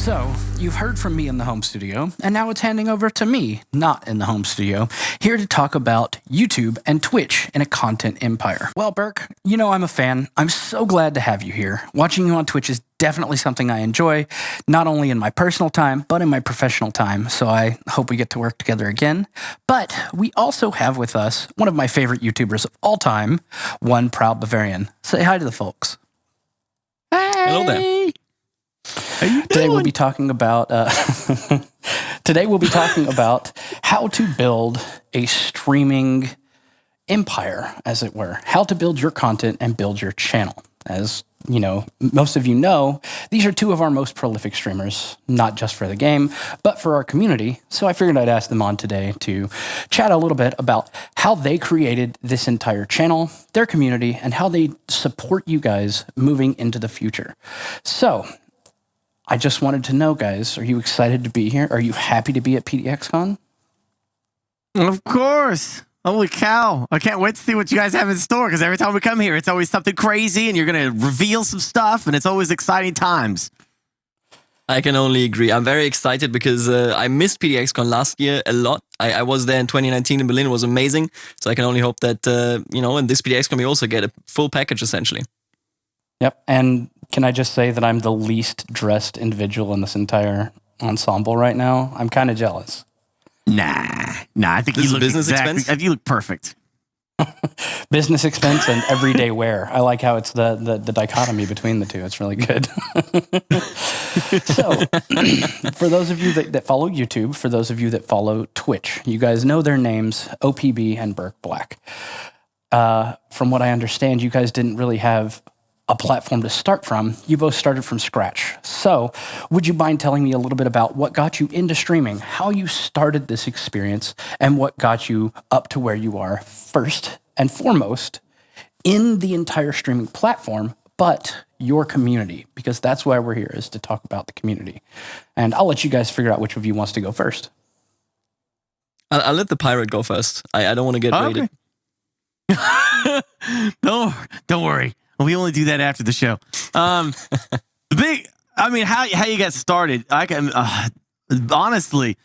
So, you've heard from me in the home studio, and now it's handing over to me, not in the home studio, here to talk about YouTube and Twitch in a content empire. Well, Burke, you know I'm a fan. I'm so glad to have you here. Watching you on Twitch is definitely something I enjoy, not only in my personal time, but in my professional time, so I hope we get to work together again. But we also have with us one of my favorite YouTubers of all time, one proud Bavarian. Say hi to the folks. Hey! Hello there. Today we'll be talking about how to build a streaming empire, as it were. How to build your content and build your channel. As you know, most of you know, these are two of our most prolific streamers, not just for the game, but for our community. So I figured I'd ask them on today to chat a little bit about how they created this entire channel, their community, and how they support you guys moving into the future. So I just wanted to know, guys, are you excited to be here? Are you happy to be at PDXCON? Of course. Holy cow. I can't wait to see what you guys have in store, because every time we come here, it's always something crazy, and you're going to reveal some stuff, and it's always exciting times. I can only agree. I'm very excited because I missed PDXCon last year a lot. I was there in 2019 in Berlin. It was amazing. So I can only hope that, in this PDXCon, we also get a full package, essentially. Yep. And can I just say that I'm the least dressed individual in this entire ensemble right now? I'm kind of jealous. Nah. I think you look business expense. You look perfect. Business expense and everyday wear. I like how it's the dichotomy between the two. It's really good. So, for those of you that follow YouTube, for those of you that follow Twitch, you guys know their names, OPB and Burke Black. From what I understand, you guys didn't really have a platform to start from. You both started from scratch. So, would you mind telling me a little bit about what got you into streaming, how you started this experience, and what got you up to where you are first and foremost in the entire streaming platform, but your community, because that's why we're here, is to talk about the community. And I'll let you guys figure out which of you wants to go first. I'll let the pirate go first. I don't want to get raided. Don't worry. We only do that after the show. How you got started? I can honestly,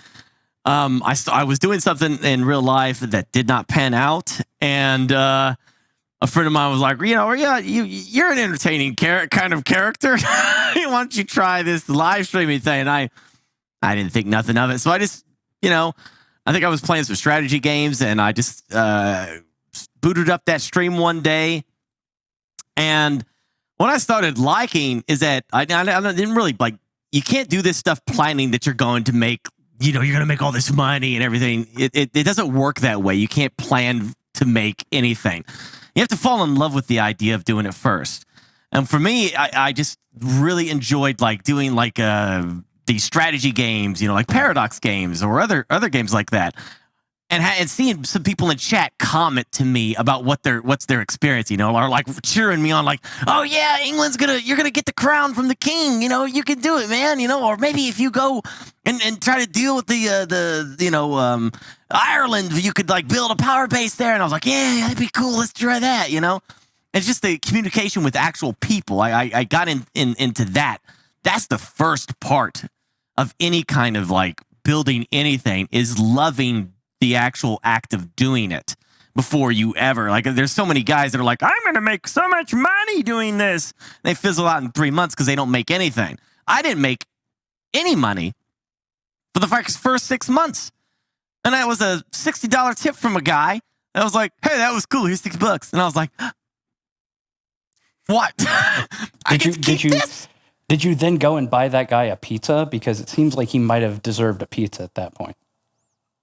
I was doing something in real life that did not pan out, and a friend of mine was like, you're an entertaining kind of character. Why don't you try this live streaming thing? And I didn't think nothing of it, so I just, I think I was playing some strategy games, and I just booted up that stream one day. And what I started liking is that I didn't really you can't do this stuff planning that you're going to make, you're going to make all this money and everything. It doesn't work that way. You can't plan to make anything. You have to fall in love with the idea of doing it first. And for me, I just really enjoyed doing these strategy games, like Paradox games or other games like that. And seeing some people in chat comment to me about what's their experience, or cheering me on, oh yeah, you're gonna get the crown from the king, you can do it, man, or maybe if you go and try to deal with the Ireland, you could build a power base there. And I was like, yeah, that'd be cool. Let's try that, It's just the communication with actual people. I got into that. That's the first part of any kind of building anything, is loving the actual act of doing it before you ever there's so many guys that are I'm gonna make so much money doing this. They fizzle out in 3 months because they don't make anything. I didn't make any money for the first 6 months, and that was a $60 tip from a guy. I was like, hey, that was cool, here's $6. And I was like, what? Did you then go and buy that guy a pizza? Because it seems like he might have deserved a pizza at that point.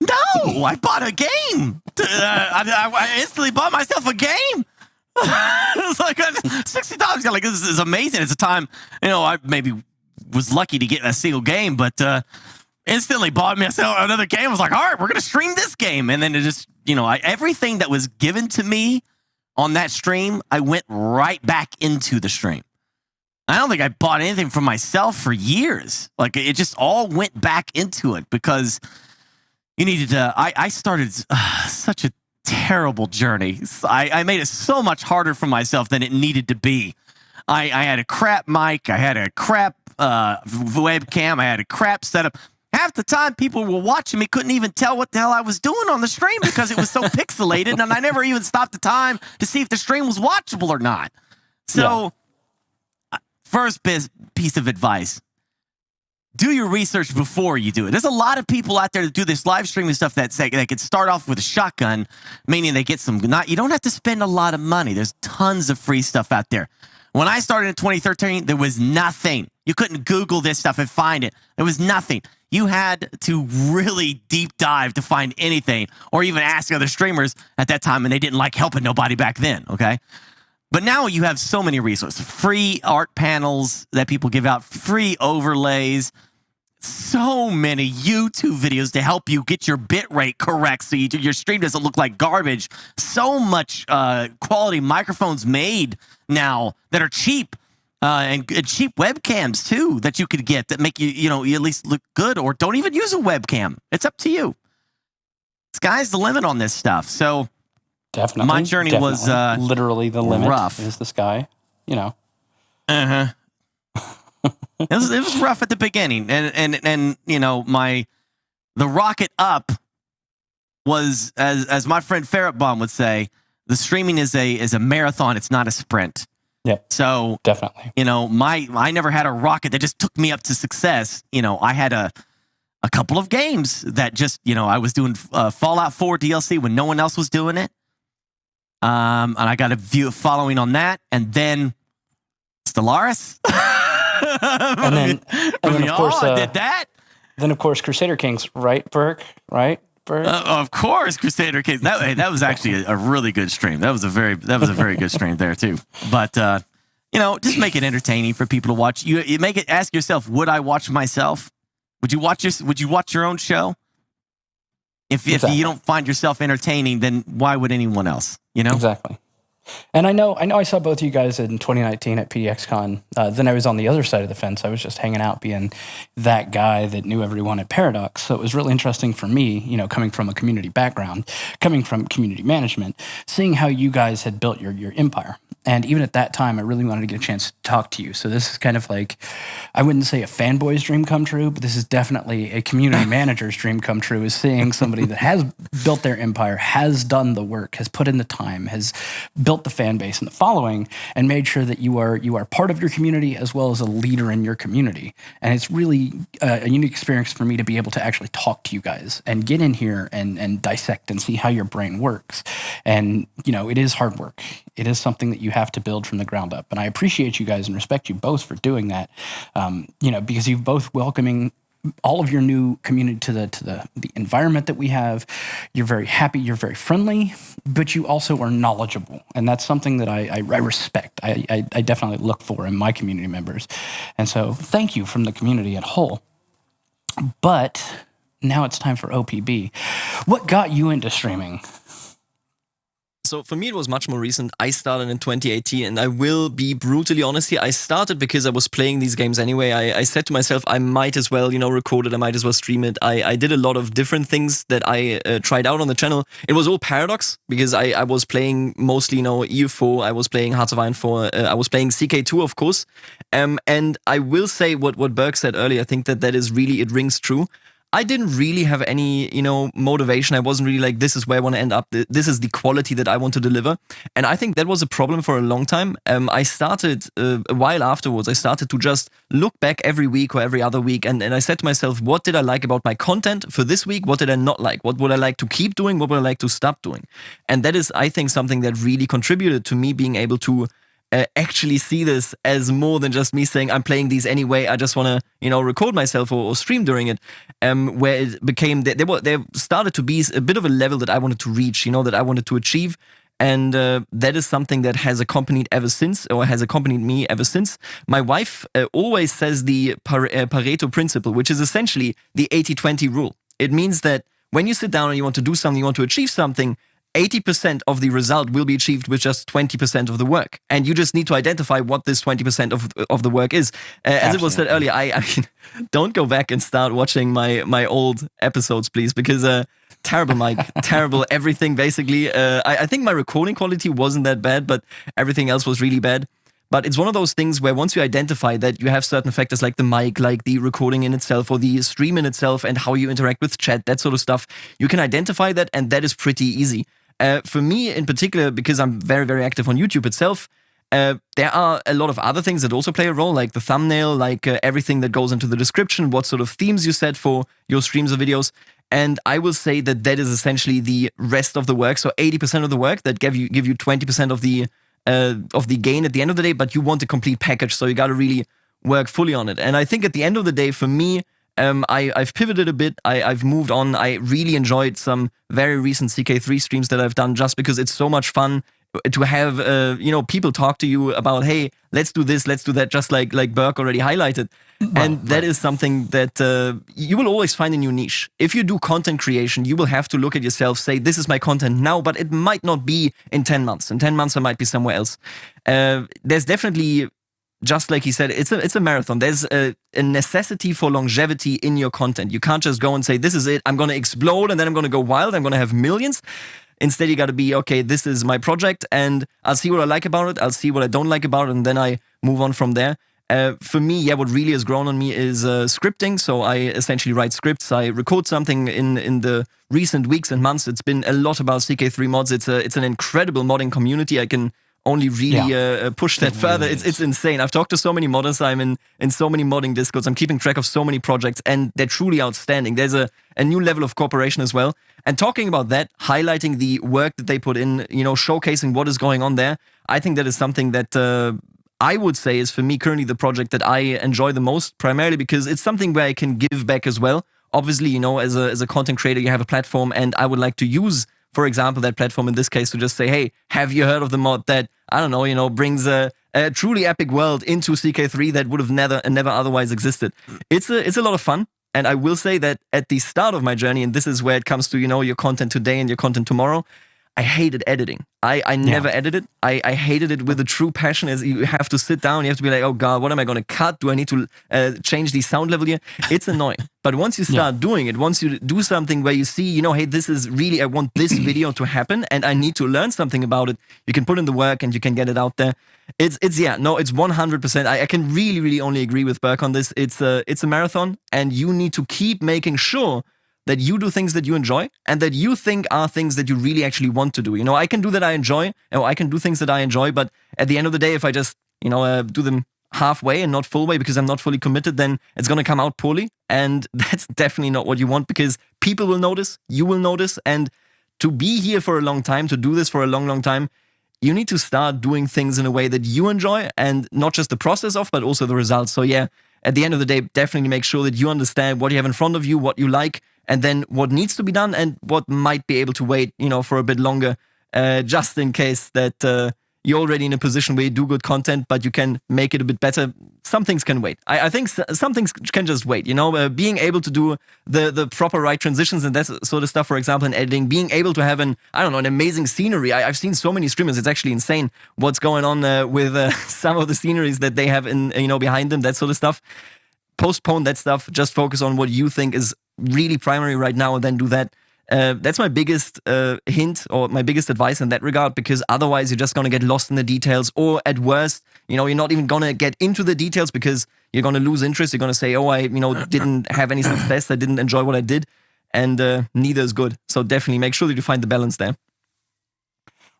No, I bought a game. I instantly bought myself a game. It was $60. This is amazing. It's a time, I maybe was lucky to get a single game, but instantly bought myself another game. I was like, all right, we're going to stream this game. And then it just, everything that was given to me on that stream, I went right back into the stream. I don't think I bought anything for myself for years. It just all went back into it because you needed to. I started such a terrible journey. I made it so much harder for myself than it needed to be. I had a crap mic. I had a crap webcam. I had a crap setup. Half the time, people were watching me, couldn't even tell what the hell I was doing on the stream because it was so pixelated, and I never even stopped the time to see if the stream was watchable or not. So, first piece of advice. Do your research before you do it. There's a lot of people out there that do this live streaming stuff that say they could start off with a shotgun, meaning they get some. You don't have to spend a lot of money. There's tons of free stuff out there. When I started in 2013, there was nothing. You couldn't Google this stuff and find it. There was nothing. You had to really deep dive to find anything, or even ask other streamers at that time, and they didn't like helping nobody back then. Okay. But now you have so many resources, free art panels that people give out, free overlays, so many YouTube videos to help you get your bit rate correct so your stream doesn't look like garbage. So much quality microphones made now that are cheap and cheap webcams too that you could get that make you at least look good, or don't even use a webcam. It's up to you. Sky's the limit on this stuff. So definitely, my journey was literally the limit. Rough. Is the sky, It was rough at the beginning, and the rocket up was, as my friend Ferretbaum would say, the streaming is a marathon. It's not a sprint. Yeah. So definitely, I never had a rocket that just took me up to success. I had a couple of games that just I was doing Fallout 4 DLC when no one else was doing it. And I got a following on that, and then Stellaris. and then of course did that. Then of course Crusader Kings, right, Burke? Right, Burke? Of course, Crusader Kings. That was actually a really good stream. That was a very good stream there too. But just make it entertaining for people to watch. You make it. Ask yourself, would I watch myself? Would you watch your own show? If you don't find yourself entertaining, then why would anyone else? Exactly. And I know I saw both of you guys in 2019 at PDXCon. Then I was on the other side of the fence. I was just hanging out, being that guy that knew everyone at Paradox. So it was really interesting for me, coming from a community background, coming from community management, seeing how you guys had built your empire. And even at that time, I really wanted to get a chance to talk to you. So this is kind of like, I wouldn't say a fanboy's dream come true, but this is definitely a community manager's dream come true, is seeing somebody that has built their empire, has done the work, has put in the time, has built the fan base and the following, and made sure that you are part of your community as well as a leader in your community. And it's really a unique experience for me to be able to actually talk to you guys and get in here and dissect and see how your brain works. And, it is hard work. It is something that you have to build from the ground up. And I appreciate you guys and respect you both for doing that, because you've both welcoming all of your new community to the environment that we have. You're very happy, you're very friendly, but you also are knowledgeable. And that's something that I respect. I definitely look for in my community members. And so thank you from the community at whole. But now it's time for OPB. What got you into streaming? So for me, it was much more recent. I started in 2018, and I will be brutally honest here. I started because I was playing these games anyway. I said to myself, I might as well, record it. I might as well stream it. I did a lot of different things that I tried out on the channel. It was all Paradox, because I was playing mostly, EU4. I was playing Hearts of Iron 4. I was playing CK2, of course. And I will say what Berg said earlier. I think that is really, it rings true. I didn't really have any, motivation. I wasn't really like, this is where I want to end up. This is the quality that I want to deliver. And I think that was a problem for a long time. I started, a while afterwards, I started to just look back every week or every other week. And I said to myself, what did I like about my content for this week? What did I not like? What would I like to keep doing? What would I like to stop doing? And that is, I think, something that really contributed to me being able to actually see this as more than just me saying, I'm playing these anyway, I just want to, record myself or stream during it, where it became, there started to be a bit of a level that I wanted to reach, that I wanted to achieve. And that is something that has accompanied me ever since. My wife always says the Pareto principle, which is essentially the 80-20 rule. It means that when you sit down and you want to do something, you want to achieve something, 80% of the result will be achieved with just 20% of the work. And you just need to identify what this 20% of the work is. As it was said earlier, I mean, don't go back and start watching my old episodes, please, because terrible mic, terrible everything, basically. I think my recording quality wasn't that bad, but everything else was really bad. But it's one of those things where once you identify that you have certain factors like the mic, like the recording in itself or the stream in itself and how you interact with chat, that sort of stuff, you can identify that, and that is pretty easy. For me in particular, because I'm very, very active on YouTube itself, there are a lot of other things that also play a role, like the thumbnail, like everything that goes into the description, what sort of themes you set for your streams or videos. And I will say that that is essentially the rest of the work. So 80% of the work that give you 20% of the gain at the end of the day, but you want a complete package. So you got to really work fully on it. And I think at the end of the day, for me, I've pivoted a bit. I've moved on. I really enjoyed some very recent CK3 streams that I've done just because it's so much fun to have people talk to you about, hey, let's do this, let's do that, just like Burke already highlighted. And that is something that you will always find in your niche. If you do content creation, you will have to look at yourself, say, this is my content now, but it might not be in 10 months. In 10 months, I might be somewhere else. There's definitely, just like he said, it's a marathon. There's a necessity for longevity in your content. You can't just go and say, this is it, I'm going to explode, and then I'm going to go wild, I'm going to have millions. Instead, you got to be, okay, this is my project, and I'll see what I like about it, I'll see what I don't like about it, and then I move on from there. For me, what really has grown on me is scripting. So I essentially write scripts. I record something in the recent weeks and months. It's been a lot about CK3 mods. It's an incredible modding community. I can only really push that further. It's insane. I've talked to so many modders. I'm in so many modding discords. I'm keeping track of so many projects, and they're truly outstanding. There's a new level of cooperation as well. And talking about that, highlighting the work that they put in, showcasing what is going on there, I think that is something that I would say is for me currently the project that I enjoy the most, primarily because it's something where I can give back as well. Obviously, as a content creator, you have a platform, and I would like to use, for example, that platform in this case to just say, hey, have you heard of the mod that, I don't know, brings a truly epic world into CK3 that would have never otherwise existed. It's a lot of fun. And I will say that at the start of my journey, and this is where it comes to, your content today and your content tomorrow, I hated editing. I never edited. I hated it with a true passion. As you have to sit down, you have to be like, oh God, what am I going to cut? Do I need to change the sound level here? It's annoying. But once you start doing it, once you do something where you see, hey, this is really, I want this video to happen and I need to learn something about it, you can put in the work and you can get it out there. It's 100%. I can really, really only agree with Burke on this. It's a marathon, and you need to keep making sure that you do things that you enjoy and that you think are things that you really actually want to do. I can do that I enjoy, or I can do things that I enjoy, but at the end of the day, if I just, do them halfway and not full way because I'm not fully committed, then it's going to come out poorly. And that's definitely not what you want, because people will notice, you will notice. And to be here for a long time, to do this for a long, long time, you need to start doing things in a way that you enjoy, and not just the process of, but also the results. So yeah, at the end of the day, definitely make sure that you understand what you have in front of you, what you like, and then what needs to be done and what might be able to wait, for a bit longer, just in case that you're already in a position where you do good content, but you can make it a bit better. Some things can wait. I think some things can just wait, being able to do the proper right transitions and that sort of stuff, for example, in editing, being able to have an amazing scenery. I've seen so many streamers. It's actually insane what's going on with some of the sceneries that they have in, behind them, that sort of stuff. Postpone that stuff. Just focus on what you think is really primary right now, and then do that. That's my biggest hint, or my biggest advice in that regard, because otherwise you're just going to get lost in the details, or at worst, you're not even going to get into the details because you're going to lose interest. You're going to say, oh, I didn't have any success. I didn't enjoy what I did, and neither is good. So definitely make sure that you find the balance there.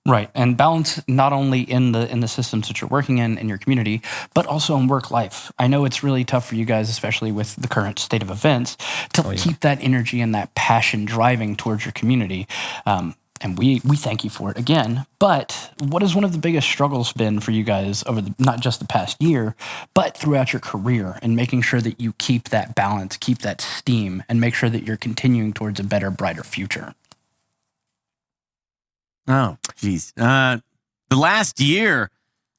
Right, and balance not only in the systems that you're working in your community, but also in work life. I know it's really tough for you guys, especially with the current state of events, to keep that energy and that passion driving towards your community. And we thank you for it again. But what is one of the biggest struggles been for you guys over not just the past year, but throughout your career, and making sure that you keep that balance, keep that steam, and make sure that you're continuing towards a better, brighter future? Oh, geez. The last year.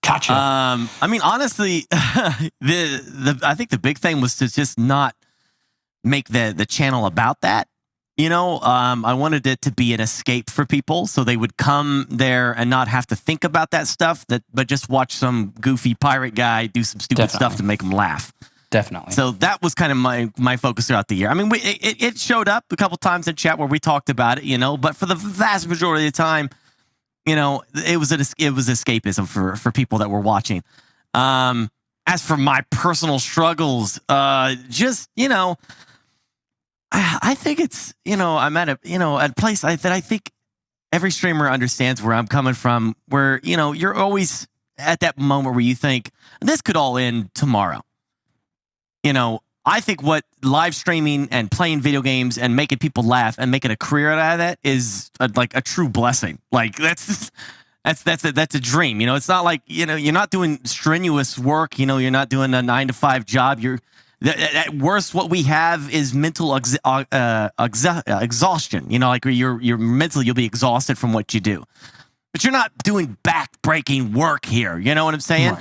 Gotcha. Honestly, I think the big thing was to just not make the channel about that. I wanted it to be an escape for people, so they would come there and not have to think about that stuff, but just watch some goofy pirate guy do some stupid stuff to make them laugh. Definitely. So that was kind of my focus throughout the year. It showed up a couple times in chat where we talked about it, but for the vast majority of the time, it was escapism for people that were watching. As for my personal struggles, just, you know, I think it's, you know, I'm at a place that I think every streamer understands where I'm coming from, where, you know, you're always at that moment where you think this could all end tomorrow. You know, I think what live streaming and playing video games and making people laugh and making a career out of that is like a true blessing. Like that's a dream. You know, it's not like, you know, you're not doing strenuous work. You know, you're not doing a 9-to-5 job. At worst, what we have is mental exhaustion. You know, like you're mentally, you'll be exhausted from what you do, but you're not doing back-breaking work here. You know what I'm saying?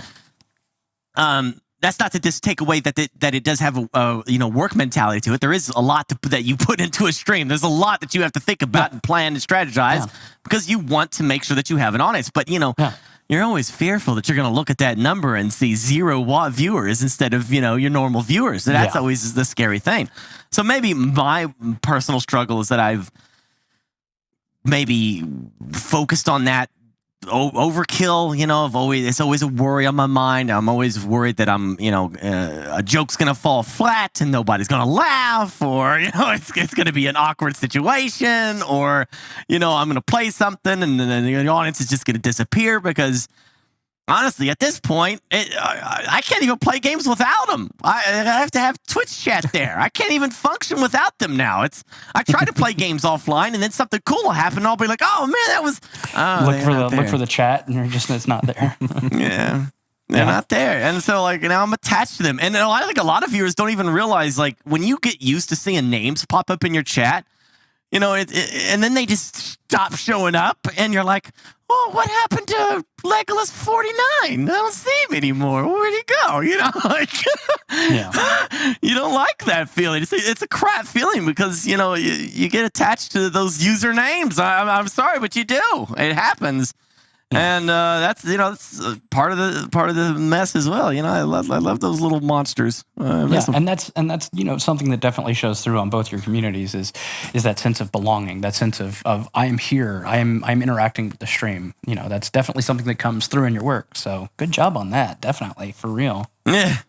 Right. That's not to just take away that it does have a you know, work mentality to it. There is a lot that you put into a stream. There's a lot that you have to think about and plan and strategize because you want to make sure that you have it honest. But you know, you're always fearful that you're going to look at that number and see 0 viewers instead of, you know, your normal viewers. And that's always the scary thing. So maybe my personal struggle is that I've maybe focused on that overkill. You know, it's always a worry on my mind. I'm always worried that I'm, you know, a joke's gonna fall flat and nobody's gonna laugh, or, you know, it's gonna be an awkward situation, or, you know, I'm gonna play something and then the audience is just gonna disappear because, honestly, at this point, I can't even play games without them. I have to have Twitch chat there. I can't even function without them now. I try to play games offline, and then something cool will happen, and I'll be like, "Oh man, that was." Look for the chat, and it's not there. Yeah. They're not there. And so, like, now I'm attached to them. And I think a lot of viewers don't even realize, like, when you get used to seeing names pop up in your chat, you know, and then they just stop showing up, and you're like, "Oh, what happened to Legolas 49? I don't see him anymore. Where'd he go?" You know, like, you don't like that feeling. It's a crap feeling because, you know, you get attached to those usernames. I'm sorry, but you do. It happens. And that's, you know, that's part of the mess as well. You know, I love those little monsters. And that's you know, something that definitely shows through on both your communities is that sense of belonging, that sense of I am here, I'm interacting with the stream. You know, that's definitely something that comes through in your work. So good job on that, definitely, for real. Yeah.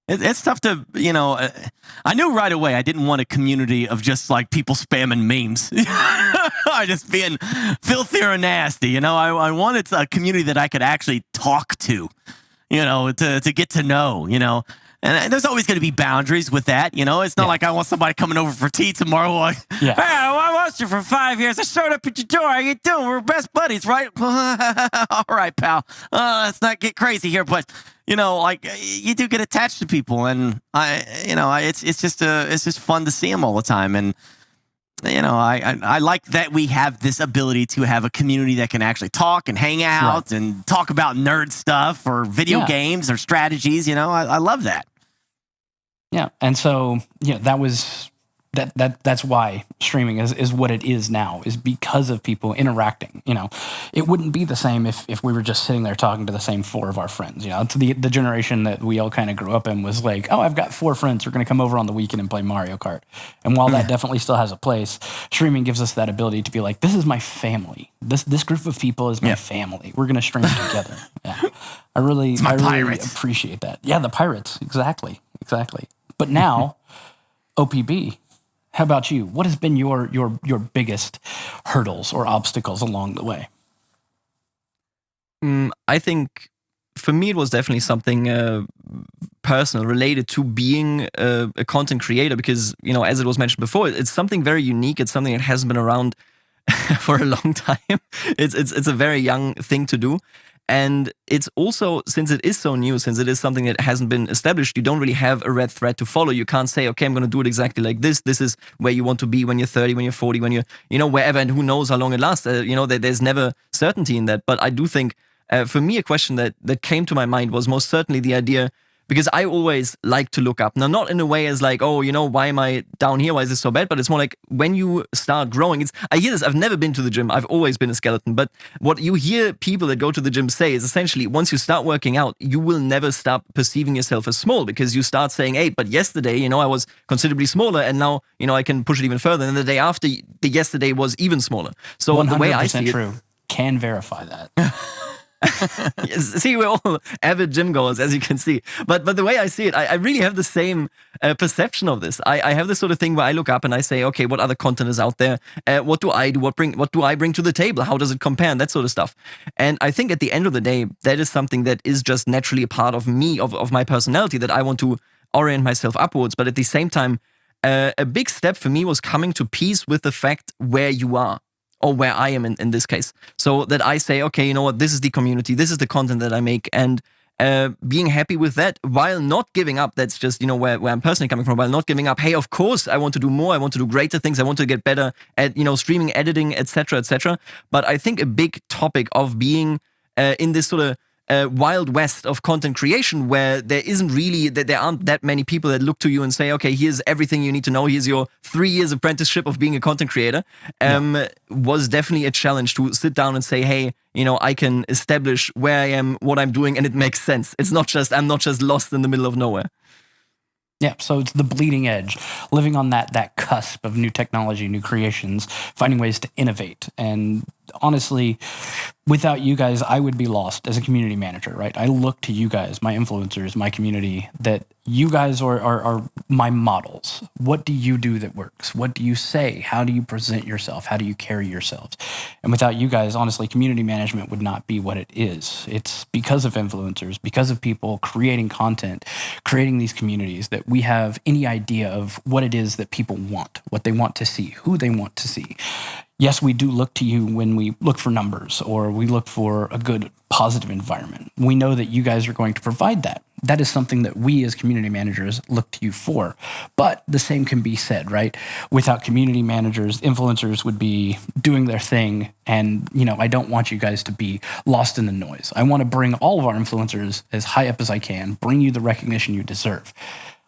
It's tough to, you know, I knew right away I didn't want a community of just like people spamming memes. Just being filthy or nasty, you know. I wanted a community that I could actually talk to, you know, to get to know, you know. And there's always going to be boundaries with that, you know. It's not like I want somebody coming over for tea tomorrow. Like, hey, I watched you for 5 years. I showed up at your door. How you doing? We're best buddies, right? All right, pal. Let's not get crazy here, but you know, like, you do get attached to people, and it's just fun to see them all the time, and you know, I like that we have this ability to have a community that can actually talk and hang out and talk about nerd stuff or video games or strategies. You know, I love that. Yeah, and so that's why streaming is what it is now, is because of people interacting. You know, it wouldn't be the same if we were just sitting there talking to the same 4 of our friends. You know, it's the generation that we all kind of grew up in was like, oh, I've got 4 friends who are going to come over on the weekend and play Mario Kart. And while that definitely still has a place, streaming gives us that ability to be like, this is my family. This group of people is my family. We're going to stream together. Yeah, I really appreciate that. Yeah, the pirates, exactly. But now, OPB. How about you? What has been your biggest hurdles or obstacles along the way? I think for me it was definitely something personal, related to being a content creator, because, you know, as it was mentioned before, it's something very unique. It's something that hasn't been around for a long time. It's a very young thing to do. And it's also, since it is so new, since it is something that hasn't been established, you don't really have a red thread to follow. You can't say, okay, I'm going to do it exactly like this. This is where you want to be when you're 30, when you're 40, when you're, you know, wherever, and who knows how long it lasts. You know, there's never certainty in that. But I do think, for me, a question that came to my mind was most certainly the idea, because I always like to look up. Now, not in a way as like, oh, you know, why am I down here? Why is this so bad? But it's more like when you start growing, I hear this, I've never been to the gym. I've always been a skeleton. But what you hear people that go to the gym say is essentially, once you start working out, you will never stop perceiving yourself as small, because you start saying, hey, but yesterday, you know, I was considerably smaller, and now, you know, I can push it even further. And the day after, the yesterday was even smaller. So the way I see it, true. Can verify that. See, we're all avid gym goers, as you can see. But the way I see it, I really have the same perception of this. I have this sort of thing where I look up and I say, okay, what other content is out there? What do I do? What do I bring to the table? How does it compare? And that sort of stuff. And I think at the end of the day, that is something that is just naturally a part of me, of my personality, that I want to orient myself upwards. But at the same time, a big step for me was coming to peace with the fact where you are. Or where I am in this case. So that I say, okay, you know what, this is the community, this is the content that I make, and being happy with that while not giving up. That's just, you know, where I'm personally coming from, while not giving up. Hey, of course, I want to do more, I want to do greater things, I want to get better at, you know, streaming, editing, etc., etc. But I think a big topic of being in this sort of wild west of content creation, where there aren't that many people that look to you and say, okay, here's everything you need to know, here's your 3 years apprenticeship of being a content creator, was definitely a challenge to sit down and say, hey, you know, I can establish where I am, what I'm doing, and it makes sense. It's not just, I'm not just lost in the middle of nowhere. Yeah, so it's the bleeding edge, living on that cusp of new technology, new creations, finding ways to innovate. And honestly, without you guys, I would be lost as a community manager, right? I look to you guys, my influencers, my community, that you guys are my models. What do you do that works? What do you say? How do you present yourself? How do you carry yourselves? And without you guys, honestly, community management would not be what it is. It's because of influencers, because of people creating content, creating these communities, that we have any idea of what it is that people want, what they want to see, who they want to see. Yes, we do look to you when we look for numbers or we look for a good, positive environment. We know that you guys are going to provide that. That is something that we as community managers look to you for. But the same can be said, right? Without community managers, influencers would be doing their thing. And, you know, I don't want you guys to be lost in the noise. I want to bring all of our influencers as high up as I can, bring you the recognition you deserve.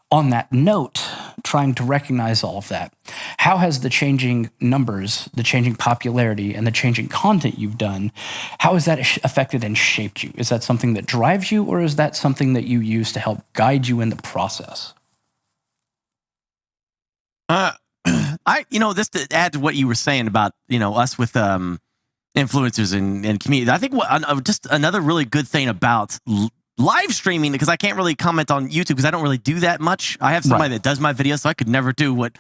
On that note, trying to recognize all of that, how has the changing numbers, the changing popularity, and the changing content you've done, how has that affected and shaped you? Is that something that drives you, or is that something that you use to help guide you in the process? Just to add to what you were saying about, you know, us with influencers and community, I think just another really good thing about live streaming, because I can't really comment on YouTube because I don't really do that much. I have somebody that does my videos, so I could never do what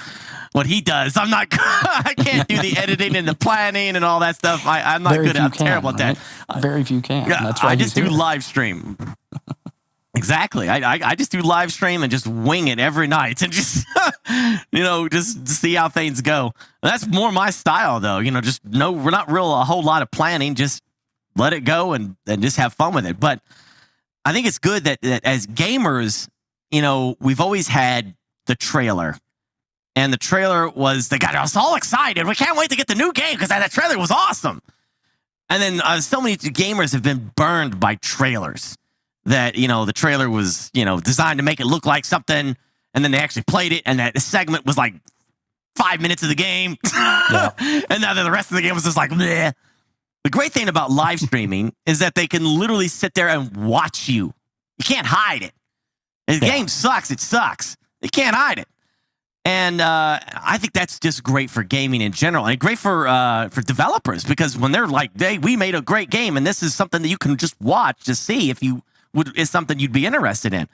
he does. I'm not. I can't do the editing and the planning and all that stuff. I'm not good at. I'm terrible at that. Very few can. Yeah, that's why I just do live stream. Exactly. I just do live stream and just wing it every night and just just see how things go. That's more my style, though. You know, we're not a whole lot of planning. Just let it go and just have fun with it. But I think it's good that as gamers, you know, we've always had the trailer. And the trailer was, they got us all excited. We can't wait to get the new game because that trailer was awesome. And then so many gamers have been burned by trailers that, you know, the trailer was, you know, designed to make it look like something. And then they actually played it. And that segment was like 5 minutes of the game. And now the rest of the game was just like, bleh. The great thing about live streaming is that they can literally sit there and watch you. You can't hide it. If the game sucks, it sucks. You can't hide it. And I think that's just great for gaming in general, and great for developers, because when they're like, "Hey, we made a great game, and this is something that you can just watch to see if is something you'd be interested in."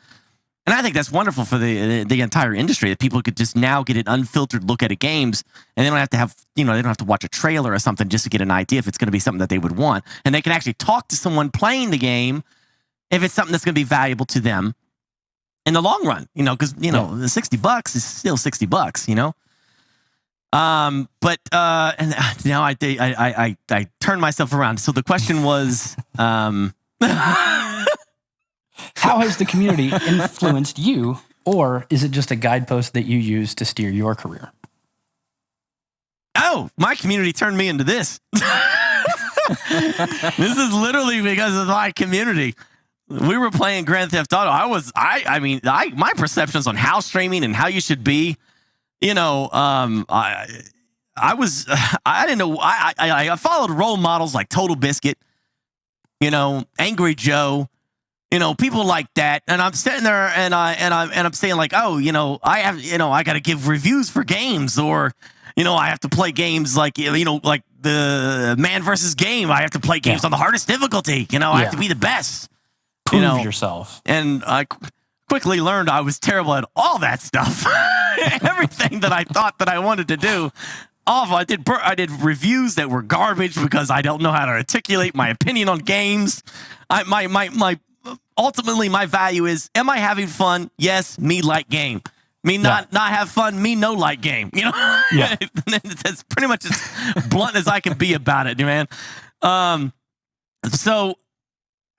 And I think that's wonderful for the entire industry, that people could just now get an unfiltered look at games, and they don't have to have, you know, they don't have to watch a trailer or something just to get an idea if it's going to be something that they would want. And they can actually talk to someone playing the game if it's something that's going to be valuable to them in the long run, you know, because, you know, the $60 is still $60, you know. But and now I turned myself around. So the question was, how has the community influenced you, or is it just a guidepost that you use to steer your career? Oh, my community turned me into this. This is literally because of my community. We were playing Grand Theft Auto. My perceptions on how streaming and how you should be, you know, I didn't know. I followed role models like Total Biscuit, you know, Angry Joe, you know, people like that. And I'm sitting there and I'm saying like, oh, you know, I got to give reviews for games, or, you know, I have to play games like, you know, like the man versus game. I have to play games on the hardest difficulty. I have to be the best. Prove yourself. And I quickly learned I was terrible at all that stuff. Everything that I thought that I wanted to do, awful. I did reviews that were garbage because I don't know how to articulate my opinion on games. Ultimately, my value is: am I having fun? Yes, me like game. Me not have fun. Me no like game. Yeah. It's pretty much as blunt as I can be about it, man. So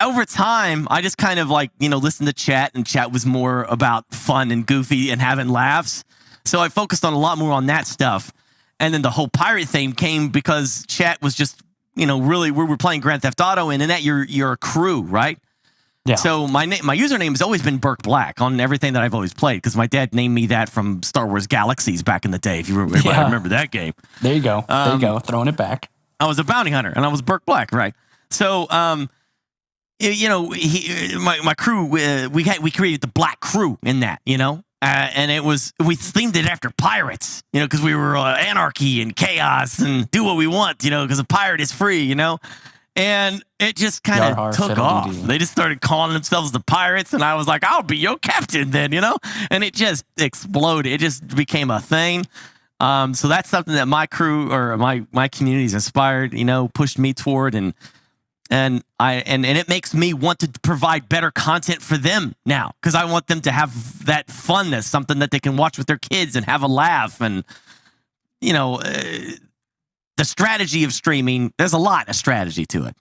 over time, I just kind of listened to chat, and chat was more about fun and goofy and having laughs. So I focused on a lot more on that stuff. And then the whole pirate thing came because chat was just, really, we were playing Grand Theft Auto, and in that you're a crew, right? Yeah. So my username has always been Burke Black on everything that I've always played, because my dad named me that from Star Wars Galaxies back in the day. If you remember that game. There you go. Throwing it back. I was a bounty hunter, and I was Burke Black, right? So, my crew, we created the Black Crew in that, and we themed it after pirates, because we were anarchy and chaos and do what we want, because a pirate is free, and it just kind of took off. They just started calling themselves the pirates, and I was like, I'll be your captain then, and it just exploded. It just became a thing. So that's something that my crew or my community's inspired, pushed me toward, and it makes me want to provide better content for them now, because I want them to have that funness, something that they can watch with their kids and have a laugh. And the strategy of streaming, there's a lot of strategy to it.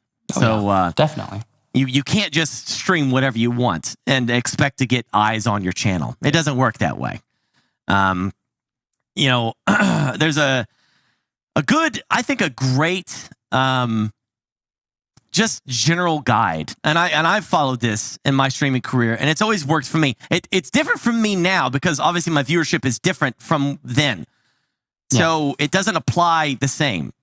Definitely. You can't just stream whatever you want and expect to get eyes on your channel. It doesn't work that way. There's a great just general guide, and I've followed this in my streaming career, and it's always worked for me. It's different from me now because obviously my viewership is different from then, so it doesn't apply the same.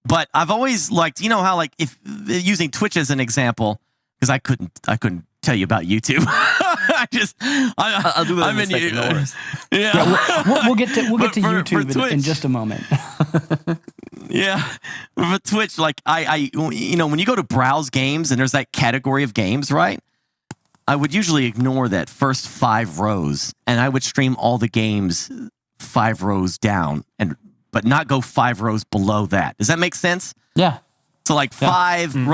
But I've always liked, how if using Twitch as an example, because I couldn't tell you about YouTube. I'll do that in a second. No worries. We'll get to YouTube in just a moment. Yeah, for Twitch, when you go to browse games and there's that category of games, right? I would usually ignore that first 5 rows, and I would stream all the games 5 rows down, but not go 5 rows below that. Does that make sense? Yeah. So row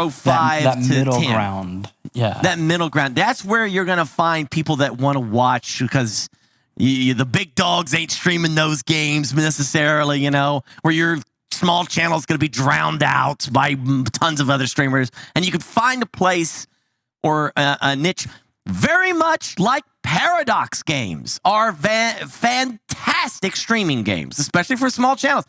5 that to middle 10. ground. Yeah. That middle ground. That's where you're going to find people that want to watch, because the big dogs ain't streaming those games necessarily, where your small channel is going to be drowned out by tons of other streamers. And you can find a place or a niche very much like Paradox games are fantastic streaming games, especially for small channels.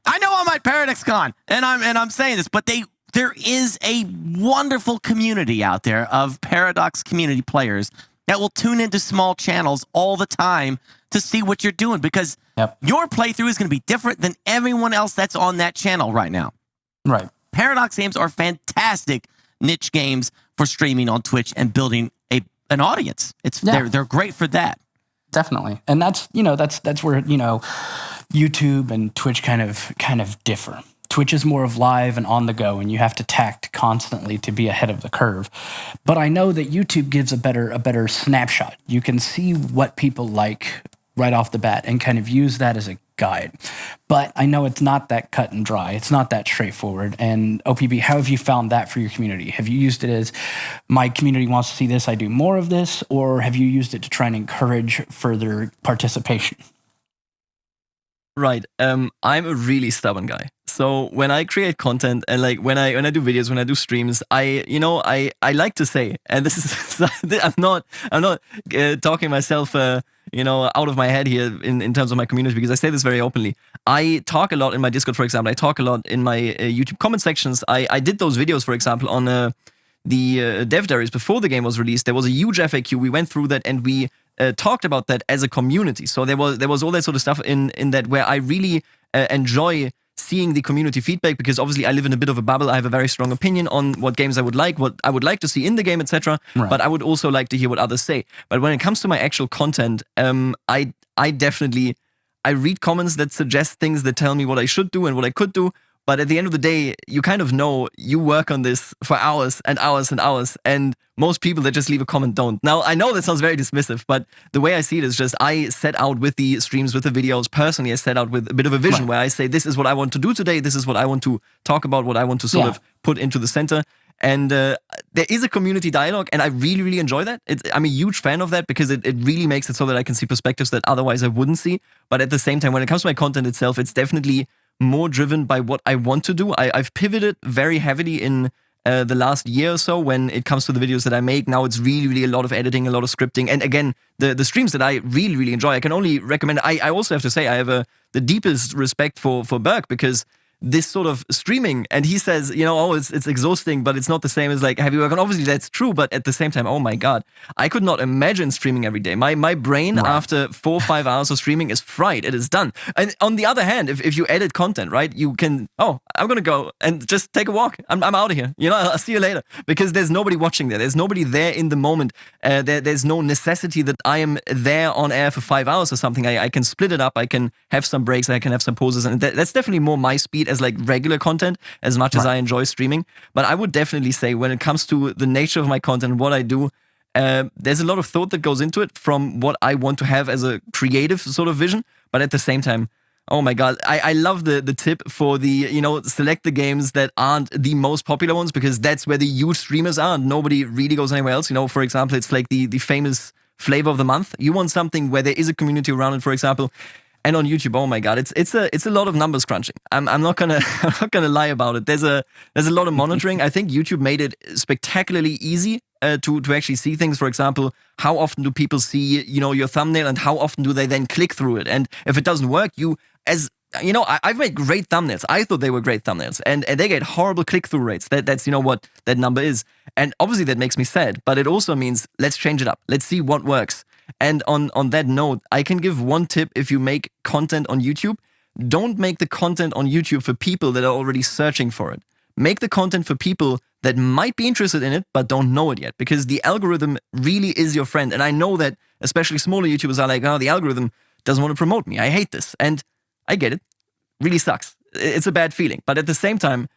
I know I'm at PDXCON, and I'm saying this, but there is a wonderful community out there of Paradox community players that will tune into small channels all the time to see what you're doing, because your playthrough is going to be different than everyone else that's on that channel right now. Right. Paradox games are fantastic niche games for streaming on Twitch and building an audience. They're great for that. Definitely. And that's where, YouTube and Twitch kind of differ. Twitch is more of live and on the go, and you have to tact constantly to be ahead of the curve. But I know that YouTube gives a better snapshot. You can see what people like right off the bat and kind of use that as a guide. But I know it's not that cut and dry. It's not that straightforward. And OPB, how have you found that for your community? Have you used it as, my community wants to see this, I do more of this? Or have you used it to try and encourage further participation? Right. I'm a really stubborn guy. So when I create content and when I do videos, when I do streams, I like to say, and this is I'm not talking myself out of my head here in terms of my community, because I say this very openly. I talk a lot in my Discord, for example. I talk a lot in my YouTube comment sections. I did those videos, for example, on the dev diaries before the game was released. There was a huge FAQ. We went through that and we talked about that as a community. So there was all that sort of stuff in that where I really enjoy seeing the community feedback, because obviously I live in a bit of a bubble. I have a very strong opinion on what games I would like, what I would like to see in the game, etc. Right. But I would also like to hear what others say. But when it comes to my actual content, I definitely read comments that suggest things that tell me what I should do and what I could do. But at the end of the day, you kind of know you work on this for hours and hours and hours. And most people that just leave a comment don't. Now, I know that sounds very dismissive, but the way I see it is just I set out with the streams, with the videos. Personally, I set out with a bit of a vision where I say, this is what I want to do today. This is what I want to talk about, what I want to sort of put into the center. And there is a community dialogue, and I really, really enjoy that. I'm a huge fan of that because it really makes it so that I can see perspectives that otherwise I wouldn't see. But at the same time, when it comes to my content itself, it's definitely more driven by what I want to do. I've pivoted very heavily in the last year or so when it comes to the videos that I make. Now it's really, really a lot of editing, a lot of scripting. And again, the streams that I really, really enjoy, I can only recommend. I also have to say I have the deepest respect for Berg, because this sort of streaming, and he says, you know, oh, it's exhausting, but it's not the same as like heavy work. And obviously that's true, but at the same time, oh my God, I could not imagine streaming every day. My brain after 4 or 5 hours of streaming is fried. It is done. And on the other hand, if you edit content, right, you can, oh, I'm going to go and just take a walk. I'm out of here. You know, I'll see you later, because there's nobody watching there. There's nobody there in the moment. There's no necessity that I am there on air for 5 hours or something. I can split it up. I can have some breaks. I can have some pauses. And that's definitely more my speed as like regular content, as much as I enjoy streaming. But I would definitely say when it comes to the nature of my content and what I do, there's a lot of thought that goes into it from what I want to have as a creative sort of vision. But at the same time, oh my God, I love the tip for the, you know, select the games that aren't the most popular ones, because that's where the huge streamers are and nobody really goes anywhere else. You know, for example, it's like the famous flavor of the month. You want something where there is a community around it, for example. And on YouTube, oh my God, it's a lot of numbers crunching. I'm not gonna lie about it. There's a lot of monitoring. I think YouTube made it spectacularly easy to actually see things. For example, how often do people see, you know, your thumbnail, and how often do they then click through it? And if it doesn't work, I've made great thumbnails. I thought they were great thumbnails, and they get horrible click-through rates. That's, you know, what that number is. And obviously that makes me sad, but it also means let's change it up. Let's see what works. And on that note, I can give one tip. If you make content on YouTube, don't make the content on YouTube for people that are already searching for it. Make the content for people that might be interested in it, but don't know it yet, because the algorithm really is your friend. And I know that especially smaller YouTubers are like, oh, the algorithm doesn't want to promote me. I hate this. And I get it. Really sucks. It's a bad feeling. But at the same time,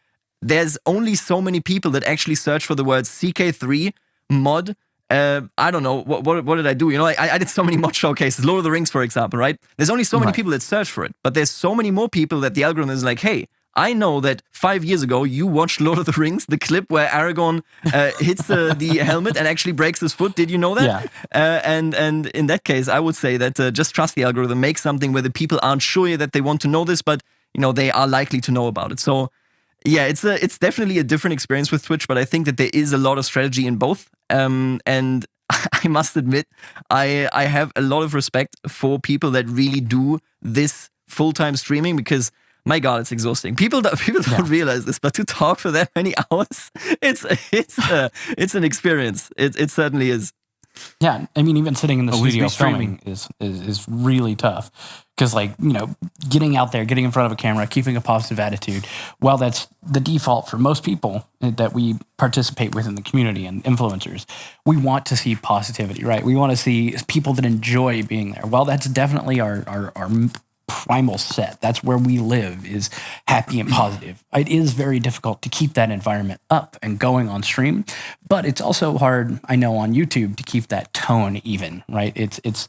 there's only so many people that actually search for the words CK3 mod. I don't know, what did I do? You know, I did so many mod showcases, Lord of the Rings, for example, right? There's only so many people that search for it, but there's so many more people that the algorithm is like, hey, I know that 5 years ago you watched Lord of the Rings, the clip where Aragorn hits the helmet and actually breaks his foot. Did you know that? Yeah. And in that case, I would say that just trust the algorithm. Make something where the people aren't sure that they want to know this, but you know they are likely to know about it. So yeah, it's definitely a different experience with Twitch, but I think that there is a lot of strategy in both. And I must admit, I have a lot of respect for people that really do this full-time streaming, because my God, it's exhausting. People don't realize this, but to talk for that many hours, it's an experience. It certainly is. Yeah, I mean, even sitting in the studio filming is really tough, because, like, you know, getting out there, getting in front of a camera, keeping a positive attitude, well, that's the default for most people that we participate with in the community and influencers. We want to see positivity, right? We want to see people that enjoy being there. Well, that's definitely our primal set. That's where we live, is happy and positive. It is very difficult to keep that environment up and going on stream, but it's also hard, I know, on YouTube to keep that tone even, right? It's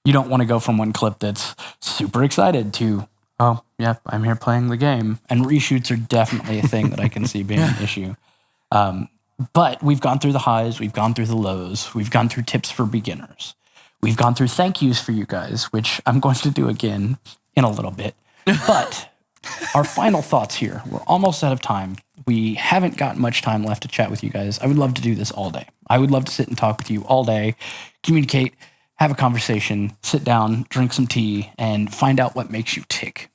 you don't want to go from one clip that's super excited to, oh, yeah, I'm here playing the game. And reshoots are definitely a thing that I can see being an issue. But we've gone through the highs, we've gone through the lows, we've gone through tips for beginners. We've gone through thank yous for you guys, which I'm going to do again in a little bit. But our final thoughts here, we're almost out of time. We haven't got much time left to chat with you guys. I would love to do this all day. I would love to sit and talk with you all day, communicate, have a conversation, sit down, drink some tea, and find out what makes you tick.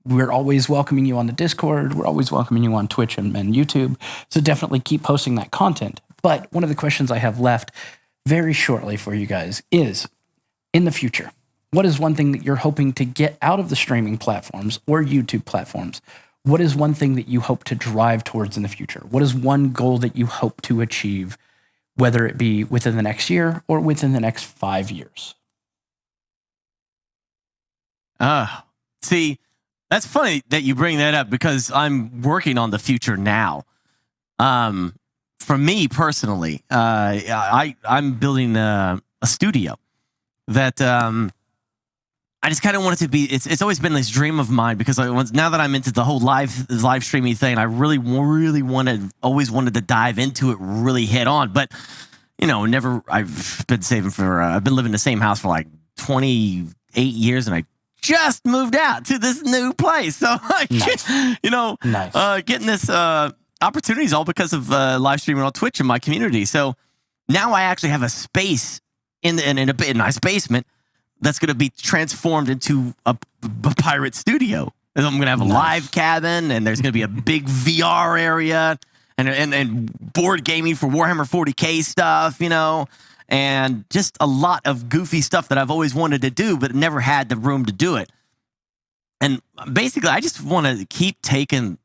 We're always welcoming you on the Discord. We're always welcoming you on Twitch and YouTube. So definitely keep posting that content. But one of the questions I have left very shortly for you guys is, in the future, what is one thing that you're hoping to get out of the streaming platforms or YouTube platforms? What is one thing that you hope to drive towards in the future? What is one goal that you hope to achieve, whether it be within the next year or within the next 5 years? See, That's funny that you bring that up because I'm working on the future now. For me personally, I'm building a studio that I just kind of want it to be. It's always been this dream of mine because now that I'm into the whole live streaming thing, I really always wanted to dive into it really head on. But never. I've been saving for. I've been living in the same house for like 28 years, and I just moved out to this new place. So Nice. getting this opportunity is all because of live streaming on Twitch in my community. So now I actually have a space in a nice basement that's going to be transformed into a pirate studio. And I'm going to have a live cabin, and there's going to be a big VR area and board gaming for Warhammer 40K stuff, and just a lot of goofy stuff that I've always wanted to do, but never had the room to do it. And basically, I just want to keep taking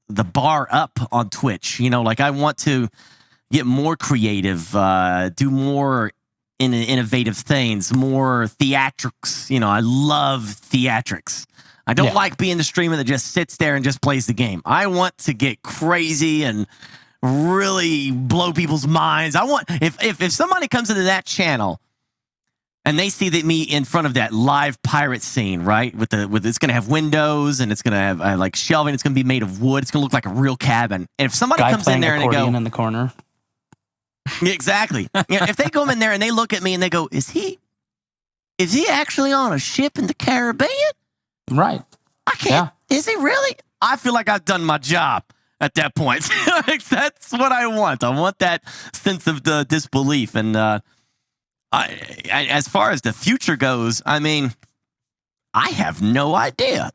the bar up on Twitch. I want to get more creative, do more innovative things, more theatrics. I love theatrics. I don't like being the streamer that just sits there and just plays the game. I want to get crazy and really blow people's minds. I want if somebody comes into that channel and they see me in front of that live pirate scene, right? With it's going to have windows and it's going to have like shelving. It's going to be made of wood. It's going to look like a real cabin. And if somebody comes in there and they go in the corner. Exactly. If they go in there and they look at me and they go, is he actually on a ship in the Caribbean? Right. I can't. Yeah. Is he really? I feel like I've done my job at that point. That's what I want. I want that sense of the disbelief. And as far as the future goes, I mean, I have no idea.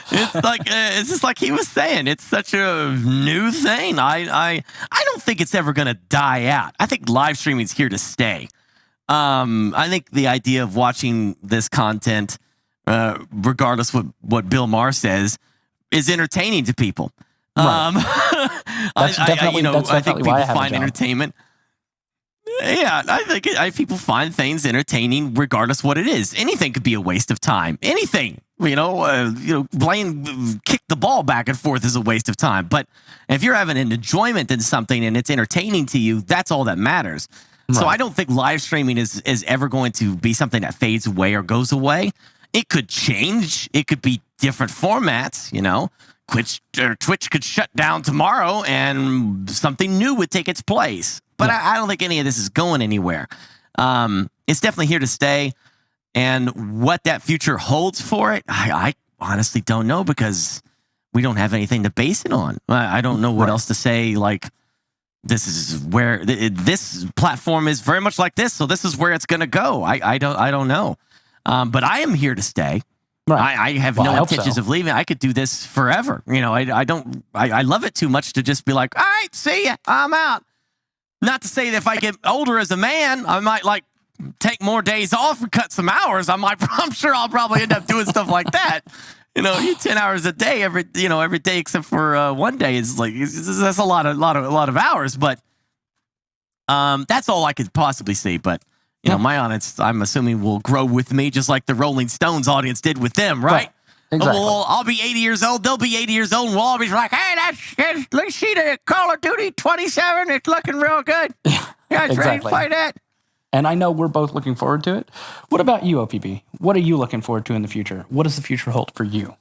It's like it's just like he was saying. It's such a new thing. I don't think it's ever going to die out. I think live streaming is here to stay. I think the idea of watching this content, regardless what Bill Maher says, is entertaining to people. Right. That's definitely I think people why I have find a job. entertainment. Yeah, I think people find things entertaining regardless what it is. Anything could be a waste of time. Anything, playing kick the ball back and forth is a waste of time. But if you're having an enjoyment in something and it's entertaining to you, that's all that matters. Right. So I don't think live streaming is ever going to be something that fades away or goes away. It could change. It could be different formats, Twitch could shut down tomorrow and something new would take its place. But I don't think any of this is going anywhere. It's definitely here to stay. And what that future holds for it, I honestly don't know because we don't have anything to base it on. I don't know what else to say. Like, this is where this platform is very much like this. So this is where it's going to go. I don't know. But I am here to stay. Right. I have no intentions of leaving. I could do this forever. I love it too much to just be like, all right, see ya, I'm out. Not to say that if I get older as a man, I might take more days off and cut some hours. I'm sure I'll probably end up doing stuff like that. 10 hours a day every day except for one day is that's a lot of hours. But that's all I could possibly see. But my audience, I'm assuming, will grow with me just like the Rolling Stones audience did with them, right? Exactly. Well, I'll be 80 years old. They'll be 80 years old. And we'll all be like, hey, let's see the Call of Duty 27. It's looking real good. Yeah, it's ready to play that. And I know we're both looking forward to it. What about you, OPB? What are you looking forward to in the future? What does the future hold for you?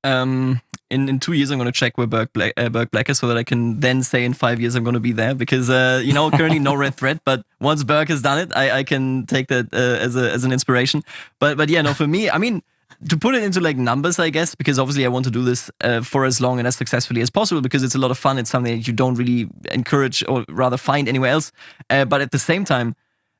In 2 years, I'm going to check where Berg Black is so that I can then say in 5 years I'm going to be there because, currently no red thread, but once Berg has done it, I can take that as an inspiration. But yeah, no, for me, I mean, to put it into numbers, I guess, because obviously I want to do this for as long and as successfully as possible because it's a lot of fun. It's something that you don't really encourage or rather find anywhere else. But at the same time,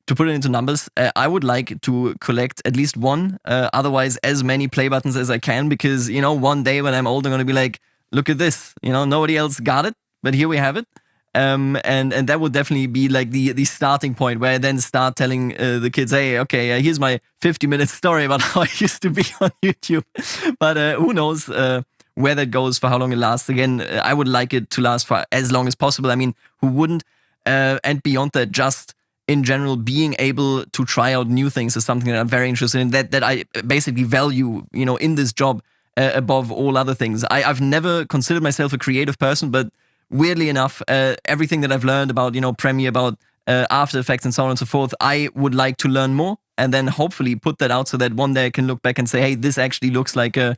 to put it into numbers, I would like to collect at least one, otherwise as many play buttons as I can because, one day when I'm old, I'm going to be like, look at this, nobody else got it, but here we have it. And that would definitely be the starting point where I then start telling the kids, hey, okay, here's my 50-minute story about how I used to be on YouTube. But who knows where that goes, for how long it lasts. Again, I would like it to last for as long as possible. I mean, who wouldn't? And beyond that, just in general, being able to try out new things is something that I'm very interested in, that I basically value, in this job above all other things. I've never considered myself a creative person, but weirdly enough, everything that I've learned about, Premiere, about After Effects and so on and so forth, I would like to learn more and then hopefully put that out so that one day I can look back and say, hey, this actually looks like a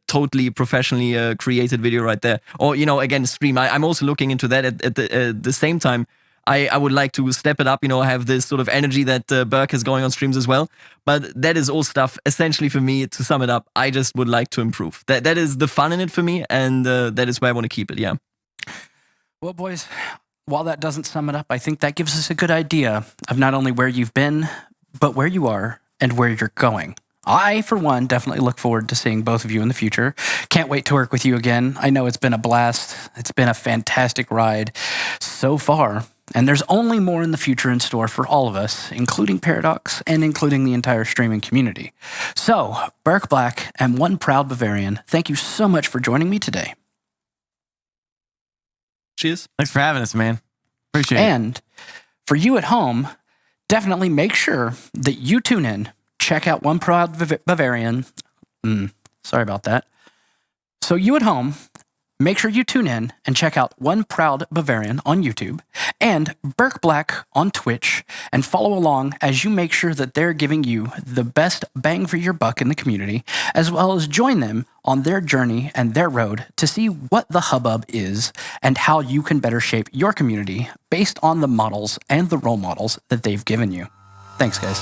totally professionally created video right there. Or, again, stream. I'm also looking into that at the same time. I would like to step it up, have this sort of energy that Burke has going on streams as well. But that is all stuff, essentially for me, to sum it up, I just would like to improve. That is the fun in it for me, and that is where I want to keep it, yeah. Well, boys, while that doesn't sum it up, I think that gives us a good idea of not only where you've been, but where you are and where you're going. I, for one, definitely look forward to seeing both of you in the future. Can't wait to work with you again. I know it's been a blast. It's been a fantastic ride so far. And there's only more in the future in store for all of us, including Paradox and including the entire streaming community. So, Burke Black and One Proud Bavarian, thank you so much for joining me today. Cheers. Thanks for having us, man. Appreciate it. And for you at home, definitely make sure that you tune in. Check out One Proud Bavarian. Sorry about that. So you at home, make sure you tune in and check out One Proud Bavarian on YouTube and Burke Black on Twitch and follow along as you make sure that they're giving you the best bang for your buck in the community, as well as join them on their journey and their road to see what the hubbub is and how you can better shape your community based on the models and the role models that they've given you. Thanks, guys.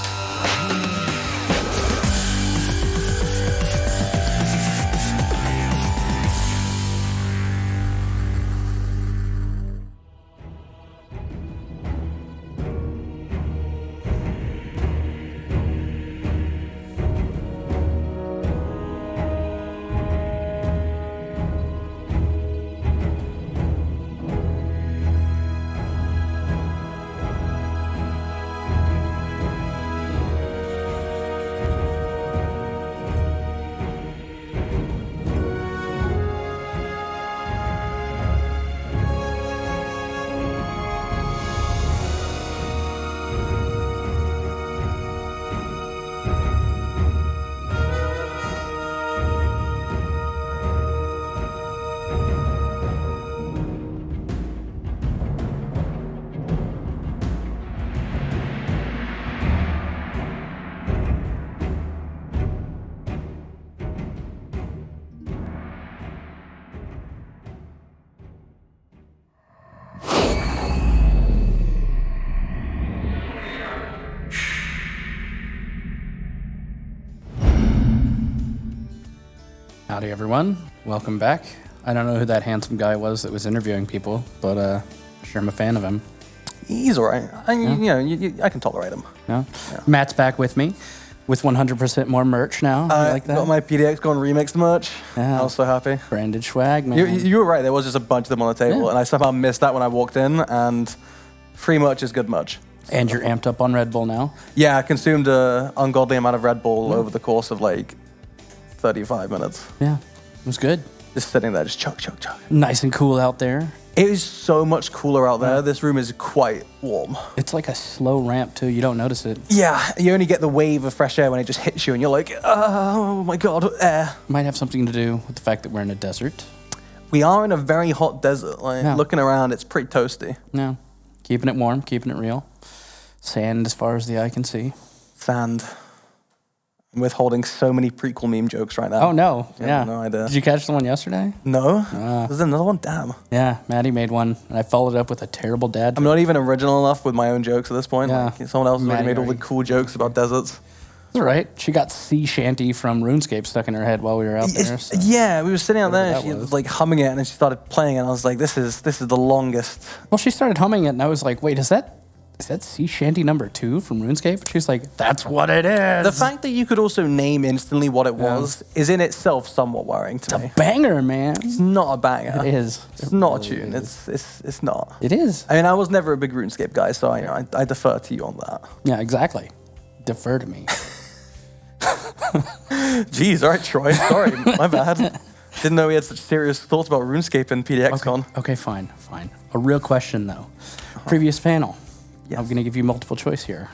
Howdy, everyone. Welcome back. I don't know who that handsome guy was that was interviewing people, but sure I'm a fan of him. He's all right. I can tolerate him. Yeah. Matt's back with me with 100% more merch now. You like that? Got my PDXCON Remixed merch. Yeah. I was so happy. Branded swag, man. You were right. There was just a bunch of them on the table, and I somehow missed that when I walked in, and free merch is good merch. And you're amped up on Red Bull now? Yeah, I consumed an ungodly amount of Red Bull over the course of 35 minutes. Yeah, it was good. Just sitting there, just chug. Nice and cool out there. It is so much cooler out there. This room is quite warm. It's like a slow ramp, too. You don't notice it. Yeah, you only get the wave of fresh air when it just hits you, and you're like, oh my god, air. Might have something to do with the fact that we're in a desert. We are in a very hot desert. Looking around, it's pretty toasty. Yeah, keeping it warm, keeping it real. Sand as far as the eye can see. Sand. I'm withholding so many prequel meme jokes right now. Oh, no. Yeah. No idea. Did you catch the one yesterday? No. There's another one? Damn. Yeah, Maddie made one, and I followed it up with a terrible dad joke. I'm not even original enough with my own jokes at this point. Yeah. Someone else has already made all the Maddie. cool jokes about deserts. That's all right. She got sea shanty from RuneScape stuck in her head while we were out there. So. Yeah, we were sitting out there, Whatever and that she was. was humming it, and then she started playing it, and I was like, this is the longest. Well, she started humming it, and I was like, wait, is that sea shanty number 2 from RuneScape? She's like, that's what it is. The fact that you could also name instantly what it was is in itself somewhat worrying to me. It's a banger, man. It's not a banger. It is. It's not a tune. It's not. It is. I mean, I was never a big RuneScape guy, so I defer to you on that. Yeah, exactly. Defer to me. Jeez, all right, Troy. Sorry, my bad. Didn't know we had such serious thoughts about RuneScape and PDXCon. Okay, fine. A real question, though. Previous panel. I'm going to give you multiple choice here.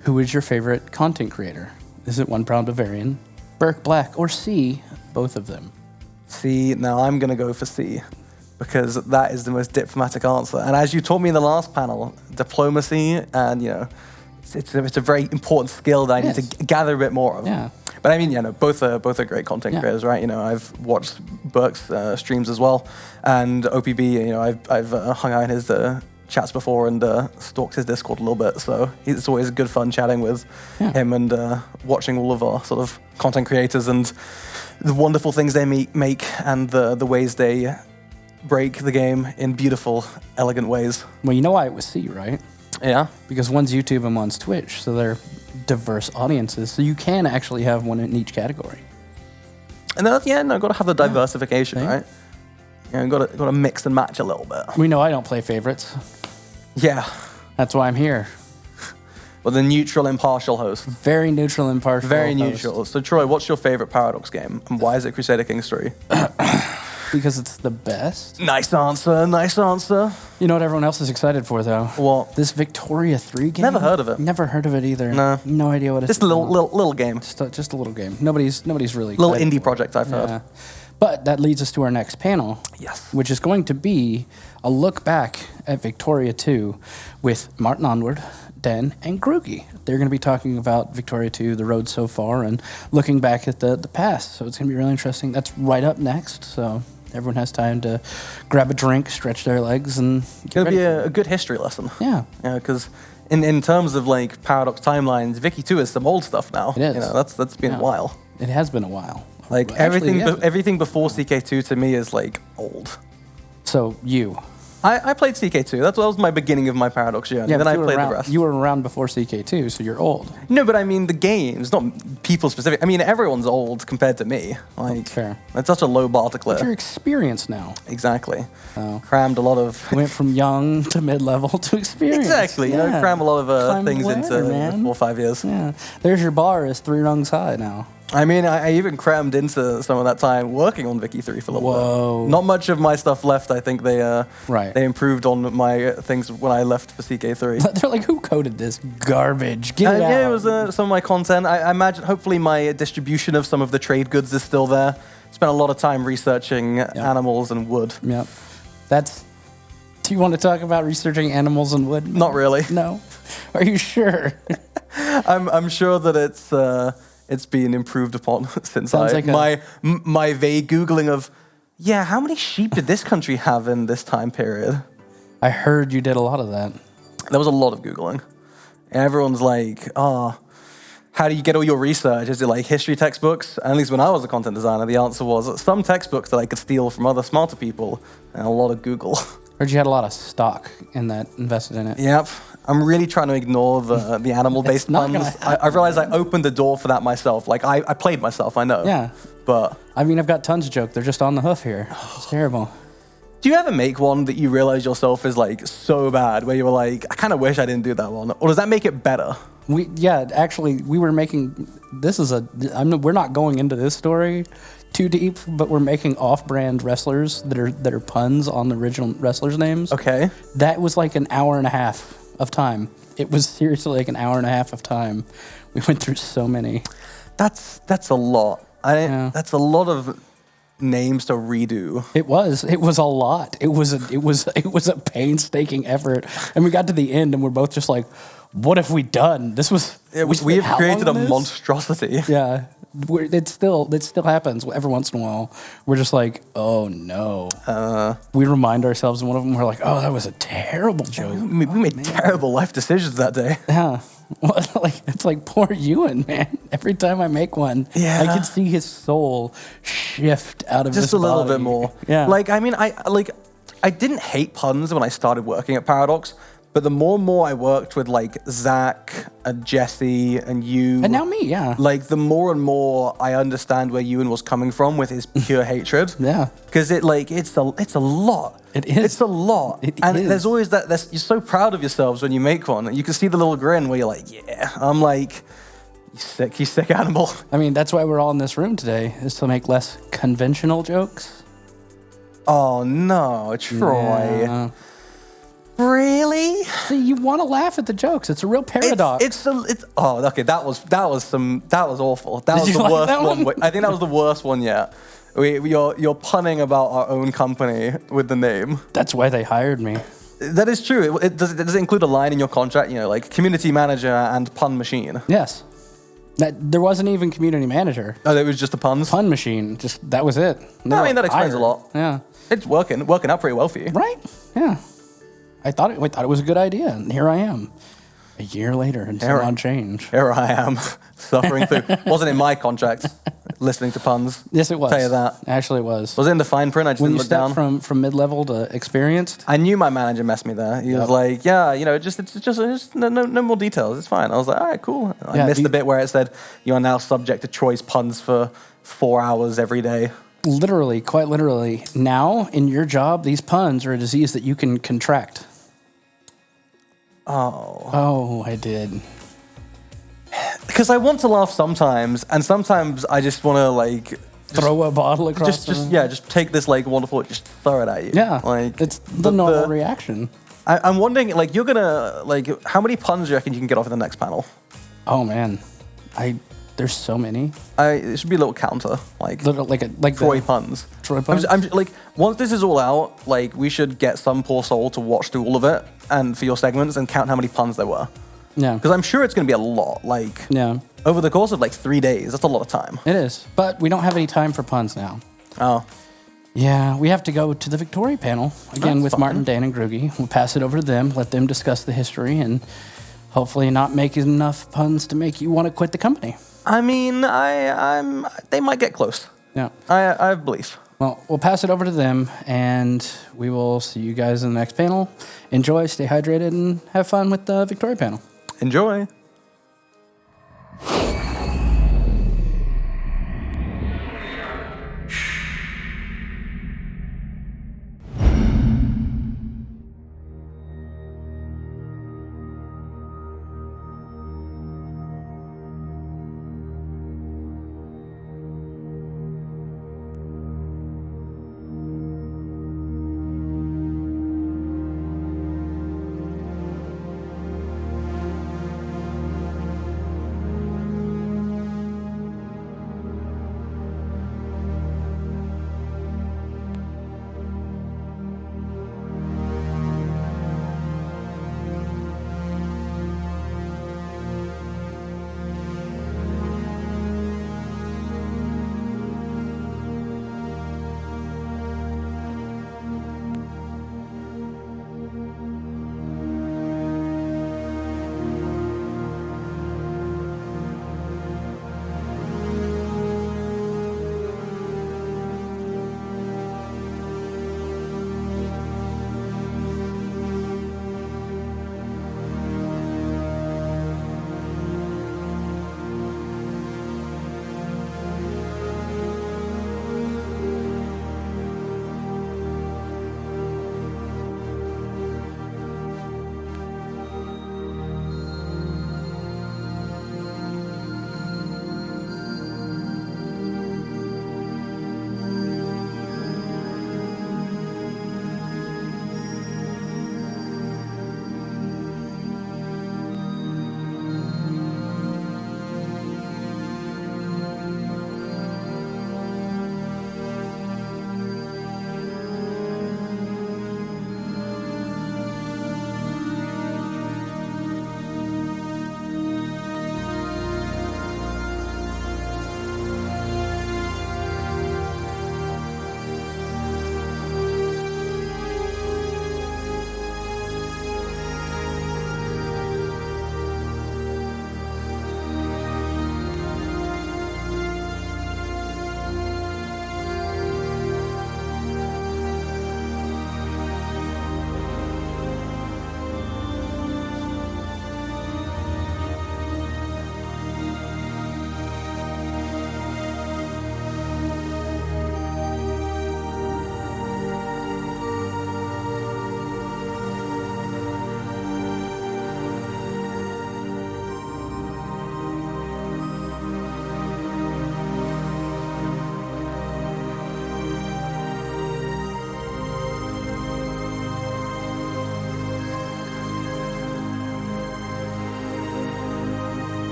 Who is your favorite content creator? Is it One Brown Bavarian, Burke Black, or C, both of them? C. Now I'm going to go for C, because that is the most diplomatic answer. And as you taught me in the last panel, diplomacy, and it's a very important skill that I need to gather a bit more of. Yeah. But I mean, both are great content creators, right? I've watched Burke's streams as well, and OPB. I've hung out in his chats before and stalked his Discord a little bit. So it's always good fun chatting with him and watching all of our sort of content creators and the wonderful things they make and the ways they break the game in beautiful, elegant ways. Well, you know why it was C, right? Yeah. Because one's YouTube and one's Twitch, so they're diverse audiences. So you can actually have one in each category. And got to have the diversification, right? Got to mix and match a little bit. We know I don't play favorites. Yeah. That's why I'm here. Well, the neutral, impartial host. Very neutral, impartial Very host. neutral. So, Troy, what's your favorite Paradox game? And why is it Crusader Kings 3? Because it's the best. Nice answer, nice answer. You know what everyone else is excited for, though? What? This Victoria 3 game? Never heard of it. Never heard of it either. No. No idea what it's Just a little game. Just a little game. Nobody's really little excited indie for it. project I've heard. But that leads us to our next panel. Yes. Which is going to be a look back at Victoria 2 with Martin Onward, Den, and Grooky. They're going to be talking about Victoria 2, the road so far, and looking back at the past. So it's going to be really interesting. That's right up next. So everyone has time to grab a drink, stretch their legs, and It's going to be a good history lesson. Yeah. Because in terms of like Paradox timelines, Vicky 2 is some old stuff now. It is. That's been a while. It has been a while. Like everything before CK2 to me is like old. So you. I played CK2. That was my beginning of my Paradox journey. Then I played the rest. You were around before CK2, so you're old. No, but I mean the games, not people specific. I mean everyone's old compared to me. Like fair. It's such a low bar to clear. But you're experienced now. Exactly. Crammed a lot of. Went from young to mid-level to experience. Exactly. Cram a lot of things into 4 or 5 years. Yeah. There's your bar is 3 rungs high now. I mean, I even crammed into some of that time working on Vicky 3 for a little bit. Not much of my stuff left. I think they improved on my things when I left for CK3. They're like, who coded this garbage? Get it out. Yeah, it was some of my content. I imagine, hopefully, my distribution of some of the trade goods is still there. Spent a lot of time researching animals and wood. Yep. Do you want to talk about researching animals and wood? Not really. No. Are you sure? I'm sure that it's been improved upon since my vague Googling of, how many sheep did this country have in this time period? I heard you did a lot of that. There was a lot of Googling. And everyone's like, how do you get all your research? Is it like history textbooks? And at least when I was a content designer, the answer was some textbooks that I could steal from other smarter people and a lot of Google. Heard you had a lot of stock in that, invested in it. Yep. I'm really trying to ignore the animal-based puns. I realized I opened the door for that myself. Like, I played myself, I know. Yeah. But I mean, I've got tons of jokes. They're just on the hoof here. It's terrible. Do you ever make one that you realize yourself is, like, so bad, where you were like, I kind of wish I didn't do that one? Or does that make it better? Actually, we were making... we're not going into this story too deep, but we're making off-brand wrestlers that are puns on the original wrestlers' names. Okay. That was like an hour and a half of time. It was seriously like an hour and a half of time. We went through so many. That's a lot. That's a lot of names to redo. It was a lot. It was a painstaking effort. And we got to the end and we're both just like, what have we done? This was we have created a monstrosity. Yeah. It still happens every once in a while. We're just like, oh no. We remind ourselves, and one of them we're like, oh, that was a terrible joke. We made terrible life decisions that day. Yeah. Well, it's like poor Ewan, man. Every time I make one, I can see his soul shift out of just his a little body. bit more. Yeah. Like, I mean, I didn't hate puns when I started working at Paradox. But the more and more I worked with like Zach and Jesse and you, and now me, like the more and more I understand where Ewan was coming from with his pure hatred. Yeah, because it's a lot. It is. It's a lot. And there's always that. You're so proud of yourselves when you make one, and you can see the little grin where you're like, yeah. I'm like, you sick animal. I mean, that's why we're all in this room today, is to make less conventional jokes. Oh no, Troy. Yeah. Really? See, you want to laugh at the jokes. It's a real paradox. It's okay. That was awful. That Did was you the like worst that one? I think that was the worst one yet. You're punning about our own company with the name. That's why they hired me. That is true. Does it include a line in your contract? You know, like community manager and pun machine. Yes. There wasn't even community manager. Oh, it was just a puns? Pun machine. That was it. I mean, that explains a lot. Yeah. It's working out pretty well for you. Right? Yeah. I thought it was a good idea, and here I am. A year later, and still on change. Here I am, suffering through. Wasn't in my contract, listening to puns. Yes, it was. Tell you that. Actually, it was. Was it in the fine print? I just when didn't you look down. from mid-level to experienced. I knew my manager messed me there. He was like, "Yeah, you know, just no more details. It's fine." I was like, "All right, cool." I missed the bit where it said you are now subject to choice puns for 4 hours every day. Literally, quite literally. Now, in your job, these puns are a disease that you can contract. Oh, I did. Because I want to laugh sometimes, and sometimes I just want to throw a bottle across. Just take this wonderful, just throw it at you. Yeah, like it's the normal reaction. I'm wondering, you're gonna how many puns do you reckon you can get off in the next panel? Oh man, there's so many. It should be a little counter, like Troy puns. Troy puns. I'm once this is all out, we should get some poor soul to watch through all of it, and for your segments, and count how many puns there were. Yeah. Because I'm sure it's going to be a lot. Over the course of 3 days, that's a lot of time. It is, but we don't have any time for puns now. Oh. Yeah, we have to go to the Victoria panel again with Martin, Dan, and Grugy. We'll pass it over to them, let them discuss the history, and hopefully not make enough puns to make you want to quit the company. I mean, they might get close. Yeah. I have belief. Well, we'll pass it over to them, and we will see you guys in the next panel. Enjoy, stay hydrated, and have fun with the Victoria panel. Enjoy.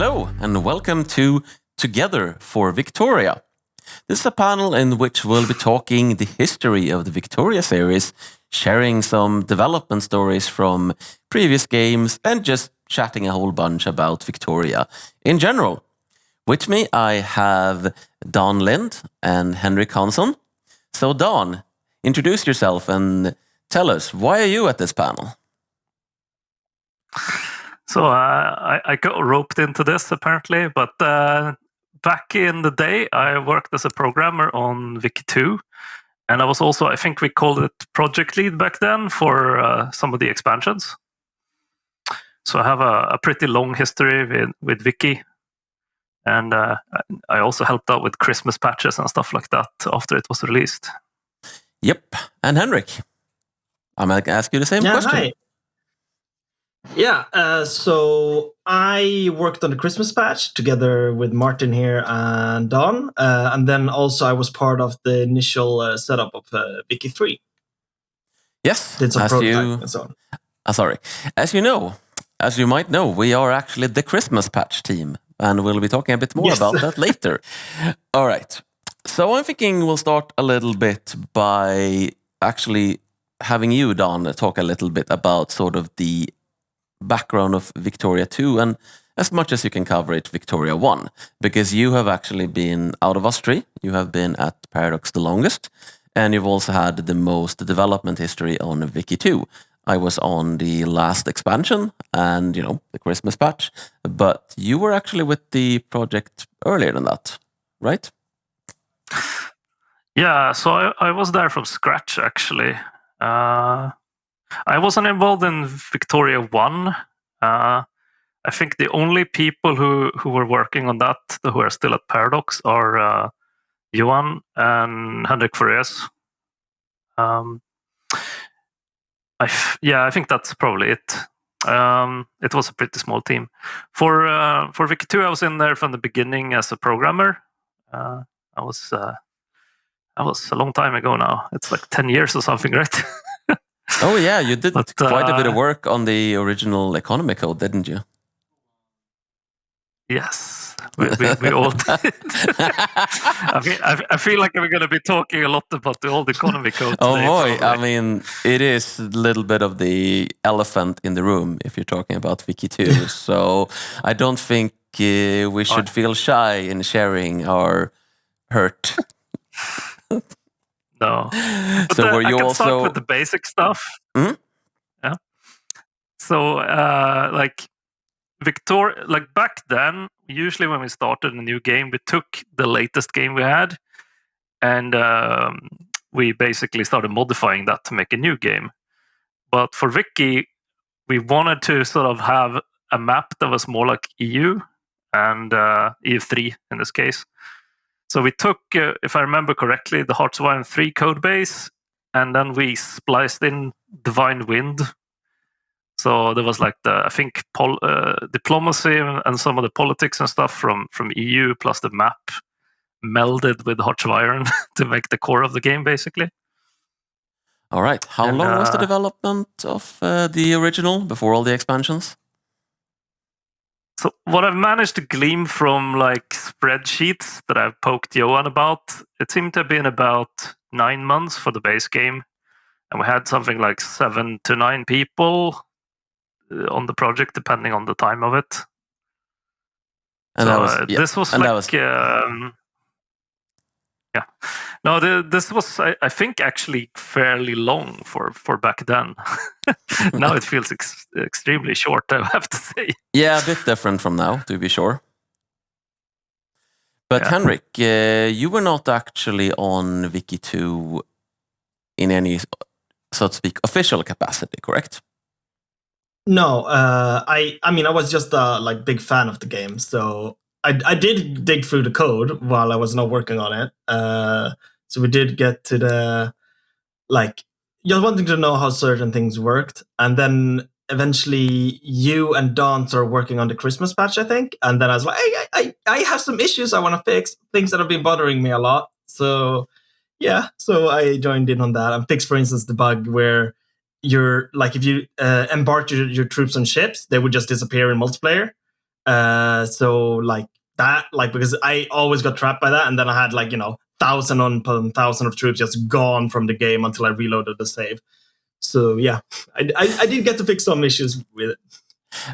Hello, and welcome to Together for Victoria. This is a panel in which we'll be talking the history of the Victoria series, sharing some development stories from previous games, and just chatting a whole bunch about Victoria in general. With me, I have Don Lind and Henrik Hansson. So, Don, introduce yourself and tell us, why are you at this panel? So I got roped into this apparently, but back in the day, I worked as a programmer on Wiki 2, and I was also, I think we called it project lead back then for some of the expansions. So I have a pretty long history with Wiki, and I also helped out with Christmas patches and stuff like that after it was released. Yep, and Henrik, I'm going to ask you the same question. Hi. Yeah, so I worked on the Christmas patch together with Martin here and Don, and then also I was part of the initial setup of Wiki 3. Yes, did some as prototyping and so on. Sorry, as you might know, we are actually the Christmas patch team, and we'll be talking a bit more about that later. All right, so I'm thinking we'll start a little bit by actually having you, Don, talk a little bit about sort of the background of Victoria 2 and as much as you can cover it, Victoria 1, because you have actually been out of Austria, you have been at Paradox the longest, and you've also had the most development history on Wiki 2. I was on the last expansion and, the Christmas patch, but you were actually with the project earlier than that, right? Yeah, so I was there from scratch, actually. I wasn't involved in Victoria 1. I think the only people who were working on that, who are still at Paradox, are Johan and Henrik Forés. I think that's probably it. It was a pretty small team. For Wiki 2, I was in there from the beginning as a programmer. I was a long time ago now. It's like 10 years or something, right? Oh yeah, you did quite a bit of work on the original economy code, didn't you? Yes, we all did. I feel like we're going to be talking a lot about the old economy code today. Oh boy, probably. I mean, it is a little bit of the elephant in the room if you're talking about Wiki 2. So I don't think we should feel shy in sharing our hurt. No. But So were I you can also start with the basic stuff. Hmm? Yeah. So Victoria, like back then, usually when we started a new game, we took the latest game we had, and we basically started modifying that to make a new game. But for Wiki, we wanted to sort of have a map that was more like EU and EU3 in this case. So we took, if I remember correctly, the Hearts of Iron 3 code base, and then we spliced in Divine Wind. So there was like diplomacy and some of the politics and stuff from EU, plus the map melded with Hearts of Iron to make the core of the game, basically. All right. How long was the development of the original before all the expansions? So what I've managed to glean from like spreadsheets that I've poked Johan about, it seemed to have been about 9 months for the base game. And we had something like 7 to 9 people on the project, depending on the time of it. And so this was this was, I think, actually fairly long for back then. Now it feels extremely short, I have to say. Yeah, a bit different from now, to be sure. But Henrik, you were not actually on Wiki 2 in any, so to speak, official capacity, correct? No, I mean, I was just a big fan of the game, so I did dig through the code while I was not working on it. So we did get to the just wanting to know how certain things worked, and then eventually you and Don started working on the Christmas patch, I think, and then I was like, hey, I have some issues I want to fix, things that have been bothering me a lot. So yeah, so I joined in on that and fixed, for instance, the bug where you're if you embark your troops on ships, they would just disappear in multiplayer. So like that, like because I always got trapped by that, and then I had like 1,000 on 1,000 of troops just gone from the game until I reloaded the save. So yeah, I did get to fix some issues with it.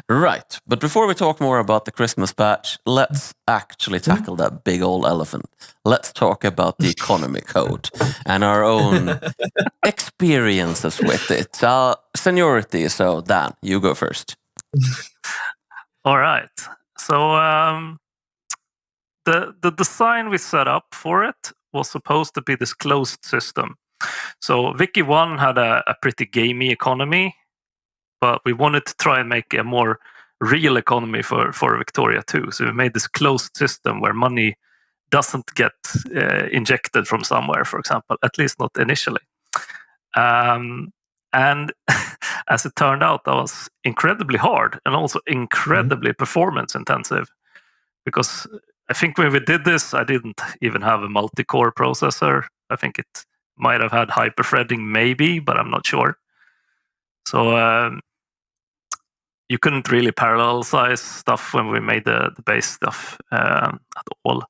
Right, but before we talk more about the Christmas patch, let's actually tackle that big old elephant. Let's talk about the economy code and our own experiences with it. Seniority, so Dan, you go first. All right. So the design we set up for it was supposed to be this closed system. So Wiki 1 had a pretty gamey economy, but we wanted to try and make a more real economy for Victoria 2. So we made this closed system where money doesn't get injected from somewhere, for example, at least not initially. And as it turned out, that was incredibly hard and also incredibly performance intensive, because I think when we did this, I didn't even have a multi-core processor. I think it might have had hyper-threading maybe, but I'm not sure. So you couldn't really parallel size stuff when we made the base stuff at all.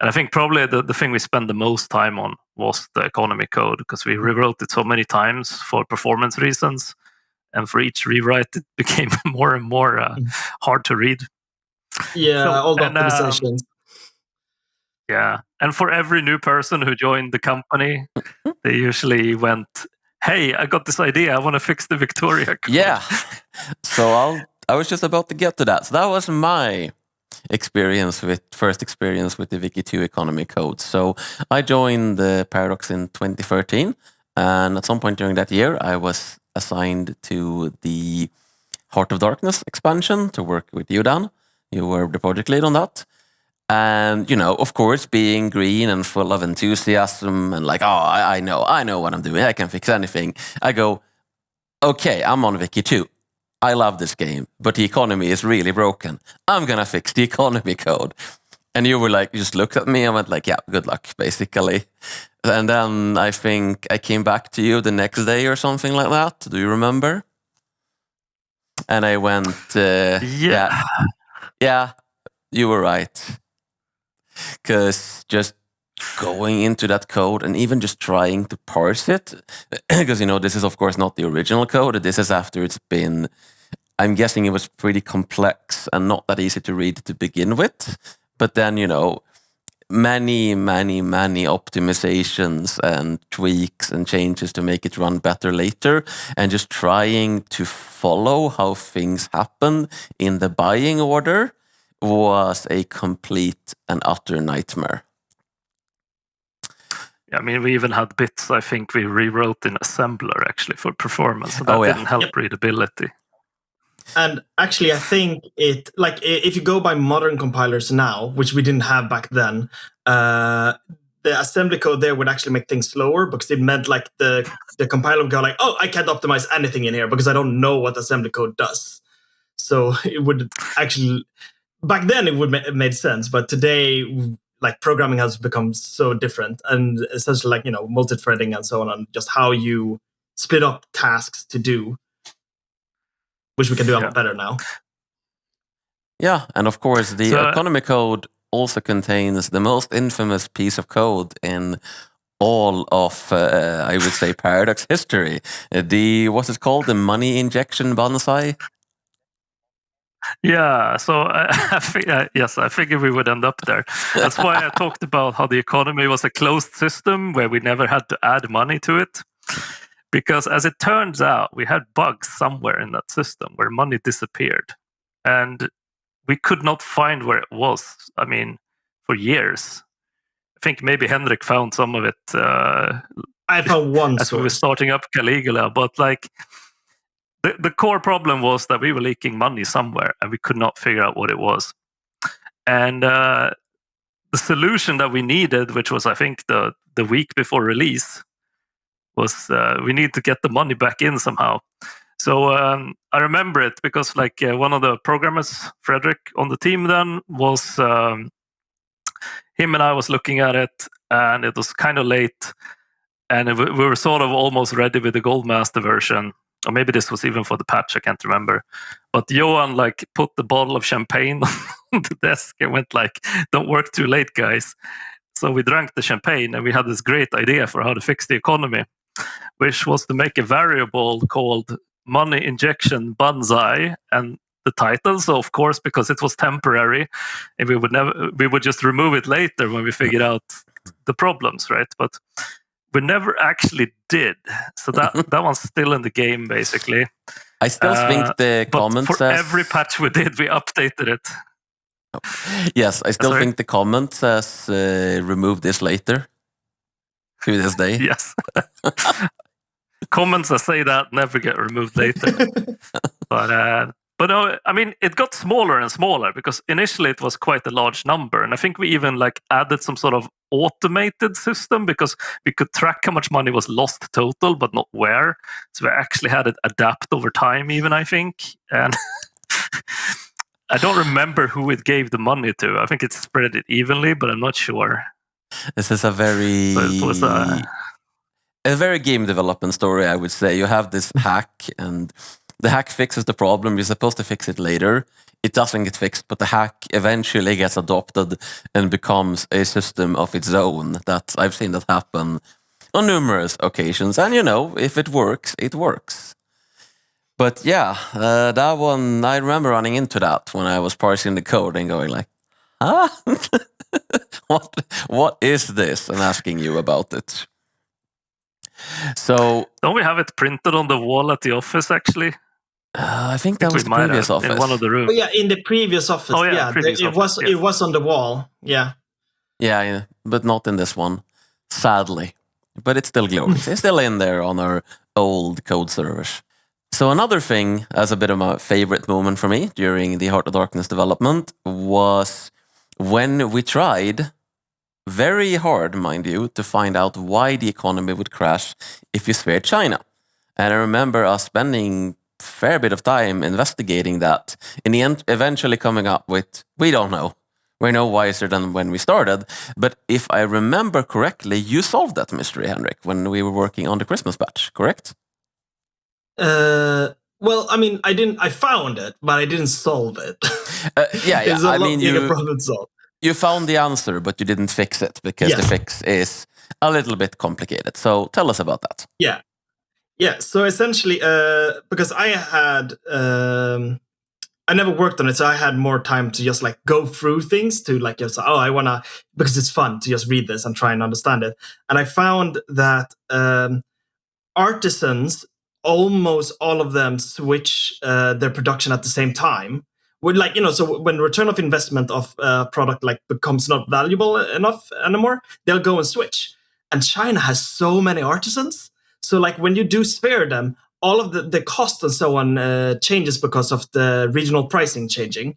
And I think probably the thing we spent the most time on was the economy code, because we rewrote it so many times for performance reasons. And for each rewrite, it became more and more hard to read. Yeah, all the optimizations. Yeah, and for every new person who joined the company, they usually went, "Hey, I got this idea. I want to fix the Victoria code." Yeah, so I was just about to get to that. So that was my first experience with the Wiki 2 economy code. So I joined the Paradox in 2013, and at some point during that year, I was assigned to the Heart of Darkness expansion to work with you, Dan. You were the project lead on that. And, of course, being green and full of enthusiasm and like, I know what I'm doing. I can fix anything. I go, okay, I'm on Wiki 2. I love this game, but the economy is really broken. I'm going to fix the economy code. And you were like, you just looked at me and went like, yeah, good luck, basically. And then I think I came back to you the next day or something like that. Do you remember? And I went, yeah, you were right. Because just going into that code and even just trying to parse it, because, this is, of course, not the original code. This is after it's been, I'm guessing it was pretty complex and not that easy to read to begin with. But then, many optimizations and tweaks and changes to make it run better later, and just trying to follow how things happen in the buying order was a complete and utter nightmare. I mean, we even had bits, I think, we rewrote in assembler actually for performance, so that didn't help readability. And actually, I think if you go by modern compilers now, which we didn't have back then, the assembly code there would actually make things slower, because it meant like the compiler would go like, oh, I can't optimize anything in here because I don't know what assembly code does. So it would actually, back then it would made sense, but today, like, programming has become so different, and essentially like, multi-threading and so on, and just how you split up tasks to do, which we can do a lot better now. Yeah, and of course, the economy code also contains the most infamous piece of code in all of, I would say, Paradox history. What's it called? The money injection bonsai? Yeah, so I figured we would end up there. That's why I talked about how the economy was a closed system where we never had to add money to it. Because as it turns out, we had bugs somewhere in that system where money disappeared. And we could not find where it was, I mean, for years. I think maybe Henrik found some of it. I found one as we were starting up Caligula, but like the core problem was that we were leaking money somewhere and we could not figure out what it was. And the solution that we needed, which was I think the week before release, was we need to get the money back in somehow. So I remember it because like one of the programmers, Frederick, on the team then was him and I was looking at it, and it was kind of late, and we were sort of almost ready with the Goldmaster version. or maybe this was even for the patch, I can't remember. But Johan like put the bottle of champagne on the desk and went like, "Don't work too late, guys." So we drank the champagne and we had this great idea for how to fix the economy, which was to make a variable called money injection banzai and the title. So of course, because it was temporary, and we would just remove it later when we figured out the problems, right? But we never actually did. So that one's still in the game, basically. I still think the comment for says... every patch we did, we updated it. Yes, I still think the comment says remove this later. To this day. Yes. Comments that say that never get removed later. But no, I mean, it got smaller and smaller because initially it was quite a large number. And I think we even like added some sort of automated system because we could track how much money was lost total, but not where. So we actually had it adapt over time even, I think. And I don't remember who it gave the money to. I think it spread it evenly, but I'm not sure. This is a very... So it was a very game development story, I would say. You have this hack, and the hack fixes the problem. You're supposed to fix it later. It doesn't get fixed, but the hack eventually gets adopted and becomes a system of its own. That I've seen that happen on numerous occasions. And you know, if it works, it works. But yeah, that one, I remember running into that when I was parsing the code and going like, huh? What is this? And asking you about it. So don't we have it printed on the wall at the office actually? I think that was the previous office. In one of the rooms. Oh, yeah, in the previous office. Oh, yeah, it was on the wall. Yeah. Yeah, but not in this one, sadly. But it's still glorious. It's still in there on our old code servers. So another thing, as a bit of a favorite moment for me during the Heart of Darkness development, was when we tried very hard, mind you, to find out why the economy would crash if you spared China. And I remember us spending a fair bit of time investigating that, in the end eventually coming up with, we don't know. We're no wiser than when we started. But if I remember correctly, you solved that mystery, Henrik, when we were working on the Christmas patch, correct? Well, I mean, I found it, but I didn't solve it. Yeah. I mean, you problem solved. You found the answer, but you didn't fix it because the fix is a little bit complicated. So tell us about that. Yeah. So essentially, because I had, I never worked on it, so I had more time to just like go through things to like just, I want to, because it's fun to just read this and try and understand it. And I found that artisans, almost all of them switch their production at the same time. Would like, so when return of investment of a product like becomes not valuable enough anymore, they'll go and switch. And China has so many artisans. So like when you do spare them, all of the cost and so on changes because of the regional pricing changing.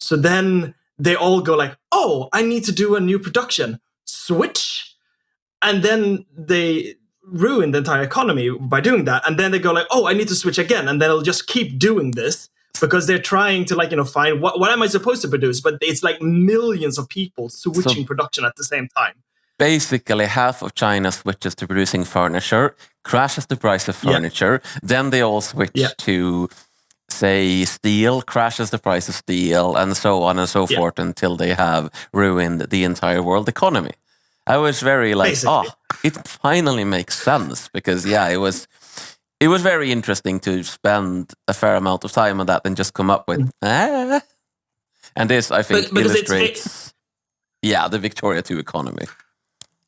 So then they all go like, oh, I need to do a new production. Switch. And then they ruin the entire economy by doing that. And then they go like, oh, I need to switch again. And then they'll just keep doing this. Because they're trying to like, find what am I supposed to produce? But it's like millions of people switching production at the same time. Basically, half of China switches to producing furniture, crashes the price of furniture. Then they all switch to, say, steel, crashes the price of steel, and so on and so forth until they have ruined the entire world economy. I was very like, it finally makes sense because, it was very interesting to spend a fair amount of time on that and just come up with, And this, I think, illustrates, the Victoria 2 economy.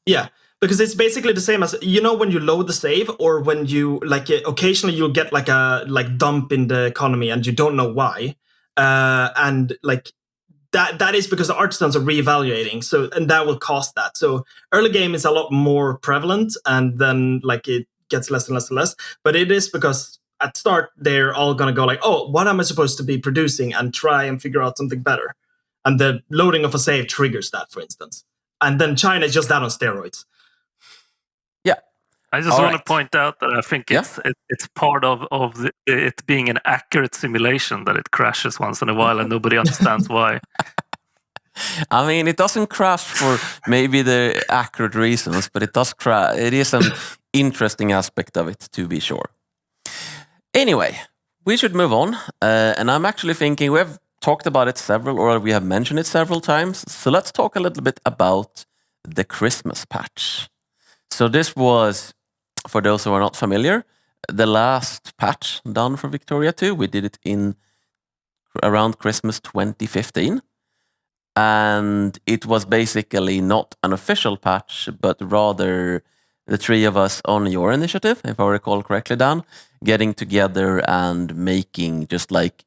Yeah, because it's basically the same as, when you load the save or when you, like, occasionally you'll get like a dump in the economy and you don't know why. And like, that is because the artisans are reevaluating. So, and that will cost that. So early game is a lot more prevalent and then like it gets less and less and less, but it is because at start they're all going to go like, oh, what am I supposed to be producing, and try and figure out something better, and the loading of a save triggers that, for instance. And then China is just that on steroids. I just want to point out that I think it's part of it being an accurate simulation that it crashes once in a while and nobody understands why. I mean, it doesn't crash for maybe the accurate reasons, but it does crash. It is an interesting aspect of it, to be sure. Anyway, we should move on. And I'm actually thinking we have talked about it we have mentioned it several times. So let's talk a little bit about the Christmas patch. So this was, for those who are not familiar, the last patch done for Victoria 2. We did it in around Christmas 2015. And it was basically not an official patch, but rather the three of us on your initiative, if I recall correctly, Dan, getting together and making just like,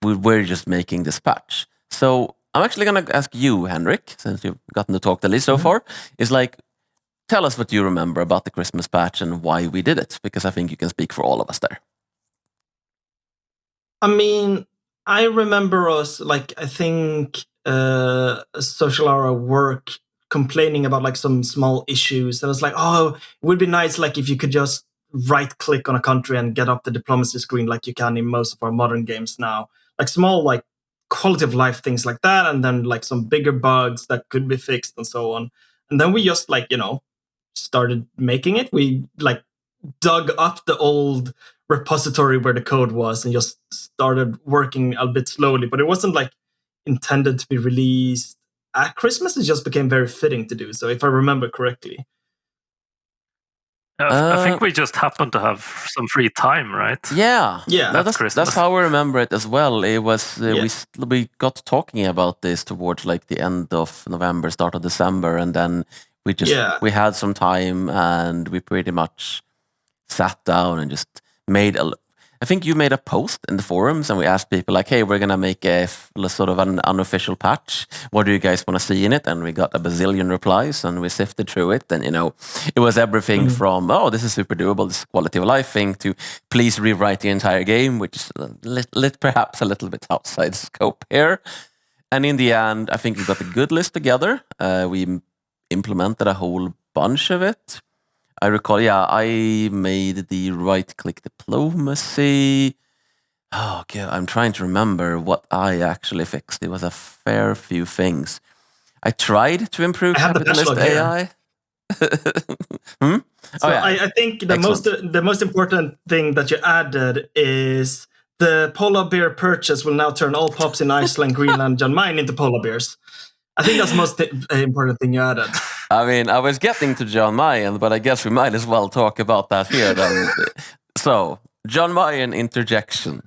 we're just making this patch. So I'm actually going to ask you, Henrik, since you've gotten to talk the least so far, is like, tell us what you remember about the Christmas patch and why we did it, because I think you can speak for all of us there. I mean, I remember us, like, I think Social Hour work complaining about like some small issues. And I was like, oh, it would be nice like if you could just right-click on a country and get up the diplomacy screen like you can in most of our modern games now. Like small like quality of life things like that, and then like some bigger bugs that could be fixed and so on. And then we just like, started making it. We like dug up the old repository where the code was and just started working a bit slowly, but it wasn't like intended to be released at Christmas. It just became very fitting to do so, if I remember correctly. I think we just happened to have some free time, right? Yeah. That's how I remember it as well. It was we got talking about this towards like the end of November, start of December, and then we had some time and we pretty much sat down and just made I think you made a post in the forums and we asked people like, hey, we're going to make a sort of an unofficial patch. What do you guys want to see in it? And we got a bazillion replies and we sifted through it. And, it was everything from, oh, this is super doable, this quality of life thing, to please rewrite the entire game, which is perhaps a little bit outside scope here. And in the end, I think we got a good list together. We implemented a whole bunch of it. I recall, I made the right-click diplomacy. Oh, okay, I'm trying to remember what I actually fixed. It was a fair few things. I tried to improve capitalist AI. I think the most important thing that you added is the polar bear purchase will now turn all pups in Iceland, Greenland, Jan Mayen into polar bears. I think that's the most important thing you added. I mean, I was getting to Jan Mayen, but I guess we might as well talk about that here then. So, Jan Mayen interjection.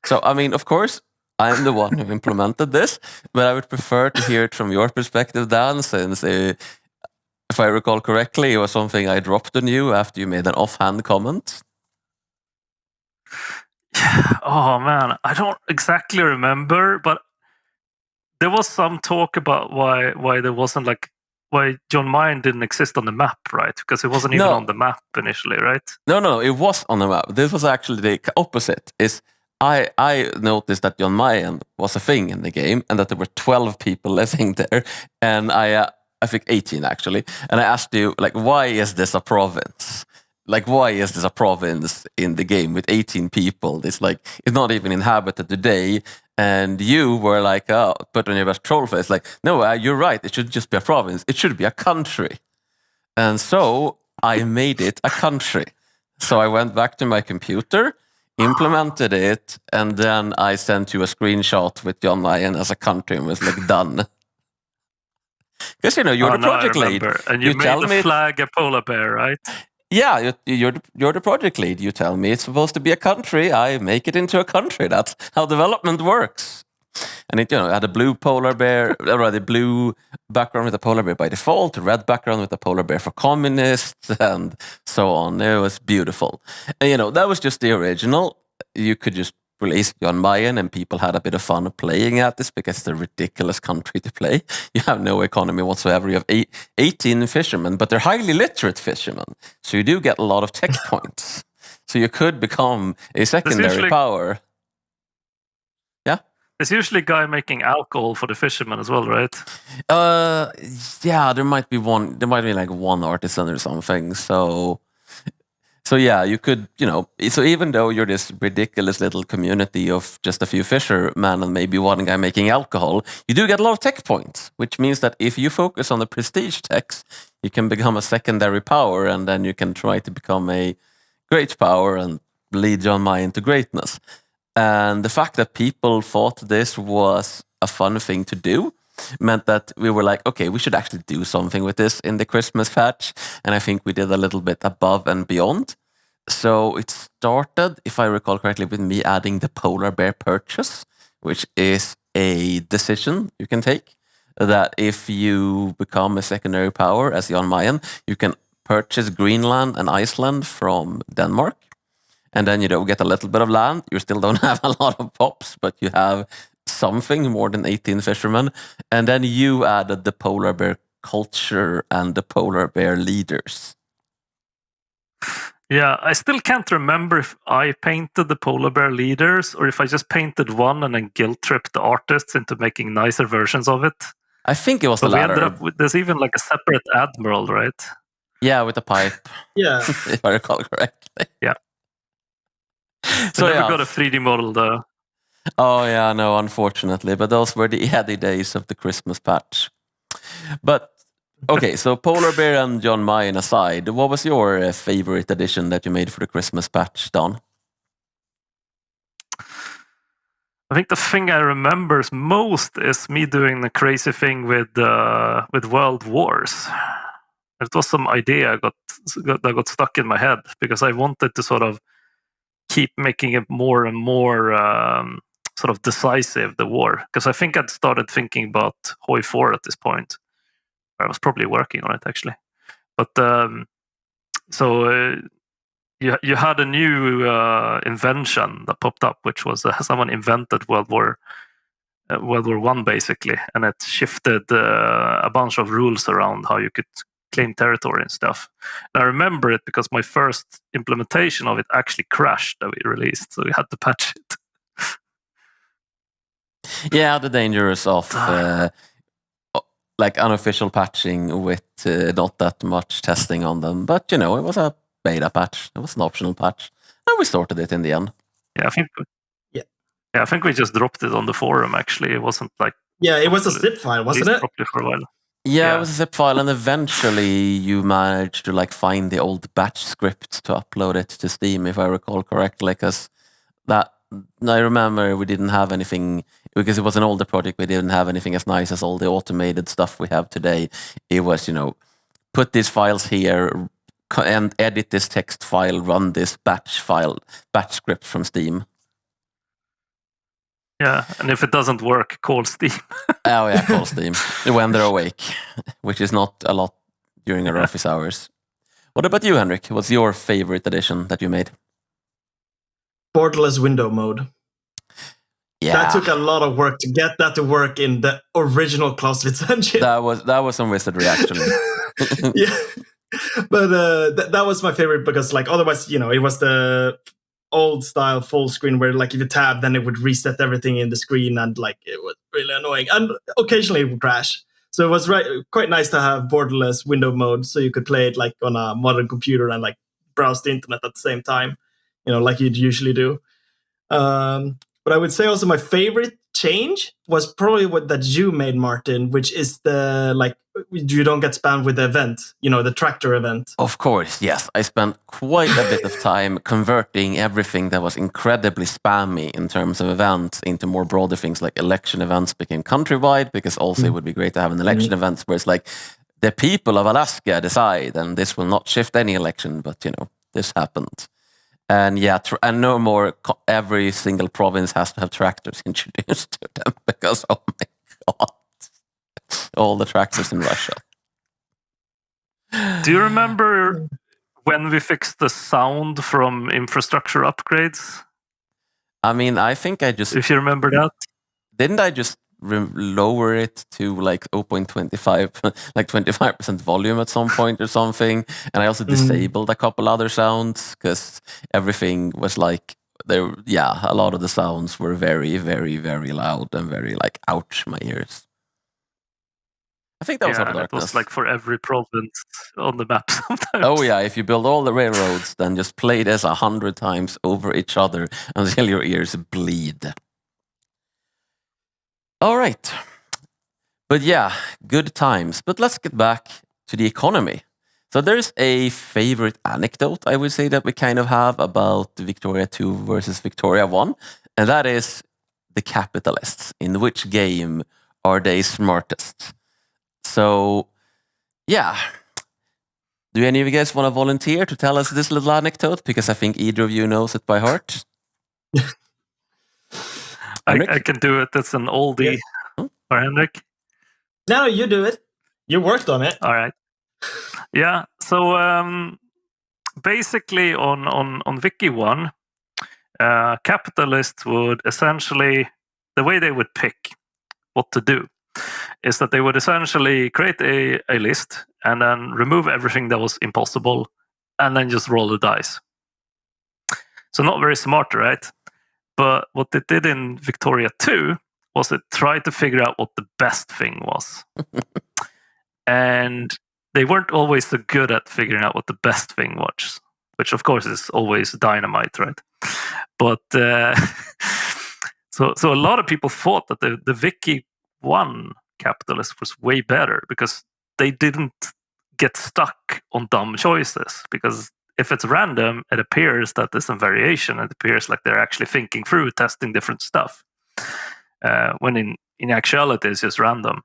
So, I mean, of course, I'm the one who implemented this, but I would prefer to hear it from your perspective, Dan, since if I recall correctly, it was something I dropped on you after you made an offhand comment. Oh, man, I don't exactly remember, but there was some talk about why there wasn't why Jan Mayen didn't exist on the map, right? Because it wasn't even on the map initially, right? No, it was on the map. This was actually the opposite. I noticed that Jan Mayen was a thing in the game and that there were 12 people living there, and I think 18 actually. And I asked you, like, why is this a province? Like, why is this a province in the game with 18 people? It's not even inhabited today. And you were like, oh, put on your best troll face, like, no, you're right. It should just be a province. It should be a country. And so I made it a country. So I went back to my computer, implemented it, and then I sent you a screenshot with Jan Mayen as a country and was like, done. Because, you're the project lead. And you made the flag a polar bear, right? Yeah, you're the project lead. You tell me it's supposed to be a country. I make it into a country. That's how development works. And it, had a blue polar bear, or the blue background with a polar bear by default, a red background with a polar bear for communists, and so on. It was beautiful. And, that was just the original. You could just release Jan Mayen and people had a bit of fun playing at this because it's a ridiculous country to play. You have no economy whatsoever. You have 18 fishermen, but they're highly literate fishermen. So you do get a lot of tech points. So you could become a secondary power. Yeah? There's usually a guy making alcohol for the fishermen as well, right? Yeah, there might be like one artisan or something. So yeah, you could, so even though you're this ridiculous little community of just a few fishermen and maybe one guy making alcohol, you do get a lot of tech points, which means that if you focus on the prestige techs, you can become a secondary power and then you can try to become a great power and lead John Mayen to greatness. And the fact that people thought this was a fun thing to do meant that we were like, okay, we should actually do something with this in the Christmas patch. And I think we did a little bit above and beyond. So it started, if I recall correctly, with me adding the polar bear purchase, which is a decision you can take. That if you become a secondary power as Jan Mayen, you can purchase Greenland and Iceland from Denmark. And then you don't get a little bit of land. You still don't have a lot of pops, but you have something more than 18 fishermen. And then you added the polar bear culture and the polar bear leaders. Yeah, I still can't remember if I painted the polar bear leaders or if I just painted one and then guilt-tripped the artists into making nicer versions of it. I think it was but the we latter. ended up with, there's even like a separate admiral, right? Yeah, with a pipe. Yeah. If I recall correctly. Yeah. So I never yeah. got a 3D model though. Oh yeah, no, unfortunately. But those were the heady days of the Christmas patch. But okay, so Polar Bear and John Mayen aside, what was your favorite addition that you made for the Christmas patch, Don? I think the thing I remember most is me doing the crazy thing with World Wars. It was some idea that got stuck in my head because I wanted to sort of keep making it more and more sort of decisive, the war. Because I think I'd started thinking about Hoi 4 at this point. I was probably working on it actually. But you had a new invention that popped up, which was someone invented World War I basically, and it shifted a bunch of rules around how you could claim territory and stuff. And I remember it because my first implementation of it actually crashed that we released, so we had to patch it. Yeah, the dangers of like unofficial patching with not that much testing on them. But you know, it was a beta patch. It was an optional patch, and we sorted it in the end. Yeah, I think we just dropped it on the forum. Actually, it wasn't like it was a zip file, wasn't it? Properly for a while. Yeah, it was a zip file, and eventually you managed to like find the old batch script to upload it to Steam, if I recall correctly. Because I remember we didn't have anything, because it was an older project. We didn't have anything as nice as all the automated stuff we have today. It was, put these files here and edit this text file, run this batch script from Steam. Yeah, and if it doesn't work, call Steam. Oh yeah, call Steam when they're awake, which is not a lot during our office hours. What about you, Henrik? What's your favorite addition that you made? Borderless window mode. Yeah, that took a lot of work to get that to work in the original Clausewitz engine. That was some wizardry, actually. Yeah, but that was my favorite because, like, otherwise, it was the old style full screen where, like, if you tab, then it would reset everything in the screen, and like it was really annoying, and occasionally it would crash. So it was quite nice to have borderless window mode, so you could play it like on a modern computer and like browse the internet at the same time, like you'd usually do. But I would say also my favorite change was probably what that you made, Martin, which is the, like, you don't get spammed with the event, the tractor event. Of course, yes. I spent quite a bit of time converting everything that was incredibly spammy in terms of events into more broader things, like election events became countrywide, because also it would be great to have an election event where it's like, the people of Alaska decide, and this will not shift any election, but this happened. And yeah, and no more. Every single province has to have tractors introduced to them because, oh my god, all the tractors in Russia. Do you remember when we fixed the sound from infrastructure upgrades? I mean, I think I just. If you remember that, didn't I just lower it to like 0.25, like 25% volume at some point or something? And I also disabled a couple other sounds because everything was like there. Yeah, a lot of the sounds were very, very, very loud and very like, ouch, my ears. I think that was Darkness. It was like for every province on the map sometimes. Oh yeah, if you build all the railroads, then just play this 100 times over each other until your ears bleed. All right. But yeah, good times. But let's get back to the economy. So there's a favorite anecdote I would say that we kind of have about Victoria 2 versus Victoria 1, and that is the capitalists. In which game are they smartest? So, yeah. Do any of you guys want to volunteer to tell us this little anecdote? Because I think either of you knows it by heart. I can do it. It's an oldie. Yeah. Or Henrik? No, you do it. You worked on it. All right. Yeah. So basically, on Wiki 1, capitalists would essentially, the way they would pick what to do is that they would essentially create a list and then remove everything that was impossible and then just roll the dice. So not very smart, right? But what they did in Victoria 2 was it tried to figure out what the best thing was. And they weren't always so good at figuring out what the best thing was, which of course is always dynamite, right? But so a lot of people thought that the Wiki 1 capitalist was way better because they didn't get stuck on dumb choices. Because if it's random, it appears that there's some variation. It appears like they're actually thinking through, testing different stuff. When in actuality, it's just random.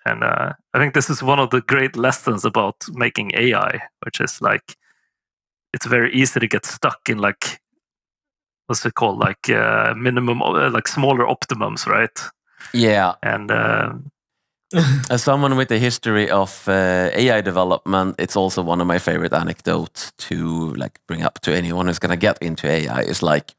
And I think this is one of the great lessons about making AI, which is like, it's very easy to get stuck in like, what's it called? Like minimum, like smaller optimums, right? Yeah. And as someone with a history of AI development, it's also one of my favorite anecdotes to like bring up to anyone who's going to get into AI. Is like,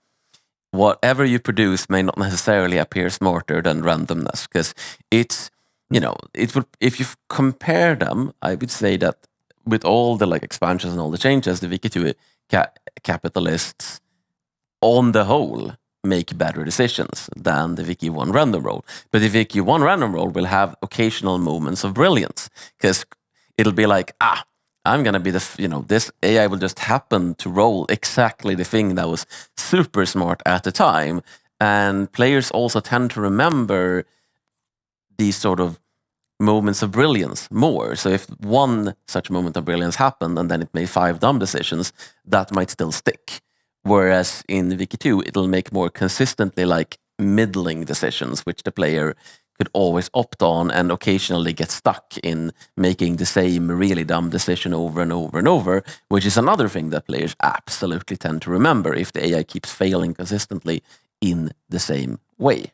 whatever you produce may not necessarily appear smarter than randomness, because it's, you know, it would, if you compare them, I would say that with all the like expansions and all the changes, the Wiki 2 capitalists on the whole make better decisions than the Wiki 1 random roll. But the Wiki 1 random roll will have occasional moments of brilliance, because it'll be like, I'm going to be this AI will just happen to roll exactly the thing that was super smart at the time. And players also tend to remember these sort of moments of brilliance more. So if one such moment of brilliance happened and then it made 5 dumb decisions, that might still stick. Whereas in Wiki 2, it'll make more consistently like middling decisions, which the player could always opt on and occasionally get stuck in making the same really dumb decision over and over and over, which is another thing that players absolutely tend to remember if the AI keeps failing consistently in the same way.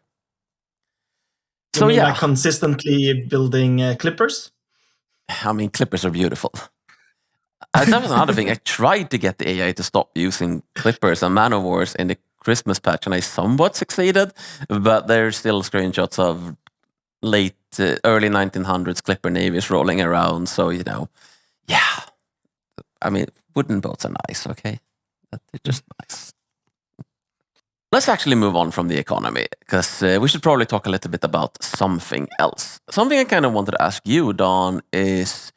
So you mean like consistently building clippers? I mean, clippers are beautiful. That was another thing. I tried to get the AI to stop using clippers and manowars in the Christmas patch, and I somewhat succeeded, but there's still screenshots of early 1900s clipper navies rolling around. So, you know, yeah. I mean, wooden boats are nice, okay? They're just nice. Let's actually move on from the economy, because we should probably talk a little bit about something else. Something I kind of wanted to ask you, Don, is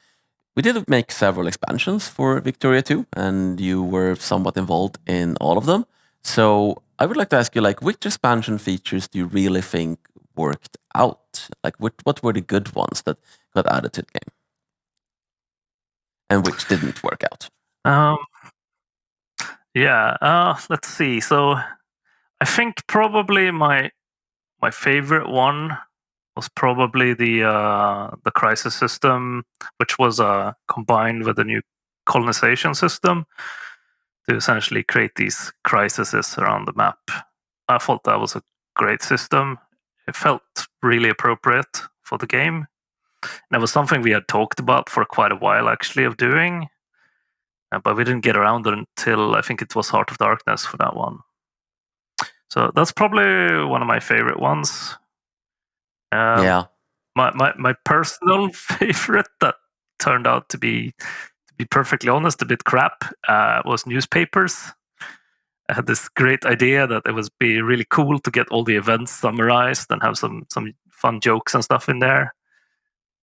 we did make several expansions for Victoria 2, and you were somewhat involved in all of them. So I would like to ask you, like, which expansion features do you really think worked out? Like, what were the good ones that got added to the game? And which didn't work out? Let's see. So I think probably my favorite one was probably the crisis system, which was combined with a new colonization system to essentially create these crises around the map. I thought that was a great system. It felt really appropriate for the game. And it was something we had talked about for quite a while, actually, of doing. But we didn't get around it until I think it was Heart of Darkness for that one. So that's probably one of my favorite ones. Yeah. My personal favorite that turned out to be perfectly honest, a bit crap, was newspapers. I had this great idea that it would be really cool to get all the events summarized and have some fun jokes and stuff in there.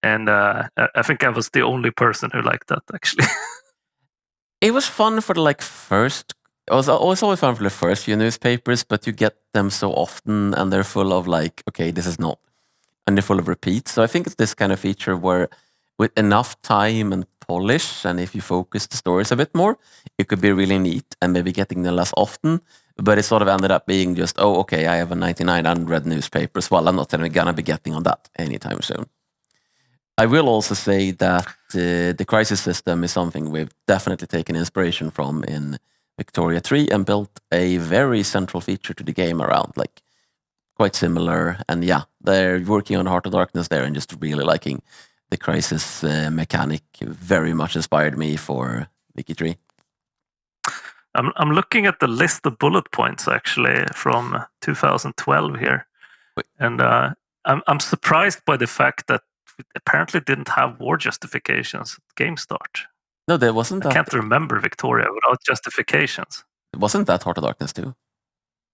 And I think I was the only person who liked that, actually. It was fun for the first. It was always fun for the first few newspapers, but you get them so often, and they're full of okay, this is not, and they're full of repeats. So I think it's this kind of feature where, with enough time and polish and if you focus the stories a bit more, it could be really neat and maybe getting them less often. But it sort of ended up being just, oh, okay, I have a 99 unread newspaper as well. I'm not gonna be getting on that anytime soon. I will also say that the crisis system is something we've definitely taken inspiration from in Victoria 3 and built a very central feature to the game around, like quite similar. And yeah, they're working on Heart of Darkness there and just really liking the crisis mechanic. Very much inspired me for Wiki 3. I'm looking at the list of bullet points actually from 2012 here, and I'm surprised by the fact that we apparently didn't have war justifications at game start. No, there wasn't. I can't remember Victoria without justifications. Wasn't that Heart of Darkness too?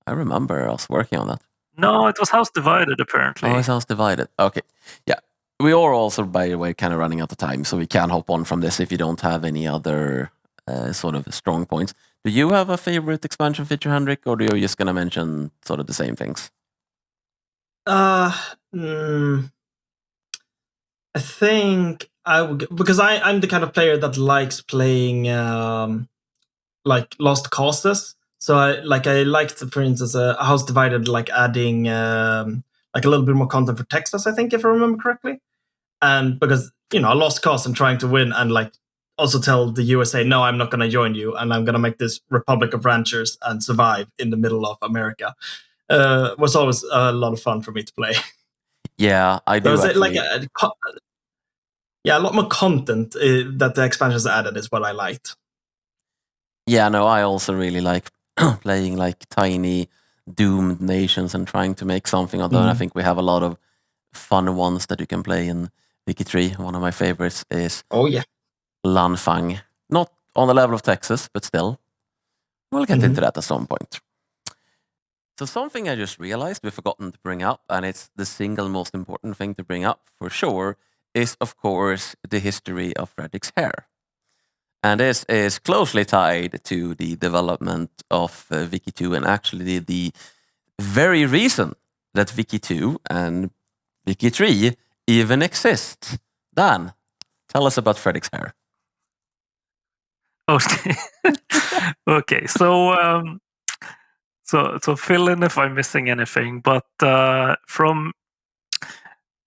I remember us working on that. No, it was House Divided apparently. Oh, it's House Divided. Okay, yeah. We are also, by the way, kind of running out of time, so we can hop on from this if you don't have any other sort of strong points. Do you have a favorite expansion feature, Henrik, or are you just going to mention sort of the same things? I think I would, because I'm the kind of player that likes playing like Lost Causes. So I liked, for instance, House Divided, like adding like a little bit more content for Texas, I think, if I remember correctly. And because, a lost cause and trying to win and like also tell the USA, no, I'm not going to join you, and I'm going to make this Republic of Ranchers and survive in the middle of America. Was always a lot of fun for me to play. Yeah, I do. So actually... a lot more content that the expansions added is what I liked. Yeah, no, I also really like playing like tiny doomed nations and trying to make something of them. I think we have a lot of fun ones that you can play in Wiki 3. One of my favorites is Lanfang. Not on the level of Texas, but still. We'll get into that at some point. So something I just realized we've forgotten to bring up, and it's the single most important thing to bring up for sure, is of course the history of Fredrik's hair. And this is closely tied to the development of Wiki 2 and actually the very reason that Wiki 2 and Wiki 3 even exist. Dan, tell us about Fredrik's hair. Okay. Okay. So fill in if I'm missing anything. But from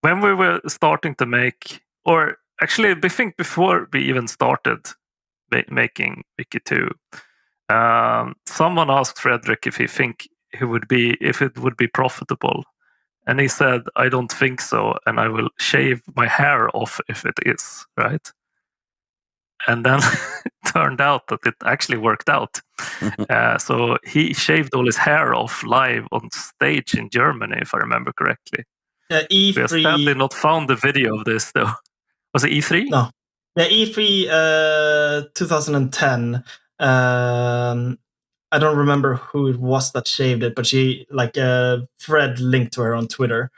when we were starting to make, or actually, I think before we even started making Wiki 2, someone asked Fredrik if if it would be profitable. And he said, I don't think so, and I will shave my hair off if it is, right? And then it turned out that it actually worked out. So he shaved all his hair off live on stage in Germany, if I remember correctly. E3. We have sadly not found the video of this, though. Was it E3? No. Yeah, E3 2010. I don't remember who it was that shaved it, but she, Fred linked to her on Twitter.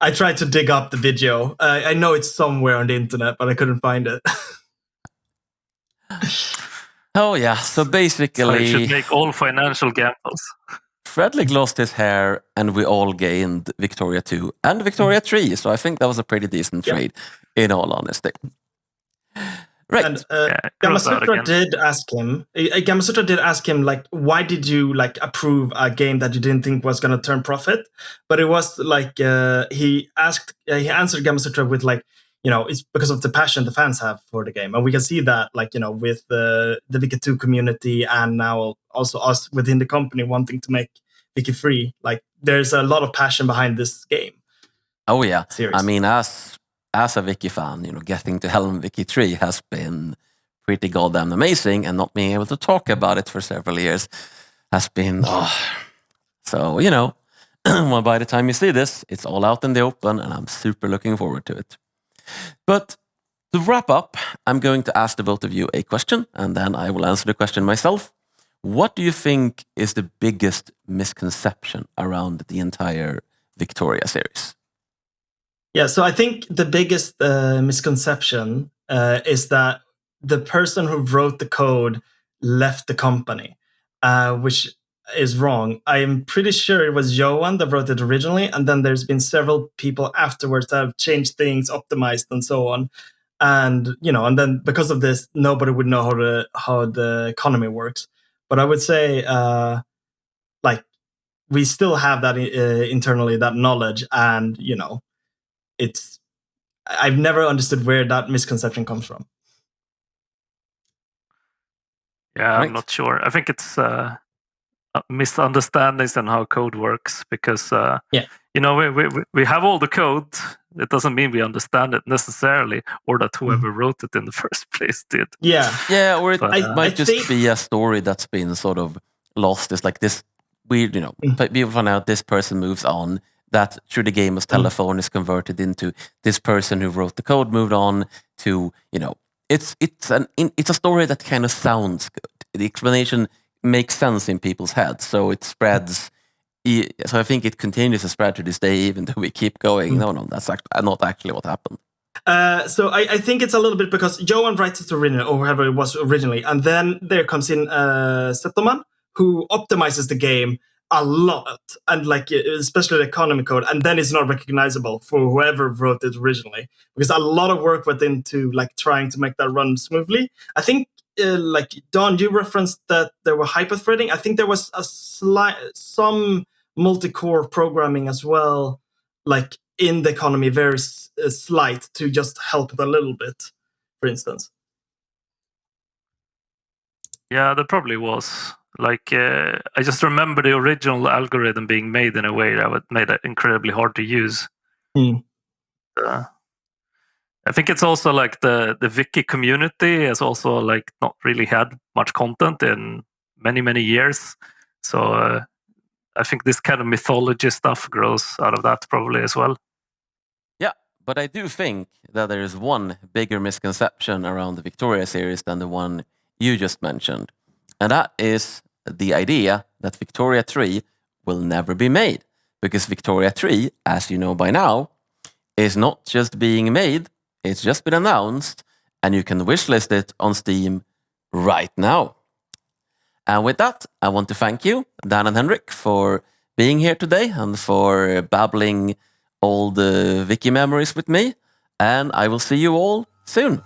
I tried to dig up the video. I know it's somewhere on the internet, but I couldn't find it. Oh yeah, so basically... I should make all financial gambles. Fredrik lost his hair and we all gained Victoria 2 and Victoria 3, so I think that was a pretty decent trade, in all honesty. Right. And Gamasutra did ask him. Gamasutra did ask him, like, why did you approve a game that you didn't think was going to turn profit? But it was he answered Gamasutra with it's because of the passion the fans have for the game, and we can see that with the Wiki 2 community and now also us within the company wanting to make Wiki 3. There's a lot of passion behind this game. Oh yeah, series. I mean as a Wiki fan, getting to helm Wiki 3 has been pretty goddamn amazing, and not being able to talk about it for several years has been... So, well, by the time you see this, it's all out in the open, and I'm super looking forward to it. But to wrap up, I'm going to ask the both of you a question, and then I will answer the question myself. What do you think is the biggest misconception around the entire Victoria series? Yeah, so I think the biggest misconception is that the person who wrote the code left the company, which is wrong. I'm pretty sure it was Johan that wrote it originally, and then there's been several people afterwards that have changed things, optimized, and so on. and and then because of this, nobody would know how the economy works. But I would say, like, we still have that internally, that knowledge, and it's. I've never understood where that misconception comes from. Yeah, I'm not sure. I think it's misunderstandings on how code works, because we have all the code. It doesn't mean we understand it necessarily, or that whoever wrote it in the first place did. Yeah, or it might just be a story that's been sort of lost. It's like this weird, people find out this person moves on. That through the game of telephone is converted into this person who wrote the code moved on to it's a story that kind of sounds good. The explanation makes sense in people's heads, so it spreads. So I think it continues to spread to this day, even though we keep going. No, that's not actually what happened. So I think it's a little bit because Johan writes it originally, or whoever it was originally, and then there comes in Septoman, who optimizes the game a lot, and especially the economy code, and then it's not recognizable for whoever wrote it originally, because a lot of work went into trying to make that run smoothly. I think Don, you referenced that there were hyperthreading. I think there was some multi-core programming as well, in the economy, very slight, to just help it a little bit, for instance. Yeah, there probably was. I just remember the original algorithm being made in a way that made it incredibly hard to use. I think it's also the Wiki community has also not really had much content in many years. So I think this kind of mythology stuff grows out of that probably as well. Yeah, but I do think that there is one bigger misconception around the Victoria series than the one you just mentioned. And that is the idea that Victoria 3 will never be made. Because Victoria 3, as you know by now, is not just being made, it's just been announced, and you can wishlist it on Steam right now. And with that, I want to thank you, Dan and Henrik, for being here today and for babbling all the Wiki memories with me. And I will see you all soon.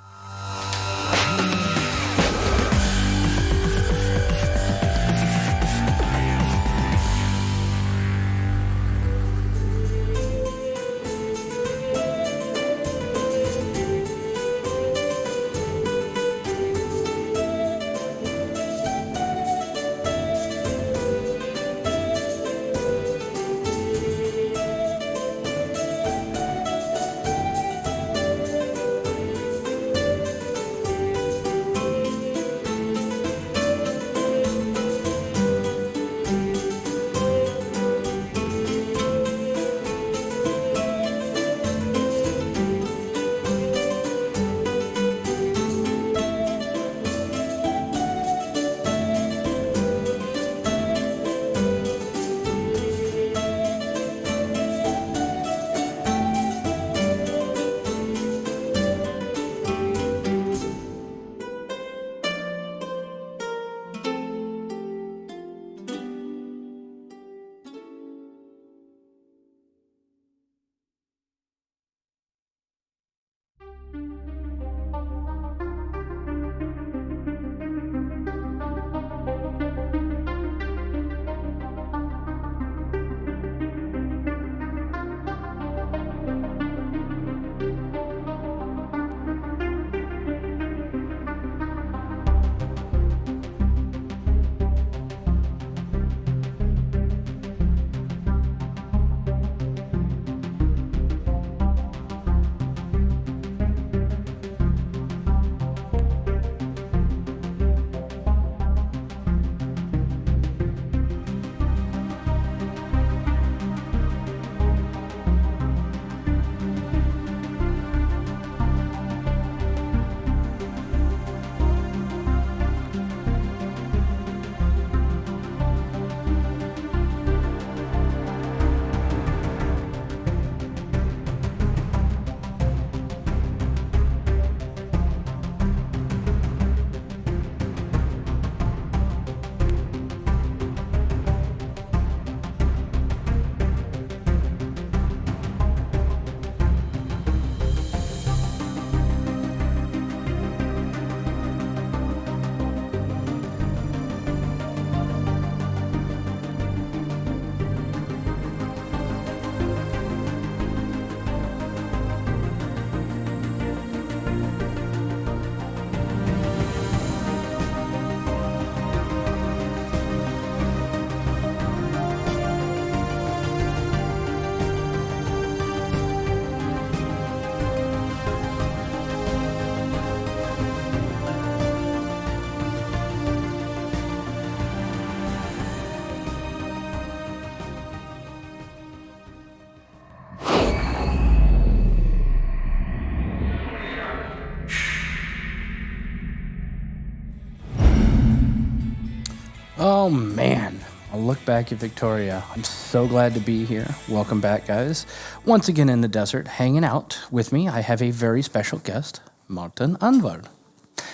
Oh man, I'll look back at Victoria. I'm so glad to be here. Welcome back, guys. Once again in the desert, hanging out with me, I have a very special guest, Martin Anvar.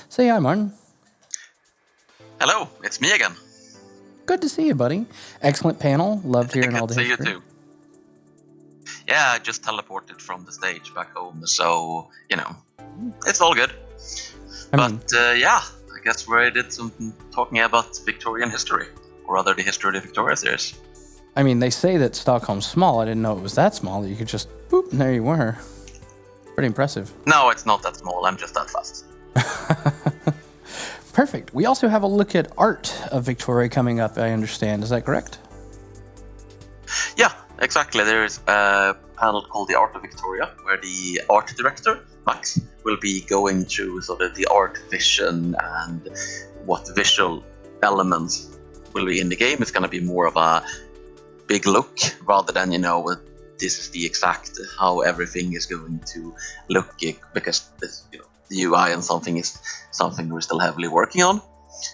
Say hi, Martin. Hello, it's me again. Good to see you, buddy. Excellent panel. Loved hearing all the history. Good to see you too. Yeah, I just teleported from the stage back home, so, it's all good. I guess we did some talking about Victorian history, or rather the history of the Victoria series. I mean, they say that Stockholm's small. I didn't know it was that small, that you could just, boop, and there you were. Pretty impressive. No, it's not that small, I'm just that fast. Perfect. We also have a look at art of Victoria coming up, I understand. Is that correct? Yeah, exactly. There's a panel called The Art of Victoria, where the art director, Max, will be going through sort of the art vision and what visual elements will be in the game. It's going to be more of a big look rather than, this is the exact how everything is going to look, because this, the UI and something is something we're still heavily working on,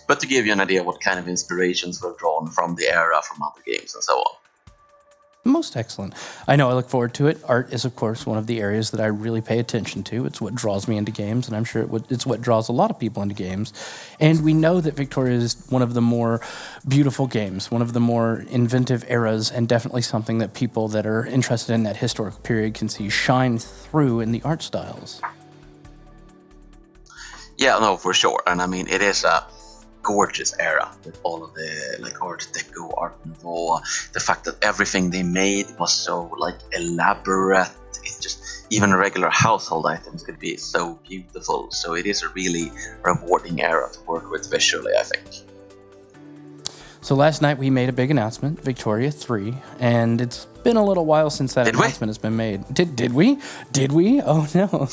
but to give you an idea what kind of inspirations were drawn from the era, from other games and so on. Most excellent. I know, I look forward to it. Art is, of course, one of the areas that I really pay attention to. It's what draws me into games, and I'm sure it's what draws a lot of people into games. And we know that Victoria is one of the more beautiful games, one of the more inventive eras, and definitely something that people that are interested in that historical period can see shine through in the art styles. Yeah, no, for sure. And I mean, it is a gorgeous era with all of the Art Deco, Art Nouveau. The fact that everything they made was so elaborate. It just, even regular household items could be so beautiful. So it is a really rewarding era to work with visually, I think. So last night we made a big announcement, Victoria 3, and it's been a little while since that announcement has been made. Did we? Did we? Oh no.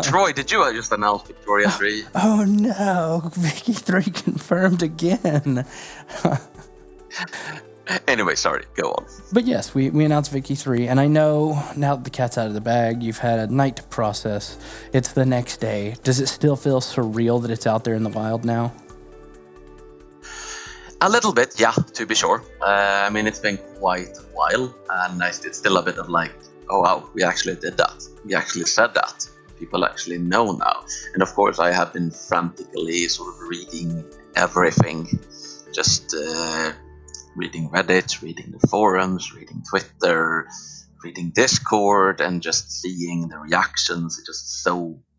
Troy, did you just announce Victoria 3? Oh no, Vicky 3 confirmed again. Anyway, sorry, go on. But yes, we announced Vicky 3, and I know now that the cat's out of the bag, you've had a night to process. It's the next day. Does it still feel surreal that it's out there in the wild now? A little bit, yeah, to be sure. I mean, it's been quite a while, and it's still a bit of oh wow, we actually did that. We actually said that. People actually know now. And of course, I have been frantically sort of reading everything, just reading Reddit, reading the forums, reading Twitter, reading Discord, and just seeing the reactions. It's just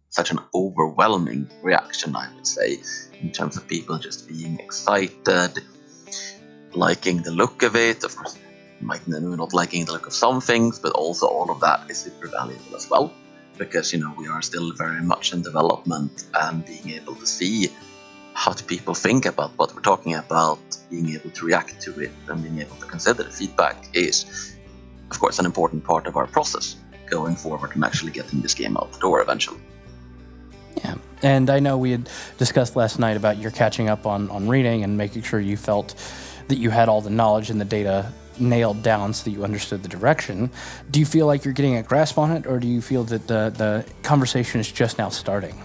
such an overwhelming reaction, I would say, in terms of people just being excited, liking the look of it. Of course, might not liking the look of some things, but also all of that is super valuable as well, because we are still very much in development, and being able to see how do people think about what we're talking about, being able to react to it, and being able to consider the feedback is, of course, an important part of our process going forward and actually getting this game out the door eventually. Yeah, and I know we had discussed last night about your catching up on reading and making sure you felt that you had all the knowledge and the data nailed down so that you understood the direction. Do you feel like you're getting a grasp on it, or do you feel that the conversation is just now starting?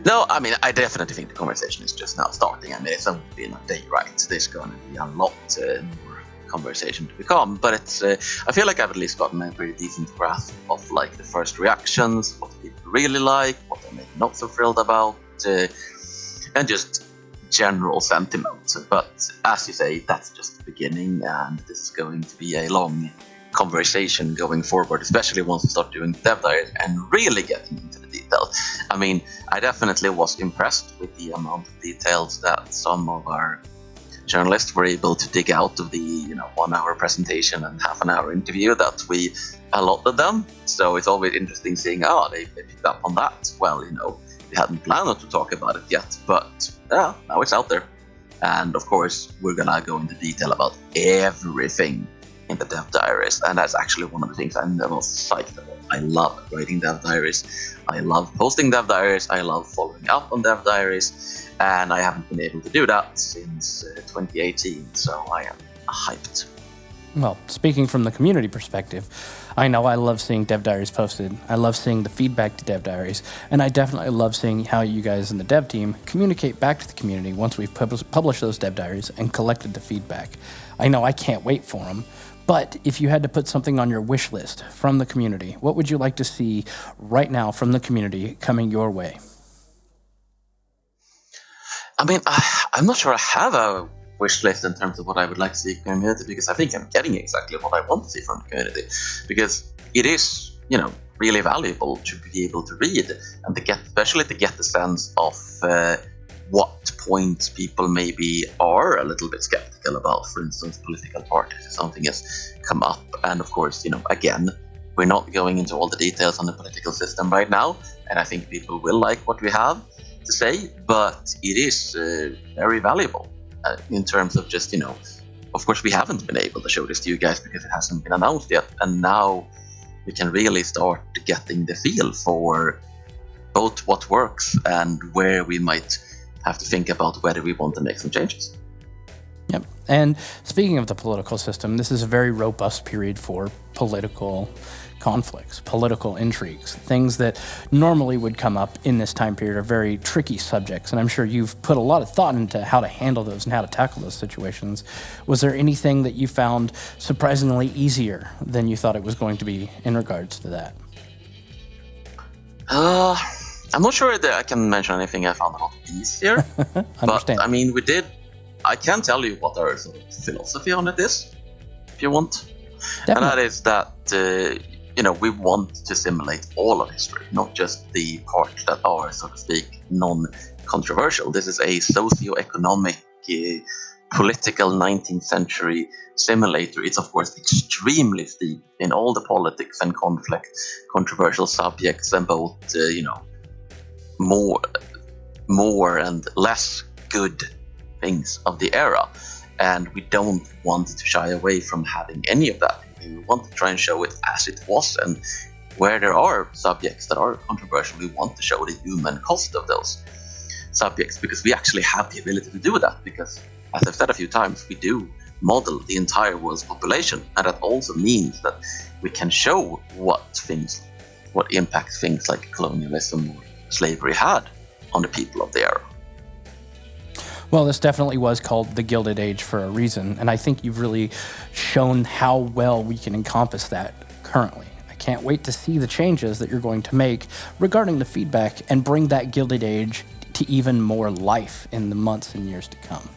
No, I mean, I definitely think the conversation is just now starting. I mean, it's only been a day, right? There's going to be a lot more conversation to become, but it's I feel like I've at least gotten a pretty decent grasp of the first reactions, what people really like, what they're maybe not so thrilled about, and just general sentiment. But as you say, that's just the beginning, and this is going to be a long conversation going forward, especially once we start doing dev diaries and really getting into the details. I mean, I definitely was impressed with the amount of details that some of our journalists were able to dig out of the 1 hour presentation and half an hour interview that we allotted them. So it's always interesting seeing, they picked up on that. Well, we hadn't planned to talk about it yet, but now it's out there. And of course, we're gonna go into detail about everything in the dev diaries, and that's actually one of the things I'm the most psyched about. I love writing dev diaries, I love posting dev diaries, I love following up on dev diaries, and I haven't been able to do that since 2018, so I am hyped. Well, speaking from the community perspective, I know I love seeing dev diaries posted. I love seeing the feedback to dev diaries, and I definitely love seeing how you guys in the dev team communicate back to the community once we've published those dev diaries and collected the feedback. I know I can't wait for them, but if you had to put something on your wish list from the community, what would you like to see right now from the community coming your way? I mean, I'm not sure I have a wish list in terms of what I would like to see from the community, because I think I'm getting exactly what I want to see from the community, because it is, really valuable to be able to read and especially to get the sense of what points people maybe are a little bit skeptical about. For instance, political parties, if something has come up. And of course, again, we're not going into all the details on the political system right now, and I think people will like what we have to say, but it is very valuable in terms of just, of course we haven't been able to show this to you guys because it hasn't been announced yet, and now we can really start getting the feel for both what works and where we might have to think about whether we want to make some changes. Yep. And speaking of the political system, this is a very robust period for political conflicts, political intrigues. Things that normally would come up in this time period are very tricky subjects, and I'm sure you've put a lot of thought into how to handle those and how to tackle those situations. Was there anything that you found surprisingly easier than you thought it was going to be in regards to that? I'm not sure that I can mention anything I found a lot easier, but I mean, I can tell you what our sort of philosophy on it is, if you want. Definitely. And that is that we want to simulate all of history, not just the parts that are, so to speak, non-controversial. This is a socio-economic, political 19th century simulator. It's of course extremely steep in all the politics and conflict, controversial subjects, and both, more and less good things of the era. And we don't want to shy away from having any of that. We want to try and show it as it was, and where there are subjects that are controversial, we want to show the human cost of those subjects, because we actually have the ability to do that, because, as I've said a few times, we do model the entire world's population, and that also means that we can show what impact things like colonialism or slavery had on the people of the era. Well, this definitely was called the Gilded Age for a reason, and I think you've really shown how well we can encompass that currently. I can't wait to see the changes that you're going to make regarding the feedback and bring that Gilded Age to even more life in the months and years to come.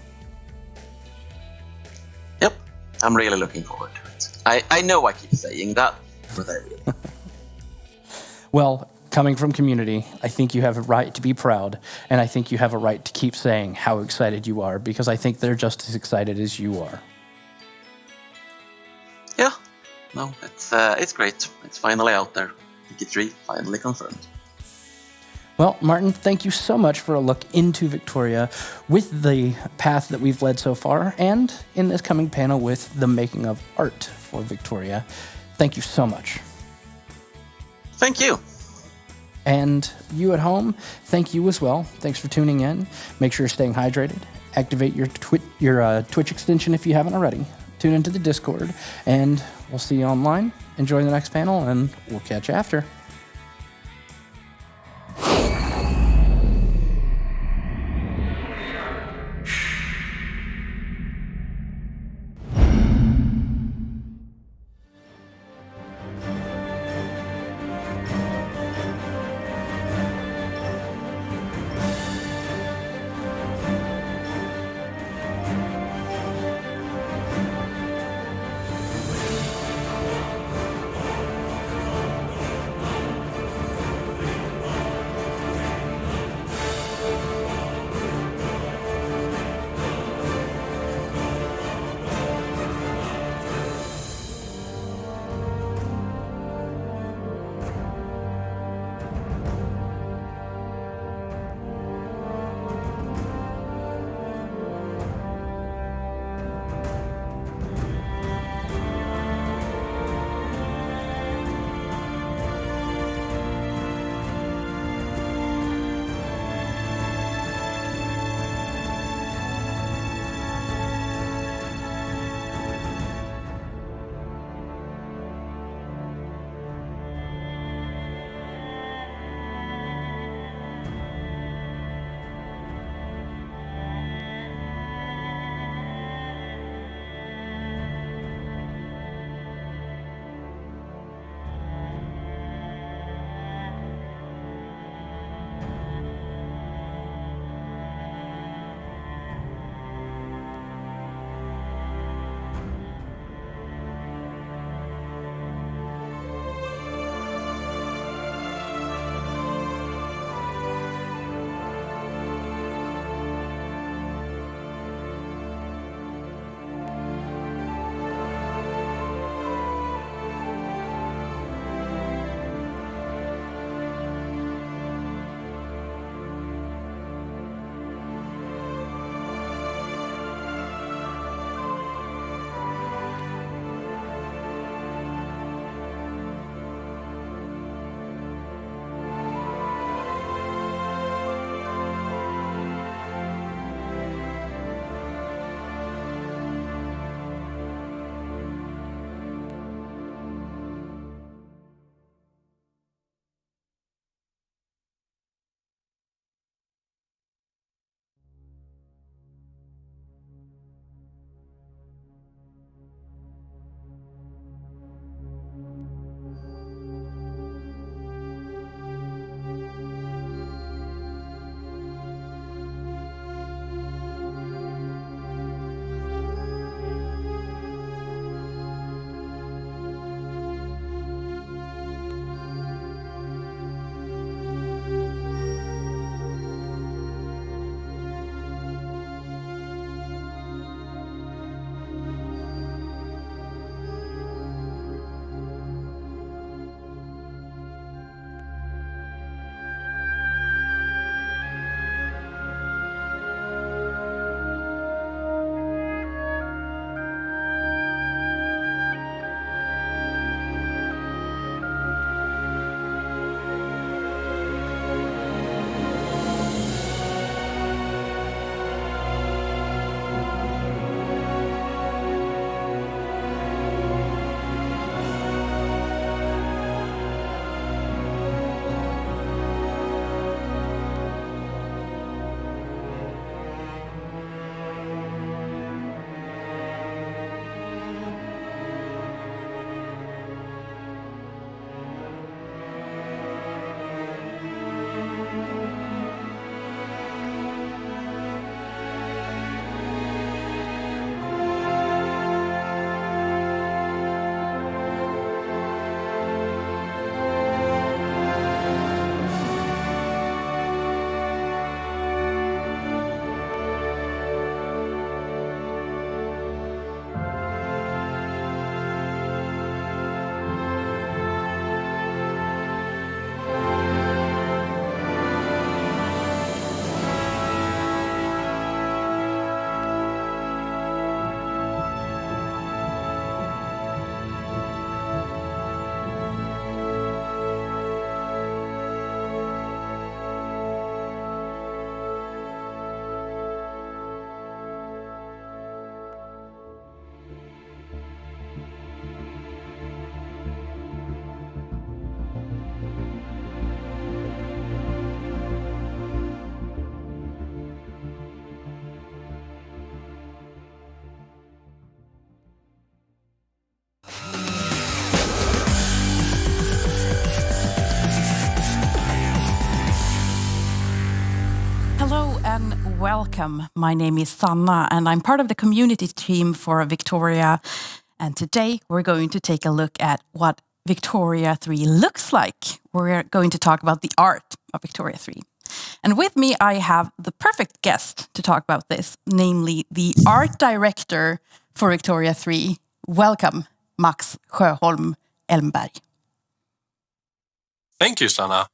Yep, I'm really looking forward to it. I know I keep saying that, but I really. Well, coming from community, I think you have a right to be proud, and I think you have a right to keep saying how excited you are, because I think they're just as excited as you are. Yeah, no, it's great. It's finally out there. Wiki3 finally confirmed. Well, Martin, thank you so much for a look into Victoria with the path that we've led so far, and in this coming panel with the making of art for Victoria. Thank you so much. Thank you. And you at home, thank you as well. Thanks for tuning in. Make sure you're staying hydrated. Activate your Twitch extension if you haven't already. Tune into the Discord, and we'll see you online. Enjoy the next panel, and we'll catch you after. Welcome. My name is Sanna, and I'm part of the community team for Victoria. And today we're going to take a look at what Victoria 3 looks like. We're going to talk about the art of Victoria 3. And with me, I have the perfect guest to talk about this, namely the art director for Victoria 3. Welcome, Max Sjöholm Elmberg. Thank you, Sanna.